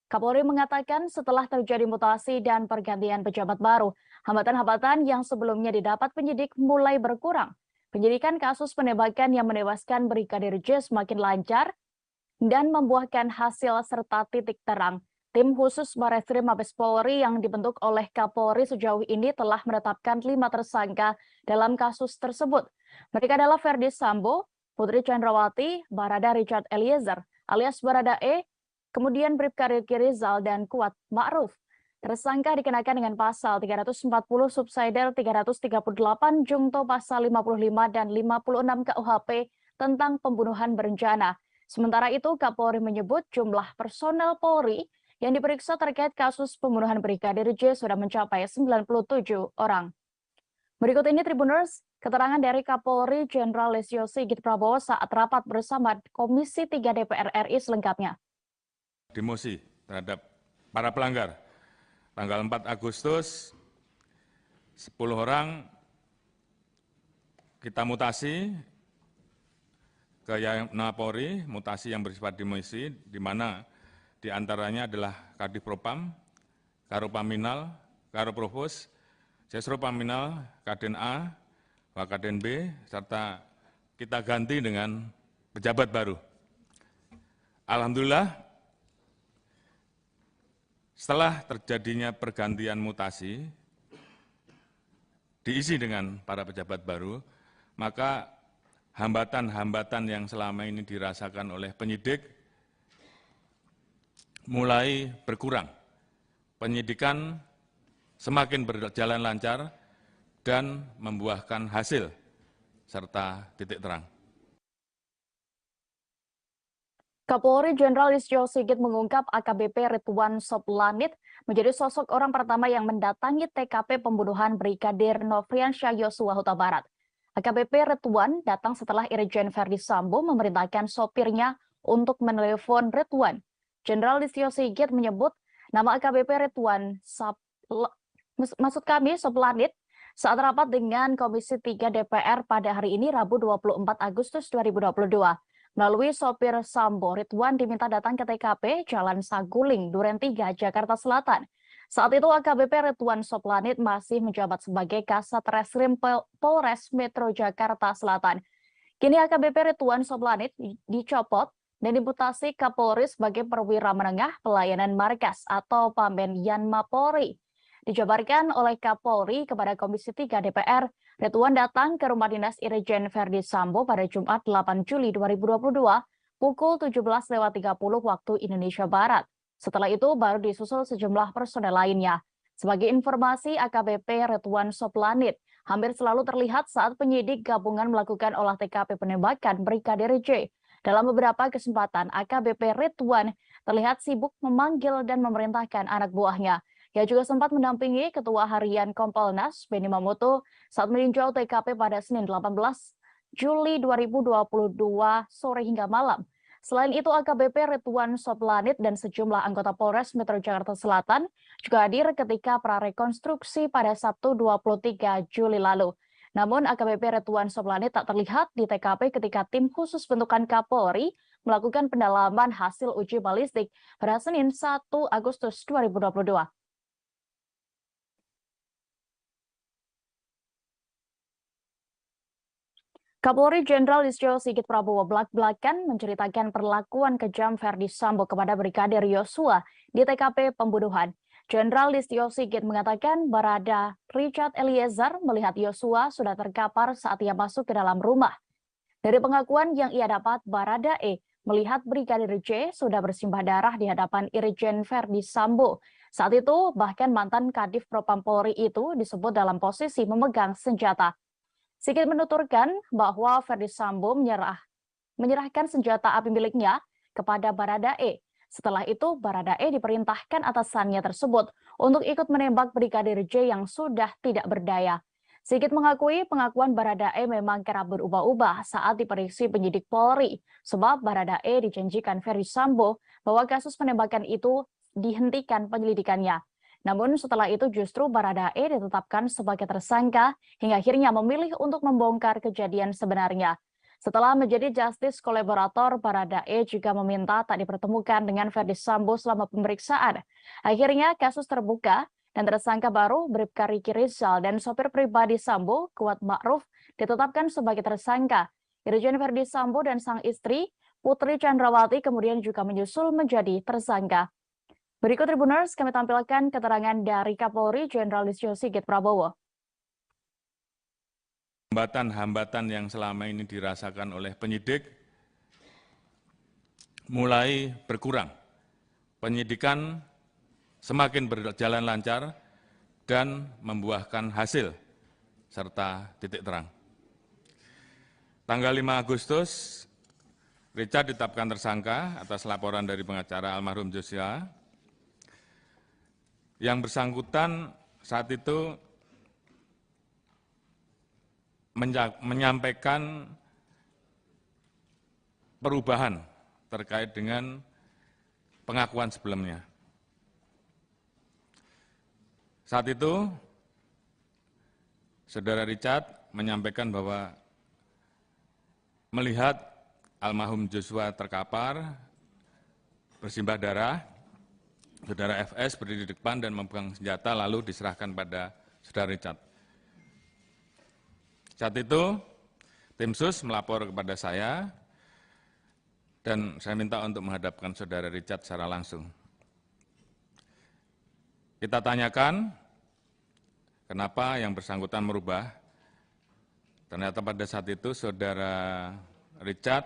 [SPEAKER 1] Kapolri mengatakan setelah terjadi mutasi dan pergantian pejabat baru, hambatan-hambatan yang sebelumnya didapat penyidik mulai berkurang. Penyidikan kasus penembakan yang menewaskan Brigadir J semakin lancar dan membuahkan hasil serta titik terang. Tim khusus Barreskrim Mabes Polri yang dibentuk oleh Kapolri sejauh ini telah menetapkan 5 tersangka dalam kasus tersebut. Mereka adalah Verdi Sambo, Putri Chandrawati, Barada Richard Eliezer, alias Barada E, kemudian Bribka Riki Rizal, dan Kuat Ma'ruf. Tersangka dikenakan dengan pasal 340 subsider 338 jungto pasal 55 dan 56 KUHP tentang pembunuhan berencana. Sementara itu, Kapolri menyebut jumlah personel Polri yang diperiksa terkait kasus pembunuhan Brigadir J sudah mencapai 97 orang. Berikut ini Tribuners, keterangan dari Kapolri Jenderal Listio Sigit Prabowo saat rapat bersama Komisi 3 DPR RI selengkapnya.
[SPEAKER 4] Demosi terhadap para pelanggar. Tanggal 4 Agustus, 10 orang kita mutasi ke Yana Polri, mutasi yang bersifat demosi, di mana di antaranya adalah Kadif Propam, Karo Paminal, Karo Provos, Sesro Paminal, Kaden A, Wakaden B, serta kita ganti dengan pejabat baru. Alhamdulillah, setelah terjadinya pergantian mutasi, diisi dengan para pejabat baru, maka hambatan-hambatan yang selama ini dirasakan oleh penyidik mulai berkurang. Penyidikan semakin berjalan lancar dan membuahkan hasil serta titik terang.
[SPEAKER 1] Kapolri Jenderal Listio Sigit mengungkap AKBP Ridwan Soplanit menjadi sosok orang pertama yang mendatangi TKP pembunuhan Brigadir Nofriansyah Yosua Huta Barat. AKBP Ridwan datang setelah Irjen Verdi Sambo memerintahkan sopirnya untuk menelepon Ridwan. Jenderal Listio Sigit menyebut nama AKBP Ridwan Soplanit saat rapat dengan Komisi 3 DPR pada hari ini Rabu 24 Agustus 2022. Melalui sopir Sambo, Ridwan diminta datang ke TKP Jalan Saguling, Duren 3, Jakarta Selatan. Saat itu AKBP Ridwan Soplanit masih menjabat sebagai Kasat Reskrim Polres Metro Jakarta Selatan. Kini AKBP Ridwan Soplanit dicopot dan dimutasi Kapolri sebagai perwira menengah pelayanan markas atau Pamben Yanma Polri. Dijabarkan oleh Kapolri kepada Komisi 3 DPR, Ridwan datang ke rumah dinas Irjen Verdi Sambo pada Jumat 8 Juli 2022 pukul 17.30 waktu Indonesia Barat. Setelah itu baru disusul sejumlah personel lainnya. Sebagai informasi, AKBP Ridwan Soplanit hampir selalu terlihat saat penyidik gabungan melakukan olah TKP penembakan Brigadir J. Dalam beberapa kesempatan, AKBP Ridwan terlihat sibuk memanggil dan memerintahkan anak buahnya. Ia juga sempat mendampingi Ketua Harian Kompolnas, Benny Mamoto, saat meninjau TKP pada Senin 18 Juli 2022 sore hingga malam. Selain itu, AKBP Ridwan Soplanit dan sejumlah anggota Polres Metro Jakarta Selatan juga hadir ketika prarekonstruksi pada Sabtu 23 Juli lalu. Namun, AKBP Ridwan Soplanit tak terlihat di TKP ketika tim khusus bentukan Kapolri melakukan pendalaman hasil uji balistik pada Senin 1 Agustus 2022. Kapolri Jenderal Listio Sigit Prabowo belak-belakan menceritakan perlakuan kejam Verdi Sambo kepada Brigadir Yosua di TKP pembunuhan. Jenderal Listio Sigit mengatakan Barada Richard Eliezer melihat Yosua sudah terkapar saat ia masuk ke dalam rumah. Dari pengakuan yang ia dapat, Barada E melihat Brigadir J sudah bersimbah darah di hadapan Irjen Verdi Sambo. Saat itu bahkan mantan Kadif Propam Polri itu disebut dalam posisi memegang senjata. Sigit menuturkan bahwa Verdi Sambo menyerahkan senjata api miliknya kepada Barada E. Setelah itu, Barada E diperintahkan atasannya tersebut untuk ikut menembak Brigadir J yang sudah tidak berdaya. Sigit mengakui pengakuan Barada E memang kerap berubah-ubah saat diperiksa penyidik Polri, sebab Barada E dijanjikan Verdi Sambo bahwa kasus penembakan itu dihentikan penyelidikannya. Namun setelah itu justru Barada E ditetapkan sebagai tersangka hingga akhirnya memilih untuk membongkar kejadian sebenarnya. Setelah menjadi justice kolaborator, Barada E juga meminta tak dipertemukan dengan Verdi Sambo selama pemeriksaan. Akhirnya kasus terbuka dan tersangka baru Bribka Riki Rizal dan sopir pribadi Sambo, Kuat Ma'ruf, ditetapkan sebagai tersangka. Irjen Verdi Sambo dan sang istri, Putri Chandrawati, kemudian juga menyusul menjadi tersangka. Berikut Tribuners, kami tampilkan keterangan dari Kapolri Jenderal Listio Sigit Prabowo.
[SPEAKER 4] Hambatan-hambatan yang selama ini dirasakan oleh penyidik mulai berkurang. Penyidikan semakin berjalan lancar dan membuahkan hasil serta titik terang. Tanggal 5 Agustus, Richard ditetapkan tersangka atas laporan dari pengacara almarhum Joshua. Yang bersangkutan saat itu menyampaikan perubahan terkait dengan pengakuan sebelumnya. Saat itu, Saudara Richard menyampaikan bahwa melihat almarhum Joshua terkapar, bersimbah darah, Saudara FS berdiri di depan dan memegang senjata lalu diserahkan pada Saudara Richard. Saat itu, tim sus melapor kepada saya dan saya minta untuk menghadapkan Saudara Richard secara langsung. Kita tanyakan kenapa yang bersangkutan merubah. Ternyata pada saat itu Saudara Richard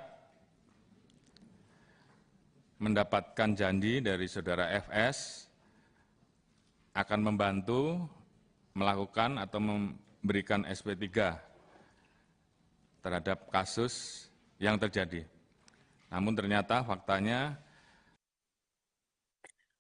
[SPEAKER 4] mendapatkan janji dari Saudara FS akan membantu melakukan atau memberikan SP3 terhadap kasus yang terjadi. Namun ternyata faktanya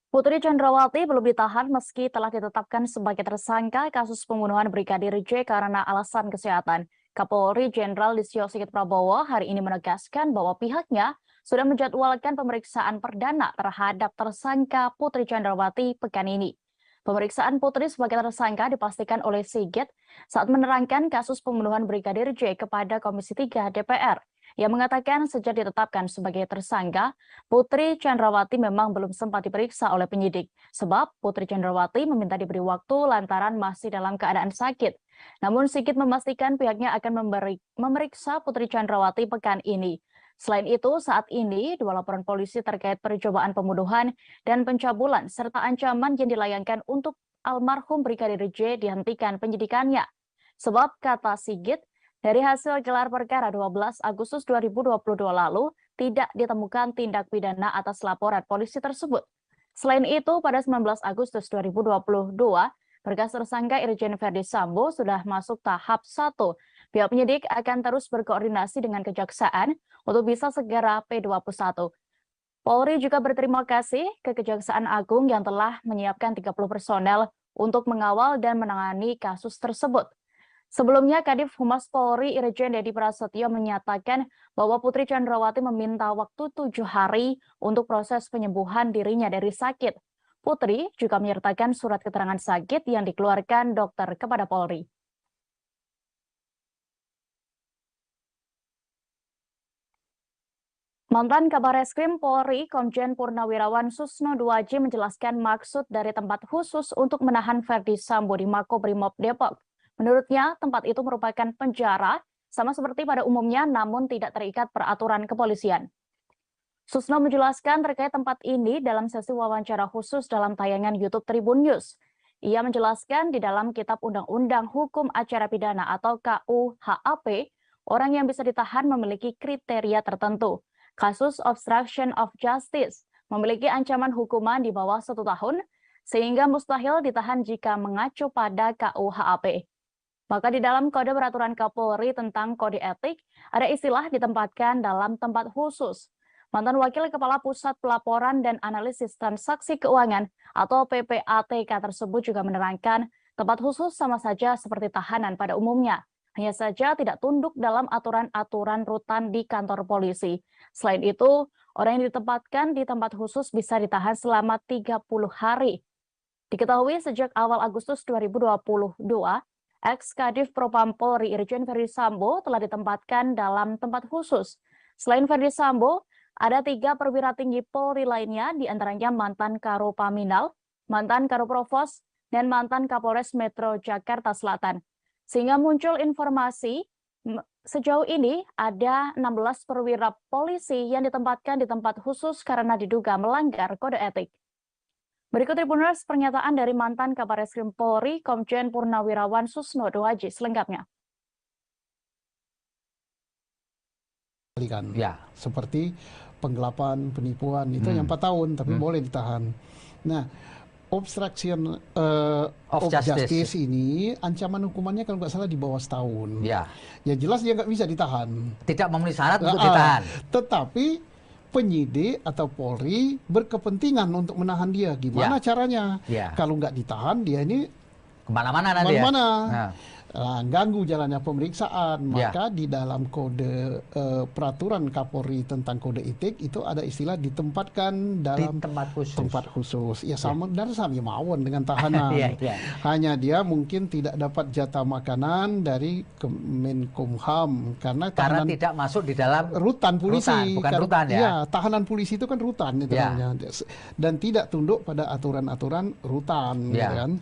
[SPEAKER 1] Putri Chandrawati belum ditahan meski telah ditetapkan sebagai tersangka kasus pembunuhan Brigadir J karena alasan kesehatan. Kapolri Jenderal Listio Sigit Prabowo hari ini menegaskan bahwa pihaknya sudah menjadwalkan pemeriksaan perdana terhadap tersangka Putri Chandrawati pekan ini. Pemeriksaan Putri sebagai tersangka dipastikan oleh Sigit saat menerangkan kasus pembunuhan Brigadir J kepada Komisi 3 DPR. Yang mengatakan sejak ditetapkan sebagai tersangka, Putri Chandrawati memang belum sempat diperiksa oleh penyidik. Sebab Putri Chandrawati meminta diberi waktu lantaran masih dalam keadaan sakit. Namun Sigit memastikan pihaknya akan memeriksa Putri Chandrawati pekan ini. Selain itu, saat ini dua laporan polisi terkait percobaan pembunuhan dan pencabulan serta ancaman yang dilayangkan untuk almarhum Brigadir J dihentikan penyidikannya. Sebab kata Sigit, dari hasil gelar perkara 12 Agustus 2022 lalu, tidak ditemukan tindak pidana atas laporan polisi tersebut. Selain itu, pada 19 Agustus 2022, berkas tersangka Irjen Verdi Sambo sudah masuk tahap 1. Pihak penyidik akan terus berkoordinasi dengan Kejaksaan untuk bisa segera P21. Polri juga berterima kasih ke Kejaksaan Agung yang telah menyiapkan 30 personel untuk mengawal dan menangani kasus tersebut. Sebelumnya, Kadif Humas Polri Irjen Dedi Prasetyo menyatakan bahwa Putri Chandrawati meminta waktu 7 hari untuk proses penyembuhan dirinya dari sakit. Putri juga menyertakan surat keterangan sakit yang dikeluarkan dokter kepada Polri. Mantan Kabar Eskrim Polri, Komjen Purnawirawan Susno Duaji menjelaskan maksud dari tempat khusus untuk menahan Verdi Sambo di Makobrimob Depok. Menurutnya, tempat itu merupakan penjara, sama seperti pada umumnya, namun tidak terikat peraturan kepolisian. Susno menjelaskan terkait tempat ini dalam sesi wawancara khusus dalam tayangan YouTube Tribun News. Ia menjelaskan di dalam Kitab Undang-Undang Hukum Acara Pidana atau KUHAP, orang yang bisa ditahan memiliki kriteria tertentu. Kasus obstruction of justice memiliki ancaman hukuman di bawah 1 tahun, sehingga mustahil ditahan jika mengacu pada KUHAP. Maka di dalam Kode Peraturan Kapolri tentang Kode Etik, ada istilah ditempatkan dalam tempat khusus. Mantan Wakil Kepala Pusat Pelaporan dan Analisis Transaksi Keuangan atau PPATK tersebut juga menerangkan tempat khusus sama saja seperti tahanan pada umumnya. Hanya saja tidak tunduk dalam aturan-aturan rutan di kantor polisi. Selain itu, orang yang ditempatkan di tempat khusus bisa ditahan selama 30 hari. Diketahui sejak awal Agustus 2022, ex-Kadif Propam Polri Irjen Verdi Sambo telah ditempatkan dalam tempat khusus. Selain Verdi Sambo, ada 3 perwira tinggi Polri lainnya, diantaranya mantan Karopaminal, mantan Karoprovos, dan mantan Kapolres Metro Jakarta Selatan. Sehingga muncul informasi, sejauh ini ada 16 perwira polisi yang ditempatkan di tempat khusus karena diduga melanggar kode etik. Berikut Tribuners pernyataan dari mantan Kabar Eskrim Polri, Komjen Purnawirawan Susno Duaji selengkapnya.
[SPEAKER 5] Ya, seperti penggelapan, penipuan itu yang 4 tahun, tapi boleh ditahan. Nah, obstruction of justice ini ancaman hukumannya kalau nggak salah di bawah setahun.
[SPEAKER 6] Ya,
[SPEAKER 5] ya jelas dia nggak bisa ditahan.
[SPEAKER 6] Tidak memenuhi syarat untuk ditahan.
[SPEAKER 5] Tetapi penyidik atau Polri berkepentingan untuk menahan dia. Gimana caranya? Kalau nggak ditahan, dia ini
[SPEAKER 6] kemana-mana nanti ya.
[SPEAKER 5] Ganggu jalannya pemeriksaan. Maka di dalam kode peraturan Kapolri tentang kode etik itu ada istilah ditempatkan dalam tempat khusus. Ya sama dan sama mawon dengan tahanan. Hanya dia mungkin tidak dapat jatah makanan dari Kemenkumham karena
[SPEAKER 6] tidak masuk di dalam
[SPEAKER 5] rutan polisi.
[SPEAKER 6] Bukan rutan ya.
[SPEAKER 5] Ya, tahanan polisi itu kan rutan itu namanya. Dan tidak tunduk pada aturan-aturan rutan, gitu kan.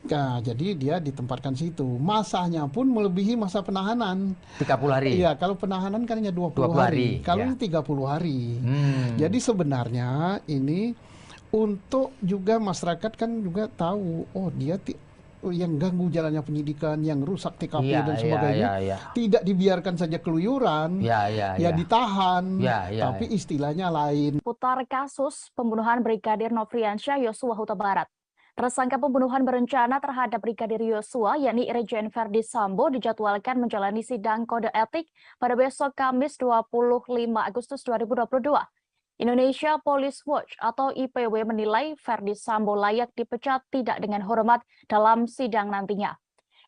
[SPEAKER 5] Nah, jadi dia ditempatkan situ. Masanya pun melebihi masa penahanan.
[SPEAKER 6] 30 hari.
[SPEAKER 5] Iya, kalau penahanan kan hanya 20 hari. Kalau ini 30 hari. Jadi sebenarnya ini untuk juga masyarakat kan juga tahu, oh dia yang ganggu jalannya penyidikan, yang rusak TKP dan sebagainya, tidak dibiarkan saja keluyuran, ditahan, tapi istilahnya lain.
[SPEAKER 1] Putar kasus pembunuhan Brigadir Nofriansyah Yosua Huta Barat. Tersangka pembunuhan berencana terhadap Brigadir Yosua, yakni Irjen Verdi Sambo, dijadwalkan menjalani sidang kode etik pada besok Kamis 25 Agustus 2022. Indonesia Police Watch atau IPW menilai Verdi Sambo layak dipecat tidak dengan hormat dalam sidang nantinya.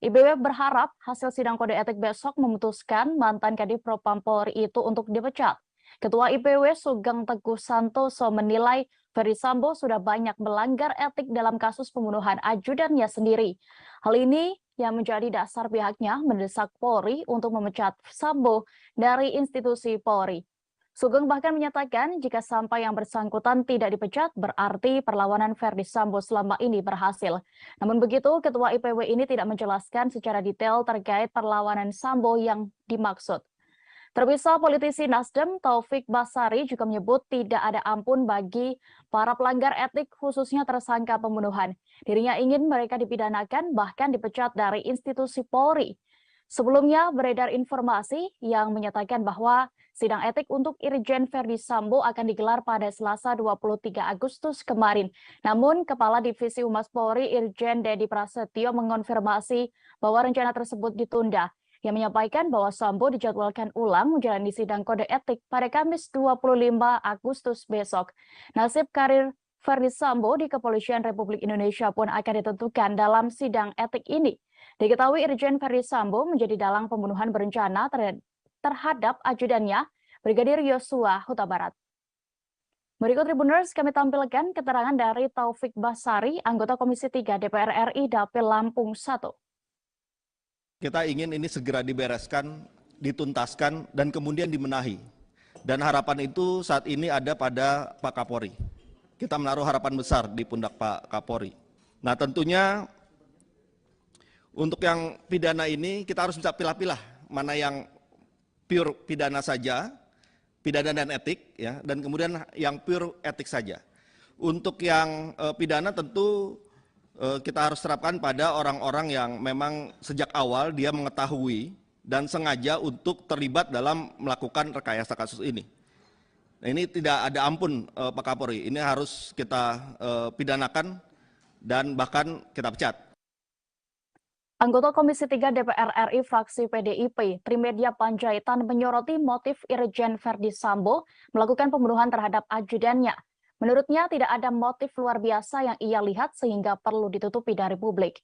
[SPEAKER 1] IPW berharap hasil sidang kode etik besok memutuskan mantan Kadif Propam Polri itu untuk dipecat. Ketua IPW Sugeng Teguh Santoso menilai Verdi Sambo sudah banyak melanggar etik dalam kasus pembunuhan ajudannya sendiri. Hal ini yang menjadi dasar pihaknya mendesak Polri untuk memecat Sambo dari institusi Polri. Sugeng bahkan menyatakan jika sampai yang bersangkutan tidak dipecat, berarti perlawanan Verdi Sambo selama ini berhasil. Namun begitu, Ketua IPW ini tidak menjelaskan secara detail terkait perlawanan Sambo yang dimaksud. Terpisah, politisi Nasdem Taufik Basari juga menyebut tidak ada ampun bagi para pelanggar etik, khususnya tersangka pembunuhan. Dirinya ingin mereka dipidanakan, bahkan dipecat dari institusi Polri. Sebelumnya beredar informasi yang menyatakan bahwa sidang etik untuk Irjen Verdi Sambo akan digelar pada Selasa 23 Agustus kemarin. Namun, Kepala Divisi Humas Polri Irjen Dedi Prasetyo mengonfirmasi bahwa rencana tersebut ditunda. Yang menyampaikan bahwa Sambo dijadwalkan ulang menjalani sidang kode etik pada Kamis 25 Agustus besok. Nasib karir Verdi Sambo di Kepolisian Republik Indonesia pun akan ditentukan dalam sidang etik ini. Diketahui Irjen Verdi Sambo menjadi dalang pembunuhan berencana terhadap ajudannya, Brigadir Yosua Huta Barat. Berikut Tribuners kami tampilkan keterangan dari Taufik Basari, anggota Komisi 3 DPR RI Dapil Lampung 1.
[SPEAKER 3] Kita ingin ini segera dibereskan, dituntaskan, dan kemudian dibenahi. Dan harapan itu saat ini ada pada Pak Kapolri. Kita menaruh harapan besar di pundak Pak Kapolri. Nah tentunya untuk yang pidana ini kita harus bisa pilah-pilah mana yang pure pidana saja, pidana dan etik, ya, dan kemudian yang pure etik saja. Untuk yang pidana tentu kita harus terapkan pada orang-orang yang memang sejak awal dia mengetahui dan sengaja untuk terlibat dalam melakukan rekayasa kasus ini. Nah, ini tidak ada ampun Pak Kapolri, ini harus kita pidanakan dan bahkan kita pecat.
[SPEAKER 1] Anggota Komisi 3 DPR RI fraksi PDIP, Trimedia Panjaitan menyoroti motif Irjen Verdi Sambo melakukan pembunuhan terhadap ajudannya. Menurutnya tidak ada motif luar biasa yang ia lihat sehingga perlu ditutupi dari publik.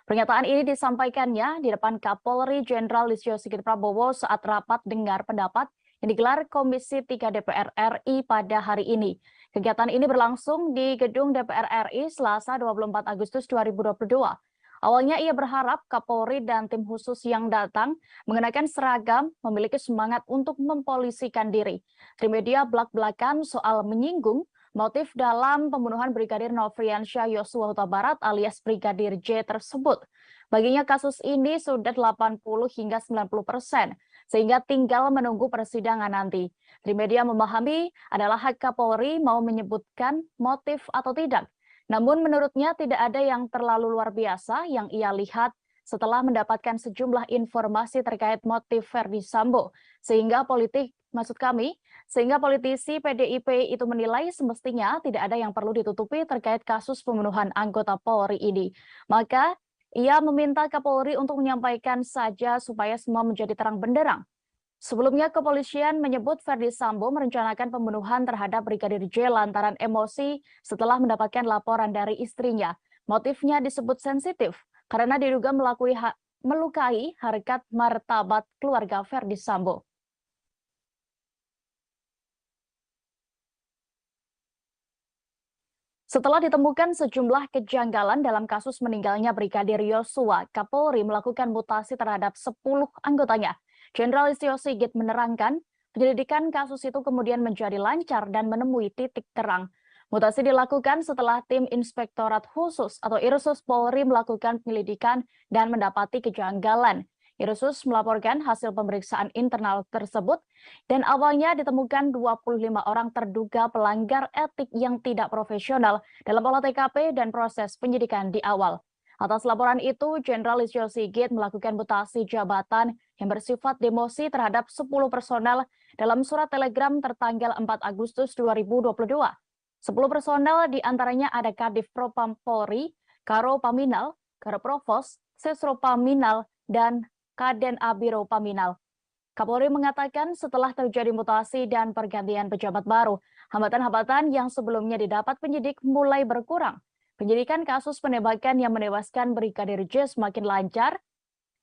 [SPEAKER 1] Pernyataan ini disampaikannya di depan Kapolri Jenderal Listio Sigit Prabowo saat rapat dengar pendapat yang digelar Komisi 3 DPR RI pada hari ini. Kegiatan ini berlangsung di Gedung DPR RI Selasa 24 Agustus 2022. Awalnya ia berharap Kapolri dan tim khusus yang datang mengenakan seragam memiliki semangat untuk mempolisikan diri. Trimedia belak-belakan soal menyinggung motif dalam pembunuhan Brigadir Nofriansyah Yosua Huta Barat alias Brigadir J tersebut. Baginya kasus ini sudah 80 hingga 90%, sehingga tinggal menunggu persidangan nanti. Trimedia memahami adalah hak Kapolri mau menyebutkan motif atau tidak. Namun menurutnya tidak ada yang terlalu luar biasa yang ia lihat setelah mendapatkan sejumlah informasi terkait motif Verdi Sambo. Sehingga politisi PDIP itu menilai semestinya tidak ada yang perlu ditutupi terkait kasus pembunuhan anggota Polri ini. Maka ia meminta Kapolri untuk menyampaikan saja supaya semua menjadi terang benderang. Sebelumnya kepolisian menyebut Verdi Sambo merencanakan pembunuhan terhadap Brigadir J lantaran emosi setelah mendapatkan laporan dari istrinya. Motifnya disebut sensitif karena diduga melukai harkat martabat keluarga Verdi Sambo. Setelah ditemukan sejumlah kejanggalan dalam kasus meninggalnya Brigadir Yosua, Kapolri melakukan mutasi terhadap 10 anggotanya. Jenderal Listio Sigit menerangkan, penyelidikan kasus itu kemudian menjadi lancar dan menemui titik terang. Mutasi dilakukan setelah tim Inspektorat Khusus atau Irsus Polri melakukan penyelidikan dan mendapati kejanggalan. Irsus melaporkan hasil pemeriksaan internal tersebut dan awalnya ditemukan 25 orang terduga pelanggar etik yang tidak profesional dalam olah TKP dan proses penyidikan di awal. Atas laporan itu, Jenderal Listio Sigit melakukan mutasi jabatan yang bersifat demosi terhadap 10 personel dalam surat telegram tertanggal 4 Agustus 2022. 10 personel diantaranya ada Kadif Propam Polri, Karo Paminal, Karo Provos, Sesro Paminal, dan Kaden Abiro Paminal. Kapolri mengatakan setelah terjadi mutasi dan pergantian pejabat baru, hambatan-hambatan yang sebelumnya didapat penyidik mulai berkurang. Penyidikan kasus penembakan yang menewaskan Brigadir J semakin lancar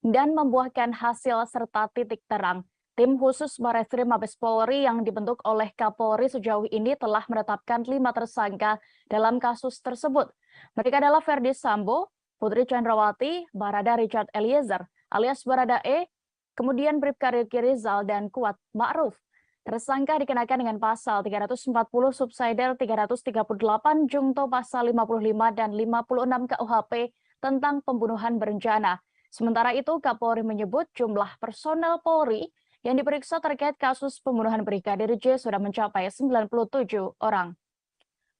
[SPEAKER 1] dan membuahkan hasil serta titik terang. Tim khusus Barreskrim Mabes Polri yang dibentuk oleh Kapolri sejauh ini telah menetapkan 5 tersangka dalam kasus tersebut. Mereka adalah Ferdi Sambo, Putri Chandrawati, Barada Richard Eliezer alias Barada E, kemudian Bribka Riki Rizal dan Kuat Ma'ruf. Tersangka dikenakan dengan pasal 340 subsidiar 338 Jungto pasal 55 dan 56 KUHP tentang pembunuhan berencana. Sementara itu Kapolri menyebut jumlah personel Polri yang diperiksa terkait kasus pembunuhan Brigadir J sudah mencapai 97 orang.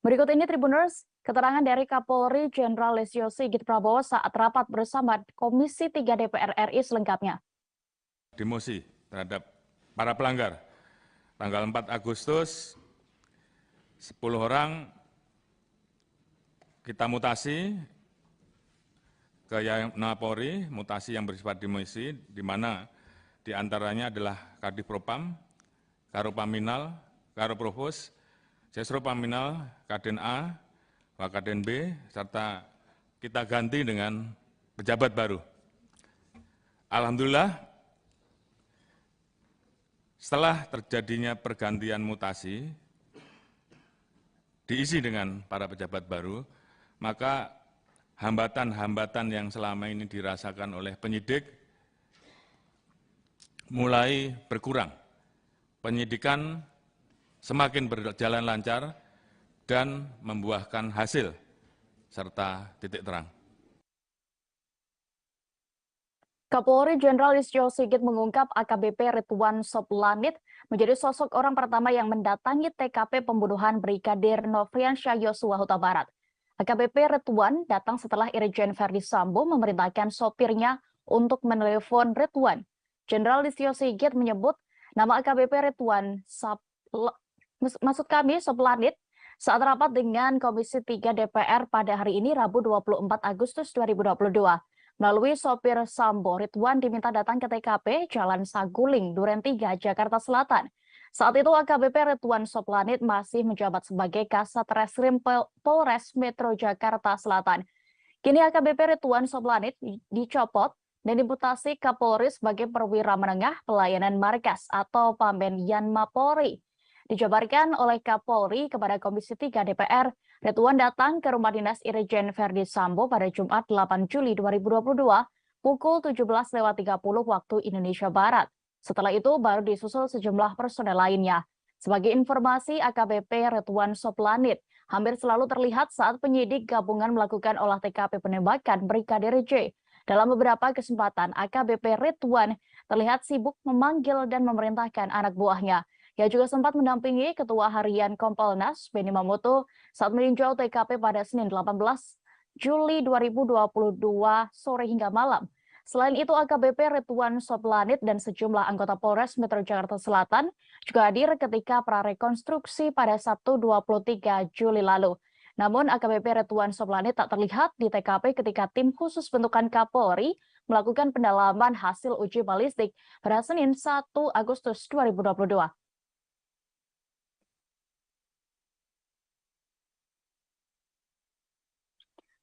[SPEAKER 1] Berikut ini Tribuners, keterangan dari Kapolri Jenderal Listio Sigit Prabowo saat rapat bersama Komisi 3 DPR RI selengkapnya.
[SPEAKER 4] Demosi terhadap para pelanggar. Tanggal 4 Agustus, 10 orang kita mutasi ke Polri, mutasi yang bersifat demosi, di mana di antaranya adalah Kadif Propam, Karo Paminal, Karo Provos, Sesro Paminal, Kaden A, Wakaden B, serta kita ganti dengan pejabat baru. Alhamdulillah, setelah terjadinya pergantian mutasi, diisi dengan para pejabat baru, maka hambatan-hambatan yang selama ini dirasakan oleh penyidik mulai berkurang. Penyidikan semakin berjalan lancar dan membuahkan hasil serta titik terang.
[SPEAKER 1] Kapolri Jenderal Listio Sigit mengungkap AKBP Ridwan Soplanit menjadi sosok orang pertama yang mendatangi TKP pembunuhan Brigadir Nofriansyah Yosua Huta Barat. AKBP Ridwan datang setelah Irjen Ferdi Sambo memerintahkan sopirnya untuk menelepon Ridwan. Jenderal Listio Sigit menyebut nama AKBP Ridwan Soplanit saat rapat dengan Komisi 3 DPR pada hari ini Rabu 24 Agustus 2022. Melalui sopir Sambo, Ridwan diminta datang ke TKP Jalan Saguling, Duren 3, Jakarta Selatan. Saat itu AKBP Ridwan Soplanit masih menjabat sebagai Kasat Reskrim Polres Metro Jakarta Selatan. Kini AKBP Ridwan Soplanit dicopot dan dimutasi Kapolri sebagai perwira menengah pelayanan markas atau Pamben Yanma Polri. Dijabarkan oleh Kapolri kepada Komisi 3 DPR, Ridwan datang ke rumah dinas Irjen Ferdi Sambo pada Jumat 8 Juli 2022 pukul 17.30 waktu Indonesia Barat. Setelah itu baru disusul sejumlah personel lainnya. Sebagai informasi, AKBP Ridwan Soplanit hampir selalu terlihat saat penyidik gabungan melakukan olah TKP penembakan Brigadir J. Dalam beberapa kesempatan, AKBP Ridwan terlihat sibuk memanggil dan memerintahkan anak buahnya. Ia juga sempat mendampingi Ketua Harian Kompolnas, Benny Mamoto, saat meninjau TKP pada Senin 18 Juli 2022 sore hingga malam. Selain itu, AKBP Ridwan Soplanit dan sejumlah anggota Polres Metro Jakarta Selatan juga hadir ketika prarekonstruksi pada Sabtu 23 Juli lalu. Namun, AKBP Ridwan Soplanit tak terlihat di TKP ketika tim khusus bentukan Kapolri melakukan pendalaman hasil uji balistik pada Senin 1 Agustus 2022.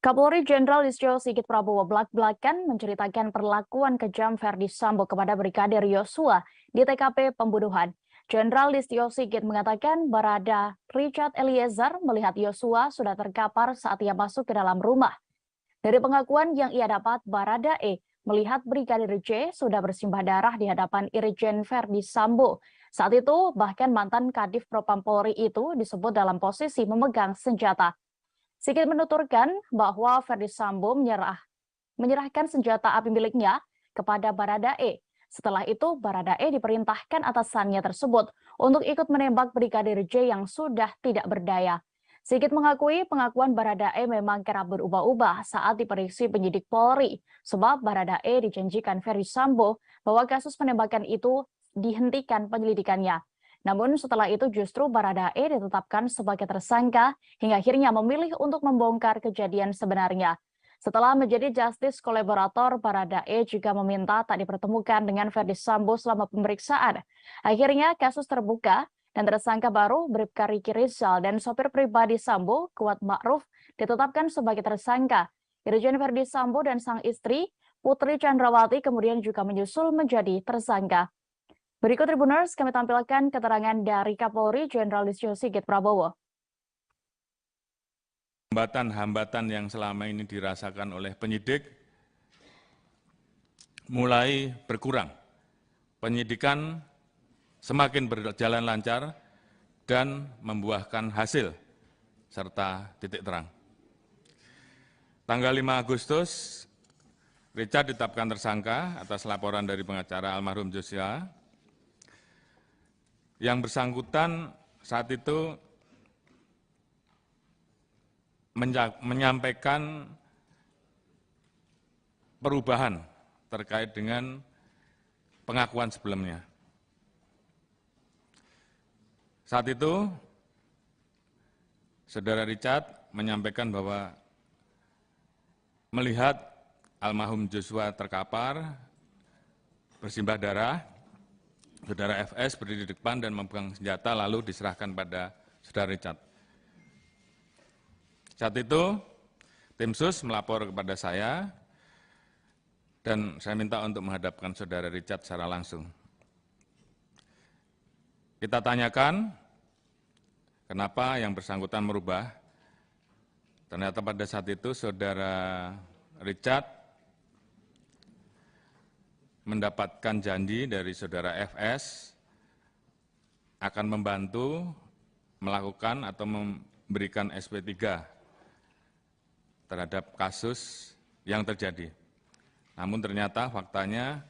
[SPEAKER 1] Kapolri Jenderal Listio Sigit Prabowo belak-belakan menceritakan perlakuan kejam Ferdi Sambo kepada Brigadir Yosua di TKP pembunuhan. Jenderal Listio Sigit mengatakan Barada Richard Eliezer melihat Yosua sudah terkapar saat ia masuk ke dalam rumah. Dari pengakuan yang ia dapat, Barada E melihat Brigadir J sudah bersimbah darah di hadapan Irjen Ferdi Sambo. Saat itu, bahkan mantan Kadif Propam Polri itu disebut dalam posisi memegang senjata. Sigit menuturkan bahwa Ferdi Sambo menyerahkan senjata api miliknya kepada Barada E. Setelah itu, Barada E diperintahkan atasannya tersebut untuk ikut menembak Brigadir J yang sudah tidak berdaya. Sigit mengakui pengakuan Barada E memang kerap berubah-ubah saat diperiksa penyidik Polri, sebab Barada E dijanjikan Ferdi Sambo bahwa kasus penembakan itu dihentikan penyelidikannya. Namun setelah itu justru Barada E ditetapkan sebagai tersangka hingga akhirnya memilih untuk membongkar kejadian sebenarnya. Setelah menjadi justice kolaborator, Baradae juga meminta tak dipertemukan dengan Ferdi Sambo selama pemeriksaan. Akhirnya kasus terbuka dan tersangka baru Bribka Riki Rizal dan sopir pribadi Sambo, Kuat Ma'ruf, ditetapkan sebagai tersangka. Irjen Ferdi Sambo dan sang istri, Putri Chandrawati, kemudian juga menyusul menjadi tersangka. Berikut Tribuners, kami tampilkan keterangan dari Kapolri Jenderal Listio Sigit Prabowo.
[SPEAKER 4] Hambatan-hambatan yang selama ini dirasakan oleh penyidik mulai berkurang. Penyidikan semakin berjalan lancar dan membuahkan hasil serta titik terang. Tanggal 5 Agustus, Richard ditetapkan tersangka atas laporan dari pengacara almarhum Joshua. Yang bersangkutan saat itu menyampaikan perubahan terkait dengan pengakuan sebelumnya. Saat itu, Saudara Richard menyampaikan bahwa melihat almarhum Joshua terkapar, bersimbah darah, Saudara FS berdiri di depan dan memegang senjata lalu diserahkan pada Saudara Richard. Saat itu, tim sus melapor kepada saya dan saya minta untuk menghadapkan Saudara Richard secara langsung. Kita tanyakan kenapa yang bersangkutan merubah. Ternyata pada saat itu Saudara Richard mendapatkan janji dari Saudara FS akan membantu melakukan atau memberikan SP3 terhadap kasus yang terjadi. Namun ternyata faktanya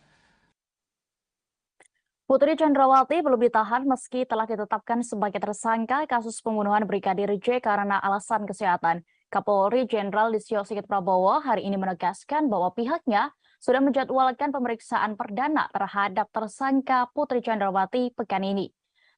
[SPEAKER 1] Putri Chandrawati belum ditahan meski telah ditetapkan sebagai tersangka kasus pembunuhan Brigadir J karena alasan kesehatan. Kapolri Jenderal Listio Sigit Prabowo hari ini menegaskan bahwa pihaknya sudah menjadwalkan pemeriksaan perdana terhadap tersangka Putri Chandrawati pekan ini.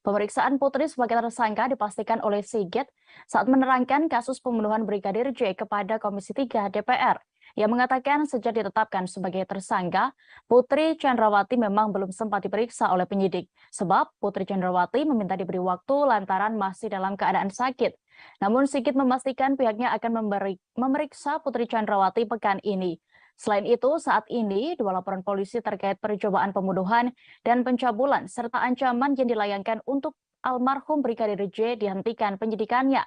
[SPEAKER 1] Pemeriksaan Putri sebagai tersangka dipastikan oleh Sigit saat menerangkan kasus pembunuhan Brigadir J kepada Komisi 3 DPR. Yang mengatakan sejak ditetapkan sebagai tersangka, Putri Chandrawati memang belum sempat diperiksa oleh penyidik. Sebab Putri Chandrawati meminta diberi waktu lantaran masih dalam keadaan sakit. Namun Sigit memastikan pihaknya akan memeriksa Putri Chandrawati pekan ini. Selain itu, saat ini dua laporan polisi terkait percobaan pembunuhan dan pencabulan serta ancaman yang dilayangkan untuk almarhum Brigadir J dihentikan penyidikannya.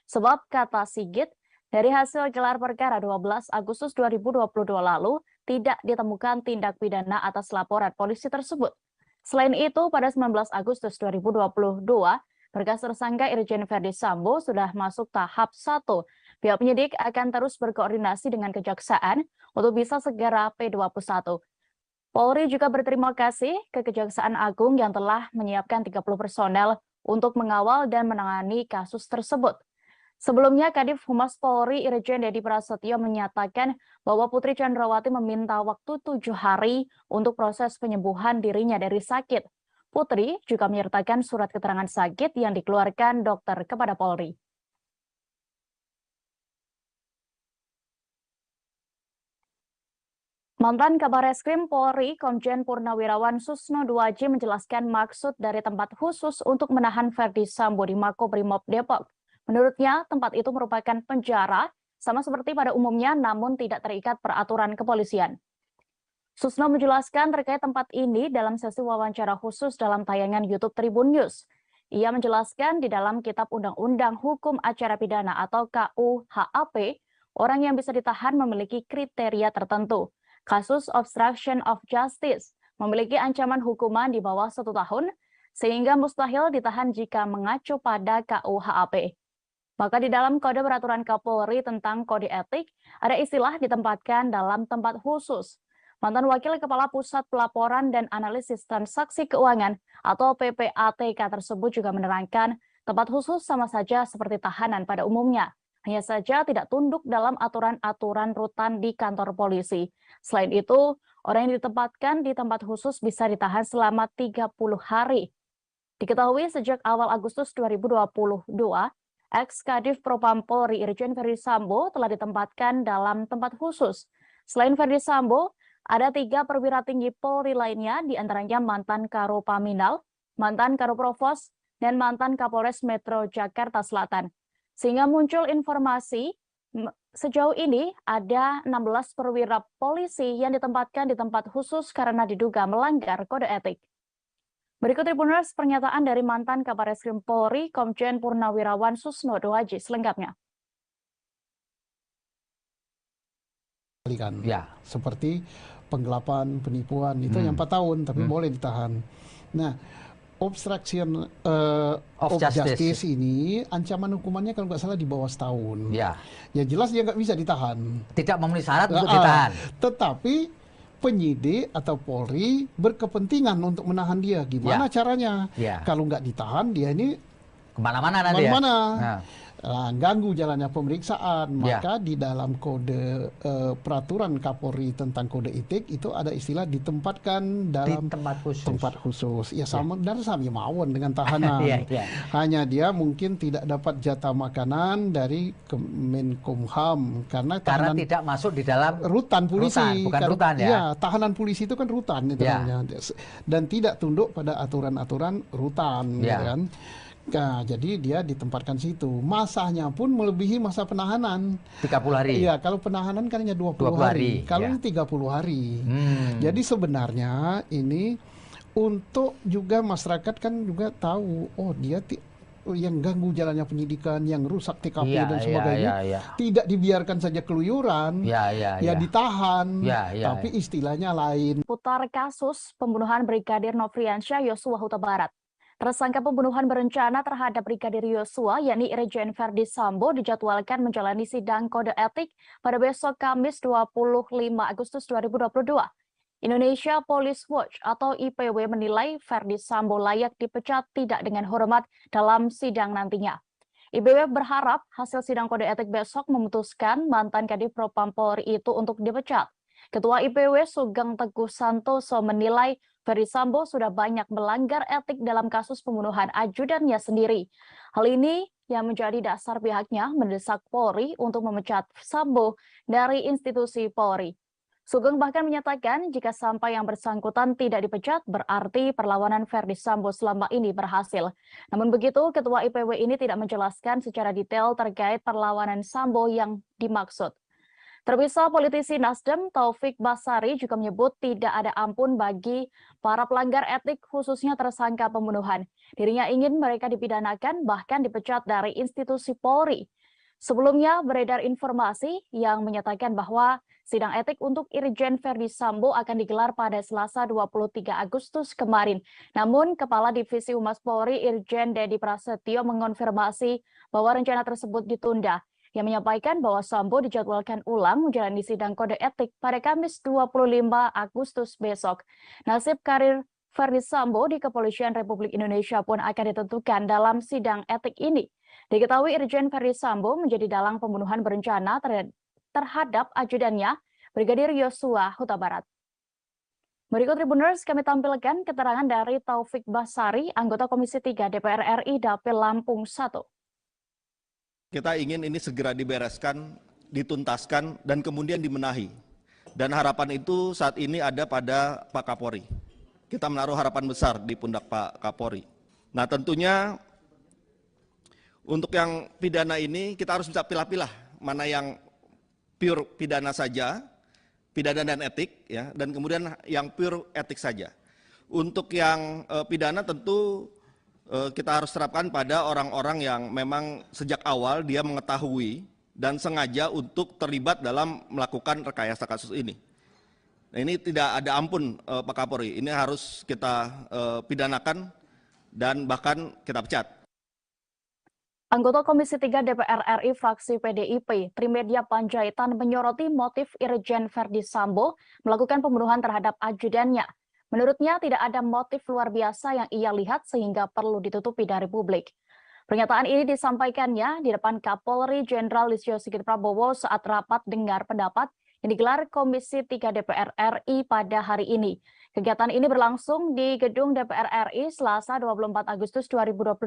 [SPEAKER 1] Sebab kata Sigit, dari hasil gelar perkara 12 Agustus 2022 lalu tidak ditemukan tindak pidana atas laporan polisi tersebut. Selain itu, pada 19 Agustus 2022, berkas tersangka Irjen Ferdi Sambo sudah masuk tahap 1. Pihak penyidik akan terus berkoordinasi dengan Kejaksaan untuk bisa segera P21. Polri juga berterima kasih ke Kejaksaan Agung yang telah menyiapkan 30 personel untuk mengawal dan menangani kasus tersebut. Sebelumnya, Kadif Humas Polri Irjen Dedi Prasetyo menyatakan bahwa Putri Chandrawati meminta waktu 7 hari untuk proses penyembuhan dirinya dari sakit. Putri juga menyertakan surat keterangan sakit yang dikeluarkan dokter kepada Polri. Mantan Kabar Eskrim Polri, Komjen Purnawirawan Susno Duaji menjelaskan maksud dari tempat khusus untuk menahan Ferdi Sambo di Makobrimob Depok. Menurutnya, tempat itu merupakan penjara, sama seperti pada umumnya namun tidak terikat peraturan kepolisian. Susno menjelaskan terkait tempat ini dalam sesi wawancara khusus dalam tayangan YouTube Tribun News. Ia menjelaskan di dalam Kitab Undang-Undang Hukum Acara Pidana atau KUHAP, orang yang bisa ditahan memiliki kriteria tertentu. Kasus obstruction of justice memiliki ancaman hukuman di bawah 1 tahun, sehingga mustahil ditahan jika mengacu pada KUHAP. Maka di dalam Kode Peraturan Kapolri tentang Kode Etik, ada istilah ditempatkan dalam tempat khusus. Mantan Wakil Kepala Pusat Pelaporan dan Analisis Transaksi Keuangan atau PPATK tersebut juga menerangkan tempat khusus sama saja seperti tahanan pada umumnya. Hanya saja tidak tunduk dalam aturan-aturan rutan di kantor polisi. Selain itu, orang yang ditempatkan di tempat khusus bisa ditahan selama 30 hari. Diketahui sejak awal Agustus 2022, Ex-Kadif Propam Polri Irjen Verdi Sambo telah ditempatkan dalam tempat khusus. Selain Verdi Sambo, ada 3 perwira tinggi Polri lainnya, diantaranya mantan Karopaminal, mantan Karoprovos, dan mantan Kapolres Metro Jakarta Selatan. Sehingga muncul informasi sejauh ini ada 16 perwira polisi yang ditempatkan di tempat khusus karena diduga melanggar kode etik. Berikut Tribuners pernyataan dari mantan Kabareskrim Polri Komjen Purnawirawan Susnodo Haji selengkapnya.
[SPEAKER 5] Ya. Seperti penggelapan, penipuan itu yang 4 tahun tapi boleh ditahan. Nah, obstruction of justice ini ancaman hukumannya kalau nggak salah di bawah setahun.
[SPEAKER 6] Ya.
[SPEAKER 5] Ya jelas dia nggak bisa ditahan.
[SPEAKER 6] Tidak memenuhi syarat untuk ditahan.
[SPEAKER 5] Tetapi penyidik atau Polri berkepentingan untuk menahan dia. Gimana caranya? Kalau nggak ditahan, dia ini
[SPEAKER 6] kemana-mana nanti
[SPEAKER 5] ganggu jalannya pemeriksaan. Maka di dalam kode peraturan Kapolri tentang kode etik itu ada istilah ditempatkan dalam tempat khusus. Ya sama dan sama mawon dengan tahanan. Hanya dia mungkin tidak dapat jatah makanan dari Kemenkumham karena
[SPEAKER 6] tidak masuk di dalam
[SPEAKER 5] rutan polisi.
[SPEAKER 6] Bukan rutan ya.
[SPEAKER 5] Iya, tahanan polisi itu kan rutan itu namanya. Dan tidak tunduk pada aturan-aturan rutan, kan. Nah, jadi dia ditempatkan situ. Masanya pun melebihi masa penahanan.
[SPEAKER 6] 30 hari.
[SPEAKER 5] Iya, kalau penahanan kan hanya 20 hari. Kalau ini 30 hari. Jadi sebenarnya ini untuk juga masyarakat kan juga tahu, oh dia yang ganggu jalannya penyidikan, yang rusak TKP dan sebagainya, tidak dibiarkan saja keluyuran, ditahan, tapi istilahnya lain.
[SPEAKER 1] Putar kasus pembunuhan Brigadir Nofriansyah Yosua Huta Barat. Tersangka pembunuhan berencana terhadap Brigadir Yosua, yakni Irjen Verdi Sambo, dijadwalkan menjalani sidang kode etik pada besok Kamis 25 Agustus 2022. Indonesia Police Watch atau IPW menilai Verdi Sambo layak dipecat tidak dengan hormat dalam sidang nantinya. IPW berharap hasil sidang kode etik besok memutuskan mantan Kadif Propam Polri itu untuk dipecat. Ketua IPW Sugeng Teguh Santoso menilai Verdi Sambo sudah banyak melanggar etik dalam kasus pembunuhan ajudannya sendiri. Hal ini yang menjadi dasar pihaknya mendesak Polri untuk memecat Sambo dari institusi Polri. Sugeng bahkan menyatakan jika sampai yang bersangkutan tidak dipecat, berarti perlawanan Verdi Sambo selama ini berhasil. Namun begitu, Ketua IPW ini tidak menjelaskan secara detail terkait perlawanan Sambo yang dimaksud. Terpisah, politisi Nasdem Taufik Basari juga menyebut tidak ada ampun bagi para pelanggar etik khususnya tersangka pembunuhan. Dirinya ingin mereka dipidanakan bahkan dipecat dari institusi Polri. Sebelumnya beredar informasi yang menyatakan bahwa sidang etik untuk Irjen Verdi Sambo akan digelar pada Selasa 23 Agustus kemarin. Namun Kepala Divisi Humas Polri Irjen Dedi Prasetyo mengonfirmasi bahwa rencana tersebut ditunda. Yang menyampaikan bahwa Sambo dijadwalkan ulang menjalani sidang kode etik pada Kamis 25 Agustus besok. Nasib karir Verdi Sambo di Kepolisian Republik Indonesia pun akan ditentukan dalam sidang etik ini. Diketahui Irjen Verdi Sambo menjadi dalang pembunuhan berencana terhadap ajudannya, Brigadir Yosua Huta Barat. Berikut Tribuners kami tampilkan keterangan dari Taufik Basari, anggota Komisi 3 DPR RI Dapil Lampung 1.
[SPEAKER 3] Kita ingin ini segera dibereskan, dituntaskan, dan kemudian dimenahi. Dan harapan itu saat ini ada pada Pak Kapolri. Kita menaruh harapan besar di pundak Pak Kapolri. Nah tentunya untuk yang pidana ini kita harus bisa pilah-pilah mana yang pure pidana saja, pidana dan etik, ya, dan kemudian yang pure etik saja. Untuk yang pidana tentu kita harus terapkan pada orang-orang yang memang sejak awal dia mengetahui dan sengaja untuk terlibat dalam melakukan rekayasa kasus ini. Nah, ini tidak ada ampun Pak Kapolri, ini harus kita pidanakan dan bahkan kita pecat.
[SPEAKER 1] Anggota Komisi 3 DPR RI fraksi PDIP, Trimedia Panjaitan menyoroti motif Irjen Verdi Sambo melakukan pembunuhan terhadap ajudannya. Menurutnya tidak ada motif luar biasa yang ia lihat sehingga perlu ditutupi dari publik. Pernyataan ini disampaikannya di depan Kapolri Jenderal Listio Sigit Prabowo saat rapat dengar pendapat yang digelar Komisi 3 DPR RI pada hari ini. Kegiatan ini berlangsung di gedung DPR RI Selasa 24 Agustus 2022.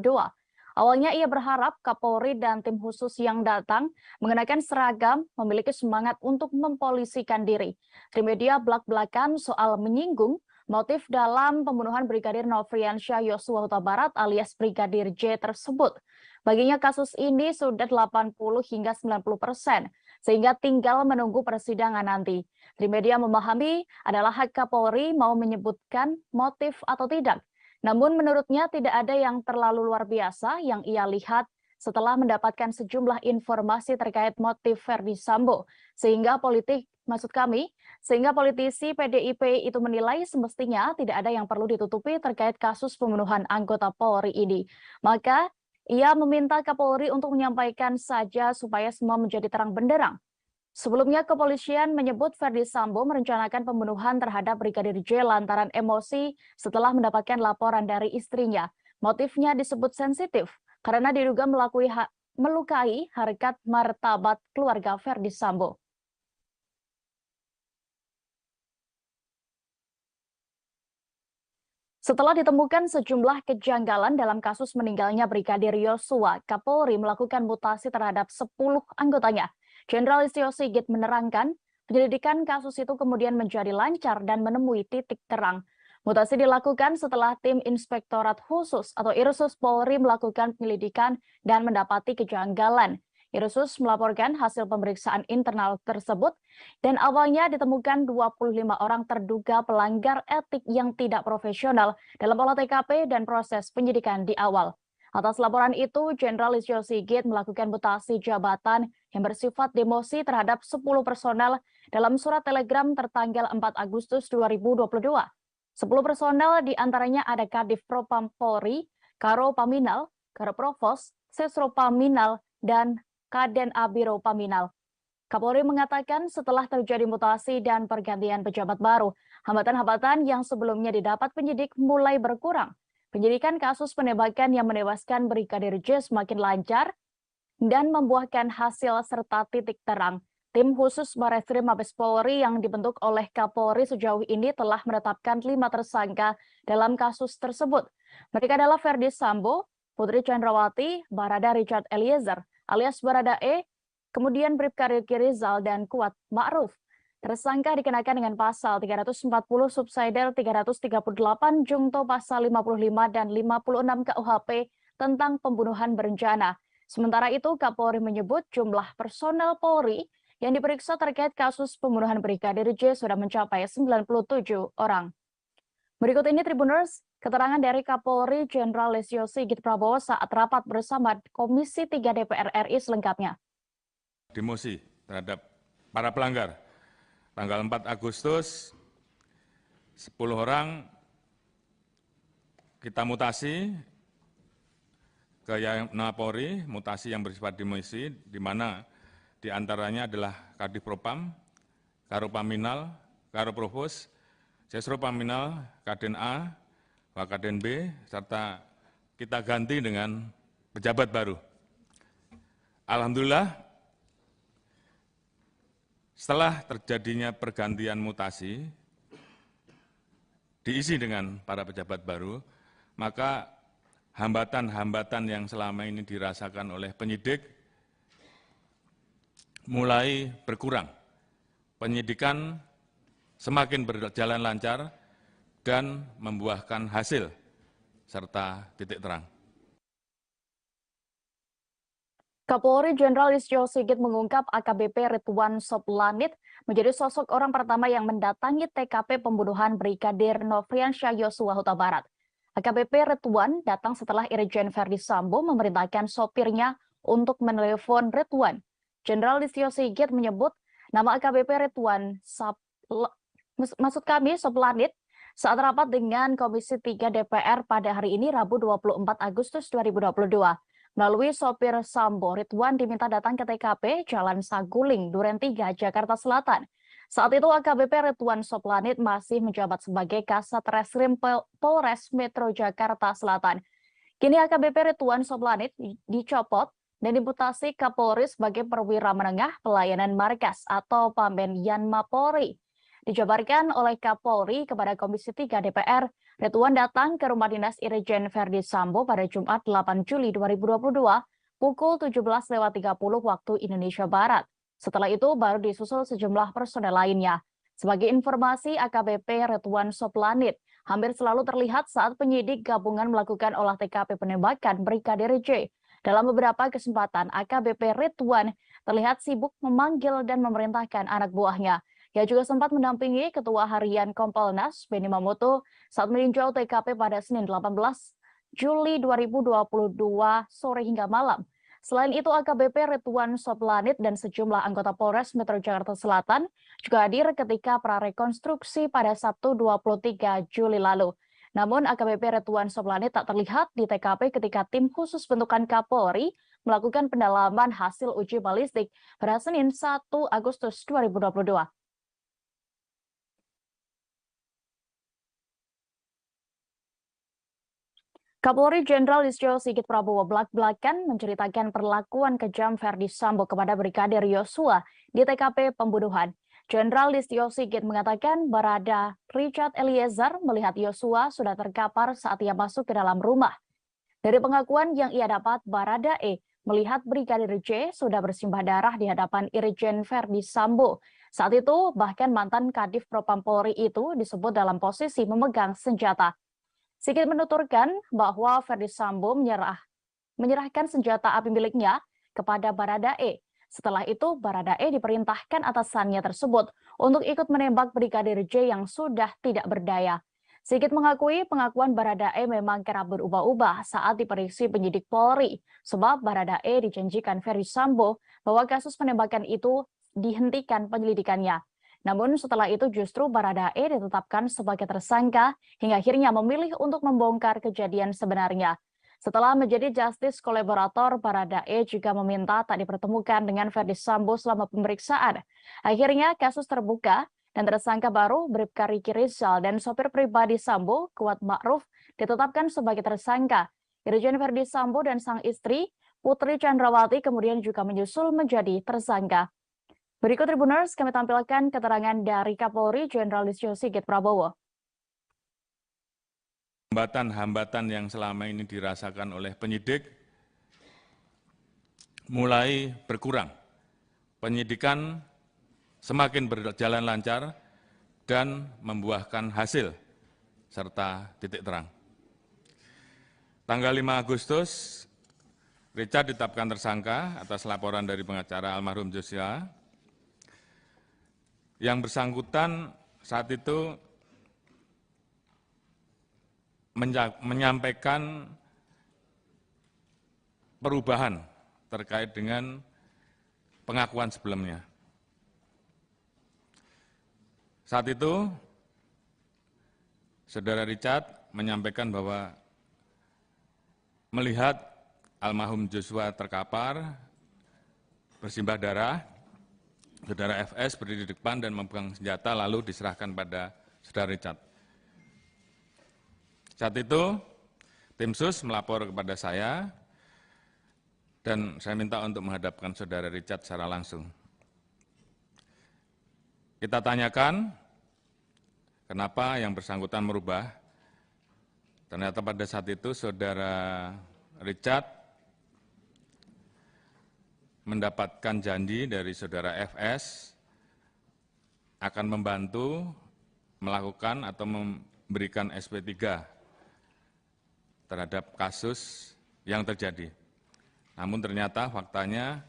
[SPEAKER 1] Awalnya ia berharap Kapolri dan tim khusus yang datang mengenakan seragam memiliki semangat untuk mempolisikan diri. Trimedia belak-belakan soal menyinggung motif dalam pembunuhan Brigadir Nofriansyah Yosua Huta Barat alias Brigadir J tersebut. Baginya kasus ini sudah 80 hingga 90%, sehingga tinggal menunggu persidangan nanti. Trimedia memahami adalah hak Kapolri mau menyebutkan motif atau tidak. Namun menurutnya tidak ada yang terlalu luar biasa yang ia lihat setelah mendapatkan sejumlah informasi terkait motif Verdi Sambo. Sehingga politisi PDIP itu menilai semestinya tidak ada yang perlu ditutupi terkait kasus pembunuhan anggota Polri ini. Maka ia meminta Kapolri untuk menyampaikan saja supaya semua menjadi terang benderang. Sebelumnya, kepolisian menyebut Verdi Sambo merencanakan pembunuhan terhadap Brigadir J lantaran emosi setelah mendapatkan laporan dari istrinya. Motifnya disebut sensitif karena diduga melukai harkat martabat keluarga Verdi Sambo. Setelah ditemukan sejumlah kejanggalan dalam kasus meninggalnya Brigadir Yosua, Kapolri melakukan mutasi terhadap 10 anggotanya. Jenderal Listio Sigit menerangkan, penyelidikan kasus itu kemudian menjadi lancar dan menemui titik terang. Mutasi dilakukan setelah tim Inspektorat Khusus atau Irsus Polri melakukan penyelidikan dan mendapati kejanggalan. Irsus melaporkan hasil pemeriksaan internal tersebut dan awalnya ditemukan 25 orang terduga pelanggar etik yang tidak profesional dalam olah TKP dan proses penyidikan di awal. Atas laporan itu, Jenderal Listio Sigit melakukan mutasi jabatan yang bersifat demosi terhadap 10 personel dalam surat telegram tertanggal 4 Agustus 2022. 10 personel diantaranya ada Kadif Propam Polri, Karo Paminal, Karo Provos, Sesro Paminal, dan Kaden Abiro Paminal. Kapolri mengatakan setelah terjadi mutasi dan pergantian pejabat baru, hambatan-hambatan yang sebelumnya didapat penyidik mulai berkurang. Penyidikan kasus penembakan yang menewaskan Brigadir J semakin lancar dan membuahkan hasil serta titik terang. Tim khusus Barreskrim Mabes Polri yang dibentuk oleh Kapolri sejauh ini telah menetapkan 5 tersangka dalam kasus tersebut. Mereka adalah Verdi Sambo, Putri Chandrawati, Barada Richard Eliezer alias Barada E, kemudian Bribka Riki Rizal dan Kuat Ma'ruf. Tersangka dikenakan dengan pasal 340 subsidiar 338 Jungto pasal 55 dan 56 KUHP tentang pembunuhan berencana. Sementara itu, Kapolri menyebut jumlah personel Polri yang diperiksa terkait kasus pembunuhan Brigadir J sudah mencapai 97 orang. Berikut ini Tribuners, keterangan dari Kapolri Jenderal Listio Sigit Prabowo saat rapat bersama Komisi 3 DPR RI selengkapnya.
[SPEAKER 4] Demosi terhadap para pelanggar. Tanggal 4 Agustus, 10 orang kita mutasi ke Polri, mutasi yang bersifat demosi, di mana diantaranya adalah Kadif Propam, Karo Paminal, Karo Provos, Sesro Paminal, Kaden A, Wakaden B, serta kita ganti dengan pejabat baru. Alhamdulillah, setelah terjadinya pergantian mutasi, diisi dengan para pejabat baru, maka hambatan-hambatan yang selama ini dirasakan oleh penyidik mulai berkurang. Penyidikan semakin berjalan lancar dan membuahkan hasil serta titik terang.
[SPEAKER 1] Kapolri Jenderal Listio Sigit mengungkap AKBP Ridwan Soplanit menjadi sosok orang pertama yang mendatangi TKP pembunuhan Brigadir Nofriansyah Yosua Huta Barat. AKBP Ridwan datang setelah Irjen Verdi Sambo memerintahkan sopirnya untuk menelepon Ridwan. Jenderal Listio Sigit menyebut nama AKBP Ridwan Soplanit saat rapat dengan Komisi 3 DPR pada hari ini Rabu 24 Agustus 2022. Melalui sopir Sambo, Ridwan diminta datang ke TKP Jalan Saguling, Duren 3, Jakarta Selatan. Saat itu AKBP Ridwan Soplanit masih menjabat sebagai Kasat Reskrim Polres Metro Jakarta Selatan. Kini AKBP Ridwan Soplanit dicopot dan dimutasi Kapolri sebagai perwira menengah pelayanan markas atau Pamben Yanma Polri. dijabarkan oleh Kapolri kepada Komisi 3 DPR. Ridwan datang ke rumah dinas Irjen Verdi Sambo pada Jumat 8 Juli 2022 pukul 17.30 waktu Indonesia Barat. Setelah itu baru disusul sejumlah personel lainnya. Sebagai informasi, AKBP Ridwan Soplanit hampir selalu terlihat saat penyidik gabungan melakukan olah TKP penembakan Brigadir J. Dalam beberapa kesempatan, AKBP Ridwan terlihat sibuk memanggil dan memerintahkan anak buahnya. Ia juga sempat mendampingi Ketua Harian Kompolnas, Benny Mamoto, saat meninjau TKP pada Senin 18 Juli 2022 sore hingga malam. Selain itu, AKBP Ridwan Soplanit dan sejumlah anggota Polres Metro Jakarta Selatan juga hadir ketika prarekonstruksi pada Sabtu 23 Juli lalu. Namun, AKBP Ridwan Soplanit tak terlihat di TKP ketika tim khusus bentukan Kapolri melakukan pendalaman hasil uji balistik pada Senin 1 Agustus 2022. Kapolri Jenderal Listio Sigit Prabowo belak-belakan menceritakan perlakuan kejam Verdi Sambo kepada Brigadir Yosua di TKP pembunuhan. Jenderal Listio Sigit mengatakan Barada Richard Eliezer melihat Yosua sudah terkapar saat ia masuk ke dalam rumah. Dari pengakuan yang ia dapat, Barada E melihat Brigadir J sudah bersimbah darah di hadapan Irjen Verdi Sambo. Saat itu, bahkan mantan Kadif Propam Polri itu disebut dalam posisi memegang senjata. Sigit menuturkan bahwa Verdi Sambo menyerahkan senjata api miliknya kepada Barada E. Setelah itu, Barada E diperintahkan atasannya tersebut untuk ikut menembak Brigadir J yang sudah tidak berdaya. Sigit mengakui pengakuan Barada E memang kerap berubah-ubah saat diperiksa penyidik Polri, sebab Barada E dijanjikan Verdi Sambo bahwa kasus penembakan itu dihentikan penyelidikannya. Namun setelah itu justru Barada E ditetapkan sebagai tersangka hingga akhirnya memilih untuk membongkar kejadian sebenarnya. Setelah menjadi justice kolaborator, Barada E juga meminta tak dipertemukan dengan Verdi Sambo selama pemeriksaan. Akhirnya kasus terbuka dan tersangka baru Bribka Riki Rizal dan sopir pribadi Sambo, Kuat Ma'ruf, ditetapkan sebagai tersangka. Irjen Verdi Sambo dan sang istri, Putri Chandrawati, kemudian juga menyusul menjadi tersangka. Berikut Tribuners, kami tampilkan keterangan dari Kapolri Jenderal Listio Sigit Prabowo.
[SPEAKER 4] Hambatan-hambatan yang selama ini dirasakan oleh penyidik mulai berkurang. Penyidikan semakin berjalan lancar dan membuahkan hasil serta titik terang. Tanggal 5 Agustus, Richard ditetapkan tersangka atas laporan dari pengacara almarhum Joshua. Yang bersangkutan saat itu menyampaikan perubahan terkait dengan pengakuan sebelumnya. Saat itu, Saudara Richard menyampaikan bahwa melihat almarhum Joshua terkapar, bersimbah darah, Saudara FS berdiri di depan dan memegang senjata lalu diserahkan pada Saudara Richard. Saat itu, tim sus melapor kepada saya dan saya minta untuk menghadapkan Saudara Richard secara langsung. Kita tanyakan kenapa yang bersangkutan merubah. Ternyata pada saat itu Saudara Richard mendapatkan janji dari Saudara FS akan membantu melakukan atau memberikan SP3 terhadap kasus yang terjadi. Namun ternyata faktanya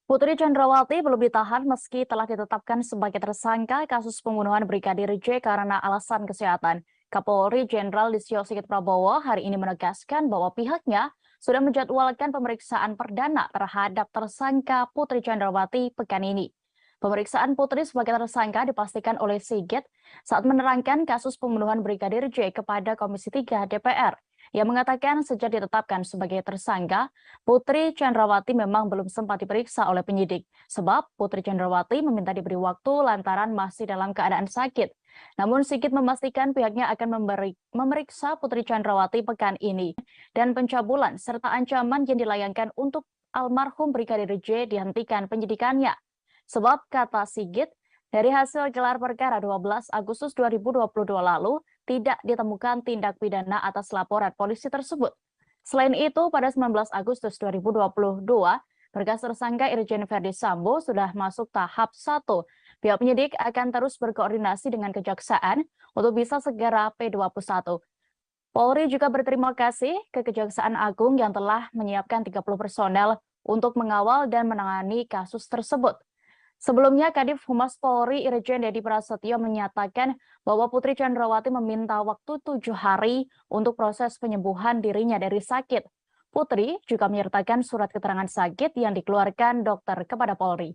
[SPEAKER 1] Putri Chandrawati belum ditahan meski telah ditetapkan sebagai tersangka kasus pembunuhan Brigadir J karena alasan kesehatan. Kapolri Jenderal Listio Sigit Prabowo hari ini menegaskan bahwa pihaknya sudah menjadwalkan pemeriksaan perdana terhadap tersangka Putri Chandrawati pekan ini. Pemeriksaan Putri sebagai tersangka dipastikan oleh Sigit saat menerangkan kasus pembunuhan Brigadir J kepada Komisi 3 DPR. Ia mengatakan sejak ditetapkan sebagai tersangka, Putri Chandrawati memang belum sempat diperiksa oleh penyidik. Sebab Putri Chandrawati meminta diberi waktu lantaran masih dalam keadaan sakit. Namun Sigit memastikan pihaknya akan memeriksa Putri Chandrawati pekan ini. Dan pencabulan serta ancaman yang dilayangkan untuk almarhum Brigadir J dihentikan penyidikannya. Sebab kata Sigit, Dari hasil gelar perkara 12 Agustus 2022 lalu, tidak ditemukan tindak pidana atas laporan polisi tersebut. Selain itu, pada 19 Agustus 2022, berkas tersangka Irjen Verdi Sambo sudah masuk tahap 1. Pihak penyidik akan terus berkoordinasi dengan Kejaksaan untuk bisa segera P21. Polri juga berterima kasih ke Kejaksaan Agung yang telah menyiapkan 30 personel untuk mengawal dan menangani kasus tersebut. Sebelumnya, Kadif Humas Polri Irjen Dedi Prasetyo menyatakan bahwa Putri Chandrawati meminta waktu 7 hari untuk proses penyembuhan dirinya dari sakit. Putri juga menyertakan surat keterangan sakit yang dikeluarkan dokter kepada Polri.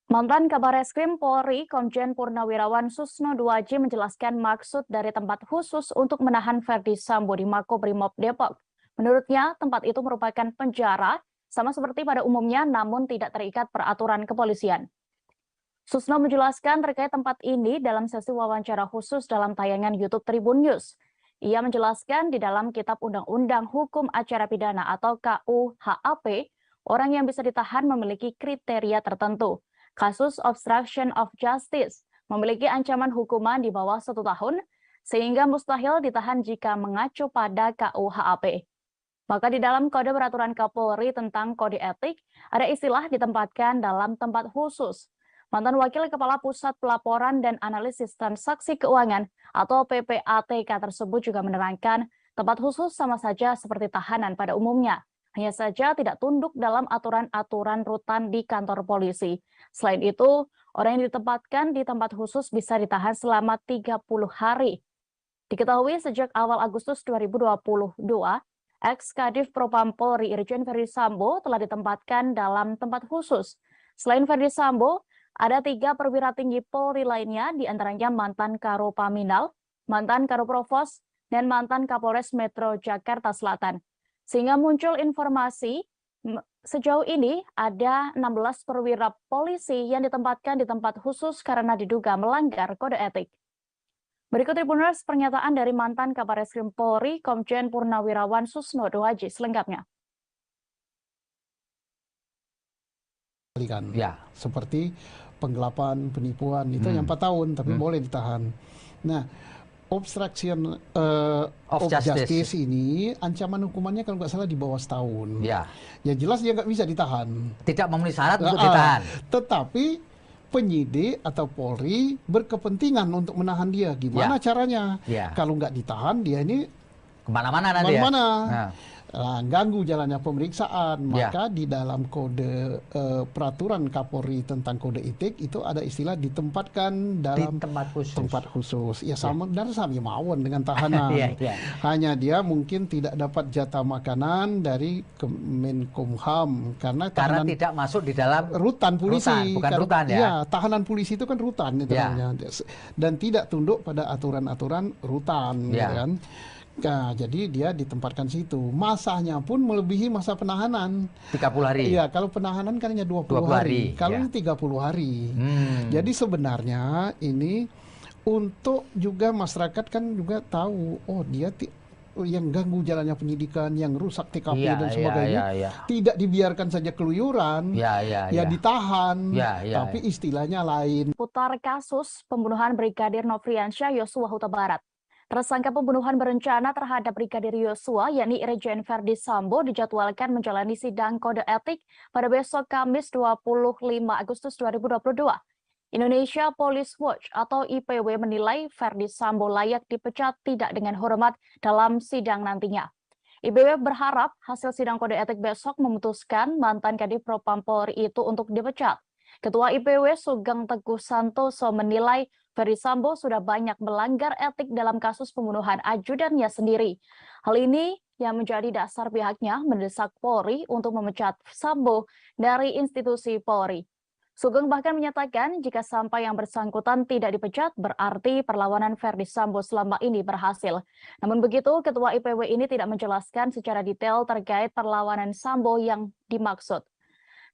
[SPEAKER 1] Mantan Kabar Eskrim Polri, Komjen Purnawirawan Susno Duaji menjelaskan maksud dari tempat khusus untuk menahan Verdi Sambo di Makobrimob Depok. Menurutnya, tempat itu merupakan penjara, sama seperti pada umumnya, namun tidak terikat peraturan kepolisian. Susno menjelaskan terkait tempat ini dalam sesi wawancara khusus dalam tayangan YouTube Tribun News. Ia menjelaskan di dalam Kitab Undang-Undang Hukum Acara Pidana atau KUHAP, orang yang bisa ditahan memiliki kriteria tertentu. Kasus obstruction of justice memiliki ancaman hukuman di bawah 1 tahun, sehingga mustahil ditahan jika mengacu pada KUHAP. Maka di dalam Kode Peraturan Kapolri tentang Kode Etik, ada istilah ditempatkan dalam tempat khusus. Mantan Wakil Kepala Pusat Pelaporan dan Analisis Transaksi Keuangan atau PPATK tersebut juga menerangkan tempat khusus sama saja seperti tahanan pada umumnya. Hanya saja tidak tunduk dalam aturan-aturan rutan di kantor polisi. Selain itu, orang yang ditempatkan di tempat khusus bisa ditahan selama 30 hari. Diketahui sejak awal Agustus 2022, ex-Kadif Propam Polri Irjen Verdi Sambo telah ditempatkan dalam tempat khusus. Selain Verdi Sambo, ada 3 perwira tinggi Polri lainnya, diantaranya mantan Karopaminal, mantan Karoprovos, dan mantan Kapolres Metro Jakarta Selatan. Sehingga muncul informasi sejauh ini ada 16 perwira polisi yang ditempatkan di tempat khusus karena diduga melanggar kode etik. Berikut Tribuners pernyataan dari mantan Kabar Eskrim Polri, Komjen Purnawirawan Susno Duaji selengkapnya.
[SPEAKER 5] Ya. Seperti penggelapan, penipuan, itu yang 4 tahun, tapi boleh ditahan. Nah, obstruction of justice ini ancaman hukumannya kalau nggak salah di bawah setahun.
[SPEAKER 6] Ya.
[SPEAKER 5] Ya jelas dia nggak bisa ditahan.
[SPEAKER 6] Tidak memenuhi syarat untuk ditahan.
[SPEAKER 5] Tetapi penyidik atau Polri berkepentingan untuk menahan dia. Gimana caranya?
[SPEAKER 6] Ya.
[SPEAKER 5] Kalau nggak ditahan dia ini
[SPEAKER 6] Kemana-mana nanti ya.
[SPEAKER 5] Ganggu jalannya pemeriksaan. Maka di dalam kode peraturan Kapolri tentang kode etik itu ada istilah ditempatkan dalam tempat khusus. Ya sama dan sama mawon dengan tahanan. Hanya dia mungkin tidak dapat jatah makanan dari Kemenkumham karena
[SPEAKER 6] tidak masuk di dalam
[SPEAKER 5] rutan polisi.
[SPEAKER 6] Bukan rutan ya.
[SPEAKER 5] Iya, tahanan polisi itu kan rutan itu namanya. Dan tidak tunduk pada aturan-aturan rutan, gitu kan. Nah, jadi dia ditempatkan situ. Masanya pun melebihi masa penahanan.
[SPEAKER 6] 30 hari.
[SPEAKER 5] Iya, kalau penahanan kan hanya 20 hari. Kalau ini 30 hari. Jadi sebenarnya ini untuk juga masyarakat kan juga tahu, oh dia yang ganggu jalannya penyidikan, yang rusak TKP dan sebagainya, tidak dibiarkan saja keluyuran, ditahan, tapi istilahnya lain.
[SPEAKER 1] Putar kasus pembunuhan Brigadir Nofriansyah Yosua Huta Barat. Tersangka pembunuhan berencana terhadap Brigadir Yosua, yakni Irjen Verdi Sambo, dijadwalkan menjalani sidang kode etik pada besok Kamis 25 Agustus 2022. Indonesia Police Watch atau IPW menilai Verdi Sambo layak dipecat tidak dengan hormat dalam sidang nantinya. IPW berharap hasil sidang kode etik besok memutuskan mantan Kadif Propam Polri itu untuk dipecat. Ketua IPW Sugeng Teguh Santoso menilai Verdi Sambo sudah banyak melanggar etik dalam kasus pembunuhan ajudannya sendiri. Hal ini yang menjadi dasar pihaknya mendesak Polri untuk memecat Sambo dari institusi Polri. Sugeng bahkan menyatakan jika sampai yang bersangkutan tidak dipecat, berarti perlawanan Verdi Sambo selama ini berhasil. Namun begitu, Ketua IPW ini tidak menjelaskan secara detail terkait perlawanan Sambo yang dimaksud.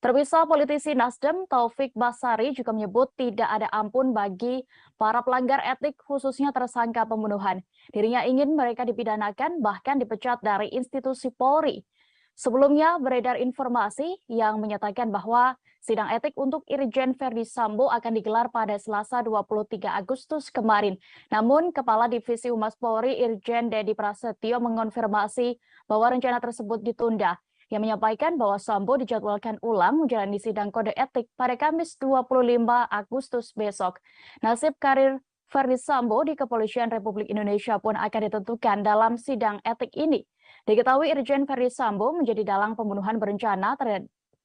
[SPEAKER 1] Terpisah, politisi Nasdem Taufik Basari juga menyebut tidak ada ampun bagi para pelanggar etik, khususnya tersangka pembunuhan. Dirinya ingin mereka dipidanakan, bahkan dipecat dari institusi Polri. Sebelumnya beredar informasi yang menyatakan bahwa sidang etik untuk Irjen Verdi Sambo akan digelar pada Selasa 23 Agustus kemarin. Namun, Kepala Divisi Humas Polri Irjen Dedi Prasetyo mengonfirmasi bahwa rencana tersebut ditunda. Yang menyampaikan bahwa Sambo dijadwalkan ulang menjalani sidang kode etik pada Kamis 25 Agustus besok. Nasib karir Verdi Sambo di Kepolisian Republik Indonesia pun akan ditentukan dalam sidang etik ini. Diketahui Irjen Verdi Sambo menjadi dalang pembunuhan berencana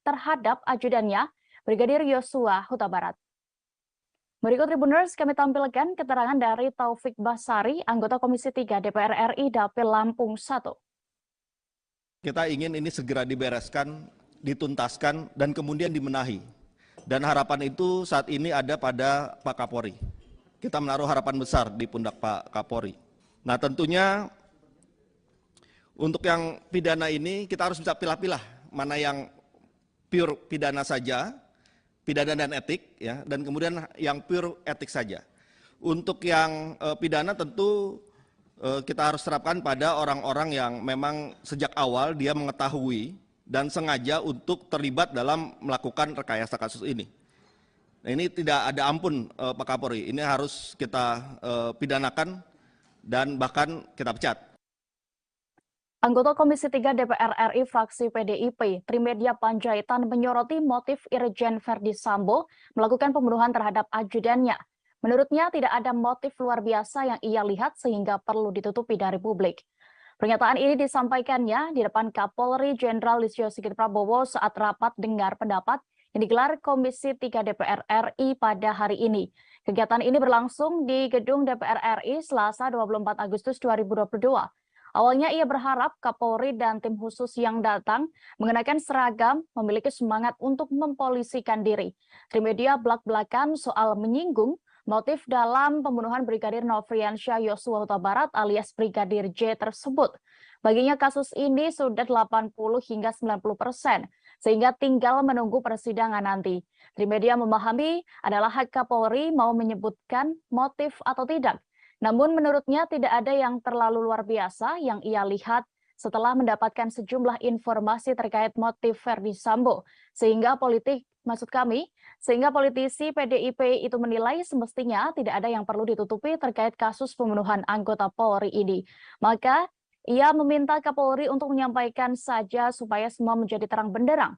[SPEAKER 1] terhadap ajudannya, Brigadir Yosua Huta Barat. Berikut Tribuners kami tampilkan keterangan dari Taufik Basari, anggota Komisi 3 DPR RI Dapil Lampung 1.
[SPEAKER 3] Kita ingin ini segera dibereskan, dituntaskan, dan kemudian dibenahi. Dan harapan itu saat ini ada pada Pak Kapolri. Kita menaruh harapan besar di pundak Pak Kapolri. Nah tentunya untuk yang pidana ini kita harus bisa pilah-pilah mana yang pure pidana saja, pidana dan etik, ya, dan kemudian yang pure etik saja. Untuk yang pidana tentu kita harus terapkan pada orang-orang yang memang sejak awal dia mengetahui dan sengaja untuk terlibat dalam melakukan rekayasa kasus ini. Nah, ini tidak ada ampun Pak Kapolri, ini harus kita pidanakan dan bahkan kita pecat.
[SPEAKER 1] Anggota Komisi 3 DPR RI fraksi PDIP, Trimedia Panjaitan menyoroti motif Irjen Verdi Sambo melakukan pembunuhan terhadap ajudannya. Menurutnya tidak ada motif luar biasa yang ia lihat sehingga perlu ditutupi dari publik. Pernyataan ini disampaikannya di depan Kapolri Jenderal Listio Sigit Prabowo saat rapat dengar pendapat yang digelar Komisi 3 DPR RI pada hari ini. Kegiatan ini berlangsung di Gedung DPR RI Selasa 24 Agustus 2022. Awalnya ia berharap Kapolri dan tim khusus yang datang mengenakan seragam memiliki semangat untuk mempolisikan diri. Trimedia belak-belakan soal menyinggung motif dalam pembunuhan Brigadir Nofriansyah Yosua Huta Barat alias Brigadir J tersebut. Baginya kasus ini sudah 80 hingga 90%, sehingga tinggal menunggu persidangan nanti. Trimedia memahami adalah hak Kapolri mau menyebutkan motif atau tidak. Namun menurutnya tidak ada yang terlalu luar biasa yang ia lihat setelah mendapatkan sejumlah informasi terkait motif Verdi Sambo. Sehingga politisi PDIP itu menilai semestinya tidak ada yang perlu ditutupi terkait kasus pembunuhan anggota Polri ini. Maka ia meminta Kapolri untuk menyampaikan saja supaya semua menjadi terang benderang.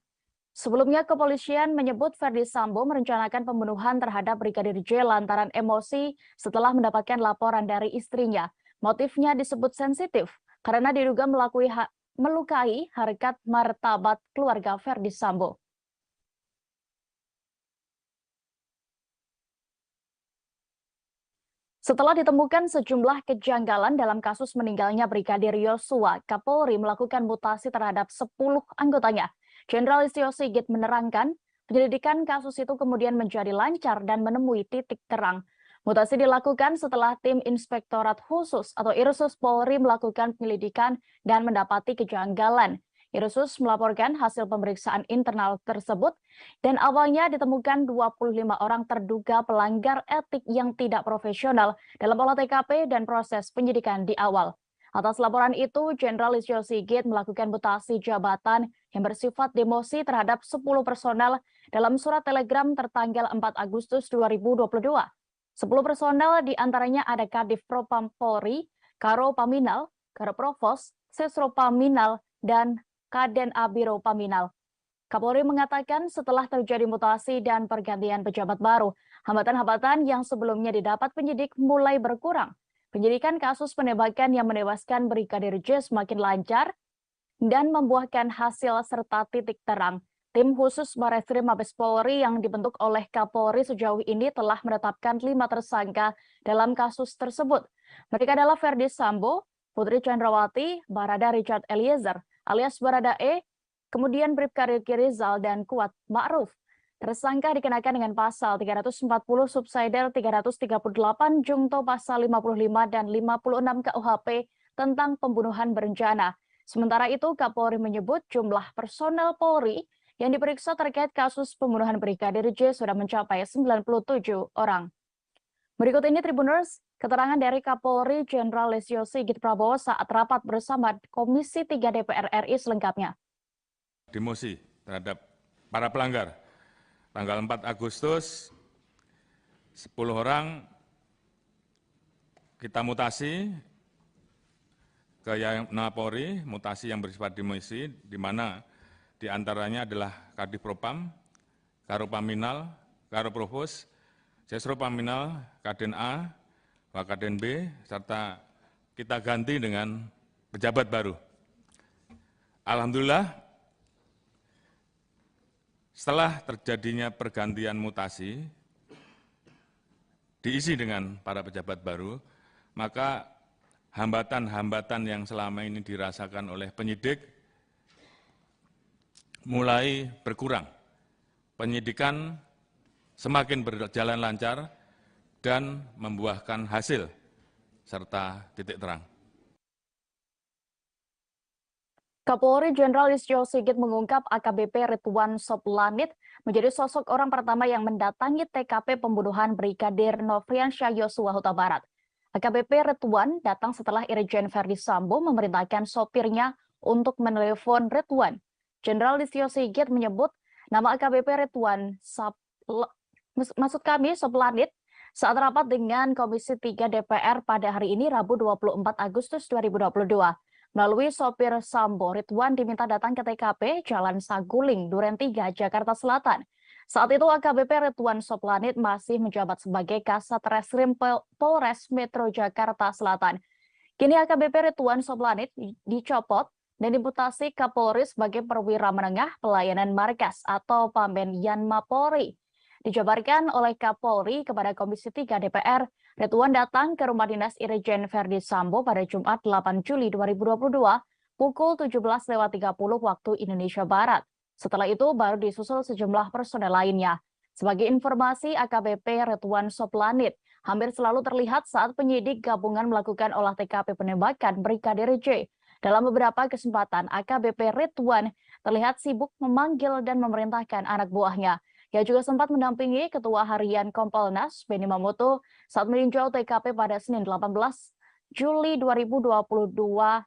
[SPEAKER 1] Sebelumnya kepolisian menyebut Verdi Sambo merencanakan pembunuhan terhadap Brigadir J lantaran emosi setelah mendapatkan laporan dari istrinya. Motifnya disebut sensitif karena diduga melukai harkat martabat keluarga Verdi Sambo. Setelah ditemukan sejumlah kejanggalan dalam kasus meninggalnya Brigadir Yosua, Kapolri melakukan mutasi terhadap 10 anggotanya. Jenderal Listio Sigit menerangkan, penyelidikan kasus itu kemudian menjadi lancar dan menemui titik terang. Mutasi dilakukan setelah tim Inspektorat Khusus atau Irsus Polri melakukan penyelidikan dan mendapati kejanggalan. Irsus melaporkan hasil pemeriksaan internal tersebut dan awalnya ditemukan 25 orang terduga pelanggar etik yang tidak profesional dalam olah TKP dan proses penyidikan di awal. Atas laporan itu, Jenderal Listio Sigit melakukan mutasi jabatan yang bersifat demosi terhadap 10 personel dalam surat telegram tertanggal 4 Agustus 2022. 10 personel diantaranya ada Kadif Propam Polri, Karo Paminal, Karo Provos, Sesro Paminal, dan Kaden Abiro Paminal. Kapolri mengatakan setelah terjadi mutasi dan pergantian pejabat baru, hambatan-hambatan yang sebelumnya didapat penyidik mulai berkurang. Penyidikan kasus penembakan yang menewaskan Brigadir J semakin lancar dan membuahkan hasil serta titik terang. Tim khusus Barreskrim Mabes Polri yang dibentuk oleh Kapolri sejauh ini telah menetapkan 5 tersangka dalam kasus tersebut. Mereka adalah Verdi Sambo, Putri Chandrawati, Barada Richard Eliezer, alias Baradae, kemudian Bribka Riki Rizal, dan Kuat Ma'ruf. Tersangka dikenakan dengan pasal 340 subsidiar 338 Jungto pasal 55 dan 56 KUHP tentang pembunuhan berencana. Sementara itu Kapolri menyebut jumlah personel Polri yang diperiksa terkait kasus pembunuhan Brigadir J sudah mencapai 97 orang. Berikut ini Tribuners, keterangan dari Kapolri Jenderal Listio Sigit Prabowo saat rapat bersama Komisi 3 DPR RI selengkapnya.
[SPEAKER 4] demosi terhadap para pelanggar. Tanggal 4 Agustus, 10 orang kita mutasi ke Yanapori, mutasi yang bersifat demosi, di mana diantaranya adalah Kadif Propam, Karopaminal, Karoprovos, Sesropaminal, Kaden A, Wakaden B, serta kita ganti dengan pejabat baru. Alhamdulillah, setelah terjadinya pergantian mutasi, diisi dengan para pejabat baru, maka hambatan-hambatan yang selama ini dirasakan oleh penyidik mulai berkurang. Penyidikan semakin berjalan lancar dan membuahkan hasil serta titik terang.
[SPEAKER 1] Kapolri Jenderal Listio Sigit mengungkap AKBP Ridwan Soplanit menjadi sosok orang pertama yang mendatangi TKP pembunuhan Brigadir Nofriansyah Yosua Huta Barat. AKBP Ridwan datang setelah Irjen Verdi Sambo memerintahkan sopirnya untuk menelepon Ridwan. Jenderal Listio Sigit menyebut nama AKBP Ridwan Soplanit saat rapat dengan Komisi 3 DPR pada hari ini Rabu 24 Agustus 2022. Melalui sopir Sambo, Ridwan diminta datang ke TKP Jalan Saguling, Duren 3, Jakarta Selatan. Saat itu AKBP Ridwan Soplanit masih menjabat sebagai Kasat Reskrim Polres Metro Jakarta Selatan. Kini AKBP Ridwan Soplanit dicopot dan dimutasi Kapolri sebagai perwira menengah pelayanan markas atau Pamben Yanmapori. Dijabarkan oleh Kapolri kepada Komisi 3 DPR, Ridwan datang ke rumah dinas Irjen Verdi Sambo pada Jumat 8 Juli 2022 pukul 17.30 waktu Indonesia Barat. Setelah itu baru disusul sejumlah personel lainnya. Sebagai informasi, AKBP Ridwan Soplanit hampir selalu terlihat saat penyidik gabungan melakukan olah TKP penembakan Brigadir J. Dalam beberapa kesempatan, AKBP Ridwan terlihat sibuk memanggil dan memerintahkan anak buahnya. Ia juga sempat mendampingi Ketua Harian Kompolnas, Benny Mamoto, saat meninjau TKP pada Senin 18 Juli 2022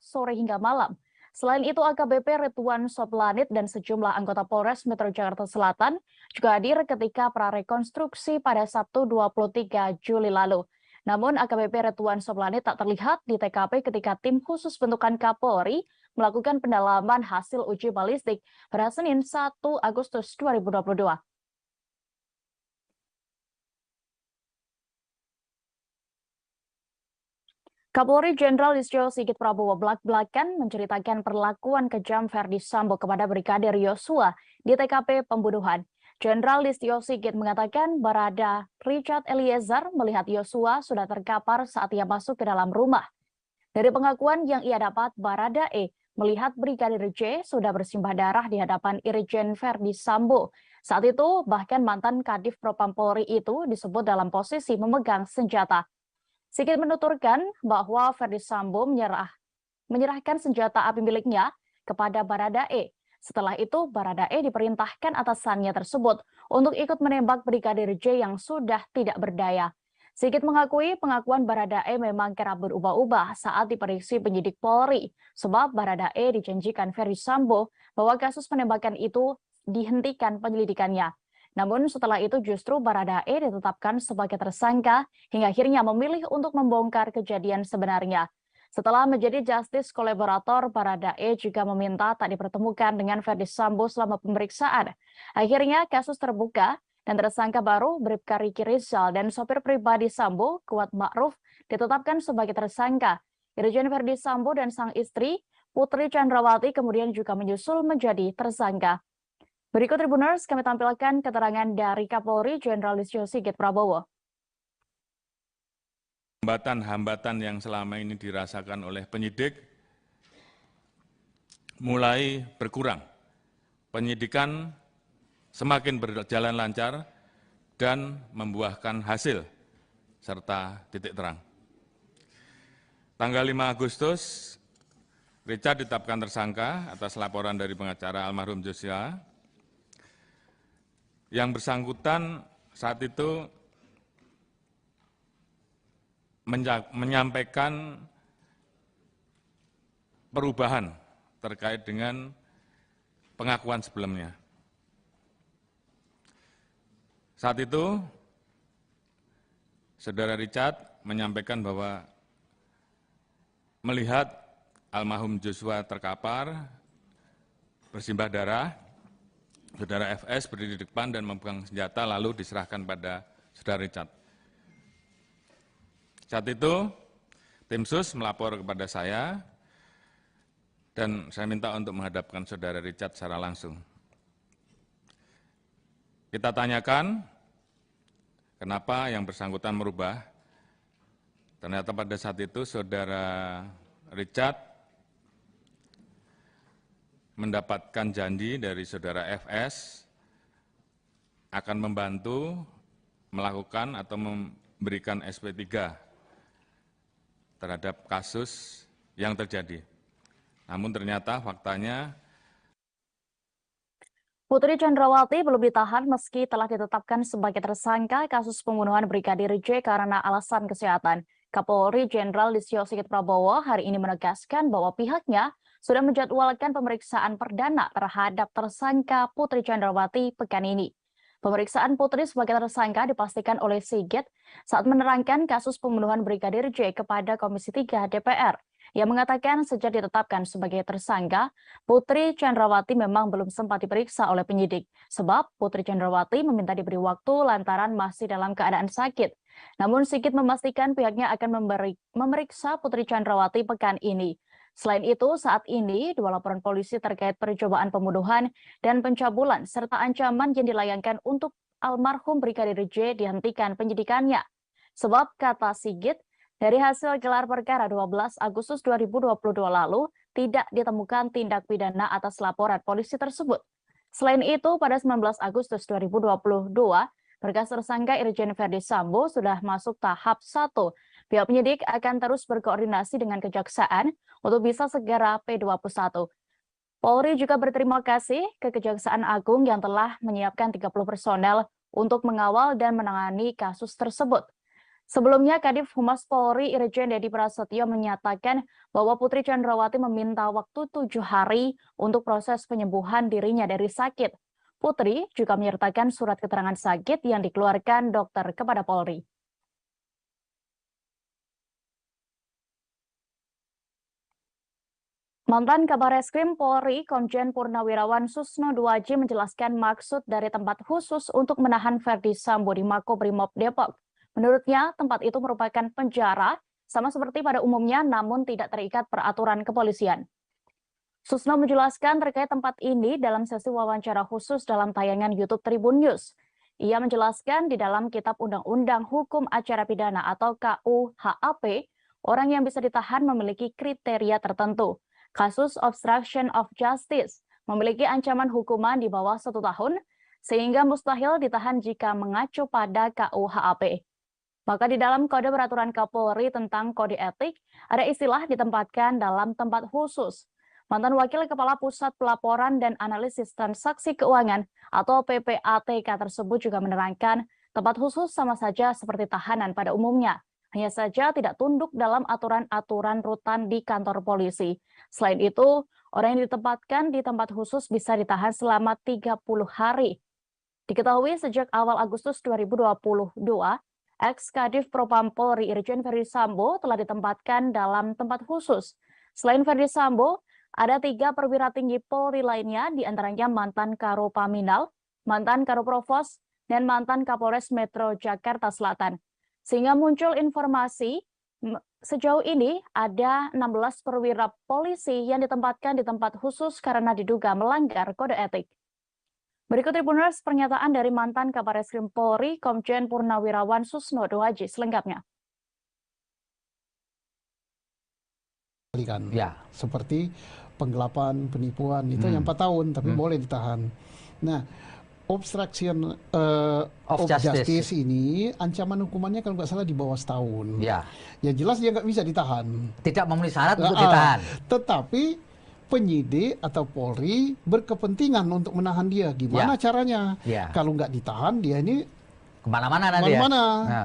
[SPEAKER 1] sore hingga malam. Selain itu, AKBP Ridwan Soplanit dan sejumlah anggota Polres Metro Jakarta Selatan juga hadir ketika prarekonstruksi pada Sabtu 23 Juli lalu. Namun AKBP Ridwan Soplanit tak terlihat di TKP ketika tim khusus bentukan Kapolri melakukan pendalaman hasil uji balistik pada Senin 1 Agustus 2022. Kapolri Jenderal Listio Sigit Prabowo belak-belakan menceritakan perlakuan kejam Verdi Sambo kepada Brigadir Yosua di TKP pembunuhan. Jenderal Listio Sigit mengatakan Barada Richard Eliezer melihat Yosua sudah terkapar saat ia masuk ke dalam rumah. Dari pengakuan yang ia dapat, Barada E melihat Brigadir J sudah bersimbah darah di hadapan Irjen Verdi Sambo. Saat itu, bahkan mantan Kadif Propam Polri itu disebut dalam posisi memegang senjata. Sigit menuturkan bahwa Verdi Sambo menyerahkan senjata api miliknya kepada Barada E. Setelah itu, Barada E diperintahkan atasannya tersebut untuk ikut menembak Brigadir J yang sudah tidak berdaya. Sigit mengakui pengakuan Barada E memang kerap berubah-ubah saat diperiksa penyidik Polri, sebab Barada E dijanjikan Verdi Sambo bahwa kasus penembakan itu dihentikan penyelidikannya. Namun setelah itu justru Barada E ditetapkan sebagai tersangka hingga akhirnya memilih untuk membongkar kejadian sebenarnya. Setelah menjadi justice kolaborator, Barada E juga meminta tak dipertemukan dengan Verdi Sambo selama pemeriksaan. Akhirnya kasus terbuka dan tersangka baru Bribka Riki Rizal dan sopir pribadi Sambo, Kuat Ma'ruf, ditetapkan sebagai tersangka. Irjen Verdi Sambo dan sang istri, Putri Chandrawati, kemudian juga menyusul menjadi tersangka. Berikut Tribuners, kami tampilkan keterangan dari Kapolri Jenderal Listio Sigit Prabowo.
[SPEAKER 4] Hambatan-hambatan yang selama ini dirasakan oleh penyidik mulai berkurang. Penyidikan semakin berjalan lancar dan membuahkan hasil serta titik terang. Tanggal 5 Agustus, Richard ditetapkan tersangka atas laporan dari pengacara almarhum Joshua. Yang bersangkutan saat itu menyampaikan perubahan terkait dengan pengakuan sebelumnya. Saat itu, Saudara Richard menyampaikan bahwa melihat almarhum Joshua terkapar, bersimbah darah, Saudara FS berdiri di depan dan memegang senjata lalu diserahkan pada Saudara Richard. Saat itu, tim SUS melapor kepada saya dan saya minta untuk menghadapkan Saudara Richard secara langsung. Kita tanyakan, kenapa yang bersangkutan merubah? Ternyata pada saat itu Saudara Richard mendapatkan janji dari Saudara FS akan membantu melakukan atau memberikan SP3 terhadap kasus yang terjadi. Namun ternyata faktanya
[SPEAKER 1] Putri Chandrawati belum ditahan meski telah ditetapkan sebagai tersangka kasus pembunuhan Brigadir J karena alasan kesehatan. Kapolri Jenderal Listio Sigit Prabowo hari ini menegaskan bahwa pihaknya sudah menjadwalkan pemeriksaan perdana terhadap tersangka Putri Chandrawati pekan ini. Pemeriksaan Putri sebagai tersangka dipastikan oleh Sigit saat menerangkan kasus pembunuhan Brigadir J kepada Komisi 3 DPR. Ia mengatakan sejak ditetapkan sebagai tersangka, Putri Chandrawati memang belum sempat diperiksa oleh penyidik. Sebab Putri Chandrawati meminta diberi waktu lantaran masih dalam keadaan sakit. Namun Sigit memastikan pihaknya akan memeriksa Putri Chandrawati pekan ini. Selain itu, saat ini dua laporan polisi terkait percobaan pembunuhan dan pencabulan serta ancaman yang dilayangkan untuk almarhum Brigadir J dihentikan penyidikannya. Sebab kata Sigit, dari hasil gelar perkara 12 Agustus 2022 lalu, tidak ditemukan tindak pidana atas laporan polisi tersebut. Selain itu, pada 19 Agustus 2022, berkas tersangka Irjen Verdi Sambo sudah masuk tahap 1. Pihak penyidik akan terus berkoordinasi dengan Kejaksaan untuk bisa segera P21. Polri juga berterima kasih ke Kejaksaan Agung yang telah menyiapkan 30 personel untuk mengawal dan menangani kasus tersebut. Sebelumnya, Kadif Humas Polri Irjen Dedi Prasetyo menyatakan bahwa Putri Chandrawati meminta waktu 7 hari untuk proses penyembuhan dirinya dari sakit. Putri juga menyertakan surat keterangan sakit yang dikeluarkan dokter kepada Polri. Mantan Kabar Reskrim Polri, Komjen Purnawirawan Susno Duaji menjelaskan maksud dari tempat khusus untuk menahan Verdi Sambo di Makobrimob Depok. Menurutnya, tempat itu merupakan penjara, sama seperti pada umumnya, namun tidak terikat peraturan kepolisian. Susno menjelaskan terkait tempat ini dalam sesi wawancara khusus dalam tayangan YouTube Tribun News. Ia menjelaskan di dalam Kitab Undang-Undang Hukum Acara Pidana atau KUHAP, orang yang bisa ditahan memiliki kriteria tertentu. Kasus obstruction of justice memiliki ancaman hukuman di bawah 1 tahun, sehingga mustahil ditahan jika mengacu pada KUHAP. Maka di dalam Kode Peraturan Kapolri tentang Kode Etik, ada istilah ditempatkan dalam tempat khusus. Mantan Wakil Kepala Pusat Pelaporan dan Analisis Transaksi Keuangan atau PPATK tersebut juga menerangkan tempat khusus sama saja seperti tahanan pada umumnya. Hanya saja tidak tunduk dalam aturan-aturan rutan di kantor polisi. Selain itu, orang yang ditempatkan di tempat khusus bisa ditahan selama 30 hari. Diketahui sejak awal Agustus 2022, ex-Kadif Propam Polri Irjen Verdi Sambo telah ditempatkan dalam tempat khusus. Selain Verdi Sambo, ada 3 perwira tinggi Polri lainnya, diantaranya mantan Karopaminal, mantan Karoprovos, dan mantan Kapolres Metro Jakarta Selatan. Sehingga muncul informasi, sejauh ini ada 16 perwira polisi yang ditempatkan di tempat khusus karena diduga melanggar kode etik. Berikut Tribuners pernyataan dari mantan Kabar Reskrim Polri, Komjen Purnawirawan Susno Duaji selengkapnya.
[SPEAKER 5] Ya. Seperti penggelapan, penipuan, itu yang 4 tahun, tapi boleh ditahan. Nah, obstruction of justice ini, ancaman hukumannya kalau nggak salah di bawah setahun.
[SPEAKER 6] Ya.
[SPEAKER 5] Ya jelas dia nggak bisa ditahan.
[SPEAKER 6] Tidak memenuhi syarat untuk ditahan.
[SPEAKER 5] Tetapi penyidik atau Polri berkepentingan untuk menahan dia. Gimana caranya? Kalau nggak ditahan, dia ini
[SPEAKER 6] kemana-mana nanti
[SPEAKER 5] kemana-mana.
[SPEAKER 6] Ya.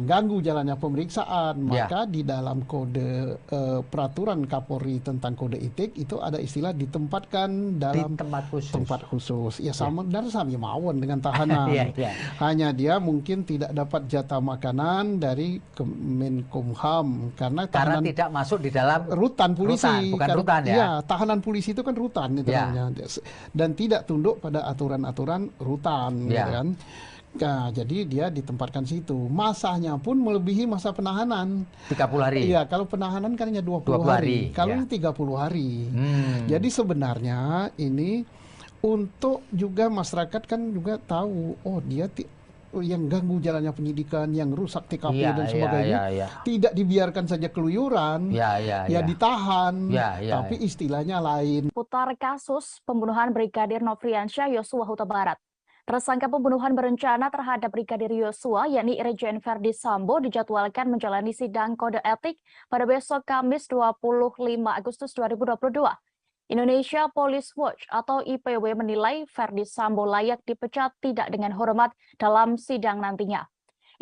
[SPEAKER 5] ganggu jalannya pemeriksaan, maka di dalam kode peraturan Kapolri tentang kode etik itu ada istilah ditempatkan dalam tempat khusus. Ya sama dan sama mawon dengan tahanan. Hanya dia mungkin tidak dapat jatah makanan dari Kemenkumham karena
[SPEAKER 6] tidak masuk di dalam
[SPEAKER 5] rutan polisi.
[SPEAKER 6] Bukan rutan ya.
[SPEAKER 5] Iya, tahanan polisi itu kan rutan itu namanya. Dan tidak tunduk pada aturan-aturan rutan, gitu kan. Nah, jadi dia ditempatkan situ. Masanya pun melebihi masa penahanan.
[SPEAKER 6] 30 hari.
[SPEAKER 5] Iya, kalau penahanan kan hanya 20 hari. Kalau ini 30 hari. Jadi sebenarnya ini untuk juga masyarakat kan juga tahu, oh dia yang ganggu jalannya penyidikan, yang rusak TKP dan sebagainya, tidak dibiarkan saja keluyuran, ditahan, tapi istilahnya lain.
[SPEAKER 1] Putar kasus pembunuhan Brigadir Nofriansyah Yosua Huta Barat. Tersangka pembunuhan berencana terhadap Brigadir Yosua, yakni Irjen Verdi Sambo, dijadwalkan menjalani sidang kode etik pada besok Kamis 25 Agustus 2022. Indonesia Police Watch atau IPW menilai Verdi Sambo layak dipecat tidak dengan hormat dalam sidang nantinya.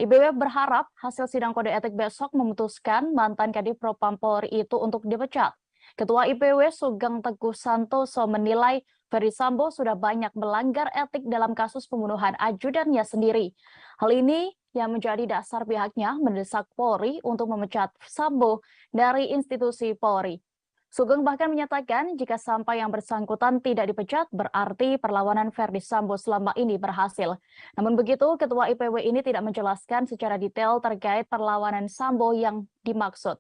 [SPEAKER 1] IPW berharap hasil sidang kode etik besok memutuskan mantan Kadif Propam Polri itu untuk dipecat. Ketua IPW Sugeng Teguh Santoso menilai Verdi Sambo sudah banyak melanggar etik dalam kasus pembunuhan ajudannya sendiri. Hal ini yang menjadi dasar pihaknya mendesak Polri untuk memecat Sambo dari institusi Polri. Sugeng bahkan menyatakan jika sampai yang bersangkutan tidak dipecat, berarti perlawanan Verdi Sambo selama ini berhasil. Namun begitu, Ketua IPW ini tidak menjelaskan secara detail terkait perlawanan Sambo yang dimaksud.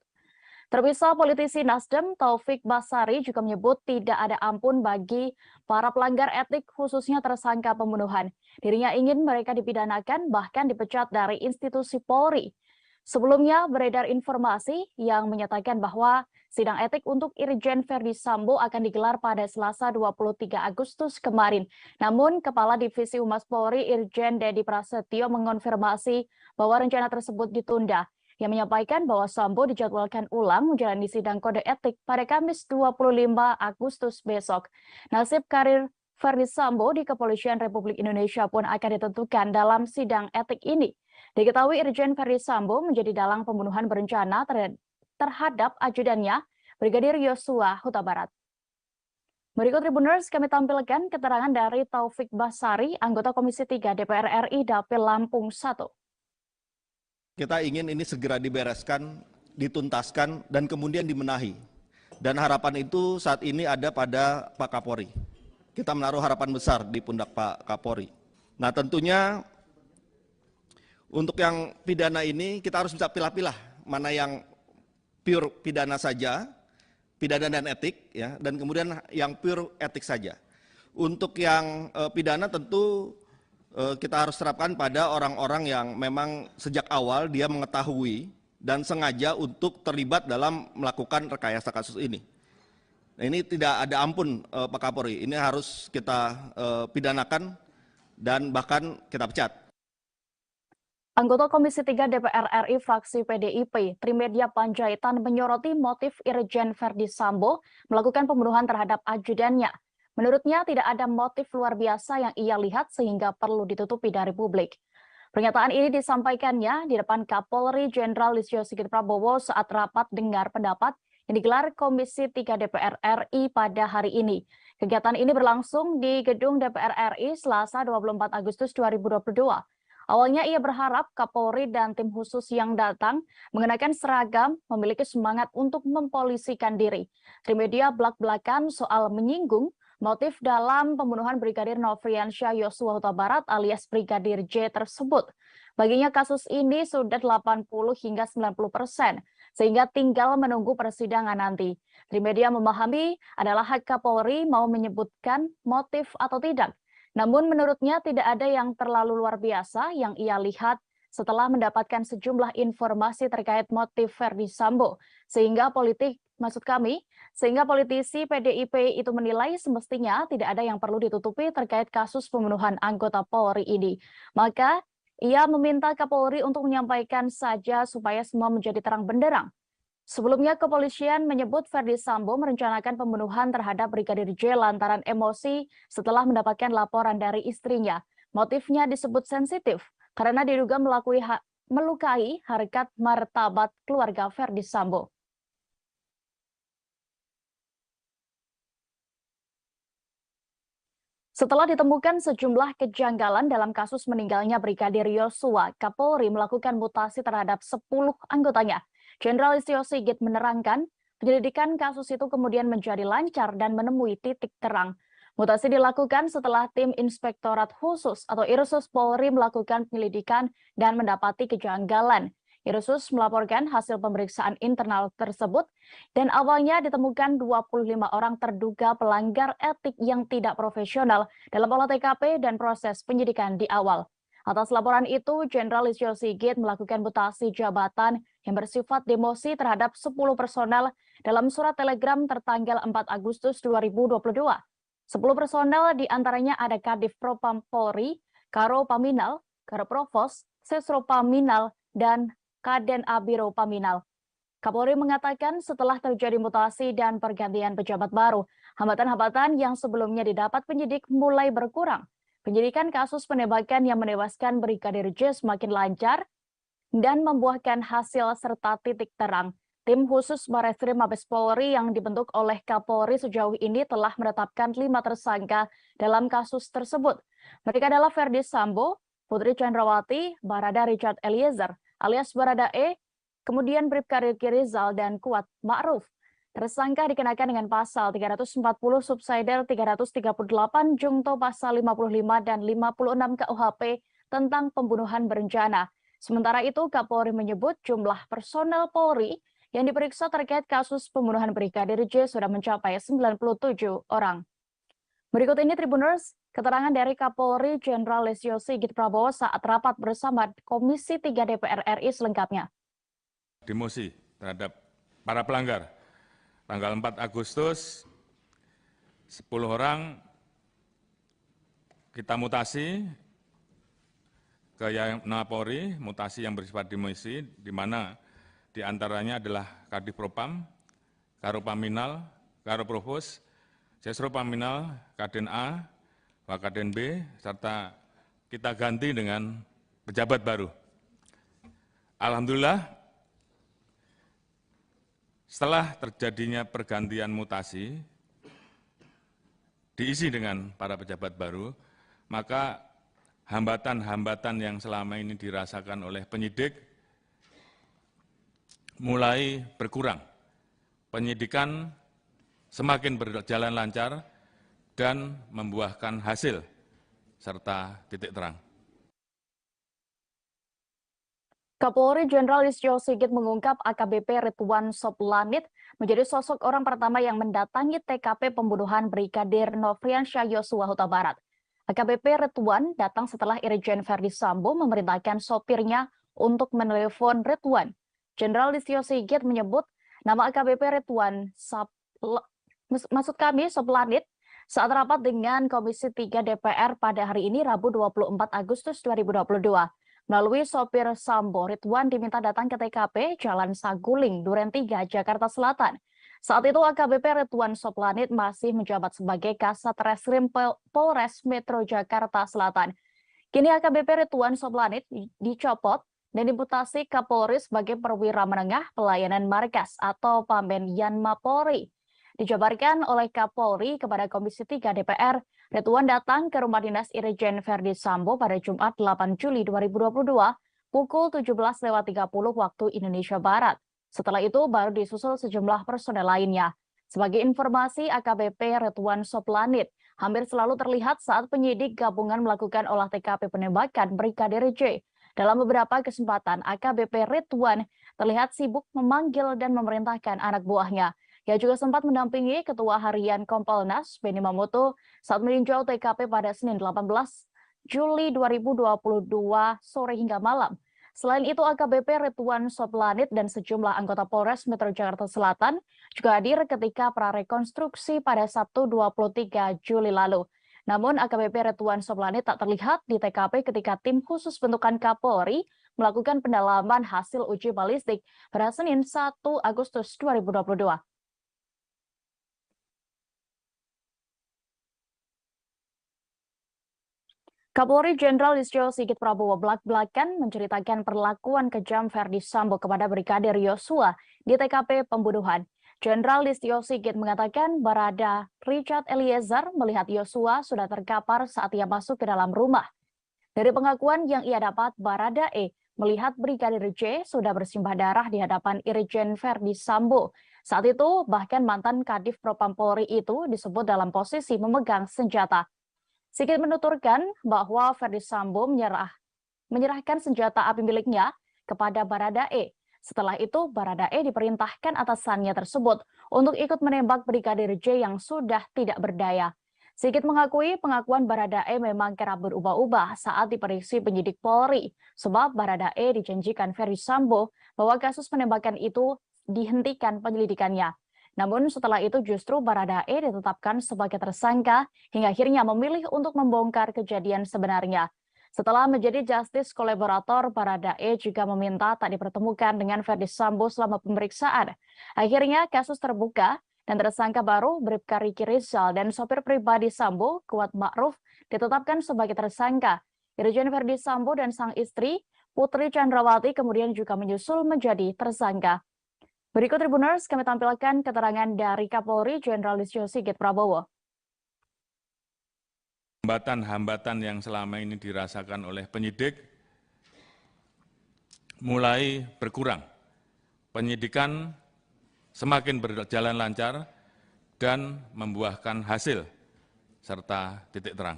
[SPEAKER 1] Terpisah, politisi Nasdem Taufik Basari juga menyebut tidak ada ampun bagi para pelanggar etik khususnya tersangka pembunuhan. Dirinya ingin mereka dipidanakan bahkan dipecat dari institusi Polri. Sebelumnya beredar informasi yang menyatakan bahwa sidang etik untuk Irjen Verdi Sambo akan digelar pada Selasa 23 Agustus kemarin. Namun Kepala Divisi Humas Polri Irjen Dedi Prasetyo mengonfirmasi bahwa rencana tersebut ditunda. Yang menyampaikan bahwa Sambo dijadwalkan ulang menjalani sidang kode etik pada Kamis 25 Agustus besok. Nasib karir Verdi Sambo di Kepolisian Republik Indonesia pun akan ditentukan dalam sidang etik ini. Diketahui Irjen Verdi Sambo menjadi dalang pembunuhan berencana terhadap ajudannya, Brigadir Yosua Huta Barat. Berikut Tribuners kami tampilkan keterangan dari Taufik Basari, anggota Komisi 3 DPR RI Dapil Lampung 1.
[SPEAKER 3] Kita ingin ini segera dibereskan, dituntaskan, dan kemudian dimenahi. Dan harapan itu saat ini ada pada Pak Kapolri. Kita menaruh harapan besar di pundak Pak Kapolri. Nah tentunya untuk yang pidana ini kita harus bisa pilah-pilah mana yang pure pidana saja, pidana dan etik, ya, dan kemudian yang pure etik saja. Untuk yang pidana tentu kita harus terapkan pada orang-orang yang memang sejak awal dia mengetahui dan sengaja untuk terlibat dalam melakukan rekayasa kasus ini. Nah, ini tidak ada ampun Pak Kapolri, ini harus kita pidanakan dan bahkan kita pecat.
[SPEAKER 1] Anggota Komisi 3 DPR RI fraksi PDIP, Trimedia Panjaitan menyoroti motif Irjen Verdi Sambo melakukan pembunuhan terhadap ajudannya. Menurutnya tidak ada motif luar biasa yang ia lihat sehingga perlu ditutupi dari publik. Pernyataan ini disampaikannya di depan Kapolri Jenderal Listio Sigit Prabowo saat rapat dengar pendapat yang digelar Komisi 3 DPR RI pada hari ini. Kegiatan ini berlangsung di Gedung DPR RI Selasa 24 Agustus 2022. Awalnya ia berharap Kapolri dan tim khusus yang datang mengenakan seragam memiliki semangat untuk mempolisikan diri. Trimedia belak-belakan soal menyinggung motif dalam pembunuhan Brigadir Nofriansyah Yosua Huta Barat alias Brigadir J tersebut. Baginya kasus ini sudah 80 hingga 90%, sehingga tinggal menunggu persidangan nanti. Trimedia memahami adalah hak Kapolri mau menyebutkan motif atau tidak. Namun menurutnya tidak ada yang terlalu luar biasa yang ia lihat setelah mendapatkan sejumlah informasi terkait motif Verdi Sambo. Sehingga politisi PDIP itu menilai semestinya tidak ada yang perlu ditutupi terkait kasus pembunuhan anggota Polri ini. Maka ia meminta Kapolri untuk menyampaikan saja supaya semua menjadi terang benderang. Sebelumnya kepolisian menyebut Verdi Sambo merencanakan pembunuhan terhadap Brigadir J lantaran emosi setelah mendapatkan laporan dari istrinya. Motifnya disebut sensitif karena diduga melukai harkat martabat keluarga Verdi Sambo. Setelah ditemukan sejumlah kejanggalan dalam kasus meninggalnya Brigadir Yosua, Kapolri melakukan mutasi terhadap 10 anggotanya. Jenderal Listio Sigit menerangkan, penyelidikan kasus itu kemudian menjadi lancar dan menemui titik terang. Mutasi dilakukan setelah tim Inspektorat Khusus atau Irsus Polri melakukan penyelidikan dan mendapati kejanggalan. Irsus melaporkan hasil pemeriksaan internal tersebut dan awalnya ditemukan 25 orang terduga pelanggar etik yang tidak profesional dalam olah TKP dan proses penyidikan di awal. Atas laporan itu, Jenderal Listio Sigit melakukan mutasi jabatan yang bersifat demosi terhadap 10 personel dalam surat telegram tertanggal 4 Agustus 2022. 10 personel diantaranya ada Kadif Propam Polri, Karo Paminal, Karo Provos, Sesro Paminal, dan Kaden Abiro Paminal. Kapolri mengatakan setelah terjadi mutasi dan pergantian pejabat baru, hambatan-hambatan yang sebelumnya didapat penyidik mulai berkurang. Penyidikan kasus penembakan yang menewaskan Brigadir J semakin lancar dan membuahkan hasil serta titik terang. Tim khusus Bareskrim Mabes Polri yang dibentuk oleh Kapolri sejauh ini telah menetapkan 5 tersangka dalam kasus tersebut. Mereka adalah Verdi Sambo, Putri Chandrawati, Barada Richard Eliezer, alias Barada E, kemudian Bribka Riki Rizal, dan Kuat Ma'ruf. Tersangka dikenakan dengan pasal 340 subsidiar 338 Jungto pasal 55 dan 56 KUHP tentang pembunuhan berencana. Sementara itu, Kapolri menyebut jumlah personel Polri yang diperiksa terkait kasus pembunuhan Brigadir J sudah mencapai 97 orang. Berikut ini Tribuners, keterangan dari Kapolri Jenderal Listio Sigit Prabowo saat rapat bersama Komisi 3 DPR RI selengkapnya.
[SPEAKER 4] Demosi terhadap para pelanggar. Tanggal 4 Agustus, 10 orang kita mutasi ke Yapolri, mutasi yang bersifat demosi, di mana diantaranya adalah Kadif Propam, Karo Paminal, Karo Provos, Sesro Paminal, Kaden A, Wakaden B, serta kita ganti dengan pejabat baru. Alhamdulillah, setelah terjadinya pergantian mutasi, diisi dengan para pejabat baru, maka hambatan-hambatan yang selama ini dirasakan oleh penyidik mulai berkurang. Penyidikan semakin berjalan lancar dan membuahkan hasil serta titik terang.
[SPEAKER 1] Kapolri Jenderal Listio Sigit mengungkap AKBP Ridwan Soplanit menjadi sosok orang pertama yang mendatangi TKP pembunuhan Brigadir Nofriansyah Yosua Huta Barat. AKBP Ridwan datang setelah Irjen Verdi Sambo memerintahkan sopirnya untuk menelepon Ridwan. Jenderal Listio Sigit menyebut nama AKBP Ridwan Soplanit saat rapat dengan Komisi 3 DPR pada hari ini Rabu 24 Agustus 2022. Melalui sopir Sambo, Ridwan diminta datang ke TKP Jalan Saguling, Duren 3, Jakarta Selatan. Saat itu AKBP Ridwan Soplanit masih menjabat sebagai Kasat Reskrim Polres Metro Jakarta Selatan. Kini AKBP Ridwan Soplanit dicopot dan dimutasi Kapolri sebagai perwira menengah pelayanan markas atau Pamben Yanma Polri. Dijabarkan oleh Kapolri kepada Komisi 3 DPR, Ridwan datang ke rumah dinas Irjen Verdi Sambo pada Jumat 8 Juli 2022 pukul 17.30 waktu Indonesia Barat. Setelah itu baru disusul sejumlah personel lainnya. Sebagai informasi, AKBP Ridwan Soplanit hampir selalu terlihat saat penyidik gabungan melakukan olah TKP penembakan Brigadir J. Dalam beberapa kesempatan, AKBP Ridwan terlihat sibuk memanggil dan memerintahkan anak buahnya. Ia juga sempat mendampingi Ketua Harian Kompolnas, Benny Mamoto, saat meninjau TKP pada Senin 18 Juli 2022 sore hingga malam. Selain itu, AKBP Ridwan Soplanit dan sejumlah anggota Polres Metro Jakarta Selatan juga hadir ketika prarekonstruksi pada Sabtu 23 Juli lalu. Namun, AKBP Ridwan Soplanit tak terlihat di TKP ketika tim khusus bentukan Kapolri melakukan pendalaman hasil uji balistik pada Senin 1 Agustus 2022. Kapolri Jenderal Listio Sigit Prabowo belak-belakan menceritakan perlakuan kejam Verdi Sambo kepada Brigadir Yosua di TKP pembunuhan. Jenderal Listio Sigit mengatakan Barada Richard Eliezer melihat Yosua sudah terkapar saat ia masuk ke dalam rumah. Dari pengakuan yang ia dapat, Barada E melihat Brigadir J sudah bersimbah darah di hadapan Irjen Verdi Sambo. Saat itu, bahkan mantan Kadif Propam Polri itu disebut dalam posisi memegang senjata. Sigit menuturkan bahwa Verdi Sambo menyerahkan senjata api miliknya kepada Barada E. Setelah itu, Barada E diperintahkan atasannya tersebut untuk ikut menembak Brigadir J yang sudah tidak berdaya. Sigit mengakui pengakuan Barada E memang kerap berubah-ubah saat diperiksa penyidik Polri, sebab Barada E dijanjikan Verdi Sambo bahwa kasus penembakan itu dihentikan penyelidikannya. Namun setelah itu justru Barada E ditetapkan sebagai tersangka hingga akhirnya memilih untuk membongkar kejadian sebenarnya. Setelah menjadi justice kolaborator, Barada E juga meminta tak dipertemukan dengan Verdi Sambo selama pemeriksaan. Akhirnya kasus terbuka dan tersangka baru Bribka Riki Rizal dan sopir pribadi Sambo, Kuat Ma'ruf, ditetapkan sebagai tersangka. Irjen Verdi Sambo dan sang istri, Putri Chandrawati, kemudian juga menyusul menjadi tersangka. Berikut Tribuners, kami tampilkan keterangan dari Kapolri Jenderal Listio Sigit Prabowo.
[SPEAKER 4] Hambatan-hambatan yang selama ini dirasakan oleh penyidik mulai berkurang. Penyidikan semakin berjalan lancar dan membuahkan hasil serta titik terang.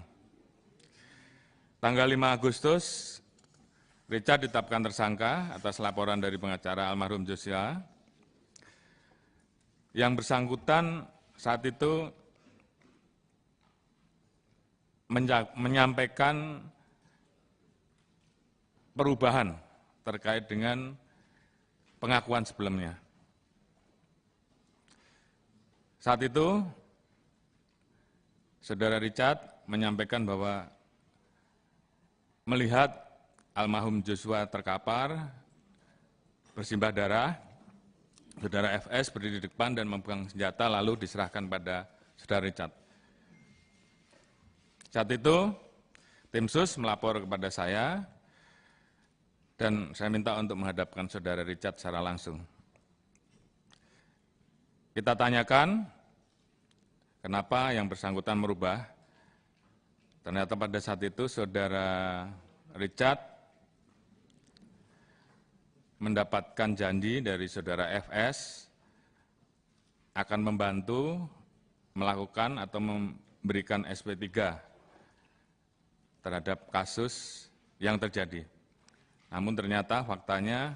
[SPEAKER 4] Tanggal 5 Agustus, Richard ditetapkan tersangka atas laporan dari pengacara almarhum Joshua. Yang bersangkutan saat itu menyampaikan perubahan terkait dengan pengakuan sebelumnya. Saat itu, Saudara Richard menyampaikan bahwa melihat almarhum Joshua terkapar, bersimbah darah, Saudara FS berdiri di depan dan memegang senjata lalu diserahkan pada Saudara Richard. Saat itu, tim sus melapor kepada saya dan saya minta untuk menghadapkan Saudara Richard secara langsung. Kita tanyakan kenapa yang bersangkutan merubah. Ternyata pada saat itu Saudara Richard mendapatkan janji dari Saudara FS akan membantu melakukan atau memberikan SP3 terhadap kasus yang terjadi. Namun ternyata faktanya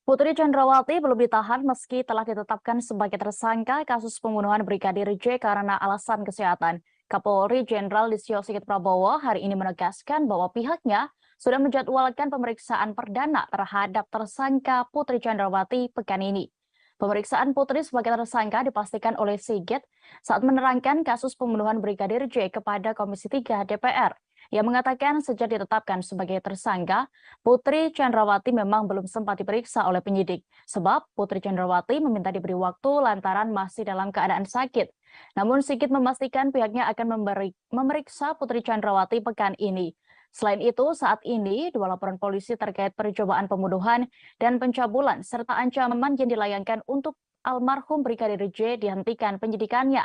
[SPEAKER 1] Putri Chandrawati belum ditahan meski telah ditetapkan sebagai tersangka kasus pembunuhan Brigadir J karena alasan kesehatan. Kapolri Jenderal Listio Sigit Prabowo hari ini menegaskan bahwa pihaknya sudah menjadwalkan pemeriksaan perdana terhadap tersangka Putri Chandrawati pekan ini. Pemeriksaan Putri sebagai tersangka dipastikan oleh Sigit saat menerangkan kasus pembunuhan Brigadir J kepada Komisi 3 DPR. Ia mengatakan sejak ditetapkan sebagai tersangka, Putri Chandrawati memang belum sempat diperiksa oleh penyidik. Sebab Putri Chandrawati meminta diberi waktu lantaran masih dalam keadaan sakit. Namun Sigit memastikan pihaknya akan memeriksa Putri Chandrawati pekan ini. Selain itu, saat ini dua laporan polisi terkait percobaan pembunuhan dan pencabulan serta ancaman yang dilayangkan untuk almarhum Brigadir J dihentikan penyidikannya.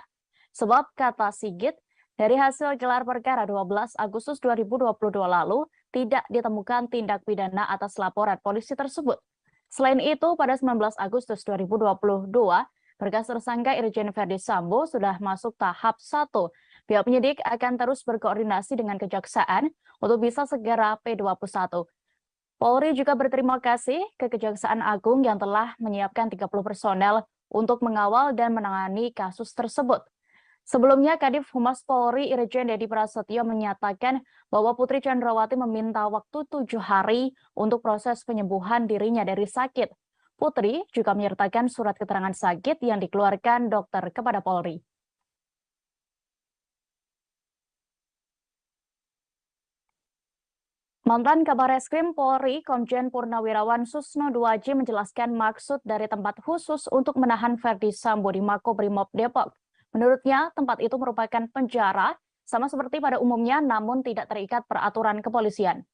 [SPEAKER 1] Sebab kata Sigit, dari hasil gelar perkara 12 Agustus 2022 lalu tidak ditemukan tindak pidana atas laporan polisi tersebut. Selain itu, pada 19 Agustus 2022, berkas tersangka Irjen Verdi Sambo sudah masuk tahap 1. Pihak penyidik akan terus berkoordinasi dengan Kejaksaan untuk bisa segera P21. Polri juga berterima kasih ke Kejaksaan Agung yang telah menyiapkan 30 personel untuk mengawal dan menangani kasus tersebut. Sebelumnya, Kadif Humas Polri Irjen Dedi Prasetyo menyatakan bahwa Putri Chandrawati meminta waktu 7 hari untuk proses penyembuhan dirinya dari sakit. Putri juga menyertakan surat keterangan sakit yang dikeluarkan dokter kepada Polri. Mantan Kabar Reskrim Polri, Komjen Purnawirawan Susno Duaji menjelaskan maksud dari tempat khusus untuk menahan Verdi Sambo di Makobrimob Depok. Menurutnya, tempat itu merupakan penjara sama seperti pada umumnya namun tidak terikat peraturan kepolisian.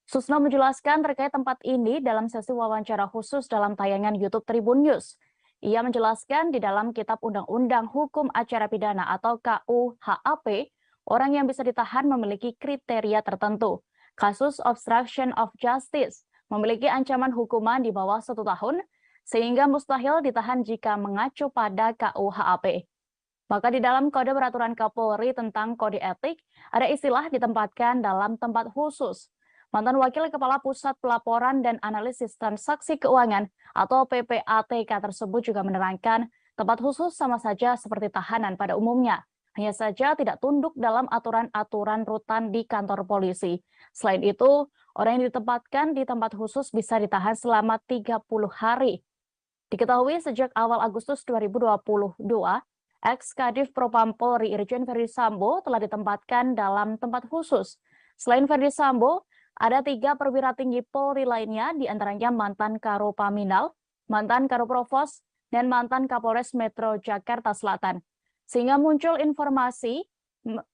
[SPEAKER 1] Susno menjelaskan terkait tempat ini dalam sesi wawancara khusus dalam tayangan YouTube Tribun News. Ia menjelaskan di dalam Kitab Undang-Undang Hukum Acara Pidana atau KUHAP, orang yang bisa ditahan memiliki kriteria tertentu. Kasus obstruction of justice memiliki ancaman hukuman di bawah 1 tahun, sehingga mustahil ditahan jika mengacu pada KUHAP. Maka di dalam Kode Peraturan Kapolri tentang Kode Etik, ada istilah ditempatkan dalam tempat khusus. Mantan Wakil Kepala Pusat Pelaporan dan Analisis Transaksi Keuangan atau PPATK tersebut juga menerangkan tempat khusus sama saja seperti tahanan pada umumnya. Hanya saja tidak tunduk dalam aturan-aturan rutan di kantor polisi. Selain itu, orang yang ditempatkan di tempat khusus bisa ditahan selama 30 hari. Diketahui sejak awal Agustus 2022, ex-Kadif Propam Polri Irjen Verdi Sambo telah ditempatkan dalam tempat khusus. Selain Verdi Sambo, ada 3 perwira tinggi Polri lainnya, diantaranya mantan Karopaminal, mantan Karoprovos, dan mantan Kapolres Metro Jakarta Selatan. Sehingga muncul informasi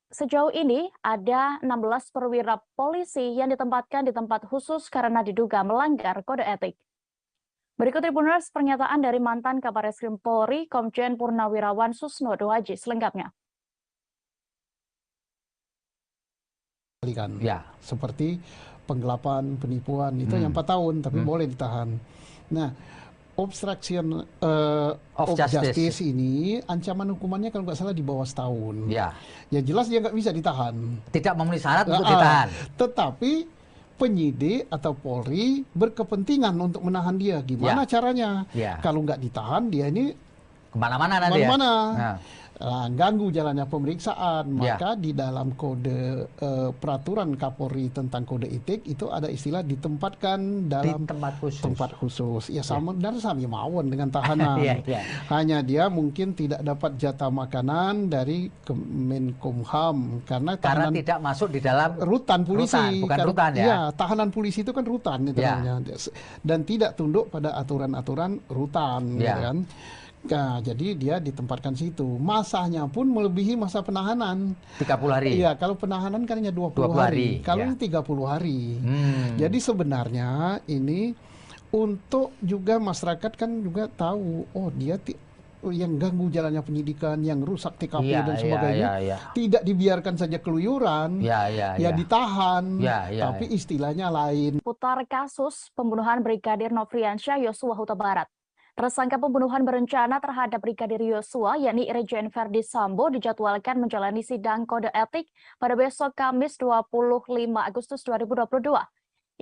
[SPEAKER 1] sejauh ini ada 16 perwira polisi yang ditempatkan di tempat khusus karena diduga melanggar kode etik. Berikut Tribuners pernyataan dari mantan Kabarreskrim Polri, Komjen Purnawirawan Susno Doaji selengkapnya.
[SPEAKER 5] Ya. Seperti penggelapan, penipuan, itu yang 4 tahun, tapi boleh ditahan. Nah, obstruction of justice ini, ancaman hukumannya kalau nggak salah di bawah setahun.
[SPEAKER 6] Ya.
[SPEAKER 5] Ya jelas dia nggak bisa ditahan.
[SPEAKER 6] Tidak memenuhi syarat untuk ditahan.
[SPEAKER 5] Tetapi penyidik atau Polri berkepentingan untuk menahan dia. Gimana caranya?
[SPEAKER 6] Ya.
[SPEAKER 5] Kalau nggak ditahan, dia ini
[SPEAKER 6] Kemana-mana nanti
[SPEAKER 5] kemana-mana.
[SPEAKER 6] ya.
[SPEAKER 5] Ganggu jalannya pemeriksaan, maka di dalam kode peraturan Kapolri tentang kode etik itu ada istilah ditempatkan dalam tempat khusus. Ya sama dan sama mawon dengan tahanan. Hanya dia mungkin tidak dapat jatah makanan dari Kemenkumham karena
[SPEAKER 6] tidak masuk di dalam
[SPEAKER 5] rutan polisi.
[SPEAKER 6] Bukan rutan ya.
[SPEAKER 5] Iya, tahanan polisi itu kan rutan itu namanya. Dan tidak tunduk pada aturan-aturan rutan, ya kan? Nah, jadi dia ditempatkan situ. Masanya pun melebihi masa penahanan.
[SPEAKER 6] 30 hari.
[SPEAKER 5] Iya, kalau penahanan kan hanya 20 hari. Kalau ini 30 hari. Jadi sebenarnya ini untuk juga masyarakat kan juga tahu, oh dia yang ganggu jalannya penyidikan, yang rusak TKP dan sebagainya, tidak dibiarkan saja keluyuran, ditahan, tapi istilahnya lain.
[SPEAKER 1] Putar kasus pembunuhan Brigadir Nofriansyah Yosua Huta Barat. Tersangka pembunuhan berencana terhadap Brigadir Yosua, yakni Irjen Verdi Sambo, dijadwalkan menjalani sidang kode etik pada besok Kamis 25 Agustus 2022.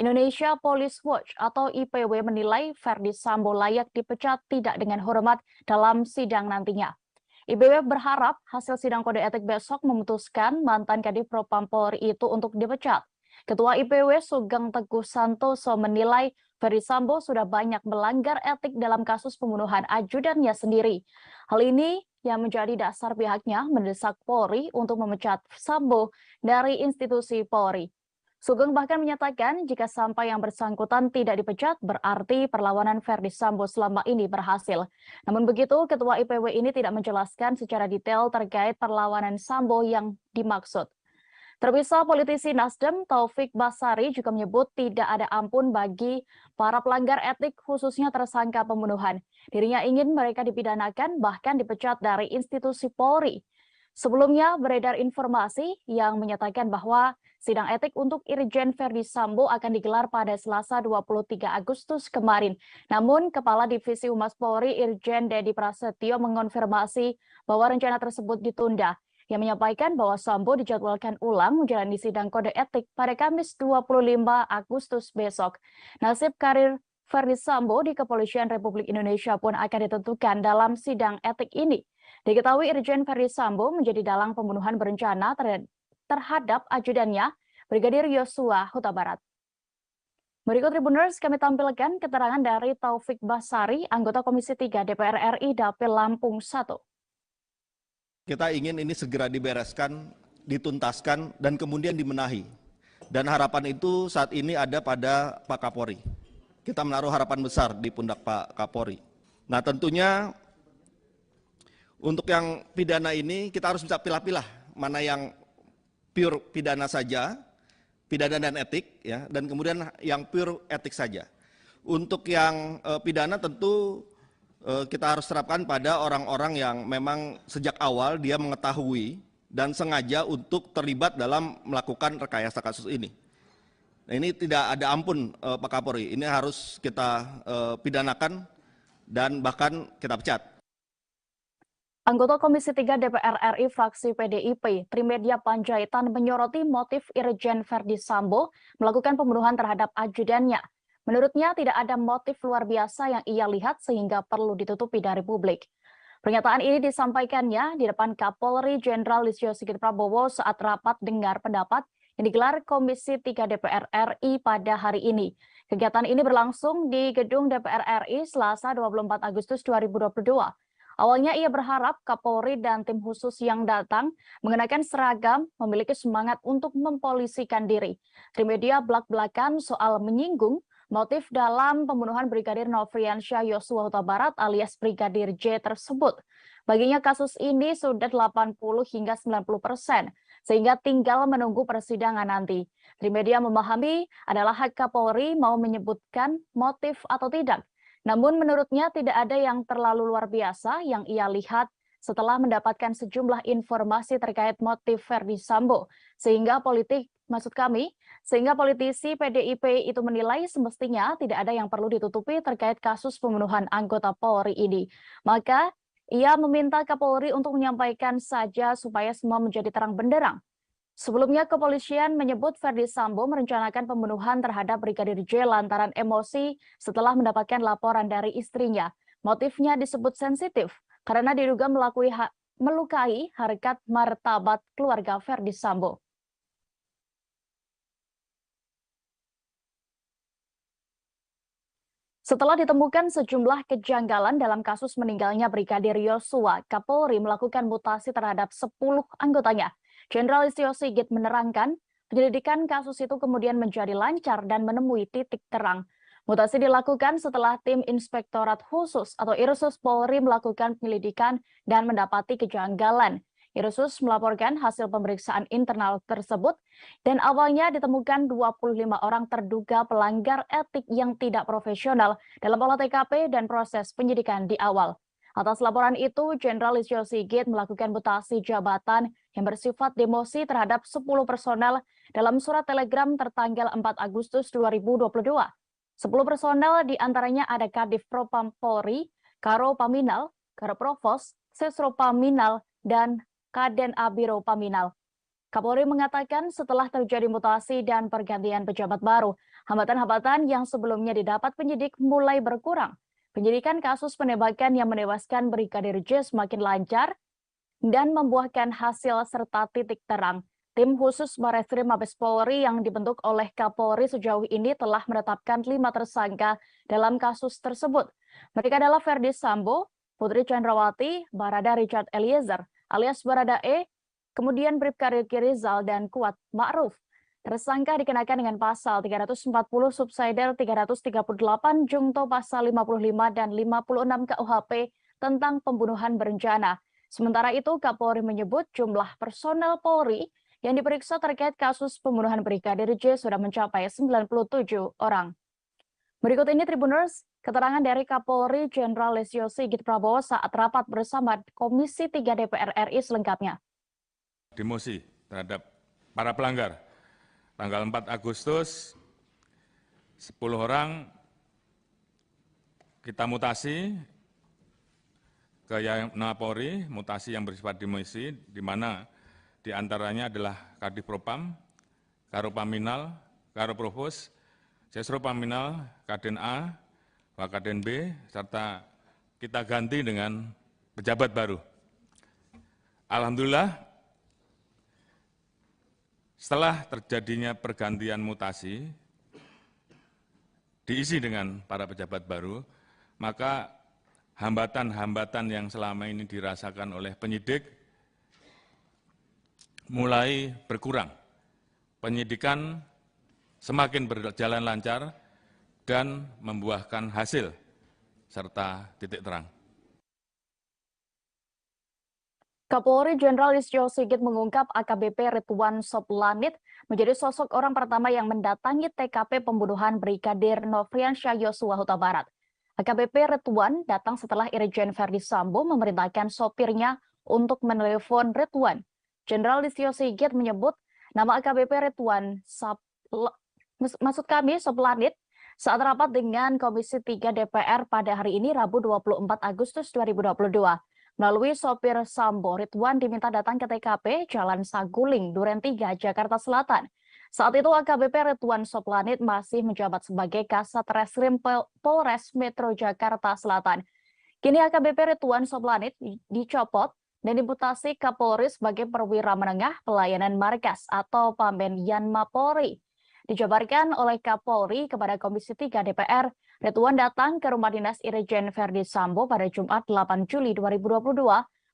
[SPEAKER 1] Indonesia Police Watch atau IPW menilai Verdi Sambo layak dipecat tidak dengan hormat dalam sidang nantinya. IPW berharap hasil sidang kode etik besok memutuskan mantan Kadif Propam Polri itu untuk dipecat. Ketua IPW Sugeng Teguh Santoso menilai Verdi Sambo sudah banyak melanggar etik dalam kasus pembunuhan ajudannya sendiri. Hal ini yang menjadi dasar pihaknya mendesak Polri untuk memecat Sambo dari institusi Polri. Sugeng bahkan menyatakan jika sampai yang bersangkutan tidak dipecat, berarti perlawanan Verdi Sambo selama ini berhasil. Namun begitu, Ketua IPW ini tidak menjelaskan secara detail terkait perlawanan Sambo yang dimaksud. Terpisah, politisi Nasdem Taufik Basari juga menyebut tidak ada ampun bagi para pelanggar etik khususnya tersangka pembunuhan. Dirinya ingin mereka dipidanakan bahkan dipecat dari institusi Polri. Sebelumnya beredar informasi yang menyatakan bahwa sidang etik untuk Irjen Verdi Sambo akan digelar pada Selasa 23 Agustus kemarin. Namun Kepala Divisi Humas Polri Irjen Dedi Prasetyo mengonfirmasi bahwa rencana tersebut ditunda. Yang menyampaikan bahwa Sambo dijadwalkan ulang menjalani sidang kode etik pada Kamis 25 Agustus besok. Nasib karir Verdi Sambo di Kepolisian Republik Indonesia pun akan ditentukan dalam sidang etik ini. Diketahui Irjen Verdi Sambo menjadi dalang pembunuhan berencana terhadap ajudannya, Brigadir Yosua Huta Barat. Berikut Tribuners kami tampilkan keterangan dari Taufik Basari, anggota Komisi 3 DPR RI Dapil Lampung 1.
[SPEAKER 3] Kita ingin ini segera dibereskan, dituntaskan, dan kemudian dibenahi. Dan harapan itu saat ini ada pada Pak Kapolri. Kita menaruh harapan besar di pundak Pak Kapolri. Nah tentunya untuk yang pidana ini kita harus bisa pilah-pilah mana yang pure pidana saja, pidana dan etik, ya, dan kemudian yang pure etik saja. Untuk yang pidana tentu kita harus terapkan pada orang-orang yang memang sejak awal dia mengetahui dan sengaja untuk terlibat dalam melakukan rekayasa kasus ini. Nah, ini tidak ada ampun Pak Kapolri, ini harus kita pidanakan dan bahkan kita pecat.
[SPEAKER 1] Anggota Komisi 3 DPR RI fraksi PDIP, Trimedia Panjaitan menyoroti motif Irjen Verdi Sambo melakukan pembunuhan terhadap ajudannya. Menurutnya tidak ada motif luar biasa yang ia lihat sehingga perlu ditutupi dari publik. Pernyataan ini disampaikannya di depan Kapolri Jenderal Listio Sigit Prabowo saat rapat dengar pendapat yang digelar Komisi 3 DPR RI pada hari ini. Kegiatan ini berlangsung di Gedung DPR RI Selasa 24 Agustus 2022. Awalnya ia berharap Kapolri dan tim khusus yang datang mengenakan seragam memiliki semangat untuk mempolisikan diri. Trimedia belak-belakan soal menyinggung motif dalam pembunuhan Brigadir Nofriansyah Yosua Huta Barat alias Brigadir J tersebut. Baginya kasus ini sudah 80 hingga 90%, sehingga tinggal menunggu persidangan nanti. Trimedia memahami adalah hak Kapolri mau menyebutkan motif atau tidak. Namun menurutnya tidak ada yang terlalu luar biasa yang ia lihat setelah mendapatkan sejumlah informasi terkait motif Verdi Sambo. Sehingga politisi PDIP itu menilai semestinya tidak ada yang perlu ditutupi terkait kasus pembunuhan anggota Polri ini. Maka ia meminta Kapolri untuk menyampaikan saja supaya semua menjadi terang benderang. Sebelumnya, kepolisian menyebut Verdi Sambo merencanakan pembunuhan terhadap Brigadir J lantaran emosi setelah mendapatkan laporan dari istrinya. Motifnya disebut sensitif karena diduga melukai harkat martabat keluarga Verdi Sambo. Setelah ditemukan sejumlah kejanggalan dalam kasus meninggalnya Brigadir Yosua, Kapolri melakukan mutasi terhadap 10 anggotanya. Jenderal Listio Sigit menerangkan, penyelidikan kasus itu kemudian menjadi lancar dan menemui titik terang. Mutasi dilakukan setelah tim Inspektorat Khusus atau Irsus Polri melakukan penyelidikan dan mendapati kejanggalan. Irsus melaporkan hasil pemeriksaan internal tersebut dan awalnya ditemukan 25 orang terduga pelanggar etik yang tidak profesional dalam olah TKP dan proses penyidikan di awal. Atas laporan itu, Jenderal Listio Sigit melakukan mutasi jabatan yang bersifat demosi terhadap 10 personel dalam surat telegram tertanggal 4 Agustus 2022. 10 personel diantaranya ada Kadif Propam Polri, Karo Paminal, Karo Provos, Sesro Paminal, dan Kaden Abiro Paminal. Kapolri mengatakan setelah terjadi mutasi dan pergantian pejabat baru, hambatan-hambatan yang sebelumnya didapat penyidik mulai berkurang. Penyidikan kasus penembakan yang menewaskan Brigadir J semakin lancar dan membuahkan hasil serta titik terang. Tim khusus Barreskrim Mabes Polri yang dibentuk oleh Kapolri sejauh ini telah menetapkan 5 tersangka dalam kasus tersebut. Mereka adalah Verdi Sambo, Putri Chandrawati, Barada Richard Eliezer alias Barada E, kemudian Bribka Riki Rizal dan Kuat Ma'ruf. Tersangka dikenakan dengan pasal 340 subsidiar 338 Jungto pasal 55 dan 56 KUHP tentang pembunuhan berencana. Sementara itu, Kapolri menyebut jumlah personel Polri yang diperiksa terkait kasus pembunuhan Brigadir J sudah mencapai 97 orang. Berikut ini Tribuners, keterangan dari Kapolri Jenderal Listio Sigit Prabowo saat rapat bersama Komisi 3 DPR RI selengkapnya.
[SPEAKER 4] Demosi terhadap para pelanggar. Tanggal 4 Agustus, 10 orang kita mutasi ke Polri, mutasi yang bersifat demosi, di mana diantaranya adalah Kadif Propam, Karo Paminal, Karo Provos, Sesro Paminal, Kaden A, Wakaden B, serta kita ganti dengan pejabat baru. Alhamdulillah, setelah terjadinya pergantian mutasi, diisi dengan para pejabat baru, maka hambatan-hambatan yang selama ini dirasakan oleh penyidik mulai berkurang. Penyidikan semakin berjalan lancar dan membuahkan hasil serta titik terang.
[SPEAKER 1] Kapolri Jenderal Listio Sigit mengungkap AKBP Ridwan Soplanit menjadi sosok orang pertama yang mendatangi TKP pembunuhan Brigadir Nofriansyah Yosua Huta Barat. AKBP Ridwan datang setelah Irjen Verdi Sambo memerintahkan sopirnya untuk menelepon Ridwan. Jenderal Listio Sigit menyebut nama AKBP Ridwan Soplanit saat rapat dengan Komisi 3 DPR pada hari ini Rabu 24 Agustus 2022. Melalui sopir Sambo, Ridwan diminta datang ke TKP Jalan Saguling, Duren 3, Jakarta Selatan. Saat itu AKBP Ridwan Soplanit masih menjabat sebagai Kasat Reskrim Polres Metro Jakarta Selatan. Kini AKBP Ridwan Soplanit dicopot dan dimutasi Kapolri sebagai perwira menengah pelayanan markas atau Pamben Yanma Polri. Dijabarkan oleh Kapolri kepada Komisi 3 DPR, Ridwan datang ke rumah dinas Irjen Verdi Sambo pada Jumat 8 Juli 2022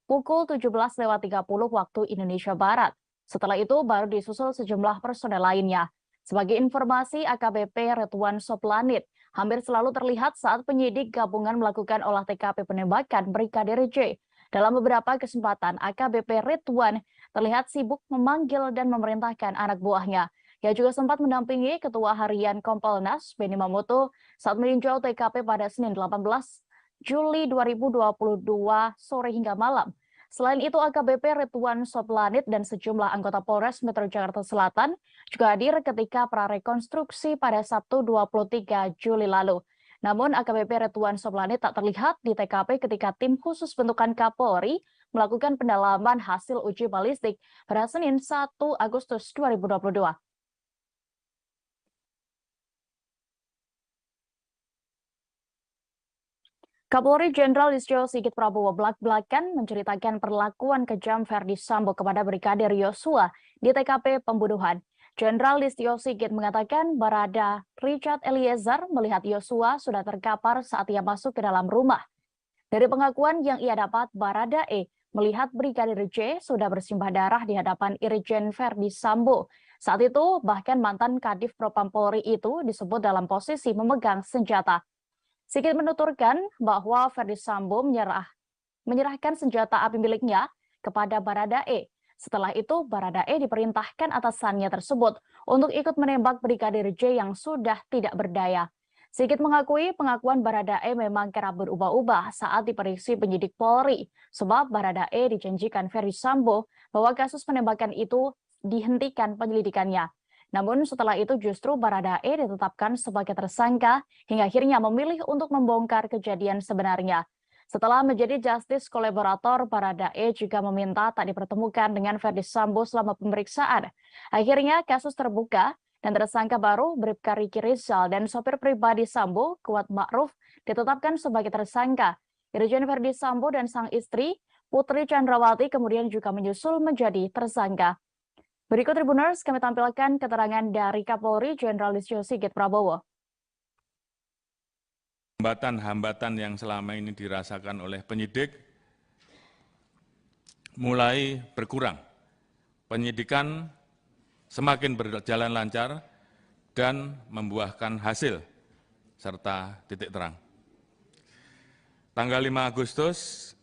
[SPEAKER 1] pukul 17.30 waktu Indonesia Barat. Setelah itu baru disusul sejumlah personel lainnya. Sebagai informasi, AKBP Ridwan Soplanit hampir selalu terlihat saat penyidik gabungan melakukan olah TKP penembakan Brigadir J. Dalam beberapa kesempatan, AKBP Ridwan terlihat sibuk memanggil dan memerintahkan anak buahnya. Ia juga sempat mendampingi Ketua Harian Kompolnas, Benny Mamoto, saat meninjau TKP pada Senin 18 Juli 2022 sore hingga malam. Selain itu, AKBP Ridwan Soplanit dan sejumlah anggota Polres Metro Jakarta Selatan juga hadir ketika prarekonstruksi pada Sabtu 23 Juli lalu. Namun, AKBP Ridwan Soplanit tak terlihat di TKP ketika tim khusus bentukan Kapolri melakukan pendalaman hasil uji balistik pada Senin 1 Agustus 2022. Kapolri Jenderal Listio Sigit Prabowo belak-belakan menceritakan perlakuan kejam Verdi Sambo kepada Brigadir Yosua di TKP pembunuhan. Jenderal Listio Sigit mengatakan Barada Richard Eliezer melihat Yosua sudah terkapar saat ia masuk ke dalam rumah. Dari pengakuan yang ia dapat, Barada E melihat Brigadir J sudah bersimbah darah di hadapan Irjen Verdi Sambo. Saat itu, bahkan mantan Kadif Propam Polri itu disebut dalam posisi memegang senjata. Sigit menuturkan bahwa Verdi Sambo menyerahkan senjata api miliknya kepada Barada E. Setelah itu, Barada E diperintahkan atasannya tersebut untuk ikut menembak Brigadir J yang sudah tidak berdaya. Sigit mengakui pengakuan Barada E memang kerap berubah-ubah saat diperiksa penyidik Polri, sebab Barada E dijanjikan Verdi Sambo bahwa kasus penembakan itu dihentikan penyelidikannya. Namun setelah itu justru Barada E ditetapkan sebagai tersangka hingga akhirnya memilih untuk membongkar kejadian sebenarnya. Setelah menjadi justice kolaborator, Barada E juga meminta tak dipertemukan dengan Verdi Sambo selama pemeriksaan. Akhirnya kasus terbuka dan tersangka baru Bribka Riki Rizal dan sopir pribadi Sambo, Kuat Ma'ruf, ditetapkan sebagai tersangka. Irjen Verdi Sambo dan sang istri, Putri Chandrawati, kemudian juga menyusul menjadi tersangka. Berikut Tribuners, kami tampilkan keterangan dari Kapolri Jenderal Listio Sigit Prabowo.
[SPEAKER 4] Hambatan-hambatan yang selama ini dirasakan oleh penyidik mulai berkurang. Penyidikan semakin berjalan lancar dan membuahkan hasil serta titik terang. Tanggal 5 Agustus,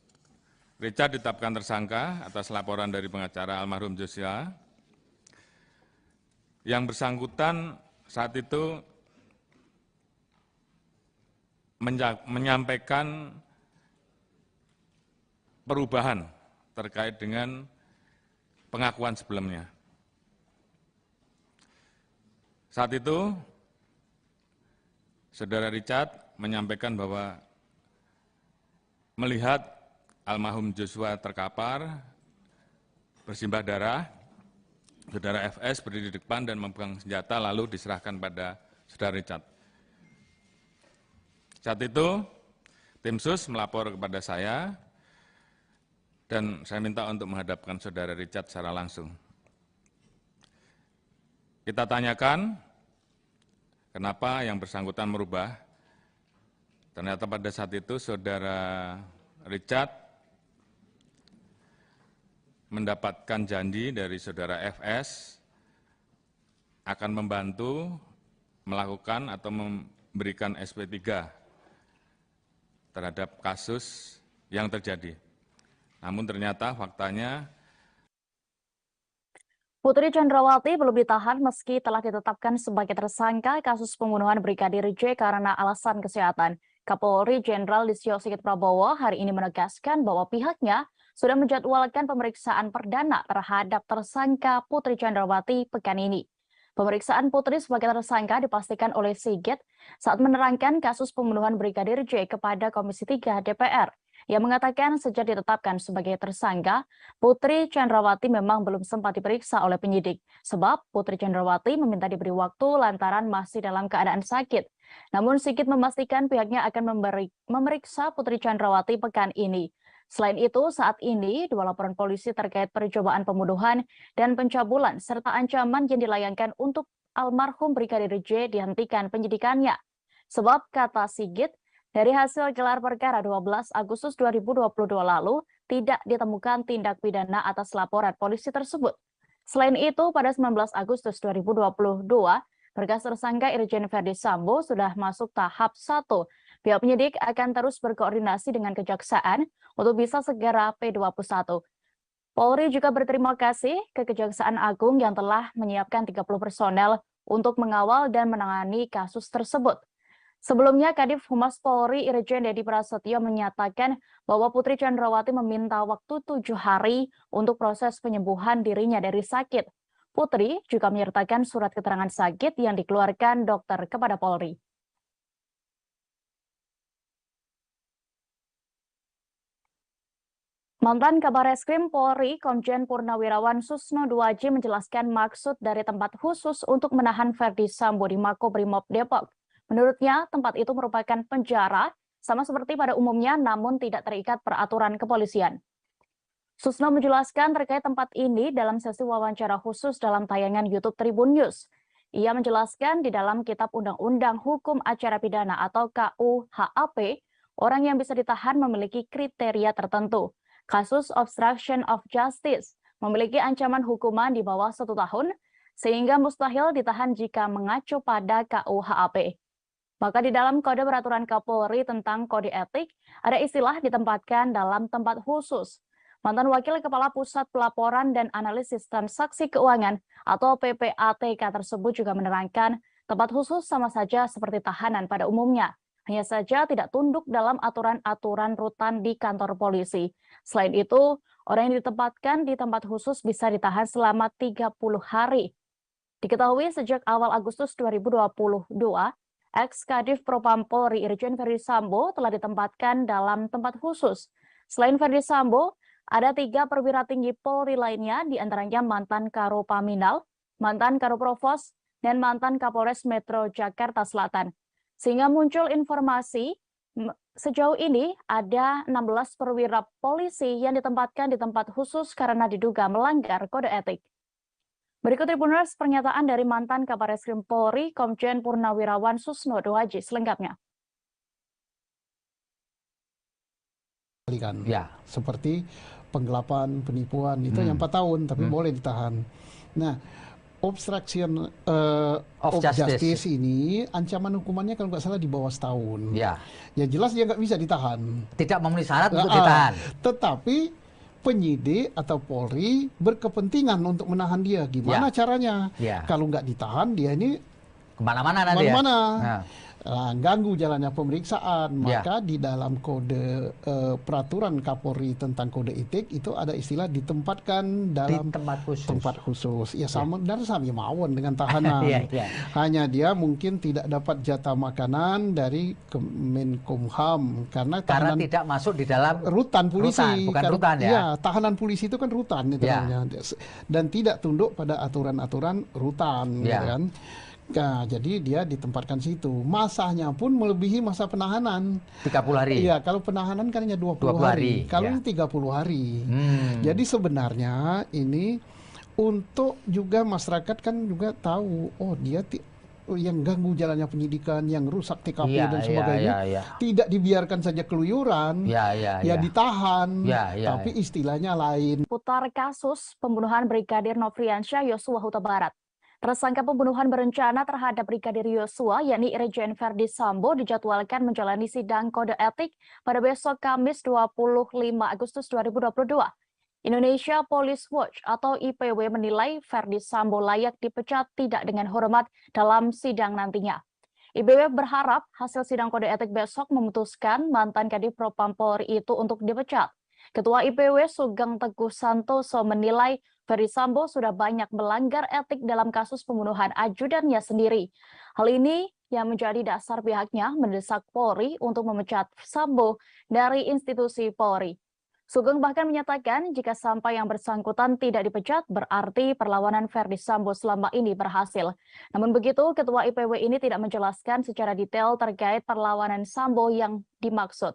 [SPEAKER 4] Richard ditetapkan tersangka atas laporan dari pengacara almarhum Joshua. Yang bersangkutan saat itu menyampaikan perubahan terkait dengan pengakuan sebelumnya. Saat itu, Saudara Richard menyampaikan bahwa melihat almarhum Joshua terkapar, bersimbah darah, Saudara FS berdiri di depan dan memegang senjata lalu diserahkan pada Saudara Richard. Saat itu, tim sus melapor kepada saya dan saya minta untuk menghadapkan Saudara Richard secara langsung. Kita tanyakan kenapa yang bersangkutan merubah. Ternyata pada saat itu Saudara Richard mendapatkan janji dari Saudara FS akan membantu melakukan atau memberikan SP3 terhadap kasus yang terjadi. Namun ternyata faktanya
[SPEAKER 1] Putri Chandrawati belum ditahan meski telah ditetapkan sebagai tersangka kasus pembunuhan Brigadir J karena alasan kesehatan. Kapolri Jenderal Listio Sigit Prabowo hari ini menegaskan bahwa pihaknya sudah menjadwalkan pemeriksaan perdana terhadap tersangka Putri Chandrawati pekan ini. Pemeriksaan Putri sebagai tersangka dipastikan oleh Sigit saat menerangkan kasus pembunuhan Brigadir J kepada Komisi 3 DPR. Ia mengatakan sejak ditetapkan sebagai tersangka, Putri Chandrawati memang belum sempat diperiksa oleh penyidik. Sebab Putri Chandrawati meminta diberi waktu lantaran masih dalam keadaan sakit. Namun Sigit memastikan pihaknya akan memeriksa Putri Chandrawati pekan ini. Selain itu, saat ini dua laporan polisi terkait percobaan pembunuhan dan pencabulan serta ancaman yang dilayangkan untuk almarhum Brigadir J dihentikan penyidikannya. Sebab kata Sigit, dari hasil gelar perkara 12 Agustus 2022 lalu, tidak ditemukan tindak pidana atas laporan polisi tersebut. Selain itu, pada 19 Agustus 2022, berkas tersangka Irjen Verdi Sambo sudah masuk tahap 1. Pihak penyidik akan terus berkoordinasi dengan Kejaksaan untuk bisa segera P21. Polri juga berterima kasih ke Kejaksaan Agung yang telah menyiapkan 30 personel untuk mengawal dan menangani kasus tersebut. Sebelumnya, Kadif Humas Polri Irjen Dedi Prasetyo menyatakan bahwa Putri Chandrawati meminta waktu 7 hari untuk proses penyembuhan dirinya dari sakit. Putri juga menyertakan surat keterangan sakit yang dikeluarkan dokter kepada Polri. Mantan Kabar Eskrim Polri, Komjen Purnawirawan Susno Duaji menjelaskan maksud dari tempat khusus untuk menahan Verdi Sambo di Makobrimob Depok. Menurutnya, tempat itu merupakan penjara, sama seperti pada umumnya, namun tidak terikat peraturan kepolisian. Susno menjelaskan terkait tempat ini dalam sesi wawancara khusus dalam tayangan YouTube Tribun News. Ia menjelaskan di dalam Kitab Undang-Undang Hukum Acara Pidana atau KUHAP, orang yang bisa ditahan memiliki kriteria tertentu. Kasus obstruction of justice memiliki ancaman hukuman di bawah 1 tahun, sehingga mustahil ditahan jika mengacu pada KUHAP. Maka di dalam Kode Peraturan Kapolri tentang Kode Etik, ada istilah ditempatkan dalam tempat khusus. Mantan Wakil Kepala Pusat Pelaporan dan Analisis Transaksi Keuangan atau PPATK tersebut juga menerangkan tempat khusus sama saja seperti tahanan pada umumnya. Hanya saja tidak tunduk dalam aturan-aturan rutan di kantor polisi. Selain itu, orang yang ditempatkan di tempat khusus bisa ditahan selama 30 hari. Diketahui sejak awal Agustus 2022, ex-Kadif Propam Polri Irjen Verdi Sambo telah ditempatkan dalam tempat khusus. Selain Verdi Sambo, ada 3 perwira tinggi Polri lainnya, diantaranya mantan Karopaminal, mantan Karoprovos, dan mantan Kapolres Metro Jakarta Selatan. Sehingga muncul informasi sejauh ini ada 16 perwira polisi yang ditempatkan di tempat khusus karena diduga melanggar kode etik. Berikut Tribuners pernyataan dari mantan Kabar Eskrim Polri, Komjen Purnawirawan Susno Duaji selengkapnya.
[SPEAKER 5] Ya. Seperti penggelapan, penipuan, itu yang 4 tahun, tapi boleh ditahan. Nah, obstruction of justice ini ancaman hukumannya kalau nggak salah di bawah setahun.
[SPEAKER 6] Ya.
[SPEAKER 5] Ya jelas dia nggak bisa ditahan.
[SPEAKER 6] Tidak memenuhi syarat untuk ditahan.
[SPEAKER 5] Tetapi penyidik atau Polri berkepentingan untuk menahan dia. Gimana caranya? Kalau nggak ditahan dia ini
[SPEAKER 6] kemana-mana nanti ya.
[SPEAKER 5] Ganggu jalannya pemeriksaan. Maka di dalam kode peraturan Kapolri tentang kode etik itu ada istilah ditempatkan dalam tempat khusus. Ya sama dan sama mawon dengan tahanan. Hanya dia mungkin tidak dapat jatah makanan dari Kemenkumham karena
[SPEAKER 6] tidak masuk di dalam
[SPEAKER 5] rutan polisi.
[SPEAKER 6] Bukan rutan ya.
[SPEAKER 5] Ya, tahanan polisi itu kan rutan itu namanya. Dan tidak tunduk pada aturan-aturan rutan, gitu kan. Nah, jadi dia ditempatkan situ. Masanya pun melebihi masa penahanan.
[SPEAKER 6] 30 hari.
[SPEAKER 5] Iya, kalau penahanan kan hanya 20 hari. Kalau ini 30 hari. Jadi sebenarnya ini untuk juga masyarakat kan juga tahu, oh dia yang ganggu jalannya penyidikan, yang rusak TKP dan sebagainya, tidak dibiarkan saja keluyuran, ditahan, tapi istilahnya lain.
[SPEAKER 1] Putar kasus pembunuhan Brigadir Nofriansyah Yosua Huta Barat. Tersangka pembunuhan berencana terhadap Brigadir Yosua, yakni Irjen Verdi Sambo, dijadwalkan menjalani sidang kode etik pada besok Kamis 25 Agustus 2022. Indonesia Police Watch atau IPW menilai Verdi Sambo layak dipecat tidak dengan hormat dalam sidang nantinya. IPW berharap hasil sidang kode etik besok memutuskan mantan Kadif Propam Polri itu untuk dipecat. Ketua IPW Sugeng Teguh Santoso menilai Verdi Sambo sudah banyak melanggar etik dalam kasus pembunuhan ajudannya sendiri. Hal ini yang menjadi dasar pihaknya mendesak Polri untuk memecat Sambo dari institusi Polri. Sugeng bahkan menyatakan jika sampai yang bersangkutan tidak dipecat, berarti perlawanan Verdi Sambo selama ini berhasil. Namun begitu, Ketua IPW ini tidak menjelaskan secara detail terkait perlawanan Sambo yang dimaksud.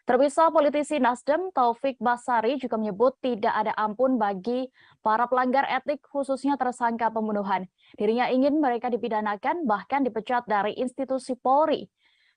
[SPEAKER 1] Terpisah, politisi Nasdem Taufik Basari juga menyebut tidak ada ampun bagi para pelanggar etik, khususnya tersangka pembunuhan. Dirinya ingin mereka dipidanakan, bahkan dipecat dari institusi Polri.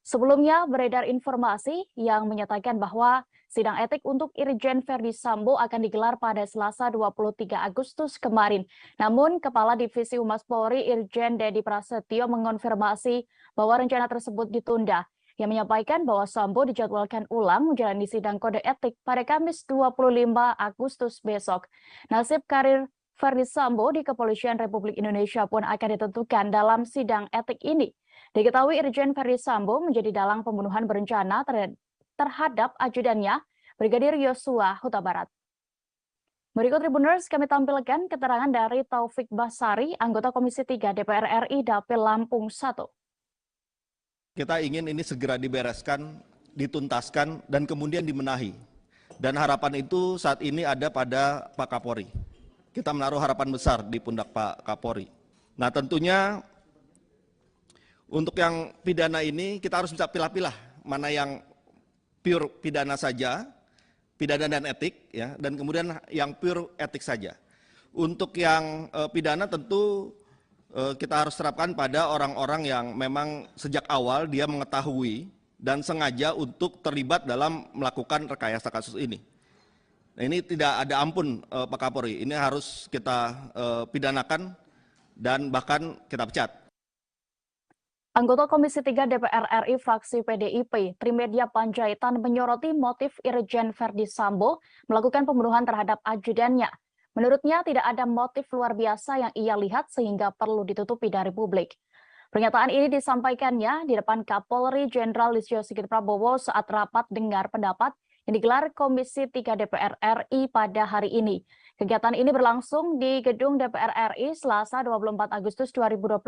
[SPEAKER 1] Sebelumnya beredar informasi yang menyatakan bahwa sidang etik untuk Irjen Verdi Sambo akan digelar pada Selasa 23 Agustus kemarin. Namun, Kepala Divisi Humas Polri Irjen Dedi Prasetyo mengonfirmasi bahwa rencana tersebut ditunda. Yang menyampaikan bahwa Sambo dijadwalkan ulang menjalani sidang kode etik pada Kamis 25 Agustus besok. Nasib karir Verdi Sambo di Kepolisian Republik Indonesia pun akan ditentukan dalam sidang etik ini. Diketahui Irjen Verdi Sambo menjadi dalang pembunuhan berencana terhadap ajudannya, Brigadir Yosua Huta Barat. Berikut Tribuners kami tampilkan keterangan dari Taufik Basari, anggota Komisi 3 DPR RI Dapil Lampung 1.
[SPEAKER 3] Kita ingin ini segera dibereskan, dituntaskan, dan kemudian dibenahi. Dan harapan itu saat ini ada pada Pak Kapolri. Kita menaruh harapan besar di pundak Pak Kapolri. Nah tentunya untuk yang pidana ini kita harus bisa pilah-pilah mana yang pure pidana saja, pidana dan etik, ya, dan kemudian yang pure etik saja. Untuk yang pidana tentu kita harus terapkan pada orang-orang yang memang sejak awal dia mengetahui dan sengaja untuk terlibat dalam melakukan rekayasa kasus ini. Nah, ini tidak ada ampun Pak Kapolri, ini harus kita pidanakan dan bahkan kita pecat.
[SPEAKER 1] Anggota Komisi 3 DPR RI fraksi PDIP, Trimedia Panjaitan menyoroti motif Irjen Verdi Sambo melakukan pembunuhan terhadap ajudannya. Menurutnya tidak ada motif luar biasa yang ia lihat sehingga perlu ditutupi dari publik. Pernyataan ini disampaikannya di depan Kapolri Jenderal Listio Sigit Prabowo saat rapat dengar pendapat yang digelar Komisi 3 DPR RI pada hari ini. Kegiatan ini berlangsung di Gedung DPR RI Selasa 24 Agustus 2022.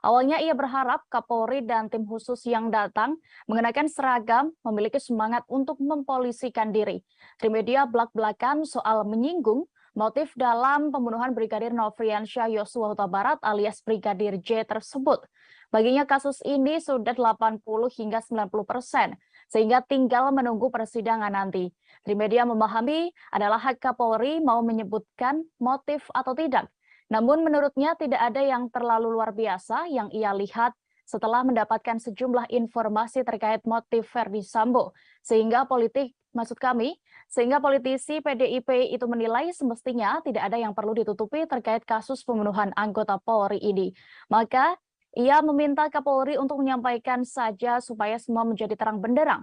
[SPEAKER 1] Awalnya ia berharap Kapolri dan tim khusus yang datang mengenakan seragam memiliki semangat untuk mempolisikan diri. Trimedia belak-belakan soal menyinggung motif dalam pembunuhan Brigadir Nofriansyah Yosua Huta Barat alias Brigadir J tersebut. Baginya kasus ini sudah 80 hingga 90%, sehingga tinggal menunggu persidangan nanti. Trimedia memahami adalah hak Kapolri mau menyebutkan motif atau tidak. Namun menurutnya tidak ada yang terlalu luar biasa yang ia lihat setelah mendapatkan sejumlah informasi terkait motif Verdi Sambo. Sehingga politisi PDIP itu menilai semestinya tidak ada yang perlu ditutupi terkait kasus pembunuhan anggota Polri ini. Maka ia meminta Kapolri untuk menyampaikan saja supaya semua menjadi terang benderang.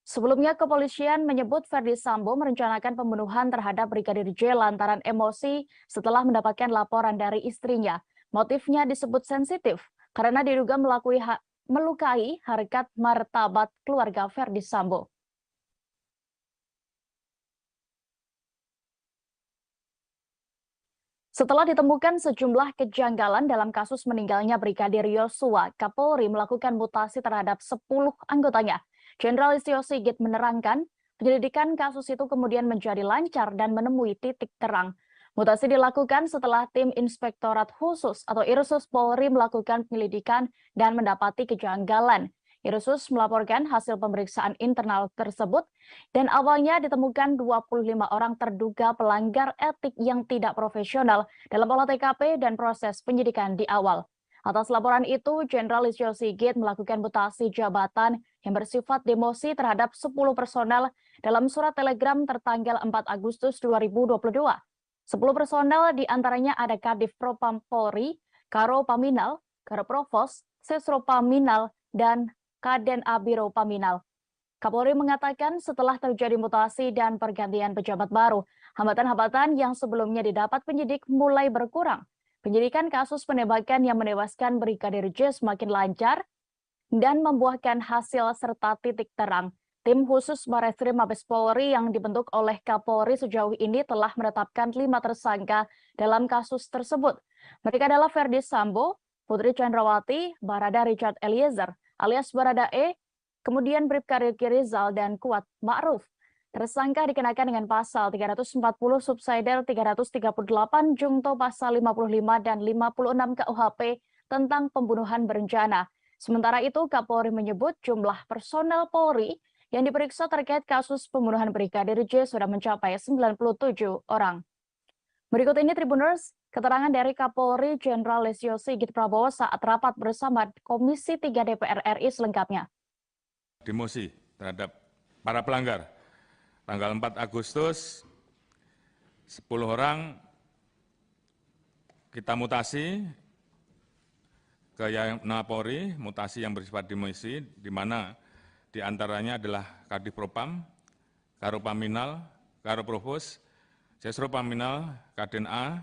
[SPEAKER 1] Sebelumnya kepolisian menyebut Verdi Sambo merencanakan pembunuhan terhadap Brigadir J lantaran emosi setelah mendapatkan laporan dari istrinya. Motifnya disebut sensitif karena diduga melukai harkat martabat keluarga Verdi Sambo. Setelah ditemukan sejumlah kejanggalan dalam kasus meninggalnya Brigadir Yosua, Kapolri melakukan mutasi terhadap 10 anggotanya. Jenderal Listio Sigit menerangkan, penyelidikan kasus itu kemudian menjadi lancar dan menemui titik terang. Mutasi dilakukan setelah tim Inspektorat Khusus atau Irsus Polri melakukan penyelidikan dan mendapati kejanggalan. Irsus melaporkan hasil pemeriksaan internal tersebut dan awalnya ditemukan 25 orang terduga pelanggar etik yang tidak profesional dalam olah TKP dan proses penyidikan di awal. Atas laporan itu, Jenderal Listio Sigit melakukan mutasi jabatan yang bersifat demosi terhadap 10 personel dalam surat telegram tertanggal 4 Agustus 2022. 10 personel diantaranya ada Kadif Propam Polri, Karo Paminal, Karo Provos, Sesro Paminal, dan Kaden Abiro Paminal. Kapolri mengatakan setelah terjadi mutasi dan pergantian pejabat baru, hambatan-hambatan yang sebelumnya didapat penyidik mulai berkurang. Penyidikan kasus penembakan yang menewaskan Brigadir J semakin lancar dan membuahkan hasil serta titik terang. Tim khusus Bareskrim Mabes Polri yang dibentuk oleh Kapolri sejauh ini telah menetapkan 5 tersangka dalam kasus tersebut. Mereka adalah Ferdi Sambo, Putri Chandrawati, Barada Richard Eliezer alias Barada E, kemudian Bribka Riki Rizal dan Kuat Ma'ruf. Tersangka dikenakan dengan pasal 340 subsidiar 338 Jungto pasal 55 dan 56 KUHP tentang pembunuhan berencana. Sementara itu, Kapolri menyebut jumlah personel Polri yang diperiksa terkait kasus pembunuhan Brigadir J sudah mencapai 97 orang. Berikut ini Tribuners, keterangan dari Kapolri Jenderal Listio Sigit Prabowo saat rapat bersama Komisi 3 DPR RI selengkapnya.
[SPEAKER 4] Demosi terhadap para pelanggar. Tanggal 4 Agustus, 10 orang kita mutasi ke Yapolri, mutasi yang bersifat demosi, di mana diantaranya adalah Kadif Propam, Karo Paminal, Karo Provos, Sesro Paminal, Kaden A,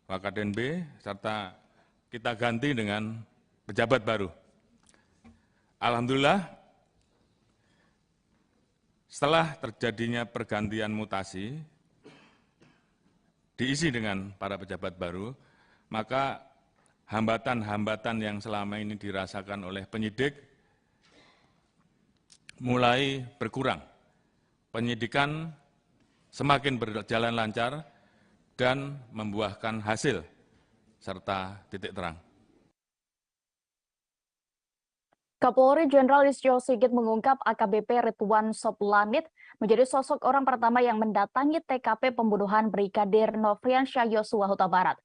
[SPEAKER 4] Wakaden B, serta kita ganti dengan pejabat baru. Alhamdulillah, setelah terjadinya pergantian mutasi, diisi dengan para pejabat baru, maka hambatan-hambatan yang selama ini dirasakan oleh penyidik mulai berkurang. Penyidikan semakin berjalan lancar dan membuahkan hasil serta titik terang.
[SPEAKER 1] Kapolri Jenderal Listio Sigit mengungkap AKBP Ridwan Soplanit menjadi sosok orang pertama yang mendatangi TKP pembunuhan Brigadir Nofriansyah Yosua Huta Barat.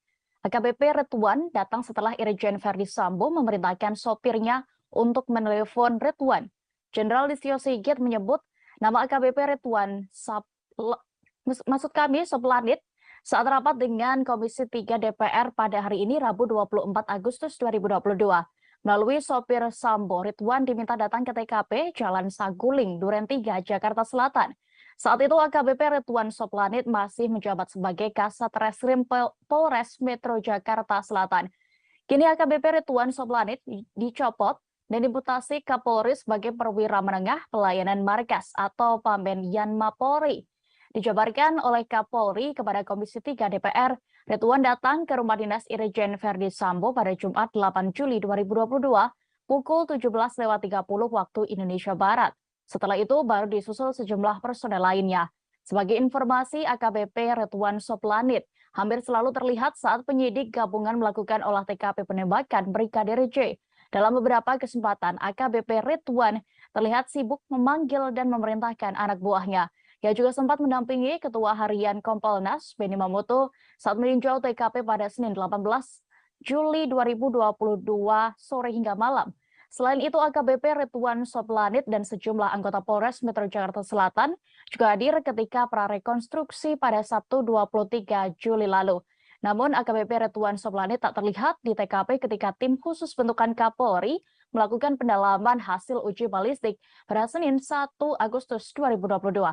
[SPEAKER 1] AKBP Ridwan datang setelah Irjen Ferdi Sambo memerintahkan sopirnya untuk menelepon Ridwan. Jenderal Listio Sigit menyebut nama AKBP Ridwan Soplanit saat rapat dengan Komisi 3 DPR pada hari ini Rabu 24 Agustus 2022. Melalui sopir Sambo, Ridwan diminta datang ke TKP Jalan Saguling, Duren 3, Jakarta Selatan. Saat itu AKBP Ridwan Soplanit masih menjabat sebagai Kasat Reskrim Polres Metro Jakarta Selatan. Kini AKBP Ridwan Soplanit dicopot dan dimutasi Kapolri sebagai perwira menengah pelayanan markas atau Pamben Yanma Polri. Dijabarkan oleh Kapolri kepada Komisi 3 DPR, Ridwan datang ke rumah dinas Irjen Ferdi Sambo pada Jumat 8 Juli 2022 pukul 17.30 waktu Indonesia Barat. Setelah itu baru disusul sejumlah personel lainnya. Sebagai informasi, AKBP Ridwan Soplanit hampir selalu terlihat saat penyidik gabungan melakukan olah TKP penembakan Brigadir J. Dalam beberapa kesempatan, AKBP Ridwan terlihat sibuk memanggil dan memerintahkan anak buahnya. Ia juga sempat mendampingi Ketua Harian Kompolnas, Benny Mamoto, saat meninjau TKP pada Senin 18 Juli 2022 sore hingga malam. Selain itu, AKBP Ridwan Soplanit dan sejumlah anggota Polres Metro Jakarta Selatan juga hadir ketika prarekonstruksi pada Sabtu 23 Juli lalu. Namun, AKBP Ridwan Soplanit tak terlihat di TKP ketika tim khusus bentukan Kapolri melakukan pendalaman hasil uji balistik pada Senin 1 Agustus 2022.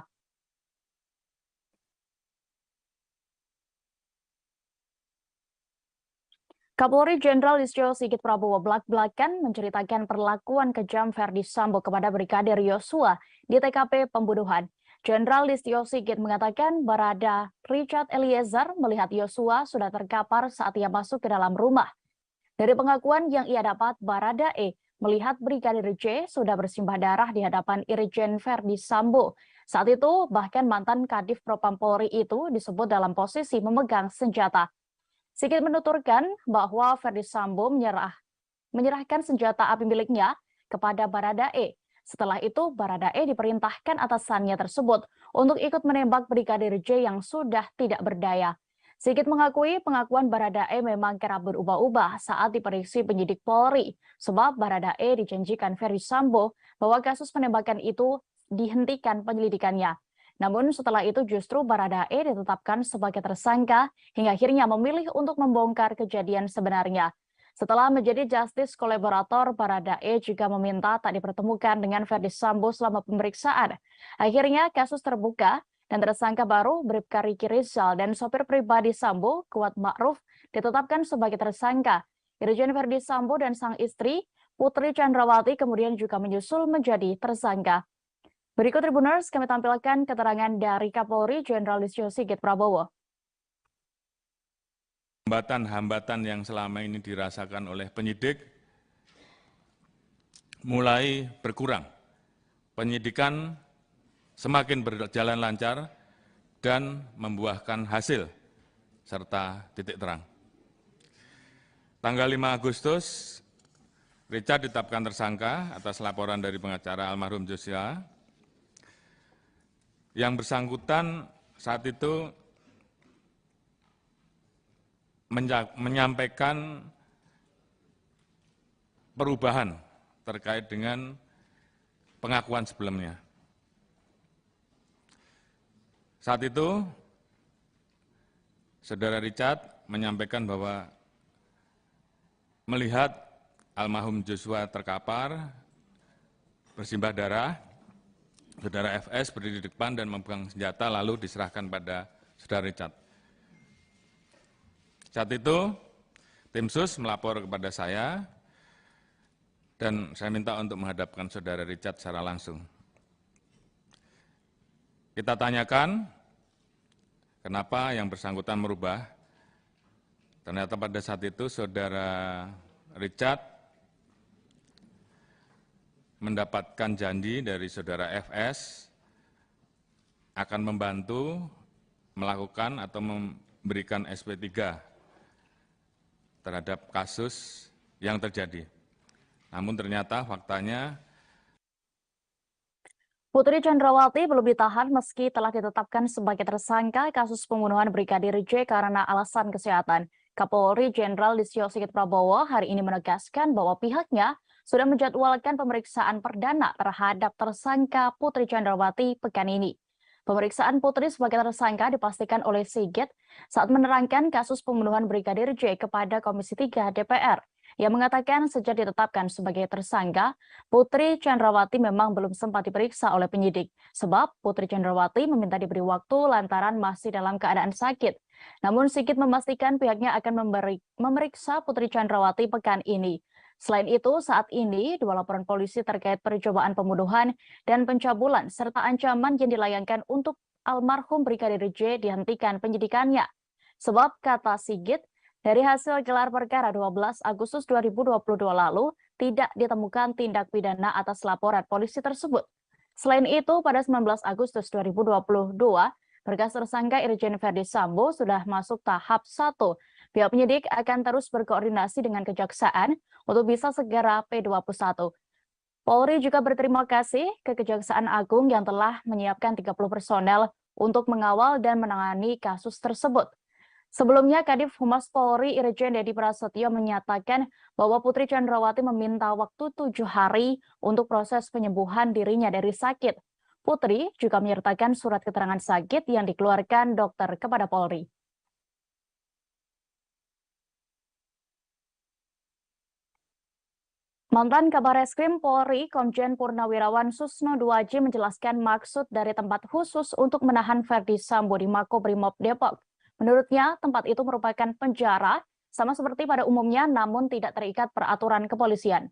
[SPEAKER 1] Kapolri Jenderal Listio Sigit Prabowo belak-belakan menceritakan perlakuan kejam Ferdi Sambo kepada Brigadir Yosua di TKP pembunuhan. Jenderal Listio Sigit mengatakan Barada Richard Eliezer melihat Yosua sudah terkapar saat ia masuk ke dalam rumah. Dari pengakuan yang ia dapat, Barada E melihat Brigadir J sudah bersimbah darah di hadapan Irjen Ferdi Sambo. Saat itu, bahkan mantan Kadif Propam Polri itu disebut dalam posisi memegang senjata. Sigit menuturkan bahwa Ferdi Sambo menyerahkan senjata api miliknya kepada Barada E. Setelah itu, Barada E diperintahkan atasannya tersebut untuk ikut menembak Brigadir J yang sudah tidak berdaya. Sigit mengakui pengakuan Barada E memang kerap berubah-ubah saat diperiksa penyidik Polri, sebab Barada E dijanjikan Ferdi Sambo bahwa kasus penembakan itu dihentikan penyelidikannya. Namun setelah itu justru Barada E ditetapkan sebagai tersangka hingga akhirnya memilih untuk membongkar kejadian sebenarnya. Setelah menjadi justice kolaborator, Baradae juga meminta tak dipertemukan dengan Ferdi Sambo selama pemeriksaan. Akhirnya kasus terbuka dan tersangka baru Bribka Riki Rizal dan sopir pribadi Sambo, Kuat Ma'ruf, ditetapkan sebagai tersangka. Irjen Ferdi Sambo dan sang istri, Putri Chandrawati, kemudian juga menyusul menjadi tersangka. Berikut Tribuners, kami tampilkan keterangan dari Kapolri Jenderal Listio Sigit Prabowo.
[SPEAKER 4] Hambatan-hambatan yang selama ini dirasakan oleh penyidik mulai berkurang. Penyidikan semakin berjalan lancar dan membuahkan hasil serta titik terang. Tanggal 5 Agustus, Richard ditetapkan tersangka atas laporan dari pengacara almarhum Joshua. Yang bersangkutan saat itu menyampaikan perubahan terkait dengan pengakuan sebelumnya. Saat itu, Saudara Richard menyampaikan bahwa melihat almarhum Joshua terkapar, bersimbah darah, Saudara FS berdiri di depan dan memegang senjata lalu diserahkan pada Saudara Richard. Saat itu, tim SUS melapor kepada saya dan saya minta untuk menghadapkan Saudara Richard secara langsung. Kita tanyakan kenapa yang bersangkutan merubah. Ternyata pada saat itu Saudara Richard mendapatkan janji dari Saudara FS akan membantu melakukan atau memberikan SP3 terhadap kasus yang terjadi. Namun ternyata faktanya
[SPEAKER 1] Putri Chandrawati belum ditahan meski telah ditetapkan sebagai tersangka kasus pembunuhan Brigadir J karena alasan kesehatan. Kapolri Jenderal Listio Sigit Prabowo hari ini menegaskan bahwa pihaknya sudah menjadwalkan pemeriksaan perdana terhadap tersangka Putri Chandrawati pekan ini. Pemeriksaan Putri sebagai tersangka dipastikan oleh Sigit saat menerangkan kasus pembunuhan Brigadir J kepada Komisi 3 DPR. Yang mengatakan sejak ditetapkan sebagai tersangka, Putri Chandrawati memang belum sempat diperiksa oleh penyidik. Sebab Putri Chandrawati meminta diberi waktu lantaran masih dalam keadaan sakit. Namun Sigit memastikan pihaknya akan memeriksa Putri Chandrawati pekan ini. Selain itu, saat ini dua laporan polisi terkait percobaan pembunuhan dan pencabulan serta ancaman yang dilayangkan untuk almarhum Brigadir J dihentikan penyidikannya. Sebab kata Sigit, dari hasil gelar perkara 12 Agustus 2022 lalu, tidak ditemukan tindak pidana atas laporan polisi tersebut. Selain itu, pada 19 Agustus 2022, berkas tersangka Irjen Ferdi Sambo sudah masuk tahap 1. Pihak penyidik akan terus berkoordinasi dengan Kejaksaan untuk bisa segera P21. Polri juga berterima kasih ke Kejaksaan Agung yang telah menyiapkan 30 personel untuk mengawal dan menangani kasus tersebut. Sebelumnya, Kadif Humas Polri Irjen Dedi Prasetyo menyatakan bahwa Putri Chandrawati meminta waktu 7 hari untuk proses penyembuhan dirinya dari sakit. Putri juga menyertakan surat keterangan sakit yang dikeluarkan dokter kepada Polri. Mantan Kabar Eskrim Polri, Komjen Purnawirawan Susno Duaji menjelaskan maksud dari tempat khusus untuk menahan Ferdi Sambo di Makobrimob Depok. Menurutnya, tempat itu merupakan penjara, sama seperti pada umumnya, namun tidak terikat peraturan kepolisian.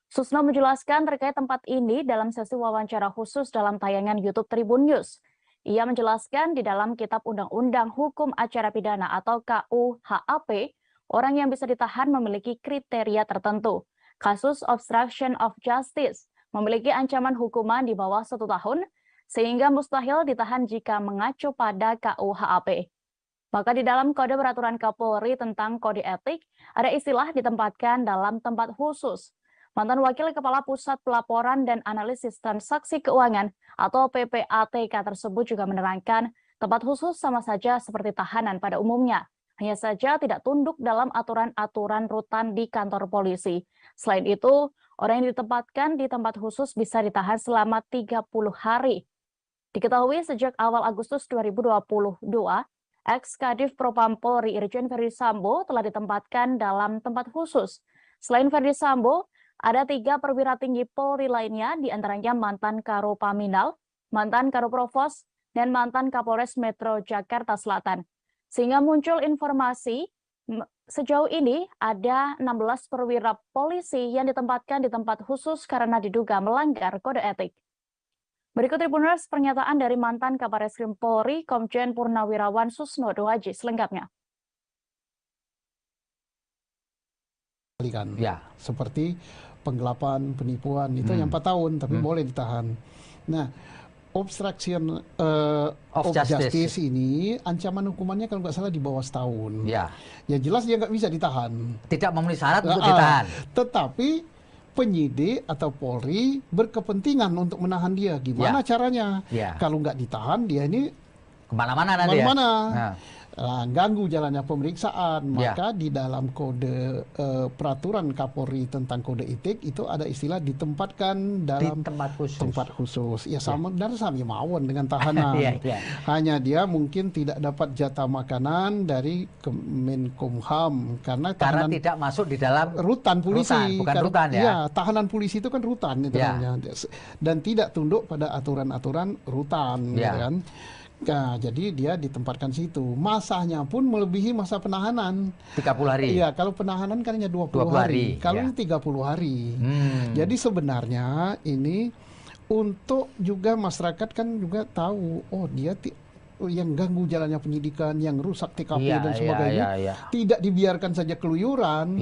[SPEAKER 1] Susno menjelaskan terkait tempat ini dalam sesi wawancara khusus dalam tayangan YouTube Tribun News. Ia menjelaskan di dalam Kitab Undang-Undang Hukum Acara Pidana atau KUHAP, orang yang bisa ditahan memiliki kriteria tertentu. Kasus obstruction of justice memiliki ancaman hukuman di bawah 1 tahun, sehingga mustahil ditahan jika mengacu pada KUHAP. Maka di dalam Kode Peraturan Kapolri tentang Kode Etik, ada istilah ditempatkan dalam tempat khusus. Mantan Wakil Kepala Pusat Pelaporan dan Analisis Transaksi Keuangan atau PPATK tersebut juga menerangkan tempat khusus sama saja seperti tahanan pada umumnya. Hanya saja tidak tunduk dalam aturan-aturan rutan di kantor polisi. Selain itu, orang yang ditempatkan di tempat khusus bisa ditahan selama 30 hari. Diketahui sejak awal Agustus 2022, Ex-Kadif Propam Polri Irjen Verdi Sambo telah ditempatkan dalam tempat khusus. Selain Verdi Sambo, ada 3 perwira tinggi Polri lainnya, diantaranya mantan Karo Paminal, mantan Karo Provos, dan mantan Kapolres Metro Jakarta Selatan. Sehingga muncul informasi sejauh ini ada 16 perwira polisi yang ditempatkan di tempat khusus karena diduga melanggar kode etik. Berikut Tribuners pernyataan dari mantan Kabareskrim Polri Komjen Purnawirawan Susnodo Haji selengkapnya.
[SPEAKER 5] Ya. Seperti penggelapan, penipuan itu yang 4 tahun tapi boleh ditahan. Nah, obstruction of justice ini ancaman hukumannya kalau nggak salah di bawah setahun.
[SPEAKER 6] Ya.
[SPEAKER 5] Yang jelas dia nggak bisa ditahan.
[SPEAKER 6] Tidak memenuhi syarat untuk ditahan.
[SPEAKER 5] Tetapi penyidik atau Polri berkepentingan untuk menahan dia. Gimana caranya?
[SPEAKER 6] Ya.
[SPEAKER 5] Kalau nggak ditahan dia ini
[SPEAKER 6] Kemana-mana nanti
[SPEAKER 5] ya. Ganggu jalannya pemeriksaan, maka di dalam kode peraturan Kapolri tentang kode etik itu ada istilah ditempatkan dalam tempat khusus. Ya sama dan sami mawon dengan tahanan. Hanya dia mungkin tidak dapat jatah makanan dari Kemenkumham karena
[SPEAKER 6] tidak masuk di dalam
[SPEAKER 5] rutan polisi.
[SPEAKER 6] Bukan rutan ya.
[SPEAKER 5] Iya, tahanan polisi itu kan rutan itu namanya. Dan tidak tunduk pada aturan-aturan rutan, gitu kan. Nah, jadi dia ditempatkan situ. Masanya pun melebihi masa penahanan.
[SPEAKER 6] 30 hari.
[SPEAKER 5] Iya, kalau penahanan kan hanya 20 hari. Kalau ini 30 hari. Jadi sebenarnya ini untuk juga masyarakat kan juga tahu, oh dia yang ganggu jalannya penyidikan, yang rusak TKP dan sebagainya, tidak dibiarkan saja keluyuran,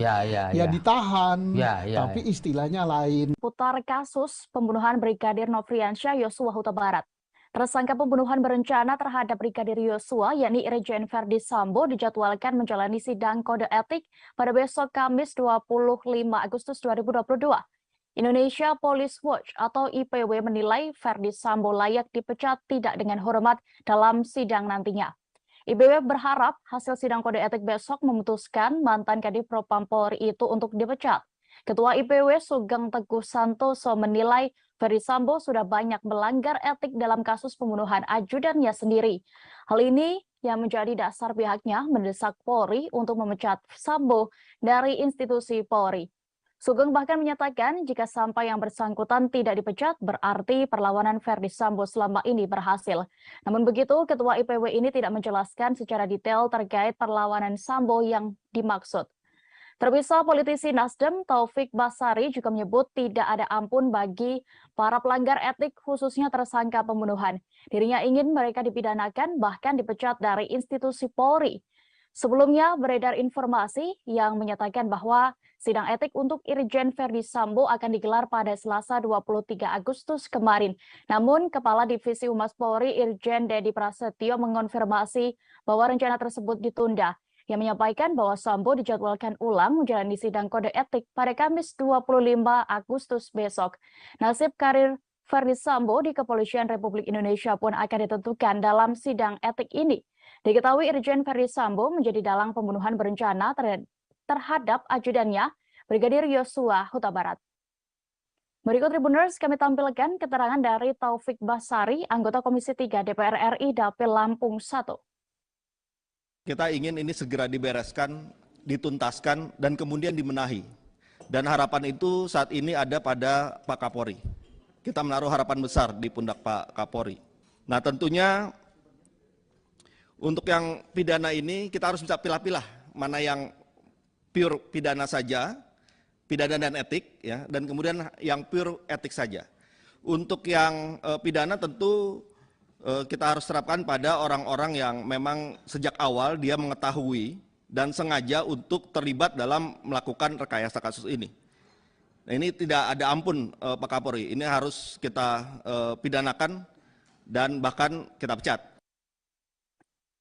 [SPEAKER 5] ditahan, tapi istilahnya lain.
[SPEAKER 1] Putar kasus pembunuhan Brigadir Nofriansyah Yosua Huta Barat. Tersangka pembunuhan berencana terhadap Brigadir Yosua, yakni Irjen Verdi Sambo, dijadwalkan menjalani sidang kode etik pada besok Kamis 25 Agustus 2022. Indonesia Police Watch atau IPW menilai Verdi Sambo layak dipecat tidak dengan hormat dalam sidang nantinya. IPW berharap hasil sidang kode etik besok memutuskan mantan Kadif Propam Polri itu untuk dipecat. Ketua IPW Sugeng Teguh Santoso menilai Verdi Sambo sudah banyak melanggar etik dalam kasus pembunuhan ajudannya sendiri. Hal ini yang menjadi dasar pihaknya mendesak Polri untuk memecat Sambo dari institusi Polri. Sugeng bahkan menyatakan jika sampai yang bersangkutan tidak dipecat, berarti perlawanan Verdi Sambo selama ini berhasil. Namun begitu, Ketua IPW ini tidak menjelaskan secara detail terkait perlawanan Sambo yang dimaksud. Terpisah, politisi Nasdem Taufik Basari juga menyebut tidak ada ampun bagi para pelanggar etik khususnya tersangka pembunuhan. Dirinya ingin mereka dipidanakan bahkan dipecat dari institusi Polri. Sebelumnya beredar informasi yang menyatakan bahwa sidang etik untuk Irjen Verdi Sambo akan digelar pada Selasa 23 Agustus kemarin. Namun Kepala Divisi Humas Polri Irjen Dedi Prasetyo mengonfirmasi bahwa rencana tersebut ditunda. Yang menyampaikan bahwa Sambo dijadwalkan ulang menjalani sidang kode etik pada Kamis 25 Agustus besok. Nasib karir Verdi Sambo di Kepolisian Republik Indonesia pun akan ditentukan dalam sidang etik ini. Diketahui Irjen Verdi Sambo menjadi dalang pembunuhan berencana terhadap ajudannya, Brigadir Yosua Huta Barat. Berikut Tribuners kami tampilkan keterangan dari Taufik Basari, anggota Komisi 3 DPR RI Dapil Lampung 1.
[SPEAKER 3] Kita ingin ini segera dibereskan, dituntaskan, dan kemudian dibenahi. Dan harapan itu saat ini ada pada Pak Kapolri. Kita menaruh harapan besar di pundak Pak Kapolri. Nah tentunya untuk yang pidana ini kita harus bisa pilah-pilah mana yang pure pidana saja, pidana dan etik, ya, dan kemudian yang pure etik saja. Untuk yang pidana tentu kita harus terapkan pada orang-orang yang memang sejak awal dia mengetahui dan sengaja untuk terlibat dalam melakukan rekayasa kasus ini. Nah, ini tidak ada ampun Pak Kapolri, ini harus kita pidanakan dan bahkan kita pecat.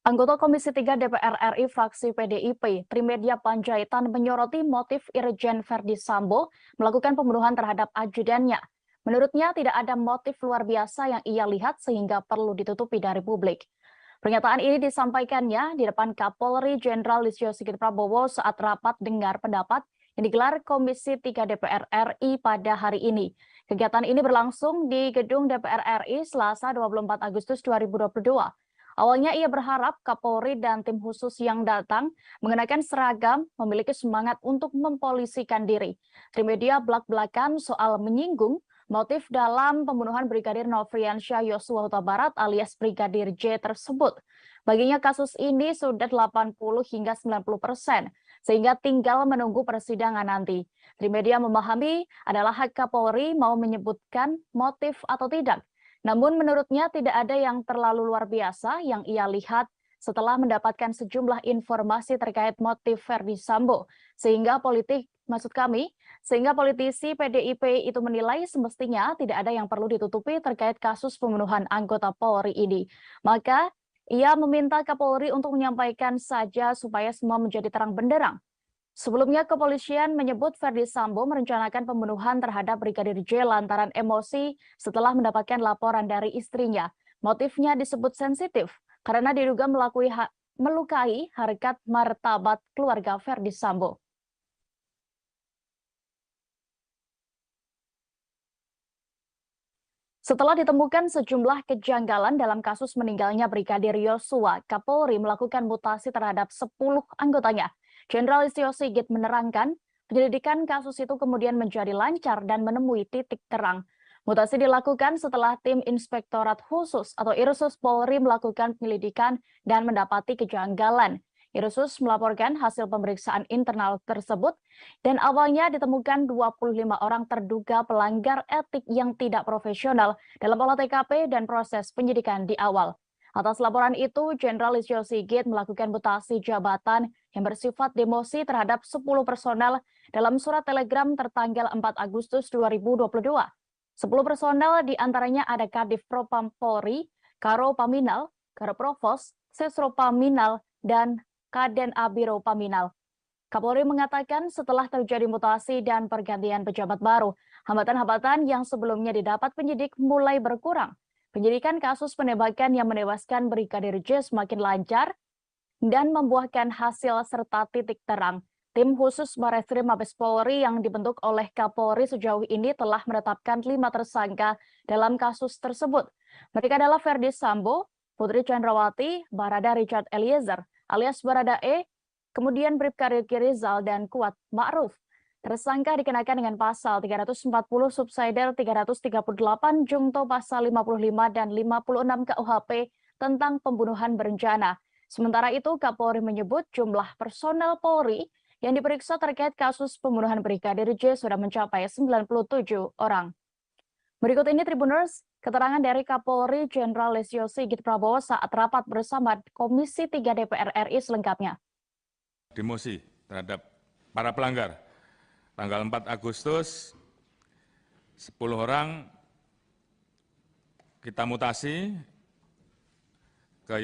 [SPEAKER 1] Anggota Komisi 3 DPR RI fraksi PDIP, Trimedia Panjaitan menyoroti motif Irjen Verdi Sambo melakukan pembunuhan terhadap ajudannya. Menurutnya tidak ada motif luar biasa yang ia lihat sehingga perlu ditutupi dari publik. Pernyataan ini disampaikannya di depan Kapolri Jenderal Listio Sigit Prabowo saat rapat dengar pendapat yang digelar Komisi 3 DPR RI pada hari ini. Kegiatan ini berlangsung di gedung DPR RI Selasa 24 Agustus 2022. Awalnya ia berharap Kapolri dan tim khusus yang datang mengenakan seragam memiliki semangat untuk mempolisikan diri. Trimedia belak-belakan soal menyinggung motif dalam pembunuhan Brigadir Nofriansyah Yosua Huta Barat alias Brigadir J tersebut. Baginya kasus ini sudah 80 hingga 90%, sehingga tinggal menunggu persidangan nanti. Trimedia memahami adalah hak Kapolri mau menyebutkan motif atau tidak. Namun menurutnya tidak ada yang terlalu luar biasa yang ia lihat setelah mendapatkan sejumlah informasi terkait motif Verdi Sambo. Sehingga politisi PDIP itu menilai semestinya tidak ada yang perlu ditutupi terkait kasus pembunuhan anggota Polri ini. Maka ia meminta Kapolri untuk menyampaikan saja supaya semua menjadi terang benderang. Sebelumnya kepolisian menyebut Verdi Sambo merencanakan pembunuhan terhadap Brigadir J lantaran emosi setelah mendapatkan laporan dari istrinya. Motifnya disebut sensitif karena diduga melukai harkat martabat keluarga Verdi Sambo. Setelah ditemukan sejumlah kejanggalan dalam kasus meninggalnya Brigadir Yosua, Kapolri melakukan mutasi terhadap 10 anggotanya. Jenderal Listio Sigit menerangkan, penyelidikan kasus itu kemudian menjadi lancar dan menemui titik terang. Mutasi dilakukan setelah tim Inspektorat Khusus atau Irsus Polri melakukan penyelidikan dan mendapati kejanggalan. Irsus melaporkan hasil pemeriksaan internal tersebut dan awalnya ditemukan 25 orang terduga pelanggar etik yang tidak profesional dalam olah TKP dan proses penyidikan di awal. Atas laporan itu, Jenderal Listio Sigit melakukan mutasi jabatan yang bersifat demosi terhadap 10 personel dalam surat telegram tertanggal 4 Agustus 2022. 10 personel diantaranya ada Kadif Propam Polri, Karo Paminal, Karo Provos, Sesro Paminal, dan Kaden Abiro Paminal. Kapolri mengatakan setelah terjadi mutasi dan pergantian pejabat baru, hambatan-hambatan yang sebelumnya didapat penyidik mulai berkurang. Penyidikan kasus penembakan yang menewaskan Brigadir J semakin lancar dan membuahkan hasil serta titik terang. Tim khusus Barreskrim Mabes Polri yang dibentuk oleh Kapolri sejauh ini telah menetapkan 5 tersangka dalam kasus tersebut. Mereka adalah Verdi Sambo, Putri Chandrawati, Barada Richard Eliezer, alias Barada E, kemudian Bribka Riki Rizal, dan Kuat Ma'ruf. Tersangka dikenakan dengan pasal 340 subsidiar 338 Jungto pasal 55 dan 56 KUHP tentang pembunuhan berencana. Sementara itu, Kapolri menyebut jumlah personel Polri yang diperiksa terkait kasus pembunuhan Brigadir J sudah mencapai 97 orang. Berikut ini Tribuners, keterangan dari Kapolri Jenderal Listio Sigit Prabowo saat rapat bersama Komisi 3 DPR RI selengkapnya.
[SPEAKER 4] Demosi terhadap para pelanggar. Tanggal 4 Agustus, 10 orang kita mutasi ke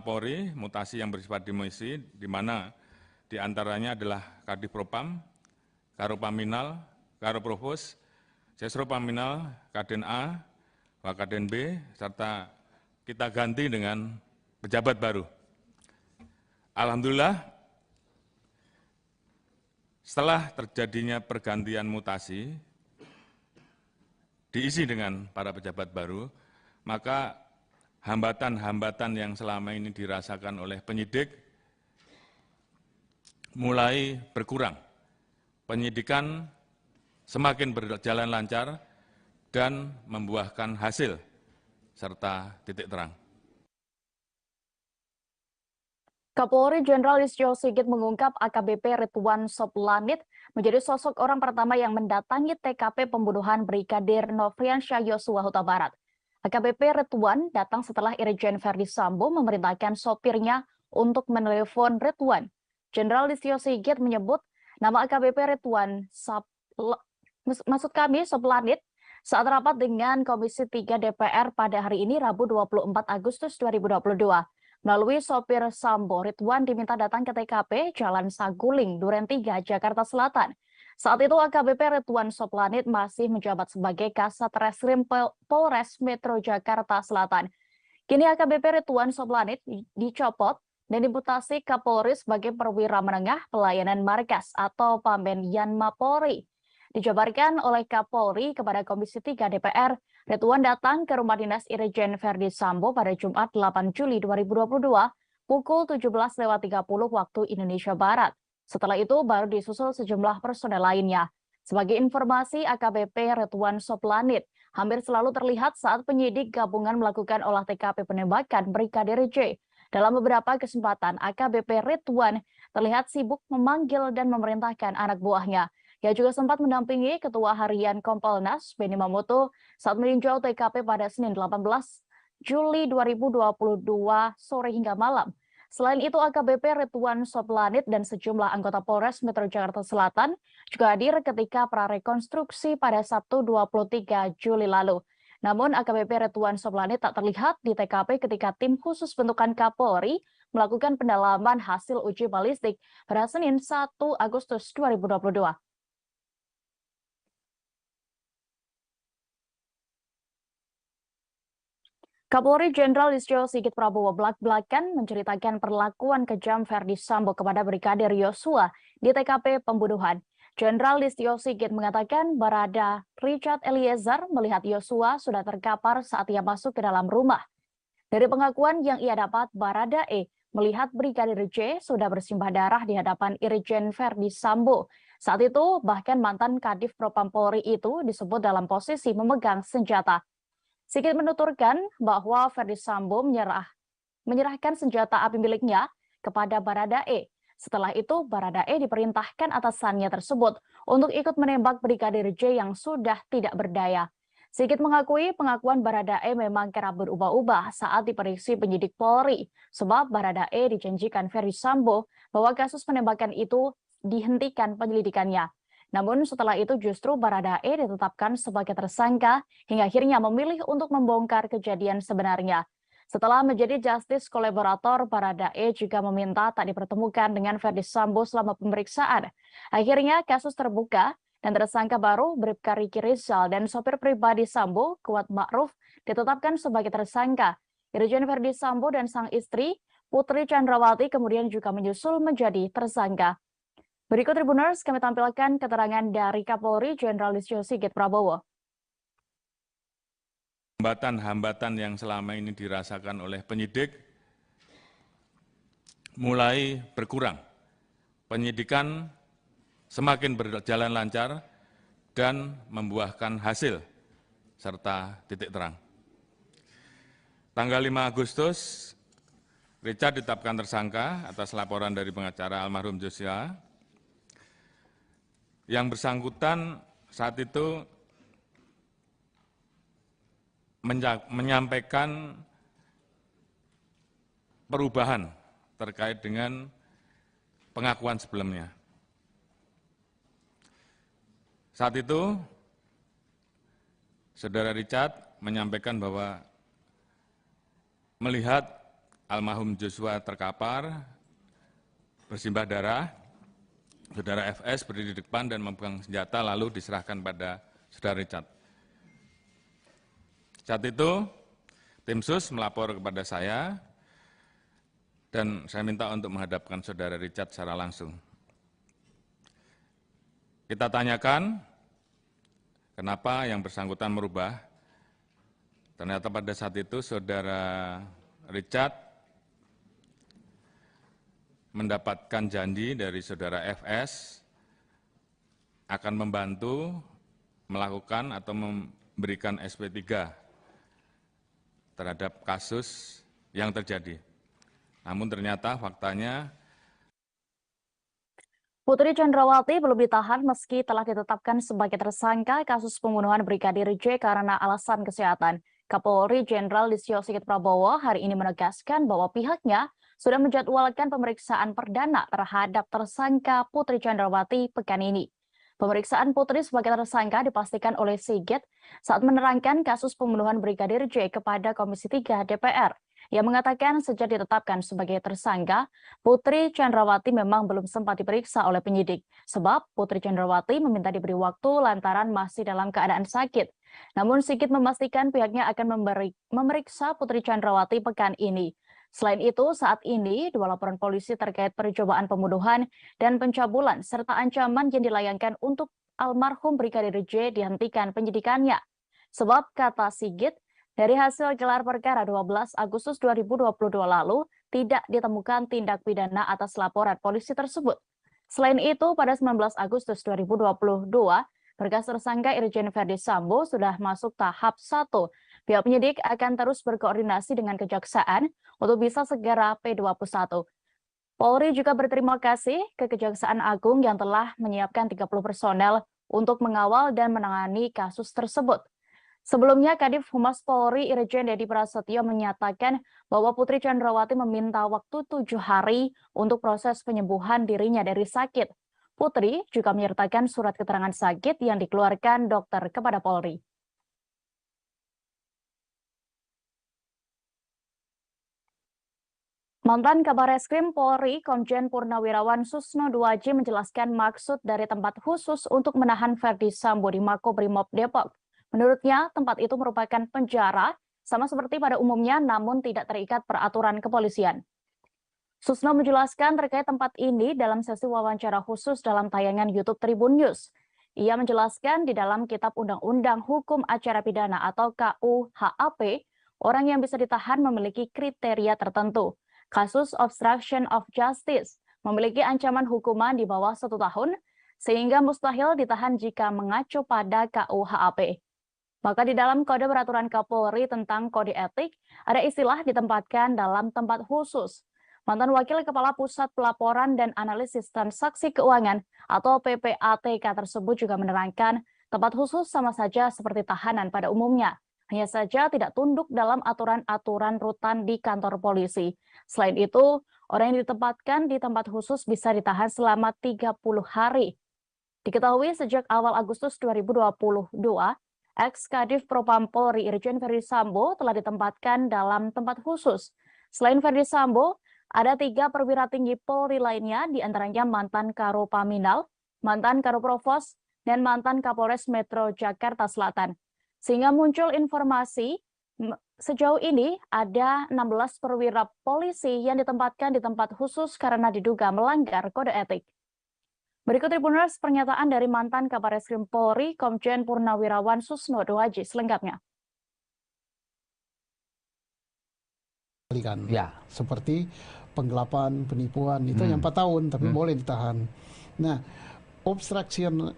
[SPEAKER 4] Polri, mutasi yang bersifat demosi, di mana diantaranya adalah Kadif Propam, Karo Paminal, Karo Provos, Sesro Paminal, Kaden A, Wakaden B, serta kita ganti dengan pejabat baru. Alhamdulillah, setelah terjadinya pergantian mutasi, diisi dengan para pejabat baru, maka hambatan-hambatan yang selama ini dirasakan oleh penyidik mulai berkurang. Penyidikan semakin berjalan lancar dan membuahkan hasil serta titik terang.
[SPEAKER 1] Kapolri Jenderal Listio Sigit mengungkap AKBP Ridwan Soplanit menjadi sosok orang pertama yang mendatangi TKP pembunuhan Brigadir Nofriansyah Yosua Huta Barat. AKBP Ridwan datang setelah Irjen Verdi Sambo memerintahkan sopirnya untuk menelepon Ridwan. Jenderal Listio Sigit menyebut nama AKBP Ridwan Soplanit saat rapat dengan Komisi 3 DPR pada hari ini Rabu 24 Agustus 2022. Melalui sopir Sambo, Ridwan diminta datang ke TKP Jalan Saguling, Duren 3, Jakarta Selatan. Saat itu AKBP Ridwan Soplanit masih menjabat sebagai Kasat Reskrim Polres Metro Jakarta Selatan. Kini AKBP Ridwan Soplanit dicopot dan dimutasi Kapolri sebagai perwira menengah pelayanan markas atau Pamben Yanma Polri. dijabarkan oleh Kapolri kepada Komisi 3 DPR. Ridwan datang ke rumah dinas Irjen Verdi Sambo pada Jumat 8 Juli 2022 pukul 17.30 waktu Indonesia Barat. Setelah itu baru disusul sejumlah personel lainnya. Sebagai informasi, AKBP Ridwan Soplanit hampir selalu terlihat saat penyidik gabungan melakukan olah TKP penembakan Brigadir J. Dalam beberapa kesempatan, AKBP Ridwan terlihat sibuk memanggil dan memerintahkan anak buahnya. Ia juga sempat mendampingi Ketua Harian Kompolnas, Benny Mamoto, saat meninjau TKP pada Senin 18 Juli 2022 sore hingga malam. Selain itu, AKBP Ridwan Soplanit dan sejumlah anggota Polres Metro Jakarta Selatan juga hadir ketika prarekonstruksi pada Sabtu 23 Juli lalu. Namun, AKBP Ridwan Soplanit tak terlihat di TKP ketika tim khusus bentukan Kapolri melakukan pendalaman hasil uji balistik pada Senin 1 Agustus 2022. Kapolri Jenderal Listio Sigit Prabowo belak-belakan menceritakan perlakuan kejam Verdi Sambo kepada Brigadir Yosua di TKP pembunuhan. Jenderal Listio Sigit mengatakan Barada Richard Eliezer melihat Yosua sudah terkapar saat ia masuk ke dalam rumah. Dari pengakuan yang ia dapat, Barada E melihat Brigadir J sudah bersimbah darah di hadapan Irjen Verdi Sambo. Saat itu, bahkan mantan Kadif Propam Polri itu disebut dalam posisi memegang senjata. Sigit menuturkan bahwa Verdi Sambo menyerahkan senjata api miliknya kepada Barada E. Setelah itu, Barada E diperintahkan atasannya tersebut untuk ikut menembak Brigadir J yang sudah tidak berdaya. Sigit mengakui pengakuan Barada E memang kerap berubah-ubah saat diperiksa penyidik Polri, sebab Barada E dijanjikan Verdi Sambo bahwa kasus penembakan itu dihentikan penyelidikannya. Namun setelah itu justru Barada E ditetapkan sebagai tersangka hingga akhirnya memilih untuk membongkar kejadian sebenarnya. Setelah menjadi justice kolaborator, Barada E juga meminta tak dipertemukan dengan Verdi Sambo selama pemeriksaan. Akhirnya kasus terbuka dan tersangka baru Bribka Riki Rizal dan sopir pribadi Sambo, Kuat Ma'ruf, ditetapkan sebagai tersangka. Irjen Verdi Sambo dan sang istri, Putri Chandrawati, kemudian juga menyusul menjadi tersangka. Berikut Tribuners, kami tampilkan keterangan dari Kapolri Jenderal Listio Sigit Prabowo.
[SPEAKER 4] Hambatan-hambatan yang selama ini dirasakan oleh penyidik mulai berkurang. Penyidikan semakin berjalan lancar dan membuahkan hasil serta titik terang. Tanggal 5 Agustus, Richard ditetapkan tersangka atas laporan dari pengacara almarhum Joshua. Yang bersangkutan saat itu menyampaikan perubahan terkait dengan pengakuan sebelumnya. Saat itu, Saudara Richard menyampaikan bahwa melihat almarhum Joshua terkapar, bersimbah darah, Saudara FS berdiri di depan dan memegang senjata lalu diserahkan pada Saudara Richard. Saat itu, tim sus melapor kepada saya dan saya minta untuk menghadapkan Saudara Richard secara langsung. Kita tanyakan kenapa yang bersangkutan merubah. Ternyata pada saat itu Saudara Richard mendapatkan janji dari Saudara FS akan membantu melakukan atau memberikan SP3 terhadap kasus yang terjadi. Namun ternyata faktanya
[SPEAKER 1] Putri Chandrawati belum ditahan meski telah ditetapkan sebagai tersangka kasus pembunuhan Brigadir J karena alasan kesehatan. Kapolri Jenderal Listio Sigit Prabowo hari ini menegaskan bahwa pihaknya sudah menjadwalkan pemeriksaan perdana terhadap tersangka Putri Chandrawati pekan ini. Pemeriksaan Putri sebagai tersangka dipastikan oleh Sigit saat menerangkan kasus pembunuhan Brigadir J kepada Komisi 3 DPR. Ia mengatakan sejak ditetapkan sebagai tersangka, Putri Chandrawati memang belum sempat diperiksa oleh penyidik. Sebab Putri Chandrawati meminta diberi waktu lantaran masih dalam keadaan sakit. Namun Sigit memastikan pihaknya akan memeriksa Putri Chandrawati pekan ini. Selain itu, saat ini dua laporan polisi terkait percobaan pembunuhan dan pencabulan serta ancaman yang dilayangkan untuk almarhum Brigadir J dihentikan penyidikannya. Sebab kata Sigit, dari hasil gelar perkara 12 Agustus 2022 lalu, tidak ditemukan tindak pidana atas laporan polisi tersebut. Selain itu, pada 19 Agustus 2022, berkas tersangka Irjen Verdi Sambo sudah masuk tahap 1. Pihak penyidik akan terus berkoordinasi dengan Kejaksaan untuk bisa segera P21. Polri juga berterima kasih ke Kejaksaan Agung yang telah menyiapkan 30 personel untuk mengawal dan menangani kasus tersebut. Sebelumnya, Kadif Humas Polri Irjen Dedi Prasetyo menyatakan bahwa Putri Chandrawati meminta waktu 7 hari untuk proses penyembuhan dirinya dari sakit. Putri juga menyertakan surat keterangan sakit yang dikeluarkan dokter kepada Polri. Mantan Kabar Eskrim Polri, Komjen Purnawirawan Susno Duaji menjelaskan maksud dari tempat khusus untuk menahan Verdi Sambo di Makobrimob Depok. Menurutnya, tempat itu merupakan penjara, sama seperti pada umumnya, namun tidak terikat peraturan kepolisian. Susno menjelaskan terkait tempat ini dalam sesi wawancara khusus dalam tayangan YouTube Tribun News. Ia menjelaskan di dalam Kitab Undang-Undang Hukum Acara Pidana atau KUHAP, orang yang bisa ditahan memiliki kriteria tertentu. Kasus obstruction of justice memiliki ancaman hukuman di bawah 1 tahun, sehingga mustahil ditahan jika mengacu pada KUHAP. Maka di dalam Kode Peraturan Kapolri tentang Kode Etik, ada istilah ditempatkan dalam tempat khusus. Mantan Wakil Kepala Pusat Pelaporan dan Analisis Transaksi Keuangan atau PPATK tersebut juga menerangkan tempat khusus sama saja seperti tahanan pada umumnya. Hanya saja tidak tunduk dalam aturan-aturan rutan di kantor polisi. Selain itu, orang yang ditempatkan di tempat khusus bisa ditahan selama 30 hari. Diketahui sejak awal Agustus 2022, ex-Kadif Propam Polri Irjen Verdi Sambo telah ditempatkan dalam tempat khusus. Selain Verdi Sambo, ada 3 perwira tinggi Polri lainnya, diantaranya mantan Karo Paminal, mantan Karo Provos, dan mantan Kapolres Metro Jakarta Selatan. Sehingga muncul informasi sejauh ini ada 16 perwira polisi yang ditempatkan di tempat khusus karena diduga melanggar kode etik. Berikut Tribuners pernyataan dari mantan Kabar Eskrim Polri, Komjen Purnawirawan Susno Duaji selengkapnya.
[SPEAKER 5] Ya. Seperti penggelapan, penipuan, itu yang 4 tahun, tapi boleh ditahan. Nah, obstruction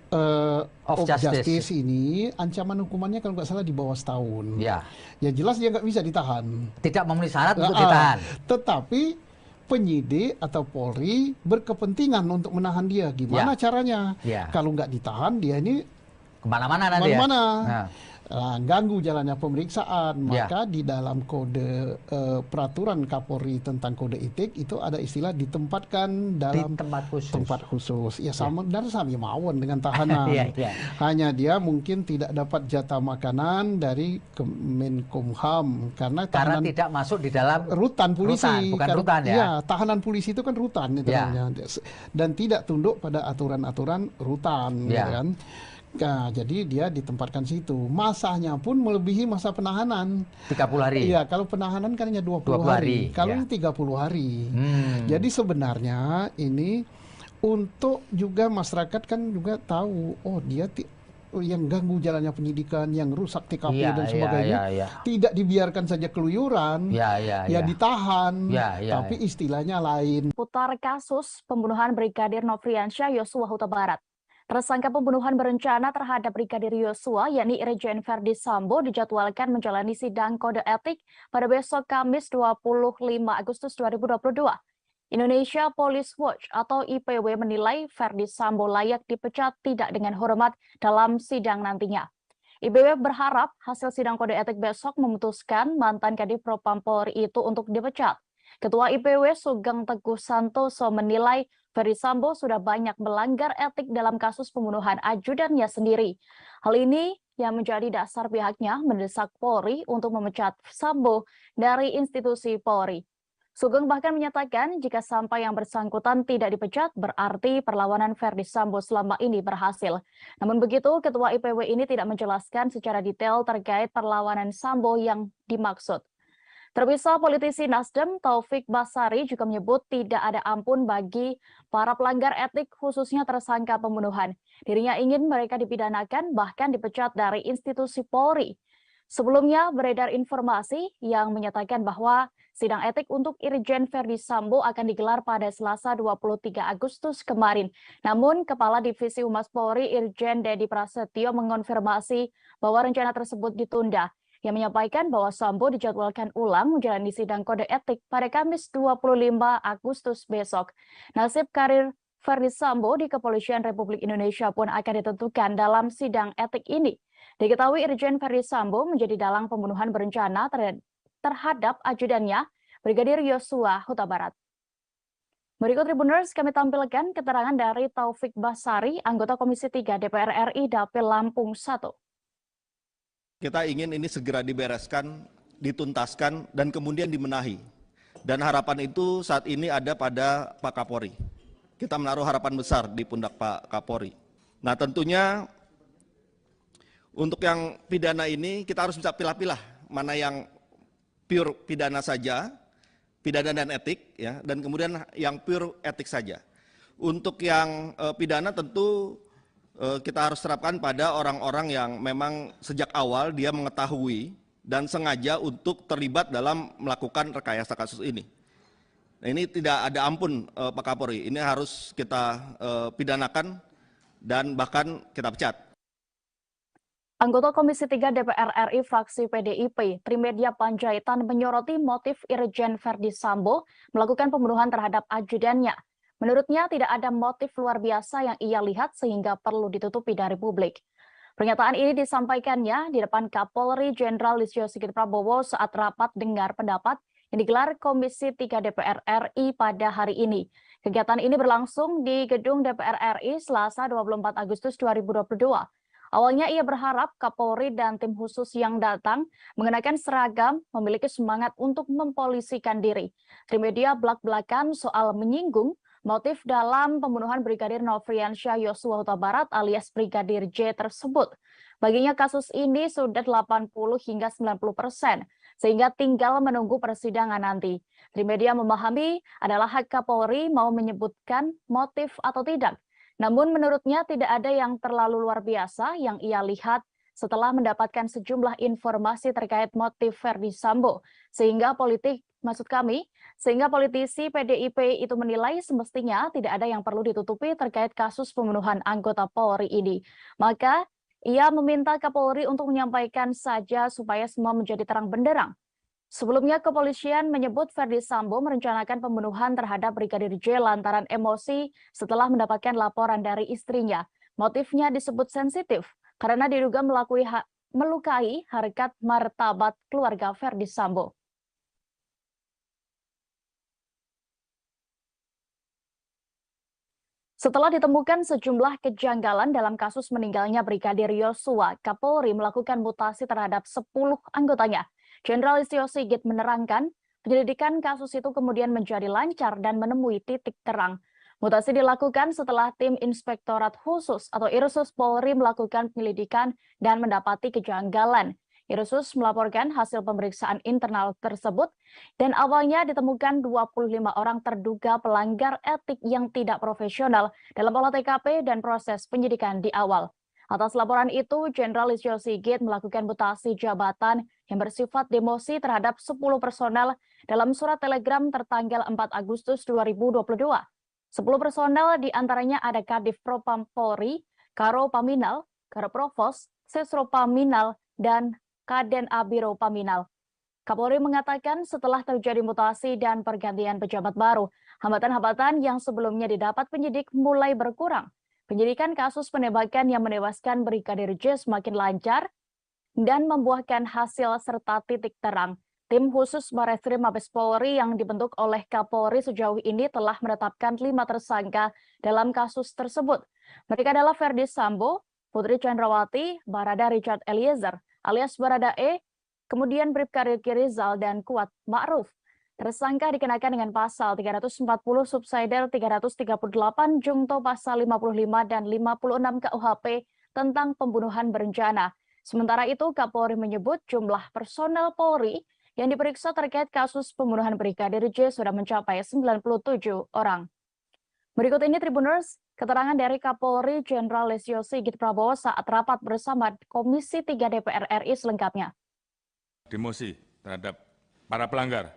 [SPEAKER 5] of justice ini ancaman hukumannya kalau nggak salah di bawah setahun.
[SPEAKER 6] Ya.
[SPEAKER 5] Ya jelas dia nggak bisa ditahan.
[SPEAKER 6] Tidak memenuhi syarat untuk ditahan.
[SPEAKER 5] Tetapi penyidik atau Polri berkepentingan untuk menahan dia. Gimana caranya? Kalau nggak ditahan dia ini
[SPEAKER 6] kemana-mana nanti
[SPEAKER 5] ya. Ganggu jalannya pemeriksaan, maka di dalam kode peraturan Kapolri tentang kode etik itu ada istilah ditempatkan dalam tempat khusus. Ya sama dan sama mawon dengan tahanan. Hanya dia mungkin tidak dapat jatah makanan dari Kemenkumham karena
[SPEAKER 6] tidak masuk di dalam
[SPEAKER 5] rutan polisi.
[SPEAKER 6] Bukan rutan ya.
[SPEAKER 5] Ya, tahanan polisi itu kan rutan itu namanya. Dan tidak tunduk pada aturan-aturan rutan, gitu kan. Nah, jadi dia ditempatkan situ. Masanya pun melebihi masa penahanan.
[SPEAKER 6] 30 hari.
[SPEAKER 5] Iya, kalau penahanan kan hanya 20 hari. Kalau ini 30 hari. Jadi sebenarnya ini untuk juga masyarakat kan juga tahu, oh dia yang ganggu jalannya penyidikan, yang rusak TKP dan sebagainya, tidak dibiarkan saja keluyuran, ditahan, tapi istilahnya lain.
[SPEAKER 1] Putar kasus pembunuhan Brigadir Nofriansyah Yosua Huta Barat. Tersangka pembunuhan berencana terhadap Brigadir Yosua, yakni Irjen Verdi Sambo, dijadwalkan menjalani sidang kode etik pada besok Kamis 25 Agustus 2022. Indonesia Police Watch atau IPW menilai Verdi Sambo layak dipecat tidak dengan hormat dalam sidang nantinya. IPW berharap hasil sidang kode etik besok memutuskan mantan Kadif Propam Polri itu untuk dipecat. Ketua IPW Sugeng Teguh Santoso menilai Verdi Sambo sudah banyak melanggar etik dalam kasus pembunuhan ajudannya sendiri. Hal ini yang menjadi dasar pihaknya mendesak Polri untuk memecat Sambo dari institusi Polri. Sugeng bahkan menyatakan jika sampai yang bersangkutan tidak dipecat, berarti perlawanan Verdi Sambo selama ini berhasil. Namun begitu, Ketua IPW ini tidak menjelaskan secara detail terkait perlawanan Sambo yang dimaksud. Terpisah, politisi Nasdem Taufik Basari juga menyebut tidak ada ampun bagi para pelanggar etik, khususnya tersangka pembunuhan. Dirinya ingin mereka dipidanakan, bahkan dipecat dari institusi Polri. Sebelumnya beredar informasi yang menyatakan bahwa sidang etik untuk Irjen Verdi Sambo akan digelar pada Selasa 23 Agustus kemarin. Namun, Kepala Divisi Humas Polri Irjen Dedi Prasetyo mengonfirmasi bahwa rencana tersebut ditunda. Yang menyampaikan bahwa Sambo dijadwalkan ulang menjalani sidang kode etik pada Kamis 25 Agustus besok. Nasib karir Verdi Sambo di Kepolisian Republik Indonesia pun akan ditentukan dalam sidang etik ini. Diketahui Irjen Verdi Sambo menjadi dalang pembunuhan berencana terhadap ajudannya, Brigadir Yosua Huta Barat. Berikut Tribuners kami tampilkan keterangan dari Taufik Basari, anggota Komisi 3 DPR RI Dapil Lampung 1.
[SPEAKER 3] Kita ingin ini segera dibereskan, dituntaskan, dan kemudian dibenahi. Dan harapan itu saat ini ada pada Pak Kapolri. Kita menaruh harapan besar di pundak Pak Kapolri. Nah tentunya untuk yang pidana ini kita harus bisa pilah-pilah mana yang pure pidana saja, pidana dan etik, ya, dan kemudian yang pure etik saja. Untuk yang pidana tentu kita harus terapkan pada orang-orang yang memang sejak awal dia mengetahui dan sengaja untuk terlibat dalam melakukan rekayasa kasus ini. Nah, ini tidak ada ampun Pak Kapolri, ini harus kita pidanakan dan bahkan kita pecat.
[SPEAKER 1] Anggota Komisi 3 DPR RI fraksi PDIP, Trimedia Panjaitan menyoroti motif Irjen Verdi Sambo melakukan pembunuhan terhadap ajudannya. Menurutnya tidak ada motif luar biasa yang ia lihat sehingga perlu ditutupi dari publik. Pernyataan ini disampaikannya di depan Kapolri Jenderal Listio Sigit Prabowo saat rapat dengar pendapat yang digelar Komisi 3 DPR RI pada hari ini. Kegiatan ini berlangsung di Gedung DPR RI Selasa 24 Agustus 2022. Awalnya ia berharap Kapolri dan tim khusus yang datang mengenakan seragam memiliki semangat untuk mempolisikan diri. Trimedia belak-belakan soal menyinggung motif dalam pembunuhan Brigadir Nofriansyah Yosua Huta Barat alias Brigadir J tersebut. Baginya kasus ini sudah 80 hingga 90%, sehingga tinggal menunggu persidangan nanti. Trimedia memahami adalah hak Kapolri mau menyebutkan motif atau tidak. Namun menurutnya tidak ada yang terlalu luar biasa yang ia lihat setelah mendapatkan sejumlah informasi terkait motif Verdi Sambo. Sehingga politisi PDIP itu menilai semestinya tidak ada yang perlu ditutupi terkait kasus pembunuhan anggota Polri ini. Maka ia meminta Kapolri untuk menyampaikan saja supaya semua menjadi terang benderang. Sebelumnya kepolisian menyebut Verdi Sambo merencanakan pembunuhan terhadap Brigadir J lantaran emosi setelah mendapatkan laporan dari istrinya. Motifnya disebut sensitif karena diduga melukai harkat martabat keluarga Verdi Sambo. Setelah ditemukan sejumlah kejanggalan dalam kasus meninggalnya Brigadir Yosua, Kapolri melakukan mutasi terhadap 10 anggotanya. Jenderal Listio Sigit menerangkan, penyelidikan kasus itu kemudian menjadi lancar dan menemui titik terang. Mutasi dilakukan setelah tim Inspektorat Khusus atau Irsus Polri melakukan penyelidikan dan mendapati kejanggalan. Irsus melaporkan hasil pemeriksaan internal tersebut dan awalnya ditemukan 25 orang terduga pelanggar etik yang tidak profesional dalam olah TKP dan proses penyidikan di awal. Atas laporan itu, Jenderal Listio Sigit melakukan mutasi jabatan yang bersifat demosi terhadap 10 personel dalam surat telegram tertanggal 4 Agustus 2022. 10 personel diantaranya ada Kadif Propam Polri, Karo Paminal, Karo Provos, Sesro Paminal, dan Kaden Abiro Paminal. Kapolri mengatakan setelah terjadi mutasi dan pergantian pejabat baru, hambatan-hambatan yang sebelumnya didapat penyidik mulai berkurang. Penyidikan kasus penembakan yang menewaskan Brigadir J semakin lancar dan membuahkan hasil serta titik terang. Tim khusus Bareskrim Mabes Polri yang dibentuk oleh Kapolri sejauh ini telah menetapkan 5 tersangka dalam kasus tersebut. Mereka adalah Verdi Sambo, Putri Chandrawati, Barada Richard Eliezer alias Barada E, kemudian Bribka Riki Rizal dan Kuat Ma'ruf. Tersangka dikenakan dengan pasal 340 subsidiar 338 jungto pasal 55 dan 56 KUHP tentang pembunuhan berencana. Sementara itu Kapolri menyebut jumlah personel Polri yang diperiksa terkait kasus pembunuhan Brigadir J sudah mencapai 97 orang. Berikut ini Tribuners, keterangan dari Kapolri Jenderal Listio Sigit Prabowo saat rapat bersama Komisi 3 DPR RI selengkapnya.
[SPEAKER 4] Demosi terhadap para pelanggar.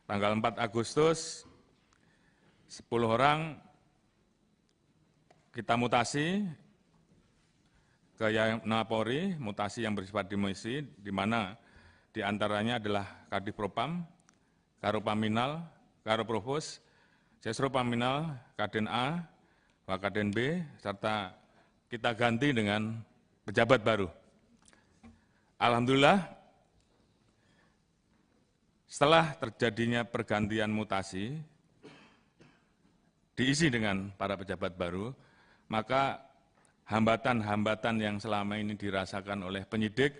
[SPEAKER 4] Tanggal 4 Agustus, 10 orang kita mutasi ke Yapolri, mutasi yang bersifat demosi, di mana diantaranya adalah Kadif Propam, Karopaminal, Karoprovos, Sesropaminal, Kaden A, Wakaden B, serta kita ganti dengan pejabat baru. Alhamdulillah, setelah terjadinya pergantian mutasi, diisi dengan para pejabat baru, maka hambatan-hambatan yang selama ini dirasakan oleh penyidik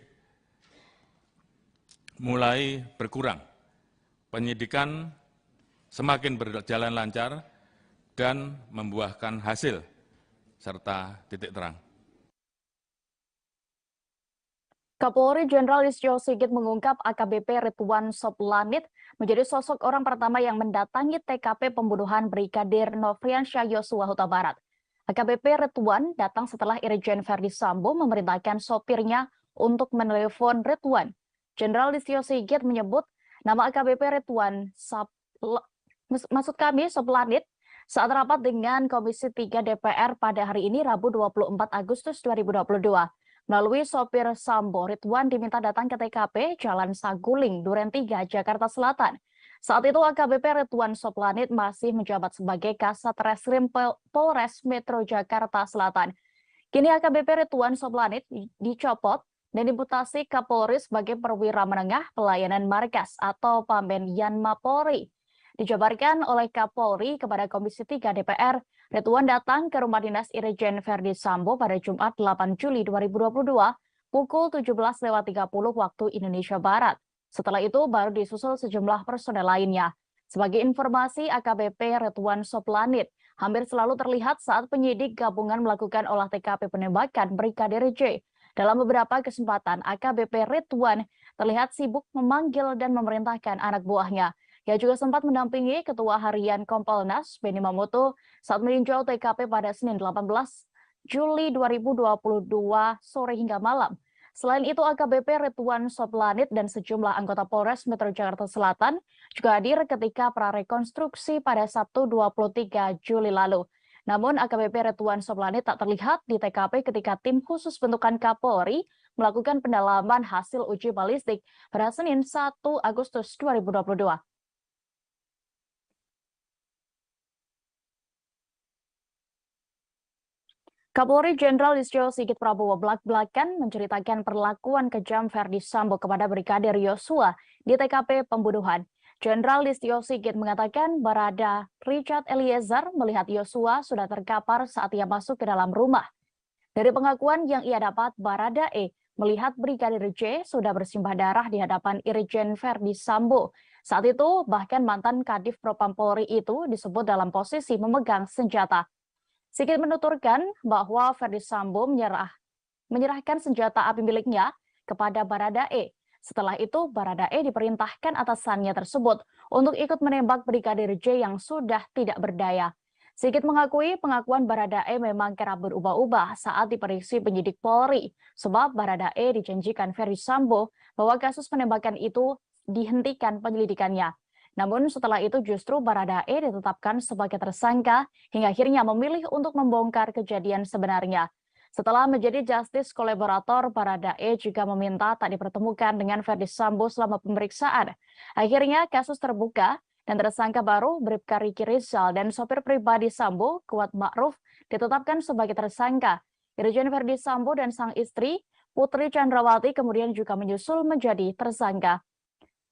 [SPEAKER 4] mulai berkurang. Penyidikan semakin berjalan lancar dan membuahkan hasil serta titik terang.
[SPEAKER 1] Kapolri Jenderal Listio Sigit mengungkap AKBP Ridwan Soplanit menjadi sosok orang pertama yang mendatangi TKP pembunuhan Brigadir Nofriansyah Yosua Huta Barat. AKBP Ridwan datang setelah Irjen Verdi Sambo memerintahkan sopirnya untuk menelepon Ridwan. Jenderal Listio Sigit menyebut nama AKBP Ridwan Soplanit saat rapat dengan Komisi 3 DPR pada hari ini Rabu 24 Agustus 2022. Melalui sopir Sambo, Ridwan diminta datang ke TKP Jalan Saguling, Duren 3, Jakarta Selatan. Saat itu AKBP Ridwan Soplanit masih menjabat sebagai Kasat Reskrim Polres Metro Jakarta Selatan. Kini AKBP Ridwan Soplanit dicopot dan dimutasi Kapolri sebagai perwira menengah pelayanan markas atau Pamben Yanma Polri. Dijabarkan oleh Kapolri kepada Komisi 3 DPR, Ridwan datang ke rumah dinas Irjen Verdi Sambo pada Jumat 8 Juli 2022 pukul 17.30 waktu Indonesia Barat. Setelah itu baru disusul sejumlah personel lainnya. Sebagai informasi, AKBP Ridwan Soplanit hampir selalu terlihat saat penyidik gabungan melakukan olah TKP penembakan Brigadir J. Dalam beberapa kesempatan, AKBP Ridwan terlihat sibuk memanggil dan memerintahkan anak buahnya. Ia juga sempat mendampingi Ketua Harian Kompolnas, Benny Mamoto, saat meninjau TKP pada Senin 18 Juli 2022 sore hingga malam. Selain itu, AKBP Ridwan Soplanit dan sejumlah anggota Polres Metro Jakarta Selatan juga hadir ketika prarekonstruksi pada Sabtu 23 Juli lalu. Namun, AKBP Ridwan Soplanit tak terlihat di TKP ketika tim khusus bentukan Kapolri melakukan pendalaman hasil uji balistik pada Senin 1 Agustus 2022. Kapolri Jenderal Listio Sigit Prabowo belak-belakan menceritakan perlakuan kejam Verdi Sambo kepada Brigadir Yosua di TKP pembunuhan. Jenderal Listio Sigit mengatakan Barada Richard Eliezer melihat Yosua sudah terkapar saat ia masuk ke dalam rumah. Dari pengakuan yang ia dapat, Barada E melihat Brigadir J sudah bersimbah darah di hadapan Irjen Verdi Sambo. Saat itu, bahkan mantan Kadif Propam Polri itu disebut dalam posisi memegang senjata. Sigit menuturkan bahwa Verdi Sambo menyerahkan senjata api miliknya kepada Barada E. Setelah itu, Barada E diperintahkan atasannya tersebut untuk ikut menembak Brigadir J yang sudah tidak berdaya. Sigit mengakui pengakuan Barada E memang kerap berubah-ubah saat diperiksa penyidik Polri, sebab Barada E dijanjikan Verdi Sambo bahwa kasus penembakan itu dihentikan penyelidikannya. Namun setelah itu justru Barada E ditetapkan sebagai tersangka hingga akhirnya memilih untuk membongkar kejadian sebenarnya. Setelah menjadi justice kolaborator, Barada E juga meminta tak dipertemukan dengan Verdi Sambo selama pemeriksaan. Akhirnya kasus terbuka dan tersangka baru Bribka Riki Rizal dan sopir pribadi Sambo, Kuat Ma'ruf, ditetapkan sebagai tersangka. Irjen Verdi Sambo dan sang istri, Putri Chandrawati, kemudian juga menyusul menjadi tersangka.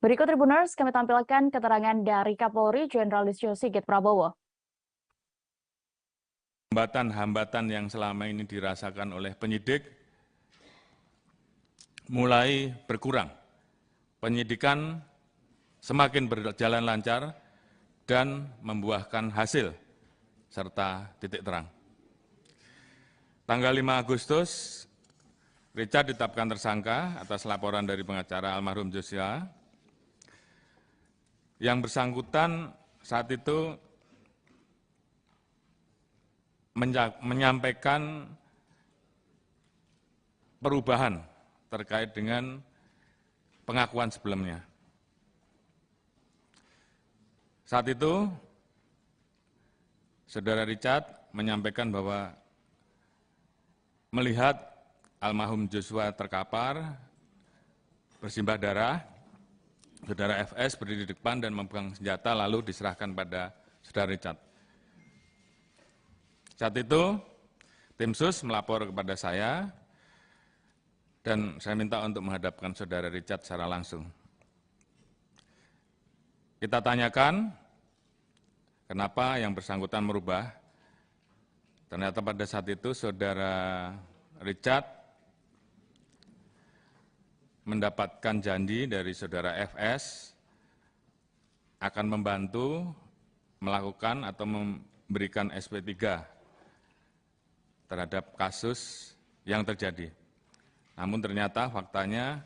[SPEAKER 1] Berikut Tribuners, kami tampilkan keterangan dari Kapolri Jenderal Listio Sigit Prabowo.
[SPEAKER 4] Hambatan-hambatan yang selama ini dirasakan oleh penyidik mulai berkurang. Penyidikan semakin berjalan lancar dan membuahkan hasil serta titik terang. Tanggal 5 Agustus, Richard ditetapkan tersangka atas laporan dari pengacara almarhum Joshua yang bersangkutan saat itu menyampaikan perubahan terkait dengan pengakuan sebelumnya. Saat itu, Saudara Richard menyampaikan bahwa melihat almarhum Joshua terkapar, bersimbah darah, Saudara FS berdiri di depan dan memegang senjata lalu diserahkan pada Saudara Richard. Saat itu, tim SUS melapor kepada saya dan saya minta untuk menghadapkan Saudara Richard secara langsung. Kita tanyakan, kenapa yang bersangkutan merubah? Ternyata pada saat itu Saudara Richard mendapatkan janji dari Saudara FS akan membantu melakukan atau memberikan SP3 terhadap kasus yang terjadi. Namun ternyata faktanya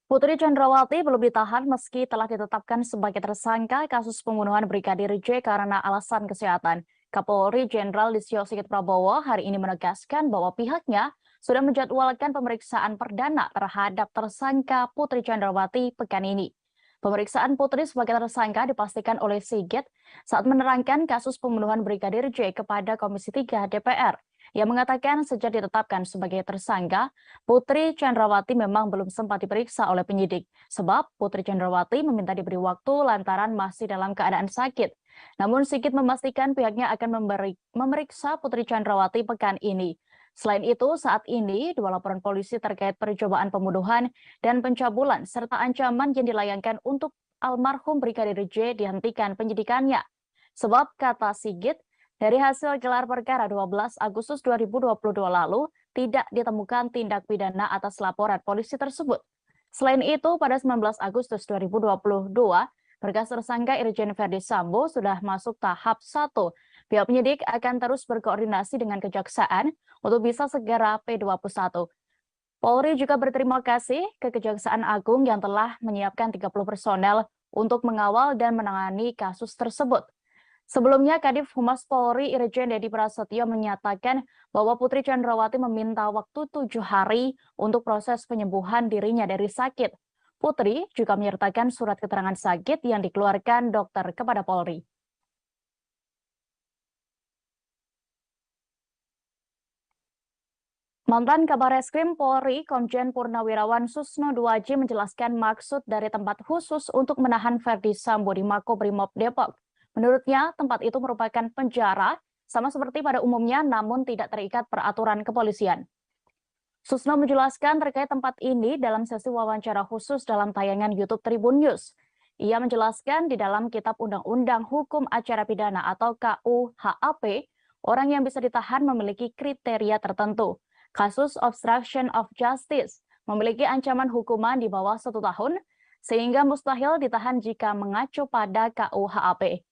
[SPEAKER 1] Putri Chandrawati belum ditahan meski telah ditetapkan sebagai tersangka kasus pembunuhan Brigadir J karena alasan kesehatan. Kapolri Jenderal Listio Sigit Prabowo hari ini menegaskan bahwa pihaknya sudah menjadwalkan pemeriksaan perdana terhadap tersangka Putri Chandrawati pekan ini. Pemeriksaan Putri sebagai tersangka dipastikan oleh Sigit saat menerangkan kasus pembunuhan Brigadir J kepada Komisi 3 DPR. Yang mengatakan sejak ditetapkan sebagai tersangka, Putri Chandrawati memang belum sempat diperiksa oleh penyidik. Sebab Putri Chandrawati meminta diberi waktu lantaran masih dalam keadaan sakit. Namun Sigit memastikan pihaknya akan memeriksa Putri Chandrawati pekan ini. Selain itu, saat ini dua laporan polisi terkait percobaan pembunuhan dan pencabulan serta ancaman yang dilayangkan untuk almarhum Brigadir J dihentikan penyidikannya. Sebab kata Sigit, dari hasil gelar perkara 12 Agustus 2022 lalu, tidak ditemukan tindak pidana atas laporan polisi tersebut. Selain itu, pada 19 Agustus 2022, berkas tersangka Irjen Verdi Sambo sudah masuk tahap 1. Pihak penyidik akan terus berkoordinasi dengan Kejaksaan untuk bisa segera P21. Polri juga berterima kasih ke Kejaksaan Agung yang telah menyiapkan 30 personel untuk mengawal dan menangani kasus tersebut. Sebelumnya, Kadif Humas Polri Irjen Dedi Prasetyo menyatakan bahwa Putri Chandrawati meminta waktu 7 hari untuk proses penyembuhan dirinya dari sakit. Putri juga menyertakan surat keterangan sakit yang dikeluarkan dokter kepada Polri. Mantan Kabar Reskrim Polri, Komjen Purnawirawan Susno Duaji menjelaskan maksud dari tempat khusus untuk menahan Verdi Sambo di Makobrimob Depok. Menurutnya, tempat itu merupakan penjara, sama seperti pada umumnya, namun tidak terikat peraturan kepolisian. Susno menjelaskan terkait tempat ini dalam sesi wawancara khusus dalam tayangan YouTube Tribun News. Ia menjelaskan di dalam Kitab Undang-Undang Hukum Acara Pidana atau KUHAP, orang yang bisa ditahan memiliki kriteria tertentu. Kasus obstruction of justice memiliki ancaman hukuman di bawah 1 tahun, sehingga mustahil ditahan jika mengacu pada KUHAP.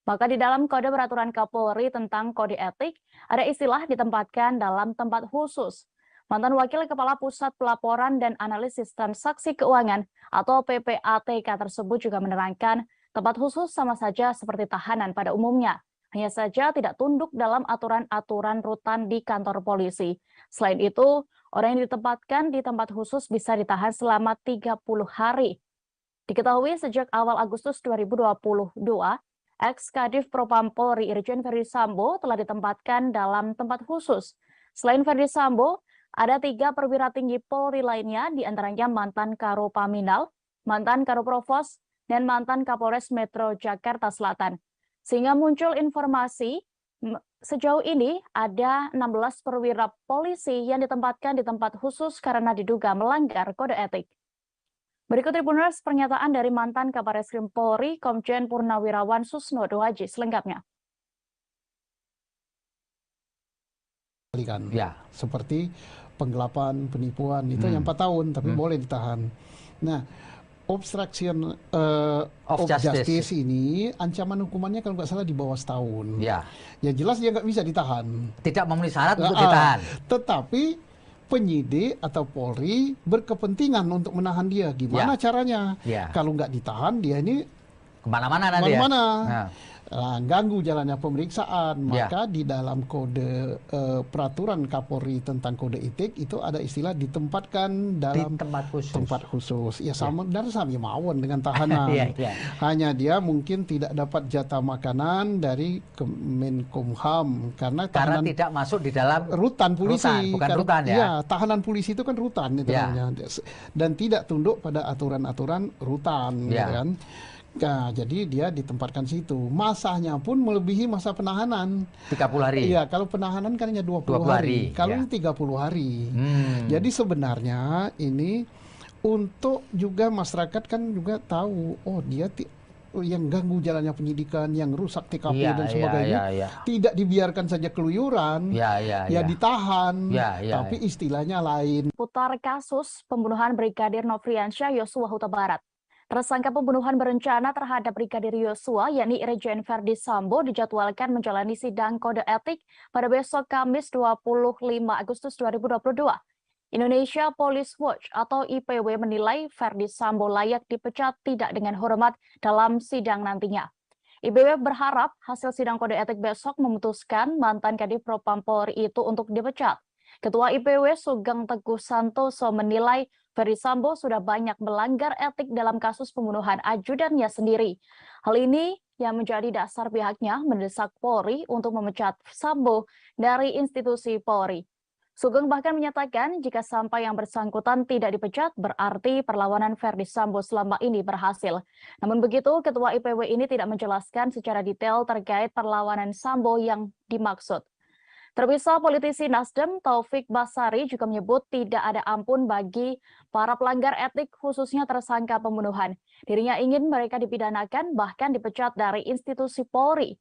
[SPEAKER 1] Maka di dalam Kode Peraturan Kapolri tentang Kode Etik, ada istilah ditempatkan dalam tempat khusus. Mantan Wakil Kepala Pusat Pelaporan dan Analisis Transaksi Keuangan atau PPATK tersebut juga menerangkan tempat khusus sama saja seperti tahanan pada umumnya. Hanya saja tidak tunduk dalam aturan-aturan rutan di kantor polisi. Selain itu, orang yang ditempatkan di tempat khusus bisa ditahan selama 30 hari. Diketahui sejak awal Agustus 2022, ex-Kadif Propam Polri Irjen Verdi Sambo telah ditempatkan dalam tempat khusus. Selain Verdi Sambo, ada 3 perwira tinggi Polri lainnya, diantaranya mantan Karopaminal, mantan Karoprovos, dan mantan Kapolres Metro Jakarta Selatan. Sehingga muncul informasi, sejauh ini ada 16 perwira polisi yang ditempatkan di tempat khusus karena diduga melanggar kode etik. Berikut Tribuners pernyataan dari mantan Kabar Reskrim Polri, Komjen Purnawirawan Susno Duaji selengkapnya.
[SPEAKER 5] Ya. Seperti penggelapan, penipuan, itu yang 4 tahun, tapi boleh ditahan. Nah, obstruction of justice ini, ancaman hukumannya kalau nggak salah di bawah setahun.
[SPEAKER 6] Ya.
[SPEAKER 5] Ya jelas dia nggak bisa ditahan.
[SPEAKER 6] Tidak memenuhi syarat untuk ditahan.
[SPEAKER 5] Tetapi penyidik atau Polri berkepentingan untuk menahan dia. Gimana caranya? Kalau nggak ditahan, dia ini
[SPEAKER 6] kemana-mana nanti
[SPEAKER 5] ya. Ganggu jalannya pemeriksaan. Maka di dalam kode peraturan Kapolri tentang kode etik itu ada istilah ditempatkan dalam tempat khusus. Ya sama dan sama mawon dengan tahanan. Hanya dia mungkin tidak dapat jatah makanan dari Kemenkumham karena
[SPEAKER 6] tidak masuk di dalam
[SPEAKER 5] rutan polisi.
[SPEAKER 6] Bukan rutan ya.
[SPEAKER 5] Iya, tahanan polisi itu kan rutan itu namanya. Dan tidak tunduk pada aturan-aturan rutan, kan. Nah, jadi dia ditempatkan situ. Masanya pun melebihi masa penahanan.
[SPEAKER 6] 30 hari.
[SPEAKER 5] Iya, kalau penahanan kan hanya 20 hari. Kalau ini 30 hari. Jadi sebenarnya ini untuk juga masyarakat kan juga tahu, oh dia yang ganggu jalannya penyidikan, yang rusak TKP dan sebagainya, tidak dibiarkan saja keluyuran, ditahan, tapi istilahnya lain.
[SPEAKER 1] Putar kasus pembunuhan Brigadir Nofriansyah Yosua Huta Barat. Tersangka pembunuhan berencana terhadap Brigadir Yosua, yakni Irjen Verdi Sambo, dijadwalkan menjalani sidang kode etik pada besok Kamis 25 Agustus 2022. Indonesia Police Watch atau IPW menilai Verdi Sambo layak dipecat tidak dengan hormat dalam sidang nantinya. IPW berharap hasil sidang kode etik besok memutuskan mantan Kadif Propam Polri itu untuk dipecat. Ketua IPW Sugeng Teguh Santoso menilai Verdi Sambo sudah banyak melanggar etik dalam kasus pembunuhan ajudannya sendiri. Hal ini yang menjadi dasar pihaknya mendesak Polri untuk memecat Sambo dari institusi Polri. Sugeng bahkan menyatakan jika sampai yang bersangkutan tidak dipecat, berarti perlawanan Verdi Sambo selama ini berhasil. Namun begitu, Ketua IPW ini tidak menjelaskan secara detail terkait perlawanan Sambo yang dimaksud. Terpisah, politisi Nasdem Taufik Basari juga menyebut tidak ada ampun bagi para pelanggar etik khususnya tersangka pembunuhan. Dirinya ingin mereka dipidanakan bahkan dipecat dari institusi Polri.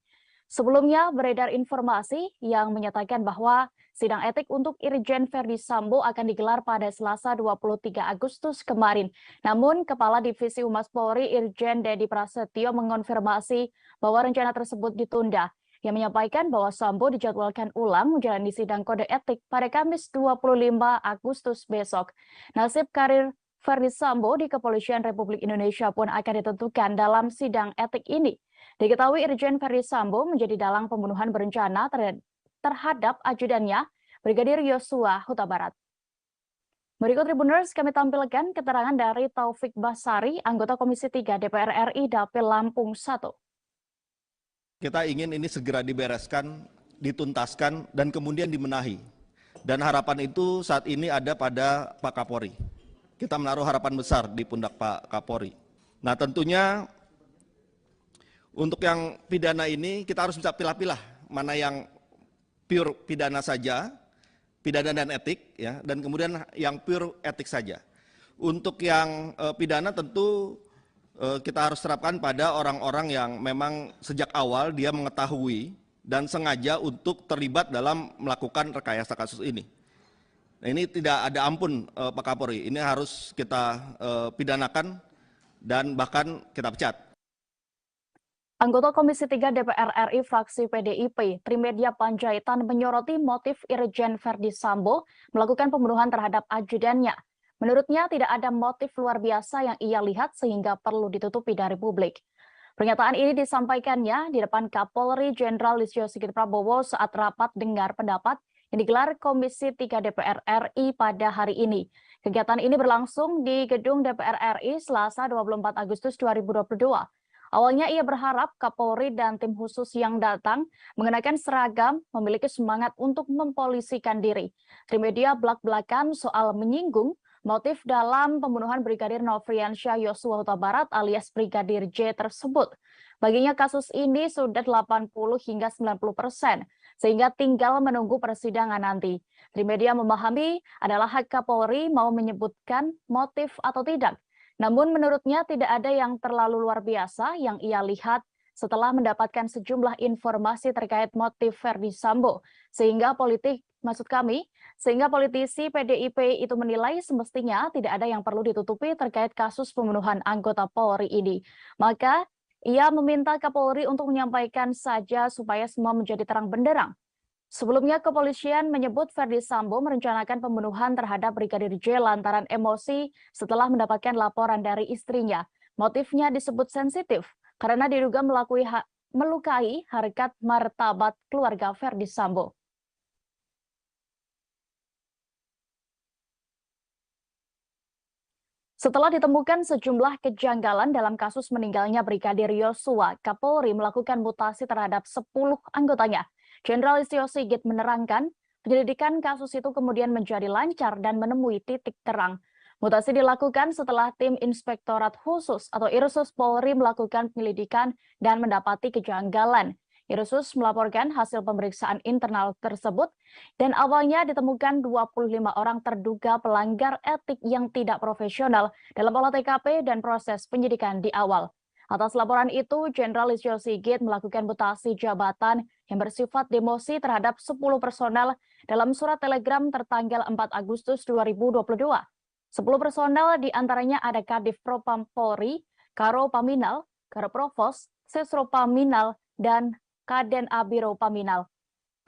[SPEAKER 1] Sebelumnya beredar informasi yang menyatakan bahwa sidang etik untuk Irjen Verdi Sambo akan digelar pada Selasa 23 Agustus kemarin. Namun Kepala Divisi Humas Polri Irjen Dedi Prasetyo mengonfirmasi bahwa rencana tersebut ditunda. Yang menyampaikan bahwa Sambo dijadwalkan ulang menjalani sidang kode etik pada Kamis 25 Agustus besok. Nasib karir Verdi Sambo di Kepolisian Republik Indonesia pun akan ditentukan dalam sidang etik ini. Diketahui Irjen Verdi Sambo menjadi dalang pembunuhan berencana terhadap ajudannya, Brigadir Yosua Huta Barat. Berikut Tribuners kami tampilkan keterangan dari Taufik Basari, anggota Komisi 3 DPR RI Dapil Lampung 1.
[SPEAKER 3] Kita ingin ini segera dibereskan, dituntaskan, dan kemudian dimenahi. Dan harapan itu saat ini ada pada Pak Kapolri. Kita menaruh harapan besar di pundak Pak Kapolri. Nah tentunya untuk yang pidana ini kita harus bisa pilah-pilah mana yang pure pidana saja, pidana dan etik, ya, dan kemudian yang pure etik saja. Untuk yang pidana tentu kita harus terapkan pada orang-orang yang memang sejak awal dia mengetahui dan sengaja untuk terlibat dalam melakukan rekayasa kasus ini. Nah, ini tidak ada ampun Pak Kapolri, ini harus kita pidanakan dan bahkan kita pecat.
[SPEAKER 1] Anggota Komisi 3 DPR RI fraksi PDIP, Trimedia Panjaitan menyoroti motif Irjen Verdi Sambo melakukan pembunuhan terhadap ajudannya. Menurutnya tidak ada motif luar biasa yang ia lihat sehingga perlu ditutupi dari publik. Pernyataan ini disampaikannya di depan Kapolri Jenderal Listio Sigit Prabowo saat rapat dengar pendapat yang digelar Komisi 3 DPR RI pada hari ini. Kegiatan ini berlangsung di Gedung DPR RI Selasa 24 Agustus 2022. Awalnya ia berharap Kapolri dan tim khusus yang datang mengenakan seragam memiliki semangat untuk mempolisikan diri. Trimedia belak-belakan soal menyinggung motif dalam pembunuhan Brigadir Nofriansyah Yosua Huta Barat alias Brigadir J tersebut. Baginya kasus ini sudah 80 hingga 90%, sehingga tinggal menunggu persidangan nanti. Trimedia memahami adalah hak Kapolri mau menyebutkan motif atau tidak. Namun menurutnya tidak ada yang terlalu luar biasa yang ia lihat setelah mendapatkan sejumlah informasi terkait motif Verdi Sambo. Sehingga politisi PDIP itu menilai semestinya tidak ada yang perlu ditutupi terkait kasus pembunuhan anggota Polri ini. Maka ia meminta Kapolri untuk menyampaikan saja supaya semua menjadi terang benderang. Sebelumnya, kepolisian menyebut Ferdi Sambo merencanakan pembunuhan terhadap Brigadir J lantaran emosi setelah mendapatkan laporan dari istrinya. Motifnya disebut sensitif karena diduga melukai harkat martabat keluarga Ferdi Sambo. Setelah ditemukan sejumlah kejanggalan dalam kasus meninggalnya Brigadir Yosua, Kapolri melakukan mutasi terhadap 10 anggotanya. Jenderal Listio Sigit menerangkan, penyelidikan kasus itu kemudian menjadi lancar dan menemui titik terang. Mutasi dilakukan setelah tim Inspektorat Khusus atau Irsus Polri melakukan penyelidikan dan mendapati kejanggalan. Irsus melaporkan hasil pemeriksaan internal tersebut dan awalnya ditemukan 25 orang terduga pelanggar etik yang tidak profesional dalam olah TKP dan proses penyidikan di awal. Atas laporan itu, Jenderal Listio Sigit melakukan mutasi jabatan yang bersifat demosi terhadap 10 personel dalam surat telegram tertanggal 4 Agustus 2022. 10 personel diantaranya ada Kadif Propam Polri, Karo Paminal, Karo Provos, Sesro Paminal, dan Kaden Abiro Paminal.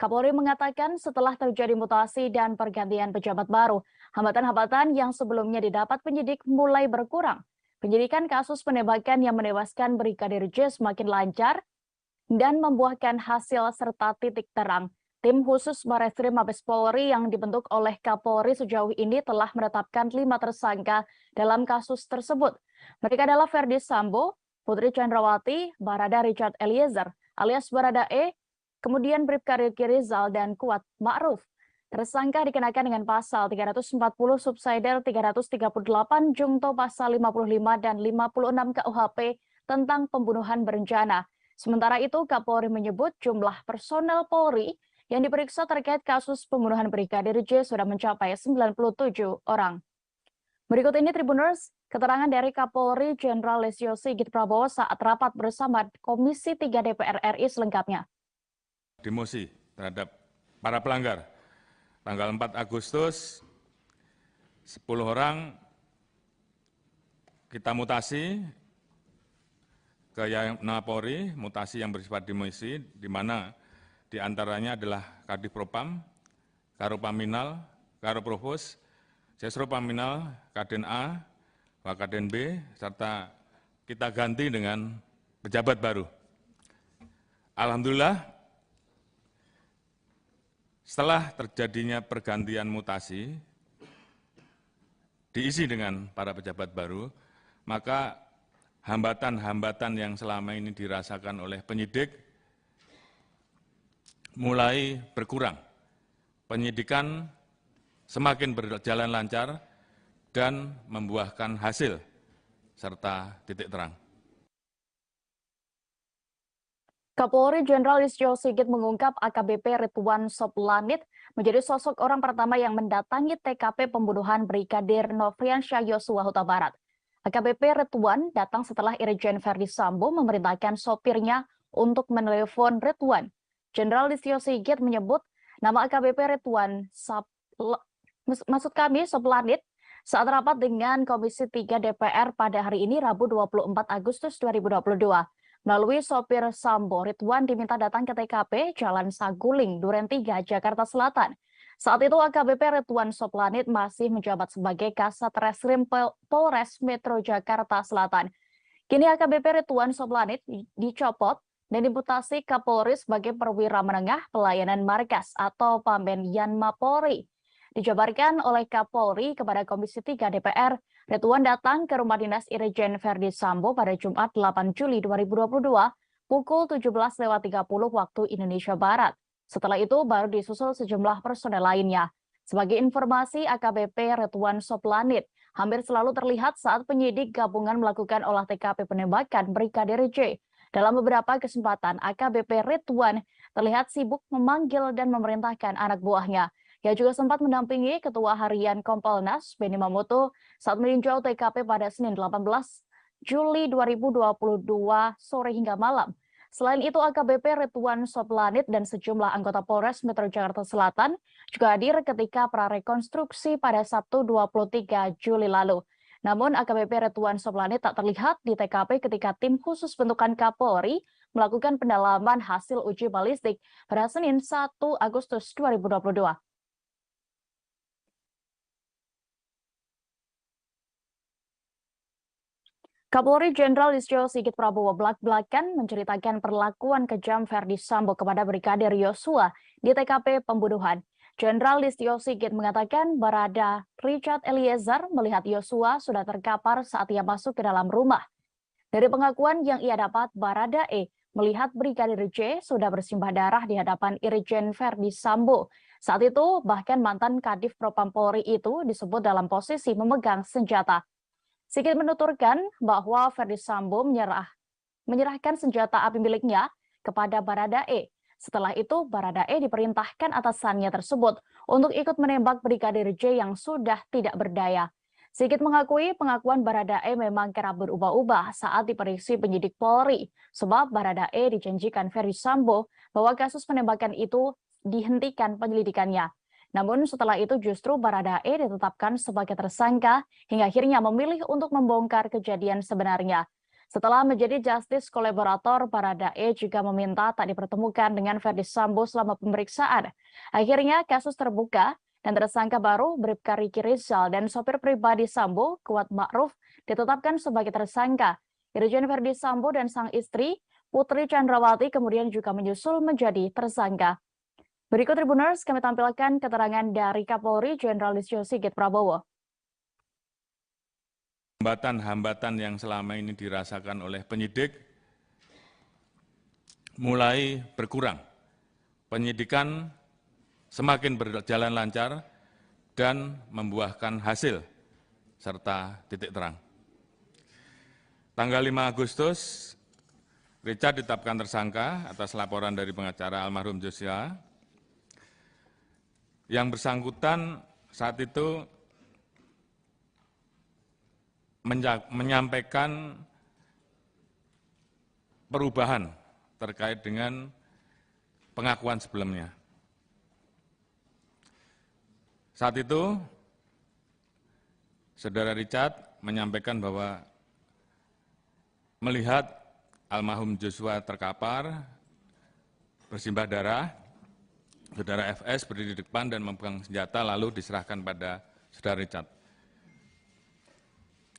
[SPEAKER 1] Kapolri mengatakan setelah terjadi mutasi dan pergantian pejabat baru, hambatan-hambatan yang sebelumnya didapat penyidik mulai berkurang. Penyidikan kasus penembakan yang menewaskan Brigadir J semakin lancar dan membuahkan hasil serta titik terang. Tim khusus Barreskrim Mabes Polri yang dibentuk oleh Kapolri sejauh ini telah menetapkan 5 tersangka dalam kasus tersebut. Mereka adalah Ferdi Sambo, Putri Chandrawati, Barada Richard Eliezer, alias Barada E, kemudian Bribka Riki Rizal, dan Kuat Ma'ruf. Tersangka dikenakan dengan pasal 340 subsidiar 338 Jungto pasal 55 dan 56 KUHP tentang pembunuhan berencana. Sementara itu, Kapolri menyebut jumlah personel Polri yang diperiksa terkait kasus pembunuhan Brigadir J sudah mencapai 97 orang. Berikut ini Tribuners, keterangan dari Kapolri Jenderal Listio Sigit Prabowo saat rapat bersama Komisi 3 DPR RI selengkapnya.
[SPEAKER 4] Demosi terhadap para pelanggar. Tanggal 4 Agustus, 10 orang kita mutasi ke Yayana Polri, mutasi yang bersifat demosi, di mana diantaranya adalah Kadif Propam, Karo Paminal, Karo Provos, Sesro Paminal, Kaden A, Wakaden B, serta kita ganti dengan pejabat baru. Alhamdulillah, setelah terjadinya pergantian mutasi, diisi dengan para pejabat baru, maka hambatan-hambatan yang selama ini dirasakan oleh penyidik mulai berkurang. Penyidikan semakin berjalan lancar dan membuahkan hasil serta titik terang.
[SPEAKER 1] Kapolri Jenderal Listio Sigit mengungkap AKBP Ridwan Soplanit menjadi sosok orang pertama yang mendatangi TKP pembunuhan Brigadir Nofriansyah Yosua Huta Barat. AKBP Ridwan datang setelah Irjen Ferdi Sambo memerintahkan sopirnya untuk menelepon Ridwan. Jenderal Listio Sigit menyebut nama AKBP Ridwan Soplanit saat rapat dengan Komisi 3 DPR pada hari ini Rabu 24 Agustus 2022. Melalui sopir Sambo, Ridwan diminta datang ke TKP Jalan Saguling, Duren 3, Jakarta Selatan. Saat itu AKBP Ridwan Soplanit masih menjabat sebagai Kasat Reskrim Polres Metro Jakarta Selatan. Kini AKBP Ridwan Soplanit dicopot dan dimutasi Kapolri sebagai perwira menengah pelayanan markas atau Pamben Yanma Polri. Dijabarkan oleh Kapolri kepada Komisi 3 DPR, Ridwan datang ke rumah dinas Irjen Ferdi Sambo pada Jumat 8 Juli 2022 pukul 17.30 waktu Indonesia Barat. Setelah itu baru disusul sejumlah personel lainnya. Sebagai informasi, AKBP Ridwan Soplanit hampir selalu terlihat saat penyidik gabungan melakukan olah TKP penembakan Brigadir J. Dalam beberapa kesempatan, AKBP Ridwan terlihat sibuk memanggil dan memerintahkan anak buahnya. Ia juga sempat mendampingi Ketua Harian Kompolnas, Benny Mamoto, saat meninjau TKP pada Senin 18 Juli 2022 sore hingga malam. Selain itu, AKBP Ridwan Soplanit dan sejumlah anggota Polres Metro Jakarta Selatan juga hadir ketika prarekonstruksi pada Sabtu 23 Juli lalu. Namun, AKBP Ridwan Soplanit tak terlihat di TKP ketika tim khusus bentukan Kapolri melakukan pendalaman hasil uji balistik pada Senin 1 Agustus 2022. Kapolri Jenderal Listio Sigit Prabowo belak-belakan menceritakan perlakuan kejam Verdi Sambo kepada Brigadir Yosua di TKP pembunuhan. Jenderal Listio Sigit mengatakan Barada Richard Eliezer melihat Yosua sudah terkapar saat ia masuk ke dalam rumah. Dari pengakuan yang ia dapat, Barada E melihat Brigadir J sudah bersimbah darah di hadapan Irjen Verdi Sambo. Saat itu, bahkan mantan Kadif Propam Polri itu disebut dalam posisi memegang senjata. Sigit menuturkan bahwa Verdi Sambo menyerahkan senjata api miliknya kepada Barada E. Setelah itu, Barada E diperintahkan atasannya tersebut untuk ikut menembak Brigadir J yang sudah tidak berdaya. Sigit mengakui pengakuan Barada E memang kerap berubah-ubah saat diperiksa penyidik Polri, sebab Barada E dijanjikan Verdi Sambo bahwa kasus penembakan itu dihentikan penyelidikannya. Namun setelah itu justru Barada E ditetapkan sebagai tersangka hingga akhirnya memilih untuk membongkar kejadian sebenarnya. Setelah menjadi justice kolaborator, Barada E juga meminta tak dipertemukan dengan Verdi Sambo selama pemeriksaan. Akhirnya kasus terbuka dan tersangka baru Bribka Riki Rizal dan sopir pribadi Sambo, Kuat Ma'ruf, ditetapkan sebagai tersangka. Irjen Verdi Sambo dan sang istri, Putri Chandrawati, kemudian juga menyusul menjadi tersangka. Berikut Tribuners, kami tampilkan keterangan dari Kapolri Jenderal Listio Sigit Prabowo.
[SPEAKER 4] Hambatan-hambatan yang selama ini dirasakan oleh penyidik mulai berkurang. Penyidikan semakin berjalan lancar dan membuahkan hasil serta titik terang. Tanggal 5 Agustus, Richard ditetapkan tersangka atas laporan dari pengacara almarhum Joshua. Yang bersangkutan saat itu menyampaikan perubahan terkait dengan pengakuan sebelumnya. Saat itu, Saudara Richard menyampaikan bahwa melihat almarhum Joshua terkapar, bersimbah darah, Saudara FS berdiri di depan dan memegang senjata lalu diserahkan pada Saudara Richard.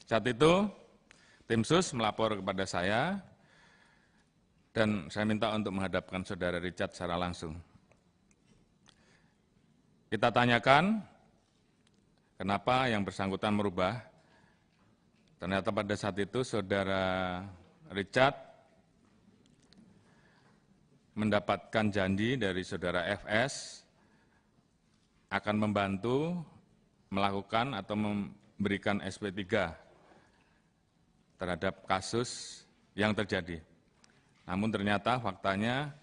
[SPEAKER 4] Saat itu, tim sus melapor kepada saya dan saya minta untuk menghadapkan Saudara Richard secara langsung. Kita tanyakan kenapa yang bersangkutan merubah. Ternyata pada saat itu Saudara Richard mendapatkan janji dari Saudara FS akan membantu melakukan atau memberikan SP3 terhadap kasus yang terjadi. Namun ternyata faktanya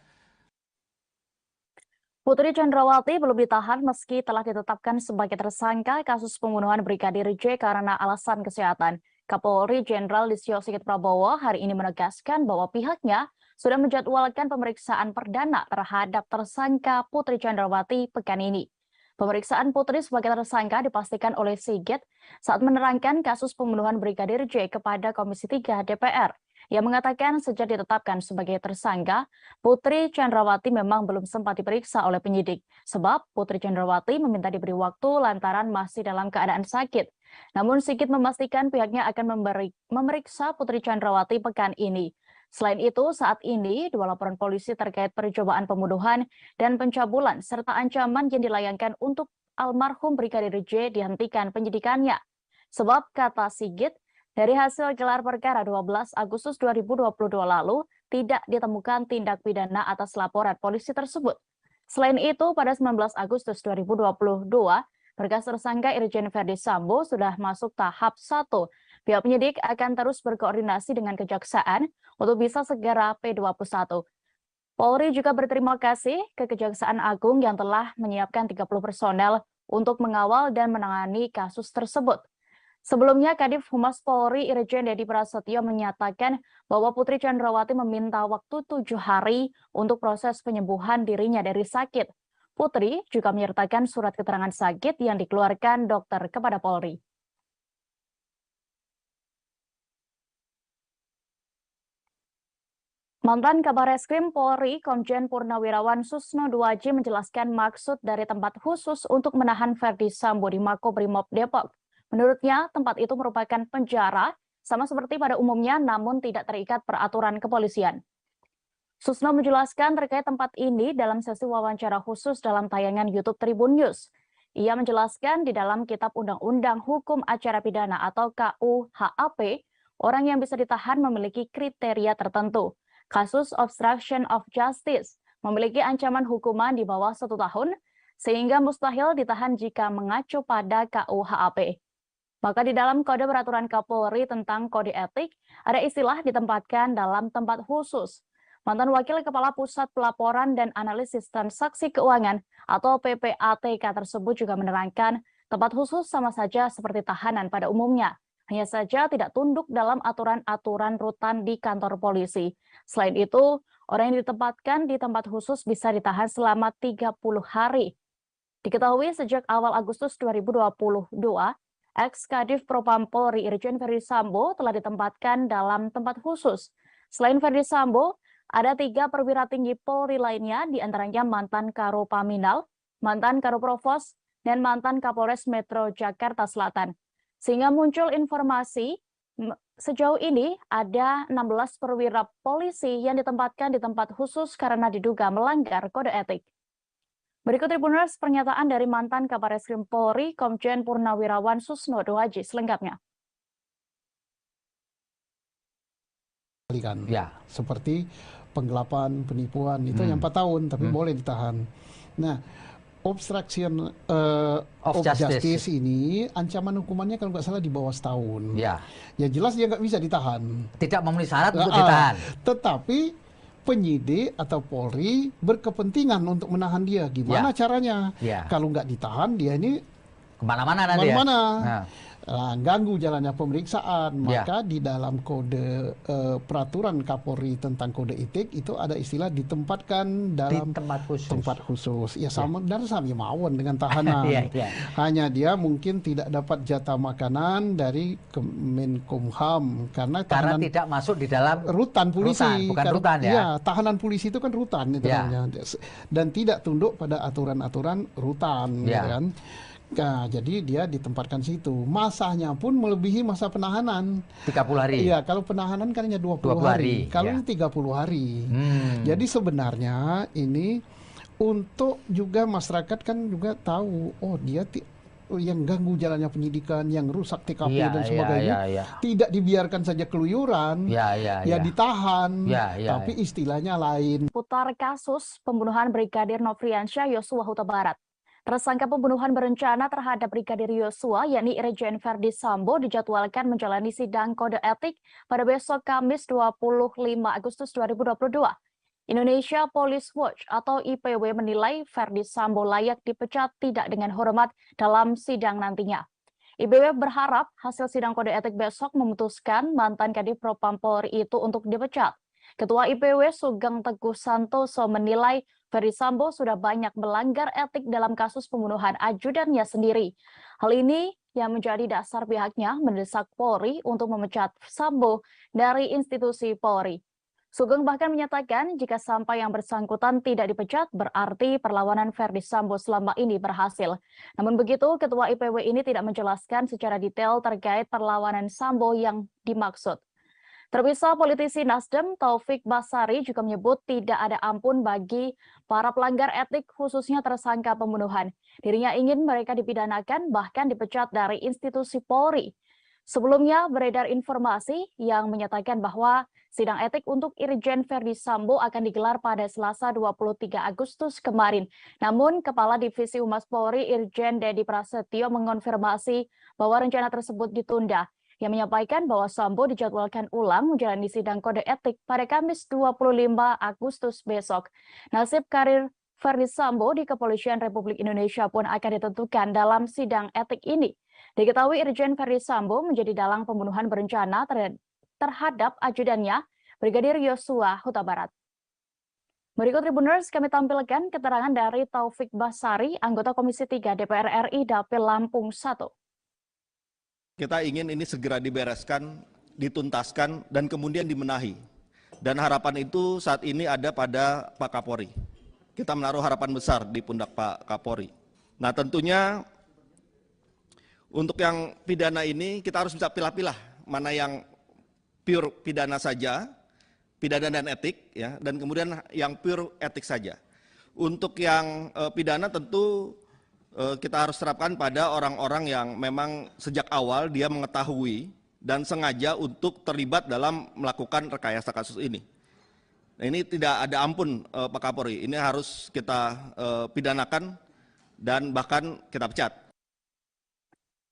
[SPEAKER 1] Putri Chandrawati belum ditahan meski telah ditetapkan sebagai tersangka kasus pembunuhan Brigadir J karena alasan kesehatan. Kapolri Jenderal Listio Sigit Prabowo hari ini menegaskan bahwa pihaknya sudah menjadwalkan pemeriksaan perdana terhadap tersangka Putri Chandrawati pekan ini. Pemeriksaan Putri sebagai tersangka dipastikan oleh Sigit saat menerangkan kasus pembunuhan Brigadir J kepada Komisi 3 DPR. Ia mengatakan sejak ditetapkan sebagai tersangka, Putri Chandrawati memang belum sempat diperiksa oleh penyidik. Sebab Putri Chandrawati meminta diberi waktu lantaran masih dalam keadaan sakit. Namun Sigit memastikan pihaknya akan memeriksa Putri Chandrawati pekan ini. Selain itu, saat ini dua laporan polisi terkait percobaan pembunuhan dan pencabulan serta ancaman yang dilayangkan untuk almarhum Brigadir J dihentikan penyidikannya. Sebab kata Sigit, dari hasil gelar perkara 12 Agustus 2022 lalu, tidak ditemukan tindak pidana atas laporan polisi tersebut. Selain itu, pada 19 Agustus 2022, berkas tersangka Irjen Verdi Sambo sudah masuk tahap 1. Pihak penyidik akan terus berkoordinasi dengan Kejaksaan untuk bisa segera P21. Polri juga berterima kasih ke Kejaksaan Agung yang telah menyiapkan 30 personel untuk mengawal dan menangani kasus tersebut. Sebelumnya, Kadif Humas Polri Irjen Dedi Prasetyo menyatakan bahwa Putri Chandrawati meminta waktu 7 hari untuk proses penyembuhan dirinya dari sakit. Putri juga menyertakan surat keterangan sakit yang dikeluarkan dokter kepada Polri. Mantan Kabar Eskrim Polri, Komjen Purnawirawan Susno Duaji menjelaskan maksud dari tempat khusus untuk menahan Ferdi Sambo di Makobrimob Depok. Menurutnya, tempat itu merupakan penjara, sama seperti pada umumnya, namun tidak terikat peraturan kepolisian. Susno menjelaskan terkait tempat ini dalam sesi wawancara khusus dalam tayangan YouTube Tribun News. Ia menjelaskan di dalam Kitab Undang-Undang Hukum Acara Pidana atau KUHAP, orang yang bisa ditahan memiliki kriteria tertentu. Kasus obstruction of justice memiliki ancaman hukuman di bawah 1 tahun, sehingga mustahil ditahan jika mengacu pada KUHAP. Maka di dalam Kode Peraturan Kapolri tentang Kode Etik, ada istilah ditempatkan dalam tempat khusus. Mantan Wakil Kepala Pusat Pelaporan dan Analisis Transaksi Keuangan atau PPATK tersebut juga menerangkan tempat khusus sama saja seperti tahanan pada umumnya. Hanya saja tidak tunduk dalam aturan-aturan rutan di kantor polisi. Selain itu, orang yang ditempatkan di tempat khusus bisa ditahan selama 30 hari. Diketahui sejak awal Agustus 2022, ex-Kadif Propam Polri Irjen Ferdi Sambo telah ditempatkan dalam tempat khusus. Selain Ferdi Sambo, ada 3 perwira tinggi Polri lainnya, diantaranya mantan Karo Paminal, mantan Karo Provos, dan mantan Kapolres Metro Jakarta Selatan. Sehingga muncul informasi sejauh ini ada 16 perwira polisi yang ditempatkan di tempat khusus karena diduga melanggar kode etik. Berikut Tribuners pernyataan dari mantan Kabar Eskrim Polri, Komjen Purnawirawan Susno Duaji selengkapnya.
[SPEAKER 5] Ya. Seperti penggelapan, penipuan, itu yang 4 tahun, tapi boleh ditahan. Nah, obstruction of justice ini ancaman hukumannya kalau nggak salah di bawah setahun. Ya jelas dia nggak bisa ditahan.
[SPEAKER 6] Tidak memenuhi syarat untuk ditahan.
[SPEAKER 5] Tetapi penyidik atau Polri berkepentingan untuk menahan dia. Gimana caranya? Kalau nggak ditahan dia ini
[SPEAKER 6] kemana-mana nanti.
[SPEAKER 5] Ganggu jalannya pemeriksaan, maka di dalam kode peraturan Kapolri tentang kode etik itu ada istilah ditempatkan dalam tempat khusus. Ya sama dan sama mawon dengan tahanan. Hanya dia mungkin tidak dapat jatah makanan dari Kemenkumham karena
[SPEAKER 6] tidak masuk di dalam
[SPEAKER 5] rutan polisi.
[SPEAKER 6] Bukan rutan ya.
[SPEAKER 5] Iya, tahanan polisi itu kan rutan itu namanya. Dan tidak tunduk pada aturan-aturan rutan, gitu kan. Nah, jadi dia ditempatkan situ. Masanya pun melebihi masa penahanan.
[SPEAKER 6] 30 hari.
[SPEAKER 5] Iya, kalau penahanan kan hanya 20 hari. Kalau ini 30 hari. Jadi sebenarnya ini untuk juga masyarakat kan juga tahu, oh dia yang ganggu jalannya penyidikan, yang rusak TKP dan sebagainya, tidak dibiarkan saja keluyuran, ditahan, tapi istilahnya lain.
[SPEAKER 1] Putar kasus pembunuhan Brigadir Nofriansyah Yosua Huta Barat. Tersangka pembunuhan berencana terhadap Brigadir Yosua, yakni Irjen Ferdi Sambo, dijadwalkan menjalani sidang kode etik pada besok Kamis 25 Agustus 2022. Indonesia Police Watch atau IPW menilai Ferdi Sambo layak dipecat tidak dengan hormat dalam sidang nantinya. IPW berharap hasil sidang kode etik besok memutuskan mantan Kadif Propam Polri itu untuk dipecat. Ketua IPW Sugeng Teguh Santoso menilai Ferdi Sambo sudah banyak melanggar etik dalam kasus pembunuhan ajudannya sendiri. Hal ini yang menjadi dasar pihaknya mendesak Polri untuk memecat Sambo dari institusi Polri. Sugeng bahkan menyatakan jika sampai yang bersangkutan tidak dipecat, berarti perlawanan Ferdi Sambo selama ini berhasil. Namun begitu, Ketua IPW ini tidak menjelaskan secara detail terkait perlawanan Sambo yang dimaksud. Terpisah, politisi Nasdem Taufik Basari juga menyebut tidak ada ampun bagi para pelanggar etik, khususnya tersangka pembunuhan. Dirinya ingin mereka dipidanakan, bahkan dipecat dari institusi Polri. Sebelumnya beredar informasi yang menyatakan bahwa sidang etik untuk Irjen Ferdi Sambo akan digelar pada Selasa 23 Agustus kemarin. Namun, Kepala Divisi Humas Polri Irjen Dedi Prasetyo mengonfirmasi bahwa rencana tersebut ditunda. Yang menyampaikan bahwa Sambo dijadwalkan ulang menjalani sidang kode etik pada Kamis 25 Agustus besok. Nasib karir Ferdi Sambo di Kepolisian Republik Indonesia pun akan ditentukan dalam sidang etik ini. Diketahui Irjen Ferdi Sambo menjadi dalang pembunuhan berencana terhadap ajudannya, Brigadir Yosua Huta Barat. Berikut Tribuners kami tampilkan keterangan dari Taufik Basari, anggota Komisi 3 DPR RI Dapil Lampung 1.
[SPEAKER 3] Kita ingin ini segera dibereskan, dituntaskan, dan kemudian dimenahi. Dan harapan itu saat ini ada pada Pak Kapolri. Kita menaruh harapan besar di pundak Pak Kapolri. Nah tentunya untuk yang pidana ini kita harus bisa pilah-pilah mana yang pure pidana saja, pidana dan etik, ya, dan kemudian yang pure etik saja. Untuk yang pidana tentu kita harus terapkan pada orang-orang yang memang sejak awal dia mengetahui dan sengaja untuk terlibat dalam melakukan rekayasa kasus ini. Nah, ini tidak ada ampun Pak Kapolri, ini harus kita pidanakan dan bahkan kita pecat.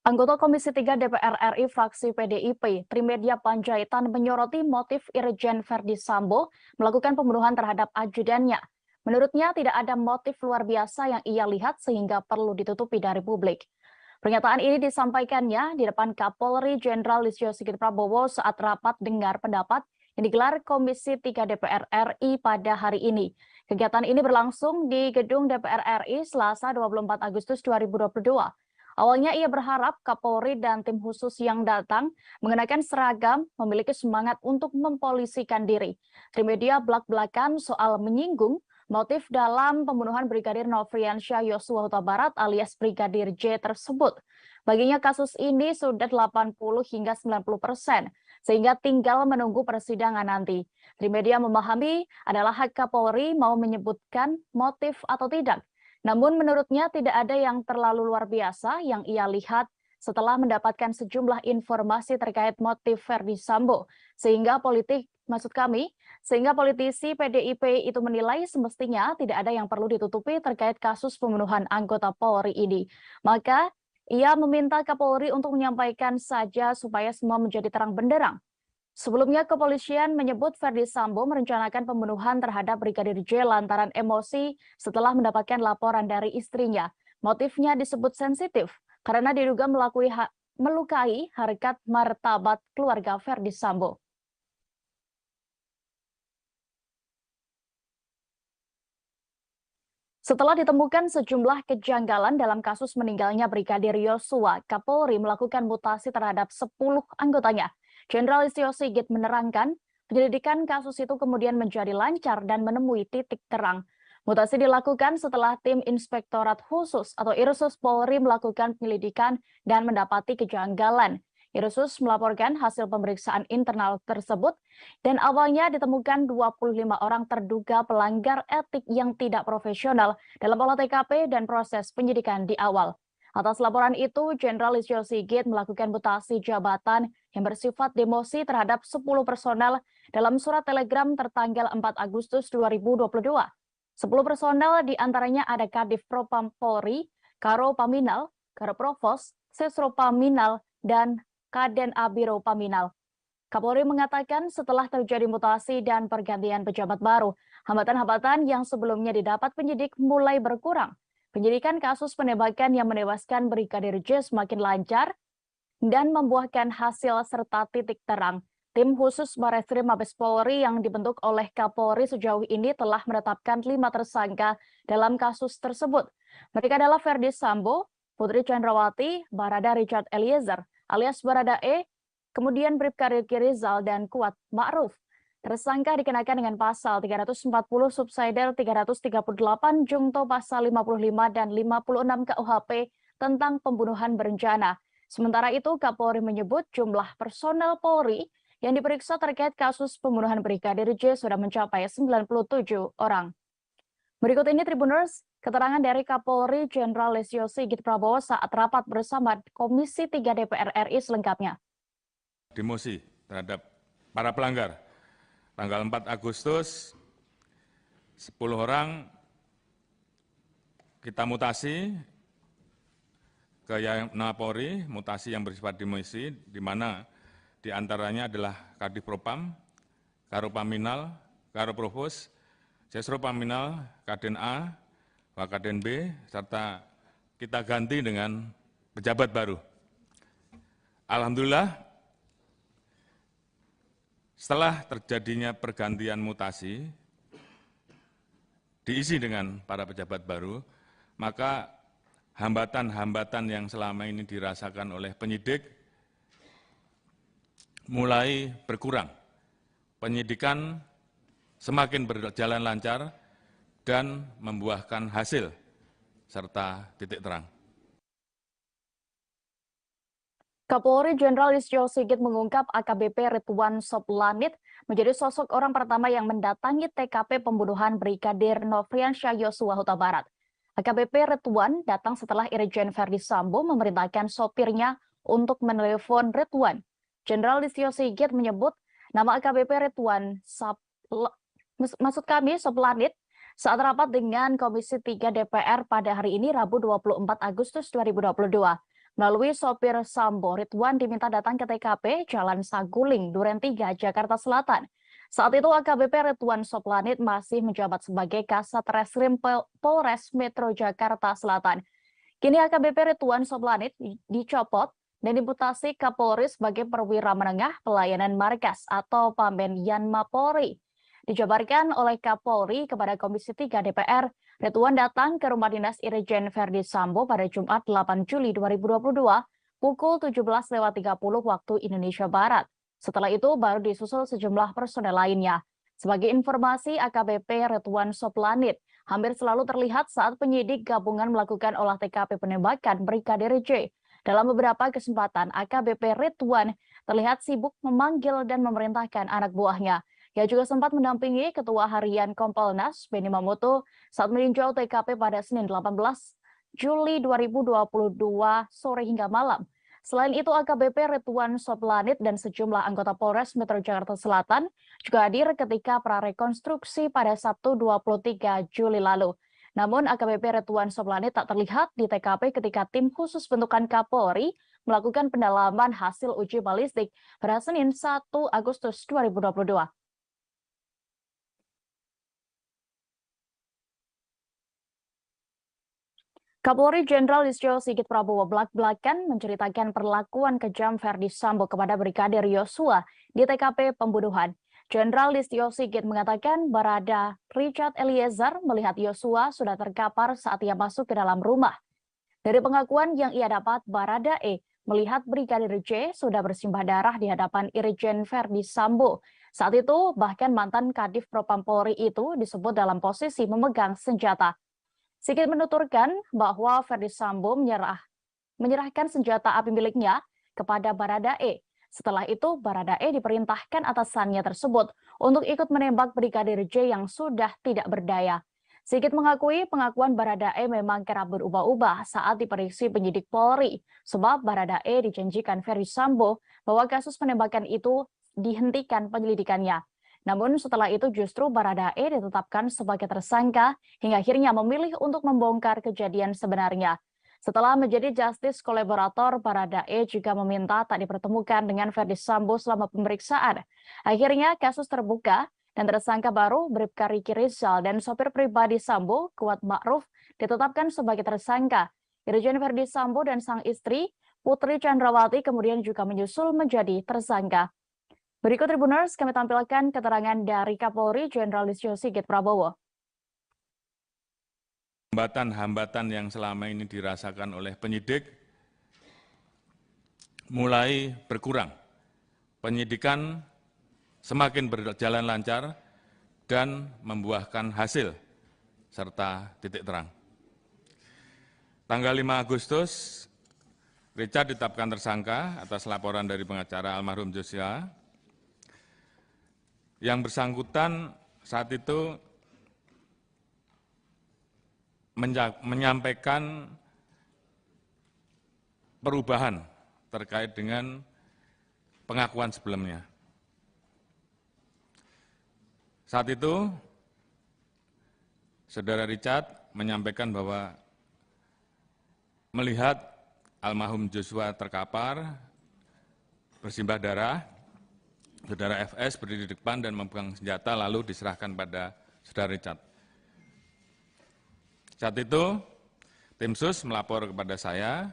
[SPEAKER 1] Anggota Komisi 3 DPR RI fraksi PDIP, Trimedia Panjaitan menyoroti motif Irjen Verdi Sambo melakukan pembunuhan terhadap ajudannya. Menurutnya tidak ada motif luar biasa yang ia lihat sehingga perlu ditutupi dari publik. Pernyataan ini disampaikannya di depan Kapolri Jenderal Listio Sigit Prabowo saat rapat dengar pendapat yang digelar Komisi 3 DPR RI pada hari ini. Kegiatan ini berlangsung di Gedung DPR RI Selasa 24 Agustus 2022. Awalnya ia berharap Kapolri dan tim khusus yang datang mengenakan seragam memiliki semangat untuk mempolisikan diri. Trimedia belak-belakan soal menyinggung motif dalam pembunuhan Brigadir Nofriansyah Yosua Huta Barat alias Brigadir J tersebut. Baginya kasus ini sudah 80 hingga 90%, sehingga tinggal menunggu persidangan nanti. Trimedia memahami adalah hak Kapolri mau menyebutkan motif atau tidak. Namun menurutnya tidak ada yang terlalu luar biasa yang ia lihat setelah mendapatkan sejumlah informasi terkait motif Verdi Sambo. Sehingga politisi PDIP itu menilai semestinya tidak ada yang perlu ditutupi terkait kasus pembunuhan anggota Polri ini. Maka ia meminta Kapolri untuk menyampaikan saja supaya semua menjadi terang benderang. Sebelumnya, kepolisian menyebut Verdi Sambo merencanakan pembunuhan terhadap Brigadir J lantaran emosi setelah mendapatkan laporan dari istrinya. Motifnya disebut sensitif karena diduga melukai harkat martabat keluarga Verdi Sambo. Setelah ditemukan sejumlah kejanggalan dalam kasus meninggalnya Brigadir Yosua, Kapolri melakukan mutasi terhadap 10 anggotanya. Jenderal Listio Sigit menerangkan, penyelidikan kasus itu kemudian menjadi lancar dan menemui titik terang. Mutasi dilakukan setelah tim Inspektorat Khusus atau Irsus Polri melakukan penyelidikan dan mendapati kejanggalan. Irsus melaporkan hasil pemeriksaan internal tersebut dan awalnya ditemukan 25 orang terduga pelanggar etik yang tidak profesional dalam olah TKP dan proses penyidikan di awal. Atas laporan itu, Jenderal Listio Sigit melakukan mutasi jabatan yang bersifat demosi terhadap 10 personel dalam surat telegram tertanggal 4 Agustus 2022. 10 personel diantaranya ada Kadif Propam Polri, Karo Paminal, Karo Provos, Sesro Paminal, dan Kaden Abiro Paminal. Kapolri mengatakan setelah terjadi mutasi dan pergantian pejabat baru, hambatan-hambatan yang sebelumnya didapat penyidik mulai berkurang. Penyidikan kasus penembakan yang menewaskan Brigadir J semakin lancar dan membuahkan hasil serta titik terang. Tim khusus Barreskrim Mabes Polri yang dibentuk oleh Kapolri sejauh ini telah menetapkan 5 tersangka dalam kasus tersebut. Mereka adalah Verdi Sambo, Putri Chandrawati, Barada Richard Eliezer alias Barada E, kemudian Bribka Riki Rizal dan Kuat Ma'ruf. Tersangka dikenakan dengan pasal 340 subsidiar 338 Jungto pasal 55 dan 56 KUHP tentang pembunuhan berencana. Sementara itu Kapolri menyebut jumlah personel Polri yang diperiksa terkait kasus pembunuhan Brigadir J sudah mencapai 97 orang. Berikut ini Tribuners, keterangan dari Kapolri Jenderal Listio Sigit Prabowo saat rapat bersama Komisi 3 DPR RI selengkapnya.
[SPEAKER 4] Demosi terhadap para pelanggar. Tanggal 4 Agustus, 10 orang kita mutasi ke Polri, mutasi yang bersifat demosi, di mana diantaranya adalah Kadif Propam, Karo Paminal, Karo Provos, Sesro Paminal, Kaden A, Wakaden B, serta kita ganti dengan pejabat baru. Alhamdulillah, setelah terjadinya pergantian mutasi, diisi dengan para pejabat baru, maka hambatan-hambatan yang selama ini dirasakan oleh penyidik mulai berkurang. Penyidikan semakin berjalan lancar dan membuahkan hasil serta titik terang.
[SPEAKER 1] Kapolri Jenderal Listio Sigit mengungkap AKBP Ridwan Soplanit menjadi sosok orang pertama yang mendatangi TKP pembunuhan Brigadir Nofriansyah Yosua Huta Barat. AKBP Ridwan datang setelah Irjen Verdi Sambo memerintahkan sopirnya untuk menelepon Ridwan. Jenderal Listio Sigit menyebut nama AKBP Ridwan Soplanit saat rapat dengan Komisi 3 DPR pada hari ini Rabu 24 Agustus 2022. Melalui sopir Sambo, Ridwan diminta datang ke TKP Jalan Saguling, Duren 3, Jakarta Selatan. Saat itu AKBP Ridwan Soplanit masih menjabat sebagai Kasat Reskrim Polres Metro Jakarta Selatan. Kini AKBP Ridwan Soplanit dicopot dan dimutasi Kapolri sebagai perwira menengah pelayanan markas atau Pamen Yanma Polri. Dijabarkan oleh Kapolri kepada Komisi 3 DPR, Ridwan datang ke rumah dinas Irjen Verdi Sambo pada Jumat 8 Juli 2022 pukul 17.30 waktu Indonesia Barat. Setelah itu baru disusul sejumlah personel lainnya. Sebagai informasi, AKBP Ridwan Soplanit hampir selalu terlihat saat penyidik gabungan melakukan olah TKP penembakan Brigadir J. Dalam beberapa kesempatan, AKBP Ridwan terlihat sibuk memanggil dan memerintahkan anak buahnya. Ia juga sempat mendampingi Ketua Harian Kompolnas, Benny Mamoto, saat meninjau TKP pada Senin 18 Juli 2022 sore hingga malam. Selain itu, AKBP Ridwan Soplanit dan sejumlah anggota Polres Metro Jakarta Selatan juga hadir ketika prarekonstruksi pada Sabtu 23 Juli lalu. Namun, AKBP Ridwan Soplanit tak terlihat di TKP ketika tim khusus bentukan Kapolri melakukan pendalaman hasil uji balistik pada Senin 1 Agustus 2022. Kapolri Jenderal Listio Sigit Prabowo belak-belakan menceritakan perlakuan kejam Verdi Sambo kepada Brigadir Yosua di TKP pembunuhan. Jenderal Listio Sigit mengatakan Barada Richard Eliezer melihat Yosua sudah terkapar saat ia masuk ke dalam rumah. Dari pengakuan yang ia dapat, Barada E melihat Brigadir J sudah bersimbah darah di hadapan Irjen Verdi Sambo. Saat itu bahkan mantan Kadif Propam Polri itu disebut dalam posisi memegang senjata. Sigit menuturkan bahwa Verdi Sambo menyerahkan senjata api miliknya kepada Barada E. Setelah itu, Barada E diperintahkan atasannya tersebut untuk ikut menembak Brigadir J yang sudah tidak berdaya. Sigit mengakui pengakuan Barada E memang kerap berubah-ubah saat diperiksa penyidik Polri, sebab Barada E dijanjikan Verdi Sambo bahwa kasus penembakan itu dihentikan penyelidikannya. Namun setelah itu justru Barada E ditetapkan sebagai tersangka hingga akhirnya memilih untuk membongkar kejadian sebenarnya. Setelah menjadi justice kolaborator, Barada E juga meminta tak dipertemukan dengan Verdi Sambo selama pemeriksaan. Akhirnya kasus terbuka dan tersangka baru Bribka Riki Rizal dan sopir pribadi Sambo, Kuat Ma'ruf, ditetapkan sebagai tersangka. Irjen Verdi Sambo dan sang istri, Putri Chandrawati, kemudian juga menyusul menjadi tersangka. Berikut Tribuners, kami tampilkan keterangan dari Kapolri Jenderal Listio Sigit Prabowo.
[SPEAKER 4] Hambatan-hambatan yang selama ini dirasakan oleh penyidik mulai berkurang. Penyidikan semakin berjalan lancar dan membuahkan hasil serta titik terang. Tanggal 5 Agustus, Richard ditetapkan tersangka atas laporan dari pengacara almarhum Joshua. Yang bersangkutan saat itu menyampaikan perubahan terkait dengan pengakuan sebelumnya. Saat itu, Saudara Richard menyampaikan bahwa melihat almarhum Joshua terkapar, bersimbah darah, Saudara FS berdiri di depan dan memegang senjata lalu diserahkan pada Saudara Richard. Saat itu, tim sus melapor kepada saya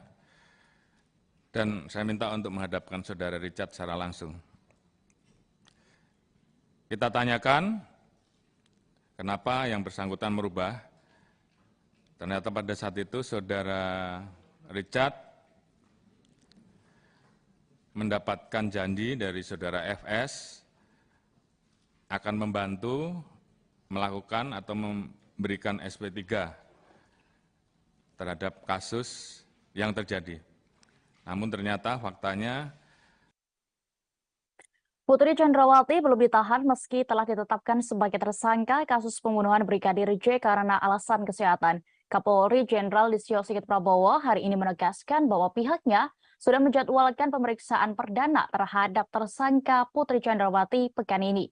[SPEAKER 4] dan saya minta untuk menghadapkan Saudara Richard secara langsung. Kita tanyakan kenapa yang bersangkutan merubah. Ternyata pada saat itu Saudara Richard mendapatkan janji dari Saudara FS akan membantu melakukan atau memberikan SP3 terhadap kasus yang terjadi. Namun ternyata faktanya
[SPEAKER 1] Putri Chandrawati belum ditahan meski telah ditetapkan sebagai tersangka kasus pembunuhan Brigadir J karena alasan kesehatan. Kapolri Jenderal Listio Sigit Prabowo hari ini menegaskan bahwa pihaknya sudah menjadwalkan pemeriksaan perdana terhadap tersangka Putri Chandrawati pekan ini.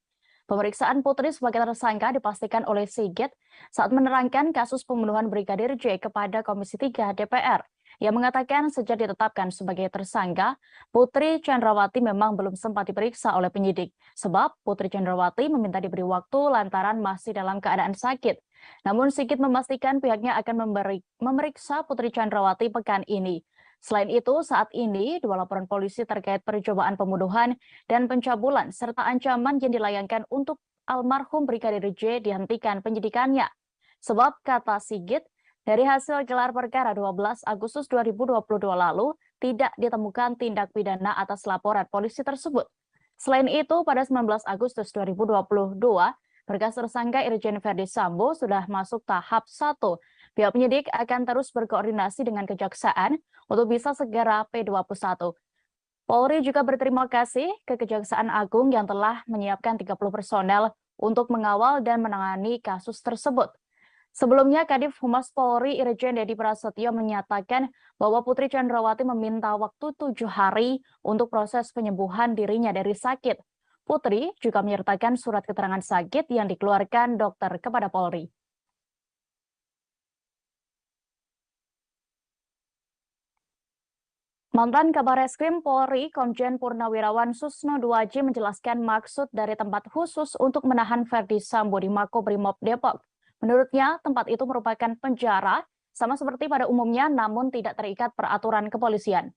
[SPEAKER 1] Pemeriksaan Putri sebagai tersangka dipastikan oleh Sigit saat menerangkan kasus pembunuhan Brigadir J kepada Komisi 3 DPR. Ia mengatakan sejak ditetapkan sebagai tersangka, Putri Chandrawati memang belum sempat diperiksa oleh penyidik. Sebab Putri Chandrawati meminta diberi waktu lantaran masih dalam keadaan sakit. Namun Sigit memastikan pihaknya akan memeriksa Putri Chandrawati pekan ini. Selain itu, saat ini dua laporan polisi terkait percobaan pembunuhan dan pencabulan serta ancaman yang dilayangkan untuk almarhum Brigadir J dihentikan penyidikannya. Sebab kata Sigit, dari hasil gelar perkara 12 Agustus 2022 lalu, tidak ditemukan tindak pidana atas laporan polisi tersebut. Selain itu, pada 19 Agustus 2022, berkas tersangka Irjen Verdi Sambo sudah masuk tahap 1. Pihak penyidik akan terus berkoordinasi dengan Kejaksaan untuk bisa segera P21. Polri juga berterima kasih ke Kejaksaan Agung yang telah menyiapkan 30 personel untuk mengawal dan menangani kasus tersebut. Sebelumnya, Kadif Humas Polri Irjen Dedi Prasetyo menyatakan bahwa Putri Chandrawati meminta waktu 7 hari untuk proses penyembuhan dirinya dari sakit. Putri juga menyertakan surat keterangan sakit yang dikeluarkan dokter kepada Polri. Mantan Kabar Eskrim Polri, Komjen Purnawirawan Susno Duaji menjelaskan maksud dari tempat khusus untuk menahan Verdi Sambo di Makobrimob Depok. Menurutnya, tempat itu merupakan penjara, sama seperti pada umumnya, namun tidak terikat peraturan kepolisian.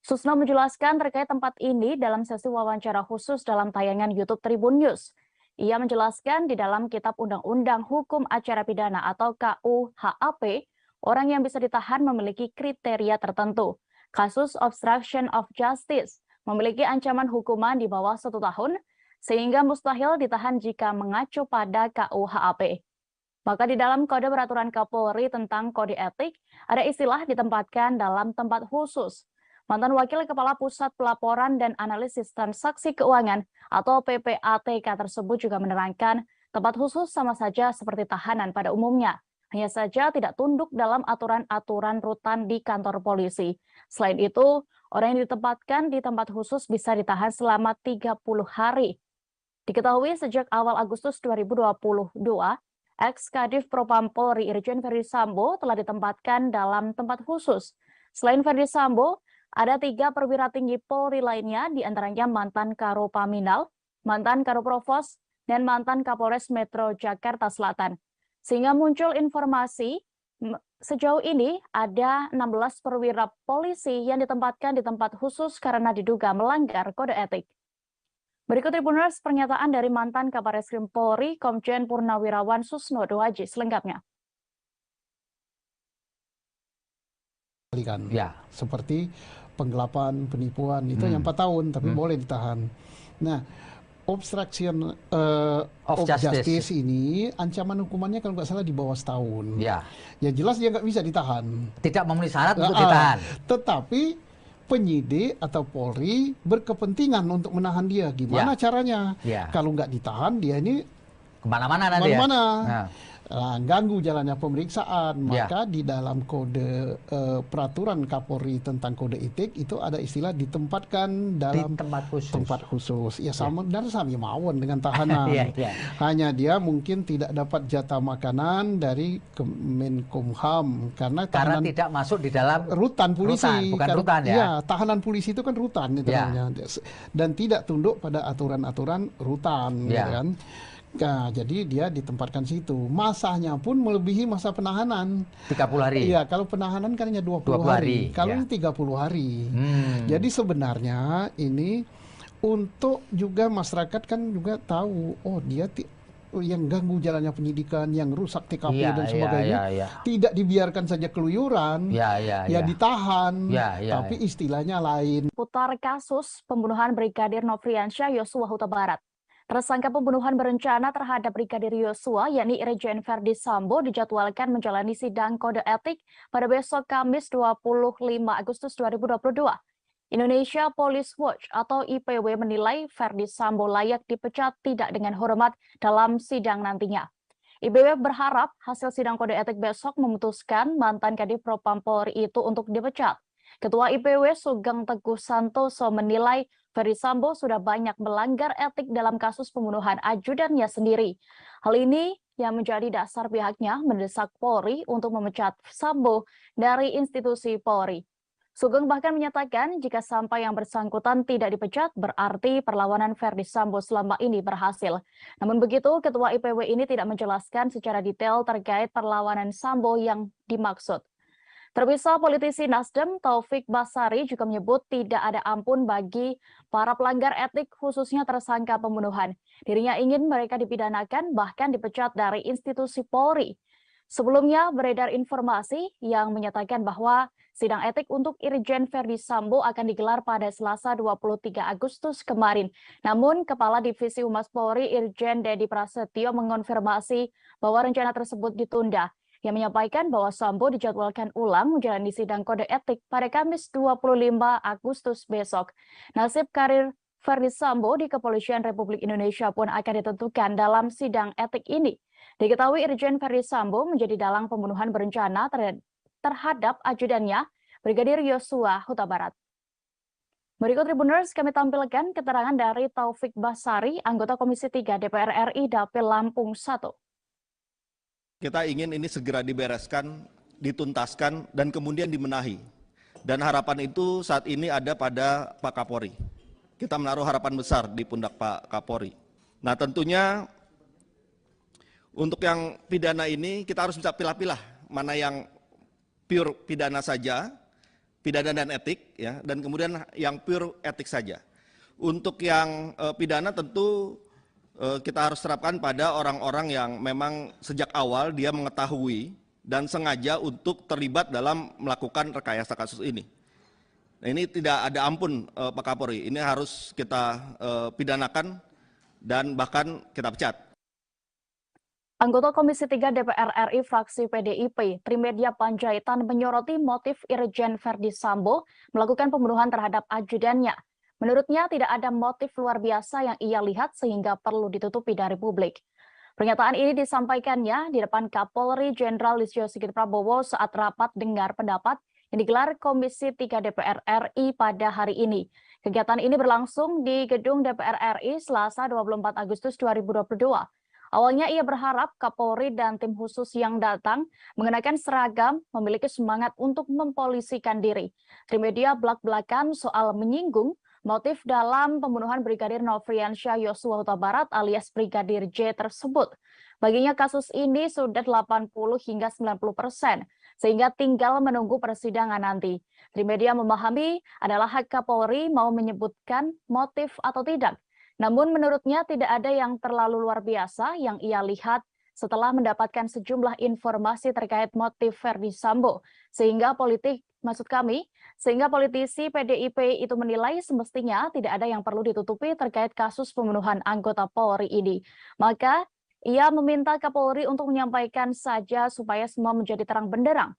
[SPEAKER 1] Susno menjelaskan terkait tempat ini dalam sesi wawancara khusus dalam tayangan YouTube Tribun News. Ia menjelaskan di dalam Kitab Undang-Undang Hukum Acara Pidana atau KUHAP, orang yang bisa ditahan memiliki kriteria tertentu. Kasus obstruction of justice memiliki ancaman hukuman di bawah 1 tahun, sehingga mustahil ditahan jika mengacu pada KUHAP. Maka di dalam Kode Peraturan Kapolri tentang Kode Etik, ada istilah ditempatkan dalam tempat khusus. Mantan Wakil Kepala Pusat Pelaporan dan Analisis Transaksi Keuangan atau PPATK tersebut juga menerangkan tempat khusus sama saja seperti tahanan pada umumnya. Hanya saja tidak tunduk dalam aturan-aturan rutan di kantor polisi. Selain itu, orang yang ditempatkan di tempat khusus bisa ditahan selama 30 hari. Diketahui sejak awal Agustus 2022, ex-Kadif Propam Polri Irjen Verdi Sambo telah ditempatkan dalam tempat khusus. Selain Verdi Sambo, ada 3 perwira tinggi Polri lainnya, diantaranya mantan Karopaminal, mantan Karoprovos, dan mantan Kapolres Metro Jakarta Selatan. Sehingga muncul informasi sejauh ini ada 16 perwira polisi yang ditempatkan di tempat khusus karena diduga melanggar kode etik. Berikut Tribuners pernyataan dari mantan Kabar Eskrim Polri, Komjen Purnawirawan Susno Duaji selengkapnya.
[SPEAKER 5] Ya. Seperti penggelapan, penipuan, itu yang 4 tahun, tapi boleh ditahan. Nah, obstruction of justice ini ancaman hukumannya kalau nggak salah di bawah setahun.
[SPEAKER 6] Ya.
[SPEAKER 5] Ya jelas dia nggak bisa ditahan.
[SPEAKER 6] Tidak memenuhi syarat untuk ditahan.
[SPEAKER 5] Tetapi penyidik atau Polri berkepentingan untuk menahan dia. Gimana caranya? Kalau nggak ditahan, dia ini
[SPEAKER 6] kemana-mana nanti
[SPEAKER 5] kemana-mana. Ganggu jalannya pemeriksaan. Maka di dalam kode peraturan Kapolri tentang kode etik itu ada istilah ditempatkan dalam tempat khusus. Ya sama dan sami mawon dengan tahanan. Hanya dia mungkin tidak dapat jatah makanan dari Kemenkumham karena tidak masuk di dalam rutan polisi.
[SPEAKER 6] Bukan rutan ya.
[SPEAKER 5] Iya, tahanan polisi itu kan rutan itu namanya. Dan tidak tunduk pada aturan-aturan rutan, gitu kan. Nah, jadi dia ditempatkan situ. Masanya pun melebihi masa penahanan.
[SPEAKER 6] 30 hari.
[SPEAKER 5] Iya, kalau penahanan kan hanya 20 hari. Kalau ini 30 hari. Jadi sebenarnya ini untuk juga masyarakat kan juga tahu, oh dia yang ganggu jalannya penyidikan, yang rusak TKP dan sebagainya, tidak dibiarkan saja keluyuran, ditahan, tapi istilahnya lain.
[SPEAKER 1] Putar kasus pembunuhan Brigadir Nofriansyah Yosua Huta Barat. Tersangka pembunuhan berencana terhadap Brigadir Yosua, yakni Irjen Verdi Sambo, dijadwalkan menjalani sidang kode etik pada besok Kamis 25 Agustus 2022. Indonesia Police Watch atau IPW menilai Verdi Sambo layak dipecat tidak dengan hormat dalam sidang nantinya. IPW berharap hasil sidang kode etik besok memutuskan mantan Kadif Propam Polri itu untuk dipecat. Ketua IPW Sugeng Teguh Santoso menilai Verdi Sambo sudah banyak melanggar etik dalam kasus pembunuhan ajudannya sendiri. Hal ini yang menjadi dasar pihaknya mendesak Polri untuk memecat Sambo dari institusi Polri. Sugeng bahkan menyatakan jika sampai yang bersangkutan tidak dipecat, berarti perlawanan Verdi Sambo selama ini berhasil. Namun begitu, Ketua IPW ini tidak menjelaskan secara detail terkait perlawanan Sambo yang dimaksud. Terpisah, politisi Nasdem Taufik Basari juga menyebut tidak ada ampun bagi para pelanggar etik, khususnya tersangka pembunuhan. Dirinya ingin mereka dipidanakan, bahkan dipecat dari institusi Polri. Sebelumnya beredar informasi yang menyatakan bahwa sidang etik untuk Irjen Verdi Sambo akan digelar pada Selasa 23 Agustus kemarin. Namun, Kepala Divisi Humas Polri Irjen Dedi Prasetyo mengonfirmasi bahwa rencana tersebut ditunda. Yang menyampaikan bahwa Sambo dijadwalkan ulang menjalani sidang kode etik pada Kamis 25 Agustus besok. Nasib karir Verdi Sambo di Kepolisian Republik Indonesia pun akan ditentukan dalam sidang etik ini. Diketahui Irjen Verdi Sambo menjadi dalang pembunuhan berencana terhadap ajudannya, Brigadir Yosua Huta Barat. Berikut Tribuners kami tampilkan keterangan dari Taufik Basari, anggota Komisi 3 DPR RI Dapil Lampung 1.
[SPEAKER 3] Kita ingin ini segera dibereskan, dituntaskan, dan kemudian dibenahi. Dan harapan itu saat ini ada pada Pak Kapolri. Kita menaruh harapan besar di pundak Pak Kapolri. Nah tentunya untuk yang pidana ini kita harus bisa pilah-pilah mana yang pure pidana saja, pidana dan etik, ya, dan kemudian yang pure etik saja. Untuk yang pidana tentu kita harus terapkan pada orang-orang yang memang sejak awal dia mengetahui dan sengaja untuk terlibat dalam melakukan rekayasa kasus ini. Nah, ini tidak ada ampun Pak Kapolri, ini harus kita pidanakan dan bahkan kita pecat.
[SPEAKER 1] Anggota Komisi 3 DPR RI fraksi PDIP, Trimedia Panjaitan menyoroti motif Irjen Verdi Sambo melakukan pembunuhan terhadap ajudannya. Menurutnya tidak ada motif luar biasa yang ia lihat sehingga perlu ditutupi dari publik. Pernyataan ini disampaikannya di depan Kapolri Jenderal Listio Sigit Prabowo saat rapat dengar pendapat yang digelar Komisi 3 DPR RI pada hari ini. Kegiatan ini berlangsung di Gedung DPR RI Selasa 24 Agustus 2022. Awalnya ia berharap Kapolri dan tim khusus yang datang mengenakan seragam memiliki semangat untuk mempolisikan diri. Trimedia belak-belakan soal menyinggung motif dalam pembunuhan Brigadir Nofriansyah Yosua Huta Barat alias Brigadir J tersebut. Baginya kasus ini sudah 80 hingga 90%, sehingga tinggal menunggu persidangan nanti. Trimedia memahami adalah hak Kapolri mau menyebutkan motif atau tidak. Namun menurutnya tidak ada yang terlalu luar biasa yang ia lihat setelah mendapatkan sejumlah informasi terkait motif Verdi Sambo. Sehingga politisi PDIP itu menilai semestinya tidak ada yang perlu ditutupi terkait kasus pembunuhan anggota Polri ini. Maka ia meminta Kapolri untuk menyampaikan saja supaya semua menjadi terang benderang.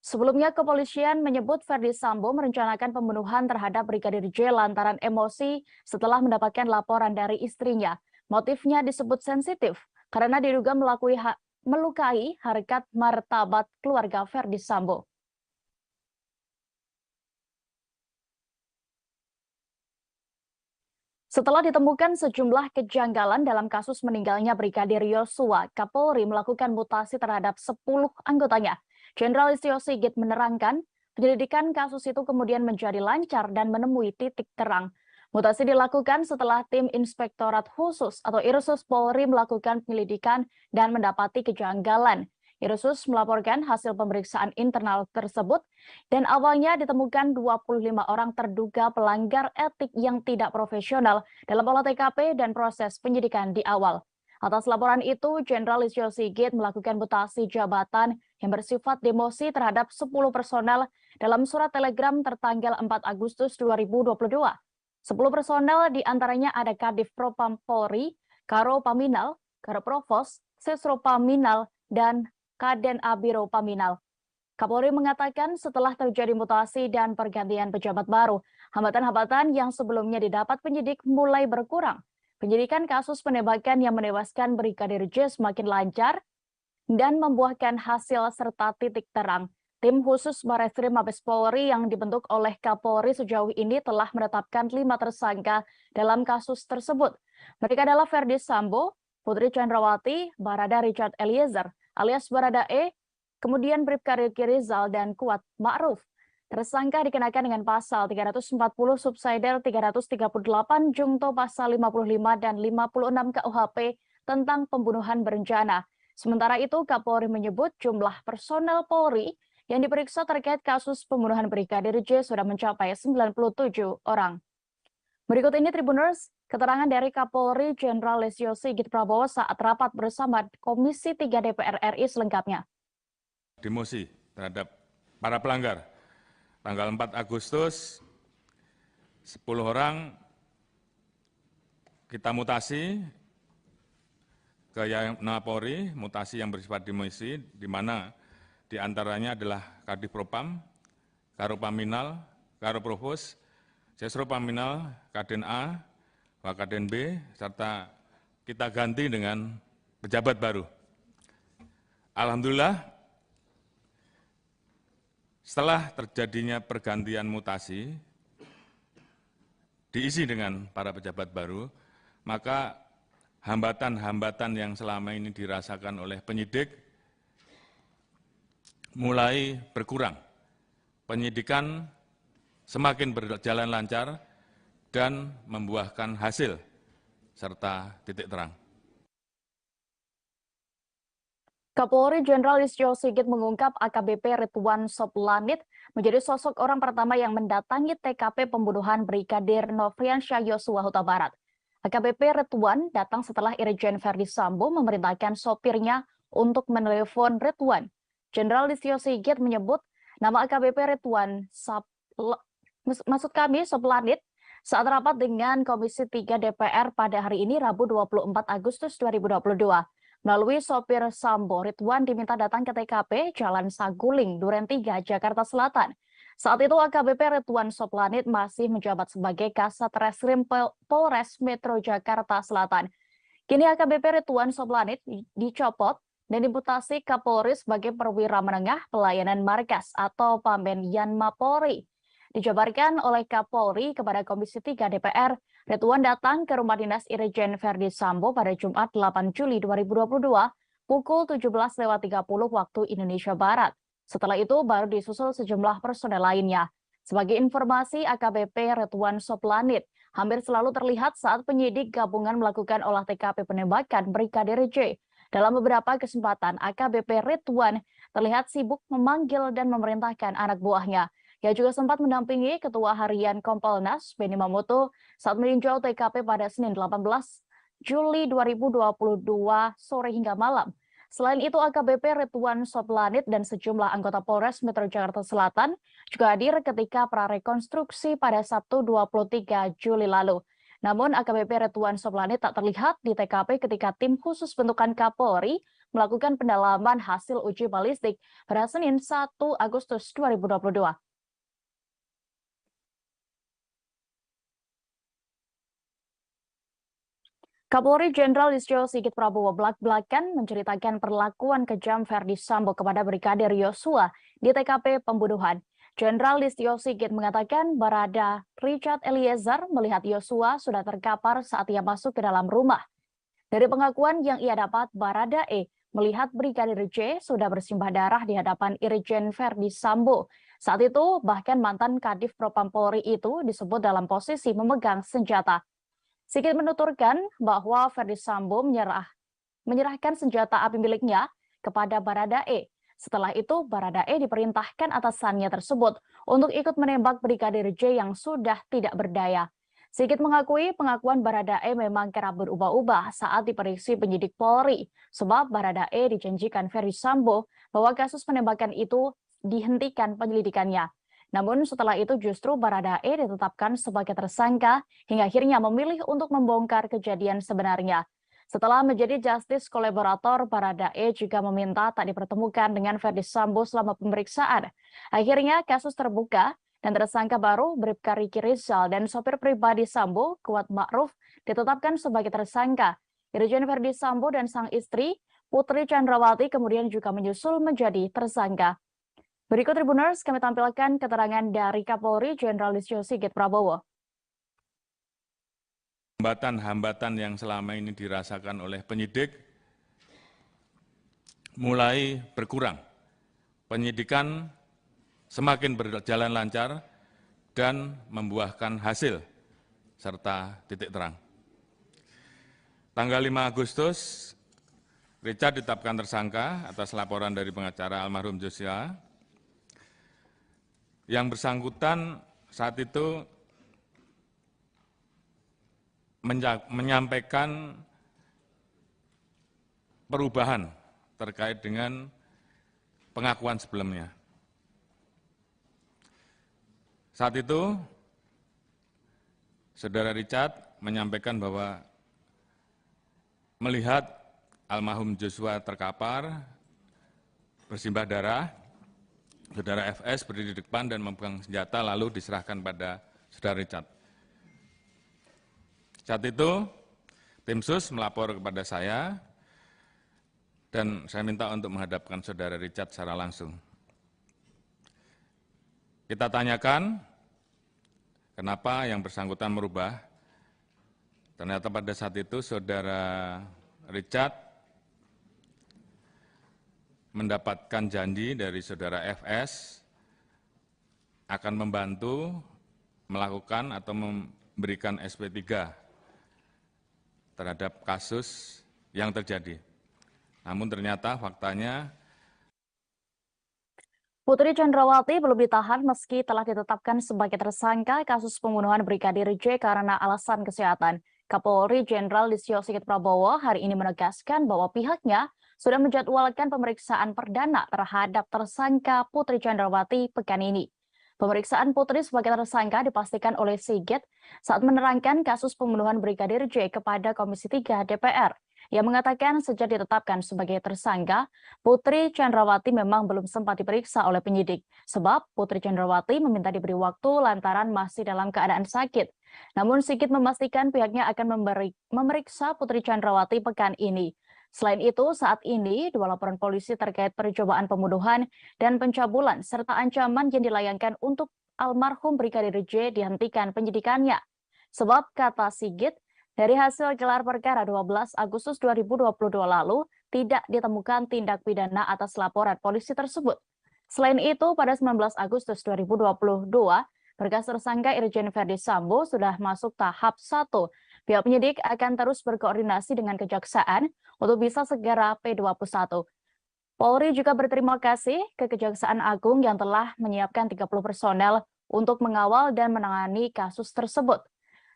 [SPEAKER 1] Sebelumnya kepolisian menyebut Verdi Sambo merencanakan pembunuhan terhadap Brigadir J lantaran emosi setelah mendapatkan laporan dari istrinya. Motifnya disebut sensitif karena diduga melukai harkat martabat keluarga Verdi Sambo. Setelah ditemukan sejumlah kejanggalan dalam kasus meninggalnya Brigadir Yosua, Kapolri melakukan mutasi terhadap 10 anggotanya. Jenderal Listio Sigit menerangkan, penyelidikan kasus itu kemudian menjadi lancar dan menemui titik terang. Mutasi dilakukan setelah tim Inspektorat Khusus atau Irsus Polri melakukan penyelidikan dan mendapati kejanggalan. Irsus melaporkan hasil pemeriksaan internal tersebut dan awalnya ditemukan 25 orang terduga pelanggar etik yang tidak profesional dalam olah TKP dan proses penyidikan di awal. Atas laporan itu, Jenderal Listio Sigit melakukan mutasi jabatan yang bersifat demosi terhadap 10 personel dalam surat telegram tertanggal 4 Agustus 2022. 10 personel diantaranya ada Kadif Propam Polri, Karo Paminal, Karo Provos, Sesro Paminal, dan Kaden Abiro Paminal. Kapolri mengatakan setelah terjadi mutasi dan pergantian pejabat baru, hambatan-hambatan yang sebelumnya didapat penyidik mulai berkurang. Penyidikan kasus penembakan yang menewaskan Brigadir J semakin lancar dan membuahkan hasil serta titik terang. Tim khusus Bareskrim Mabes Polri yang dibentuk oleh Kapolri sejauh ini telah menetapkan 5 tersangka dalam kasus tersebut. Mereka adalah Ferdi Sambo, Putri Chandrawati, Barada Richard Eliezer alias Barada E, kemudian Bribka Riki Rizal dan Kuat Ma'ruf. Tersangka dikenakan dengan pasal 340 subsidiar 338 jungto pasal 55 dan 56 KUHP tentang pembunuhan berencana. Sementara itu, Kapolri menyebut jumlah personel Polri yang diperiksa terkait kasus pembunuhan Brigadir J sudah mencapai 97 orang. Berikut ini Tribuners, keterangan dari Kapolri Jenderal Listio Sigit Prabowo saat rapat bersama Komisi 3 DPR RI selengkapnya.
[SPEAKER 4] Demosi terhadap para pelanggar. Tanggal 4 Agustus, 10 orang kita mutasi ke Yapolri, mutasi yang bersifat demosi, di mana di antaranya adalah Kadif Propam, Karo Paminal, Karo Provos, Sesro Paminal, Kaden A, Wakaden B, serta kita ganti dengan pejabat baru. Alhamdulillah, setelah terjadinya pergantian mutasi, diisi dengan para pejabat baru, maka hambatan-hambatan yang selama ini dirasakan oleh penyidik mulai berkurang. Penyidikan semakin berjalan lancar dan membuahkan hasil serta titik terang.
[SPEAKER 1] Kapolri Jenderal Listio Sigit mengungkap AKBP Ridwan Soplanit menjadi sosok orang pertama yang mendatangi TKP pembunuhan Brigadir Nofriansyah Yosua Huta Barat. AKBP Ridwan datang setelah Irjen Ferdi Sambo memerintahkan sopirnya untuk menelepon Ridwan. Jenderal Listio Sigit menyebut nama AKBP Ridwan Soplanit saat rapat dengan Komisi 3 DPR pada hari ini Rabu 24 Agustus 2022. Melalui sopir Sambo, Ridwan diminta datang ke TKP Jalan Saguling, Duren 3, Jakarta Selatan. Saat itu AKBP Ridwan Soplanit masih menjabat sebagai Kasat Reskrim Polres Metro Jakarta Selatan. Kini AKBP Ridwan Soplanit dicopot dan dimutasi Kapolri sebagai perwira menengah pelayanan markas atau Pamen Yanma Polri. Dijabarkan oleh Kapolri kepada Komisi 3 DPR, Ridwan datang ke rumah dinas Irjen Ferdi Sambo pada Jumat 8 Juli 2022 pukul 17.30 waktu Indonesia Barat. Setelah itu baru disusul sejumlah personel lainnya. Sebagai informasi, AKBP Ridwan Soplanit hampir selalu terlihat saat penyidik gabungan melakukan olah TKP penembakan Brigadir J. Dalam beberapa kesempatan, AKBP Ridwan terlihat sibuk memanggil dan memerintahkan anak buahnya. Ia juga sempat mendampingi Ketua Harian Kompolnas, Benny Mamoto, saat meninjau TKP pada Senin 18 Juli 2022 sore hingga malam. Selain itu, AKBP Ridwan Soplanit dan sejumlah anggota Polres Metro Jakarta Selatan juga hadir ketika prarekonstruksi pada Sabtu 23 Juli lalu. Namun, AKBP Ridwan Soplanit tak terlihat di TKP ketika tim khusus bentukan Kapolri melakukan pendalaman hasil uji balistik pada Senin 1 Agustus 2022. Kapolri Jenderal Listio Sigit Prabowo belak-belakan menceritakan perlakuan kejam Ferdi Sambo kepada Brigadir Yosua di TKP pembunuhan. Jenderal Listio Sigit mengatakan Barada Richard Eliezer melihat Yosua sudah terkapar saat ia masuk ke dalam rumah. Dari pengakuan yang ia dapat, Barada E melihat Brigadir J sudah bersimbah darah di hadapan Irjen Ferdi Sambo. Saat itu, bahkan mantan Kadif Propam Polri itu disebut dalam posisi memegang senjata. Sigit menuturkan bahwa Ferdi Sambo menyerahkan senjata api miliknya kepada Barada E. Setelah itu, Barada E diperintahkan atasannya tersebut untuk ikut menembak Brigadir J yang sudah tidak berdaya. Sigit mengakui pengakuan Barada E memang kerap berubah-ubah saat diperiksa penyidik Polri, sebab Barada E dijanjikan Ferdi Sambo bahwa kasus penembakan itu dihentikan penyelidikannya. Namun setelah itu justru Barada E ditetapkan sebagai tersangka hingga akhirnya memilih untuk membongkar kejadian sebenarnya. Setelah menjadi justice kolaborator, Baradae juga meminta tak dipertemukan dengan Ferdi Sambo selama pemeriksaan. Akhirnya kasus terbuka dan tersangka baru Bribka Riki Rizal dan sopir pribadi Sambo, Kuat Ma'ruf, ditetapkan sebagai tersangka. Irjen Ferdi Sambo dan sang istri, Putri Chandrawati, kemudian juga menyusul menjadi tersangka. Berikut Tribuners, kami tampilkan keterangan dari Kapolri Jenderal Listio Sigit Prabowo.
[SPEAKER 4] Hambatan-hambatan yang selama ini dirasakan oleh penyidik mulai berkurang. Penyidikan semakin berjalan lancar dan membuahkan hasil serta titik terang. Tanggal 5 Agustus, Richard ditetapkan tersangka atas laporan dari pengacara almarhum Joshua. Yang bersangkutan saat itu menyampaikan perubahan terkait dengan pengakuan sebelumnya. Saat itu, Saudara Richard menyampaikan bahwa melihat almarhum Joshua terkapar, bersimbah darah, Saudara FS berdiri di depan dan memegang senjata lalu diserahkan pada Saudara Richard. Saat itu, tim sus melapor kepada saya dan saya minta untuk menghadapkan Saudara Richard secara langsung. Kita tanyakan kenapa yang bersangkutan merubah. Ternyata pada saat itu Saudara Richard mendapatkan janji dari Saudara FS akan membantu melakukan atau memberikan SP3 terhadap kasus yang terjadi. Namun ternyata faktanya
[SPEAKER 1] Putri Chandrawati belum ditahan meski telah ditetapkan sebagai tersangka kasus pembunuhan Brigadir J karena alasan kesehatan. Kapolri Jenderal Listio Sigit Prabowo hari ini menegaskan bahwa pihaknya sudah menjadwalkan pemeriksaan perdana terhadap tersangka Putri Chandrawati pekan ini. Pemeriksaan Putri sebagai tersangka dipastikan oleh Sigit saat menerangkan kasus pembunuhan Brigadir J kepada Komisi 3 DPR. Yang mengatakan sejak ditetapkan sebagai tersangka, Putri Chandrawati memang belum sempat diperiksa oleh penyidik. Sebab Putri Chandrawati meminta diberi waktu lantaran masih dalam keadaan sakit. Namun Sigit memastikan pihaknya akan memeriksa Putri Chandrawati pekan ini. Selain itu, saat ini dua laporan polisi terkait percobaan pembunuhan dan pencabulan serta ancaman yang dilayangkan untuk almarhum Brigadir J dihentikan penyidikannya. Sebab kata Sigit, dari hasil gelar perkara 12 Agustus 2022 lalu, tidak ditemukan tindak pidana atas laporan polisi tersebut. Selain itu, pada 19 Agustus 2022, berkas tersangka Irjen Ferdi Sambo sudah masuk tahap 1. Pihak penyidik akan terus berkoordinasi dengan Kejaksaan untuk bisa segera P21. Polri juga berterima kasih ke Kejaksaan Agung yang telah menyiapkan 30 personel untuk mengawal dan menangani kasus tersebut.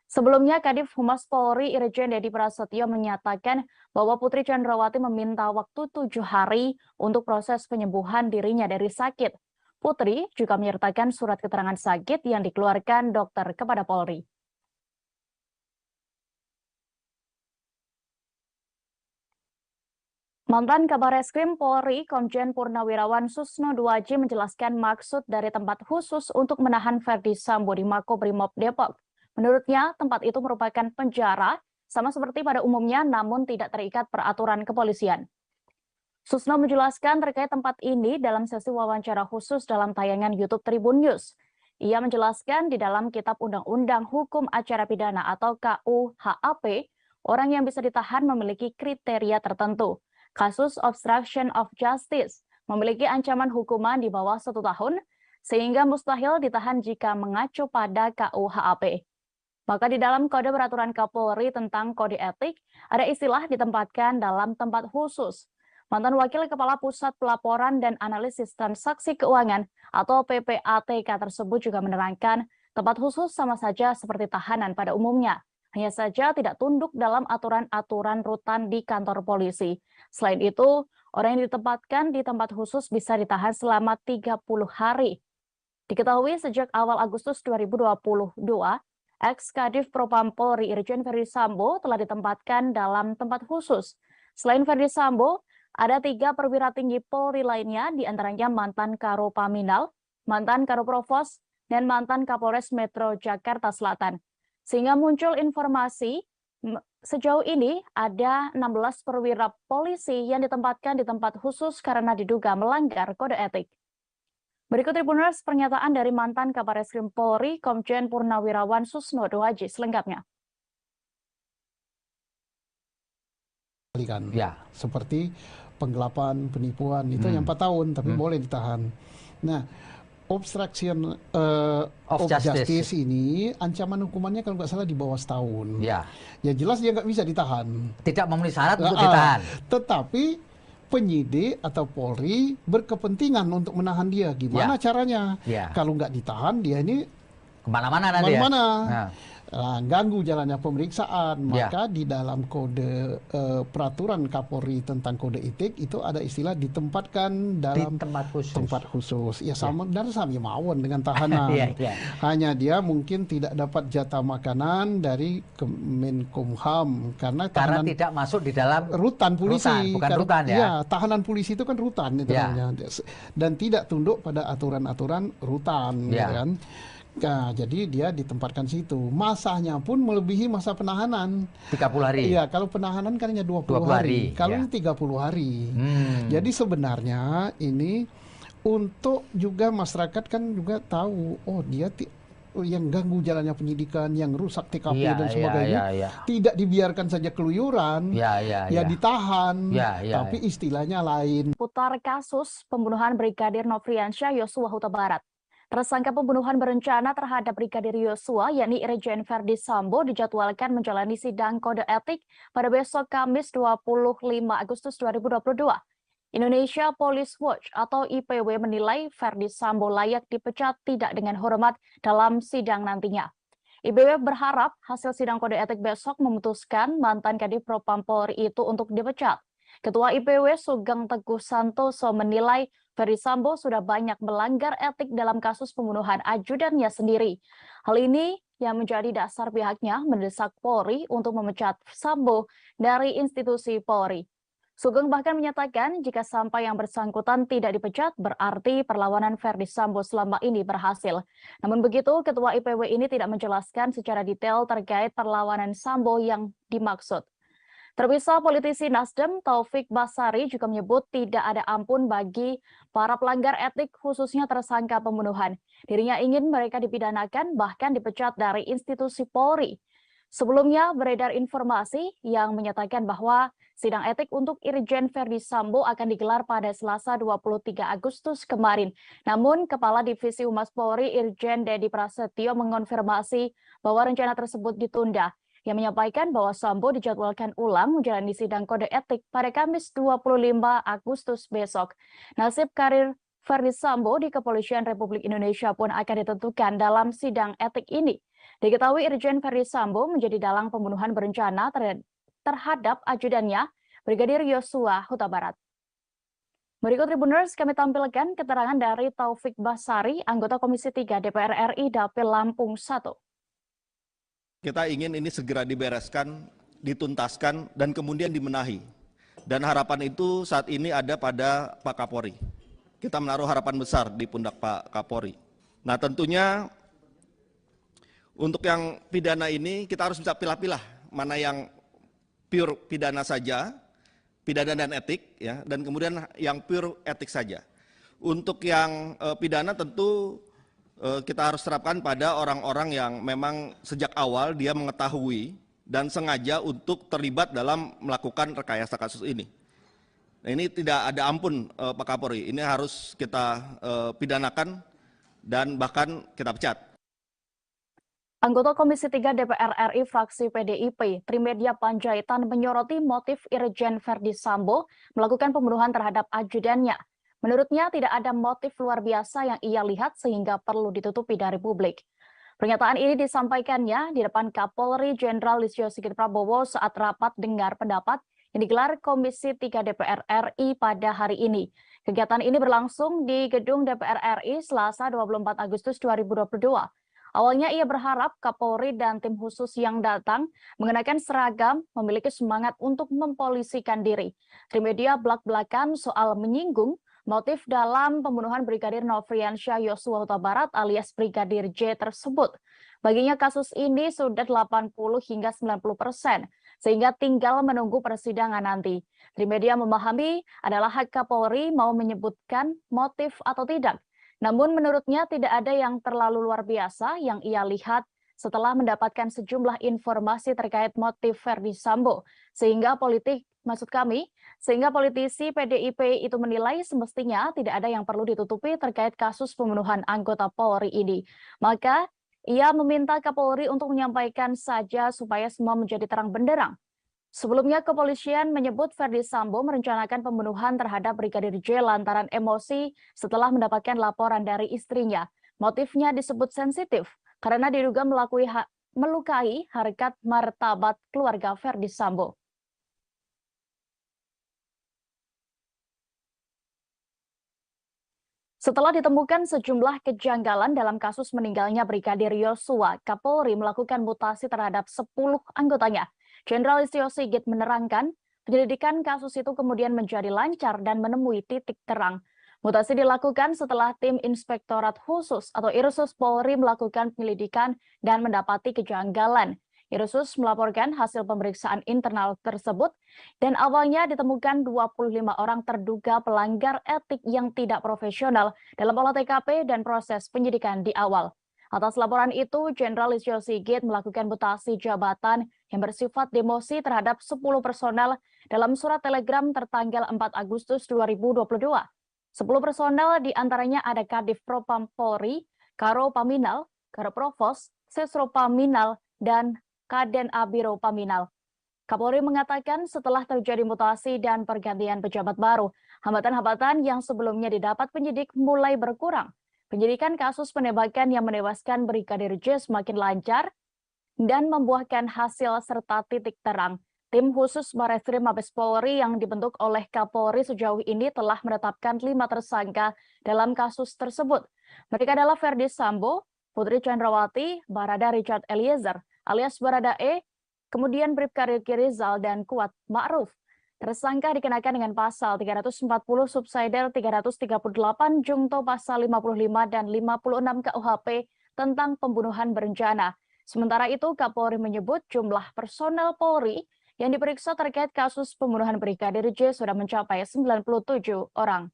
[SPEAKER 1] Sebelumnya, Kadif Humas Polri Irjen Dedi Prasetyo menyatakan bahwa Putri Chandrawati meminta waktu 7 hari untuk proses penyembuhan dirinya dari sakit. Putri juga menyertakan surat keterangan sakit yang dikeluarkan dokter kepada Polri. Mantan Kabar Eskrim Polri, Komjen Purnawirawan Susno Duaji menjelaskan maksud dari tempat khusus untuk menahan Ferdi Sambo di Makobrimob Depok. Menurutnya, tempat itu merupakan penjara, sama seperti pada umumnya, namun tidak terikat peraturan kepolisian. Susno menjelaskan terkait tempat ini dalam sesi wawancara khusus dalam tayangan YouTube Tribun News. Ia menjelaskan di dalam Kitab Undang-Undang Hukum Acara Pidana atau KUHAP, orang yang bisa ditahan memiliki kriteria tertentu. Kasus obstruction of justice memiliki ancaman hukuman di bawah 1 tahun, sehingga mustahil ditahan jika mengacu pada KUHAP. Maka di dalam Kode Peraturan Kapolri tentang Kode Etik, ada istilah ditempatkan dalam tempat khusus. Mantan Wakil Kepala Pusat Pelaporan dan Analisis Transaksi Keuangan atau PPATK tersebut juga menerangkan tempat khusus sama saja seperti tahanan pada umumnya. Hanya saja tidak tunduk dalam aturan-aturan rutan di kantor polisi. Selain itu, orang yang ditempatkan di tempat khusus bisa ditahan selama 30 hari. Diketahui sejak awal Agustus 2022, Ex-Kadif Propam Polri Irjen Verdi Sambo telah ditempatkan dalam tempat khusus. Selain Verdi Sambo, ada 3 perwira tinggi Polri lainnya, diantaranya mantan Karo Paminal, mantan Karo Provos, dan mantan Kapolres Metro Jakarta Selatan. Sehingga muncul informasi sejauh ini ada 16 perwira polisi yang ditempatkan di tempat khusus karena diduga melanggar kode etik. Berikut Tribuners pernyataan dari mantan Kabareskrim Polri Komjen Purnawirawan Susnodo Haji selengkapnya.
[SPEAKER 5] Ya, seperti penggelapan, penipuan itu yang 4 tahun tapi boleh ditahan. Nah, obstruction of justice ini ancaman hukumannya kalau nggak salah di bawah setahun.
[SPEAKER 6] Ya,
[SPEAKER 5] ya jelas dia nggak bisa ditahan.
[SPEAKER 6] Tidak memenuhi syarat untuk ditahan.
[SPEAKER 5] Tetapi penyidik atau Polri berkepentingan untuk menahan dia. Gimana caranya? Kalau nggak ditahan dia ini
[SPEAKER 6] kemana-mana nanti ya.
[SPEAKER 5] Ganggu jalannya pemeriksaan, maka di dalam kode peraturan Kapolri tentang kode etik itu ada istilah ditempatkan dalam tempat khusus. Ya sama dan sama mawon dengan tahanan. Hanya dia mungkin tidak dapat jatah makanan dari Kemenkumham karena
[SPEAKER 6] tidak masuk di dalam
[SPEAKER 5] rutan polisi.
[SPEAKER 6] Bukan rutan ya.
[SPEAKER 5] Ya, tahanan polisi itu kan rutan itu namanya. Dan tidak tunduk pada aturan-aturan rutan, gitu kan. Nah, jadi dia ditempatkan situ. Masanya pun melebihi masa penahanan.
[SPEAKER 6] 30 hari.
[SPEAKER 5] Iya, kalau penahanan kan hanya 20 hari. Kalau ini 30 hari. Jadi sebenarnya ini untuk juga masyarakat kan juga tahu, oh dia yang ganggu jalannya penyidikan, yang rusak TKP dan sebagainya, tidak dibiarkan saja keluyuran, ditahan, tapi istilahnya lain.
[SPEAKER 1] Putar kasus pembunuhan Brigadir Nofriansyah Yosua Huta Barat. Tersangka pembunuhan berencana terhadap Brigadir Yosua, yakni Irjen Verdi Sambo, dijadwalkan menjalani sidang kode etik pada besok Kamis 25 Agustus 2022. Indonesia Police Watch atau IPW menilai Verdi Sambo layak dipecat tidak dengan hormat dalam sidang nantinya. IPW berharap hasil sidang kode etik besok memutuskan mantan Kadif Propam Polri itu untuk dipecat. Ketua IPW Sugeng Teguh Santoso menilai Verdi Sambo sudah banyak melanggar etik dalam kasus pembunuhan ajudannya sendiri. Hal ini yang menjadi dasar pihaknya mendesak Polri untuk memecat Sambo dari institusi Polri. Sugeng bahkan menyatakan jika sampai yang bersangkutan tidak dipecat, berarti perlawanan Verdi Sambo selama ini berhasil. Namun begitu, Ketua IPW ini tidak menjelaskan secara detail terkait perlawanan Sambo yang dimaksud. Terpisah, politisi Nasdem Taufik Basari juga menyebut tidak ada ampun bagi para pelanggar etik khususnya tersangka pembunuhan. Dirinya ingin mereka dipidanakan bahkan dipecat dari institusi Polri. Sebelumnya beredar informasi yang menyatakan bahwa sidang etik untuk Irjen Verdi Sambo akan digelar pada Selasa 23 Agustus kemarin. Namun Kepala Divisi Humas Polri Irjen Dedi Prasetyo mengonfirmasi bahwa rencana tersebut ditunda. Yang menyampaikan bahwa Sambo dijadwalkan ulang menjalani sidang kode etik pada Kamis 25 Agustus besok. Nasib karir Verdi Sambo di Kepolisian Republik Indonesia pun akan ditentukan dalam sidang etik ini. Diketahui Irjen Verdi Sambo menjadi dalang pembunuhan berencana terhadap ajudannya, Brigadir Yosua Huta Barat. Berikut Tribuners kami tampilkan keterangan dari Taufik Basari, anggota Komisi 3 DPR RI Dapil Lampung 1.
[SPEAKER 3] Kita ingin ini segera dibereskan, dituntaskan, dan kemudian dibenahi. Dan harapan itu saat ini ada pada Pak Kapolri. Kita menaruh harapan besar di pundak Pak Kapolri. Nah tentunya untuk yang pidana ini kita harus bisa pilah-pilah mana yang pure pidana saja, pidana dan etik, ya, dan kemudian yang pure etik saja. Untuk yang pidana tentu kita harus terapkan pada orang-orang yang memang sejak awal dia mengetahui dan sengaja untuk terlibat dalam melakukan rekayasa kasus ini. Nah, ini tidak ada ampun Pak Kapolri, ini harus kita pidanakan dan bahkan kita pecat.
[SPEAKER 1] Anggota Komisi 3 DPR RI fraksi PDIP, Trimedia Panjaitan menyoroti motif Irjen Verdi Sambo melakukan pembunuhan terhadap ajudannya. Menurutnya tidak ada motif luar biasa yang ia lihat sehingga perlu ditutupi dari publik. Pernyataan ini disampaikannya di depan Kapolri Jenderal Listio Sigit Prabowo saat rapat dengar pendapat yang digelar Komisi 3 DPR RI pada hari ini. Kegiatan ini berlangsung di Gedung DPR RI Selasa 24 Agustus 2022. Awalnya ia berharap Kapolri dan tim khusus yang datang mengenakan seragam memiliki semangat untuk mempolisikan diri. Trimedia belak-belakan soal menyinggung motif dalam pembunuhan Brigadir Nofriansyah Yosua Huta Barat alias Brigadir J tersebut. Baginya kasus ini sudah 80 hingga 90%, sehingga tinggal menunggu persidangan nanti. Trimedia memahami adalah hak Kapolri mau menyebutkan motif atau tidak. Namun menurutnya tidak ada yang terlalu luar biasa yang ia lihat setelah mendapatkan sejumlah informasi terkait motif Verdi Sambo. Sehingga politisi PDIP itu menilai semestinya tidak ada yang perlu ditutupi terkait kasus pembunuhan anggota Polri ini. Maka ia meminta Kapolri untuk menyampaikan saja supaya semua menjadi terang benderang. Sebelumnya, kepolisian menyebut Verdi Sambo merencanakan pembunuhan terhadap Brigadir J lantaran emosi setelah mendapatkan laporan dari istrinya. Motifnya disebut sensitif karena diduga melukai harkat martabat keluarga Verdi Sambo. Setelah ditemukan sejumlah kejanggalan dalam kasus meninggalnya Brigadir Yosua, Kapolri melakukan mutasi terhadap 10 anggotanya. Jenderal Listio Sigit menerangkan, penyelidikan kasus itu kemudian menjadi lancar dan menemui titik terang. Mutasi dilakukan setelah tim Inspektorat Khusus atau Irsus Polri melakukan penyelidikan dan mendapati kejanggalan. Irsus melaporkan hasil pemeriksaan internal tersebut dan awalnya ditemukan 25 orang terduga pelanggar etik yang tidak profesional dalam olah TKP dan proses penyidikan di awal. Atas laporan itu, Jenderal Listio Sigit melakukan mutasi jabatan yang bersifat demosi terhadap 10 personel dalam surat telegram tertanggal 4 Agustus 2022. 10 personel diantaranya ada Kadif Propam Polri, Karo Paminal, Karo Provos, Sesro Paminal, dan Kaden Abiro Paminal. Kapolri mengatakan setelah terjadi mutasi dan pergantian pejabat baru, hambatan-hambatan yang sebelumnya didapat penyidik mulai berkurang. Penyidikan kasus penembakan yang menewaskan Brigadir J semakin lancar dan membuahkan hasil serta titik terang. Tim khusus Bareskrim Mabes Polri yang dibentuk oleh Kapolri sejauh ini telah menetapkan 5 tersangka dalam kasus tersebut. Mereka adalah Verdi Sambo, Putri Chandrawati, Barada Richard Eliezer alias Barada E, kemudian Bribka Riki Rizal dan Kuat Ma'ruf. Tersangka dikenakan dengan pasal 340 subsidiar 338 Jungto pasal 55 dan 56 KUHP tentang pembunuhan berencana. Sementara itu, Kapolri menyebut jumlah personel Polri yang diperiksa terkait kasus pembunuhan Brigadir J sudah mencapai 97 orang.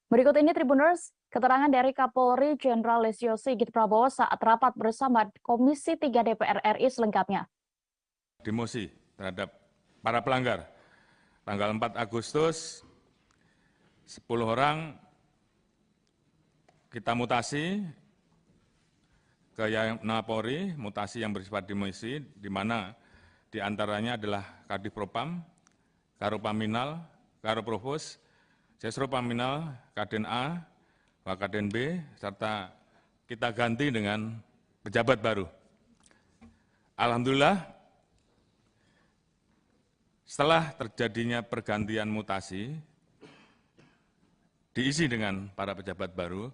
[SPEAKER 1] Berikut ini Tribuners, keterangan dari Kapolri Jenderal Listio Sigit Prabowo saat rapat bersama Komisi 3 DPR RI selengkapnya.
[SPEAKER 4] Demosi terhadap para pelanggar. Tanggal 4 Agustus, 10 orang kita mutasi ke Polri, mutasi yang bersifat demosi, di mana diantaranya adalah Kadif Propam, Karo Paminal, Karo Provos, Sesro Paminal, Kaden A, Wakaden B, serta kita ganti dengan pejabat baru. Alhamdulillah, setelah terjadinya pergantian mutasi, diisi dengan para pejabat baru,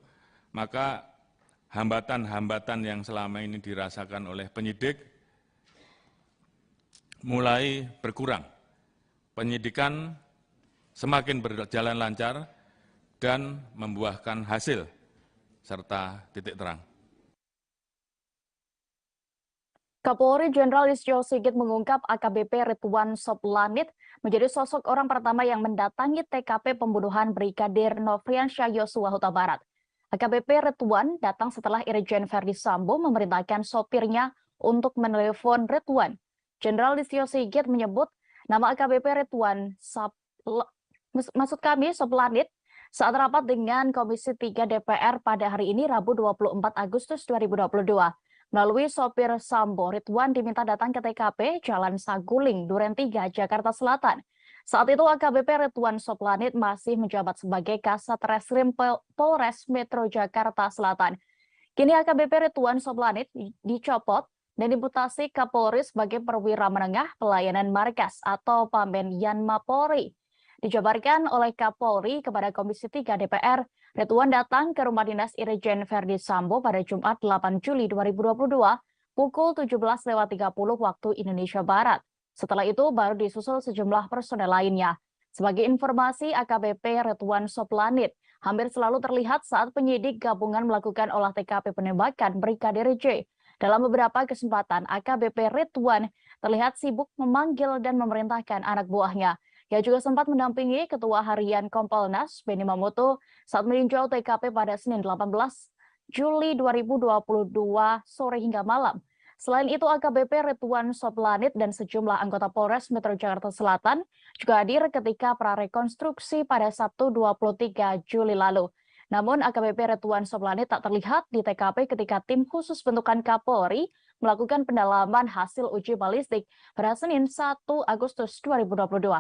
[SPEAKER 4] maka hambatan-hambatan yang selama ini dirasakan oleh penyidik mulai berkurang. Penyidikan semakin berjalan lancar dan membuahkan hasil serta titik terang.
[SPEAKER 1] Kapolri Jenderal Listio Sigit mengungkap AKBP Ridwan Soplanit menjadi sosok orang pertama yang mendatangi TKP pembunuhan Brigadir Nofriansyah Yosua Huta Barat. AKBP Ridwan datang setelah Irjen Verdi Sambo memerintahkan sopirnya untuk menelepon Ridwan. Jenderal Listio Sigit menyebut nama AKBP Ridwan Soplanit saat rapat dengan Komisi 3 DPR pada hari ini Rabu 24 Agustus 2022. Melalui sopir Sambo, Ridwan diminta datang ke TKP Jalan Saguling, Duren 3, Jakarta Selatan. Saat itu AKBP Ridwan Soplanit masih menjabat sebagai Kasat Reskrim Polres Metro Jakarta Selatan. Kini AKBP Ridwan Soplanit dicopot dan dimutasi Kapolri sebagai perwira menengah pelayanan markas atau Pamben Yanma Polri. Dijabarkan oleh Kapolri kepada Komisi 3 DPR Ridwan datang ke rumah dinas Irjen Verdi Sambo pada Jumat 8 Juli 2022 pukul 17.30 waktu Indonesia Barat. Setelah itu baru disusul sejumlah personel lainnya. Sebagai informasi, AKBP Ridwan Soplanit hampir selalu terlihat saat penyidik gabungan melakukan olah TKP penembakan Brigadir J. Dalam beberapa kesempatan, AKBP Ridwan terlihat sibuk memanggil dan memerintahkan anak buahnya. Ia juga sempat mendampingi Ketua Harian Kompolnas, Benny Mamoto, saat meninjau TKP pada Senin 18 Juli 2022 sore hingga malam. Selain itu, AKBP Ridwan Soplanit dan sejumlah anggota Polres Metro Jakarta Selatan juga hadir ketika prarekonstruksi pada Sabtu 23 Juli lalu. Namun, AKBP Ridwan Soplanit tak terlihat di TKP ketika tim khusus bentukan Kapolri melakukan pendalaman hasil uji balistik pada Senin 1 Agustus 2022.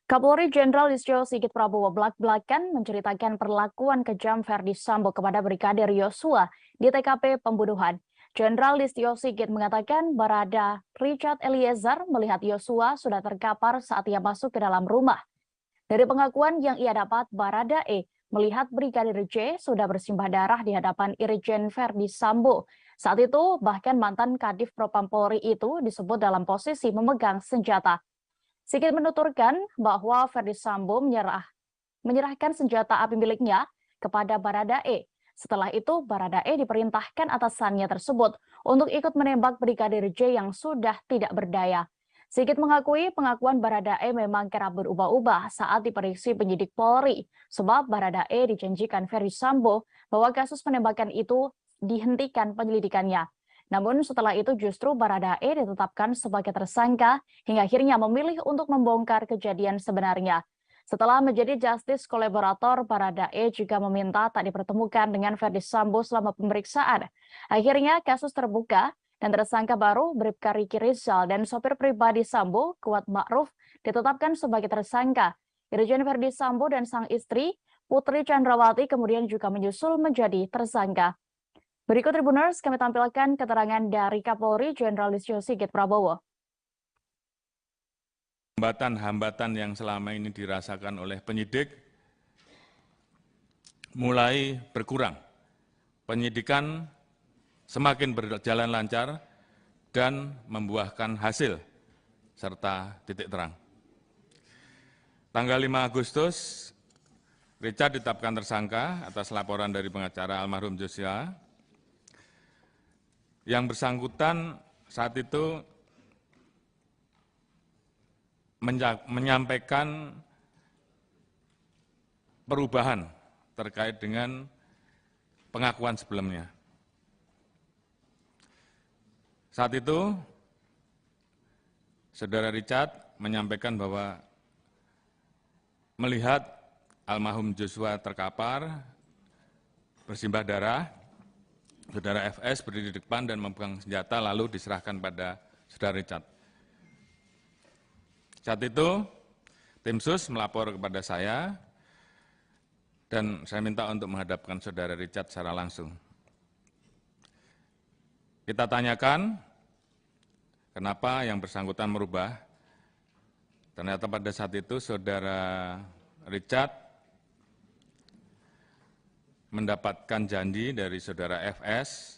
[SPEAKER 1] Kapolri Jenderal Listio Sigit Prabowo belak-belakan menceritakan perlakuan kejam Verdi Sambo kepada Brigadir Yosua di TKP pembunuhan. Jenderal Listio Sigit mengatakan Barada Richard Eliezer melihat Yosua sudah terkapar saat ia masuk ke dalam rumah. Dari pengakuan yang ia dapat, Barada E melihat Brigadir J sudah bersimbah darah di hadapan Irjen Verdi Sambo. Saat itu, bahkan mantan Kadif Propam Polri itu disebut dalam posisi memegang senjata. Sigit menuturkan bahwa Verdi Sambo menyerahkan senjata api miliknya kepada Barada E. Setelah itu, Barada E diperintahkan atasannya tersebut untuk ikut menembak Brigadir J yang sudah tidak berdaya. Sigit mengakui pengakuan Barada E memang kerap berubah-ubah saat diperiksa penyidik Polri, sebab Barada E dijanjikan Verdi Sambo bahwa kasus penembakan itu dihentikan penyelidikannya. Namun setelah itu justru Barada E ditetapkan sebagai tersangka hingga akhirnya memilih untuk membongkar kejadian sebenarnya. Setelah menjadi justice kolaborator, Barada E juga meminta tak dipertemukan dengan Verdi Sambo selama pemeriksaan. Akhirnya kasus terbuka dan tersangka baru Bribka Riki Rizal dan sopir pribadi Sambo, Kuat Ma'ruf, ditetapkan sebagai tersangka. Irjen Verdi Sambo dan sang istri, Putri Chandrawati, kemudian juga menyusul menjadi tersangka. Berikut Tribuners, kami tampilkan keterangan dari Kapolri Jenderal Listio Sigit Prabowo.
[SPEAKER 4] Hambatan-hambatan yang selama ini dirasakan oleh penyidik mulai berkurang. Penyidikan semakin berjalan lancar dan membuahkan hasil serta titik terang. Tanggal 5 Agustus, Richard ditetapkan tersangka atas laporan dari pengacara almarhum Joshua. Yang bersangkutan saat itu menyampaikan perubahan terkait dengan pengakuan sebelumnya. Saat itu, Saudara Richard menyampaikan bahwa melihat almarhum Joshua terkapar, bersimbah darah, Saudara FS berdiri di depan dan memegang senjata lalu diserahkan pada Saudara Richard. Saat itu, tim sus melapor kepada saya dan saya minta untuk menghadapkan Saudara Richard secara langsung. Kita tanyakan kenapa yang bersangkutan merubah. Ternyata pada saat itu Saudara Richard mendapatkan janji dari Saudara FS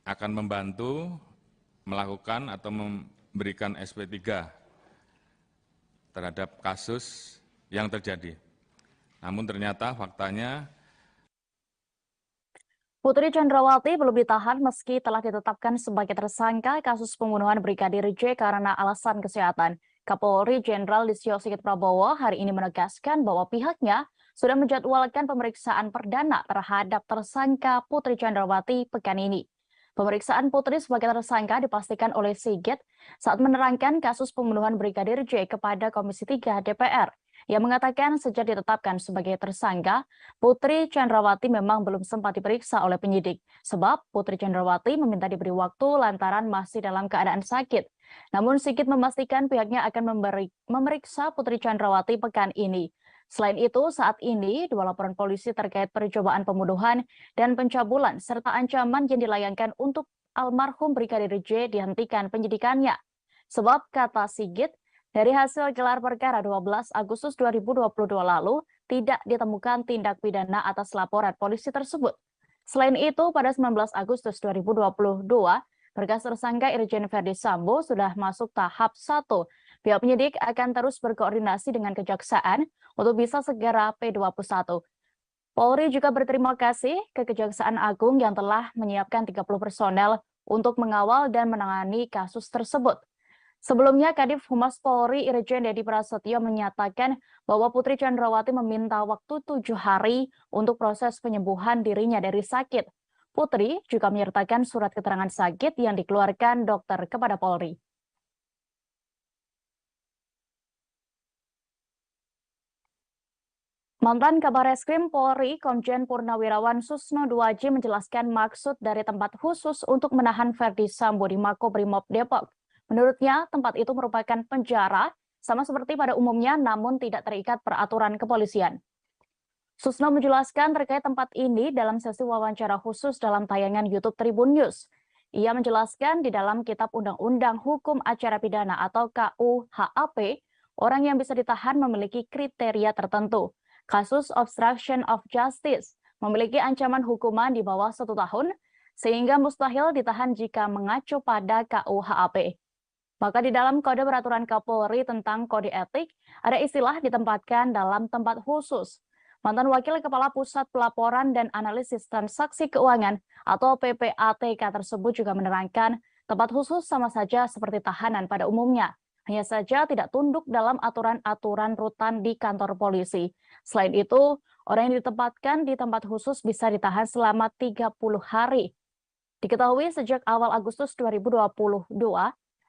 [SPEAKER 4] akan membantu melakukan atau memberikan SP3 terhadap kasus yang terjadi. Namun ternyata faktanya
[SPEAKER 1] Putri Chandrawati belum ditahan meski telah ditetapkan sebagai tersangka kasus pembunuhan Brigadir J karena alasan kesehatan. Kapolri Jenderal Listio Sigit Prabowo hari ini menegaskan bahwa pihaknya sudah menjadwalkan pemeriksaan perdana terhadap tersangka Putri Chandrawati pekan ini. Pemeriksaan Putri sebagai tersangka dipastikan oleh Sigit saat menerangkan kasus pembunuhan Brigadir J kepada Komisi 3 DPR. Ia mengatakan sejak ditetapkan sebagai tersangka, Putri Chandrawati memang belum sempat diperiksa oleh penyidik. Sebab Putri Chandrawati meminta diberi waktu lantaran masih dalam keadaan sakit. Namun Sigit memastikan pihaknya akan memeriksa Putri Chandrawati pekan ini. Selain itu, saat ini dua laporan polisi terkait percobaan pembunuhan dan pencabulan serta ancaman yang dilayangkan untuk almarhum Brigadir J dihentikan penyidikannya. Sebab kata Sigit, dari hasil gelar perkara 12 Agustus 2022 lalu, tidak ditemukan tindak pidana atas laporan polisi tersebut. Selain itu, pada 19 Agustus 2022, berkas tersangka Irjen Verdi Sambo sudah masuk tahap 1. Pihak penyidik akan terus berkoordinasi dengan Kejaksaan untuk bisa segera P21. Polri juga berterima kasih ke Kejaksaan Agung yang telah menyiapkan 30 personel untuk mengawal dan menangani kasus tersebut. Sebelumnya, Kadif Humas Polri Irjen Dedi Prasetyo menyatakan bahwa Putri Chandrawati meminta waktu 7 hari untuk proses penyembuhan dirinya dari sakit. Putri juga menyertakan surat keterangan sakit yang dikeluarkan dokter kepada Polri. Mantan Kabar Eskrim Polri, Komjen Purnawirawan Susno Duaji menjelaskan maksud dari tempat khusus untuk menahan Verdi Sambo di Makobrimob Depok. Menurutnya, tempat itu merupakan penjara, sama seperti pada umumnya, namun tidak terikat peraturan kepolisian. Susno menjelaskan terkait tempat ini dalam sesi wawancara khusus dalam tayangan YouTube Tribun News. Ia menjelaskan di dalam Kitab Undang-Undang Hukum Acara Pidana atau KUHAP, orang yang bisa ditahan memiliki kriteria tertentu. Kasus obstruction of justice memiliki ancaman hukuman di bawah 1 tahun, sehingga mustahil ditahan jika mengacu pada KUHAP. Maka di dalam Kode Peraturan Kapolri tentang Kode Etik, ada istilah ditempatkan dalam tempat khusus. Mantan Wakil Kepala Pusat Pelaporan dan Analisis Transaksi Keuangan atau PPATK tersebut juga menerangkan tempat khusus sama saja seperti tahanan pada umumnya. Hanya saja tidak tunduk dalam aturan-aturan rutan di kantor polisi. Selain itu, orang yang ditempatkan di tempat khusus bisa ditahan selama 30 hari. Diketahui sejak awal Agustus 2022,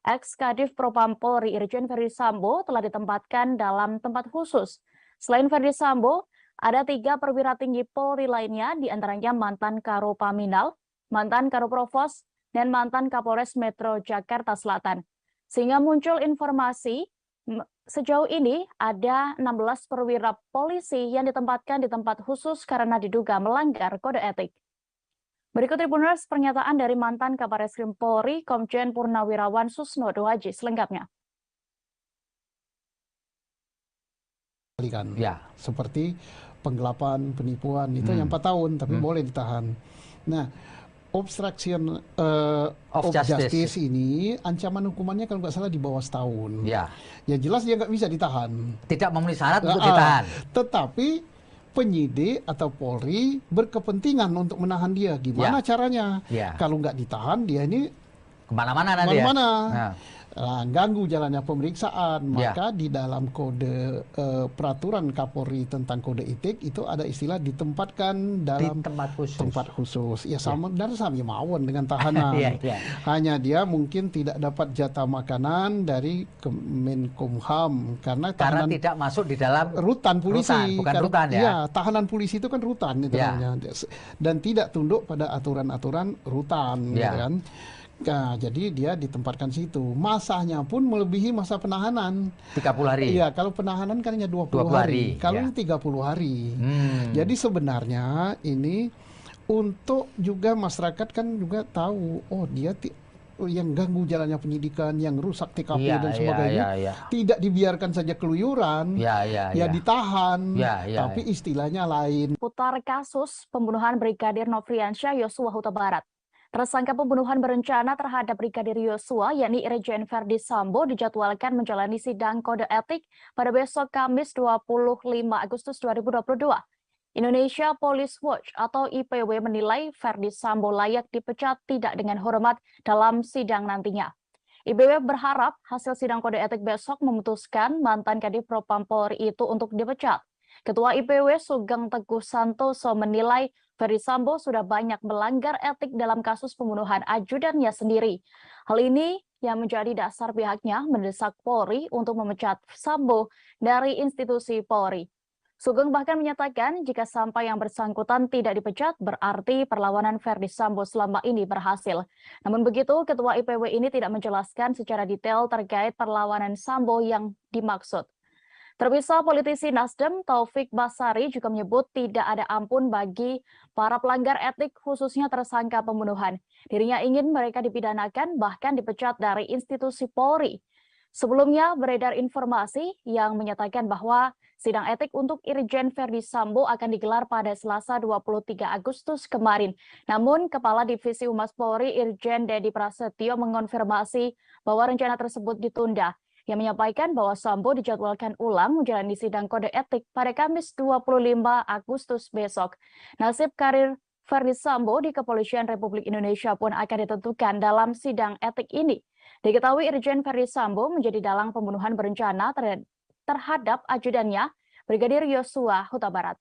[SPEAKER 1] ex-Kadif Propam Polri Irjen Verdi Sambo telah ditempatkan dalam tempat khusus. Selain Verdi Sambo, ada 3 perwira tinggi Polri lainnya, diantaranya mantan Karopaminal, mantan Karoprovos, dan mantan Kapolres Metro Jakarta Selatan. Sehingga muncul informasi sejauh ini ada 16 perwira polisi yang ditempatkan di tempat khusus karena diduga melanggar kode etik. Berikut Tribuners pernyataan dari mantan Kabar Eskrim Polri, Komjen Purnawirawan Susno Duaji selengkapnya.
[SPEAKER 5] Ya. Seperti penggelapan, penipuan, itu yang 4 tahun, tapi boleh ditahan. Nah, obstruction of justice ini ancaman hukumannya kalau nggak salah di bawah setahun.
[SPEAKER 6] Ya.
[SPEAKER 5] Ya jelas dia nggak bisa ditahan.
[SPEAKER 6] Tidak memenuhi syarat untuk ditahan.
[SPEAKER 5] Tetapi penyidik atau Polri berkepentingan untuk menahan dia. Gimana caranya? Kalau nggak ditahan, dia ini
[SPEAKER 6] kemana-mana nanti
[SPEAKER 5] ya. Ganggu jalannya pemeriksaan. Maka di dalam kode peraturan Kapolri tentang kode etik itu ada istilah ditempatkan dalam tempat khusus. Ya sama dan sama mawon dengan tahanan. Hanya dia mungkin tidak dapat jatah makanan dari Kemenkumham karena
[SPEAKER 6] tidak masuk di dalam
[SPEAKER 5] rutan polisi.
[SPEAKER 6] Bukan rutan ya.
[SPEAKER 5] Ya, tahanan polisi itu kan rutan itu namanya. Dan tidak tunduk pada aturan-aturan rutan, gitu kan. Nah, jadi dia ditempatkan situ. Masanya pun melebihi masa penahanan.
[SPEAKER 6] 30 hari.
[SPEAKER 5] Iya, kalau penahanan kan hanya 20 hari. Kalau ini 30 hari. Jadi sebenarnya ini untuk juga masyarakat kan juga tahu, oh dia yang ganggu jalannya penyidikan, yang rusak TKP dan sebagainya, tidak dibiarkan saja keluyuran, ditahan, tapi istilahnya lain.
[SPEAKER 1] Putar kasus pembunuhan Brigadir Nofriansyah Yosua Huta Barat. Tersangka pembunuhan berencana terhadap Brigadir Yosua, yakni Irjen Verdi Sambo, dijadwalkan menjalani sidang kode etik pada besok Kamis 25 Agustus 2022. Indonesia Police Watch atau IPW menilai Verdi Sambo layak dipecat tidak dengan hormat dalam sidang nantinya. IPW berharap hasil sidang kode etik besok memutuskan mantan Kadif Propam Polri itu untuk dipecat. Ketua IPW Sugeng Teguh Santoso menilai Verdi Sambo sudah banyak melanggar etik dalam kasus pembunuhan ajudannya sendiri. Hal ini yang menjadi dasar pihaknya mendesak Polri untuk memecat Sambo dari institusi Polri. Sugeng bahkan menyatakan jika sampai yang bersangkutan tidak dipecat, berarti perlawanan Verdi Sambo selama ini berhasil. Namun begitu, Ketua IPW ini tidak menjelaskan secara detail terkait perlawanan Sambo yang dimaksud. Terpisah, politisi Nasdem Taufik Basari juga menyebut tidak ada ampun bagi para pelanggar etik, khususnya tersangka pembunuhan. Dirinya ingin mereka dipidanakan, bahkan dipecat dari institusi Polri. Sebelumnya beredar informasi yang menyatakan bahwa sidang etik untuk Irjen Verdi Sambo akan digelar pada Selasa 23 Agustus kemarin. Namun, Kepala Divisi Humas Polri Irjen Dedi Prasetyo mengonfirmasi bahwa rencana tersebut ditunda. Yang menyampaikan bahwa Sambo dijadwalkan ulang menjalani sidang kode etik pada Kamis 25 Agustus besok. Nasib karir Verdi Sambo di Kepolisian Republik Indonesia pun akan ditentukan dalam sidang etik ini. Diketahui Irjen Verdi Sambo menjadi dalang pembunuhan berencana terhadap ajudannya, Brigadir Yosua Huta Barat.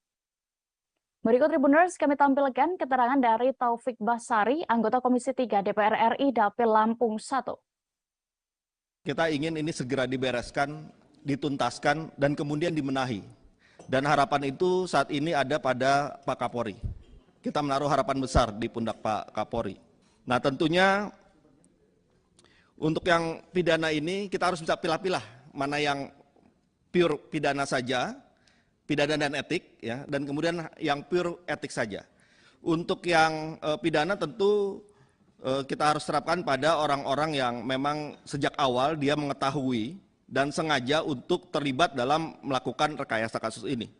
[SPEAKER 1] Berikut Tribuners kami tampilkan keterangan dari Taufik Basari, anggota Komisi 3 DPR RI Dapil Lampung 1.
[SPEAKER 3] Kita ingin ini segera dibereskan, dituntaskan, dan kemudian dibenahi. Dan harapan itu saat ini ada pada Pak Kapolri. Kita menaruh harapan besar di pundak Pak Kapolri. Nah tentunya untuk yang pidana ini kita harus bisa pilah-pilah mana yang pure pidana saja, pidana dan etik, ya, dan kemudian yang pure etik saja. Untuk yang pidana tentu kita harus terapkan pada orang-orang yang memang sejak awal dia mengetahui dan sengaja untuk terlibat dalam melakukan rekayasa kasus ini.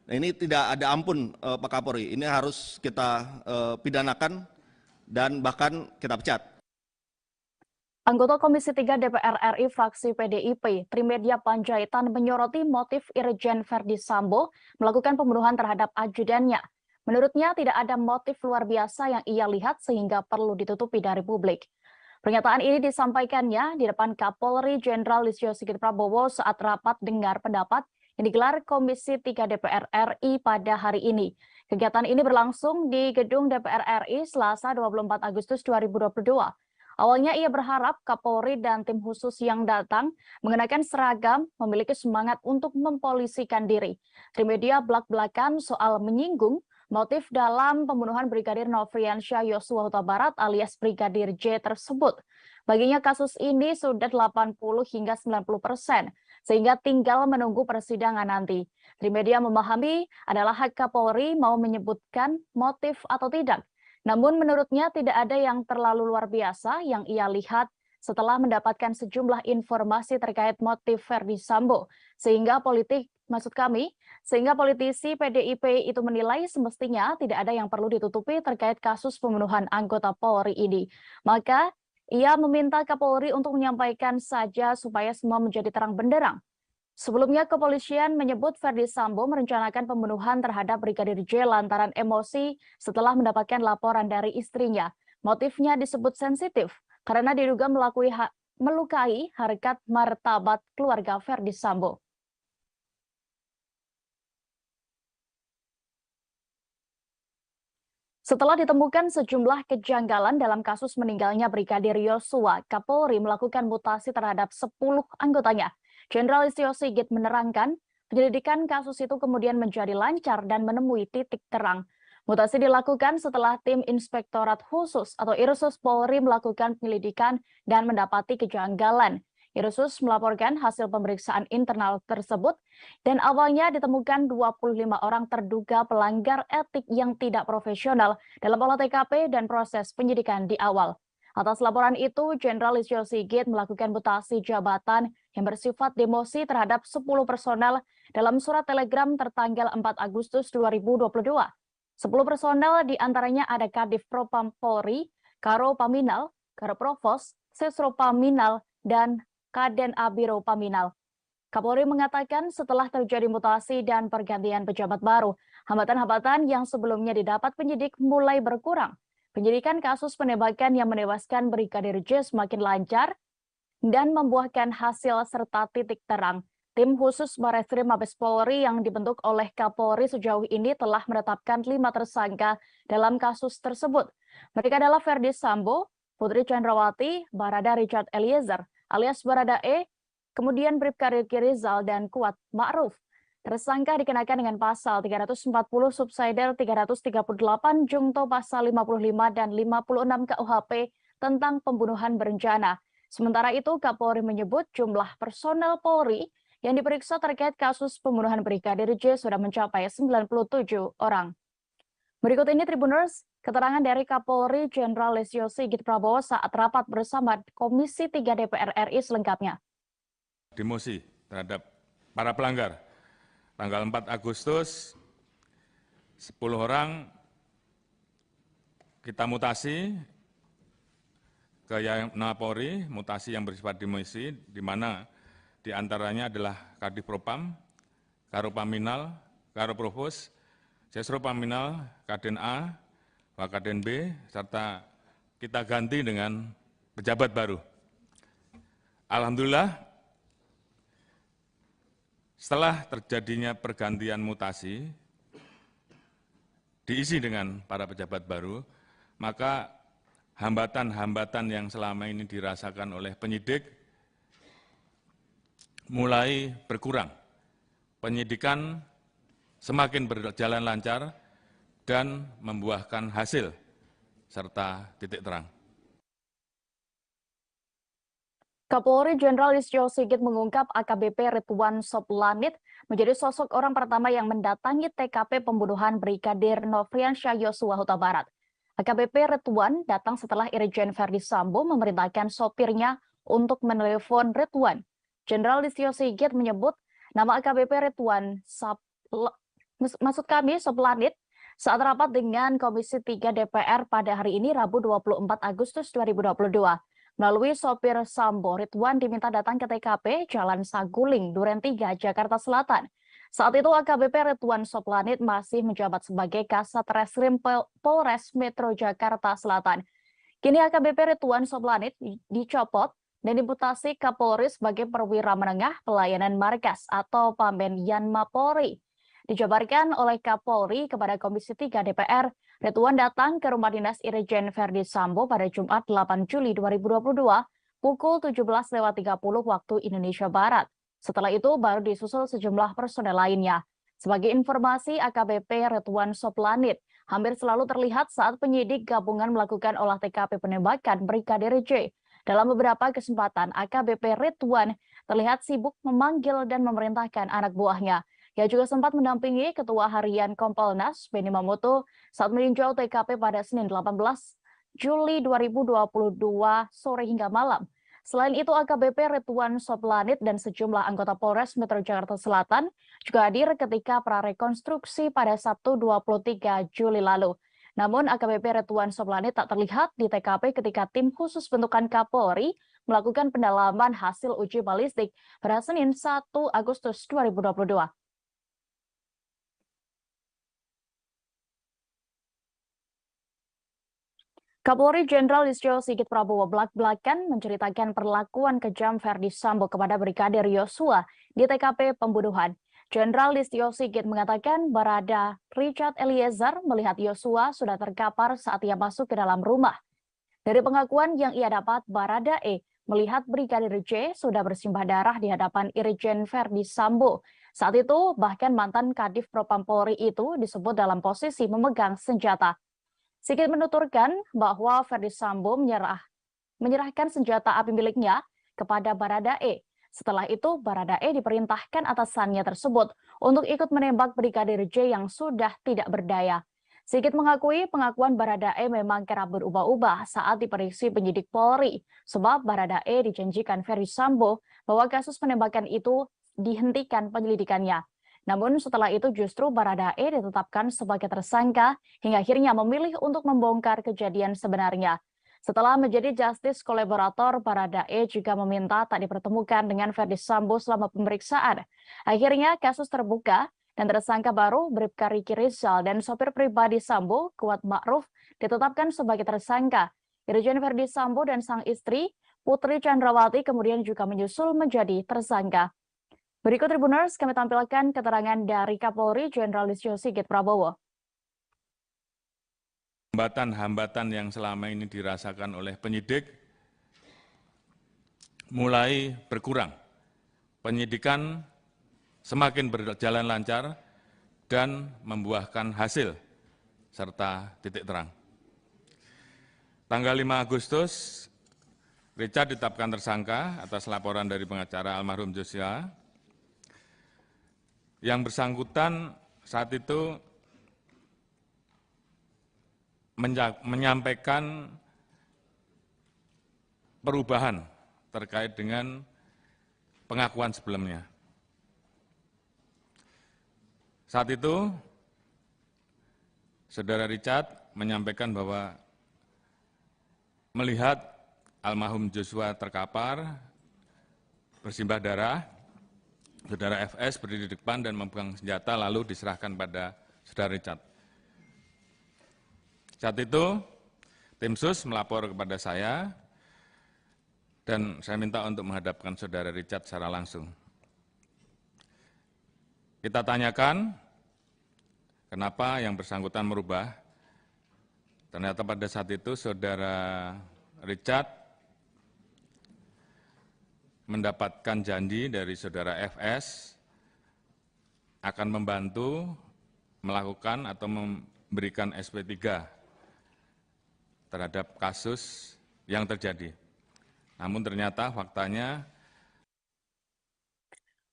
[SPEAKER 3] Nah, ini tidak ada ampun Pak Kapolri, ini harus kita pidanakan dan bahkan kita pecat.
[SPEAKER 1] Anggota Komisi 3 DPR RI fraksi PDIP, Trimedia Panjaitan menyoroti motif Irjen Verdi Sambo melakukan pembunuhan terhadap ajudannya. Menurutnya tidak ada motif luar biasa yang ia lihat sehingga perlu ditutupi dari publik. Pernyataan ini disampaikannya di depan Kapolri Jenderal Listio Sigit Prabowo saat rapat dengar pendapat yang digelar Komisi 3 DPR RI pada hari ini. Kegiatan ini berlangsung di Gedung DPR RI Selasa 24 Agustus 2022. Awalnya ia berharap Kapolri dan tim khusus yang datang mengenakan seragam memiliki semangat untuk mempolisikan diri. Trimedia belak-belakan soal menyinggung motif dalam pembunuhan Brigadir Nofriansyah Yosua Huta Barat alias Brigadir J tersebut. Baginya kasus ini sudah 80 hingga 90%, sehingga tinggal menunggu persidangan nanti. Trimedia memahami adalah hak Kapolri mau menyebutkan motif atau tidak. Namun menurutnya tidak ada yang terlalu luar biasa yang ia lihat setelah mendapatkan sejumlah informasi terkait motif Verdi Sambo. Sehingga politisi PDIP itu menilai semestinya tidak ada yang perlu ditutupi terkait kasus pembunuhan anggota Polri ini. Maka ia meminta Kapolri untuk menyampaikan saja supaya semua menjadi terang benderang. Sebelumnya kepolisian menyebut Verdi Sambo merencanakan pembunuhan terhadap Brigadir J lantaran emosi setelah mendapatkan laporan dari istrinya. Motifnya disebut sensitif karena diduga melukai harkat martabat keluarga Verdi Sambo. Setelah ditemukan sejumlah kejanggalan dalam kasus meninggalnya Brigadir Yosua, Kapolri melakukan mutasi terhadap 10 anggotanya. Jenderal Listio Sigit menerangkan, penyelidikan kasus itu kemudian menjadi lancar dan menemui titik terang. Mutasi dilakukan setelah tim Inspektorat Khusus atau Irsus Polri melakukan penyelidikan dan mendapati kejanggalan. Irsus melaporkan hasil pemeriksaan internal tersebut dan awalnya ditemukan 25 orang terduga pelanggar etik yang tidak profesional dalam olah TKP dan proses penyidikan di awal. Atas laporan itu, Jenderal Listio Sigit melakukan mutasi jabatan yang bersifat demosi terhadap 10 personel dalam surat telegram tertanggal 4 Agustus 2022. 10 personel diantaranya ada Kadif Propam Polri, Karo Paminal, Karo Provos, Sesro Paminal, dan Kaden Abiro Paminal. Kapolri mengatakan setelah terjadi mutasi dan pergantian pejabat baru, hambatan-hambatan yang sebelumnya didapat penyidik mulai berkurang. Penyidikan kasus penembakan yang menewaskan Brigadir J semakin lancar dan membuahkan hasil serta titik terang. Tim khusus Barreskrim Mabes Polri yang dibentuk oleh Kapolri sejauh ini telah menetapkan 5 tersangka dalam kasus tersebut. Mereka adalah Verdi Sambo, Putri Chandrawati, Barada Richard Eliezer, alias Barada E, kemudian Bribka Riki Rizal, dan Kuat Ma'ruf. Tersangka dikenakan dengan pasal 340 subsidiar 338 jungto pasal 55 dan 56 KUHP tentang pembunuhan berencana. Sementara itu, Kapolri menyebut jumlah personel Polri yang diperiksa terkait kasus pembunuhan Brigadir J sudah mencapai 97 orang. Berikut ini Tribuners, keterangan dari Kapolri Jenderal Listio Sigit Prabowo saat rapat bersama Komisi 3 DPR RI selengkapnya.
[SPEAKER 4] demosi terhadap para pelanggar. Tanggal 4 Agustus, 10 orang kita mutasi ke Yapolri, mutasi yang bersifat demosi, di mana diantaranya adalah Kadif Propam, Karopaminal, Karoprovos, Sesropaminal, Kaden A, Wakaden B, serta kita ganti dengan pejabat baru. Alhamdulillah, setelah terjadinya pergantian mutasi, diisi dengan para pejabat baru, maka hambatan-hambatan yang selama ini dirasakan oleh penyidik mulai berkurang. Penyidikan semakin berjalan lancar dan membuahkan hasil serta titik terang.
[SPEAKER 1] Kapolri Jenderal Listio Sigit mengungkap AKBP Ridwan Soplanit menjadi sosok orang pertama yang mendatangi TKP pembunuhan Brigadir Nofriansyah Yosua Huta Barat. AKBP Ridwan datang setelah Irjen Verdi Sambo memerintahkan sopirnya untuk menelepon Ridwan. Jenderal Listio Sigit menyebut nama AKBP Ridwan Soplanit saat rapat dengan Komisi 3 DPR pada hari ini Rabu 24 Agustus 2022. Melalui sopir Sambo, Ridwan diminta datang ke TKP Jalan Saguling, Duren 3, Jakarta Selatan. Saat itu AKBP Ridwan Soplanit masih menjabat sebagai Kasat Reskrim Polres Metro Jakarta Selatan. Kini AKBP Ridwan Soplanit dicopot dan dimutasi Kapolri sebagai perwira menengah pelayanan markas atau Pamben Yanma Polri. Dijabarkan oleh Kapolri kepada Komisi 3 DPR, Ridwan datang ke rumah dinas Irjen Verdi Sambo pada Jumat 8 Juli 2022 pukul 17.30 waktu Indonesia Barat. Setelah itu baru disusul sejumlah personel lainnya. Sebagai informasi, AKBP Ridwan Soplanit hampir selalu terlihat saat penyidik gabungan melakukan olah TKP penembakan Brigadir J. Dalam beberapa kesempatan, AKBP Ridwan terlihat sibuk memanggil dan memerintahkan anak buahnya. Ia juga sempat mendampingi Ketua Harian Kompolnas, Benny Mamoto, saat meninjau TKP pada Senin 18 Juli 2022 sore hingga malam. Selain itu, AKBP Ridwan Soplanit dan sejumlah anggota Polres Metro Jakarta Selatan juga hadir ketika prarekonstruksi pada Sabtu 23 Juli lalu. Namun, AKBP Ridwan Soplanit tak terlihat di TKP ketika tim khusus bentukan Kapolri melakukan pendalaman hasil uji balistik pada Senin 1 Agustus 2022. Kapolri Jenderal Listio Sigit Prabowo belak-belakan menceritakan perlakuan kejam Verdi Sambo kepada Brigadir Yosua di TKP pembunuhan. Jenderal Listio Sigit mengatakan Barada Richard Eliezer melihat Yosua sudah terkapar saat ia masuk ke dalam rumah. Dari pengakuan yang ia dapat, Barada E melihat Brigadir J sudah bersimbah darah di hadapan Irjen Verdi Sambo. Saat itu, bahkan mantan Kadif Propam Polri itu disebut dalam posisi memegang senjata. Sigit menuturkan bahwa Verdi Sambo menyerahkan senjata api miliknya kepada Barada E. Setelah itu, Barada E diperintahkan atasannya tersebut untuk ikut menembak Brigadir J yang sudah tidak berdaya. Sigit mengakui pengakuan Barada E memang kerap berubah-ubah saat diperiksa penyidik Polri, sebab Barada E dijanjikan Verdi Sambo bahwa kasus penembakan itu dihentikan penyelidikannya. Namun setelah itu justru Barada E ditetapkan sebagai tersangka hingga akhirnya memilih untuk membongkar kejadian sebenarnya. Setelah menjadi justice kolaborator, Barada E juga meminta tak dipertemukan dengan Verdi Sambo selama pemeriksaan. Akhirnya kasus terbuka dan tersangka baru Bribka Riki Rizal dan sopir pribadi Sambo, Kuat Ma'ruf, ditetapkan sebagai tersangka. Irjen Verdi Sambo dan sang istri, Putri Chandrawati, kemudian juga menyusul menjadi tersangka. Berikut Tribuners, kami tampilkan keterangan dari Kapolri Jenderal Listio Sigit Prabowo.
[SPEAKER 4] Hambatan-hambatan yang selama ini dirasakan oleh penyidik mulai berkurang. Penyidikan semakin berjalan lancar dan membuahkan hasil serta titik terang. Tanggal 5 Agustus, Richard ditetapkan tersangka atas laporan dari pengacara almarhum Joshua. Yang bersangkutan saat itu menyampaikan perubahan terkait dengan pengakuan sebelumnya. Saat itu, Saudara Richard menyampaikan bahwa melihat almarhum Joshua terkapar, bersimbah darah, Saudara FS berdiri di depan dan memegang senjata lalu diserahkan pada Saudara Richard. Saat itu, tim sus melapor kepada saya dan saya minta untuk menghadapkan Saudara Richard secara langsung. Kita tanyakan kenapa yang bersangkutan merubah. Ternyata pada saat itu Saudara Richard mendapatkan janji dari Saudara FS akan membantu melakukan atau memberikan SP3 terhadap kasus yang terjadi. Namun ternyata faktanya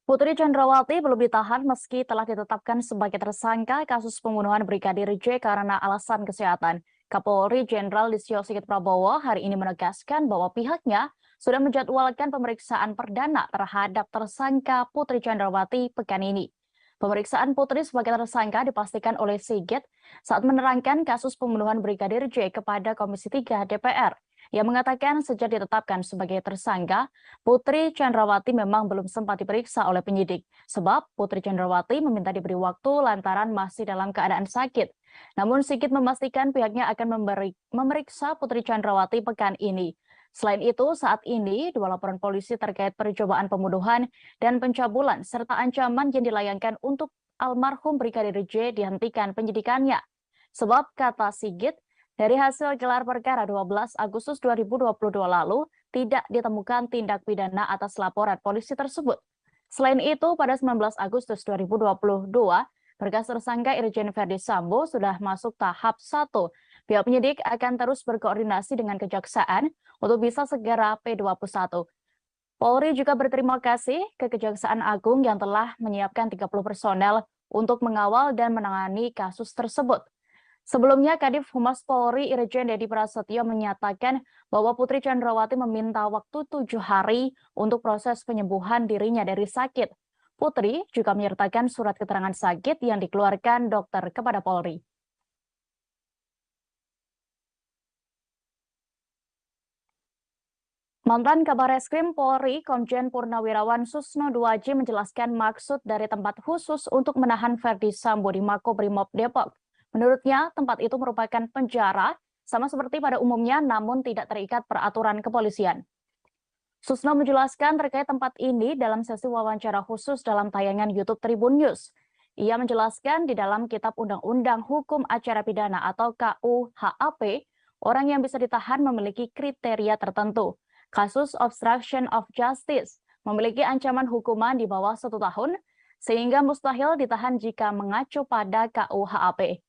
[SPEAKER 1] Putri Chandrawati belum ditahan meski telah ditetapkan sebagai tersangka kasus pembunuhan Brigadir J karena alasan kesehatan. Kapolri Jenderal Listio Sigit Prabowo hari ini menegaskan bahwa pihaknya sudah menjadwalkan pemeriksaan perdana terhadap tersangka Putri Chandrawati pekan ini. Pemeriksaan Putri sebagai tersangka dipastikan oleh Sigit saat menerangkan kasus pembunuhan Brigadir J kepada Komisi 3 DPR. Yang mengatakan sejak ditetapkan sebagai tersangka, Putri Chandrawati memang belum sempat diperiksa oleh penyidik. Sebab Putri Chandrawati meminta diberi waktu lantaran masih dalam keadaan sakit. Namun Sigit memastikan pihaknya akan memeriksa Putri Chandrawati pekan ini. Selain itu, saat ini dua laporan polisi terkait percobaan pembunuhan dan pencabulan serta ancaman yang dilayangkan untuk almarhum Brigadir J dihentikan penyidikannya. Sebab kata Sigit, dari hasil gelar perkara 12 Agustus 2022 lalu, tidak ditemukan tindak pidana atas laporan polisi tersebut. Selain itu, pada 19 Agustus 2022, berkas tersangka Irjen Verdi Sambo sudah masuk tahap 1. Pihak penyidik akan terus berkoordinasi dengan Kejaksaan untuk bisa segera P21. Polri juga berterima kasih ke Kejaksaan Agung yang telah menyiapkan 30 personel untuk mengawal dan menangani kasus tersebut. Sebelumnya, Kadif Humas Polri Irjen Dedi Prasetyo menyatakan bahwa Putri Chandrawati meminta waktu 7 hari untuk proses penyembuhan dirinya dari sakit. Putri juga menyertakan surat keterangan sakit yang dikeluarkan dokter kepada Polri. Mantan Kabar Eskrim Polri, Komjen Purnawirawan Susno Duaji menjelaskan maksud dari tempat khusus untuk menahan Verdi Sambo di Makobrimob Depok. Menurutnya, tempat itu merupakan penjara, sama seperti pada umumnya, namun tidak terikat peraturan kepolisian. Susno menjelaskan terkait tempat ini dalam sesi wawancara khusus dalam tayangan YouTube Tribun News. Ia menjelaskan di dalam Kitab Undang-Undang Hukum Acara Pidana atau KUHAP, orang yang bisa ditahan memiliki kriteria tertentu. Kasus obstruction of justice memiliki ancaman hukuman di bawah 1 tahun, sehingga mustahil ditahan jika mengacu pada KUHAP.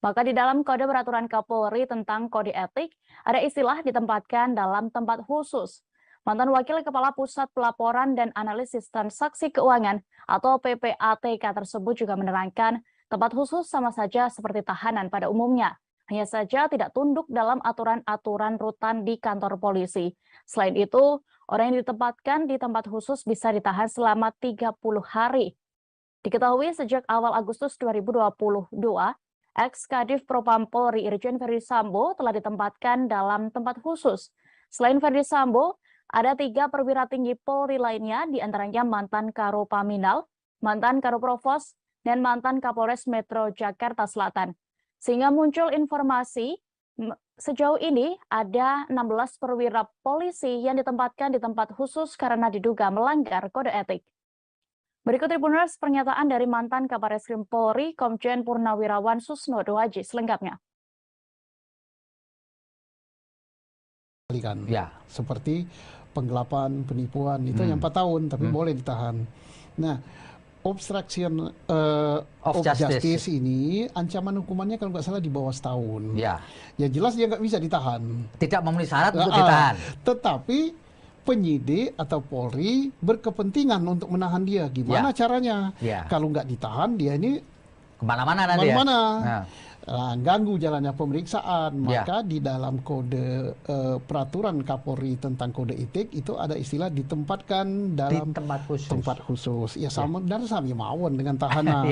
[SPEAKER 1] Maka di dalam Kode Peraturan Kapolri tentang Kode Etik, ada istilah ditempatkan dalam tempat khusus. Mantan Wakil Kepala Pusat Pelaporan dan Analisis Transaksi Keuangan atau PPATK tersebut juga menerangkan tempat khusus sama saja seperti tahanan pada umumnya. Hanya saja tidak tunduk dalam aturan-aturan rutan di kantor polisi. Selain itu, orang yang ditempatkan di tempat khusus bisa ditahan selama 30 hari. Diketahui sejak awal Agustus 2022, ex-Kadif Propam Polri Irjen Verdi Sambo telah ditempatkan dalam tempat khusus. Selain Verdi Sambo, ada 3 perwira tinggi Polri lainnya, diantaranya mantan Karopaminal, mantan Karoprovos, dan mantan Kapolres Metro Jakarta Selatan. Sehingga muncul informasi sejauh ini ada 16 perwira polisi yang ditempatkan di tempat khusus karena diduga melanggar kode etik. Berikut Tribuners pernyataan dari mantan Kabar Eskrim Polri, Komjen Purnawirawan Susno Duaji selengkapnya.
[SPEAKER 5] Ya. Seperti penggelapan, penipuan, itu yang 4 tahun, tapi boleh ditahan. Nah, obstruction of justice ini ancaman hukumannya kalau nggak salah di bawah setahun.
[SPEAKER 6] Ya.
[SPEAKER 5] Yang jelas dia nggak bisa ditahan.
[SPEAKER 6] Tidak memenuhi syarat untuk ditahan.
[SPEAKER 5] Tetapi penyidik atau Polri berkepentingan untuk menahan dia. Gimana caranya?
[SPEAKER 6] Ya.
[SPEAKER 5] Kalau nggak ditahan dia ini
[SPEAKER 6] kemana-mana nanti
[SPEAKER 5] ya.
[SPEAKER 6] Nah.
[SPEAKER 5] ganggu jalannya pemeriksaan, maka di dalam kode peraturan Kapolri tentang kode etik itu ada istilah ditempatkan dalam tempat khusus. Ya sama dan sami mawon dengan tahanan.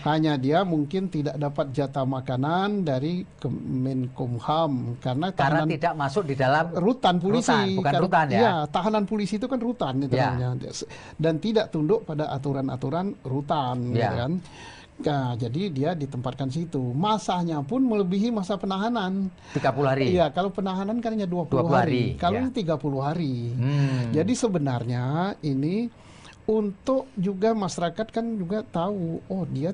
[SPEAKER 5] Hanya dia mungkin tidak dapat jatah makanan dari Kemenkumham karena
[SPEAKER 6] tidak masuk di dalam
[SPEAKER 5] rutan polisi.
[SPEAKER 6] Bukan rutan ya.
[SPEAKER 5] Iya, tahanan polisi itu kan rutan itu namanya. Dan tidak tunduk pada aturan-aturan rutan, gitu kan. Nah, jadi dia ditempatkan situ. Masanya pun melebihi masa penahanan.
[SPEAKER 6] 30 hari.
[SPEAKER 5] Iya, kalau penahanan kan hanya 20 hari. Kalau ini 30 hari. Jadi sebenarnya ini untuk juga masyarakat kan juga tahu, oh dia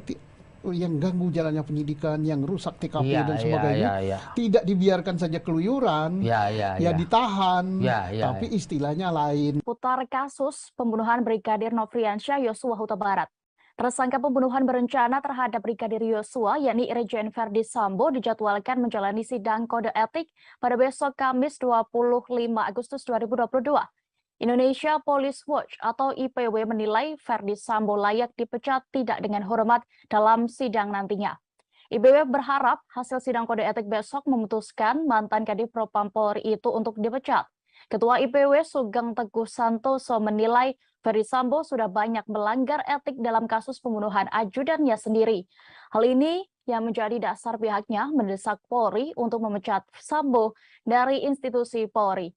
[SPEAKER 5] yang ganggu jalannya penyidikan, yang rusak TKP dan sebagainya, tidak dibiarkan saja keluyuran, ditahan, tapi istilahnya lain.
[SPEAKER 1] Putar kasus pembunuhan Brigadir Nofriansyah Yosua Huta Barat. Tersangka pembunuhan berencana terhadap Brigadir Yosua, yakni Irjen Verdi Sambo, dijadwalkan menjalani sidang kode etik pada besok Kamis 25 Agustus 2022. Indonesia Police Watch atau IPW menilai Verdi Sambo layak dipecat tidak dengan hormat dalam sidang nantinya. IPW berharap hasil sidang kode etik besok memutuskan mantan Kadif Propam Polri itu untuk dipecat. Ketua IPW Sugeng Teguh Santoso menilai Verdi Sambo sudah banyak melanggar etik dalam kasus pembunuhan ajudannya sendiri. Hal ini yang menjadi dasar pihaknya mendesak Polri untuk memecat Sambo dari institusi Polri.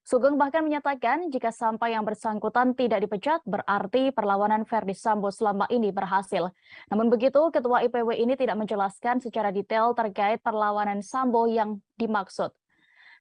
[SPEAKER 1] Sugeng bahkan menyatakan jika sampai yang bersangkutan tidak dipecat, berarti perlawanan Verdi Sambo selama ini berhasil. Namun begitu, Ketua IPW ini tidak menjelaskan secara detail terkait perlawanan Sambo yang dimaksud.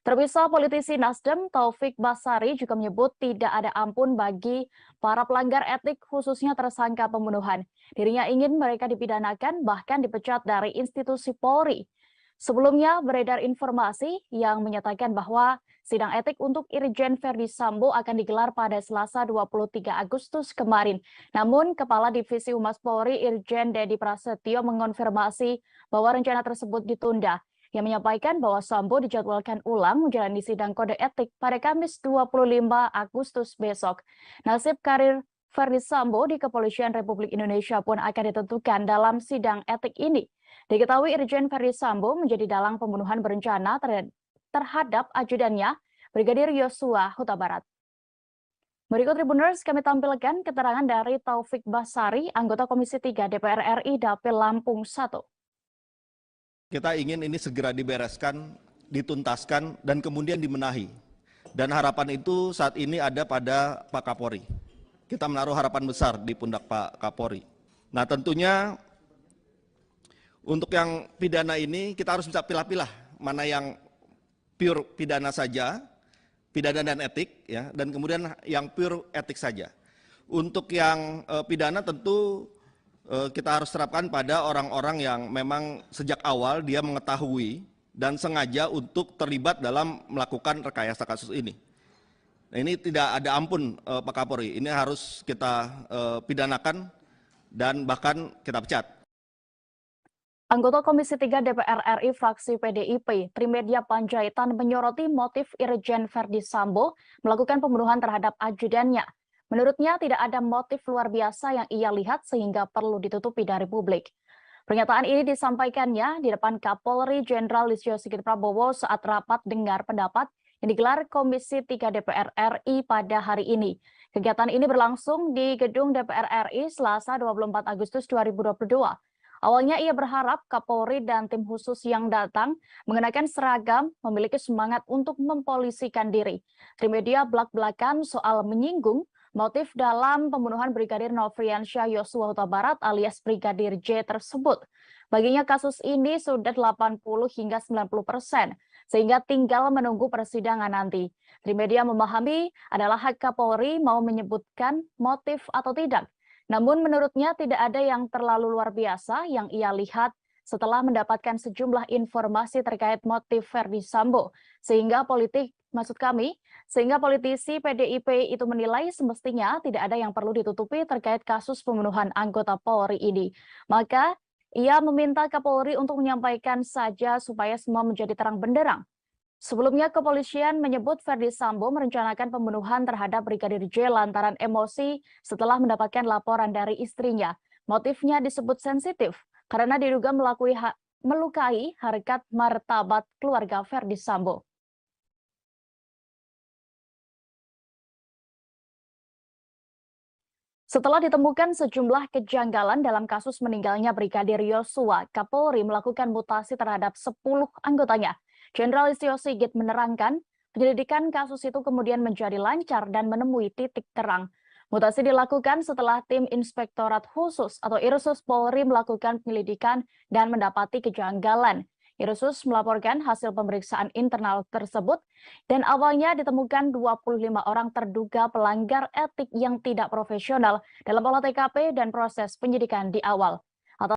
[SPEAKER 1] Terpisah, politisi Nasdem Taufik Basari juga menyebut tidak ada ampun bagi para pelanggar etik, khususnya tersangka pembunuhan. Dirinya ingin mereka dipidanakan, bahkan dipecat dari institusi Polri. Sebelumnya beredar informasi yang menyatakan bahwa sidang etik untuk Irjen Verdi Sambo akan digelar pada Selasa 23 Agustus kemarin. Namun, Kepala Divisi Humas Polri Irjen Dedi Prasetyo mengonfirmasi bahwa rencana tersebut ditunda. Yang menyampaikan bahwa Sambo dijadwalkan ulang menjalani sidang kode etik pada Kamis 25 Agustus besok. Nasib karir Verdi Sambo di Kepolisian Republik Indonesia pun akan ditentukan dalam sidang etik ini. Diketahui Irjen Verdi Sambo menjadi dalang pembunuhan berencana terhadap ajudannya, Brigadir Yosua Huta Barat. Berikut Tribuners kami tampilkan keterangan dari Taufik Basari, anggota Komisi 3 DPR RI Dapil Lampung 1.
[SPEAKER 3] Kita ingin ini segera dibereskan, dituntaskan, dan kemudian dibenahi. Dan harapan itu saat ini ada pada Pak Kapolri. Kita menaruh harapan besar di pundak Pak Kapolri. Nah tentunya untuk yang pidana ini kita harus bisa pilah-pilah mana yang pure pidana saja, pidana dan etik, ya, dan kemudian yang pure etik saja. Untuk yang pidana tentu kita harus terapkan pada orang-orang yang memang sejak awal dia mengetahui dan sengaja untuk terlibat dalam melakukan rekayasa kasus ini. Nah, ini tidak ada ampun Pak Kapolri, ini harus kita pidanakan dan bahkan kita pecat.
[SPEAKER 1] Anggota Komisi 3 DPR RI fraksi PDIP, Trimedia Panjaitan menyoroti motif Irjen Verdi Sambo melakukan pembunuhan terhadap ajudannya. Menurutnya tidak ada motif luar biasa yang ia lihat sehingga perlu ditutupi dari publik. Pernyataan ini disampaikannya di depan Kapolri Jenderal Listio Sigit Prabowo saat rapat dengar pendapat yang digelar Komisi 3 DPR RI pada hari ini. Kegiatan ini berlangsung di Gedung DPR RI Selasa 24 Agustus 2022. Awalnya ia berharap Kapolri dan tim khusus yang datang mengenakan seragam memiliki semangat untuk mempolisikan diri. Trimedia belak-belakan soal menyinggung motif dalam pembunuhan Brigadir Nofriansyah Yosua Huta Barat alias Brigadir J tersebut. Baginya kasus ini sudah 80 hingga 90%, sehingga tinggal menunggu persidangan nanti. Trimedia memahami adalah hak Kapolri mau menyebutkan motif atau tidak. Namun menurutnya tidak ada yang terlalu luar biasa yang ia lihat setelah mendapatkan sejumlah informasi terkait motif Verdi Sambo. Sehingga politisi PDIP itu menilai semestinya tidak ada yang perlu ditutupi terkait kasus pembunuhan anggota Polri ini. Maka ia meminta Kapolri untuk menyampaikan saja supaya semua menjadi terang benderang. Sebelumnya, kepolisian menyebut Verdi Sambo merencanakan pembunuhan terhadap Brigadir J lantaran emosi setelah mendapatkan laporan dari istrinya. Motifnya disebut sensitif karena diduga melukai harkat martabat keluarga Verdi Sambo. Setelah ditemukan sejumlah kejanggalan dalam kasus meninggalnya Brigadir Yosua, Kapolri melakukan mutasi terhadap 10 anggotanya. Jenderal Listio Sigit menerangkan, penyelidikan kasus itu kemudian menjadi lancar dan menemui titik terang. Mutasi dilakukan setelah tim Inspektorat Khusus atau Irsus Polri melakukan penyelidikan dan mendapati kejanggalan. Irsus melaporkan hasil pemeriksaan internal tersebut dan awalnya ditemukan 25 orang terduga pelanggar etik yang tidak profesional dalam olah TKP dan proses penyidikan di awal.